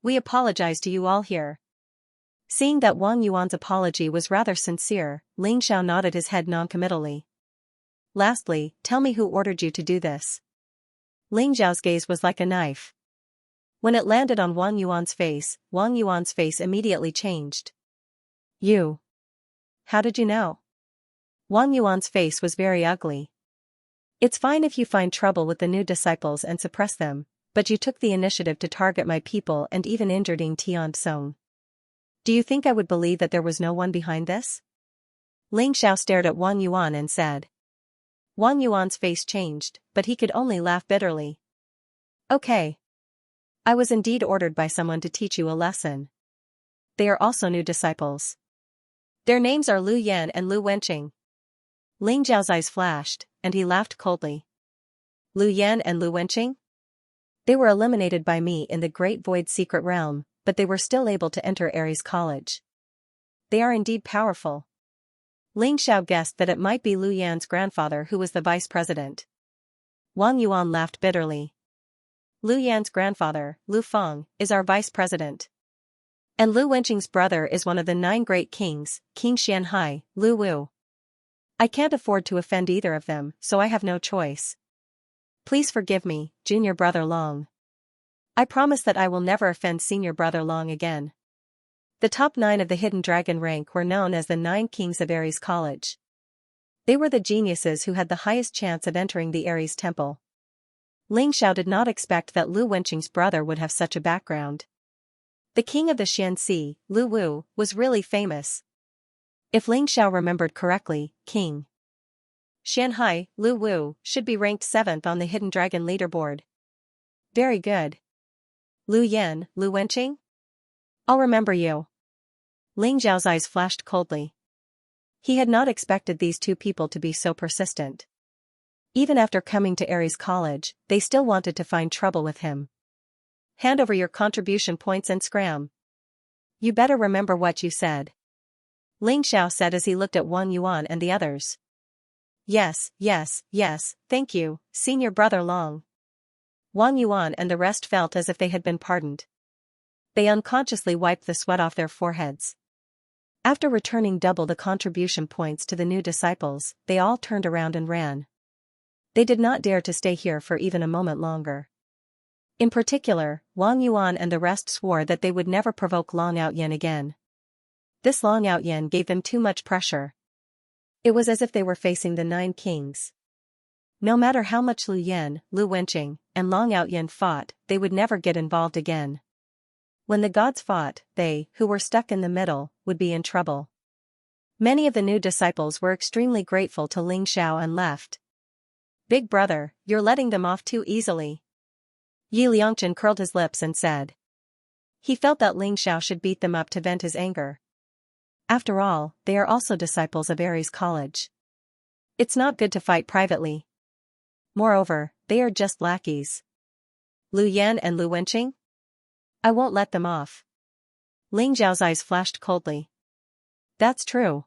We apologize to you all here. Seeing that Wang Yuan's apology was rather sincere, Ling Xiao nodded his head noncommittally. Lastly, tell me who ordered you to do this. Ling Xiao's gaze was like a knife. When it landed on Wang Yuan's face immediately changed. You. How did you know? Wang Yuan's face was very ugly. It's fine if you find trouble with the new disciples and suppress them, but you took the initiative to target my people and even injured Ying Tian-song. Do you think I would believe that there was no one behind this? Ling Xiao stared at Wang Yuan and said. Wang Yuan's face changed, but he could only laugh bitterly. Okay. I was indeed ordered by someone to teach you a lesson. They are also new disciples. Their names are Lu Yan and Lu Wenqing. Ling Zhao's eyes flashed, and he laughed coldly. Lu Yan and Lu Wenqing? They were eliminated by me in the Great Void Secret Realm, but they were still able to enter Ares College. They are indeed powerful. Ling Xiao guessed that it might be Lu Yan's grandfather who was the vice president. Wang Yuan laughed bitterly. Lu Yan's grandfather, Lu Feng, is our vice president. And Lu Wenqing's brother is one of the 9 great kings, King Xianxia, Lu Wu. I can't afford to offend either of them, so I have no choice. Please forgive me, Junior Brother Long. I promise that I will never offend Senior Brother Long again. The top 9 of the Hidden Dragon rank were known as the 9 Kings of Ares College. They were the geniuses who had the highest chance of entering the Ares Temple. Ling Xiao did not expect that Lu Wenqing's brother would have such a background. The king of the Xianxia, Lu Wu, was really famous. If Ling Xiao remembered correctly, King Xianxia, Lu Wu, should be ranked 7th on the Hidden Dragon leaderboard. Very good. Lu Yan, Lu Wenqing? I'll remember you. Ling Zhao's eyes flashed coldly. He had not expected these 2 people to be so persistent. Even after coming to Ares College, they still wanted to find trouble with him. Hand over your contribution points and scram. You better remember what you said. Ling Xiao said as he looked at Wang Yuan and the others. Yes, thank you, Senior Brother Long. Wang Yuan and the rest felt as if they had been pardoned. They unconsciously wiped the sweat off their foreheads. After returning double the contribution points to the new disciples, they all turned around and ran. They did not dare to stay here for even a moment longer. In particular, Wang Yuan and the rest swore that they would never provoke Long Outyen again. This Long Outyen gave them too much pressure. It was as if they were facing the 9 kings. No matter how much Lu Yan, Lu Wenqing, and Long Outyen fought, they would never get involved again. When the gods fought, they, who were stuck in the middle, would be in trouble. Many of the new disciples were extremely grateful to Ling Xiao and left. Big brother, you're letting them off too easily. Yi Liangchen curled his lips and said. He felt that Ling Xiao should beat them up to vent his anger. After all, they are also disciples of Ares College. It's not good to fight privately. Moreover, they are just lackeys. Lu Yan and Lu Wenqing? I won't let them off. Ling Zhao's eyes flashed coldly. That's true.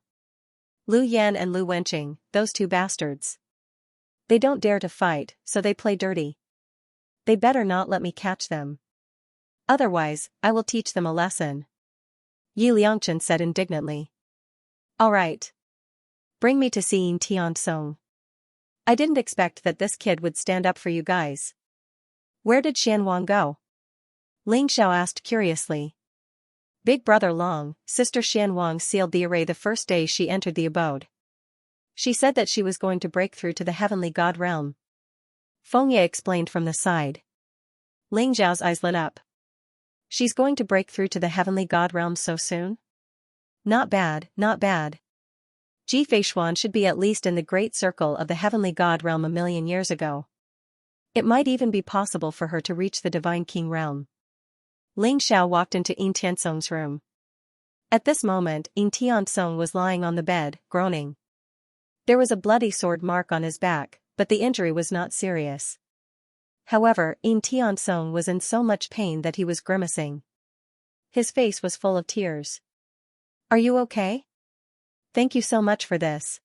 Lu Yan and Lu Wenqing, those 2 bastards. They don't dare to fight, so they play dirty. They better not let me catch them. Otherwise, I will teach them a lesson. Xianxia said indignantly. All right. Bring me to seeing Tian. I didn't expect that this kid would stand up for you guys. Where did Xianwang go? Ling Xiao asked curiously. Big brother Long, sister Xianwang sealed the array the first day she entered the abode. She said that she was going to break through to the heavenly god realm. Fengye explained from the side. Ling Xiao's eyes lit up. She's going to break through to the heavenly god realm so soon? Not bad, not bad. Ji Feishuan should be at least in the great circle of the heavenly god realm a million years ago. It might even be possible for her to reach the divine king realm. Ling Xiao walked into Yin Tiansong's room. At this moment, Yin Tiansong was lying on the bed, groaning. There was a bloody sword mark on his back, but the injury was not serious. However, Yin Tiansong was in so much pain that he was grimacing. His face was full of tears. Are you okay? Thank you so much for this.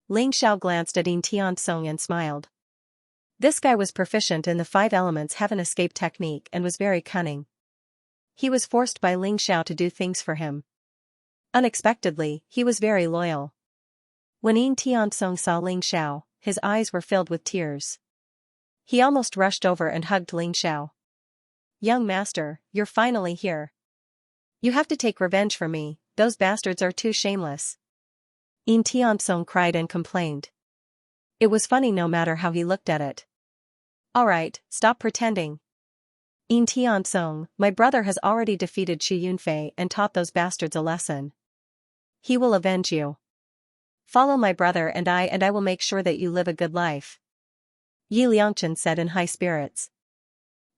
Ling Xiao glanced at Yin Tiansong and smiled. This guy was proficient in the 5 elements heaven escape technique and was very cunning. He was forced by Ling Xiao to do things for him. Unexpectedly, he was very loyal. When Yin Tiansong saw Ling Xiao, his eyes were filled with tears. He almost rushed over and hugged Ling Xiao. Young master, you're finally here. You have to take revenge for me, those bastards are too shameless. Yin Tiansong cried and complained. It was funny no matter how he looked at it. Alright, stop pretending. Yin Tiansong, my brother has already defeated Qi Yunfei and taught those bastards a lesson. He will avenge you. Follow my brother and I will make sure that you live a good life. Xianxia said in high spirits.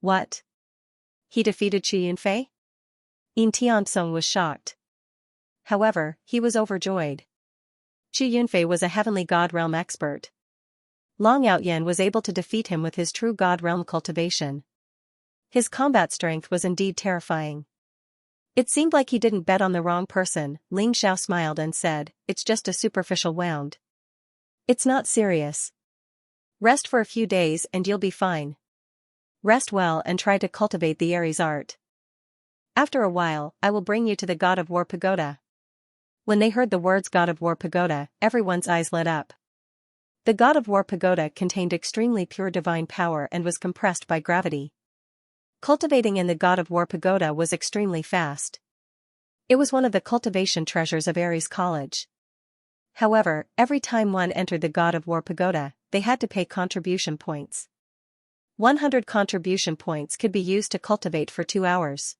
What? He defeated Qi Yunfei? Yin Tiansong was shocked. However, he was overjoyed. Qi Yunfei was a heavenly god realm expert. Long Outyan was able to defeat him with his true god realm cultivation. His combat strength was indeed terrifying. It seemed like he didn't bet on the wrong person. Ling Xiao smiled and said, it's just a superficial wound. It's not serious. Rest for a few days and you'll be fine. Rest well and try to cultivate the Aries art. After a while, I will bring you to the God of War Pagoda. When they heard the words God of War Pagoda, everyone's eyes lit up. The God of War Pagoda contained extremely pure divine power and was compressed by gravity. Cultivating in the God of War Pagoda was extremely fast. It was one of the cultivation treasures of Aries College. However, every time one entered the God of War Pagoda, they had to pay contribution points. 100 contribution points could be used to cultivate for 2 hours.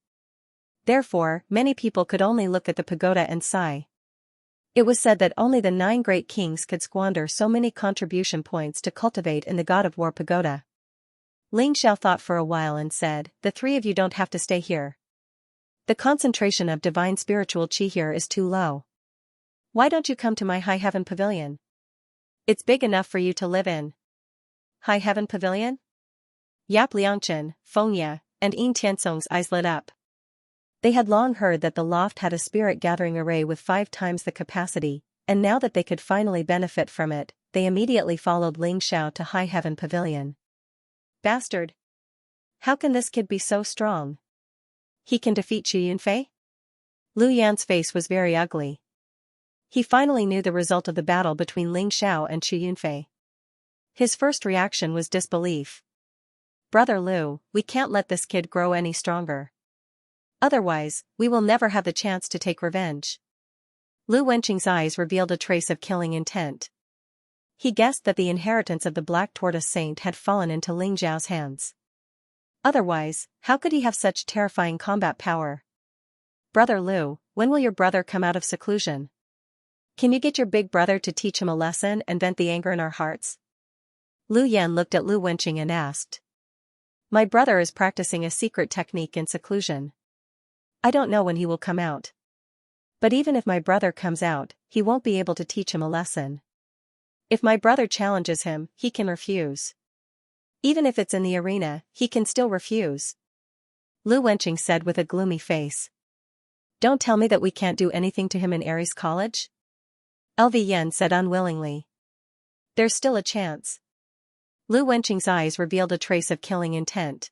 Therefore, many people could only look at the pagoda and sigh. It was said that only the 9 great kings could squander so many contribution points to cultivate in the God of War Pagoda. Ling Xiao thought for a while and said, the 3 of you don't have to stay here. The concentration of divine spiritual qi here is too low. Why don't you come to my High Heaven Pavilion? It's big enough for you to live in. High Heaven Pavilion? Yap Liangchen, Fengye, and Yin Tiansong's eyes lit up. They had long heard that the loft had a spirit gathering array with 5 times the capacity, and now that they could finally benefit from it, they immediately followed Ling Xiao to High Heaven Pavilion. Bastard! How can this kid be so strong? He can defeat Qi Yunfei? Lu Yan's face was very ugly. He finally knew the result of the battle between Ling Xiao and Qi Yunfei. His first reaction was disbelief. Brother Lu, we can't let this kid grow any stronger. Otherwise, we will never have the chance to take revenge. Lu Wenqing's eyes revealed a trace of killing intent. He guessed that the inheritance of the Black Tortoise Saint had fallen into Ling Xiao's hands. Otherwise, how could he have such terrifying combat power? Brother Lu, when will your brother come out of seclusion? Can you get your big brother to teach him a lesson and vent the anger in our hearts? Lu Yan looked at Lu Wenqing and asked. My brother is practicing a secret technique in seclusion. I don't know when he will come out. But even if my brother comes out, he won't be able to teach him a lesson. If my brother challenges him, he can refuse. Even if it's in the arena, he can still refuse. Lu Wenqing said with a gloomy face. Don't tell me that we can't do anything to him in Aries College? LV Yen said unwillingly. There's still a chance. Lu Wenqing's eyes revealed a trace of killing intent.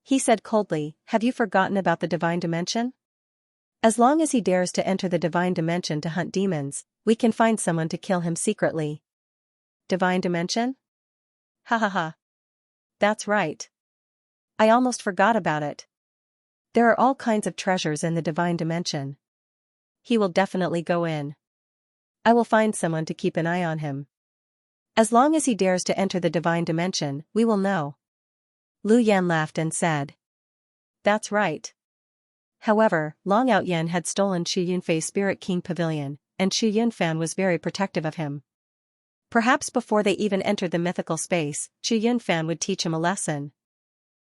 He said coldly, "Have you forgotten about the divine dimension? As long as he dares to enter the divine dimension to hunt demons, we can find someone to kill him secretly." Divine dimension? Ha ha ha. That's right. I almost forgot about it. There are all kinds of treasures in the divine dimension. He will definitely go in. I will find someone to keep an eye on him. As long as he dares to enter the divine dimension, we will know. Lu Yan laughed and said. That's right. However, Long Outyen had stolen Xu Yunfei's Spirit King Pavilion, and Xu Yunfan was very protective of him. Perhaps before they even entered the mythical space, Xu Yunfan would teach him a lesson.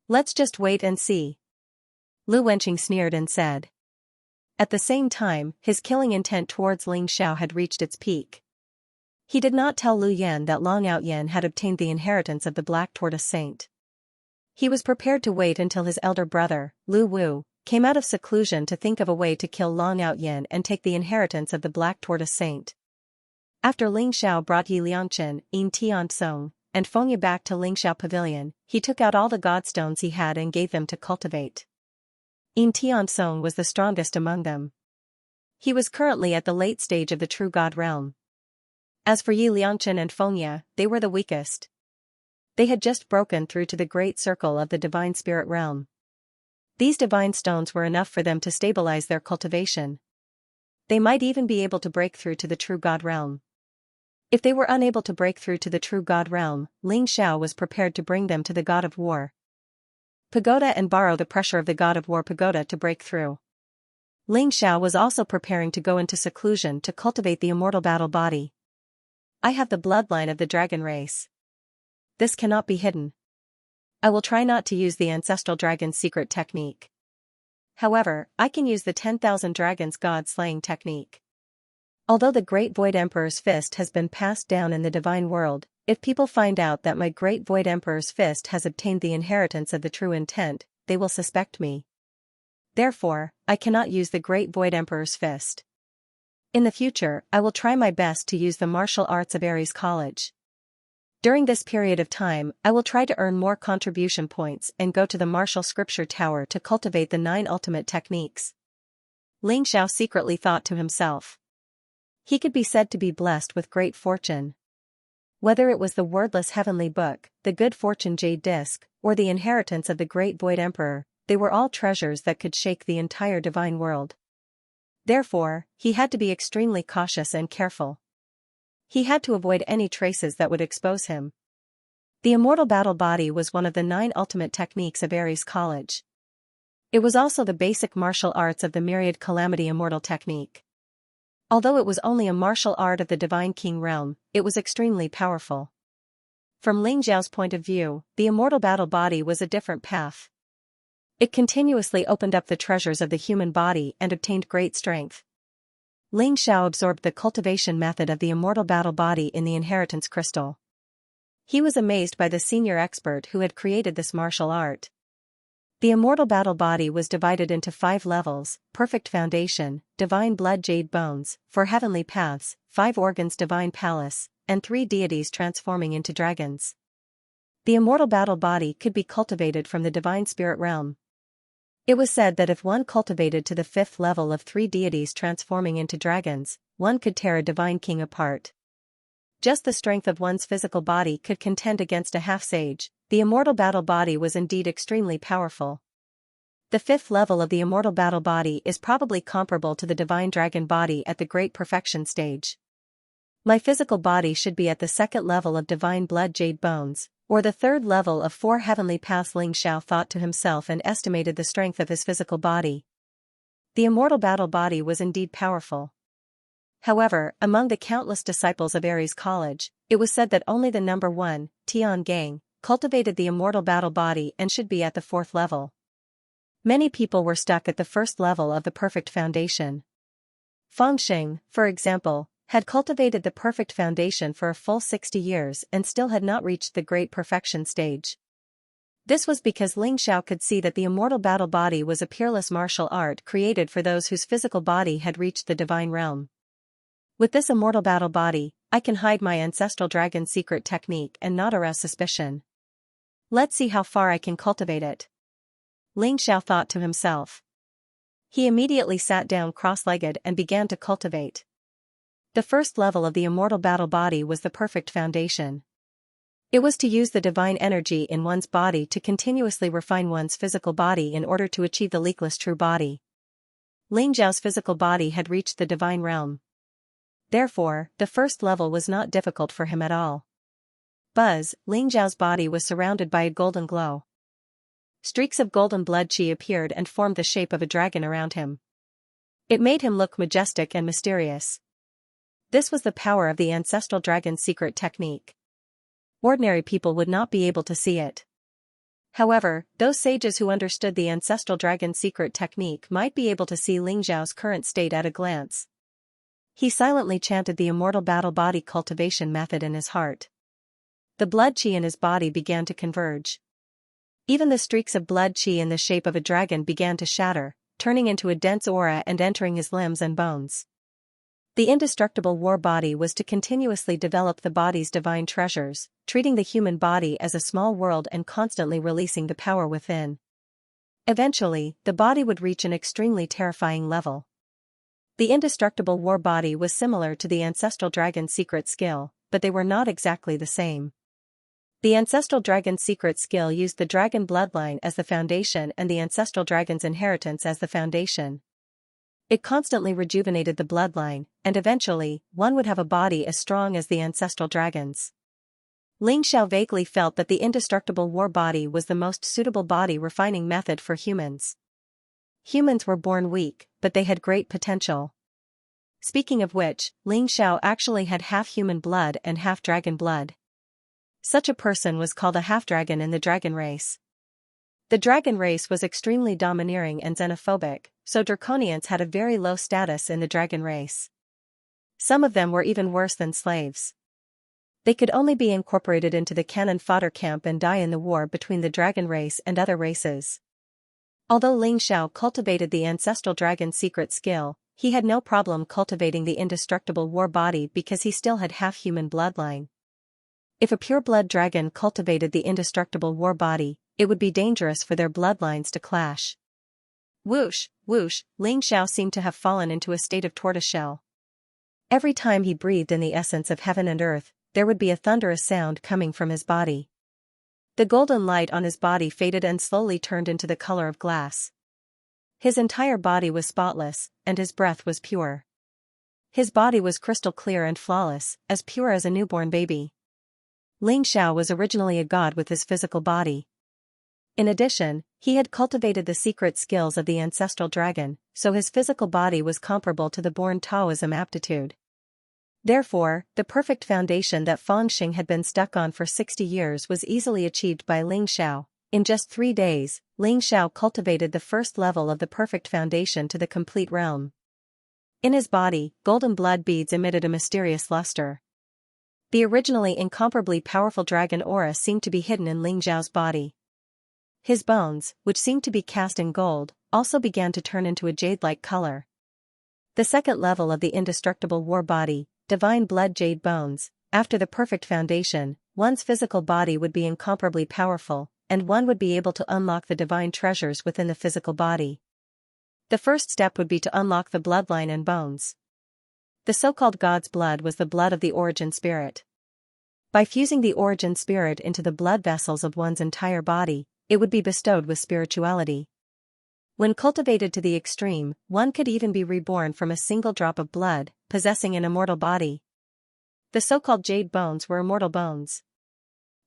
Let's just wait and see. Lu Wenqing sneered and said. At the same time, his killing intent towards Ling Xiao had reached its peak. He did not tell Lu Yan that Long Outyen had obtained the inheritance of the Black Tortoise Saint. He was prepared to wait until his elder brother, Lu Wu, came out of seclusion to think of a way to kill Long Outyen and take the inheritance of the Black Tortoise Saint. After Ling Xiao brought Yi Liangchen, Yin Tiansong, and Fengye back to Ling Xiao Pavilion, he took out all the godstones he had and gave them to cultivate. Yin Tiansong was the strongest among them. He was currently at the late stage of the true god realm. As for Yi Liangchen and Fengye, they were the weakest. They had just broken through to the great circle of the divine spirit realm. These divine stones were enough for them to stabilize their cultivation. They might even be able to break through to the true god realm. If they were unable to break through to the true god realm, Ling Xiao was prepared to bring them to the god of war Pagoda and borrow the pressure of the god of war Pagoda to break through. Ling Xiao was also preparing to go into seclusion to cultivate the immortal battle body. I have the bloodline of the dragon race. This cannot be hidden. I will try not to use the ancestral dragon's secret technique. However, I can use the 10,000 dragons god-slaying technique. Although the Great Void Emperor's fist has been passed down in the divine world, if people find out that my Great Void Emperor's fist has obtained the inheritance of the true intent, they will suspect me. Therefore, I cannot use the Great Void Emperor's fist. In the future, I will try my best to use the martial arts of Ares College. During this period of time, I will try to earn more contribution points and go to the martial scripture tower to cultivate the 9 ultimate techniques. Ling Xiao secretly thought to himself. He could be said to be blessed with great fortune. Whether it was the wordless heavenly book, the good fortune jade disc, or the inheritance of the Great Void Emperor, they were all treasures that could shake the entire divine world. Therefore, he had to be extremely cautious and careful. He had to avoid any traces that would expose him. The immortal battle body was one of the 9 ultimate techniques of Ares College. It was also the basic martial arts of the Myriad Calamity Immortal technique. Although it was only a martial art of the Divine King realm, it was extremely powerful. From Ling Xiao's point of view, the immortal battle body was a different path. It continuously opened up the treasures of the human body and obtained great strength. Ling Xiao absorbed the cultivation method of the immortal battle body in the inheritance crystal. He was amazed by the senior expert who had created this martial art. The immortal battle body was divided into 5 levels: perfect foundation, divine blood jade bones, 4 heavenly paths, 5 organs divine palace, and 3 deities transforming into dragons. The immortal battle body could be cultivated from the divine spirit realm. It was said that if one cultivated to the 5th level of 3 deities transforming into dragons, one could tear a divine king apart. Just the strength of one's physical body could contend against a half-sage. The immortal battle body was indeed extremely powerful. The 5th level of the immortal battle body is probably comparable to the divine dragon body at the great perfection stage. My physical body should be at the 2nd level of divine blood jade bones, or the 3rd level of 4 heavenly paths. Ling Xiao thought to himself and estimated the strength of his physical body. The immortal battle body was indeed powerful. However, among the countless disciples of Ares College, it was said that only the number 1, Tian Gang, cultivated the immortal battle body and should be at the 4th level. Many people were stuck at the 1st level of the perfect foundation. Feng Sheng, for example, had cultivated the perfect foundation for a full 60 years and still had not reached the great perfection stage. This was because Ling Xiao could see that the immortal battle body was a peerless martial art created for those whose physical body had reached the divine realm. With this immortal battle body, I can hide my ancestral dragon's secret technique and not arouse suspicion. Let's see how far I can cultivate it. Ling Xiao thought to himself. He immediately sat down cross-legged and began to cultivate. The first level of the immortal battle body was the perfect foundation. It was to use the divine energy in one's body to continuously refine one's physical body in order to achieve the leakless true body. Ling Xiao's physical body had reached the divine realm. Therefore, the first level was not difficult for him at all. Buzz, Ling Xiao's body was surrounded by a golden glow. Streaks of golden blood qi appeared and formed the shape of a dragon around him. It made him look majestic and mysterious. This was the power of the ancestral dragon's secret technique. Ordinary people would not be able to see it. However, those sages who understood the ancestral dragon's secret technique might be able to see Ling Xiao's current state at a glance. He silently chanted the immortal battle body cultivation method in his heart. The blood qi in his body began to converge. Even the streaks of blood qi in the shape of a dragon began to shatter, turning into a dense aura and entering his limbs and bones. The indestructible war body was to continuously develop the body's divine treasures, treating the human body as a small world and constantly releasing the power within. Eventually, the body would reach an extremely terrifying level. The indestructible war body was similar to the ancestral dragon's secret skill, but they were not exactly the same. The ancestral dragon's secret skill used the dragon bloodline as the foundation and the ancestral dragon's inheritance as the foundation. It constantly rejuvenated the bloodline, and eventually, one would have a body as strong as the ancestral dragon's. Ling Xiao vaguely felt that the indestructible war body was the most suitable body refining method for humans. Humans were born weak, but they had great potential. Speaking of which, Ling Xiao actually had half human blood and half dragon blood. Such a person was called a half-dragon in the dragon race. The dragon race was extremely domineering and xenophobic, so draconians had a very low status in the dragon race. Some of them were even worse than slaves. They could only be incorporated into the cannon fodder camp and die in the war between the dragon race and other races. Although Ling Xiao cultivated the ancestral dragon's secret skill, he had no problem cultivating the indestructible war body because he still had half-human bloodline. If a pure-blood dragon cultivated the indestructible war body, it would be dangerous for their bloodlines to clash. Whoosh, whoosh, Ling Xiao seemed to have fallen into a state of tortoiseshell. Every time he breathed in the essence of heaven and earth, there would be a thunderous sound coming from his body. The golden light on his body faded and slowly turned into the color of glass. His entire body was spotless, and his breath was pure. His body was crystal clear and flawless, as pure as a newborn baby. Ling Xiao was originally a god with his physical body. In addition, he had cultivated the secret skills of the ancestral dragon, so his physical body was comparable to the born Taoism aptitude. Therefore, the perfect foundation that Fangxing had been stuck on for 60 years was easily achieved by Ling Xiao. In just 3 days, Ling Xiao cultivated the first level of the perfect foundation to the complete realm. In his body, golden blood beads emitted a mysterious luster. The originally incomparably powerful dragon aura seemed to be hidden in Ling Xiao's body. His bones, which seemed to be cast in gold, also began to turn into a jade-like color. The second level of the indestructible war body, divine blood jade bones, after the perfect foundation, one's physical body would be incomparably powerful, and one would be able to unlock the divine treasures within the physical body. The first step would be to unlock the bloodline and bones. The so-called God's blood was the blood of the origin spirit. By fusing the origin spirit into the blood vessels of one's entire body, it would be bestowed with spirituality. When cultivated to the extreme, one could even be reborn from a single drop of blood, possessing an immortal body. The so-called jade bones were immortal bones.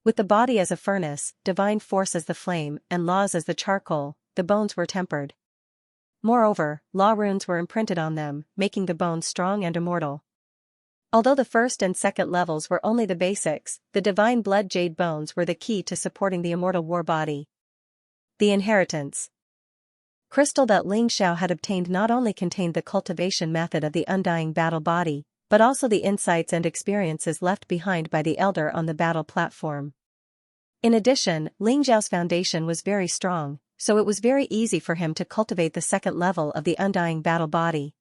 With the body as a furnace, divine force as the flame, and laws as the charcoal, the bones were tempered. Moreover, law runes were imprinted on them, making the bones strong and immortal. Although the first and second levels were only the basics, the divine blood jade bones were the key to supporting the immortal war body. The inheritance crystal that Ling Xiao had obtained not only contained the cultivation method of the undying battle body, but also the insights and experiences left behind by the elder on the battle platform. In addition, Ling Xiao's foundation was very strong, so it was very easy for him to cultivate the second level of the undying battle body.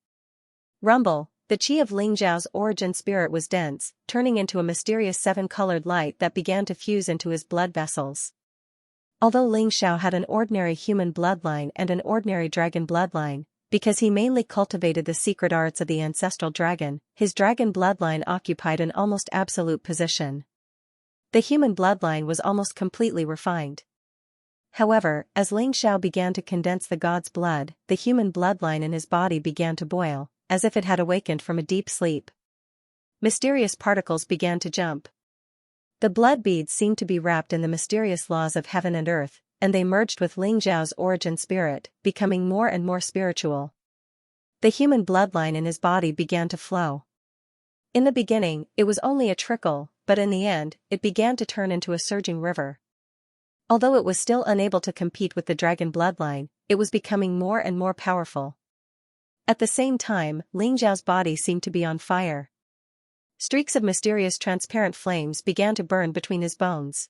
Rumble, the chi of Ling Zhao's origin spirit was dense, turning into a mysterious seven-colored light that began to fuse into his blood vessels. Although Ling Xiao had an ordinary human bloodline and an ordinary dragon bloodline, because he mainly cultivated the secret arts of the ancestral dragon, his dragon bloodline occupied an almost absolute position. The human bloodline was almost completely refined. However, as Ling Xiao began to condense the god's blood, the human bloodline in his body began to boil, as if it had awakened from a deep sleep. Mysterious particles began to jump. The blood beads seemed to be wrapped in the mysterious laws of heaven and earth, and they merged with Ling Zhao's origin spirit, becoming more and more spiritual. The human bloodline in his body began to flow. In the beginning, it was only a trickle, but in the end, it began to turn into a surging river. Although it was still unable to compete with the dragon bloodline, it was becoming more and more powerful. At the same time, Ling Zhao's body seemed to be on fire. Streaks of mysterious transparent flames began to burn between his bones.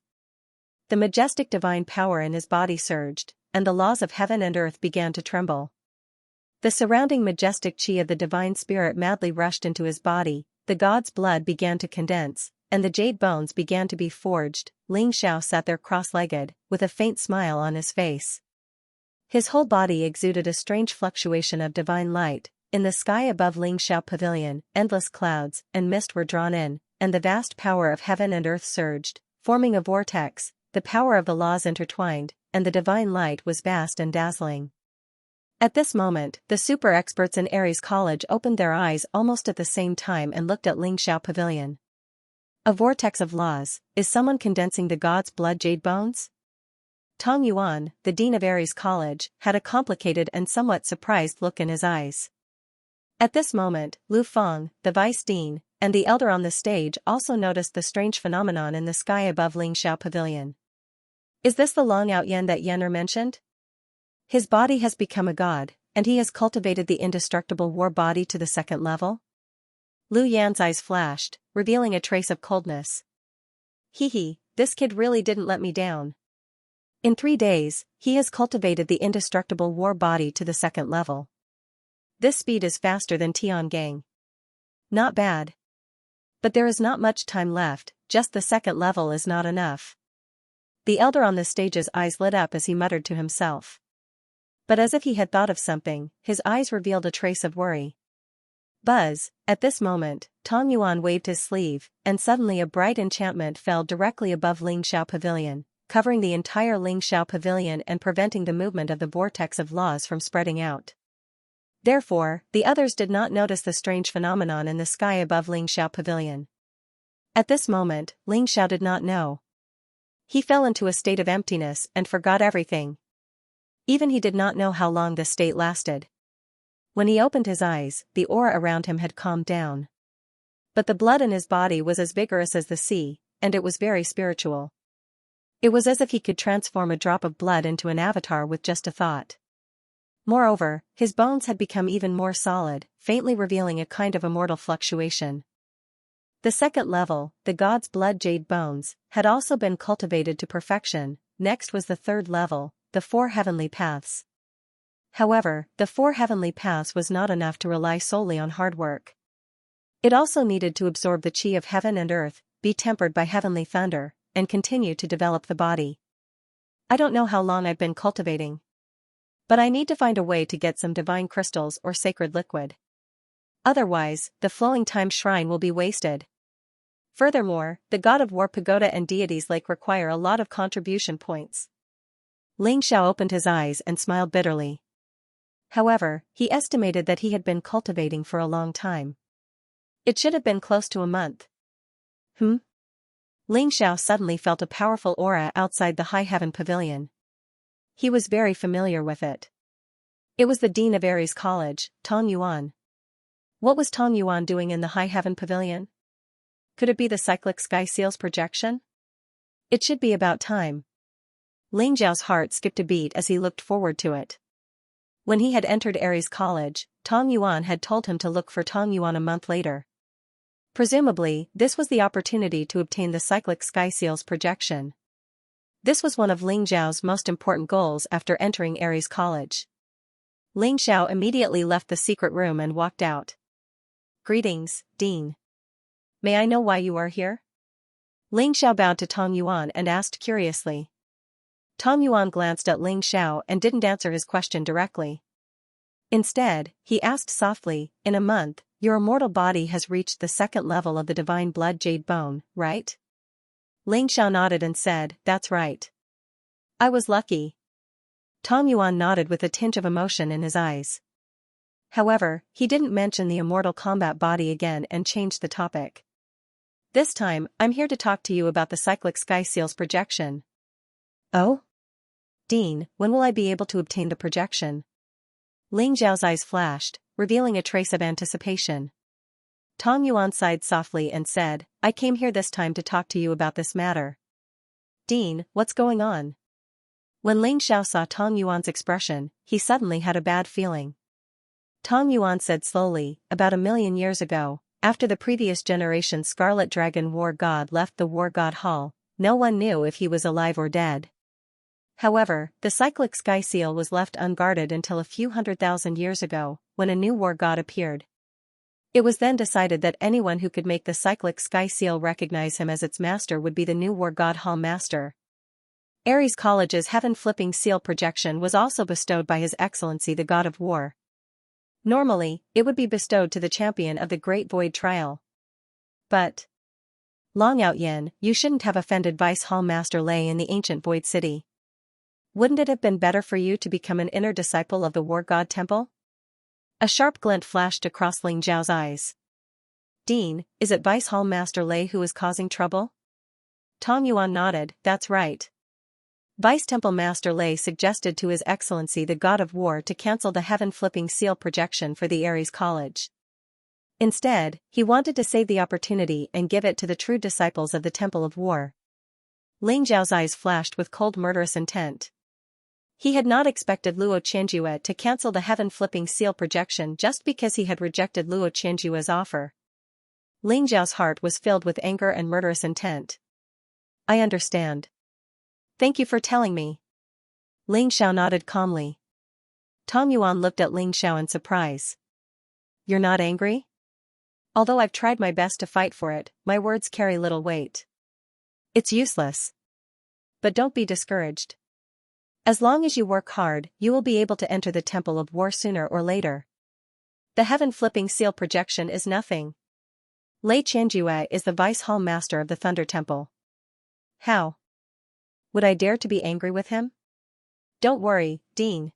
The majestic divine power in his body surged, and the laws of heaven and earth began to tremble. The surrounding majestic chi of the divine spirit madly rushed into his body, the god's blood began to condense, and the jade bones began to be forged. Ling Xiao sat there cross-legged, with a faint smile on his face. His whole body exuded a strange fluctuation of divine light. In the sky above Ling Xiao Pavilion, endless clouds and mist were drawn in, and the vast power of heaven and earth surged, forming a vortex. The power of the laws intertwined, and the divine light was vast and dazzling. At this moment, the super experts in Aries College opened their eyes almost at the same time and looked at Ling Xiao Pavilion. A vortex of laws, is someone condensing the god's blood jade bones? Tong Yuan, the dean of Aries College, had a complicated and somewhat surprised look in his eyes. At this moment, Lu Feng, the vice dean, and the elder on the stage also noticed the strange phenomenon in the sky above Ling Xiao Pavilion. Is this the Long Out Yen that Yen'er mentioned? His body has become a god, and he has cultivated the indestructible war body to the second level? Lu Yan's eyes flashed, revealing a trace of coldness. Hee, this kid really didn't let me down. In 3 days, he has cultivated the indestructible war body to the second level. This speed is faster than Tiangang. Not bad. But there is not much time left, just the second level is not enough. The elder on the stage's eyes lit up as he muttered to himself. But as if he had thought of something, his eyes revealed a trace of worry. Buzz, at this moment, Tong Yuan waved his sleeve, and suddenly a bright enchantment fell directly above Ling Xiao Pavilion, covering the entire Ling Xiao Pavilion and preventing the movement of the vortex of laws from spreading out. Therefore, the others did not notice the strange phenomenon in the sky above Ling Xiao Pavilion. At this moment, Ling Xiao did not know. He fell into a state of emptiness and forgot everything. Even he did not know how long this state lasted. When he opened his eyes, the aura around him had calmed down. But the blood in his body was as vigorous as the sea, and it was very spiritual. It was as if he could transform a drop of blood into an avatar with just a thought. Moreover, his bones had become even more solid, faintly revealing a kind of immortal fluctuation. The second level, the god's blood jade bones, had also been cultivated to perfection. Next was the third level, the 4 heavenly paths. However, the 4 heavenly paths was not enough to rely solely on hard work. It also needed to absorb the chi of heaven and earth, be tempered by heavenly thunder, and continue to develop the body. I don't know how long I've been cultivating. But I need to find a way to get some divine crystals or sacred liquid. Otherwise, the flowing time shrine will be wasted. Furthermore, the god of war pagoda and deities lake require a lot of contribution points. Ling Xiao opened his eyes and smiled bitterly. However, he estimated that he had been cultivating for a long time. It should have been close to a month. Ling Xiao suddenly felt a powerful aura outside the High Heaven Pavilion. He was very familiar with it. It was the dean of Aries College, Tong Yuan. What was Tong Yuan doing in the High Heaven Pavilion? Could it be the cyclic sky seal's projection? It should be about time. Ling Zhao's heart skipped a beat as he looked forward to it. When he had entered Aries College, Tong Yuan had told him to look for Tong Yuan a month later. Presumably, this was the opportunity to obtain the cyclic sky seal's projection. This was one of Ling Zhao's most important goals after entering Aries College. Ling Xiao immediately left the secret room and walked out. Greetings, Dean. May I know why you are here? Ling Xiao bowed to Tong Yuan and asked curiously. Tong Yuan glanced at Ling Xiao and didn't answer his question directly. Instead, he asked softly, in a month, your immortal body has reached the second level of the divine blood jade bone, right? Ling Xiao nodded and said, that's right. I was lucky. Tong Yuan nodded with a tinge of emotion in his eyes. However, he didn't mention the immortal combat body again and changed the topic. This time, I'm here to talk to you about the cyclic sky seal's projection. Oh? Dean, when will I be able to obtain the projection? Ling Xiao's eyes flashed, revealing a trace of anticipation. Tong Yuan sighed softly and said, I came here this time to talk to you about this matter. Dean, what's going on? When Ling Xiao saw Tong Yuan's expression, he suddenly had a bad feeling. Tong Yuan said slowly, about 1,000,000 years ago, after the previous generation's Scarlet Dragon War God left the War God Hall, no one knew if he was alive or dead. However, the cyclic sky seal was left unguarded until a few 100,000 years ago, when a new war god appeared. It was then decided that anyone who could make the cyclic sky seal recognize him as its master would be the new war god Hall master. Ares College's heaven-flipping seal projection was also bestowed by His Excellency the God of War. Normally, it would be bestowed to the champion of the Great Void Trial. But Long Out Yin, you shouldn't have offended Vice Hall Master Lei in the ancient Void City. Wouldn't it have been better for you to become an inner disciple of the War God Temple? A sharp glint flashed across Ling Zhao's eyes. Dean, is it Vice Hall Master Lei who is causing trouble? Tong Yuan nodded, that's right. Vice Temple Master Lei suggested to His Excellency the God of War to cancel the heaven-flipping seal projection for the Ares College. Instead, he wanted to save the opportunity and give it to the true disciples of the Temple of War. Ling Zhao's eyes flashed with cold murderous intent. He had not expected Luo Qianjue to cancel the heaven-flipping seal projection just because he had rejected Luo Qianjue's offer. Ling Zhao's heart was filled with anger and murderous intent. I understand. Thank you for telling me. Ling Xiao nodded calmly. Tong Yuan looked at Ling Xiao in surprise. You're not angry? Although I've tried my best to fight for it, my words carry little weight. It's useless. But don't be discouraged. As long as you work hard, you will be able to enter the Temple of War sooner or later. The heaven-flipping seal projection is nothing. Lei Qianjue is the Vice Hall Master of the Thunder Temple. How? Would I dare to be angry with him? Don't worry, Dean.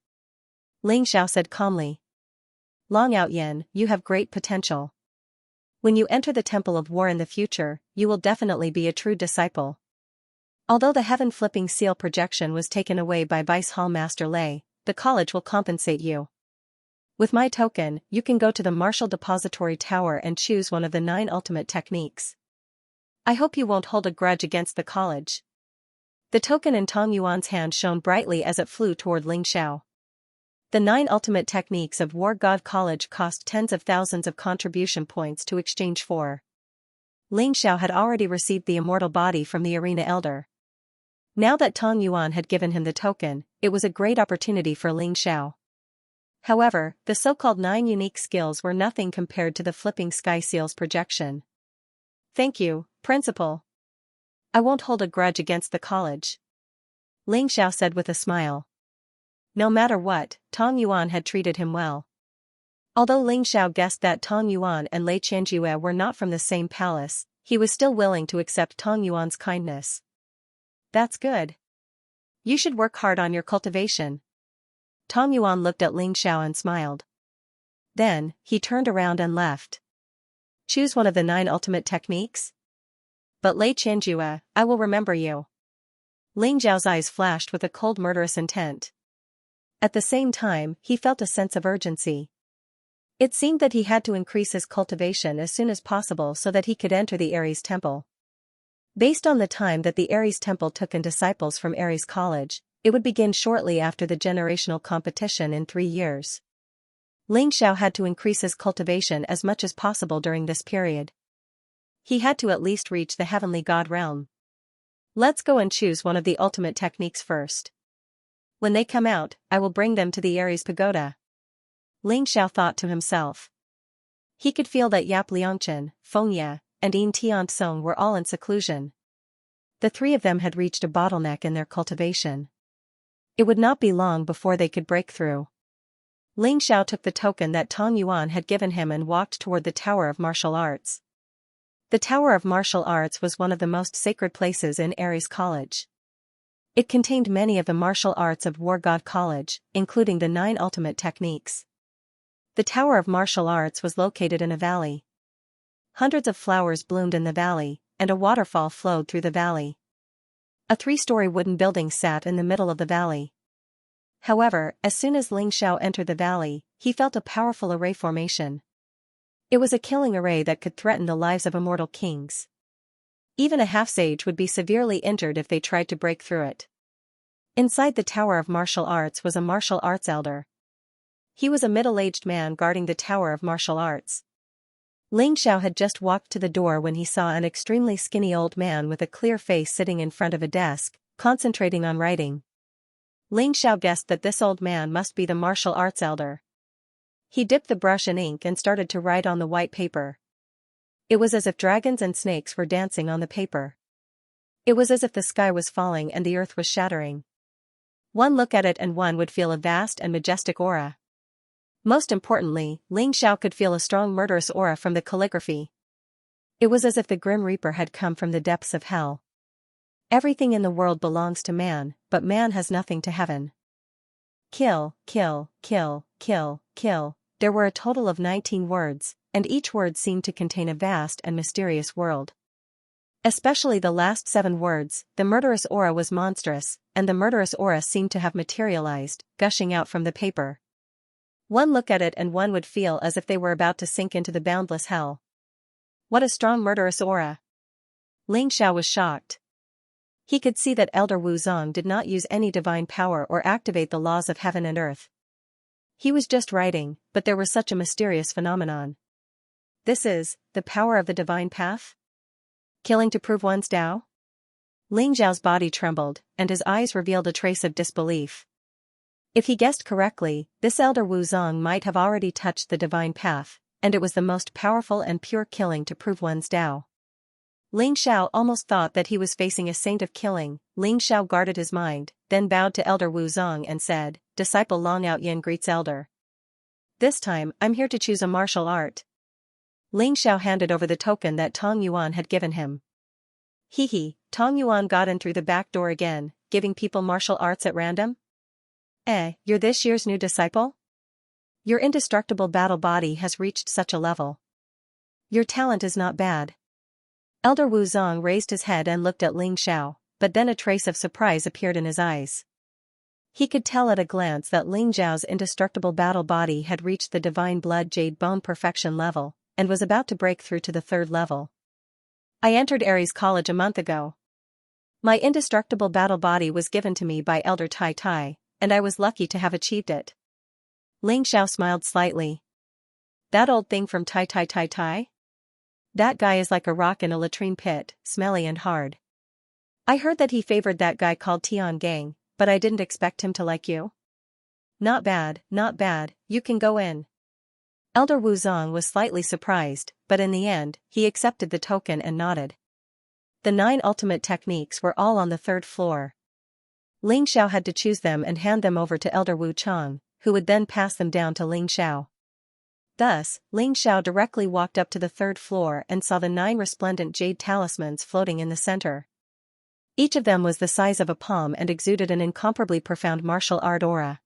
Ling Xiao said calmly. Long Out Yin, you have great potential. When you enter the Temple of War in the future, you will definitely be a true disciple. Although the heaven-flipping seal projection was taken away by Vice Hall Master Lei, the college will compensate you. With my token, you can go to the Martial Depository Tower and choose one of the 9 ultimate techniques. I hope you won't hold a grudge against the college. The token in Tong Yuan's hand shone brightly as it flew toward Ling Xiao. The 9 ultimate techniques of War God College cost tens of thousands of contribution points to exchange for. Ling Xiao had already received the immortal body from the arena elder. Now that Tong Yuan had given him the token, it was a great opportunity for Ling Xiao. However, the so-called 9 unique skills were nothing compared to the flipping sky seal's projection. Thank you, Principal. I won't hold a grudge against the college. Ling Xiao said with a smile. No matter what, Tong Yuan had treated him well. Although Ling Xiao guessed that Tong Yuan and Lei Qianjue were not from the same palace, he was still willing to accept Tong Yuan's kindness. That's good. You should work hard on your cultivation. Tong Yuan looked at Ling Xiao and smiled. Then, he turned around and left. Choose one of the 9 ultimate techniques? But Lei Qianjue, I will remember you. Ling Zhao's eyes flashed with a cold murderous intent. At the same time, he felt a sense of urgency. It seemed that he had to increase his cultivation as soon as possible so that he could enter the Ares Temple. Based on the time that the Ares Temple took in disciples from Ares College, it would begin shortly after the generational competition in 3 years. Ling Xiao had to increase his cultivation as much as possible during this period. He had to at least reach the heavenly god realm. Let's go and choose one of the ultimate techniques first. When they come out, I will bring them to the Ares Pagoda. Ling Xiao thought to himself. He could feel that Yap Liangchen, Feng Ye, and Yin Tian were all in seclusion. The three of them had reached a bottleneck in their cultivation. It would not be long before they could break through. Ling Xiao took the token that Tong Yuan had given him and walked toward the Tower of Martial Arts. The Tower of Martial Arts was one of the most sacred places in Ares College. It contained many of the martial arts of War God College, including the 9 ultimate techniques. The Tower of Martial Arts was located in a valley. Hundreds of flowers bloomed in the valley, and a waterfall flowed through the valley. A 3-story wooden building sat in the middle of the valley. However, as soon as Ling Xiao entered the valley, he felt a powerful array formation. It was a killing array that could threaten the lives of immortal kings. Even a half-sage would be severely injured if they tried to break through it. Inside the Tower of Martial Arts was a martial arts elder. He was a middle-aged man guarding the Tower of Martial Arts. Ling Xiao had just walked to the door when he saw an extremely skinny old man with a clear face sitting in front of a desk, concentrating on writing. Ling Xiao guessed that this old man must be the martial arts elder. He dipped the brush in ink and started to write on the white paper. It was as if dragons and snakes were dancing on the paper. It was as if the sky was falling and the earth was shattering. One look at it and one would feel a vast and majestic aura. Most importantly, Ling Xiao could feel a strong murderous aura from the calligraphy. It was as if the Grim Reaper had come from the depths of hell. Everything in the world belongs to man, but man has nothing to heaven. Kill, kill, kill, kill, kill. There were a total of 19 words, and each word seemed to contain a vast and mysterious world. Especially the last 7 words, the murderous aura was monstrous, and the murderous aura seemed to have materialized, gushing out from the paper. One look at it and one would feel as if they were about to sink into the boundless hell. What a strong murderous aura! Ling Xiao was shocked. He could see that Elder Wu Zong did not use any divine power or activate the laws of heaven and earth. He was just writing, but there was such a mysterious phenomenon. This is the power of the divine path? Killing to prove one's Tao? Ling Xiao's body trembled, and his eyes revealed a trace of disbelief. If he guessed correctly, this Elder Wu Zong might have already touched the divine path, and it was the most powerful and pure killing to prove one's Tao. Ling Xiao almost thought that he was facing a saint of killing. Ling Xiao guarded his mind, then bowed to Elder Wu Zong and said, "Disciple Long Out Yin greets Elder. This time, I'm here to choose a martial art." Ling Xiao handed over the token that Tong Yuan had given him. Tong Yuan got in through the back door again, giving people martial arts at random? You're this year's new disciple? Your indestructible battle body has reached such a level. Your talent is not bad. Elder Wu Zong raised his head and looked at Ling Xiao, but then a trace of surprise appeared in his eyes. He could tell at a glance that Ling Xiao's indestructible battle body had reached the divine blood jade bone perfection level, and was about to break through to the 3rd level. I entered Ares College a month ago. My indestructible battle body was given to me by Elder Tai Tai, and I was lucky to have achieved it. Ling Xiao smiled slightly. That old thing from Tai Tai Tai Tai? That guy is like a rock in a latrine pit, smelly and hard. I heard that he favored that guy called Tian Gang, but I didn't expect him to like you. Not bad, you can go in. Elder Wu Zong was slightly surprised, but in the end, he accepted the token and nodded. The 9 ultimate techniques were all on the 3rd floor. Ling Xiao had to choose them and hand them over to Elder Wu Chang, who would then pass them down to Ling Xiao. Thus, Ling Xiao directly walked up to the 3rd floor and saw the 9 resplendent jade talismans floating in the center. Each of them was the size of a palm and exuded an incomparably profound martial art aura.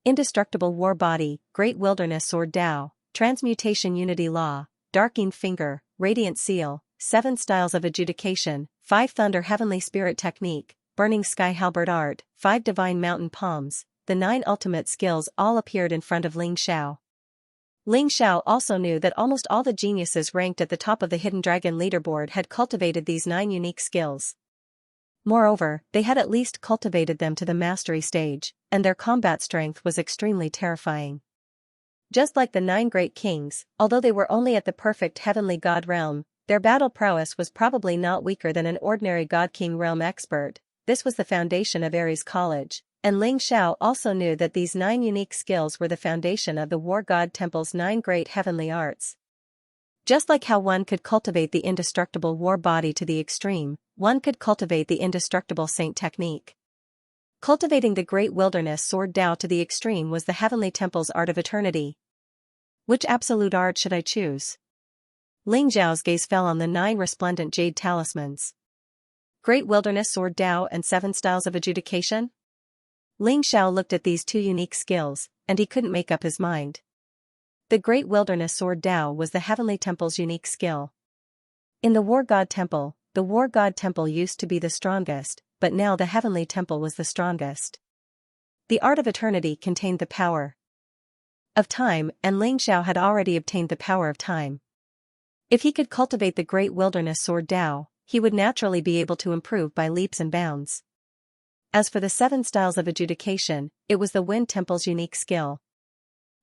Indestructible War Body, Great Wilderness Sword Tao, Transmutation Unity Law, Darking Finger, Radiant Seal, 7 Styles of Adjudication, 5 Thunder Heavenly Spirit Technique, Burning Sky Halberd Art, 5 Divine Mountain Palms. The 9 ultimate skills all appeared in front of Ling Xiao. Ling Xiao also knew that almost all the geniuses ranked at the top of the Hidden Dragon leaderboard had cultivated these 9 unique skills. Moreover, they had at least cultivated them to the mastery stage, and their combat strength was extremely terrifying. Just like the 9 great kings, although they were only at the perfect heavenly god realm, their battle prowess was probably not weaker than an ordinary god-king realm expert. This was the foundation of Ares College. And Ling Xiao also knew that these 9 unique skills were the foundation of the War God Temple's 9 great heavenly arts. Just like how one could cultivate the indestructible war body to the extreme, one could cultivate the indestructible saint technique. Cultivating the great wilderness sword Tao to the extreme was the heavenly temple's art of eternity. Which absolute art should I choose? Ling Xiao's gaze fell on the 9 resplendent jade talismans. Great Wilderness Sword Tao and 7 Styles of Adjudication? Ling Xiao looked at these 2 unique skills, and he couldn't make up his mind. The Great Wilderness Sword Tao was the Heavenly Temple's unique skill. In the War God Temple, the War God Temple used to be the strongest, but now the Heavenly Temple was the strongest. The Art of Eternity contained the power of time, and Ling Xiao had already obtained the power of time. If he could cultivate the Great Wilderness Sword Tao, he would naturally be able to improve by leaps and bounds. As for the 7 Styles of Adjudication, it was the Wind Temple's unique skill.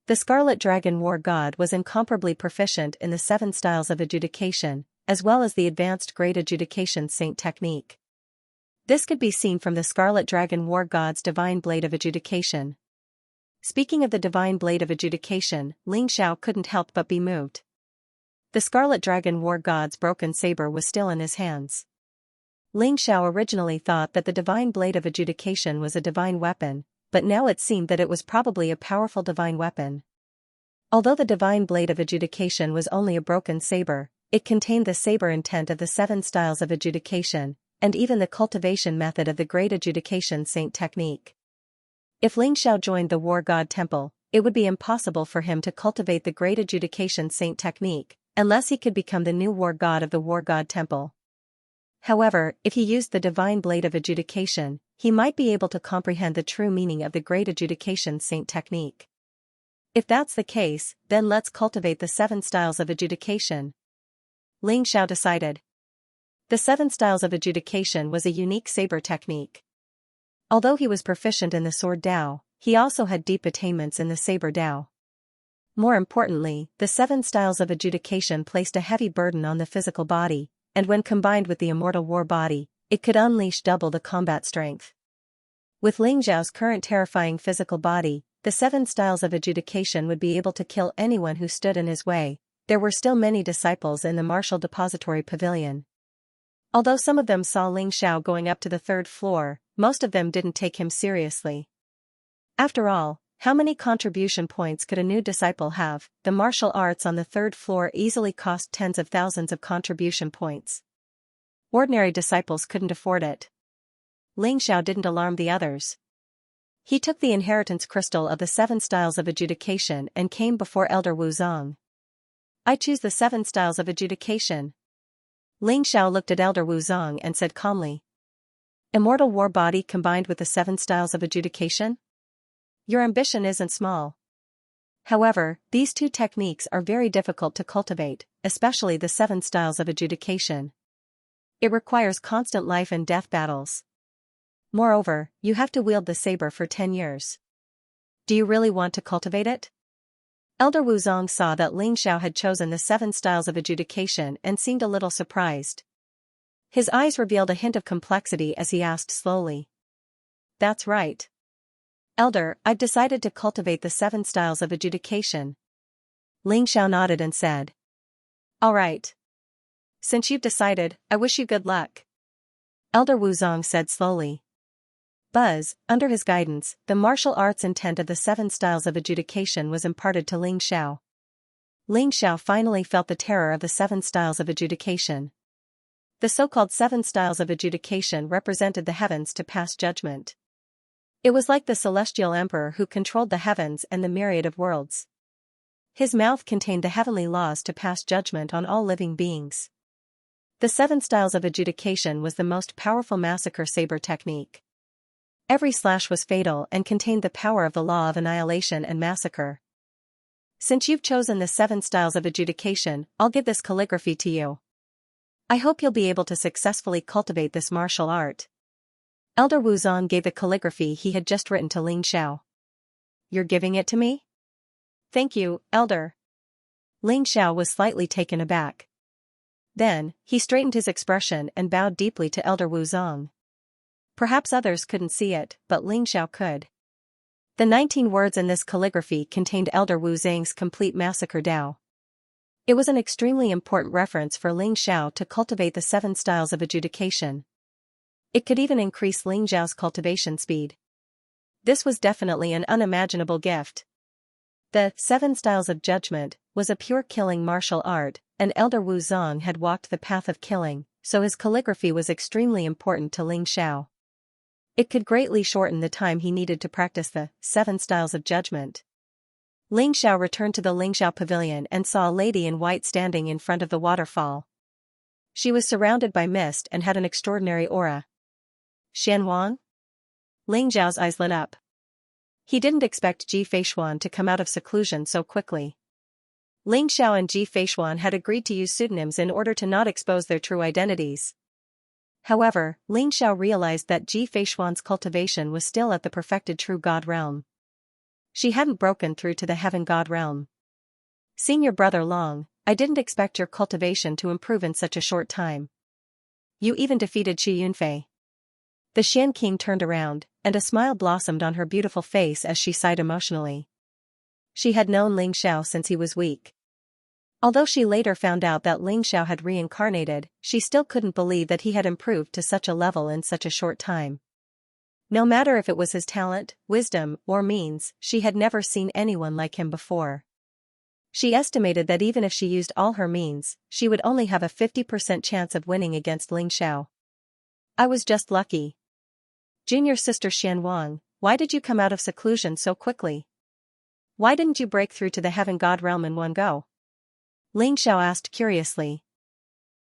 The Scarlet Dragon War God was incomparably proficient in the 7 Styles of Adjudication, as well as the advanced Great Adjudication Saint technique. This could be seen from the Scarlet Dragon War God's Divine Blade of Adjudication. Speaking of the Divine Blade of Adjudication, Ling Xiao couldn't help but be moved. The Scarlet Dragon War God's broken saber was still in his hands. Ling Xiao originally thought that the Divine Blade of Adjudication was a divine weapon, but now it seemed that it was probably a powerful divine weapon. Although the Divine Blade of Adjudication was only a broken saber, it contained the saber intent of the 7 Styles of Adjudication, and even the cultivation method of the Great Adjudication Saint technique. If Ling Xiao joined the War God Temple, it would be impossible for him to cultivate the Great Adjudication Saint technique, unless he could become the new War God of the War God Temple. However, if he used the Divine Blade of Adjudication, he might be able to comprehend the true meaning of the Great Adjudication Saint technique. If that's the case, then let's cultivate the 7 Styles of Adjudication. Ling Xiao decided. The 7 Styles of Adjudication was a unique saber technique. Although he was proficient in the Sword Tao, he also had deep attainments in the Saber Tao. More importantly, the 7 Styles of Adjudication placed a heavy burden on the physical body, and when combined with the immortal war body, it could unleash double the combat strength. With Ling Xiao's current terrifying physical body, the 7 Styles of Adjudication would be able to kill anyone who stood in his way. There were still many disciples in the Martial Depository Pavilion. Although some of them saw Ling Xiao going up to the 3rd floor, most of them didn't take him seriously. After all, how many contribution points could a new disciple have? The martial arts on the 3rd floor easily cost tens of thousands of contribution points. Ordinary disciples couldn't afford it. Ling Xiao didn't alarm the others. He took the inheritance crystal of the 7 Styles of Adjudication and came before Elder Wu Zong. I choose the 7 Styles of Adjudication. Ling Xiao looked at Elder Wu Zong and said calmly. Immortal war body combined with the 7 Styles of Adjudication? Your ambition isn't small. However, these 2 techniques are very difficult to cultivate, especially the 7 Styles of Adjudication. It requires constant life and death battles. Moreover, you have to wield the saber for 10 years. Do you really want to cultivate it? Elder Wu Zong saw that Ling Xiao had chosen the 7 Styles of Adjudication and seemed a little surprised. His eyes revealed a hint of complexity as he asked slowly. That's right. Elder, I've decided to cultivate the 7 Styles of Adjudication. Ling Xiao nodded and said. All right. Since you've decided, I wish you good luck. Elder Wu Zong said slowly. Buzz, under his guidance, the martial arts intent of the 7 Styles of Adjudication was imparted to Ling Xiao. Ling Xiao finally felt the terror of the 7 Styles of Adjudication. The so-called 7 Styles of Adjudication represented the heavens to pass judgment. It was like the celestial emperor who controlled the heavens and the myriad of worlds. His mouth contained the heavenly laws to pass judgment on all living beings. The 7 Styles of Adjudication was the most powerful massacre saber technique. Every slash was fatal and contained the power of the law of annihilation and massacre. Since you've chosen the 7 Styles of Adjudication, I'll give this calligraphy to you. I hope you'll be able to successfully cultivate this martial art. Elder Wu Zong gave the calligraphy he had just written to Ling Xiao. You're giving it to me? Thank you, Elder. Ling Xiao was slightly taken aback. Then, he straightened his expression and bowed deeply to Elder Wu Zong. Perhaps others couldn't see it, but Ling Xiao could. The 19 words in this calligraphy contained Elder Wu Zhang's complete massacre Tao. It was an extremely important reference for Ling Xiao to cultivate the 7 styles of adjudication. It could even increase Ling Xiao's cultivation speed. This was definitely an unimaginable gift. The 7 styles of judgment was a pure killing martial art, and Elder Wu Zong had walked the path of killing, so his calligraphy was extremely important to Ling Xiao. It could greatly shorten the time he needed to practice the 7 styles of judgment. Ling Xiao returned to the Ling Xiao pavilion and saw a lady in white standing in front of the waterfall. She was surrounded by mist and had an extraordinary aura. Xianwang? Ling Xiao's eyes lit up. He didn't expect Ji Feishuan to come out of seclusion so quickly. Ling Xiao and Ji Feishuan had agreed to use pseudonyms in order to not expose their true identities. However, Ling Xiao realized that Ji Feishuan's cultivation was still at the perfected true God realm. She hadn't broken through to the heaven God realm. Senior brother Long, I didn't expect your cultivation to improve in such a short time. You even defeated Qi Yunfei. The Xian King turned around, and a smile blossomed on her beautiful face as she sighed emotionally. She had known Ling Xiao since he was weak. Although she later found out that Ling Xiao had reincarnated, she still couldn't believe that he had improved to such a level in such a short time. No matter if it was his talent, wisdom, or means, she had never seen anyone like him before. She estimated that even if she used all her means, she would only have a 50% chance of winning against Ling Xiao. I was just lucky. Junior sister Xianwang, why did you come out of seclusion so quickly? Why didn't you break through to the heaven God realm in one go? Ling Xiao asked curiously.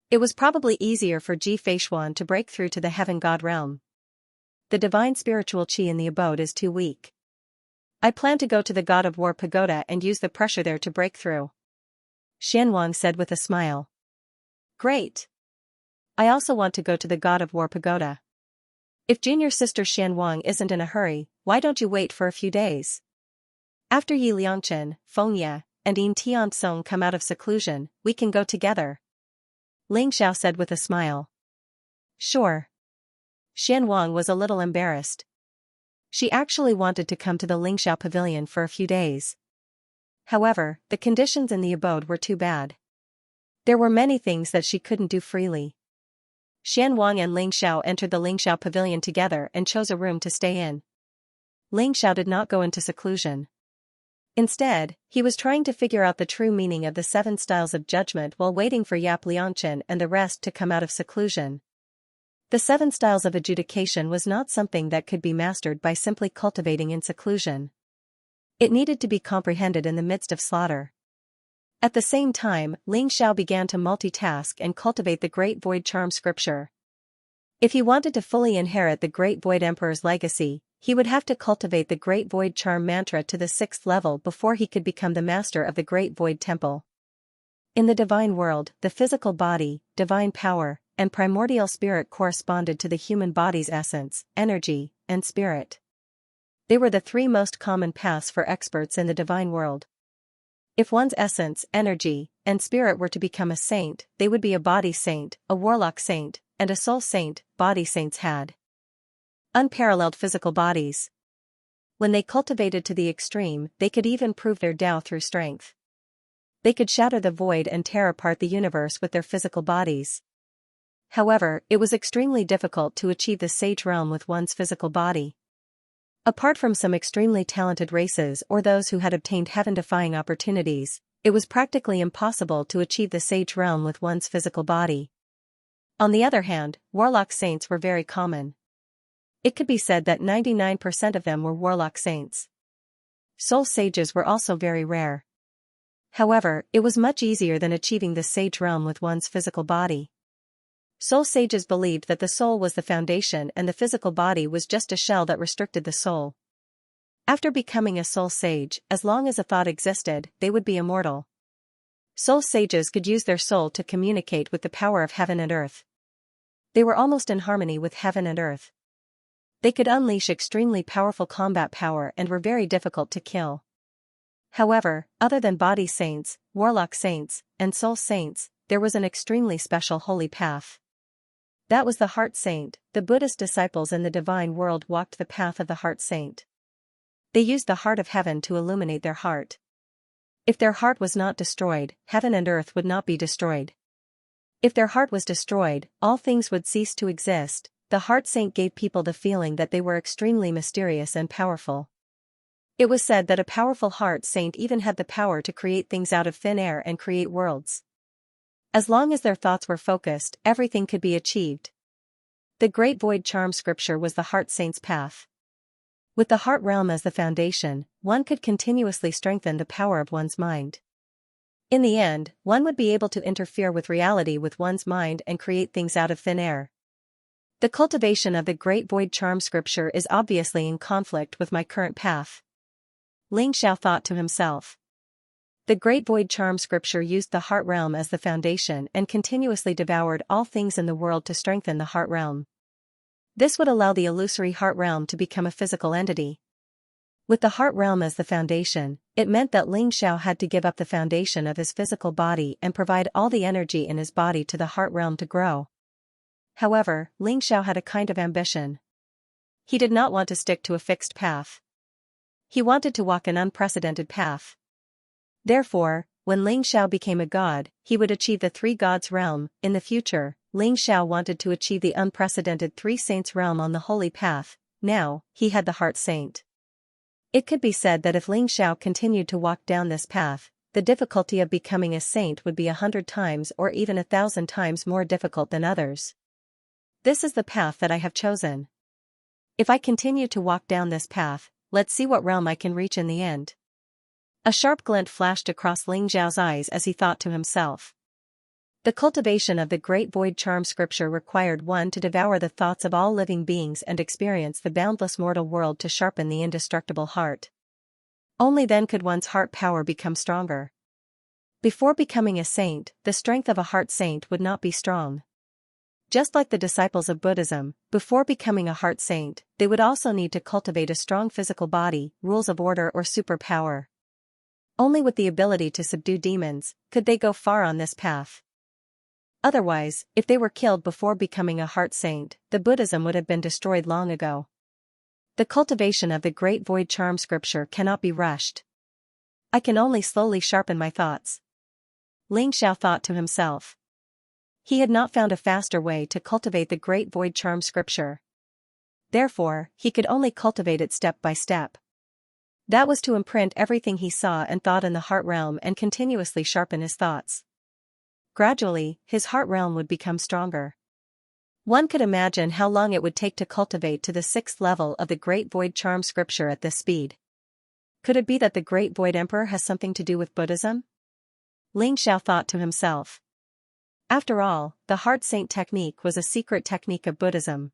It was probably easier for Ji Feishuan to break through to the heaven God realm. The divine spiritual qi in the abode is too weak. I plan to go to the God of War pagoda and use the pressure there to break through. Xianwang said with a smile. Great. I also want to go to the God of War pagoda. If junior sister Xianwang isn't in a hurry, why don't you wait for a few days? After Yi Liangchen, Feng Ye, and Yin Tiansong come out of seclusion, we can go together. Ling Xiao said with a smile. Sure. Xianwang was a little embarrassed. She actually wanted to come to the Ling Xiao pavilion for a few days. However, the conditions in the abode were too bad. There were many things that she couldn't do freely. Xianwang and Ling Xiao entered the Ling Xiao pavilion together and chose a room to stay in. Ling Xiao did not go into seclusion. Instead, he was trying to figure out the true meaning of the 7 styles of judgment while waiting for Yap Liangchen and the rest to come out of seclusion. The 7 styles of adjudication was not something that could be mastered by simply cultivating in seclusion. It needed to be comprehended in the midst of slaughter. At the same time, Ling Xiao began to multitask and cultivate the Great Void Charm scripture. If he wanted to fully inherit the Great Void Emperor's legacy, he would have to cultivate the Great Void Charm mantra to the 6th level before he could become the master of the Great Void Temple. In the divine world, the physical body, divine power, and primordial spirit corresponded to the human body's essence, energy, and spirit. They were the 3 most common paths for experts in the divine world. If one's essence, energy, and spirit were to become a saint, they would be a body saint, a warlock saint, and a soul saint. Body saints had unparalleled physical bodies. When they cultivated to the extreme, they could even prove their Tao through strength. They could shatter the void and tear apart the universe with their physical bodies. However, it was extremely difficult to achieve the sage realm with one's physical body. Apart from some extremely talented races or those who had obtained heaven-defying opportunities, it was practically impossible to achieve the sage realm with one's physical body. On the other hand, warlock saints were very common. It could be said that 99% of them were warlock saints. Soul sages were also very rare. However, it was much easier than achieving the sage realm with one's physical body. Soul sages believed that the soul was the foundation and the physical body was just a shell that restricted the soul. After becoming a soul sage, as long as a thought existed, they would be immortal. Soul sages could use their soul to communicate with the power of heaven and earth. They were almost in harmony with heaven and earth. They could unleash extremely powerful combat power and were very difficult to kill. However, other than body saints, warlock saints, and soul saints, there was an extremely special holy path. That was the heart saint. The Buddhist disciples in the divine world walked the path of the heart saint. They used the heart of heaven to illuminate their heart. If their heart was not destroyed, heaven and earth would not be destroyed. If their heart was destroyed, all things would cease to exist. The heart saint gave people the feeling that they were extremely mysterious and powerful. It was said that a powerful heart saint even had the power to create things out of thin air and create worlds. As long as their thoughts were focused, everything could be achieved. The Great Void Charm scripture was the heart saint's path. With the heart realm as the foundation, one could continuously strengthen the power of one's mind. In the end, one would be able to interfere with reality with one's mind and create things out of thin air. The cultivation of the Great Void Charm scripture is obviously in conflict with my current path. Xianxia thought to himself. The Great Void Charm scripture used the heart realm as the foundation and continuously devoured all things in the world to strengthen the heart realm. This would allow the illusory heart realm to become a physical entity. With the heart realm as the foundation, it meant that Xianxia had to give up the foundation of his physical body and provide all the energy in his body to the heart realm to grow. However, Xianxia had a kind of ambition. He did not want to stick to a fixed path. He wanted to walk an unprecedented path. Therefore, when Xianxia became a god, he would achieve the three gods realm. In the future, Xianxia wanted to achieve the unprecedented three saints realm on the holy path. Now, he had the heart saint. It could be said that if Xianxia continued to walk down this path, the difficulty of becoming a saint would be 100 times or even 1,000 times more difficult than others. This is the path that I have chosen. If I continue to walk down this path, let's see what realm I can reach in the end. A sharp glint flashed across Xiao's eyes as he thought to himself. The cultivation of the Great Void Charm scripture required one to devour the thoughts of all living beings and experience the boundless mortal world to sharpen the indestructible heart. Only then could one's heart power become stronger. Before becoming a saint, the strength of a heart saint would not be strong. Just like the disciples of Buddhism, before becoming a heart saint, they would also need to cultivate a strong physical body, rules of order or superpower. Only with the ability to subdue demons could they go far on this path. Otherwise, if they were killed before becoming a heart saint, the Buddhism would have been destroyed long ago. The cultivation of the Great Void Charm scripture cannot be rushed. I can only slowly sharpen my thoughts. Xianxia thought to himself. He had not found a faster way to cultivate the Great Void Charm scripture. Therefore, he could only cultivate it step by step. That was to imprint everything he saw and thought in the heart realm and continuously sharpen his thoughts. Gradually, his heart realm would become stronger. One could imagine how long it would take to cultivate to the 6th level of the Great Void Charm scripture at this speed. Could it be that the Great Void Emperor has something to do with Buddhism? Xianxia thought to himself. After all, the heart saint technique was a secret technique of Buddhism.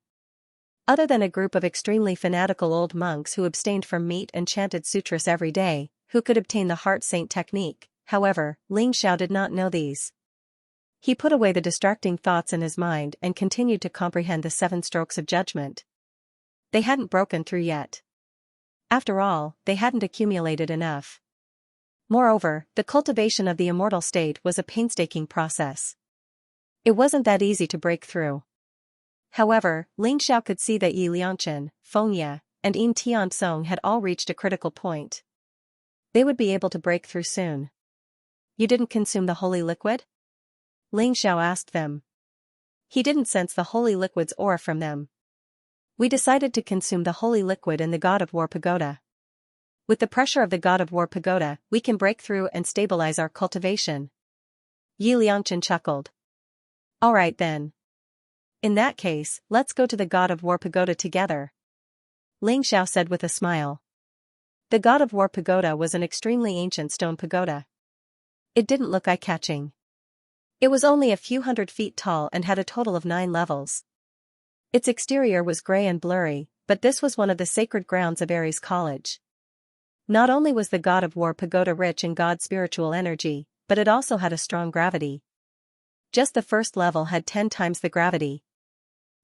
Other than a group of extremely fanatical old monks who abstained from meat and chanted sutras every day, who could obtain the heart saint technique, however, Xianxia did not know these. He put away the distracting thoughts in his mind and continued to comprehend the 7 strokes of judgment. They hadn't broken through yet. After all, they hadn't accumulated enough. Moreover, the cultivation of the immortal state was a painstaking process. It wasn't that easy to break through. However, Xianxia could see that Yi Liangchen, Fengye, and Yin Tiansong had all reached a critical point. They would be able to break through soon. You didn't consume the holy liquid? Xianxia asked them. He didn't sense the holy liquid's aura from them. We decided to consume the holy liquid in the God of War Pagoda. With the pressure of the God of War Pagoda, we can break through and stabilize our cultivation. Yi Liangchen chuckled. All right then. In that case, let's go to the God of War Pagoda together. Xianxia said with a smile. The God of War Pagoda was an extremely ancient stone pagoda. It didn't look eye-catching. It was only a few hundred feet tall and had a total of 9 levels. Its exterior was gray and blurry, but this was one of the sacred grounds of Ares College. Not only was the God of War Pagoda rich in God's spiritual energy, but it also had a strong gravity. Just the first level had 10 times the gravity.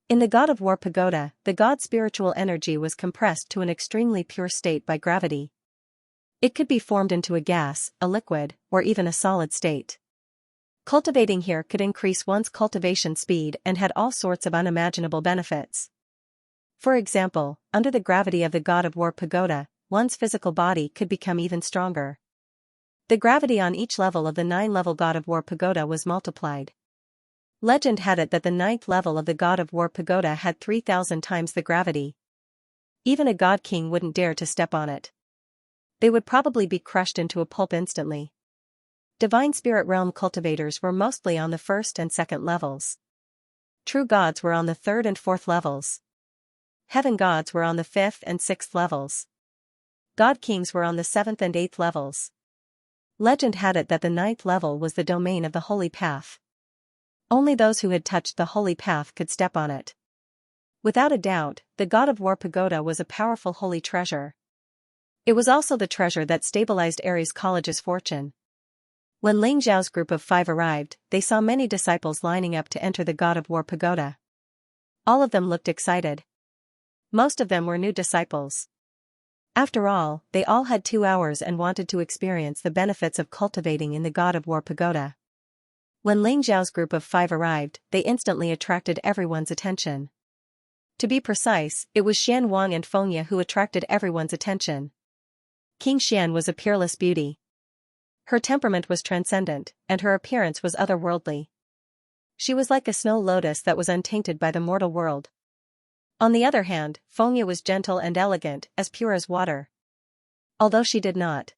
In the God of War Pagoda, the God's spiritual energy was compressed to an extremely pure state by gravity. It could be formed into a gas, a liquid, or even a solid state. Cultivating here could increase one's cultivation speed and had all sorts of unimaginable benefits. For example, under the gravity of the God of War Pagoda, one's physical body could become even stronger. The gravity on each level of the 9-level God of War pagoda was multiplied. Legend had it that the 9th level of the God of War pagoda had 3,000 times the gravity. Even a god king wouldn't dare to step on it. They would probably be crushed into a pulp instantly. Divine Spirit Realm cultivators were mostly on the 1st and 2nd levels. True gods were on the 3rd and 4th levels. Heaven gods were on the 5th and 6th levels. God kings were on the 7th and 8th levels. Legend had it that the 9th level was the domain of the Holy Path. Only those who had touched the Holy Path could step on it. Without a doubt, the God of War pagoda was a powerful holy treasure. It was also the treasure that stabilized Ares College's fortune. When Ling Xiao's group of 5 arrived, they saw many disciples lining up to enter the God of War pagoda. All of them looked excited. Most of them were new disciples. After all, they all had 2 hours and wanted to experience the benefits of cultivating in the God of War pagoda. When Ling Xiao's group of 5 arrived, they instantly attracted everyone's attention. To be precise, it was Xian Wang and Fengya who attracted everyone's attention. King Xian was a peerless beauty. Her temperament was transcendent, and her appearance was otherworldly. She was like a snow lotus that was untainted by the mortal world. On the other hand, Fengya was gentle and elegant, as pure as water. Although she did not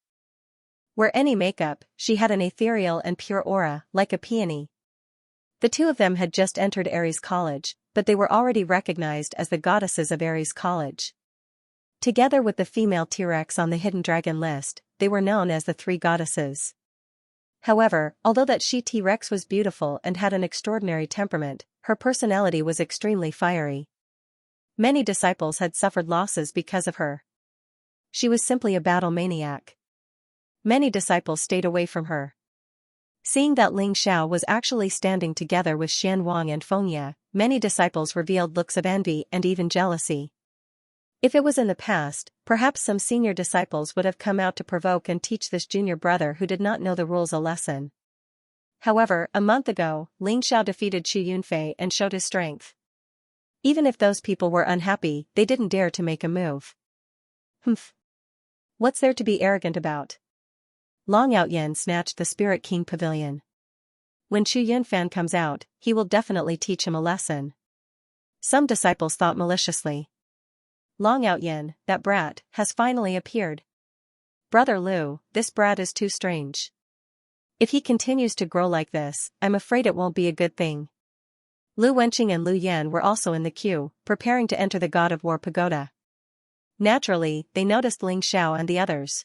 wear any makeup, she had an ethereal and pure aura, like a peony. The two of them had just entered Ares College, but they were already recognized as the goddesses of Ares College. Together with the female T-Rex on the Hidden Dragon list, they were known as the 3 goddesses. However, although that she T-Rex was beautiful and had an extraordinary temperament, her personality was extremely fiery. Many disciples had suffered losses because of her. She was simply a battle maniac. Many disciples stayed away from her. Seeing that Ling Xiao was actually standing together with Xian Wang and Fengya, many disciples revealed looks of envy and even jealousy. If it was in the past, perhaps some senior disciples would have come out to provoke and teach this junior brother who did not know the rules a lesson. However, a month ago, Ling Xiao defeated Xu Yunfei and showed his strength. Even if those people were unhappy, they didn't dare to make a move. Humph. What's there to be arrogant about? Long Outyen snatched the Spirit King Pavilion. When Xu Yunfan comes out, he will definitely teach him a lesson. Some disciples thought maliciously. Long Outyen, that brat, has finally appeared. Brother Lu, this brat is too strange. If he continues to grow like this, I'm afraid it won't be a good thing. Lu Wenqing and Lu Yan were also in the queue, preparing to enter the God of War pagoda. Naturally, they noticed Ling Xiao and the others.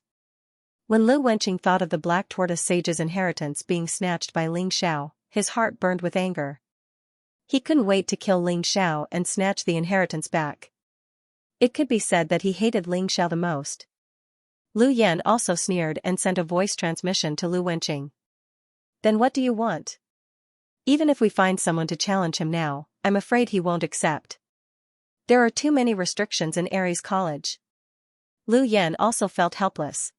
When Lu Wenqing thought of the Black Tortoise Sage's inheritance being snatched by Ling Xiao, his heart burned with anger. He couldn't wait to kill Ling Xiao and snatch the inheritance back. It could be said that he hated Ling Xiao the most. Lu Yan also sneered and sent a voice transmission to Lu Wenqing. Then what do you want? Even if we find someone to challenge him now, I'm afraid he won't accept. There are too many restrictions in Ares College. Lu Yan also felt helpless.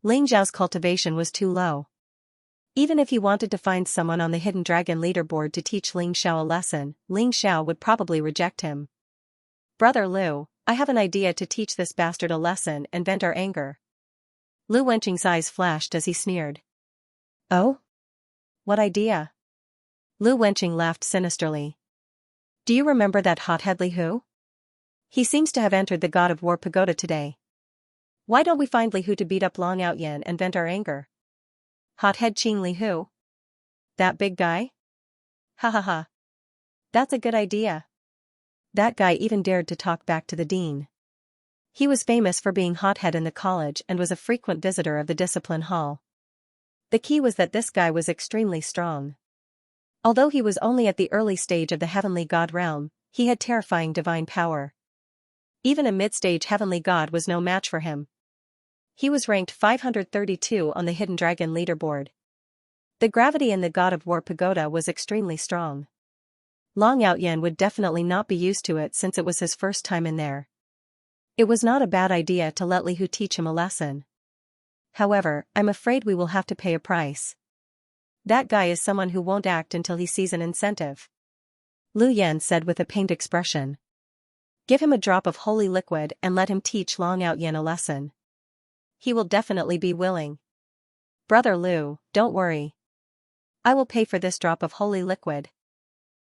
Ling Xiao's cultivation was too low. Even if he wanted to find someone on the Hidden Dragon leaderboard to teach Ling Xiao a lesson, Ling Xiao would probably reject him. Brother Lu, I have an idea to teach this bastard a lesson and vent our anger. Lu Wenqing's eyes flashed as he sneered. Oh? What idea? Lu Wenqing laughed sinisterly. Do you remember that hothead Li Hu? He seems to have entered the God of War pagoda today. Why don't we find Li Hu to beat up Long Outyen and vent our anger? Hothead Qing Li Hu? That big guy? Ha ha ha. That's a good idea. That guy even dared to talk back to the dean. He was famous for being hothead in the college and was a frequent visitor of the discipline hall. The key was that this guy was extremely strong. Although he was only at the early stage of the heavenly god realm, he had terrifying divine power. Even a mid-stage heavenly god was no match for him. He was ranked 532 on the Hidden Dragon leaderboard. The gravity in the God of War pagoda was extremely strong. Long Outyen would definitely not be used to it since it was his first time in there. It was not a bad idea to let Li Hu teach him a lesson. However, I'm afraid we will have to pay a price. That guy is someone who won't act until he sees an incentive. Lu Yan said with a pained expression. Give him a drop of holy liquid and let him teach Long Outyen a lesson. He will definitely be willing. Brother Lu, don't worry. I will pay for this drop of holy liquid.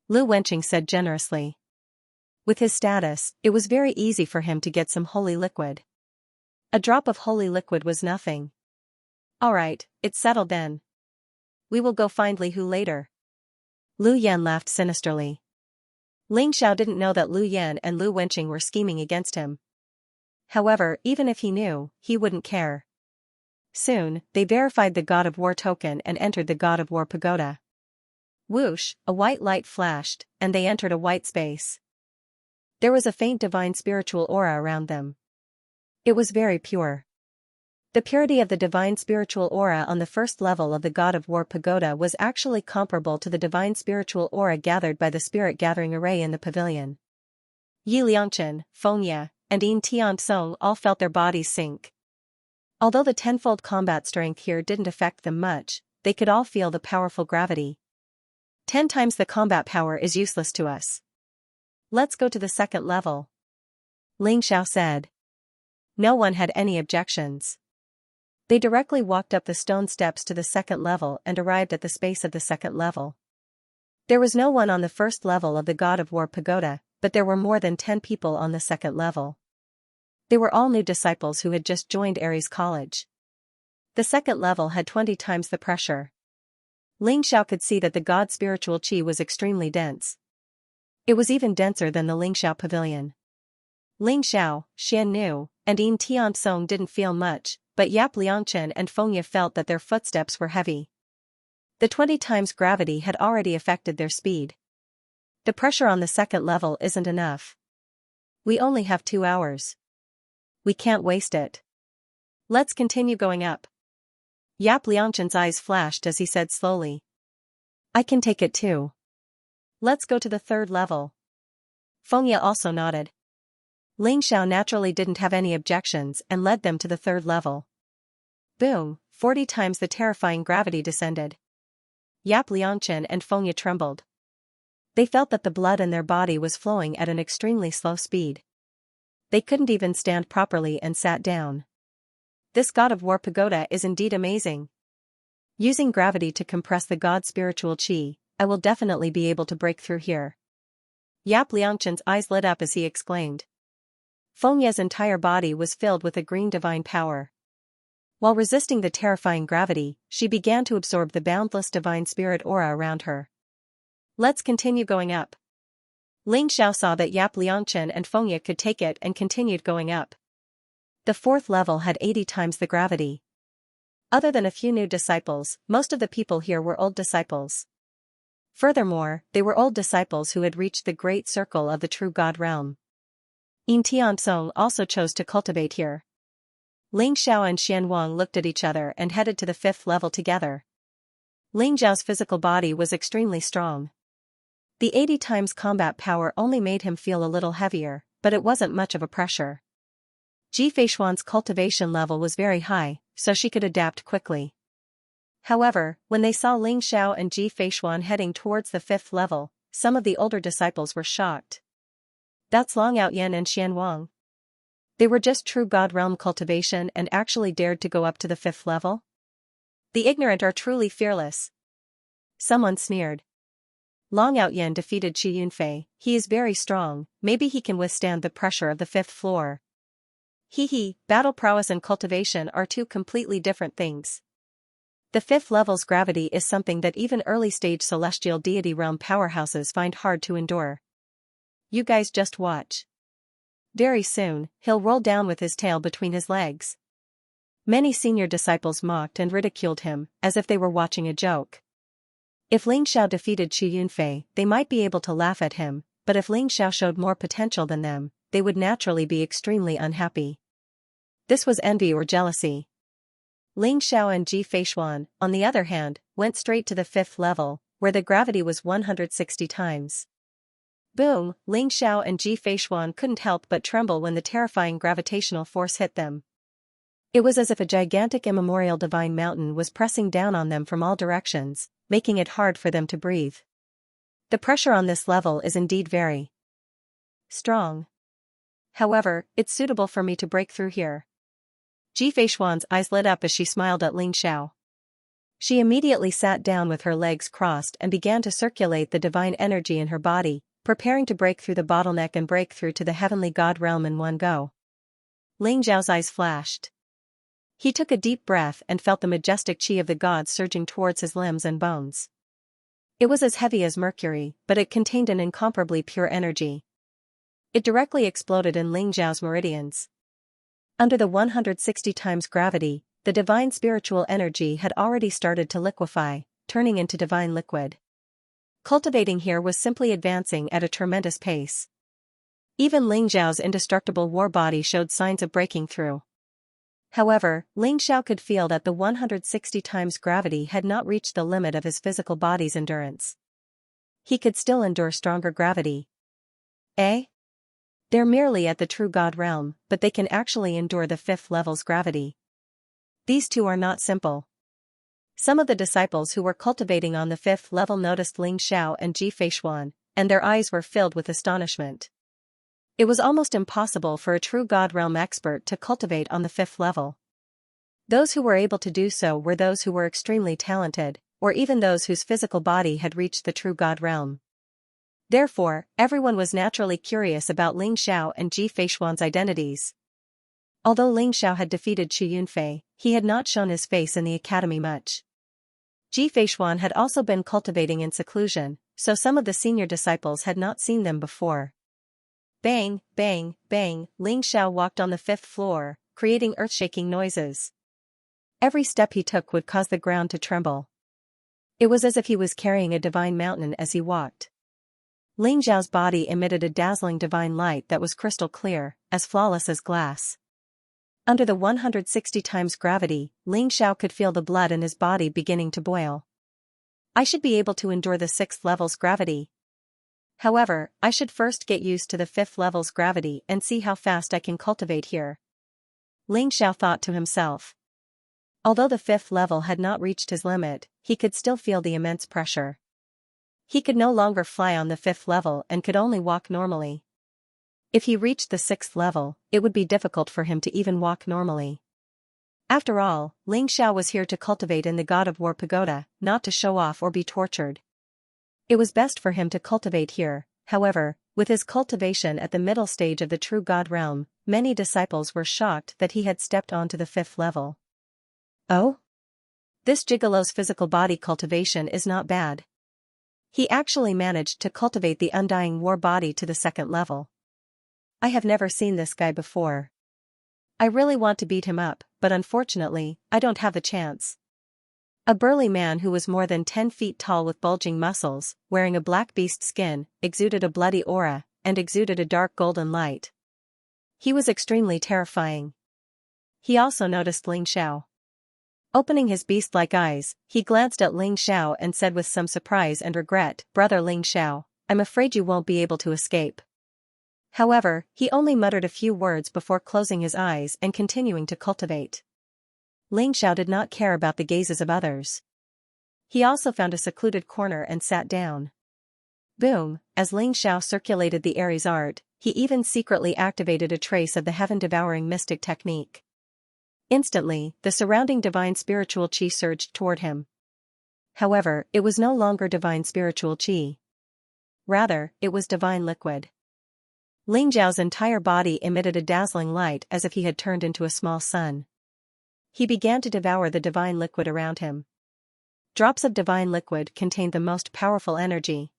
Lu Wenqing said generously. With his status, it was very easy for him to get some holy liquid. A drop of holy liquid was nothing. Alright, it's settled then. We will go find Li Hu later. Lu Yan laughed sinisterly. Ling Xiao didn't know that Lu Yan and Lu Wenqing were scheming against him. However, even if he knew, he wouldn't care. Soon, they verified the God of War token and entered the God of War pagoda. Whoosh, a white light flashed, and they entered a white space. There was a faint divine spiritual aura around them. It was very pure. The purity of the divine spiritual aura on the first level of the God of War pagoda was actually comparable to the divine spiritual aura gathered by the spirit gathering array in the pavilion. Yi Liangchen, Fengye, and Yin Tiansong all felt their bodies sink. Although the tenfold combat strength here didn't affect them much, they could all feel the powerful gravity. 10 times the combat power is useless to us. Let's go to the second level. Ling Xiao said. No one had any objections. They directly walked up the stone steps to the second level and arrived at the space of the second level. There was no one on the first level of the God of War pagoda, but there were more than 10 people on the second level. They were all new disciples who had just joined Ares College. The second level had 20 times the pressure. Ling Xiao could see that the God spiritual qi was extremely dense. It was even denser than the Ling Xiao pavilion. Ling Xiao, Xian Nu, and Yin Tiansong didn't feel much, but Yap Liangchen and Fengye felt that their footsteps were heavy. The 20 times gravity had already affected their speed. The pressure on the second level isn't enough. We only have 2 hours. We can't waste it. Let's continue going up. Yap Liangchen's eyes flashed as he said slowly. I can take it too. Let's go to the third level. Fengye also nodded. Ling Xiao naturally didn't have any objections and led them to the third level. Boom, 40 times the terrifying gravity descended. Yap Liangchen and Fengye trembled. They felt that the blood in their body was flowing at an extremely slow speed. They couldn't even stand properly and sat down. This God of War pagoda is indeed amazing. Using gravity to compress the God spiritual qi, I will definitely be able to break through here. Yap Liangchen's eyes lit up as he exclaimed. Fengye's entire body was filled with a green divine power. While resisting the terrifying gravity, she began to absorb the boundless divine spirit aura around her. Let's continue going up. Ling Xiao saw that Yap Liangchen and Fengye could take it and continued going up. The fourth level had 80 times the gravity. Other than a few new disciples, most of the people here were old disciples. Furthermore, they were old disciples who had reached the great circle of the true God realm. Yin Tiansong also chose to cultivate here. Ling Xiao and Xian Wang looked at each other and headed to the fifth level together. Ling Xiao's physical body was extremely strong. The 80 times combat power only made him feel a little heavier, but it wasn't much of a pressure. Ji Feishuan's cultivation level was very high, so she could adapt quickly. However, when they saw Ling Xiao and Ji Feishuan heading towards the fifth level, some of the older disciples were shocked. That's Long Outyan and Xian Wang. They were just true God realm cultivation and actually dared to go up to the fifth level? The ignorant are truly fearless. Someone sneered. Long Outyan defeated Qi Yunfei, he is very strong, maybe he can withstand the pressure of the fifth floor. Hee, battle prowess and cultivation are two completely different things. The fifth level's gravity is something that even early-stage celestial deity realm powerhouses find hard to endure. You guys just watch. Very soon, he'll roll down with his tail between his legs. Many senior disciples mocked and ridiculed him, as if they were watching a joke. If Ling Xiao defeated Qi Yunfei, they might be able to laugh at him, but if Ling Xiao showed more potential than them, they would naturally be extremely unhappy. This was envy or jealousy. Ling Xiao and Ji Feishuan, on the other hand, went straight to the fifth level, where the gravity was 160 times. Boom, Ling Xiao and Ji Feishuan couldn't help but tremble when the terrifying gravitational force hit them. It was as if a gigantic immemorial divine mountain was pressing down on them from all directions, making it hard for them to breathe. The pressure on this level is indeed very strong. However, it's suitable for me to break through here. Ji Feishuan's eyes lit up as she smiled at Ling Xiao. She immediately sat down with her legs crossed and began to circulate the divine energy in her body, preparing to break through the bottleneck and break through to the heavenly god realm in one go. Ling Xiao's eyes flashed. He took a deep breath and felt the majestic qi of the gods surging towards his limbs and bones. It was as heavy as mercury, but it contained an incomparably pure energy. It directly exploded in Ling Xiao's meridians. Under the 160 times gravity, the divine spiritual energy had already started to liquefy, turning into divine liquid. Cultivating here was simply advancing at a tremendous pace. Even Ling Xiao's indestructible war body showed signs of breaking through. However, Ling Xiao could feel that the 160 times gravity had not reached the limit of his physical body's endurance. He could still endure stronger gravity. Eh? They're merely at the true God realm, but they can actually endure the 5th level's gravity. These two are not simple. Some of the disciples who were cultivating on the 5th level noticed Ling Xiao and Ji Feishuan, and their eyes were filled with astonishment. It was almost impossible for a true God realm expert to cultivate on the 5th level. Those who were able to do so were those who were extremely talented, or even those whose physical body had reached the true God realm. Therefore, everyone was naturally curious about Ling Xiao and Ji Feishuan's identities. Although Ling Xiao had defeated Xu Yunfei, he had not shown his face in the academy much. Ji Feishuan had also been cultivating in seclusion, so some of the senior disciples had not seen them before. Bang, bang, bang, Ling Xiao walked on the 5th floor, creating earth-shaking noises. Every step he took would cause the ground to tremble. It was as if he was carrying a divine mountain as he walked. Ling Xiao's body emitted a dazzling divine light that was crystal clear, as flawless as glass. Under the 160 times gravity, Ling Xiao could feel the blood in his body beginning to boil. I should be able to endure the 6th level's gravity. However, I should first get used to the 5th level's gravity and see how fast I can cultivate here. Ling Xiao thought to himself. Although the 5th level had not reached his limit, he could still feel the immense pressure. He could no longer fly on the 5th level and could only walk normally. If he reached the 6th level, it would be difficult for him to even walk normally. After all, Ling Xiao was here to cultivate in the God of War pagoda, not to show off or be tortured. It was best for him to cultivate here. However, with his cultivation at the middle stage of the true God realm, many disciples were shocked that he had stepped onto the 5th level. Oh? This gigolo's physical body cultivation is not bad. He actually managed to cultivate the undying war body to the 2nd level. I have never seen this guy before. I really want to beat him up, but unfortunately, I don't have a chance. A burly man who was more than 10 feet tall with bulging muscles, wearing a black beast skin, exuded a bloody aura, and exuded a dark golden light. He was extremely terrifying. He also noticed Ling Xiao. Opening his beast-like eyes, he glanced at Ling Xiao and said with some surprise and regret, "Brother Ling Xiao, I'm afraid you won't be able to escape." However, he only muttered a few words before closing his eyes and continuing to cultivate. Ling Xiao did not care about the gazes of others. He also found a secluded corner and sat down. Boom, as Ling Xiao circulated the Aries art, he even secretly activated a trace of the heaven-devouring mystic technique. Instantly, the surrounding divine spiritual qi surged toward him. However, it was no longer divine spiritual qi. Rather, it was divine liquid. Ling Xiao's entire body emitted a dazzling light as if he had turned into a small sun. He began to devour the divine liquid around him. Drops of divine liquid contained the most powerful energy.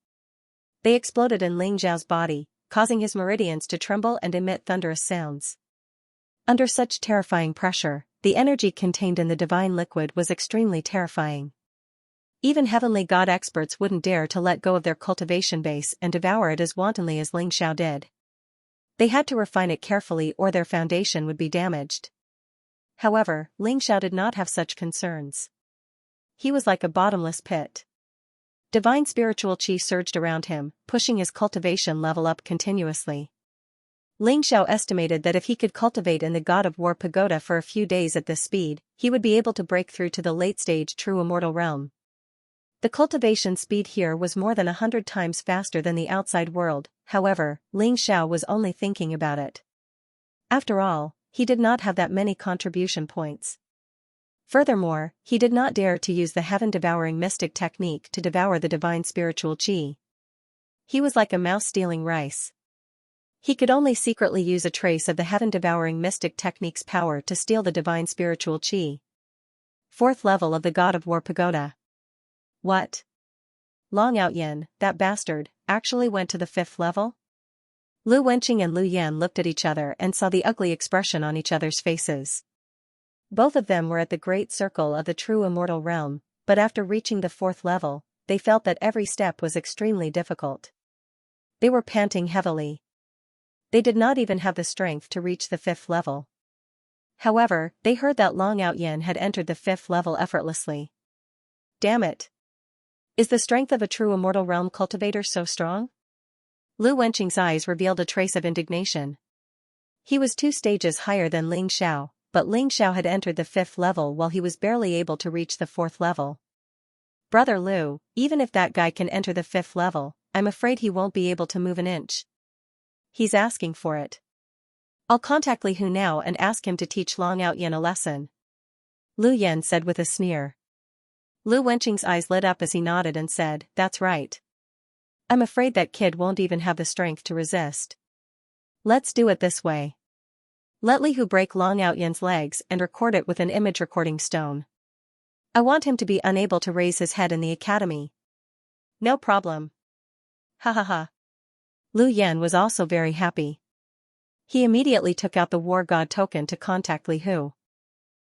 They exploded in Ling Xiao's body, causing his meridians to tremble and emit thunderous sounds. Under such terrifying pressure, the energy contained in the divine liquid was extremely terrifying. Even heavenly god experts wouldn't dare to let go of their cultivation base and devour it as wantonly as Ling Xiao did. They had to refine it carefully or their foundation would be damaged. However, Ling Xiao did not have such concerns. He was like a bottomless pit. Divine spiritual qi surged around him, pushing his cultivation level up continuously. Ling Xiao estimated that if he could cultivate in the God of War pagoda for a few days at this speed, he would be able to break through to the late-stage true immortal realm. The cultivation speed here was more than 100 times faster than the outside world, however, Ling Xiao was only thinking about it. After all, he did not have that many contribution points. Furthermore, he did not dare to use the heaven-devouring mystic technique to devour the divine spiritual qi. He was like a mouse stealing rice. He could only secretly use a trace of the heaven-devouring mystic technique's power to steal the divine spiritual qi. Fourth level of the God of War Pagoda. What? Long Outyin, that bastard, actually went to the fifth level? Lu Wenqing and Lu Yan looked at each other and saw the ugly expression on each other's faces. Both of them were at the great circle of the true immortal realm, but after reaching the fourth level, they felt that every step was extremely difficult. They were panting heavily. They did not even have the strength to reach the fifth level. However, they heard that Long Outyin had entered the fifth level effortlessly. Damn it! Is the strength of a true immortal realm cultivator so strong? Lu Wenqing's eyes revealed a trace of indignation. He was 2 stages higher than Ling Xiao, but Ling Xiao had entered the fifth level while he was barely able to reach the fourth level. Brother Lu, even if that guy can enter the fifth level, I'm afraid he won't be able to move an inch. He's asking for it. I'll contact Li Hu now and ask him to teach Long Outyin a lesson. Lu Yan said with a sneer. Lu Wenqing's eyes lit up as he nodded and said, that's right. I'm afraid that kid won't even have the strength to resist. Let's do it this way. Let Li Hu break Long Outyen's legs and record it with an image recording stone. I want him to be unable to raise his head in the academy. No problem. Ha ha ha. Lu Yan was also very happy. He immediately took out the War God token to contact Li Hu.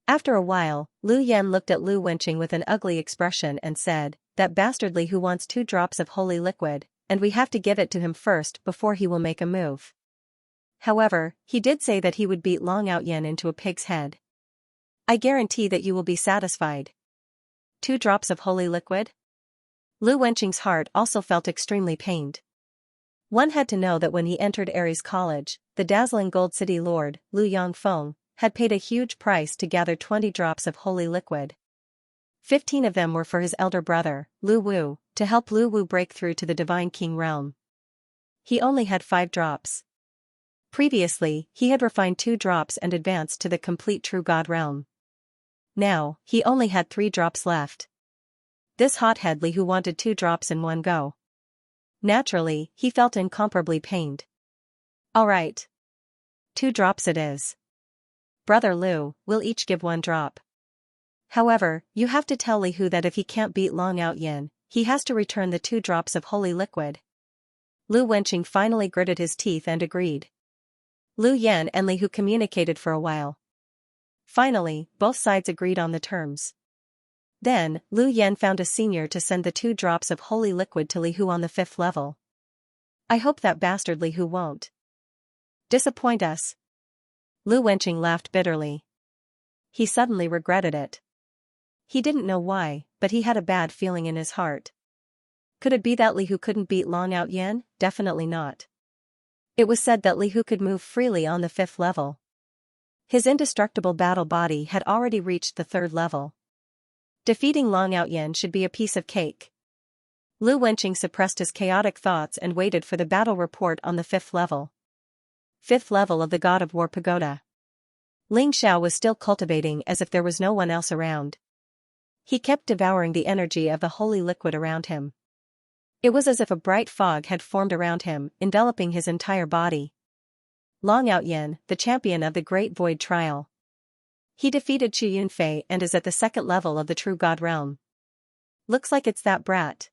After a while, Lu Yan looked at Lu Wenqing with an ugly expression and said, that bastard Li Hu wants 2 drops of holy liquid, and we have to give it to him first before he will make a move. However, he did say that he would beat Long Outyin into a pig's head. I guarantee that you will be satisfied. 2 drops of holy liquid? Lu Wenqing's heart also felt extremely pained. One had to know that when he entered Aries College, the dazzling Gold City Lord, Lu Yangfeng, had paid a huge price to gather 20 drops of holy liquid. 15 of them were for his elder brother, Lu Wu, to help Lu Wu break through to the Divine King realm. He only had 5 drops. Previously, he had refined 2 drops and advanced to the complete True God realm. Now, he only had 3 drops left. This hothead Li Hu wanted 2 drops in one go. Naturally, he felt incomparably pained. All right. 2 drops it is. Brother Lu, we'll each give 1 drop. However, you have to tell Li Hu that if he can't beat Long Outyin, he has to return the 2 drops of holy liquid. Lu Wenqing finally gritted his teeth and agreed. Lu Yan and Li Hu communicated for a while. Finally, both sides agreed on the terms. Then, Lu Yan found a senior to send the 2 drops of holy liquid to Li Hu on the 5th level. I hope that bastard Li Hu won't disappoint us. Lu Wenqing laughed bitterly. He suddenly regretted it. He didn't know why, but he had a bad feeling in his heart. Could it be that Li Hu couldn't beat Long Outyin? Definitely not. It was said that Li Hu could move freely on the 5th level. His indestructible battle body had already reached the 3rd level. Defeating Long Outyin should be a piece of cake. Lu Wenqing suppressed his chaotic thoughts and waited for the battle report on the 5th level. 5th level of the God of War Pagoda. Ling Xiao was still cultivating as if there was no one else around. He kept devouring the energy of the holy liquid around him. It was as if a bright fog had formed around him, enveloping his entire body. Long Outyin, the champion of the Great Void Trial. He defeated Chu Yunfei and is at the 2nd level of the True God realm. Looks like it's that brat.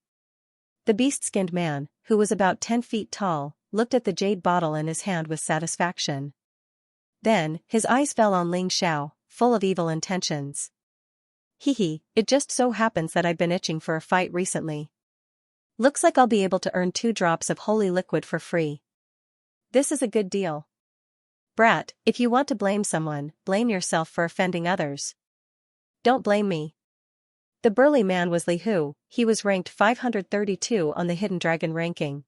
The beast-skinned man, who was about 10 feet tall, looked at the jade bottle in his hand with satisfaction. Then, his eyes fell on Ling Xiao, full of evil intentions. Hee, it just so happens that I've been itching for a fight recently. Looks like I'll be able to earn 2 drops of holy liquid for free. This is a good deal. Brat, if you want to blame someone, blame yourself for offending others. Don't blame me. The burly man was Li Hu. He was ranked 532 on the Hidden Dragon ranking.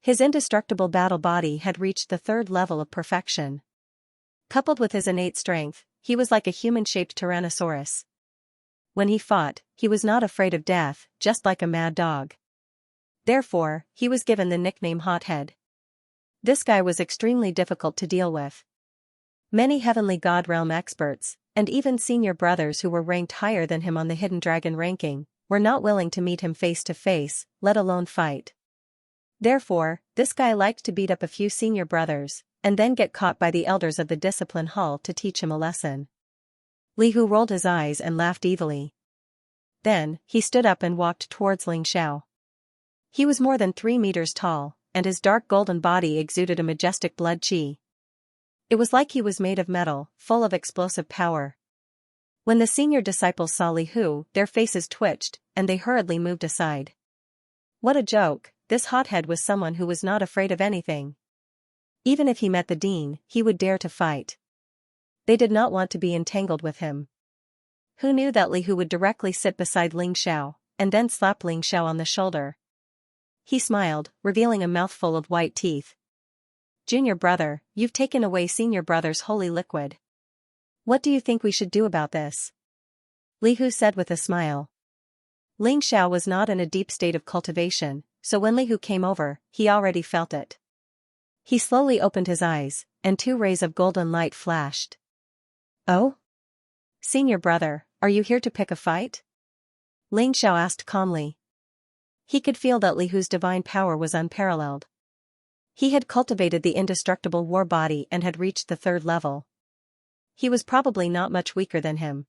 His indestructible battle body had reached the 3rd level of perfection. Coupled with his innate strength, he was like a human-shaped Tyrannosaurus. When he fought, he was not afraid of death, just like a mad dog. Therefore, he was given the nickname Hothead. This guy was extremely difficult to deal with. Many heavenly god realm experts, and even senior brothers who were ranked higher than him on the Hidden Dragon ranking, were not willing to meet him face to face, let alone fight. Therefore, this guy liked to beat up a few senior brothers, and then get caught by the elders of the discipline hall to teach him a lesson. Li Hu rolled his eyes and laughed evilly. Then, he stood up and walked towards Ling Xiao. He was more than 3 meters tall, and his dark golden body exuded a majestic blood qi. It was like he was made of metal, full of explosive power. When the senior disciples saw Li Hu, their faces twitched, and they hurriedly moved aside. What a joke, this hothead was someone who was not afraid of anything. Even if he met the dean, he would dare to fight. They did not want to be entangled with him. Who knew that Li Hu would directly sit beside Ling Xiao, and then slap Ling Xiao on the shoulder? He smiled, revealing a mouthful of white teeth. Junior brother, you've taken away senior brother's holy liquid. What do you think we should do about this? Li Hu said with a smile. Ling Xiao was not in a deep state of cultivation, so when Li Hu came over, he already felt it. He slowly opened his eyes, and 2 rays of golden light flashed. Oh? Senior brother, are you here to pick a fight? Ling Xiao asked calmly. He could feel that Li Hu's divine power was unparalleled. He had cultivated the indestructible war body and had reached the 3rd level. He was probably not much weaker than him.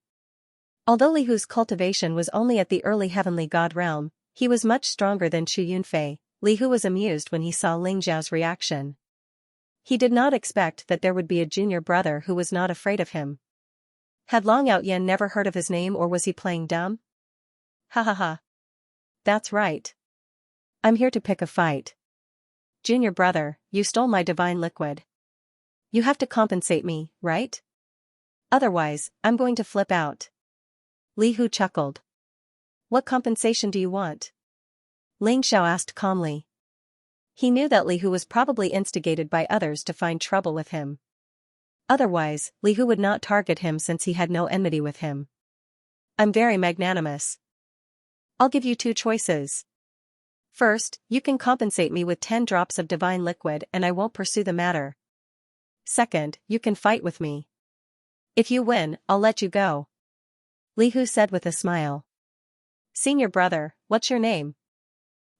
Although Li Hu's cultivation was only at the early heavenly god realm, he was much stronger than Chu Yunfei. Li Hu was amused when he saw Ling Xiao's reaction. He did not expect that there would be a junior brother who was not afraid of him. Had Long Outyen never heard of his name, or was he playing dumb? Ha ha ha. That's right. I'm here to pick a fight. Junior brother, you stole my divine liquid. You have to compensate me, right? Otherwise, I'm going to flip out. Li Hu chuckled. What compensation do you want? Ling Xiao asked calmly. He knew that Li Hu was probably instigated by others to find trouble with him. Otherwise, Li Hu would not target him since he had no enmity with him. I'm very magnanimous. I'll give you 2 choices. First, you can compensate me with 10 drops of divine liquid and I won't pursue the matter. Second, you can fight with me. If you win, I'll let you go. Li Hu said with a smile. Senior brother, what's your name?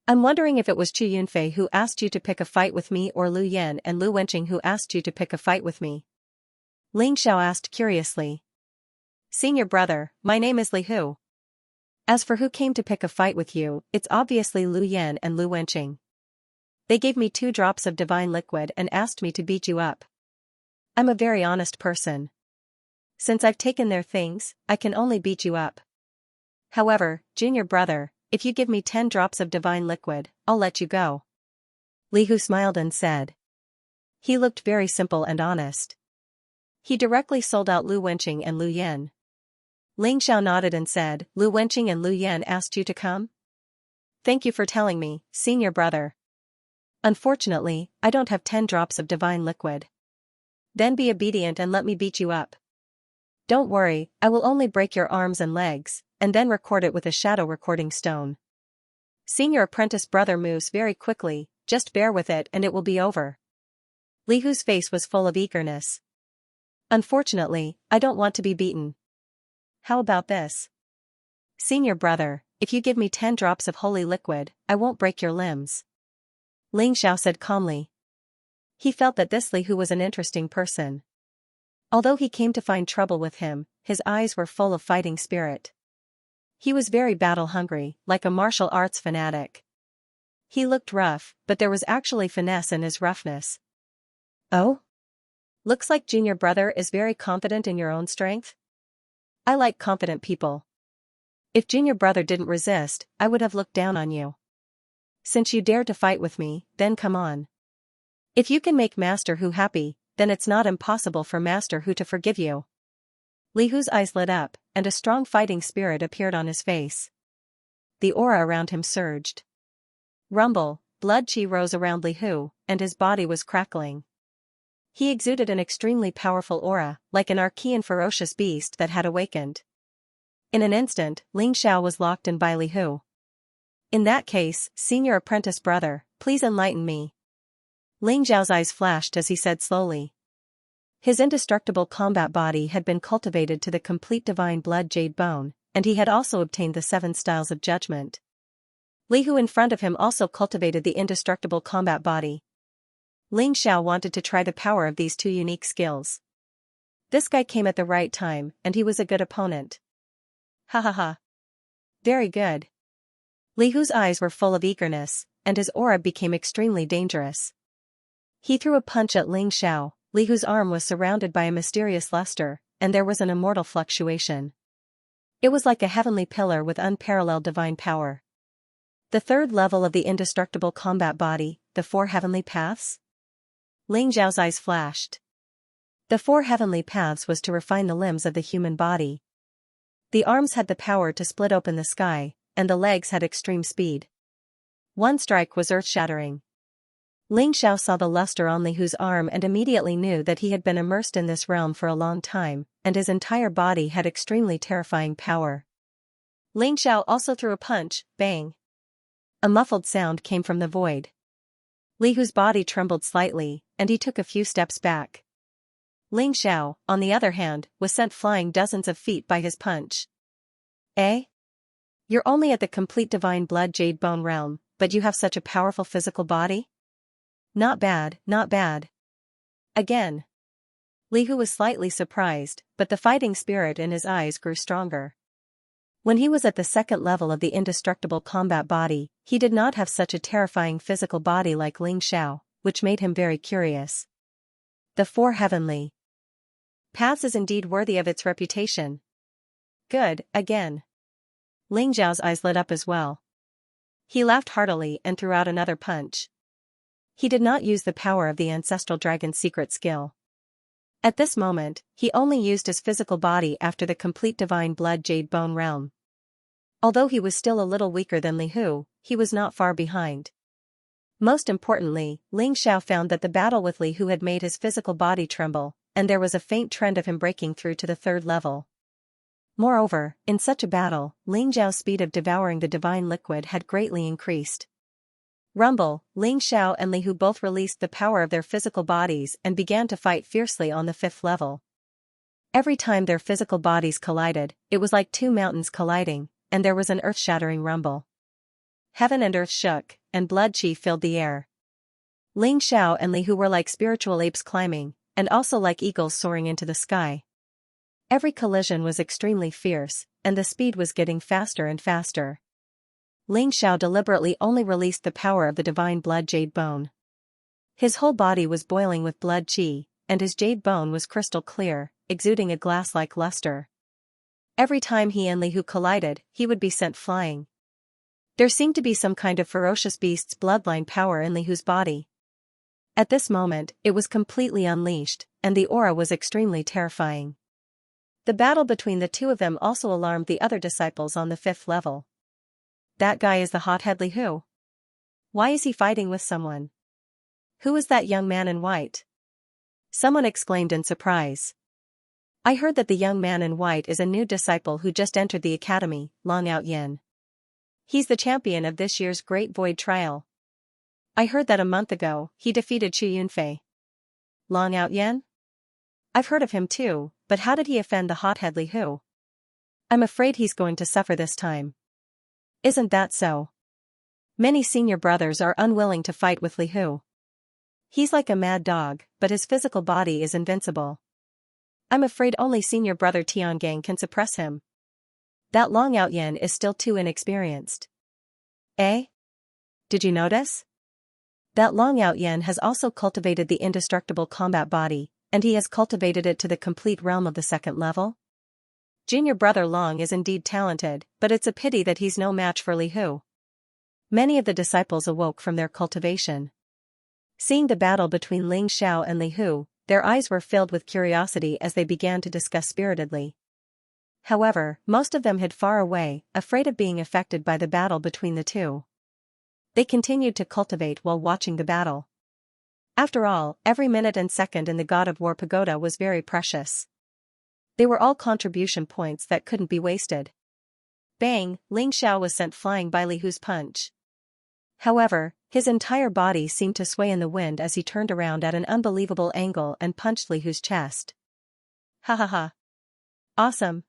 I'm wondering if it was Chu Yunfei who asked you to pick a fight with me, or Lu Yan and Lu Wenqing who asked you to pick a fight with me. Ling Xiao asked curiously. Senior brother, my name is Li Hu. As for who came to pick a fight with you, it's obviously Lu Yan and Lu Wenqing. They gave me 2 drops of divine liquid and asked me to beat you up. I'm a very honest person. Since I've taken their things, I can only beat you up. However, junior brother, if you give me 10 drops of divine liquid, I'll let you go. Li Hu smiled and said. He looked very simple and honest. He directly sold out Lu Wenqing and Lu Yan. Ling Xiao nodded and said, Lu Wenqing and Lu Yan asked you to come? Thank you for telling me, senior brother. Unfortunately, I don't have 10 drops of divine liquid. Then be obedient and let me beat you up. Don't worry, I will only break your arms and legs, and then record it with a shadow recording stone. Senior apprentice brother moves very quickly, just bear with it and it will be over. Li Hu's face was full of eagerness. Unfortunately, I don't want to be beaten. How about this? Senior brother, if you give me 10 drops of holy liquid, I won't break your limbs. Ling Xiao said calmly. He felt that this Li Hu was an interesting person. Although he came to find trouble with him, his eyes were full of fighting spirit. He was very battle-hungry, like a martial arts fanatic. He looked rough, but there was actually finesse in his roughness. Oh? Looks like junior brother is very confident in your own strength? I like confident people. If junior brother didn't resist, I would have looked down on you. Since you dared to fight with me, then come on. If you can make Master Hu happy, then it's not impossible for Master Hu to forgive you. Li Hu's eyes lit up, and a strong fighting spirit appeared on his face. The aura around him surged. Rumble, blood qi rose around Li Hu, and his body was crackling. He exuded an extremely powerful aura, like an Archean ferocious beast that had awakened. In an instant, Ling Xiao was locked in by Li Hu. In that case, senior apprentice brother, please enlighten me. Ling Xiao's eyes flashed as he said slowly. His indestructible combat body had been cultivated to the complete divine blood jade bone, and he had also obtained the 7 styles of judgment. Li Hu in front of him also cultivated the indestructible combat body. Ling Xiao wanted to try the power of these two unique skills. This guy came at the right time, and he was a good opponent. Ha ha ha. Very good. Li Hu's eyes were full of eagerness, and his aura became extremely dangerous. He threw a punch at Ling Xiao. Li Hu's arm was surrounded by a mysterious luster, and there was an immortal fluctuation. It was like a heavenly pillar with unparalleled divine power. The third level of the indestructible combat body, the 4 heavenly paths? Ling Xiao's eyes flashed. The 4 heavenly paths was to refine the limbs of the human body. The arms had the power to split open the sky, and the legs had extreme speed. One strike was earth-shattering. Ling Xiao saw the luster on Li Hu's arm and immediately knew that he had been immersed in this realm for a long time, and his entire body had extremely terrifying power. Ling Xiao also threw a punch, bang. A muffled sound came from the void. Li Hu's body trembled slightly, and he took a few steps back. Ling Xiao, on the other hand, was sent flying dozens of feet by his punch. Eh? You're only at the complete divine blood jade bone realm, but you have such a powerful physical body? Not bad, not bad. Again. Li Hu was slightly surprised, but the fighting spirit in his eyes grew stronger. When he was at the second level of the indestructible combat body, he did not have such a terrifying physical body like Ling Xiao, which made him very curious. The 4 heavenly paths is indeed worthy of its reputation. Good, again. Ling Xiao's eyes lit up as well. He laughed heartily and threw out another punch. He did not use the power of the ancestral dragon's secret skill. At this moment, he only used his physical body after the complete divine blood jade bone realm. Although he was still a little weaker than Li Hu, he was not far behind. Most importantly, Ling Xiao found that the battle with Li Hu had made his physical body tremble, and there was a faint trend of him breaking through to the 3rd level. Moreover, in such a battle, Ling Xiao's speed of devouring the divine liquid had greatly increased. Rumble, Ling Xiao and Li Hu both released the power of their physical bodies and began to fight fiercely on the 5th level. Every time their physical bodies collided, it was like 2 mountains colliding, and there was an earth-shattering rumble. Heaven and earth shook, and blood chi filled the air. Ling Xiao and Li Hu were like spiritual apes climbing, and also like eagles soaring into the sky. Every collision was extremely fierce, and the speed was getting faster and faster. Ling Xiao deliberately only released the power of the divine blood jade bone. His whole body was boiling with blood chi, and his jade bone was crystal clear, exuding a glass-like luster. Every time he and Li Hu collided, he would be sent flying. There seemed to be some kind of ferocious beast's bloodline power in Li Hu's body. At this moment, it was completely unleashed, and the aura was extremely terrifying. The battle between the two of them also alarmed the other disciples on the 5th level. That guy is the hothead Li Hu. Why is he fighting with someone? Who is that young man in white? Someone exclaimed in surprise. I heard that the young man in white is a new disciple who just entered the academy, Long Out Yin. He's the champion of this year's Great Void Trial. I heard that a month ago, he defeated Chu Yunfei. Long Out Yin? I've heard of him too, but how did he offend the hothead Li Hu? I'm afraid he's going to suffer this time. Isn't that so? Many senior brothers are unwilling to fight with Li Hu. He's like a mad dog, but his physical body is invincible. I'm afraid only senior brother Tiangang can suppress him. That Long Out Yin is still too inexperienced. Eh? Did you notice? That Long Out Yin has also cultivated the indestructible combat body, and he has cultivated it to the complete realm of the 2nd level? Junior brother Long is indeed talented, but it's a pity that he's no match for Li Hu. Many of the disciples awoke from their cultivation. Seeing the battle between Ling Xiao and Li Hu, their eyes were filled with curiosity as they began to discuss spiritedly. However, most of them hid far away, afraid of being affected by the battle between the two. They continued to cultivate while watching the battle. After all, every minute and second in the God of War pagoda was very precious. They were all contribution points that couldn't be wasted. Bang, Ling Xiao was sent flying by Li Hu's punch. However, His entire body seemed to sway in the wind as he turned around at an unbelievable angle and punched Li Hu's chest. Ha ha ha. Awesome.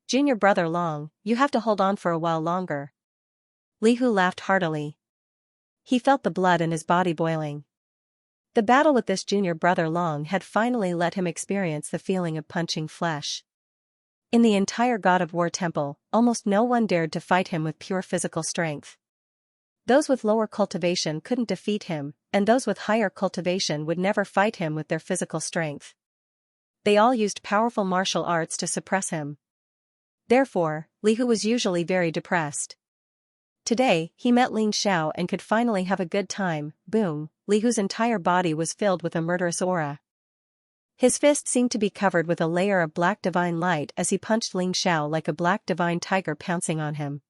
Junior brother Long, you have to hold on for a while longer. Li Hu laughed heartily. He felt the blood in his body boiling. The battle with this junior brother Long had finally let him experience the feeling of punching flesh. In the entire God of War temple, almost no one dared to fight him with pure physical strength. Those with lower cultivation couldn't defeat him, and those with higher cultivation would never fight him with their physical strength. They all used powerful martial arts to suppress him. Therefore, Li Hu was usually very depressed. Today, he met Ling Xiao and could finally have a good time. Boom, Li Hu's entire body was filled with a murderous aura. His fist seemed to be covered with a layer of black divine light as he punched Ling Xiao like a black divine tiger pouncing on him.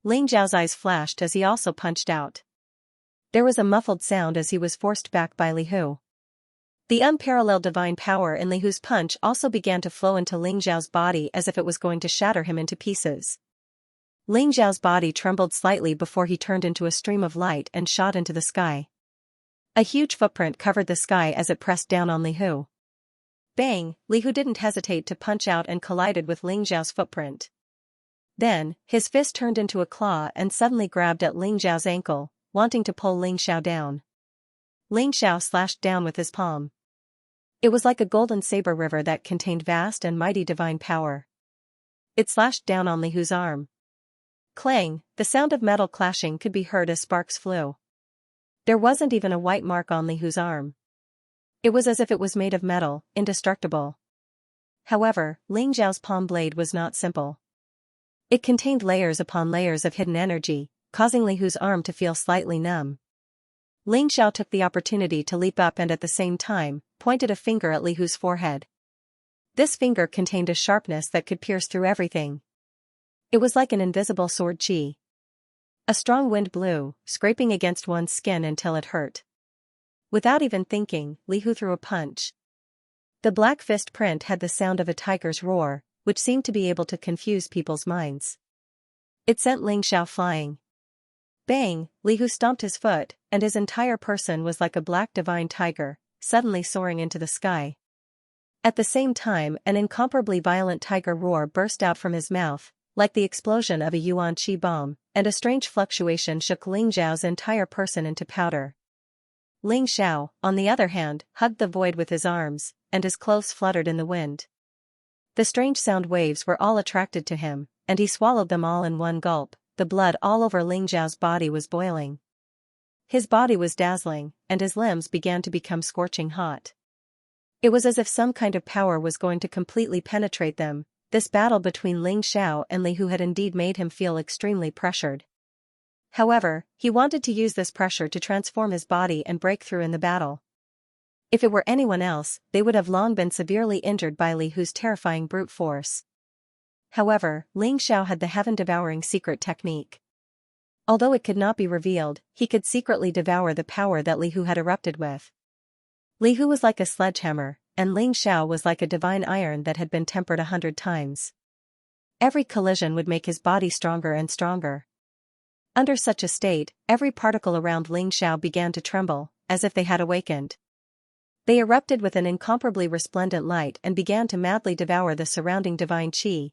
Ling Xiao's eyes flashed as he also punched out. There was a muffled sound as he was forced back by Li Hu. The unparalleled divine power in Li Hu's punch also began to flow into Ling Xiao's body as if it was going to shatter him into pieces. Ling Xiao's body trembled slightly before he turned into a stream of light and shot into the sky. A huge footprint covered the sky as it pressed down on Li Hu. Bang! Li Hu didn't hesitate to punch out and collided with Ling Xiao's footprint. Then, his fist turned into a claw and suddenly grabbed at Ling Xiao's ankle, wanting to pull Ling Xiao down. Ling Xiao slashed down with his palm. It was like a golden saber river that contained vast and mighty divine power. It slashed down on Li Hu's arm. Clang, the sound of metal clashing could be heard as sparks flew. There wasn't even a white mark on Li Hu's arm. It was as if it was made of metal, indestructible. However, Ling Xiao's palm blade was not simple. It contained layers upon layers of hidden energy, causing Li Hu's arm to feel slightly numb. Ling Xiao took the opportunity to leap up and at the same time, pointed a finger at Li Hu's forehead. This finger contained a sharpness that could pierce through everything. It was like an invisible sword qi. A strong wind blew, scraping against one's skin until it hurt. Without even thinking, Li Hu threw a punch. The black fist print had the sound of a tiger's roar, which seemed to be able to confuse people's minds. It sent Ling Xiao flying. Bang! Li Hu stomped his foot, and his entire person was like a black divine tiger, suddenly soaring into the sky. At the same time, an incomparably violent tiger roar burst out from his mouth, like the explosion of a yuan qi bomb, and a strange fluctuation shook Ling Xiao's entire person into powder. Ling Xiao, on the other hand, hugged the void with his arms, and his clothes fluttered in the wind. The strange sound waves were all attracted to him, and he swallowed them all in one gulp. The blood all over Ling Xiao's body was boiling. His body was dazzling, and his limbs began to become scorching hot. It was as if some kind of power was going to completely penetrate them. This battle between Ling Xiao and Li Hu had indeed made him feel extremely pressured. However, he wanted to use this pressure to transform his body and break through in the battle. If it were anyone else, they would have long been severely injured by Li Hu's terrifying brute force. However, Ling Xiao had the heaven-devouring secret technique. Although it could not be revealed, he could secretly devour the power that Li Hu had erupted with. Li Hu was like a sledgehammer, and Ling Xiao was like a divine iron that had been tempered 100 times. Every collision would make his body stronger and stronger. Under such a state, every particle around Ling Xiao began to tremble, as if they had awakened. They erupted with an incomparably resplendent light and began to madly devour the surrounding divine qi.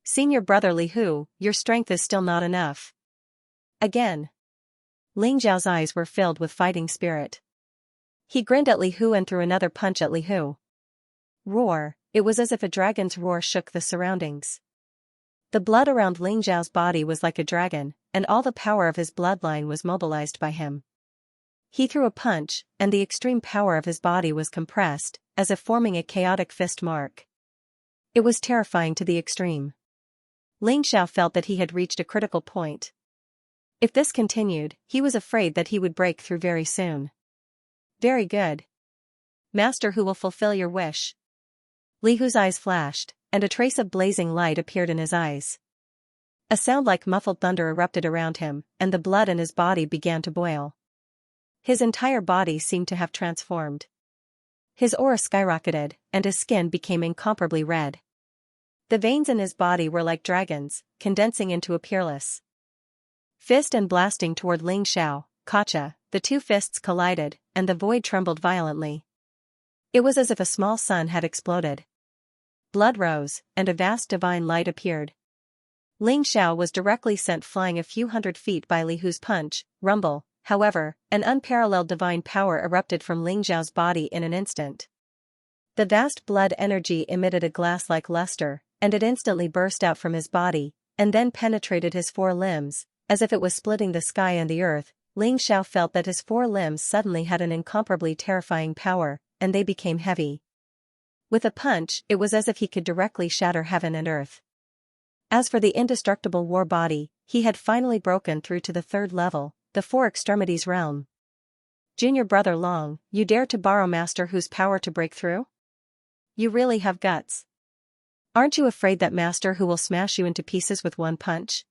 Senior brother Li Hu, your strength is still not enough. Again. Ling Xiao's eyes were filled with fighting spirit. He grinned at Li Hu and threw another punch at Li Hu. Roar, it was as if a dragon's roar shook the surroundings. The blood around Ling Xiao's body was like a dragon, and all the power of his bloodline was mobilized by him. He threw a punch, and the extreme power of his body was compressed, as if forming a chaotic fist mark. It was terrifying to the extreme. Ling Xiao felt that he had reached a critical point. If this continued, he was afraid that he would break through very soon. Very good. Master who will fulfill your wish. Li Hu's eyes flashed, and a trace of blazing light appeared in his eyes. A sound like muffled thunder erupted around him, and the blood in his body began to boil. His entire body seemed to have transformed. His aura skyrocketed, and his skin became incomparably red. The veins in his body were like dragons, condensing into a peerless fist and blasting toward Ling Xiao. Kacha, the two fists collided, and the void trembled violently. It was as if a small sun had exploded. Blood rose, and a vast divine light appeared. Ling Xiao was directly sent flying a few hundred feet by Li Hu's punch, rumble. However, an unparalleled divine power erupted from Ling Xiao's body in an instant. The vast blood energy emitted a glass-like luster, and it instantly burst out from his body, and then penetrated his four limbs, as if it was splitting the sky and the earth. Ling Xiao felt that his four limbs suddenly had an incomparably terrifying power, and they became heavy. With a punch, it was as if he could directly shatter heaven and earth. As for the indestructible war body, he had finally broken through to the third level, the four extremities realm. Junior brother Long, you dare to borrow Master Hu's power to break through? You really have guts. Aren't you afraid that Master Hu will smash you into pieces with one punch?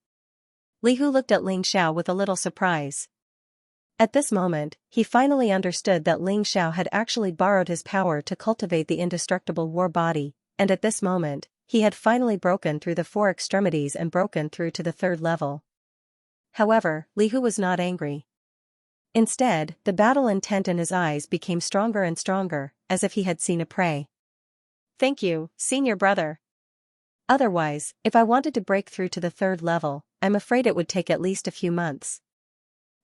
Li Hu looked at Ling Xiao with a little surprise. At this moment, he finally understood that Ling Xiao had actually borrowed his power to cultivate the indestructible war body, and at this moment, he had finally broken through the four extremities and broken through to the third level. However, Li Hu was not angry. Instead, the battle intent in his eyes became stronger and stronger, as if he had seen a prey. Thank you, senior brother. Otherwise, if I wanted to break through to the third level, I'm afraid it would take at least a few months.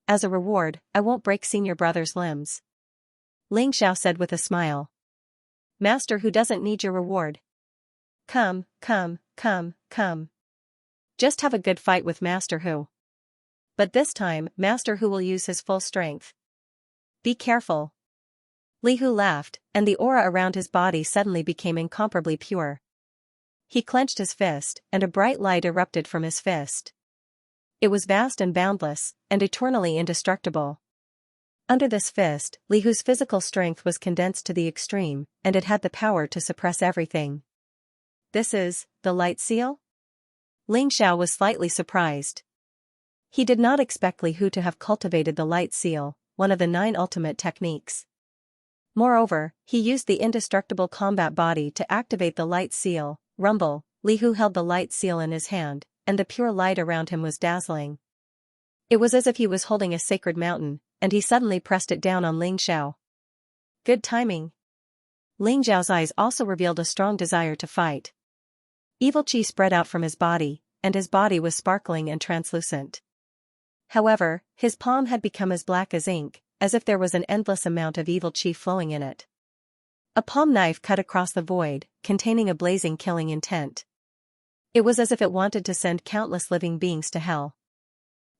As a reward, I won't break senior brother's limbs. Ling Xiao said with a smile. Master Hu doesn't need your reward. Come. Just have a good fight with Master Hu. But this time, Master Hu will use his full strength. Be careful. Li Hu laughed, and the aura around his body suddenly became incomparably pure. He clenched his fist, and a bright light erupted from his fist. It was vast and boundless, and eternally indestructible. Under this fist, Li Hu's physical strength was condensed to the extreme, and it had the power to suppress everything. This is the light seal? Ling Xiao was slightly surprised. He did not expect Li Hu to have cultivated the light seal, one of the 9 ultimate techniques. Moreover, he used the indestructible combat body to activate the light seal, rumble. Li Hu held the light seal in his hand, and the pure light around him was dazzling. It was as if he was holding a sacred mountain, and he suddenly pressed it down on Ling Xiao. Good timing. Ling Xiao's eyes also revealed a strong desire to fight. Evil chi spread out from his body, and his body was sparkling and translucent. However, his palm had become as black as ink, as if there was an endless amount of evil chi flowing in it. A palm knife cut across the void, containing a blazing killing intent. It was as if it wanted to send countless living beings to hell.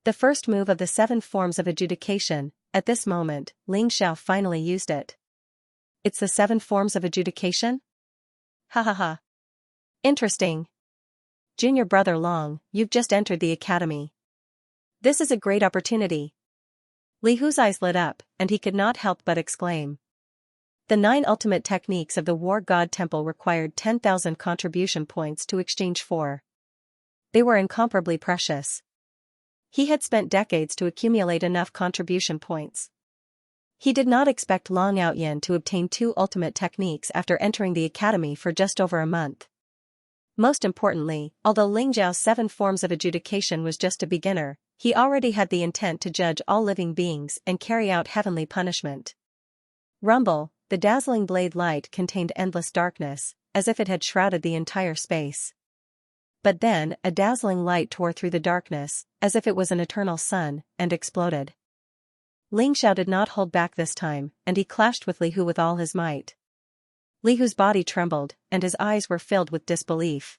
The first move of the 7 forms of adjudication. At this moment, Ling Xiao finally used it. It's the 7 forms of adjudication? Ha ha ha. Interesting. Junior brother Long, you've just entered the academy. This is a great opportunity. Li Hu's eyes lit up, and he could not help but exclaim. The 9 ultimate techniques of the War God Temple required 10,000 contribution points to exchange for. They were incomparably precious. He had spent decades to accumulate enough contribution points. He did not expect Long Outyen to obtain 2 ultimate techniques after entering the academy for just over a month. Most importantly, although Ling Xiao's 7 forms of adjudication was just a beginner, he already had the intent to judge all living beings and carry out heavenly punishment. Rumble, the dazzling blade light contained endless darkness, as if it had shrouded the entire space. But then, a dazzling light tore through the darkness, as if it was an eternal sun, and exploded. Ling Xiao did not hold back this time, and he clashed with Li Hu with all his might. Li Hu's body trembled, and his eyes were filled with disbelief.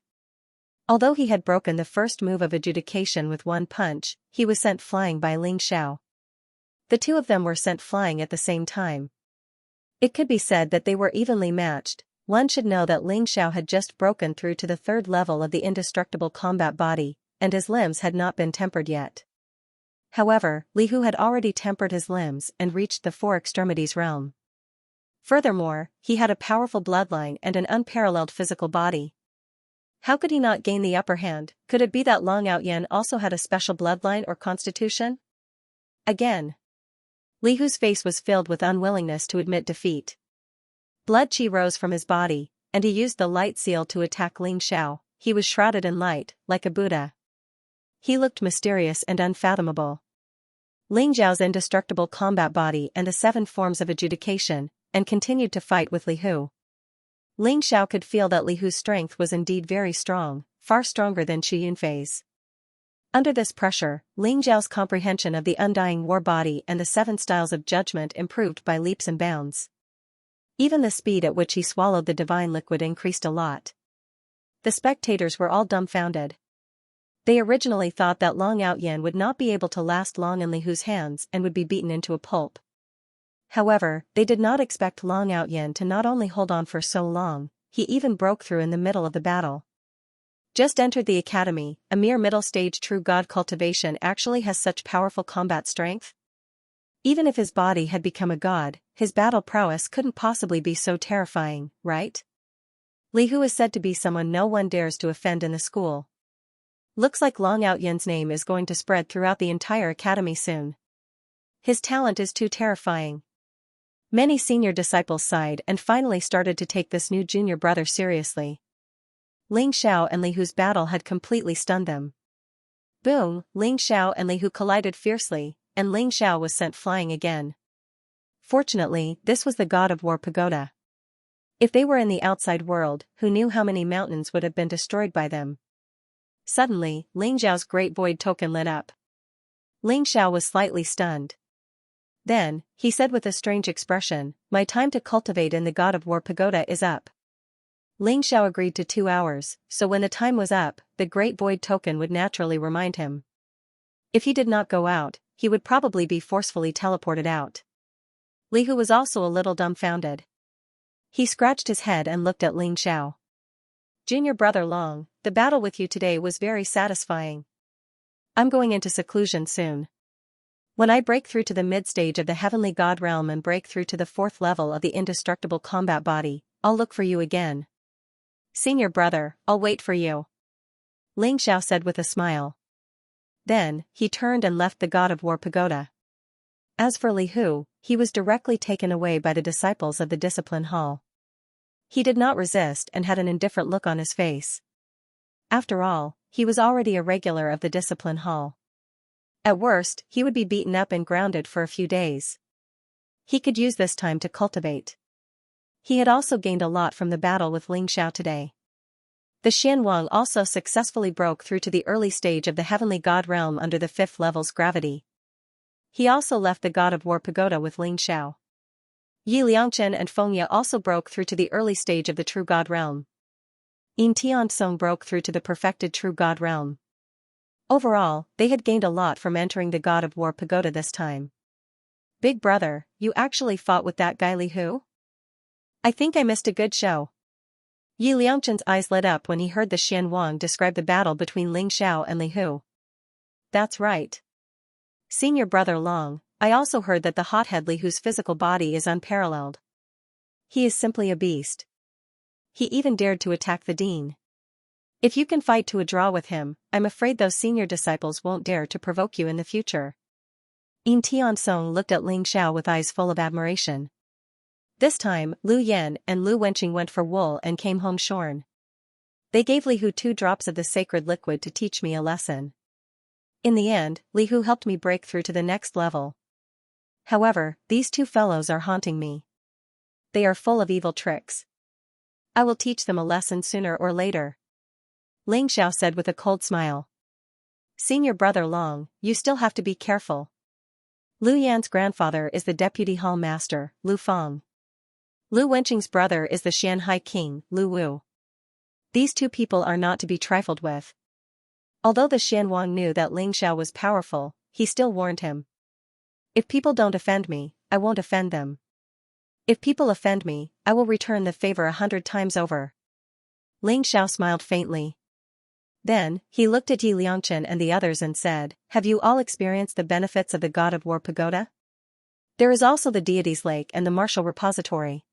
Although he had broken the first move of adjudication with one punch, he was sent flying by Ling Xiao. The two of them were sent flying at the same time. It could be said that they were evenly matched. One should know that Ling Xiao had just broken through to the 3rd level of the indestructible combat body, and his limbs had not been tempered yet. However, Li Hu had already tempered his limbs and reached the 4 extremities realm. Furthermore, he had a powerful bloodline and an unparalleled physical body. How could he not gain the upper hand? Could it be that Long Outyen also had a special bloodline or constitution? Again. Li Hu's face was filled with unwillingness to admit defeat. Blood chi rose from his body, and he used the light seal to attack Ling Xiao. He was shrouded in light, like a Buddha. He looked mysterious and unfathomable. Ling Zhao's indestructible combat body and the 7 forms of adjudication, and continued to fight with Li Hu. Ling Xiao could feel that Li Hu's strength was indeed very strong, far stronger than Shi Yunfei's. Under this pressure, Ling Zhao's comprehension of the undying war body and the 7 styles of judgment improved by leaps and bounds. Even the speed at which he swallowed the divine liquid increased a lot. The spectators were all dumbfounded. They originally thought that Long Outyan would not be able to last long in Li Hu's hands and would be beaten into a pulp. However, they did not expect Long Outyan to not only hold on for so long, he even broke through in the middle of the battle. Just entered the academy, a mere middle-stage true god cultivation actually has such powerful combat strength? Even if his body had become a god, his battle prowess couldn't possibly be so terrifying, right? Li Hu is said to be someone no one dares to offend in the school. Looks like Long Outyan's name is going to spread throughout the entire academy soon. His talent is too terrifying. Many senior disciples sighed and finally started to take this new junior brother seriously. Ling Xiao and Li Hu's battle had completely stunned them. Boom, Ling Xiao and Li Hu collided fiercely, and Ling Xiao was sent flying again. Fortunately, this was the god of war pagoda. If they were in the outside world, who knew how many mountains would have been destroyed by them? Suddenly, Ling Xiao's great void token lit up. Ling Xiao was slightly stunned. Then, he said with a strange expression, "My time to cultivate in the god of war pagoda is up." Ling Xiao agreed to 2 hours, so when the time was up, the great void token would naturally remind him. If he did not go out, he would probably be forcefully teleported out. Li Hu was also a little dumbfounded. He scratched his head and looked at Ling Xiao. "Junior brother Long, the battle with you today was very satisfying. I'm going into seclusion soon. When I break through to the mid-stage of the heavenly god realm and break through to the 4th level of the indestructible combat body, I'll look for you again. Senior brother, I'll wait for you," Ling Xiao said with a smile. Then, he turned and left the god of war pagoda. As for Li Hu, he was directly taken away by the disciples of the discipline hall. He did not resist and had an indifferent look on his face. After all, he was already a regular of the discipline hall. At worst, he would be beaten up and grounded for a few days. He could use this time to cultivate. He had also gained a lot from the battle with Ling Xiao today. The Xianwang also successfully broke through to the early stage of the heavenly god realm under the 5th level's gravity. He also left the god of war pagoda with Ling Xiao. Yi Liangchen and Fengye also broke through to the early stage of the true god realm. Yin Tiansong broke through to the perfected true god realm. Overall, they had gained a lot from entering the god of war pagoda this time. "Big brother, you actually fought with that guy Li Hu? I think I missed a good show." Yi Liangchen's eyes lit up when he heard the Xianwang describe the battle between Ling Xiao and Li Hu. "That's right. Senior brother Long, I also heard that the hothead Li Hu's physical body is unparalleled. He is simply a beast. He even dared to attack the dean. If you can fight to a draw with him, I'm afraid those senior disciples won't dare to provoke you in the future." Yin Tiansong looked at Ling Xiao with eyes full of admiration. This time, Lu Yan and Lu Wenqing went for wool and came home shorn. They gave Li Hu 2 drops of the sacred liquid to teach me a lesson. In the end, Li Hu helped me break through to the next level. However, these 2 fellows are haunting me. They are full of evil tricks. I will teach them a lesson sooner or later," Ling Xiao said with a cold smile. "Senior brother Long, you still have to be careful. Lu Yan's grandfather is the deputy hall master, Lu Feng. Lu Wenqing's brother is the Shanhai king, Lu Wu. These 2 people are not to be trifled with." Although the Xianwang knew that Ling Xiao was powerful, he still warned him. "If people don't offend me, I won't offend them. If people offend me, I will return the favor 100 times over." Ling Xiao smiled faintly. Then, he looked at Yi Liangchen and the others and said, "Have you all experienced the benefits of the god of war pagoda? There is also the deity's lake and the martial repository.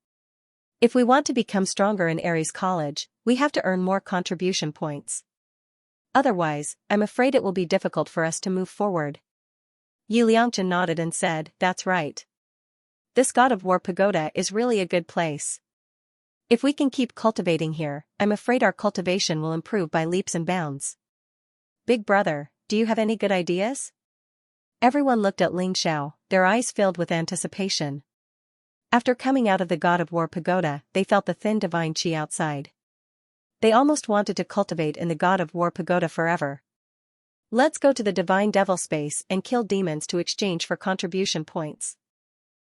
If we want to become stronger in Ares College, we have to earn more contribution points. Otherwise, I'm afraid it will be difficult for us to move forward." Yi Liangchen nodded and said, "That's right. This god of war pagoda is really a good place. If we can keep cultivating here, I'm afraid our cultivation will improve by leaps and bounds. Big brother, do you have any good ideas?" Everyone looked at Ling Xiao, their eyes filled with anticipation. After coming out of the God of War pagoda, they felt the thin divine qi outside. They almost wanted to cultivate in the God of War pagoda forever. Let's go to the divine devil space and kill demons to exchange for contribution points.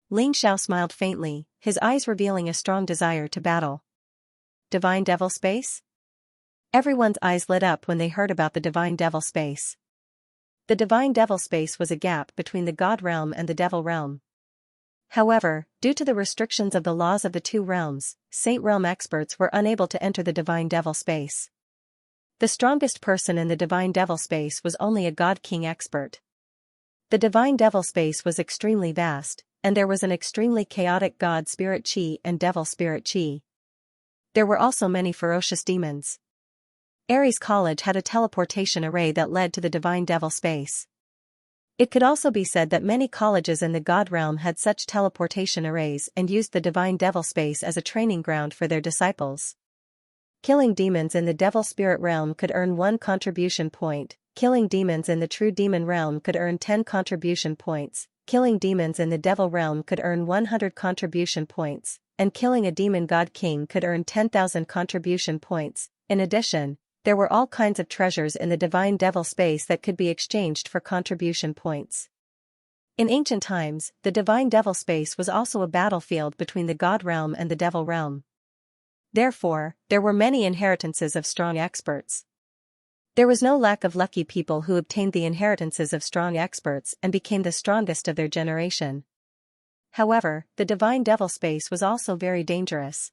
Ling Xiao smiled faintly, his eyes revealing a strong desire to battle. Divine devil space? Everyone's eyes lit up when they heard about the divine devil space. The divine devil space was a gap between the God realm and the devil realm. However, due to the restrictions of the laws of the two realms, Saint Realm experts were unable to enter the divine devil space. The strongest person in the divine devil space was only a God King expert. The divine devil space was extremely vast, and there was an extremely chaotic God spirit chi and devil spirit chi. There were also many ferocious demons. Ares College had a teleportation array that led to the divine devil space. It could also be said that many colleges in the God realm had such teleportation arrays and used the divine devil space as a training ground for their disciples. Killing demons in the devil spirit realm could earn 1 contribution point, killing demons in the true demon realm could earn 10 contribution points, killing demons in the devil realm could earn 100 contribution points, and killing a demon god king could earn 10,000 contribution points. In addition, there were all kinds of treasures in the divine devil space that could be exchanged for contribution points. In ancient times, the divine devil space was also a battlefield between the God realm and the devil realm. Therefore, there were many inheritances of strong experts. There was no lack of lucky people who obtained the inheritances of strong experts and became the strongest of their generation. However, the divine devil space was also very dangerous.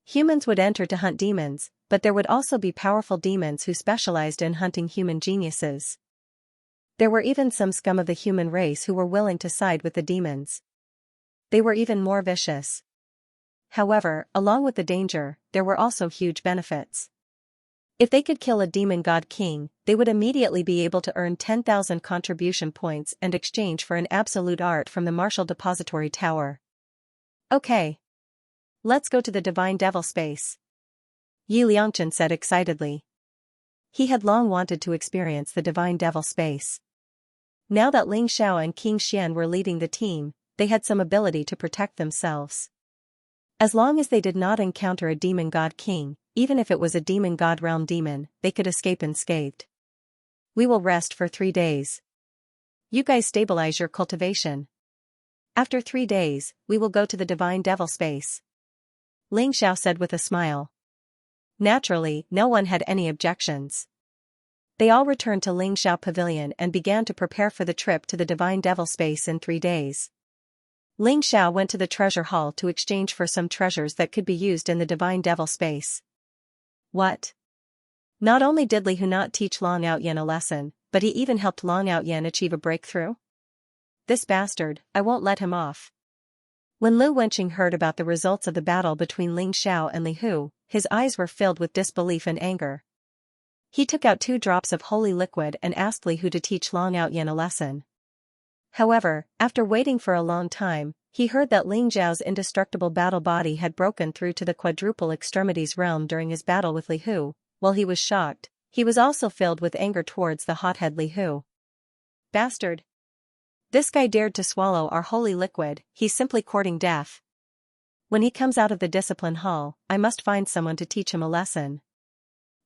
Humans would enter to hunt demons, but there would also be powerful demons who specialized in hunting human geniuses. There were even some scum of the human race who were willing to side with the demons. They were even more vicious. However, along with the danger, there were also huge benefits. If they could kill a demon god king, they would immediately be able to earn 10,000 contribution points and exchange for an absolute art from the Martial Depository Tower. Okay. Let's go to the divine devil space. Yi Liangchen said excitedly. He had long wanted to experience the divine devil space. Now that Ling Xiao and King Xian were leading the team, they had some ability to protect themselves. As long as they did not encounter a demon god king, even if it was a demon god realm demon, they could escape unscathed. We will rest for 3 days. You guys stabilize your cultivation. After 3 days, we will go to the divine devil space. Ling Xiao said with a smile. Naturally, no one had any objections. They all returned to Ling Xiao Pavilion and began to prepare for the trip to the divine devil space in 3 days. Ling Xiao went to the treasure hall to exchange for some treasures that could be used in the divine devil space. What? Not only did Li Hu not teach Long Outyen a lesson, but he even helped Long Outyen achieve a breakthrough? This bastard, I won't let him off. When Lu Wenqing heard about the results of the battle between Ling Xiao and Li Hu, his eyes were filled with disbelief and anger. He took out 2 drops of holy liquid and asked Li Hu to teach Long Outyen a lesson. However, after waiting for a long time, he heard that Ling Zhao's indestructible battle body had broken through to the quadruple extremities realm during his battle with Li Hu. While he was shocked, he was also filled with anger towards the hothead Li Hu. Bastard! This guy dared to swallow our holy liquid, he's simply courting death. When he comes out of the discipline hall, I must find someone to teach him a lesson.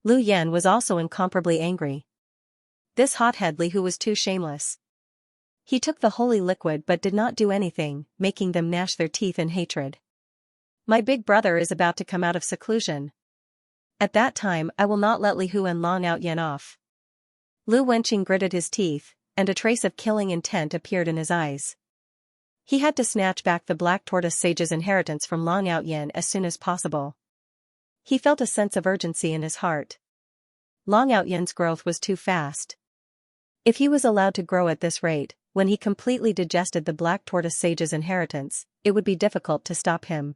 Lu Yan was also incomparably angry. This hothead Li Hu was too shameless. He took the holy liquid but did not do anything, making them gnash their teeth in hatred. My big brother is about to come out of seclusion. At that time I will not let Li Hu and Long Outyen off. Lu Wenqing gritted his teeth, and a trace of killing intent appeared in his eyes. He had to snatch back the Black Tortoise Sage's inheritance from Long Outyen as soon as possible. He felt a sense of urgency in his heart. Long Outyen's growth was too fast. If he was allowed to grow at this rate, when he completely digested the Black Tortoise Sage's inheritance, it would be difficult to stop him.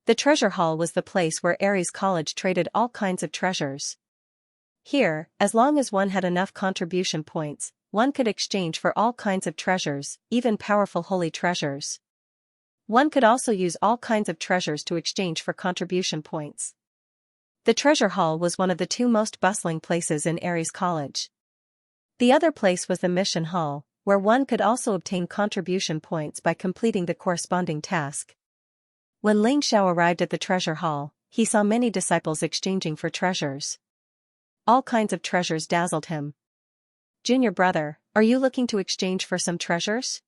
The treasure hall was the place where Ares College traded all kinds of treasures. Here, as long as one had enough contribution points, one could exchange for all kinds of treasures, even powerful holy treasures. One could also use all kinds of treasures to exchange for contribution points. The treasure hall was one of the 2 most bustling places in Ares College. The other place was the mission hall, where one could also obtain contribution points by completing the corresponding task. When Ling Xiao arrived at the treasure hall, he saw many disciples exchanging for treasures. All kinds of treasures dazzled him. "Junior brother, are you looking to exchange for some treasures?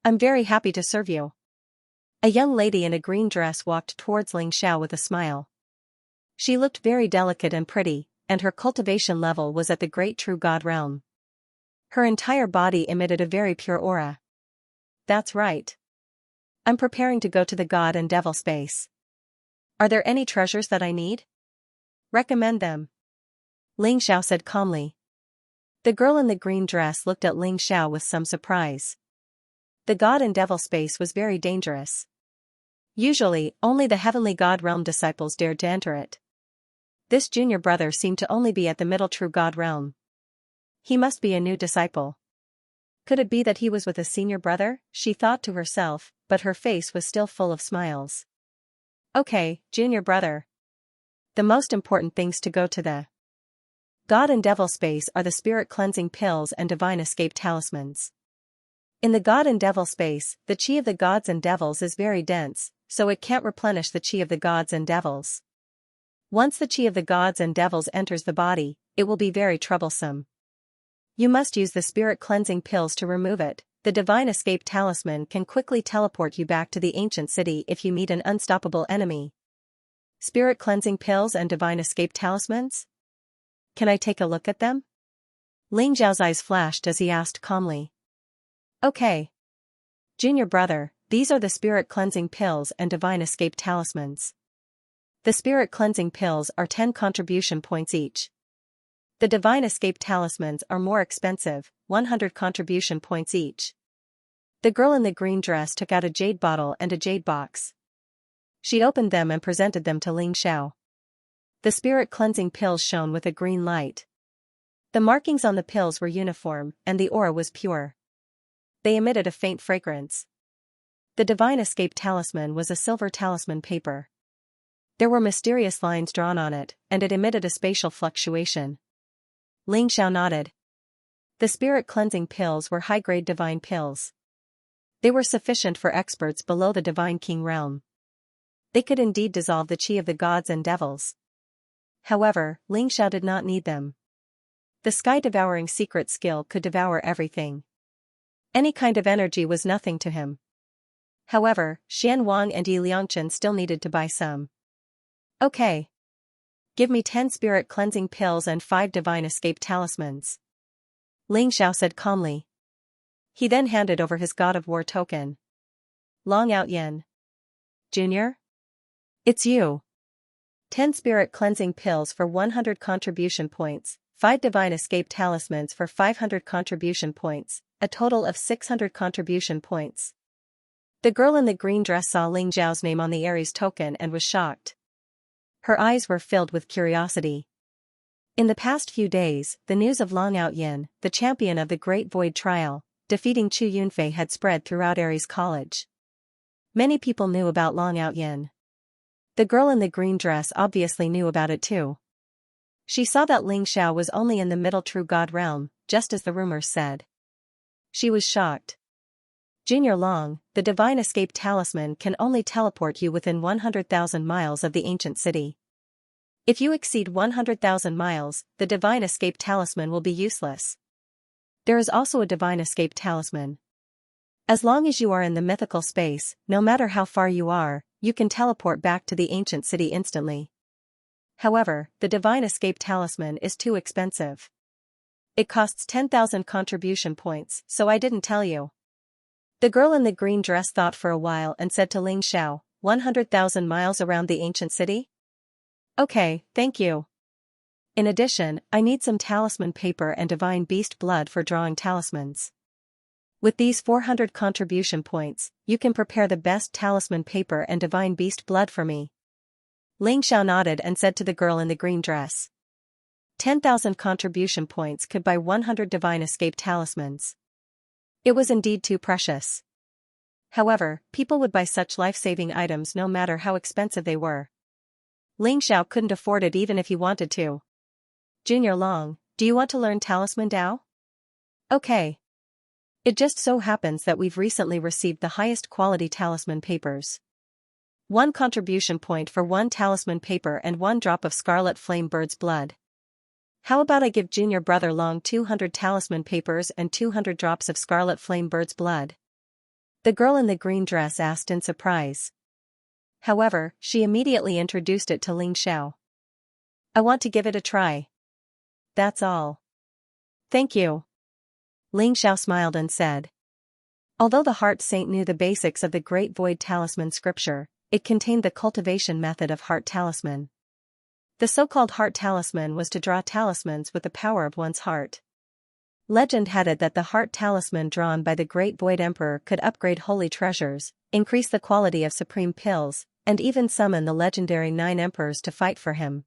I'm very happy to serve you." A young lady in a green dress walked towards Ling Xiao with a smile. She looked very delicate and pretty, and her cultivation level was at the great true God realm. Her entire body emitted a very pure aura. "That's right. I'm preparing to go to the God and Devil space. Are there any treasures that I need? Recommend them," Ling Xiao said calmly. The girl in the green dress looked at Ling Xiao with some surprise. The God and Devil space was very dangerous. Usually, only the heavenly God realm disciples dared to enter it. This junior brother seemed to only be at the middle true God realm. He must be a new disciple. Could it be that he was with a senior brother? She thought to herself, but her face was still full of smiles. "Okay, junior brother. The most important things to go to the God and Devil space are the spirit cleansing pills and divine escape talismans. In the God and Devil space, the chi of the gods and devils is very dense, so it can't replenish the chi of the gods and devils. Once the chi of the gods and devils enters the body, it will be very troublesome. You must use the spirit cleansing pills to remove it. The divine escape talisman can quickly teleport you back to the ancient city if you meet an unstoppable enemy." Spirit cleansing pills and divine escape talismans? Can I take a look at them? Ling Xiao's eyes flashed as he asked calmly. "Okay. Junior brother, these are the spirit cleansing pills and divine escape talismans. The spirit cleansing pills are 10 contribution points each. The divine escape talismans are more expensive, 100 contribution points each." The girl in the green dress took out a jade bottle and a jade box. She opened them and presented them to Ling Xiao. The spirit cleansing pills shone with a green light. The markings on the pills were uniform, and the aura was pure. They emitted a faint fragrance. The divine escape talisman was a silver talisman paper. There were mysterious lines drawn on it, and it emitted a spatial fluctuation. Ling Xiao nodded. The spirit cleansing pills were high-grade divine pills. They were sufficient for experts below the divine king realm. They could indeed dissolve the chi of the gods and devils. However, Ling Xiao did not need them. The sky-devouring secret skill could devour everything. Any kind of energy was nothing to him. However, Xian Wang and Yi Liangchen still needed to buy some. "Okay. Give me 10 spirit cleansing pills and 5 divine escape talismans," Ling Xiao said calmly. He then handed over his God of War token. "Long Out Yen. Junior? It's you. 10 spirit cleansing pills for 100 contribution points, 5 divine escape talismans for 500 contribution points, a total of 600 contribution points." The girl in the green dress saw Ling Xiao's name on the Aries token and was shocked. Her eyes were filled with curiosity. In the past few days, the news of Long Out Yin, the champion of the Great Void Trial, defeating Chu Yunfei had spread throughout Aries College. Many people knew about Long Out Yin. The girl in the green dress obviously knew about it too. She saw that Ling Xiao was only in the middle true God realm, just as the rumors said. She was shocked. "Junior Long, the divine escape talisman can only teleport you within 100,000 miles of the ancient city. If you exceed 100,000 miles, the divine escape talisman will be useless. There is also a divine escape talisman. As long as you are in the mythical space, no matter how far you are, you can teleport back to the ancient city instantly. However, the divine escape talisman is too expensive. It costs 10,000 contribution points, so I didn't tell you." The girl in the green dress thought for a while and said to Ling Xiao, 100,000 miles around the ancient city? Okay, thank you. In addition, I need some talisman paper and divine beast blood for drawing talismans. With these 400 contribution points, you can prepare the best talisman paper and divine beast blood for me. Ling Xiao nodded and said to the girl in the green dress. 10,000 contribution points could buy 100 divine escape talismans. It was indeed too precious. However, people would buy such life-saving items no matter how expensive they were. Ling Xiao couldn't afford it even if he wanted to. Junior Long, do you want to learn Talisman Dao? Okay. It just so happens that we've recently received the highest quality talisman papers. 1 contribution point for 1 talisman paper and 1 drop of scarlet flame bird's blood. How about I give junior brother Long 200 talisman papers and 200 drops of scarlet flame bird's blood? The girl in the green dress asked in surprise. However, she immediately introduced it to Ling Xiao. I want to give it a try. That's all. Thank you. Ling Xiao smiled and said. Although the Heart Saint knew the basics of the Great Void Talisman scripture, it contained the cultivation method of Heart Talisman. The so-called Heart Talisman was to draw talismans with the power of one's heart. Legend had it that the Heart Talisman drawn by the Great Void Emperor could upgrade holy treasures, increase the quality of supreme pills, and even summon the legendary 9 emperors to fight for him.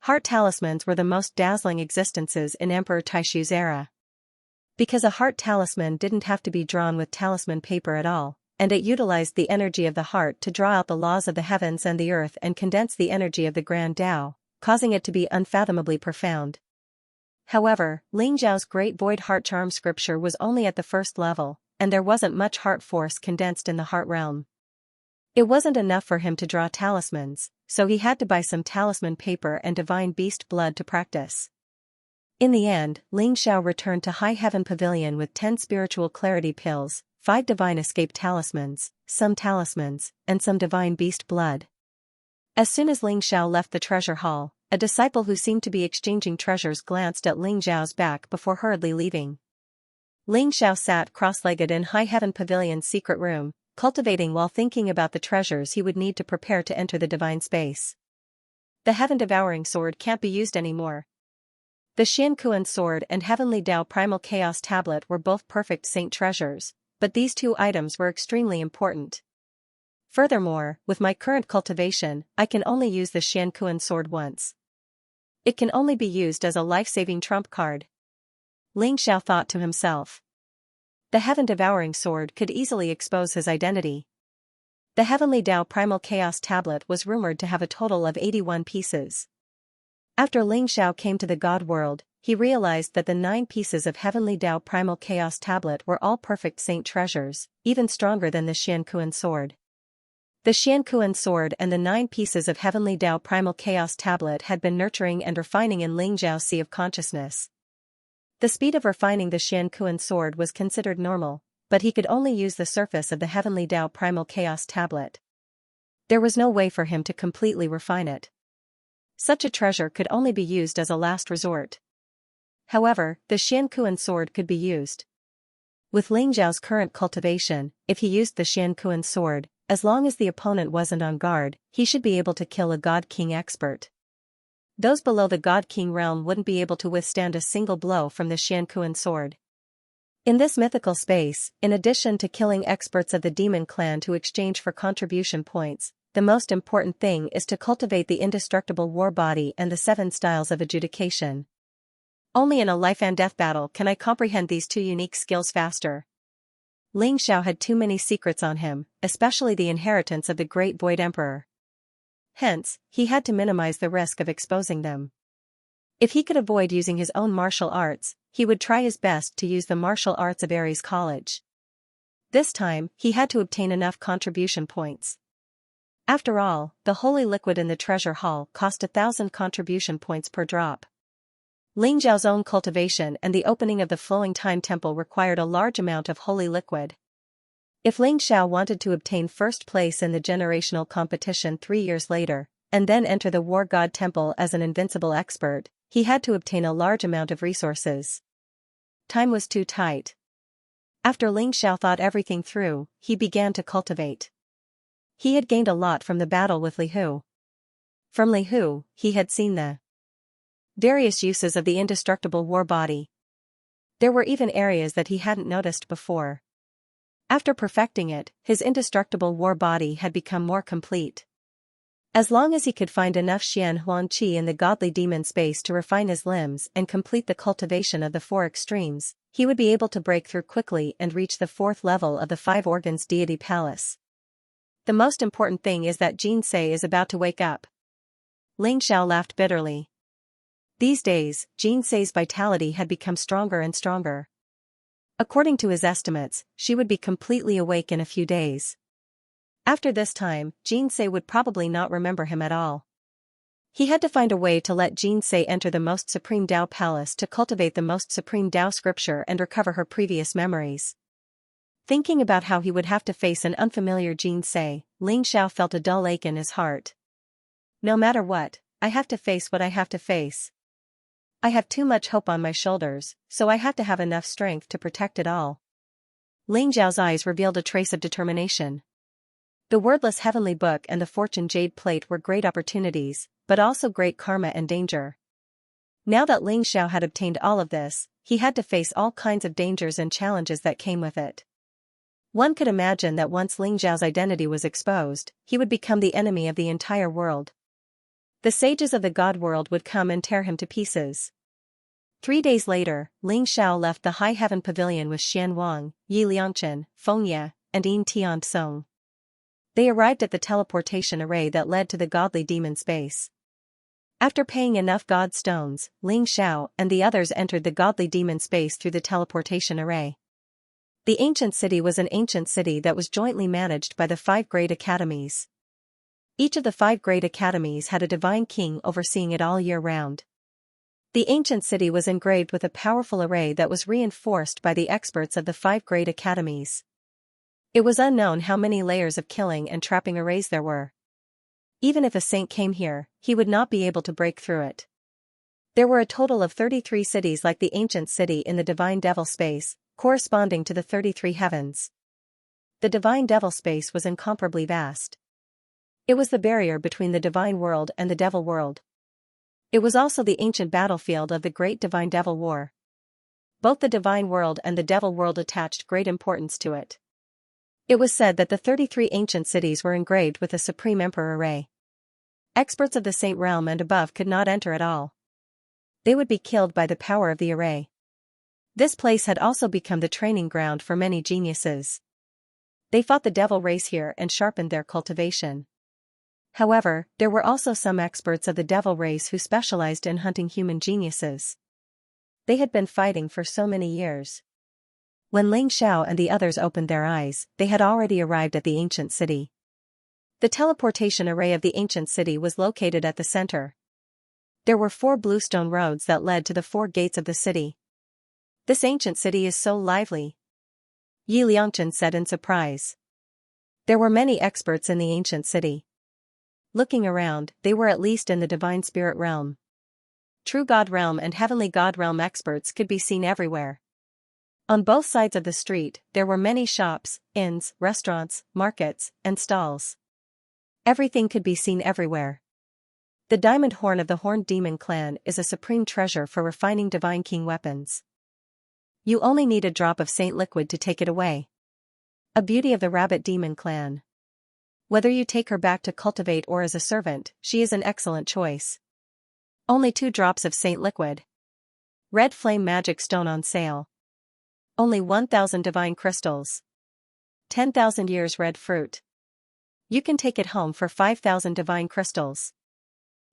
Heart Talismans were the most dazzling existences in Emperor Taishu's era. Because a heart talisman didn't have to be drawn with talisman paper at all, and it utilized the energy of the heart to draw out the laws of the heavens and the earth and condense the energy of the Grand Tao, causing it to be unfathomably profound. However, Ling Xiao's Great Void Heart Charm scripture was only at the first level, and there wasn't much heart force condensed in the heart realm. It wasn't enough for him to draw talismans, so he had to buy some talisman paper and divine beast blood to practice. In the end, Ling Xiao returned to High Heaven Pavilion with 10 spiritual clarity pills, 5 divine escape talismans, some talismans, and some divine beast blood. As soon as Ling Xiao left the treasure hall, a disciple who seemed to be exchanging treasures glanced at Ling Xiao's back before hurriedly leaving. Ling Xiao sat cross-legged in High Heaven Pavilion's secret room, cultivating while thinking about the treasures he would need to prepare to enter the divine space. The heaven-devouring sword can't be used anymore. The Xianxia sword and Heavenly Tao Primal Chaos tablet were both perfect saint treasures, but these 2 items were extremely important. Furthermore, with my current cultivation, I can only use the Xianxia sword once. It can only be used as a life-saving trump card. Ling Xiao thought to himself. The heaven-devouring sword could easily expose his identity. The Heavenly Tao Primal Chaos tablet was rumored to have a total of 81 pieces. After Ling Xiao came to the God world, he realized that the 9 pieces of Heavenly Tao Primal Chaos tablet were all perfect saint treasures, even stronger than the Xianxia sword. The Xianxia sword and the 9 pieces of Heavenly Tao Primal Chaos tablet had been nurturing and refining in Ling Xiao's sea of consciousness. The speed of refining the Xianxia sword was considered normal, but he could only use the surface of the Heavenly Tao Primal Chaos tablet. There was no way for him to completely refine it. Such a treasure could only be used as a last resort. However, the Xianxia sword could be used. With Ling Xiao's current cultivation, if he used the Xianxia sword, as long as the opponent wasn't on guard, he should be able to kill a God King expert. Those below the God King realm wouldn't be able to withstand a single blow from the Xianxia sword. In this mythical space, in addition to killing experts of the demon clan to exchange for contribution points, the most important thing is to cultivate the indestructible war body and the 7 styles of adjudication. Only in a life and death battle can I comprehend these 2 unique skills faster. Ling Xiao had too many secrets on him, especially the inheritance of the Great Void Emperor. Hence, he had to minimize the risk of exposing them. If he could avoid using his own martial arts, he would try his best to use the martial arts of Ares College. This time, he had to obtain enough contribution points. After all, the holy liquid in the treasure hall cost 1,000 contribution points per drop. Ling Xiao's own cultivation and the opening of the Flowing Time Temple required a large amount of holy liquid. If Ling Xiao wanted to obtain first place in the generational competition 3 years later, and then enter the War God Temple as an invincible expert, he had to obtain a large amount of resources. Time was too tight. After Ling Xiao thought everything through, he began to cultivate. He had gained a lot from the battle with Li Hu. From Li Hu, he had seen the various uses of the indestructible war body. There were even areas that he hadn't noticed before. After perfecting it, his indestructible war body had become more complete. As long as he could find enough Xian Huan Qi in the godly demon space to refine his limbs and complete the cultivation of the 4 extremes, he would be able to break through quickly and reach the 4th level of the 5 Organs Deity Palace. The most important thing is that Xianxia is about to wake up. Ling Xiao laughed bitterly. These days, Xianxia's vitality had become stronger and stronger. According to his estimates, she would be completely awake in a few days. After this time, Xianxia would probably not remember him at all. He had to find a way to let Xianxia enter the Most Supreme Tao Palace to cultivate the Most Supreme Tao Scripture and recover her previous memories. Thinking about how he would have to face an unfamiliar Xianxia, Ling Xiao felt a dull ache in his heart. No matter what, I have to face what I have to face. I have too much hope on my shoulders, so I have to have enough strength to protect it all. Ling Xiao's eyes revealed a trace of determination. The wordless heavenly book and the fortune jade plate were great opportunities, but also great karma and danger. Now that Ling Xiao had obtained all of this, he had to face all kinds of dangers and challenges that came with it. One could imagine that once Ling Xiao's identity was exposed, he would become the enemy of the entire world. The sages of the God world would come and tear him to pieces. 3 days later, Ling Xiao left the High Heaven Pavilion with Xian Wang, Yi Liangchen, Feng Ye, and Yin Tian Song. They arrived at the teleportation array that led to the godly demon space. After paying enough god stones, Ling Xiao and the others entered the godly demon space through the teleportation array. The ancient city was an ancient city that was jointly managed by the 5 great academies. Each of the 5 great academies had a divine king overseeing it all year round. The ancient city was engraved with a powerful array that was reinforced by the experts of the 5 great academies. It was unknown how many layers of killing and trapping arrays there were. Even if a saint came here, he would not be able to break through it. There were a total of 33 cities like the ancient city in the divine devil space, corresponding to the 33 heavens. The divine devil space was incomparably vast. It was the barrier between the divine world and the devil world. It was also the ancient battlefield of the great divine devil war. Both the divine world and the devil world attached great importance to it. It was said that the 33 ancient cities were engraved with a supreme emperor array. Experts of the saint realm and above could not enter at all. They would be killed by the power of the array. This place had also become the training ground for many geniuses. They fought the devil race here and sharpened their cultivation. However, there were also some experts of the devil race who specialized in hunting human geniuses. They had been fighting for so many years. When Ling Xiao and the others opened their eyes, they had already arrived at the ancient city. The teleportation array of the ancient city was located at the center. There were 4 bluestone roads that led to the 4 gates of the city. This ancient city is so lively, Yi Liangchen said in surprise. There were many experts in the ancient city. Looking around, they were at least in the divine spirit realm. True God realm and heavenly God realm experts could be seen everywhere. On both sides of the street, there were many shops, inns, restaurants, markets, and stalls. Everything could be seen everywhere. The diamond horn of the Horned Demon clan is a supreme treasure for refining divine king weapons. You only need a drop of saint liquid to take it away. A beauty of the Rabbit Demon clan. Whether you take her back to cultivate or as a servant, she is an excellent choice. Only 2 drops of saint liquid. Red flame magic stone on sale. Only 1,000 divine crystals. 10,000 years red fruit. You can take it home for 5,000 divine crystals.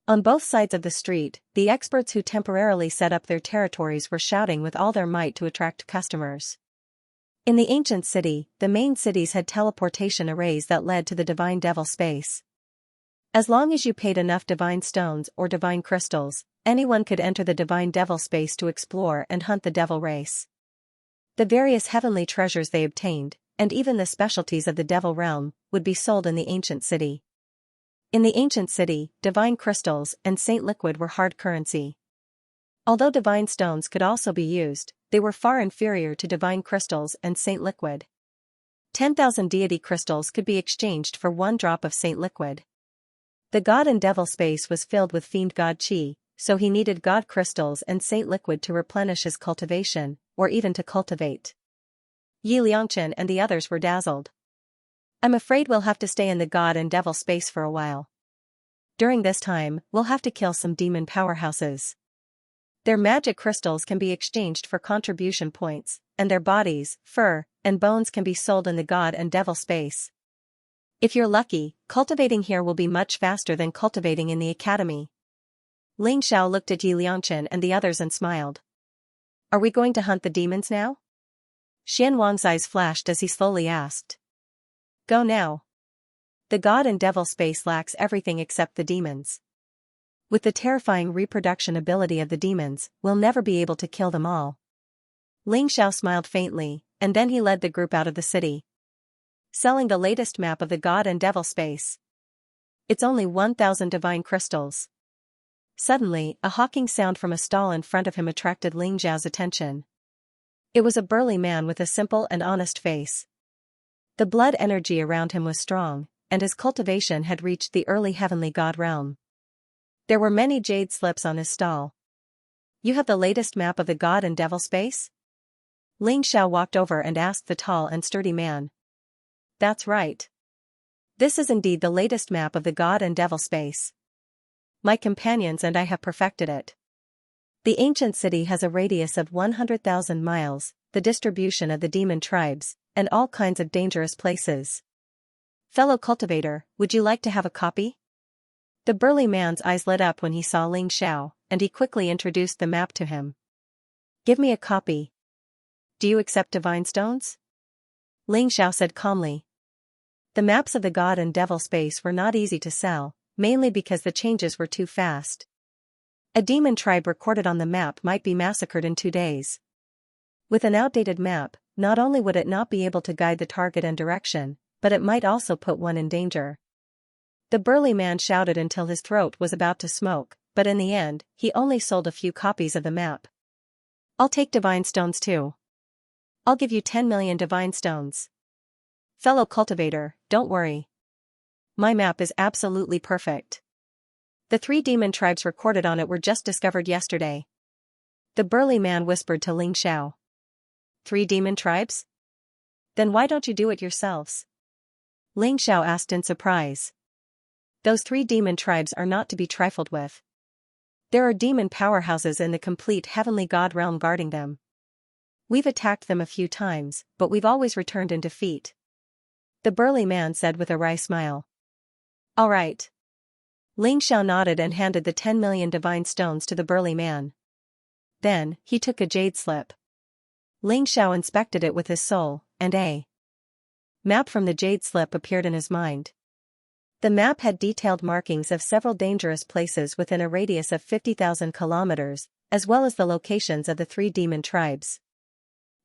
On both sides of the street, the experts who temporarily set up their territories were shouting with all their might to attract customers. In the ancient city, the main cities had teleportation arrays that led to the divine devil space. As long as you paid enough divine stones or divine crystals, anyone could enter the divine devil space to explore and hunt the devil race. The various heavenly treasures they obtained, and even the specialties of the devil realm, would be sold in the ancient city. In the ancient city, divine crystals and saint liquid were hard currency. Although divine stones could also be used, they were far inferior to divine crystals and saint liquid. 10,000 deity crystals could be exchanged for 1 drop of saint liquid. The god and devil space was filled with fiend god chi, so he needed god crystals and saint liquid to replenish his cultivation, or even to cultivate. Yi Liangchen and the others were dazzled. I'm afraid we'll have to stay in the god and devil space for a while. During this time, we'll have to kill some demon powerhouses. Their magic crystals can be exchanged for contribution points, and their bodies, fur, and bones can be sold in the god and devil space. If you're lucky, cultivating here will be much faster than cultivating in the academy. Ling Xiao looked at Yi Liangchen and the others and smiled. Are we going to hunt the demons now? Xianxia's eyes flashed as he slowly asked. Go now. The god and devil space lacks everything except the demons. With the terrifying reproduction ability of the demons, we'll never be able to kill them all. Ling Xiao smiled faintly, and then he led the group out of the city. Selling the latest map of the god and devil space. It's only 1,000 divine crystals. Suddenly, a hawking sound from a stall in front of him attracted Ling Xiao's attention. It was a burly man with a simple and honest face. The blood energy around him was strong, and his cultivation had reached the early heavenly god realm. There were many jade slips on his stall. You have the latest map of the god and devil space? Ling Xiao walked over and asked the tall and sturdy man. That's right. This is indeed the latest map of the god and devil space. My companions and I have perfected it. The ancient city has a radius of 100,000 miles, the distribution of the demon tribes, and all kinds of dangerous places. Fellow cultivator, would you like to have a copy? The burly man's eyes lit up when he saw Ling Xiao, and he quickly introduced the map to him. Give me a copy. Do you accept divine stones? Ling Xiao said calmly. The maps of the god and devil space were not easy to sell, mainly because the changes were too fast. A demon tribe recorded on the map might be massacred in 2 days. With an outdated map, not only would it not be able to guide the target and direction, but it might also put one in danger. The burly man shouted until his throat was about to smoke, but in the end, he only sold a few copies of the map. I'll take divine stones too. I'll give you 10 million divine stones. Fellow cultivator, don't worry. My map is absolutely perfect. The 3 demon tribes recorded on it were just discovered yesterday. The burly man whispered to Ling Xiao. 3 demon tribes? Then why don't you do it yourselves? Ling Xiao asked in surprise. Those 3 demon tribes are not to be trifled with. There are demon powerhouses in the complete heavenly god realm guarding them. We've attacked them a few times, but we've always returned in defeat. The burly man said with a wry smile. All right. Ling Xiao nodded and handed the 10 million divine stones to the burly man. Then, he took a jade slip. Ling Xiao inspected it with his soul, and a map from the jade slip appeared in his mind. The map had detailed markings of several dangerous places within a radius of 50,000 kilometers, as well as the locations of the 3 demon tribes.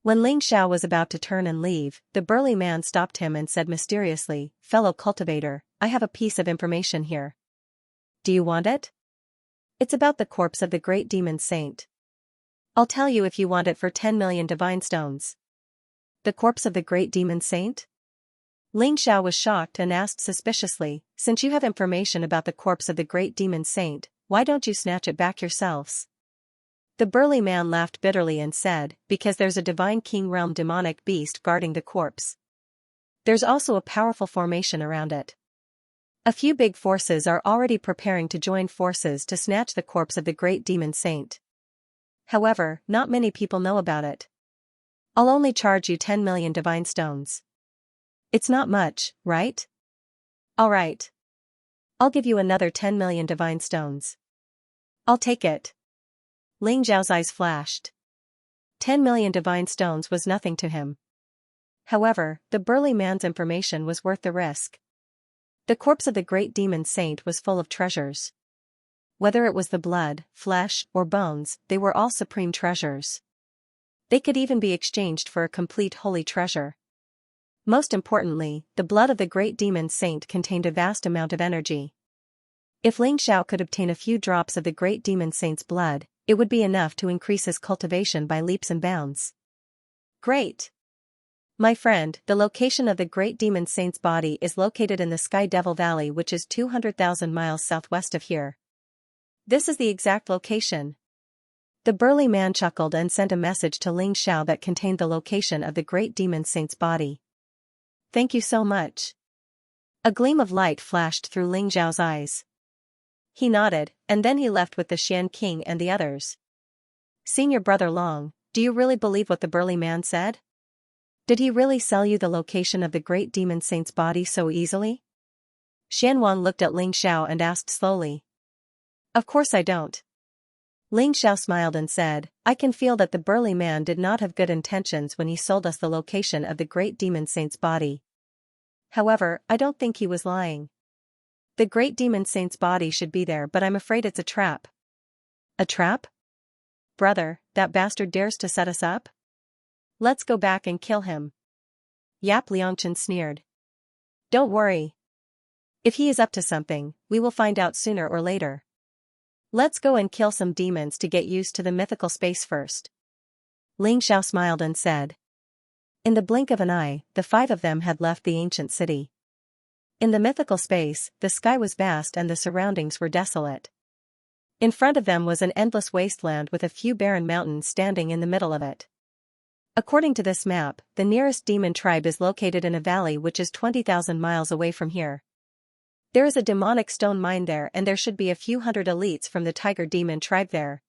When Ling Xiao was about to turn and leave, the burly man stopped him and said mysteriously, Fellow cultivator, I have a piece of information here. Do you want it? It's about the corpse of the great demon saint. I'll tell you if you want it for 10 million divine stones. The corpse of the great demon saint? Ling Xiao was shocked and asked suspiciously, since you have information about the corpse of the great demon saint, why don't you snatch it back yourselves? The burly man laughed bitterly and said, because there's a divine king realm demonic beast guarding the corpse. There's also a powerful formation around it. A few big forces are already preparing to join forces to snatch the corpse of the great demon saint. However, not many people know about it. I'll only charge you 10 million divine stones. It's not much, right? All right. I'll give you another 10 million divine stones. I'll take it. Ling Xiao's eyes flashed. 10 million divine stones was nothing to him. However, the burly man's information was worth the risk. The corpse of the great demon saint was full of treasures. Whether it was the blood, flesh, or bones, they were all supreme treasures. They could even be exchanged for a complete holy treasure. Most importantly, the blood of the great demon saint contained a vast amount of energy. If Ling Xiao could obtain a few drops of the great demon saint's blood, it would be enough to increase his cultivation by leaps and bounds. Great! My friend, the location of the great demon saint's body is located in the Sky Devil Valley, which is 200,000 miles southwest of here. This is the exact location. The burly man chuckled and sent a message to Ling Xiao that contained the location of the great demon saint's body. Thank you so much. A gleam of light flashed through Ling Xiao's eyes. He nodded, and then he left with the Xian King and the others. Senior Brother Long, do you really believe what the burly man said? Did he really sell you the location of the great demon saint's body so easily? Xianwang looked at Ling Xiao and asked slowly. Of course I don't. Ling Xiao smiled and said, I can feel that the burly man did not have good intentions when he sold us the location of the great demon saint's body. However, I don't think he was lying. The great demon saint's body should be there, but I'm afraid it's a trap. A trap? Brother, that bastard dares to set us up? Let's go back and kill him. Yap Liangchen sneered. Don't worry. If he is up to something, we will find out sooner or later. Let's go and kill some demons to get used to the mythical space first. Ling Xiao smiled and said. In the blink of an eye, the 5 of them had left the ancient city. In the mythical space, the sky was vast and the surroundings were desolate. In front of them was an endless wasteland with a few barren mountains standing in the middle of it. According to this map, the nearest demon tribe is located in a valley which is 20,000 miles away from here. There is a demonic stone mine there, and there should be a few hundred elites from the tiger demon tribe there.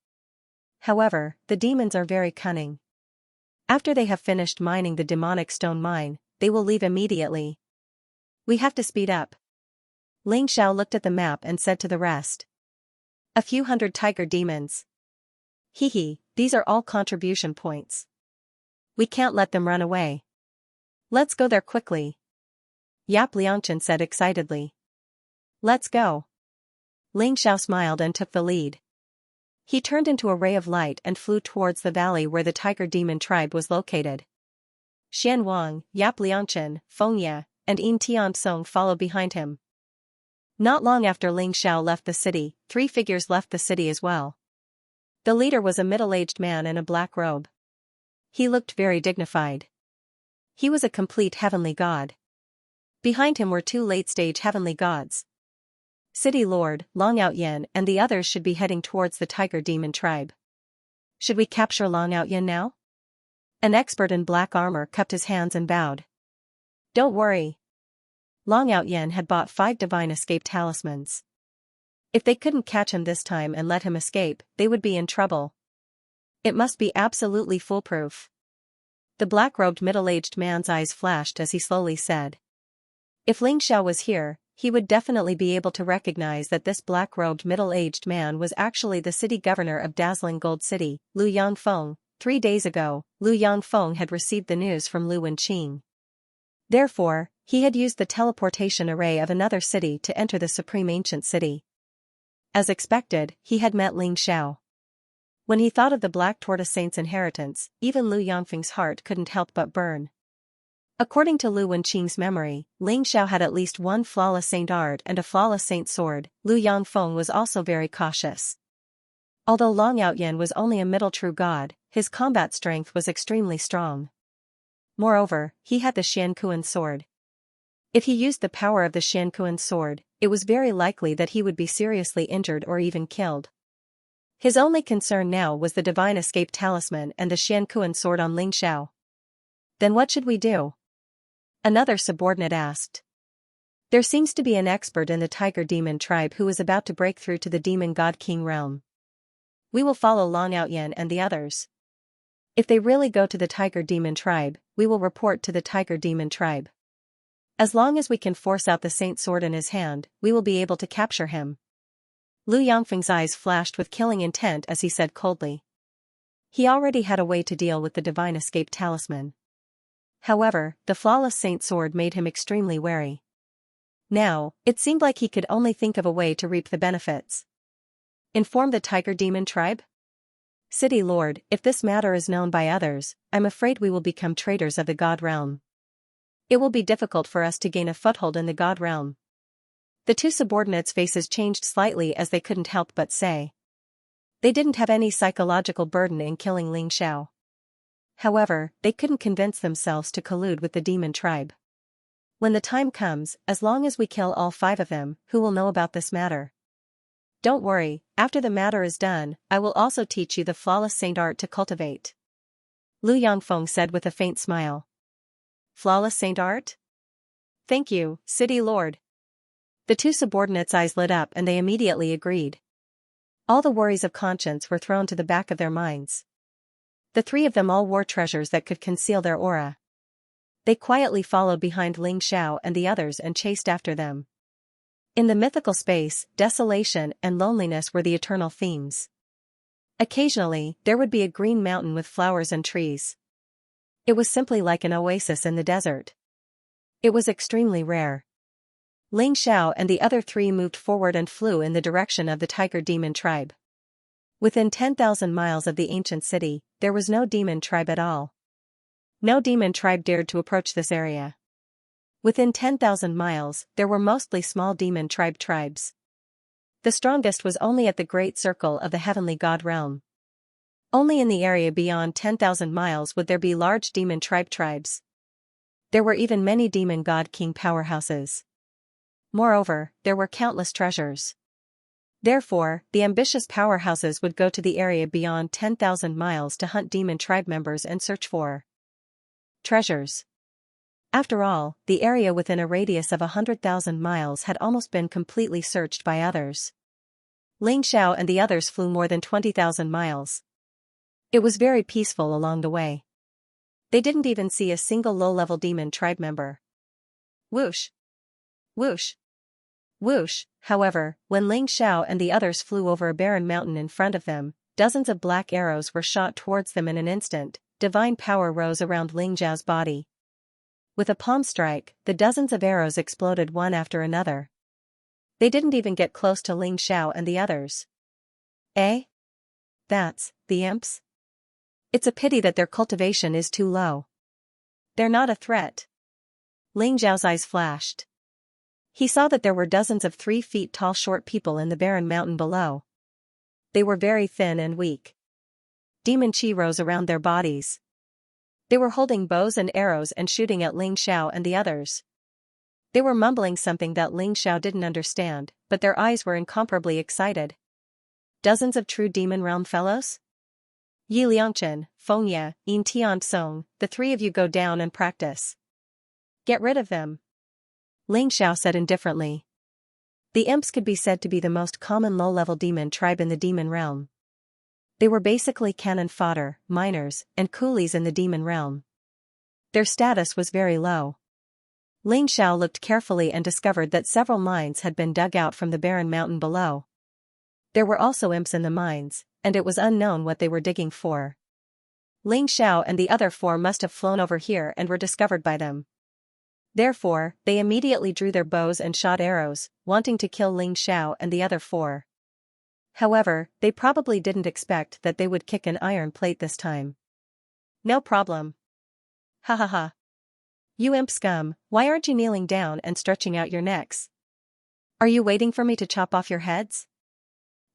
However, the demons are very cunning. After they have finished mining the demonic stone mine, they will leave immediately. We have to speed up. Ling Xiao looked at the map and said to the rest. A few hundred tiger demons. Hehe, these are all contribution points. We can't let them run away. Let's go there quickly. Yap Liangchen said excitedly. Let's go. Ling Xiao smiled and took the lead. He turned into a ray of light and flew towards the valley where the tiger demon tribe was located. Xian Wang, Yap Liangchen, Feng Ye, and Yin Tiansong followed behind him. Not long after Ling Xiao left the city, 3 figures left the city as well. The leader was a middle-aged man in a black robe. He looked very dignified. He was a complete heavenly god. Behind him were 2 late-stage heavenly gods. City Lord, Long Outyen, and the others should be heading towards the tiger demon tribe. Should we capture Long Outyen now? An expert in black armor cupped his hands and bowed. Don't worry. Long Outyen had bought 5 divine escape talismans. If they couldn't catch him this time and let him escape, they would be in trouble. It must be absolutely foolproof. The black-robed middle-aged man's eyes flashed as he slowly said. If Ling Xiao was here, he would definitely be able to recognize that this black-robed middle-aged man was actually the city governor of Dazzling Gold City, Lu Yangfeng. 3 days ago, Lu Yangfeng had received the news from Lu Wenqing. Therefore, he had used the teleportation array of another city to enter the supreme ancient city. As expected, he had met Ling Xiao. When he thought of the Black Tortoise Saint's inheritance, even Lu Yangfeng's heart couldn't help but burn. According to Lu Wenqing's memory, Ling Xiao had at least 1 flawless saint art and a flawless saint sword. Lu Yangfeng was also very cautious. Although Long Outyen was only a middle true god, his combat strength was extremely strong. Moreover, he had the Xiankuan sword. If he used the power of the Xiankuan sword, it was very likely that he would be seriously injured or even killed. His only concern now was the divine escape talisman and the Xiankuan sword on Ling Xiao. Then what should we do? Another subordinate asked. There seems to be an expert in the tiger demon tribe who is about to break through to the demon god king realm. We will follow Long Outyen and the others. If they really go to the tiger demon tribe, we will report to the tiger demon tribe. As long as we can force out the saint sword in his hand, we will be able to capture him. Lu Yangfeng's eyes flashed with killing intent as he said coldly. He already had a way to deal with the divine escape talisman. However, the flawless saint sword made him extremely wary. Now, it seemed like he could only think of a way to reap the benefits. Inform the tiger demon tribe? City Lord, if this matter is known by others, I'm afraid we will become traitors of the god realm. It will be difficult for us to gain a foothold in the god realm. The 2 subordinates' faces changed slightly as they couldn't help but say. They didn't have any psychological burden in killing Ling Xiao. However, they couldn't convince themselves to collude with the demon tribe. When the time comes, as long as we kill all 5 of them, who will know about this matter? Don't worry, after the matter is done, I will also teach you the flawless saint art to cultivate. Lu Yangfeng said with a faint smile. Flawless saint art? Thank you, City Lord. The 2 subordinates' eyes lit up and they immediately agreed. All the worries of conscience were thrown to the back of their minds. The 3 of them all wore treasures that could conceal their aura. They quietly followed behind Ling Xiao and the others and chased after them. In the mythical space, desolation and loneliness were the eternal themes. Occasionally, there would be a green mountain with flowers and trees. It was simply like an oasis in the desert. It was extremely rare. Ling Xiao and the other three moved forward and flew in the direction of the tiger demon tribe. Within 10,000 miles of the ancient city, there was no demon tribe at all. No demon tribe dared to approach this area. Within 10,000 miles, there were mostly small demon tribes. The strongest was only at the great circle of the heavenly god realm. Only in the area beyond 10,000 miles would there be large demon tribes. There were even many demon god king powerhouses. Moreover, there were countless treasures. Therefore, the ambitious powerhouses would go to the area beyond 10,000 miles to hunt demon tribe members and search for treasures. After all, the area within a radius of 100,000 miles had almost been completely searched by others. Ling Xiao and the others flew more than 20,000 miles. It was very peaceful along the way. They didn't even see a single low-level demon tribe member. Whoosh! Whoosh! Whoosh! However, when Ling Xiao and the others flew over a barren mountain in front of them, dozens of black arrows were shot towards them in an instant. Divine power rose around Ling Xiao's body. With a palm strike, the dozens of arrows exploded one after another. They didn't even get close to Ling Xiao and the others. Eh? That's the imps? It's a pity that their cultivation is too low. They're not a threat. Ling Xiao's eyes flashed. He saw that there were dozens of 3 feet tall short people in the barren mountain below. They were very thin and weak. Demon chi rose around their bodies. They were holding bows and arrows and shooting at Ling Xiao and the others. They were mumbling something that Ling Xiao didn't understand, but their eyes were incomparably excited. Dozens of true demon realm fellows? Yi Liangchen, Fengye, Yin Tiansong, the 3 of you go down and practice. Get rid of them. Ling Xiao said indifferently. The imps could be said to be the most common low-level demon tribe in the demon realm. They were basically cannon fodder, miners, and coolies in the demon realm. Their status was very low. Ling Xiao looked carefully and discovered that several mines had been dug out from the barren mountain below. There were also imps in the mines, and it was unknown what they were digging for. Ling Xiao and the other 4 must have flown over here and were discovered by them. Therefore, they immediately drew their bows and shot arrows, wanting to kill Ling Xiao and the other 4. However, they probably didn't expect that they would kick an iron plate this time. No problem. Ha ha ha. You imp scum, why aren't you kneeling down and stretching out your necks? Are you waiting for me to chop off your heads?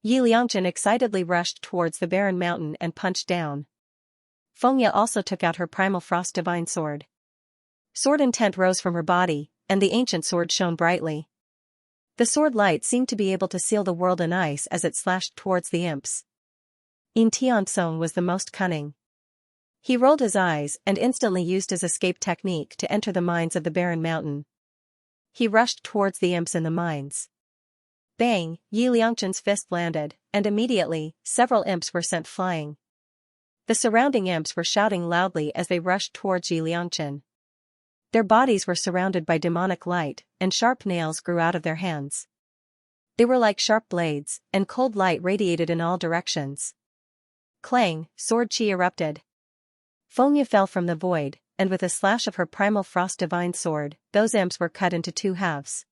Yi Liangchen excitedly rushed towards the barren mountain and punched down. Fengye also took out her primal frost divine sword. Sword intent rose from her body, and the ancient sword shone brightly. The sword light seemed to be able to seal the world in ice as it slashed towards the imps. Yin Tiansong was the most cunning. He rolled his eyes and instantly used his escape technique to enter the mines of the barren mountain. He rushed towards the imps in the mines. Bang! Yi Liangchen's fist landed, and immediately, several imps were sent flying. The surrounding imps were shouting loudly as they rushed towards Yi Liangchen. Their bodies were surrounded by demonic light, and sharp nails grew out of their hands. They were like sharp blades, and cold light radiated in all directions. Clang! Sword chi erupted. Fengye fell from the void, and with a slash of her primal frost divine sword, those imps were cut into 2 halves.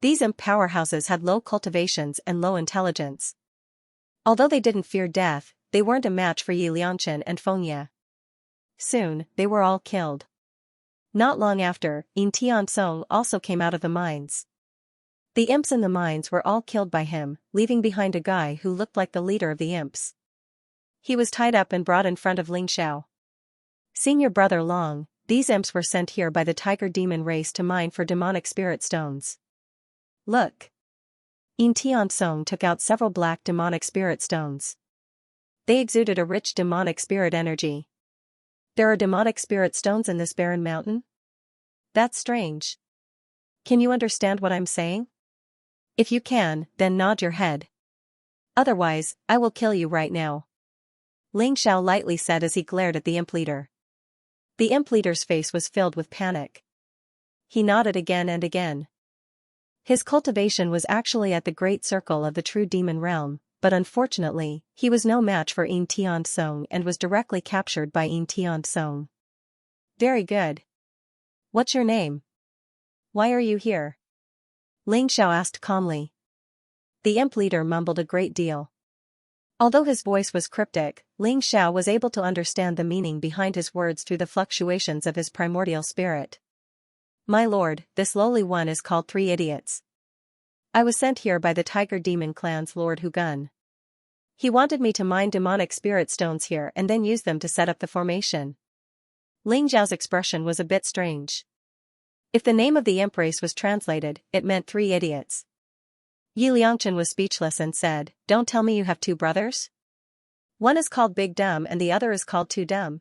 These imp powerhouses had low cultivations and low intelligence. Although they didn't fear death, they weren't a match for Yi Liangchen and Fengye. Soon, they were all killed. Not long after, Yin Tiansong also came out of the mines. The imps in the mines were all killed by him, leaving behind a guy who looked like the leader of the imps. He was tied up and brought in front of Ling Xiao. Senior brother Long, these imps were sent here by the tiger demon race to mine for demonic spirit stones. Look. Yin Tiansong took out several black demonic spirit stones. They exuded a rich demonic spirit energy. There are demonic spirit stones in this barren mountain? That's strange. Can you understand what I'm saying? If you can, then nod your head. Otherwise, I will kill you right now. Ling Xiao lightly said as he glared at the imp leader. The imp leader's face was filled with panic. He nodded again and again. His cultivation was actually at the great circle of the true demon realm, but unfortunately, he was no match for Yin Tian-song and was directly captured by Yin Tian-song. Very good. What's your name? Why are you here? Ling Xiao asked calmly. The imp leader mumbled a great deal. Although his voice was cryptic, Ling Xiao was able to understand the meaning behind his words through the fluctuations of his primordial spirit. My lord, this lowly one is called Three Idiots. I was sent here by the Tiger Demon Clan's Lord Hugun. He wanted me to mine demonic spirit stones here and then use them to set up the formation. Ling Xiao's expression was a bit strange. If the name of the imp race was translated, it meant three idiots. Yi Liangchen was speechless and said, Don't tell me you have two brothers? One is called Big Dumb and the other is called Two Dumb.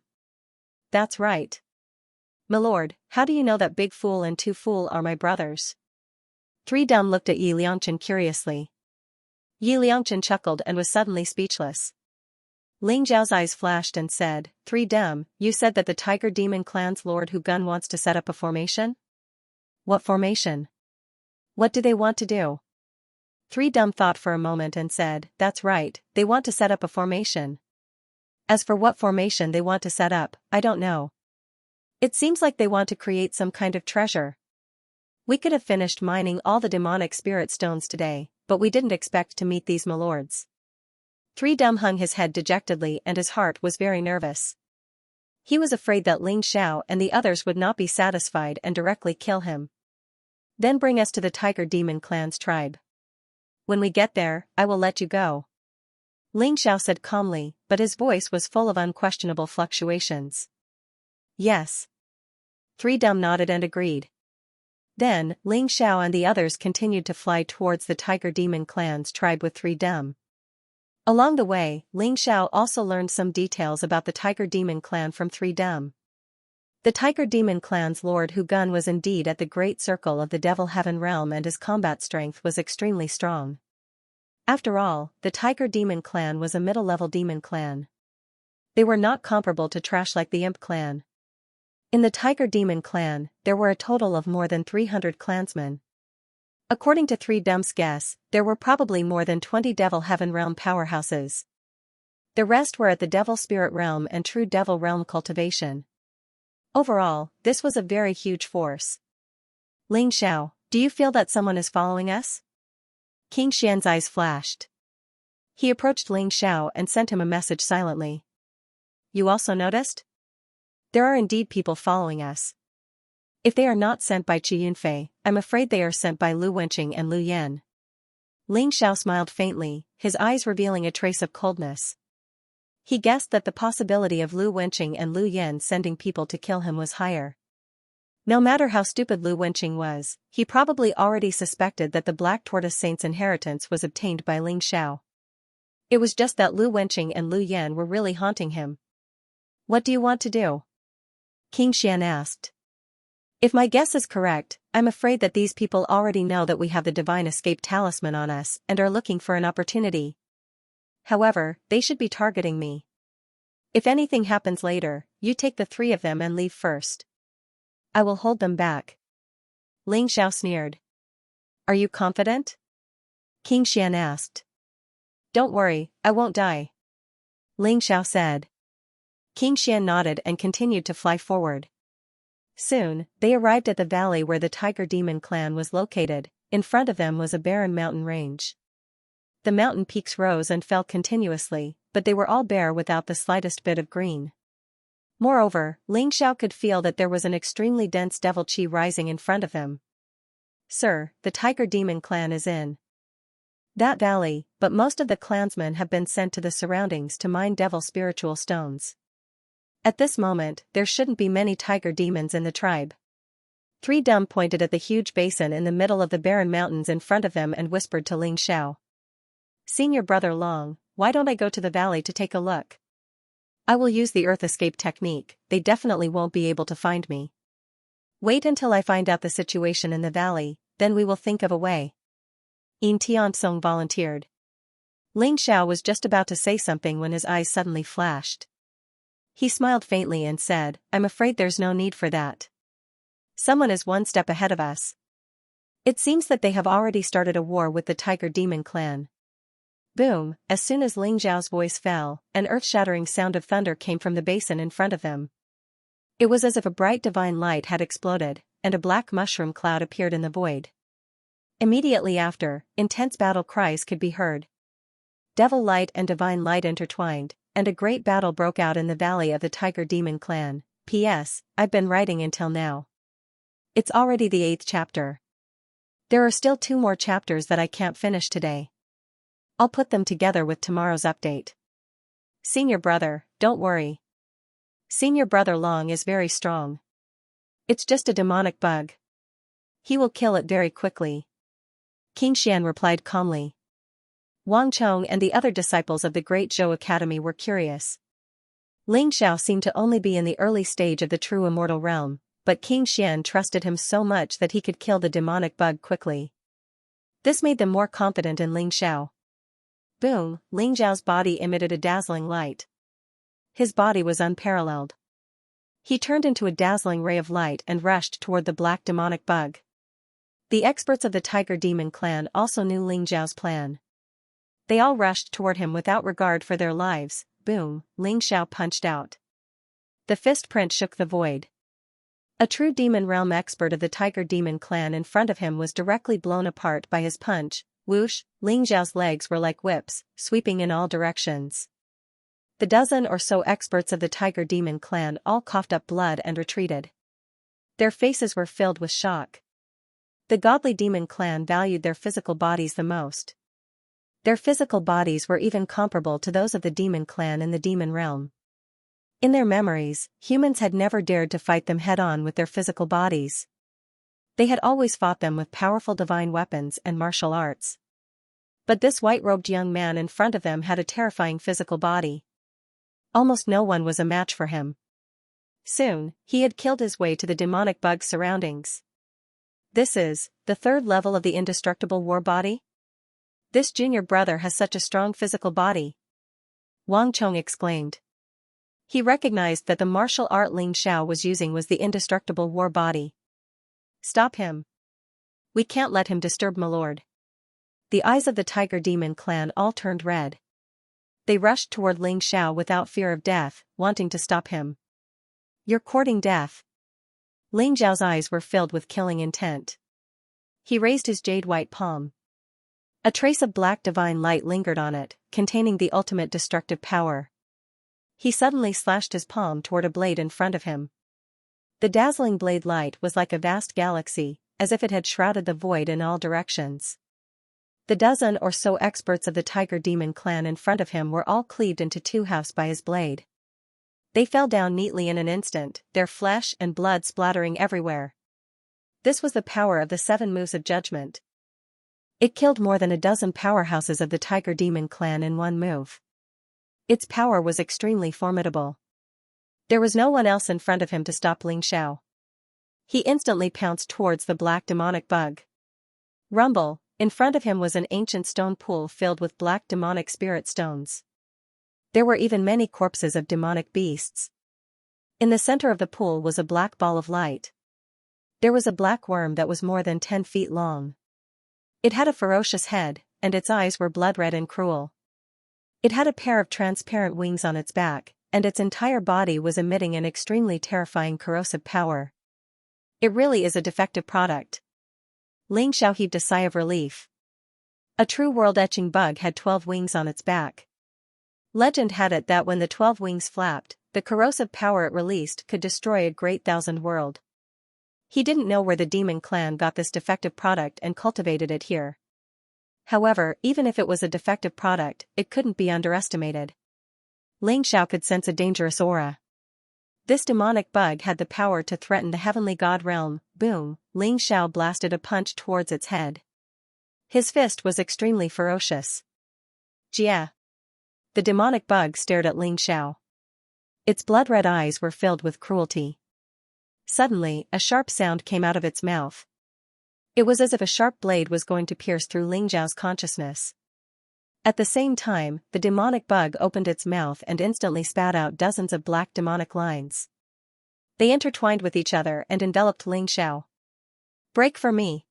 That's right. Milord, how do you know that Big Fool and Two Fool are my brothers? Three Dumb looked at Yi Liangchen curiously. Yi Liangchen chuckled and was suddenly speechless. Ling Zhao's eyes flashed and said, Three Dumb, you said that the Tiger Demon Clan's Lord Hugun wants to set up a formation? What formation? What do they want to do? Three Dumb thought for a moment and said, That's right, they want to set up a formation. As for what formation they want to set up, I don't know. It seems like they want to create some kind of treasure. We could have finished mining all the demonic spirit stones today, but we didn't expect to meet these milords. Three Dumb hung his head dejectedly and his heart was very nervous. He was afraid that Ling Xiao and the others would not be satisfied and directly kill him. Then bring us to the Tiger Demon Clan's tribe. When we get there, I will let you go. Ling Xiao said calmly, but his voice was full of unquestionable fluctuations. Yes. Three Dumb nodded and agreed. Then, Ling Xiao and the others continued to fly towards the Tiger Demon Clan's tribe with Three Dumb. Along the way, Ling Xiao also learned some details about the Tiger Demon Clan from Three Dumb. The Tiger Demon Clan's Lord Hugun was indeed at the Great Circle of the Devil Heaven Realm and his combat strength was extremely strong. After all, the Tiger Demon Clan was a middle-level demon clan. They were not comparable to trash like the Imp Clan. In the Tiger Demon Clan, there were a total of more than 300 clansmen. According to Three Dumb's guess, there were probably more than 20 Devil Heaven Realm powerhouses. The rest were at the Devil Spirit Realm and True Devil Realm Cultivation. Overall, this was a very huge force. Ling Xiao, do you feel that someone is following us? King Xian's eyes flashed. He approached Ling Xiao and sent him a message silently. You also noticed? There are indeed people following us. If they are not sent by Qi Yunfei, I'm afraid they are sent by Lu Wenqing and Lu Yan. Ling Xiao smiled faintly, his eyes revealing a trace of coldness. He guessed that the possibility of Lu Wenqing and Lu Yan sending people to kill him was higher. No matter how stupid Lu Wenqing was, he probably already suspected that the Black Tortoise Saint's inheritance was obtained by Ling Xiao. It was just that Lu Wenqing and Lu Yan were really haunting him. What do you want to do? King Xian asked. If my guess is correct, I'm afraid that these people already know that we have the Divine Escape Talisman on us and are looking for an opportunity. However, they should be targeting me. If anything happens later, you take the three of them and leave first. I will hold them back. Ling Xiao sneered. Are you confident? King Xian asked. Don't worry, I won't die. Ling Xiao said. King Xian nodded and continued to fly forward. Soon, they arrived at the valley where the Tiger Demon Clan was located. In front of them was a barren mountain range. The mountain peaks rose and fell continuously, but they were all bare without the slightest bit of green. Moreover, Ling Xiao could feel that there was an extremely dense devil qi rising in front of him. Sir, the Tiger Demon Clan is in that valley, but most of the clansmen have been sent to the surroundings to mine devil spiritual stones. At this moment, there shouldn't be many tiger demons in the tribe. Three Dumb pointed at the huge basin in the middle of the barren mountains in front of them and whispered to Ling Xiao. Senior Brother Long, why don't I go to the valley to take a look? I will use the Earth Escape technique, they definitely won't be able to find me. Wait until I find out the situation in the valley, then we will think of a way. Yin Tian-song volunteered. Ling Xiao was just about to say something when his eyes suddenly flashed. He smiled faintly and said, I'm afraid there's no need for that. Someone is one step ahead of us. It seems that they have already started a war with the Tiger Demon Clan. Boom, as soon as Ling Xiao's voice fell, an earth-shattering sound of thunder came from the basin in front of them. It was as if a bright divine light had exploded, and a black mushroom cloud appeared in the void. Immediately after, intense battle cries could be heard. Devil light and divine light intertwined, and a great battle broke out in the valley of the Tiger Demon clan. P.S. I've been writing until now. It's already the 8th chapter. There are still 2 more chapters that I can't finish today. I'll put them together with tomorrow's update. Senior brother, don't worry. Senior brother Long is very strong. It's just a demonic bug. He will kill it very quickly. Xianxia replied calmly. Wang Chong and the other disciples of the Great Zhou Academy were curious. Ling Xiao seemed to only be in the early stage of the true immortal realm, but Xianxia trusted him so much that he could kill the demonic bug quickly. This made them more confident in Ling Xiao. Boom, Ling Xiao's body emitted a dazzling light. His body was unparalleled. He turned into a dazzling ray of light and rushed toward the black demonic bug. The experts of the Tiger Demon clan also knew Ling Xiao's plan. They all rushed toward him without regard for their lives. Boom, Ling Xiao punched out. The fist print shook the void. A true demon realm expert of the Tiger Demon clan in front of him was directly blown apart by his punch. Whoosh, Ling Xiao's legs were like whips, sweeping in all directions. The dozen or so experts of the Tiger Demon clan all coughed up blood and retreated. Their faces were filled with shock. The godly demon clan valued their physical bodies the most. Their physical bodies were even comparable to those of the demon clan in the demon realm. In their memories, humans had never dared to fight them head-on with their physical bodies. They had always fought them with powerful divine weapons and martial arts. But this white-robed young man in front of them had a terrifying physical body. Almost no one was a match for him. Soon, he had killed his way to the demonic bug's surroundings. This is the 3rd level of the indestructible war body? This junior brother has such a strong physical body. Wang Chong exclaimed. He recognized that the martial art Ling Xiao was using was the indestructible war body. Stop him. We can't let him disturb my lord. The eyes of the Tiger Demon clan all turned red. They rushed toward Ling Xiao without fear of death, wanting to stop him. You're courting death. Ling Xiao's eyes were filled with killing intent. He raised his jade-white palm. A trace of black divine light lingered on it, containing the ultimate destructive power. He suddenly slashed his palm toward a blade in front of him. The dazzling blade light was like a vast galaxy, as if it had shrouded the void in all directions. The dozen or so experts of the Tiger Demon clan in front of him were all cleaved into 2 halves by his blade. They fell down neatly in an instant, their flesh and blood splattering everywhere. This was the power of the 7 moves of judgment. It killed more than a dozen powerhouses of the Tiger Demon clan in 1 move. Its power was extremely formidable. There was no one else in front of him to stop Ling Xiao. He instantly pounced towards the black demonic bug. Rumble, in front of him was an ancient stone pool filled with black demonic spirit stones. There were even many corpses of demonic beasts. In the center of the pool was a black ball of light. There was a black worm that was more than 10 feet long. It had a ferocious head, and its eyes were blood-red and cruel. It had a pair of transparent wings on its back, and its entire body was emitting an extremely terrifying corrosive power. It really is a defective product. Ling Xiao heaved a sigh of relief. A true world-etching bug had 12 wings on its back. Legend had it that when the 12 wings flapped, the corrosive power it released could destroy a great 1,000 world. He didn't know where the demon clan got this defective product and cultivated it here. However, even if it was a defective product, it couldn't be underestimated. Ling Xiao could sense a dangerous aura. This demonic bug had the power to threaten the heavenly god realm. Boom, Ling Xiao blasted a punch towards its head. His fist was extremely ferocious. Jia. The demonic bug stared at Ling Xiao. Its blood-red eyes were filled with cruelty. Suddenly, a sharp sound came out of its mouth. It was as if a sharp blade was going to pierce through Ling Xiao's consciousness. At the same time, the demonic bug opened its mouth and instantly spat out dozens of black demonic lines. They intertwined with each other and enveloped Ling Xiao. Break for me!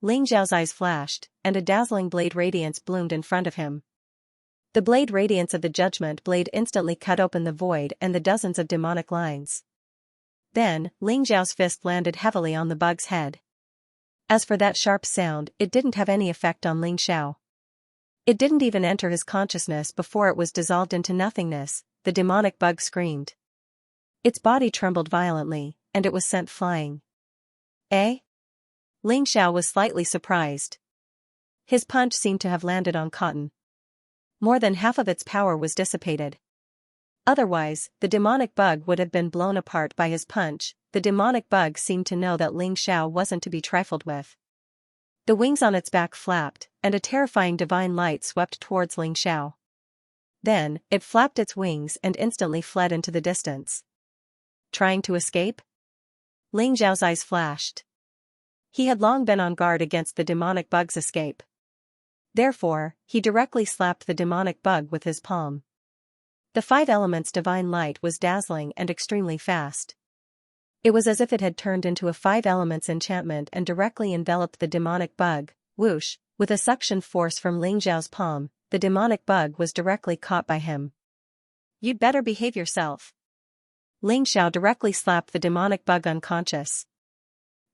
Ling Xiao's eyes flashed, and a dazzling blade radiance bloomed in front of him. The blade radiance of the judgment blade instantly cut open the void and the dozens of demonic lines. Then, Ling Xiao's fist landed heavily on the bug's head. As for that sharp sound, it didn't have any effect on Ling Xiao. It didn't even enter his consciousness before it was dissolved into nothingness. The demonic bug screamed. Its body trembled violently, and it was sent flying. Eh? Ling Xiao was slightly surprised. His punch seemed to have landed on cotton. More than half of its power was dissipated. Otherwise, the demonic bug would have been blown apart by his punch. The demonic bug seemed to know that Ling Xiao wasn't to be trifled with. The wings on its back flapped, and a terrifying divine light swept towards Ling Xiao. Then, it flapped its wings and instantly fled into the distance. Trying to escape? Ling Xiao's eyes flashed. He had long been on guard against the demonic bug's escape. Therefore, he directly slapped the demonic bug with his palm. The 5 elements divine light was dazzling and extremely fast. It was as if it had turned into a 5 elements enchantment and directly enveloped the demonic bug. Whoosh, with a suction force from Ling Xiao's palm, the demonic bug was directly caught by him. You'd better behave yourself. Ling Xiao directly slapped the demonic bug unconscious.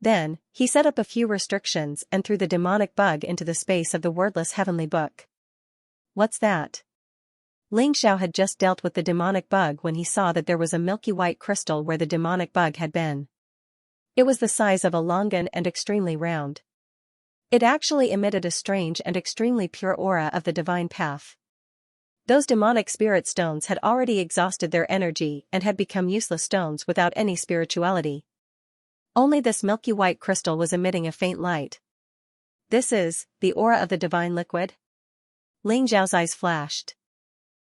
Then, he set up a few restrictions and threw the demonic bug into the space of the wordless heavenly book. What's that? Ling Xiao had just dealt with the demonic bug when he saw that there was a milky white crystal where the demonic bug had been. It was the size of a longan and extremely round. It actually emitted a strange and extremely pure aura of the divine path. Those demonic spirit stones had already exhausted their energy and had become useless stones without any spirituality. Only this milky white crystal was emitting a faint light. This is the aura of the divine liquid? Ling Xiao's eyes flashed.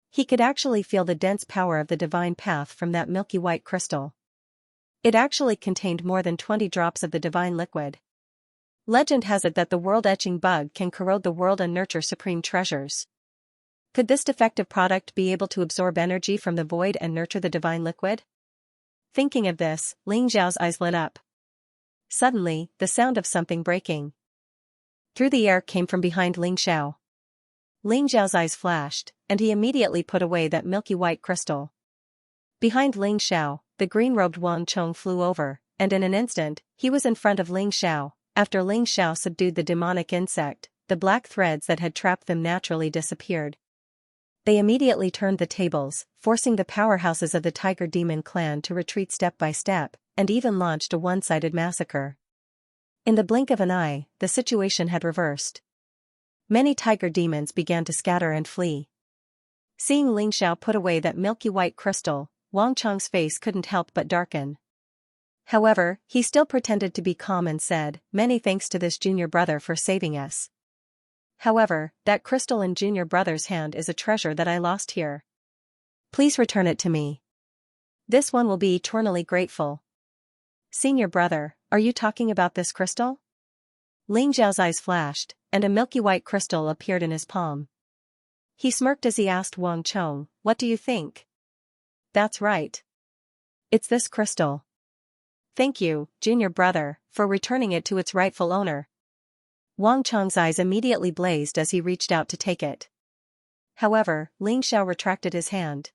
He could actually feel the dense power of the divine path from that milky white crystal. It actually contained more than 20 drops of the divine liquid. Legend has it that the world-etching bug can corrode the world and nurture supreme treasures. Could this defective product be able to absorb energy from the void and nurture the divine liquid? Thinking of this, Ling Xiao's eyes lit up. Suddenly, the sound of something breaking through the air came from behind Ling Xiao. Ling Xiao's eyes flashed, and he immediately put away that milky white crystal. Behind Ling Xiao, the green-robed Wang Chong flew over, and in an instant, he was in front of Ling Xiao. After Ling Xiao subdued the demonic insect, the black threads that had trapped them naturally disappeared. They immediately turned the tables, forcing the powerhouses of the Tiger Demon clan to retreat step by step, and even launched a one-sided massacre. In the blink of an eye, the situation had reversed. Many tiger demons began to scatter and flee. Seeing Ling Xiao put away that milky white crystal, Wang Chong's face couldn't help but darken. However, he still pretended to be calm and said, "Many thanks to this junior brother for saving us. However, that crystal in junior brother's hand is a treasure that I lost here. Please return it to me. This one will be eternally grateful." "Senior brother, are you talking about this crystal?" Ling Xiao's eyes flashed, and a milky white crystal appeared in his palm. He smirked as he asked Wang Chong, "What do you think?" "That's right. It's this crystal. Thank you, junior brother, for returning it to its rightful owner." Wang Chong's eyes immediately blazed as he reached out to take it. However, Ling Xiao retracted his hand.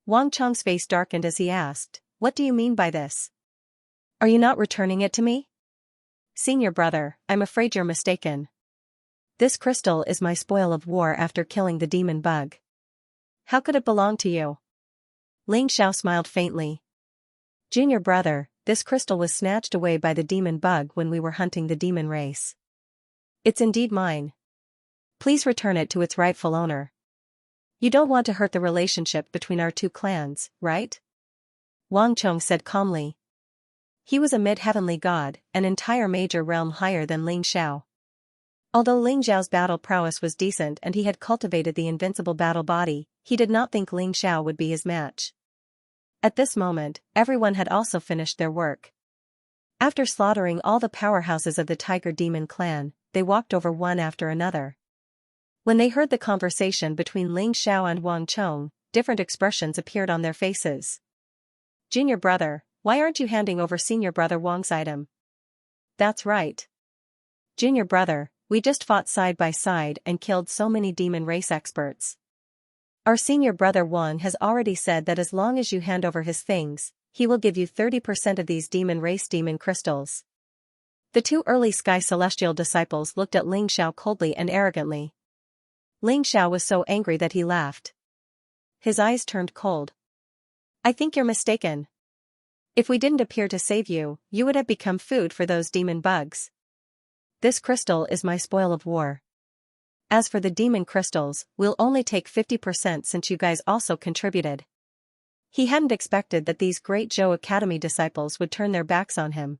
Wang Chong's face darkened as he asked, "What do you mean by this? Are you not returning it to me?" "Senior brother, I'm afraid you're mistaken. This crystal is my spoil of war after killing the demon bug. How could it belong to you?" Ling Xiao smiled faintly. "Junior brother, this crystal was snatched away by the demon bug when we were hunting the demon race. It's indeed mine. Please return it to its rightful owner. You don't want to hurt the relationship between our two clans, right?" Wang Chong said calmly. He was a mid-heavenly god, an entire major realm higher than Ling Xiao. Although Ling Xiao's battle prowess was decent and he had cultivated the invincible battle body, he did not think Ling Xiao would be his match. At this moment, everyone had also finished their work. After slaughtering all the powerhouses of the Tiger Demon clan, they walked over one after another. When they heard the conversation between Ling Xiao and Wang Chong, different expressions appeared on their faces. "Junior brother, why aren't you handing over senior brother Wang's item?" "That's right. Junior brother, we just fought side by side and killed so many demon race experts. Our senior brother Wang has already said that as long as you hand over his things, he will give you 30% of these demon race demon crystals. The two early sky celestial disciples looked at Ling Xiao coldly and arrogantly. Ling Xiao was so angry that he laughed. His eyes turned cold. I think you're mistaken. If we didn't appear to save you, you would have become food for those demon bugs. This crystal is my spoil of war. As for the demon crystals, we'll only take 50% since you guys also contributed. He hadn't expected that these great Zhou Academy disciples would turn their backs on him.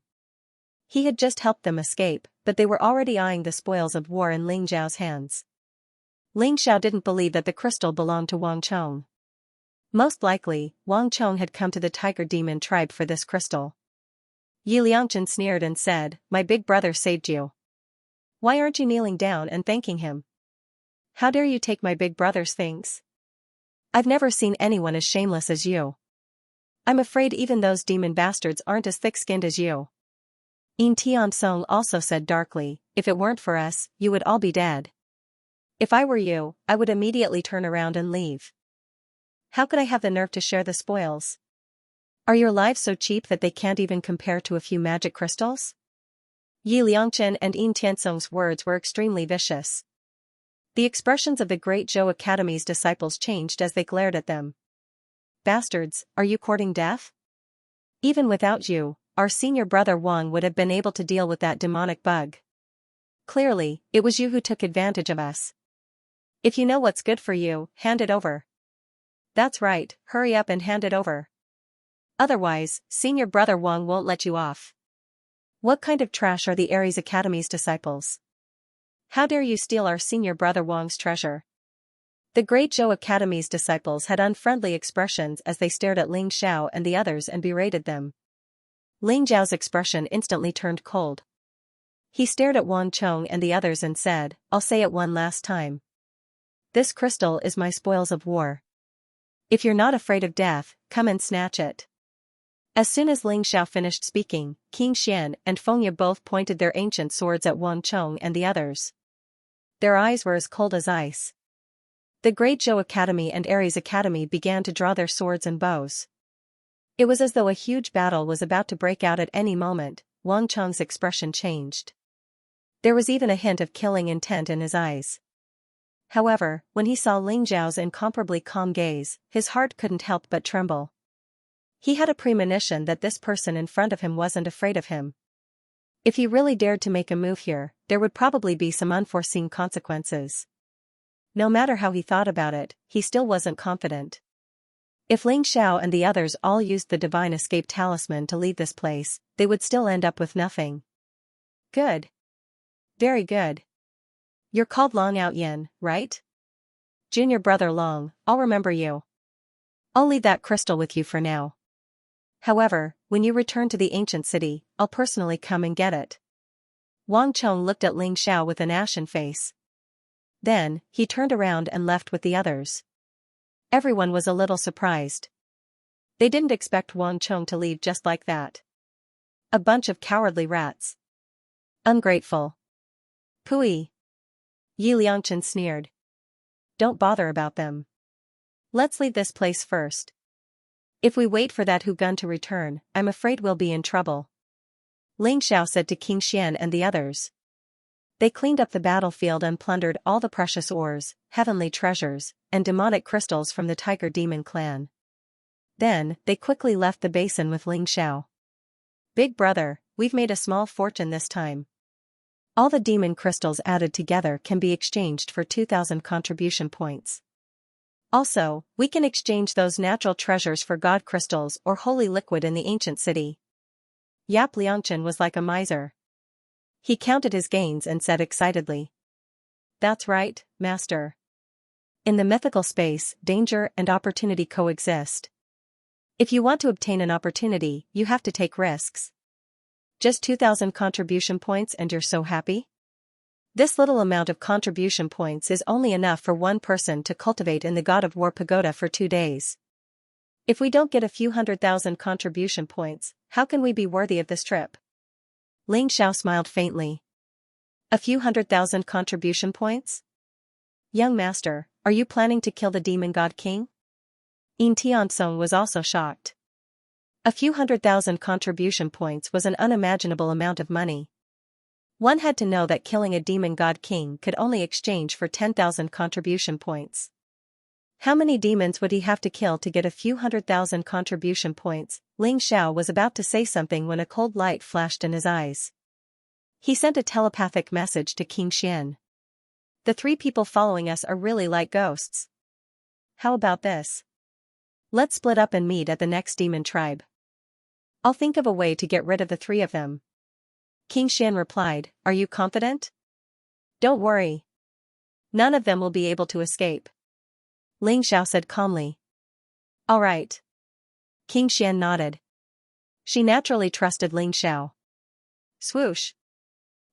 He had just helped them escape, but they were already eyeing the spoils of war in Ling Zhao's hands. Ling Xiao didn't believe that the crystal belonged to Wang Chong. Most likely, Wang Chong had come to the tiger demon tribe for this crystal. Yi Liangchen sneered and said, "My big brother saved you. Why aren't you kneeling down and thanking him? How dare you take my big brother's things? I've never seen anyone as shameless as you. I'm afraid even those demon bastards aren't as thick-skinned as you." Yin Tiansong also said darkly, "If it weren't for us, you would all be dead. If I were you, I would immediately turn around and leave. How could I have the nerve to share the spoils? Are your lives so cheap that they can't even compare to a few magic crystals?" Yi Liangchen and Yin Tiansong's words were extremely vicious. The expressions of the great Zhou Academy's disciples changed as they glared at them. "Bastards, are you courting death? Even without you, our senior brother Wang would have been able to deal with that demonic bug. Clearly, it was you who took advantage of us. If you know what's good for you, hand it over. That's right, hurry up and hand it over. Otherwise, senior brother Wang won't let you off. What kind of trash are the Aries Academy's disciples? How dare you steal our senior brother Wang's treasure?" The great Zhou Academy's disciples had unfriendly expressions as they stared at Ling Xiao and the others and berated them. Ling Zhao's expression instantly turned cold. He stared at Wang Chong and the others and said, "I'll say it one last time. This crystal is my spoils of war. If you're not afraid of death, come and snatch it." As soon as Ling Xiao finished speaking, King Xian and Fengye both pointed their ancient swords at Wang Chong and the others. Their eyes were as cold as ice. The great Zhou Academy and Aries Academy began to draw their swords and bows. It was as though a huge battle was about to break out at any moment. Wang Chong's expression changed. There was even a hint of killing intent in his eyes. However, when he saw Ling Zhao's incomparably calm gaze, his heart couldn't help but tremble. He had a premonition that this person in front of him wasn't afraid of him. If he really dared to make a move here, there would probably be some unforeseen consequences. No matter how he thought about it, he still wasn't confident. If Ling Xiao and the others all used the Divine Escape Talisman to leave this place, they would still end up with nothing. Good. Very good. You're called Long Out Yin, right? Junior brother Long, I'll remember you. I'll leave that crystal with you for now. However, when you return to the ancient city, I'll personally come and get it." Wang Chong looked at Ling Xiao with an ashen face. Then, he turned around and left with the others. Everyone was a little surprised. They didn't expect Wang Chong to leave just like that. A bunch of cowardly rats. Ungrateful. Pooey. Yi Liangchen sneered. Don't bother about them. Let's leave this place first. If we wait for that Hu-gun to return, I'm afraid we'll be in trouble. Ling Xiao said to King Xian and the others. They cleaned up the battlefield and plundered all the precious ores, heavenly treasures, and demonic crystals from the Tiger Demon clan. Then, they quickly left the basin with Ling Xiao. "Big brother, we've made a small fortune this time. All the demon crystals added together can be exchanged for 2,000 contribution points. Also, we can exchange those natural treasures for god crystals or holy liquid in the ancient city." Yap Liangchen was like a miser. He counted his gains and said excitedly. "That's right, master. In the mythical space, danger and opportunity coexist. If you want to obtain an opportunity, you have to take risks. Just 2,000 contribution points and you're so happy? This little amount of contribution points is only enough for one person to cultivate in the God of War pagoda for 2 days. If we don't get a few 100,000 contribution points, how can we be worthy of this trip?" Ling Xiao smiled faintly. "A few 100,000 contribution points? Young master, Are you planning to kill the demon god king? Xianxia was also shocked. A few 100,000 contribution points was an unimaginable amount of money. One had to know that killing a demon god king could only exchange for 10,000 contribution points. How many demons would he have to kill to get a few 100,000 contribution points? Ling Xiao was about to say something when a cold light flashed in his eyes. He sent a telepathic message to King Xian. The 3 people following us are really like ghosts. How about this? Let's split up and meet at the next demon tribe. I'll think of a way to get rid of the 3 of them. King Xian replied, Are you confident? Don't worry. None of them will be able to escape. Ling Xiao said calmly. All right. King Xian nodded. She naturally trusted Ling Xiao. Swoosh.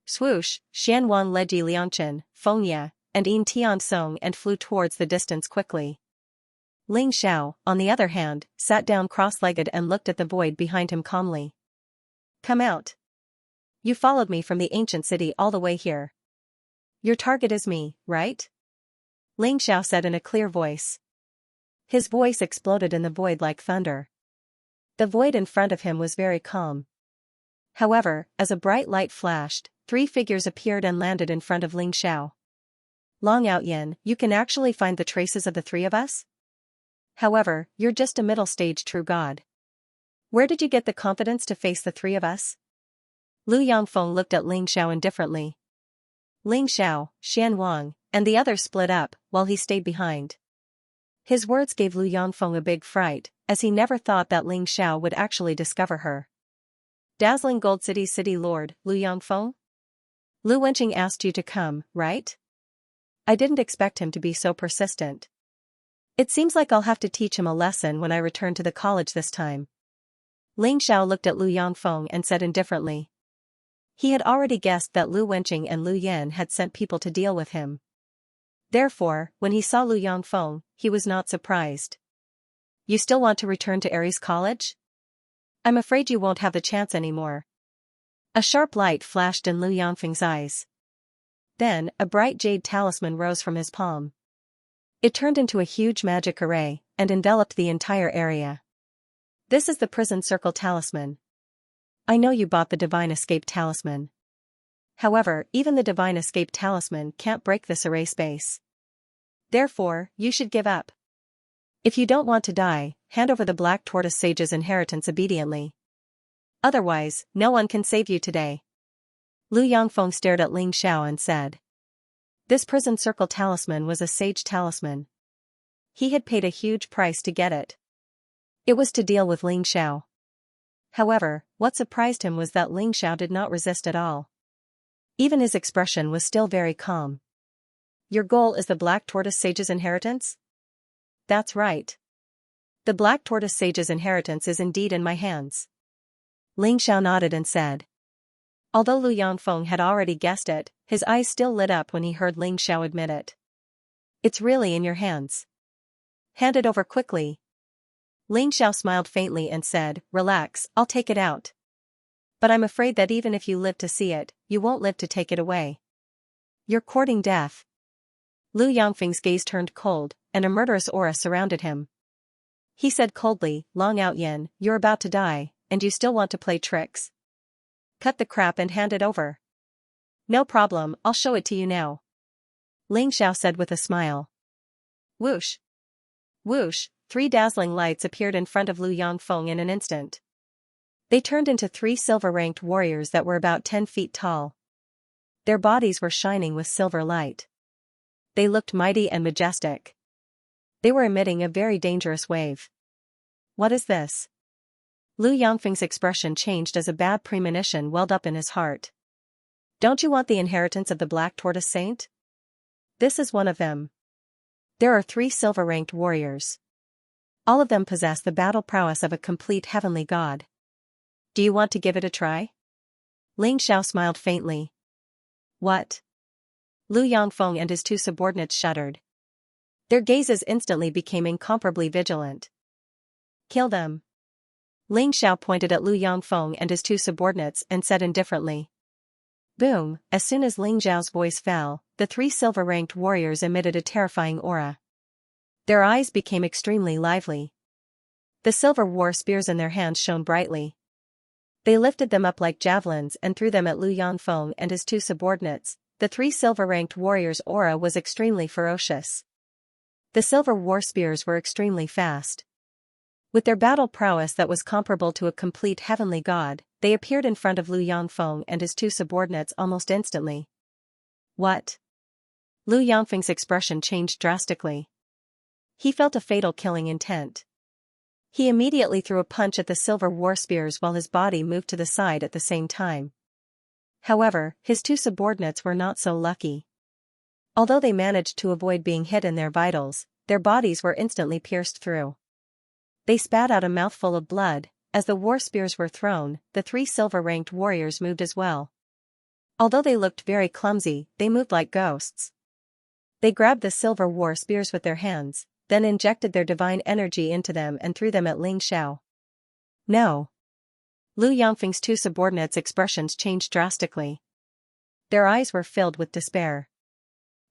Swoosh, Xian Wan led Ji Liangchen, Fengya, and Yin Tiansong and flew towards the distance quickly. Ling Xiao, on the other hand, sat down cross-legged and looked at the void behind him calmly. Come out. You followed me from the ancient city all the way here. Your target is me, right? Ling Xiao said in a clear voice. His voice exploded in the void like thunder. The void in front of him was very calm. However, as a bright light flashed, 3 figures appeared and landed in front of Ling Xiao. Long Out Yin, you can actually find the traces of the 3 of us? However, you're just a middle-stage true god. Where did you get the confidence to face the 3 of us? Lu Yangfeng looked at Ling Xiao indifferently. Ling Xiao, Xian Wang, and the others split up, while he stayed behind. His words gave Lu Yangfeng a big fright, as he never thought that Ling Xiao would actually discover her. Dazzling Gold City Lord, Lu Yangfeng? Lu Wenqing asked you to come, right? I didn't expect him to be so persistent. It seems like I'll have to teach him a lesson when I return to the college this time. Ling Xiao looked at Lu Yangfeng and said indifferently. He had already guessed that Lu Wenqing and Lu Yan had sent people to deal with him. Therefore, when he saw Lu Yangfeng, he was not surprised. You still want to return to Aries College? I'm afraid you won't have the chance anymore. A sharp light flashed in Lu Yangfeng's eyes. Then, a bright jade talisman rose from his palm. It turned into a huge magic array, and enveloped the entire area. This is the Prison Circle Talisman. I know you bought the Divine Escape Talisman. However, even the Divine Escape Talisman can't break this array space. Therefore, you should give up. If you don't want to die, hand over the Black Tortoise Sage's inheritance obediently. Otherwise, no one can save you today. Lu Yangfeng stared at Ling Xiao and said. This Prison Circle Talisman was a sage talisman. He had paid a huge price to get it. It was to deal with Ling Xiao. However, what surprised him was that Ling Xiao did not resist at all. Even his expression was still very calm. Your goal is the Black Tortoise Sage's inheritance? That's right. The Black Tortoise Sage's inheritance is indeed in my hands. Ling Xiao nodded and said. Although Lu Yangfeng had already guessed it, his eyes still lit up when he heard Ling Xiao admit it. It's really in your hands. Hand it over quickly. Ling Xiao smiled faintly and said, Relax, I'll take it out. But I'm afraid that even if you live to see it, you won't live to take it away. You're courting death. Lu Yangfeng's gaze turned cold, and a murderous aura surrounded him. He said coldly, Long Out Yin, you're about to die, and you still want to play tricks. Cut the crap and hand it over. No problem, I'll show it to you now. Ling Xiao said with a smile. Whoosh. Whoosh, 3 dazzling lights appeared in front of Lu Yangfeng in an instant. They turned into 3 silver-ranked warriors that were about 10 feet tall. Their bodies were shining with silver light. They looked mighty and majestic. They were emitting a very dangerous wave. What is this? Lu Yangfeng's expression changed as a bad premonition welled up in his heart. Don't you want the inheritance of the Black Tortoise Saint? This is one of them. There are 3 silver-ranked warriors. All of them possess the battle prowess of a complete heavenly god. Do you want to give it a try? Ling Xiao smiled faintly. What? Lu Yangfeng and his 2 subordinates shuddered. Their gazes instantly became incomparably vigilant. Kill them. Ling Xiao pointed at Lu Yangfeng and his 2 subordinates and said indifferently. Boom, as soon as Ling Xiao's voice fell, the 3 silver-ranked warriors emitted a terrifying aura. Their eyes became extremely lively. The silver war spears in their hands shone brightly. They lifted them up like javelins and threw them at Lu Yangfeng and his two subordinates. The three silver-ranked warriors' aura was extremely ferocious. The silver war spears were extremely fast. With their battle prowess that was comparable to a complete heavenly god, they appeared in front of Lu Yangfeng and his two subordinates almost instantly. What? Lu Yangfeng's expression changed drastically. He felt a fatal killing intent. He immediately threw a punch at the silver war spears while his body moved to the side at the same time. However, his two subordinates were not so lucky. Although they managed to avoid being hit in their vitals, their bodies were instantly pierced through. They spat out a mouthful of blood. As the war spears were thrown, the three silver-ranked warriors moved as well. Although they looked very clumsy, they moved like ghosts. They grabbed the silver war spears with their hands, then injected their divine energy into them and threw them at Ling Xiao. No. Lu Yangfeng's two subordinates' expressions changed drastically. Their eyes were filled with despair.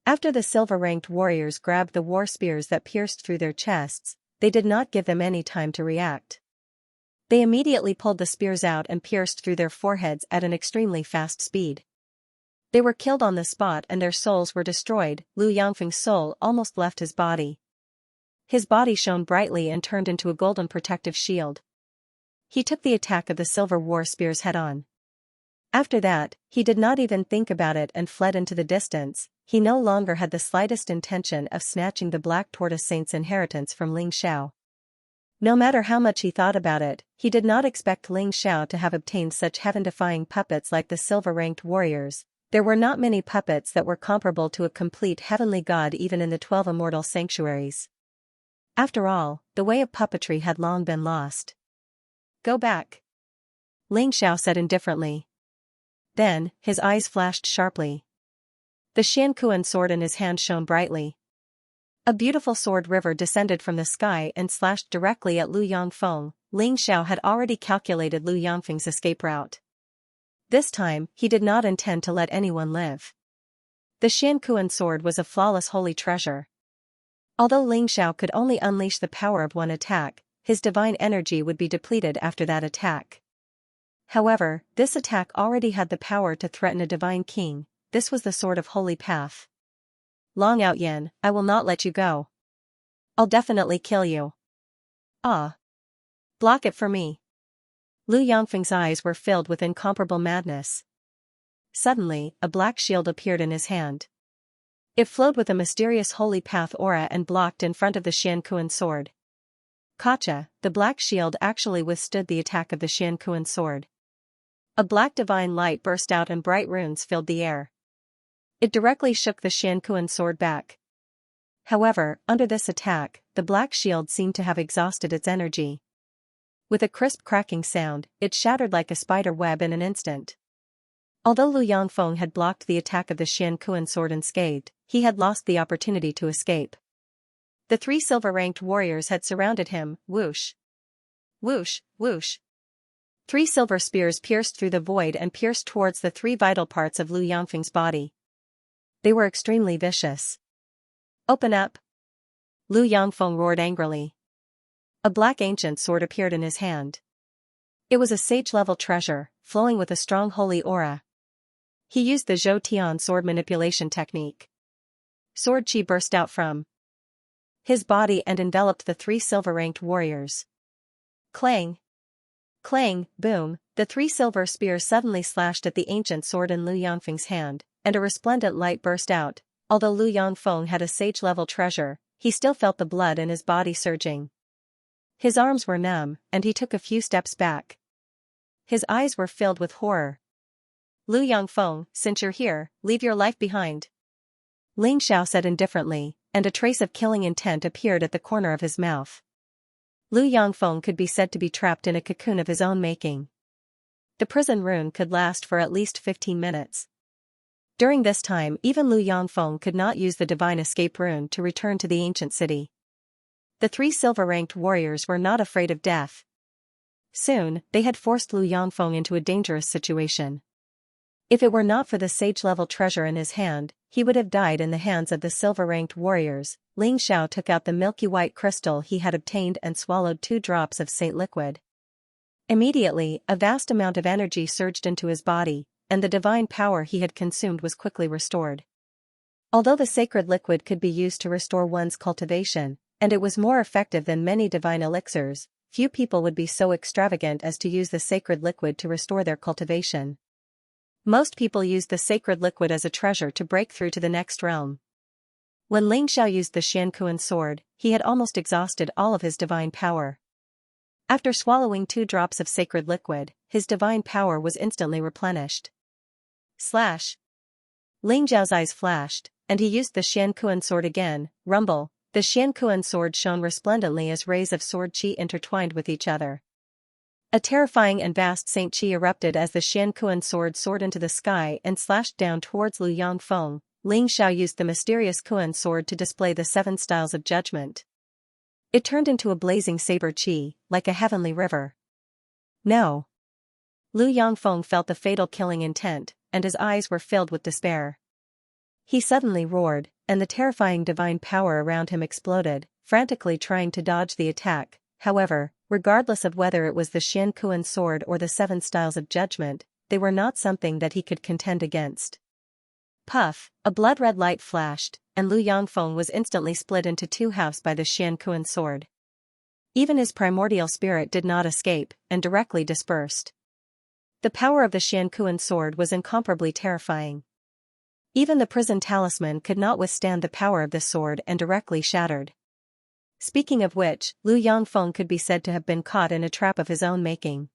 After the silver-ranked warriors grabbed the war spears that pierced through their chests, they did not give them any time to react. They immediately pulled the spears out and pierced through their foreheads at an extremely fast speed. They were killed on the spot and their souls were destroyed. Lu Yangfeng's soul almost left his body. His body shone brightly and turned into a golden protective shield. He took the attack of the silver war spears head-on. After that, he did not even think about it and fled into the distance. He no longer had the slightest intention of snatching the Black Tortoise Saint's inheritance from Ling Xiao. No matter how much he thought about it, he did not expect Ling Xiao to have obtained such heaven-defying puppets like the silver-ranked warriors. There were not many puppets that were comparable to a complete heavenly god even in the 12 immortal sanctuaries. After all, the way of puppetry had long been lost. Go back. Ling Xiao said indifferently. Then, his eyes flashed sharply. The Xianxia sword in his hand shone brightly. A beautiful sword river descended from the sky and slashed directly at Lu Yangfeng. Ling Xiao had already calculated Lu Yangfeng's escape route. This time, he did not intend to let anyone live. The Xianxia sword was a flawless holy treasure. Although Ling Xiao could only unleash the power of one attack, his divine energy would be depleted after that attack. However, this attack already had the power to threaten a divine king. This was the sword of holy path. Long Out Yen, I will not let you go. I'll definitely kill you. Ah. Block it for me. Lu Yangfeng's eyes were filled with incomparable madness. Suddenly, a black shield appeared in his hand. It flowed with a mysterious holy path aura and blocked in front of the Xianxia sword. Gotcha, the black shield actually withstood the attack of the Xianxia sword. A black divine light burst out and bright runes filled the air. It directly shook the Xianxia sword back. However, under this attack, the black shield seemed to have exhausted its energy. With a crisp cracking sound, it shattered like a spider web in an instant. Although Lu Yangfeng had blocked the attack of the Xianxia sword unscathed, he had lost the opportunity to escape. The three silver-ranked warriors had surrounded him. Whoosh! Whoosh, whoosh! 3 silver spears pierced through the void and pierced towards the 3 vital parts of Lu Yangfeng's body. They were extremely vicious. Open up! Lu Yangfeng roared angrily. A black ancient sword appeared in his hand. It was a sage-level treasure, flowing with a strong holy aura. He used the Zhou Tian sword manipulation technique. Sword chi burst out from his body and enveloped the 3 silver-ranked warriors. Clang! Clang, boom, the 3 silver spears suddenly slashed at the ancient sword in Lu Yangfeng's hand, and a resplendent light burst out. Although Lu Yangfeng had a sage-level treasure, he still felt the blood in his body surging. His arms were numb, and he took a few steps back. His eyes were filled with horror. Lu Yangfeng, since you're here, leave your life behind. Ling Xiao said indifferently, and a trace of killing intent appeared at the corner of his mouth. Lu Yangfeng could be said to be trapped in a cocoon of his own making. The prison rune could last for at least 15 minutes. During this time, even Lu Yangfeng could not use the divine escape rune to return to the ancient city. The 3 silver-ranked warriors were not afraid of death. Soon, they had forced Lu Yangfeng into a dangerous situation. If it were not for the sage-level treasure in his hand, he would have died in the hands of the silver-ranked warriors. Ling Xiao took out the milky white crystal he had obtained and swallowed 2 drops of saint liquid. Immediately, a vast amount of energy surged into his body, and the divine power he had consumed was quickly restored. Although the sacred liquid could be used to restore one's cultivation, and it was more effective than many divine elixirs, few people would be so extravagant as to use the sacred liquid to restore their cultivation. Most people used the sacred liquid as a treasure to break through to the next realm. When Ling Xiao used the Xianxia sword, he had almost exhausted all of his divine power. After swallowing 2 drops of sacred liquid, his divine power was instantly replenished. Slash! Ling Xiao's eyes flashed, and he used the Xianxia sword again. Rumble! The Xianxia sword shone resplendently as rays of sword qi intertwined with each other. A terrifying and vast saint qi erupted as the Xianxia sword soared into the sky and slashed down towards Lu Yangfeng. Ling Xiao used the mysterious Kuan sword to display the 7 styles of judgment. It turned into a blazing saber qi, like a heavenly river. No! Lu Yangfeng felt the fatal killing intent, and his eyes were filled with despair. He suddenly roared, and the terrifying divine power around him exploded, frantically trying to dodge the attack. However, regardless of whether it was the Xianxia sword or the 7 styles of judgment, they were not something that he could contend against. Puff! A blood-red light flashed, and Lu Yangfeng was instantly split into 2 halves by the Xianxia sword. Even his primordial spirit did not escape, and directly dispersed. The power of the Xianxia sword was incomparably terrifying. Even the prison talisman could not withstand the power of the sword and directly shattered. Speaking of which, Lu Yangfeng could be said to have been caught in a trap of his own making.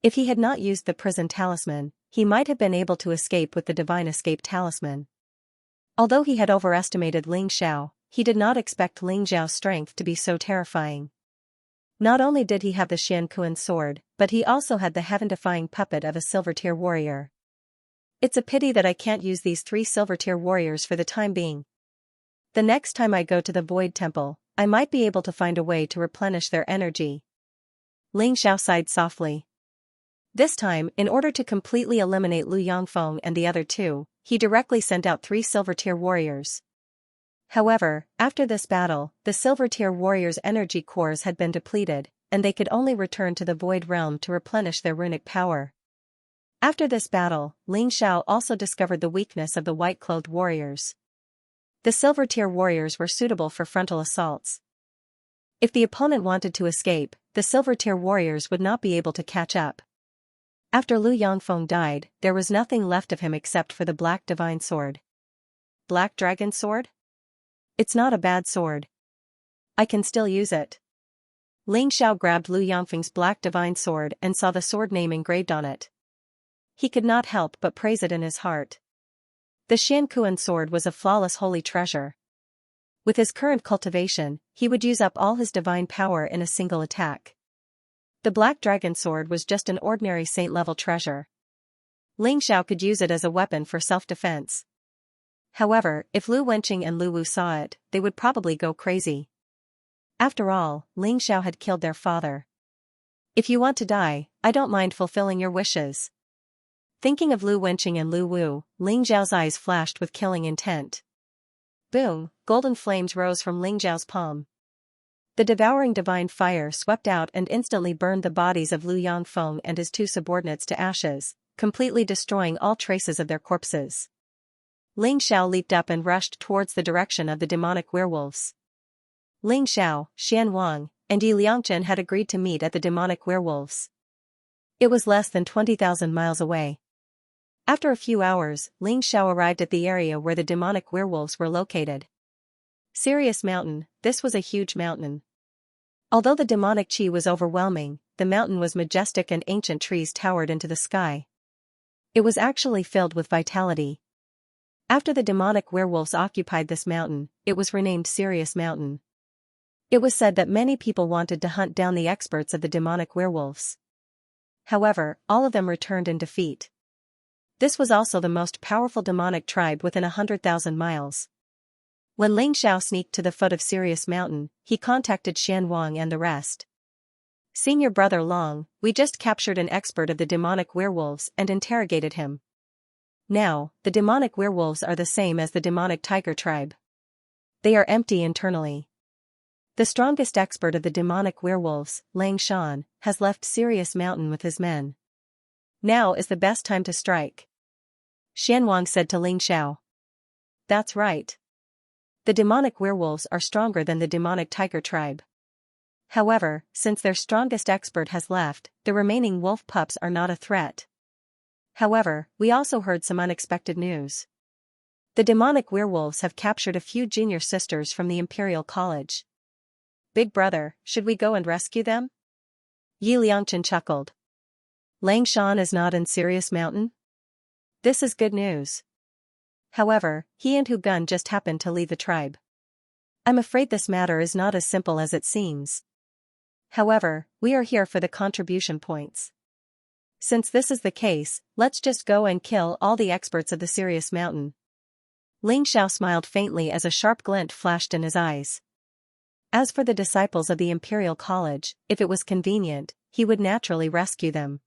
If he had not used the prison talisman, he might have been able to escape with the divine escape talisman. Although he had overestimated Ling Xiao, he did not expect Ling Xiao's strength to be so terrifying. Not only did he have the Xianxia sword, but he also had the heaven-defying puppet of a silver-tier warrior. It's a pity that I can't use these 3 silver-tier warriors for the time being. The next time I go to the Void Temple, I might be able to find a way to replenish their energy. Ling Xiao sighed softly. This time, in order to completely eliminate Lu Yangfeng and the other 2, he directly sent out 3 silver-tier warriors. However, after this battle, the silver-tier warriors' energy cores had been depleted, and they could only return to the Void Realm to replenish their runic power. After this battle, Ling Xiao also discovered the weakness of the white-clothed warriors. The silver-tier warriors were suitable for frontal assaults. If the opponent wanted to escape, the silver-tier warriors would not be able to catch up. After Lu Yangfeng died, there was nothing left of him except for the Black Divine Sword. Black Dragon Sword? It's not a bad sword. I can still use it. Ling Xiao grabbed Lu Yangfeng's Black Divine Sword and saw the sword name engraved on it. He could not help but praise it in his heart. The Xianxia sword was a flawless holy treasure. With his current cultivation, he would use up all his divine power in a single attack. The Black Dragon Sword was just an ordinary saint-level treasure. Ling Xiao could use it as a weapon for self-defense. However, if Lu Wenqing and Lu Wu saw it, they would probably go crazy. After all, Ling Xiao had killed their father. If you want to die, I don't mind fulfilling your wishes. Thinking of Lu Wenqing and Lu Wu, Ling Xiao's eyes flashed with killing intent. Boom! Golden flames rose from Ling Xiao's palm. The devouring divine fire swept out and instantly burned the bodies of Lu Yangfeng and his 2 subordinates to ashes, completely destroying all traces of their corpses. Ling Xiao leaped up and rushed towards the direction of the demonic werewolves. Ling Xiao, Xian Wang, and Yi Liangchen had agreed to meet at the demonic werewolves. It was less than 20,000 miles away. After a few hours, Ling Xiao arrived at the area where the demonic werewolves were located. Sirius Mountain, this was a huge mountain. Although the demonic qi was overwhelming, the mountain was majestic and ancient trees towered into the sky. It was actually filled with vitality. After the demonic werewolves occupied this mountain, it was renamed Sirius Mountain. It was said that many people wanted to hunt down the experts of the demonic werewolves. However, all of them returned in defeat. This was also the most powerful demonic tribe within 100,000 miles. When Ling Xiao sneaked to the foot of Sirius Mountain, he contacted Xian Wang and the rest. Senior Brother Long, we just captured an expert of the demonic werewolves and interrogated him. Now, the demonic werewolves are the same as the demonic tiger tribe. They are empty internally. The strongest expert of the demonic werewolves, Xianxia, has left Sirius Mountain with his men. Now is the best time to strike. Xianwang said to Xiao. That's right. The demonic werewolves are stronger than the demonic tiger tribe. However, since their strongest expert has left, the remaining wolf pups are not a threat. However, we also heard some unexpected news. The demonic werewolves have captured a few junior sisters from the Imperial College. Big brother, should we go and rescue them? Yi Liangchen chuckled. Xianxia is not in Sirius Mountain? This is good news. However, he and Hu Gun just happened to leave the tribe. I'm afraid this matter is not as simple as it seems. However, we are here for the contribution points. Since this is the case, let's just go and kill all the experts of the Sirius Mountain. Xiao smiled faintly as a sharp glint flashed in his eyes. As for the disciples of the Imperial College, if it was convenient, he would naturally rescue them.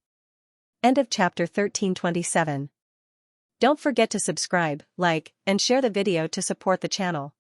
End of chapter 1327. Don't forget to subscribe, like, and share the video to support the channel.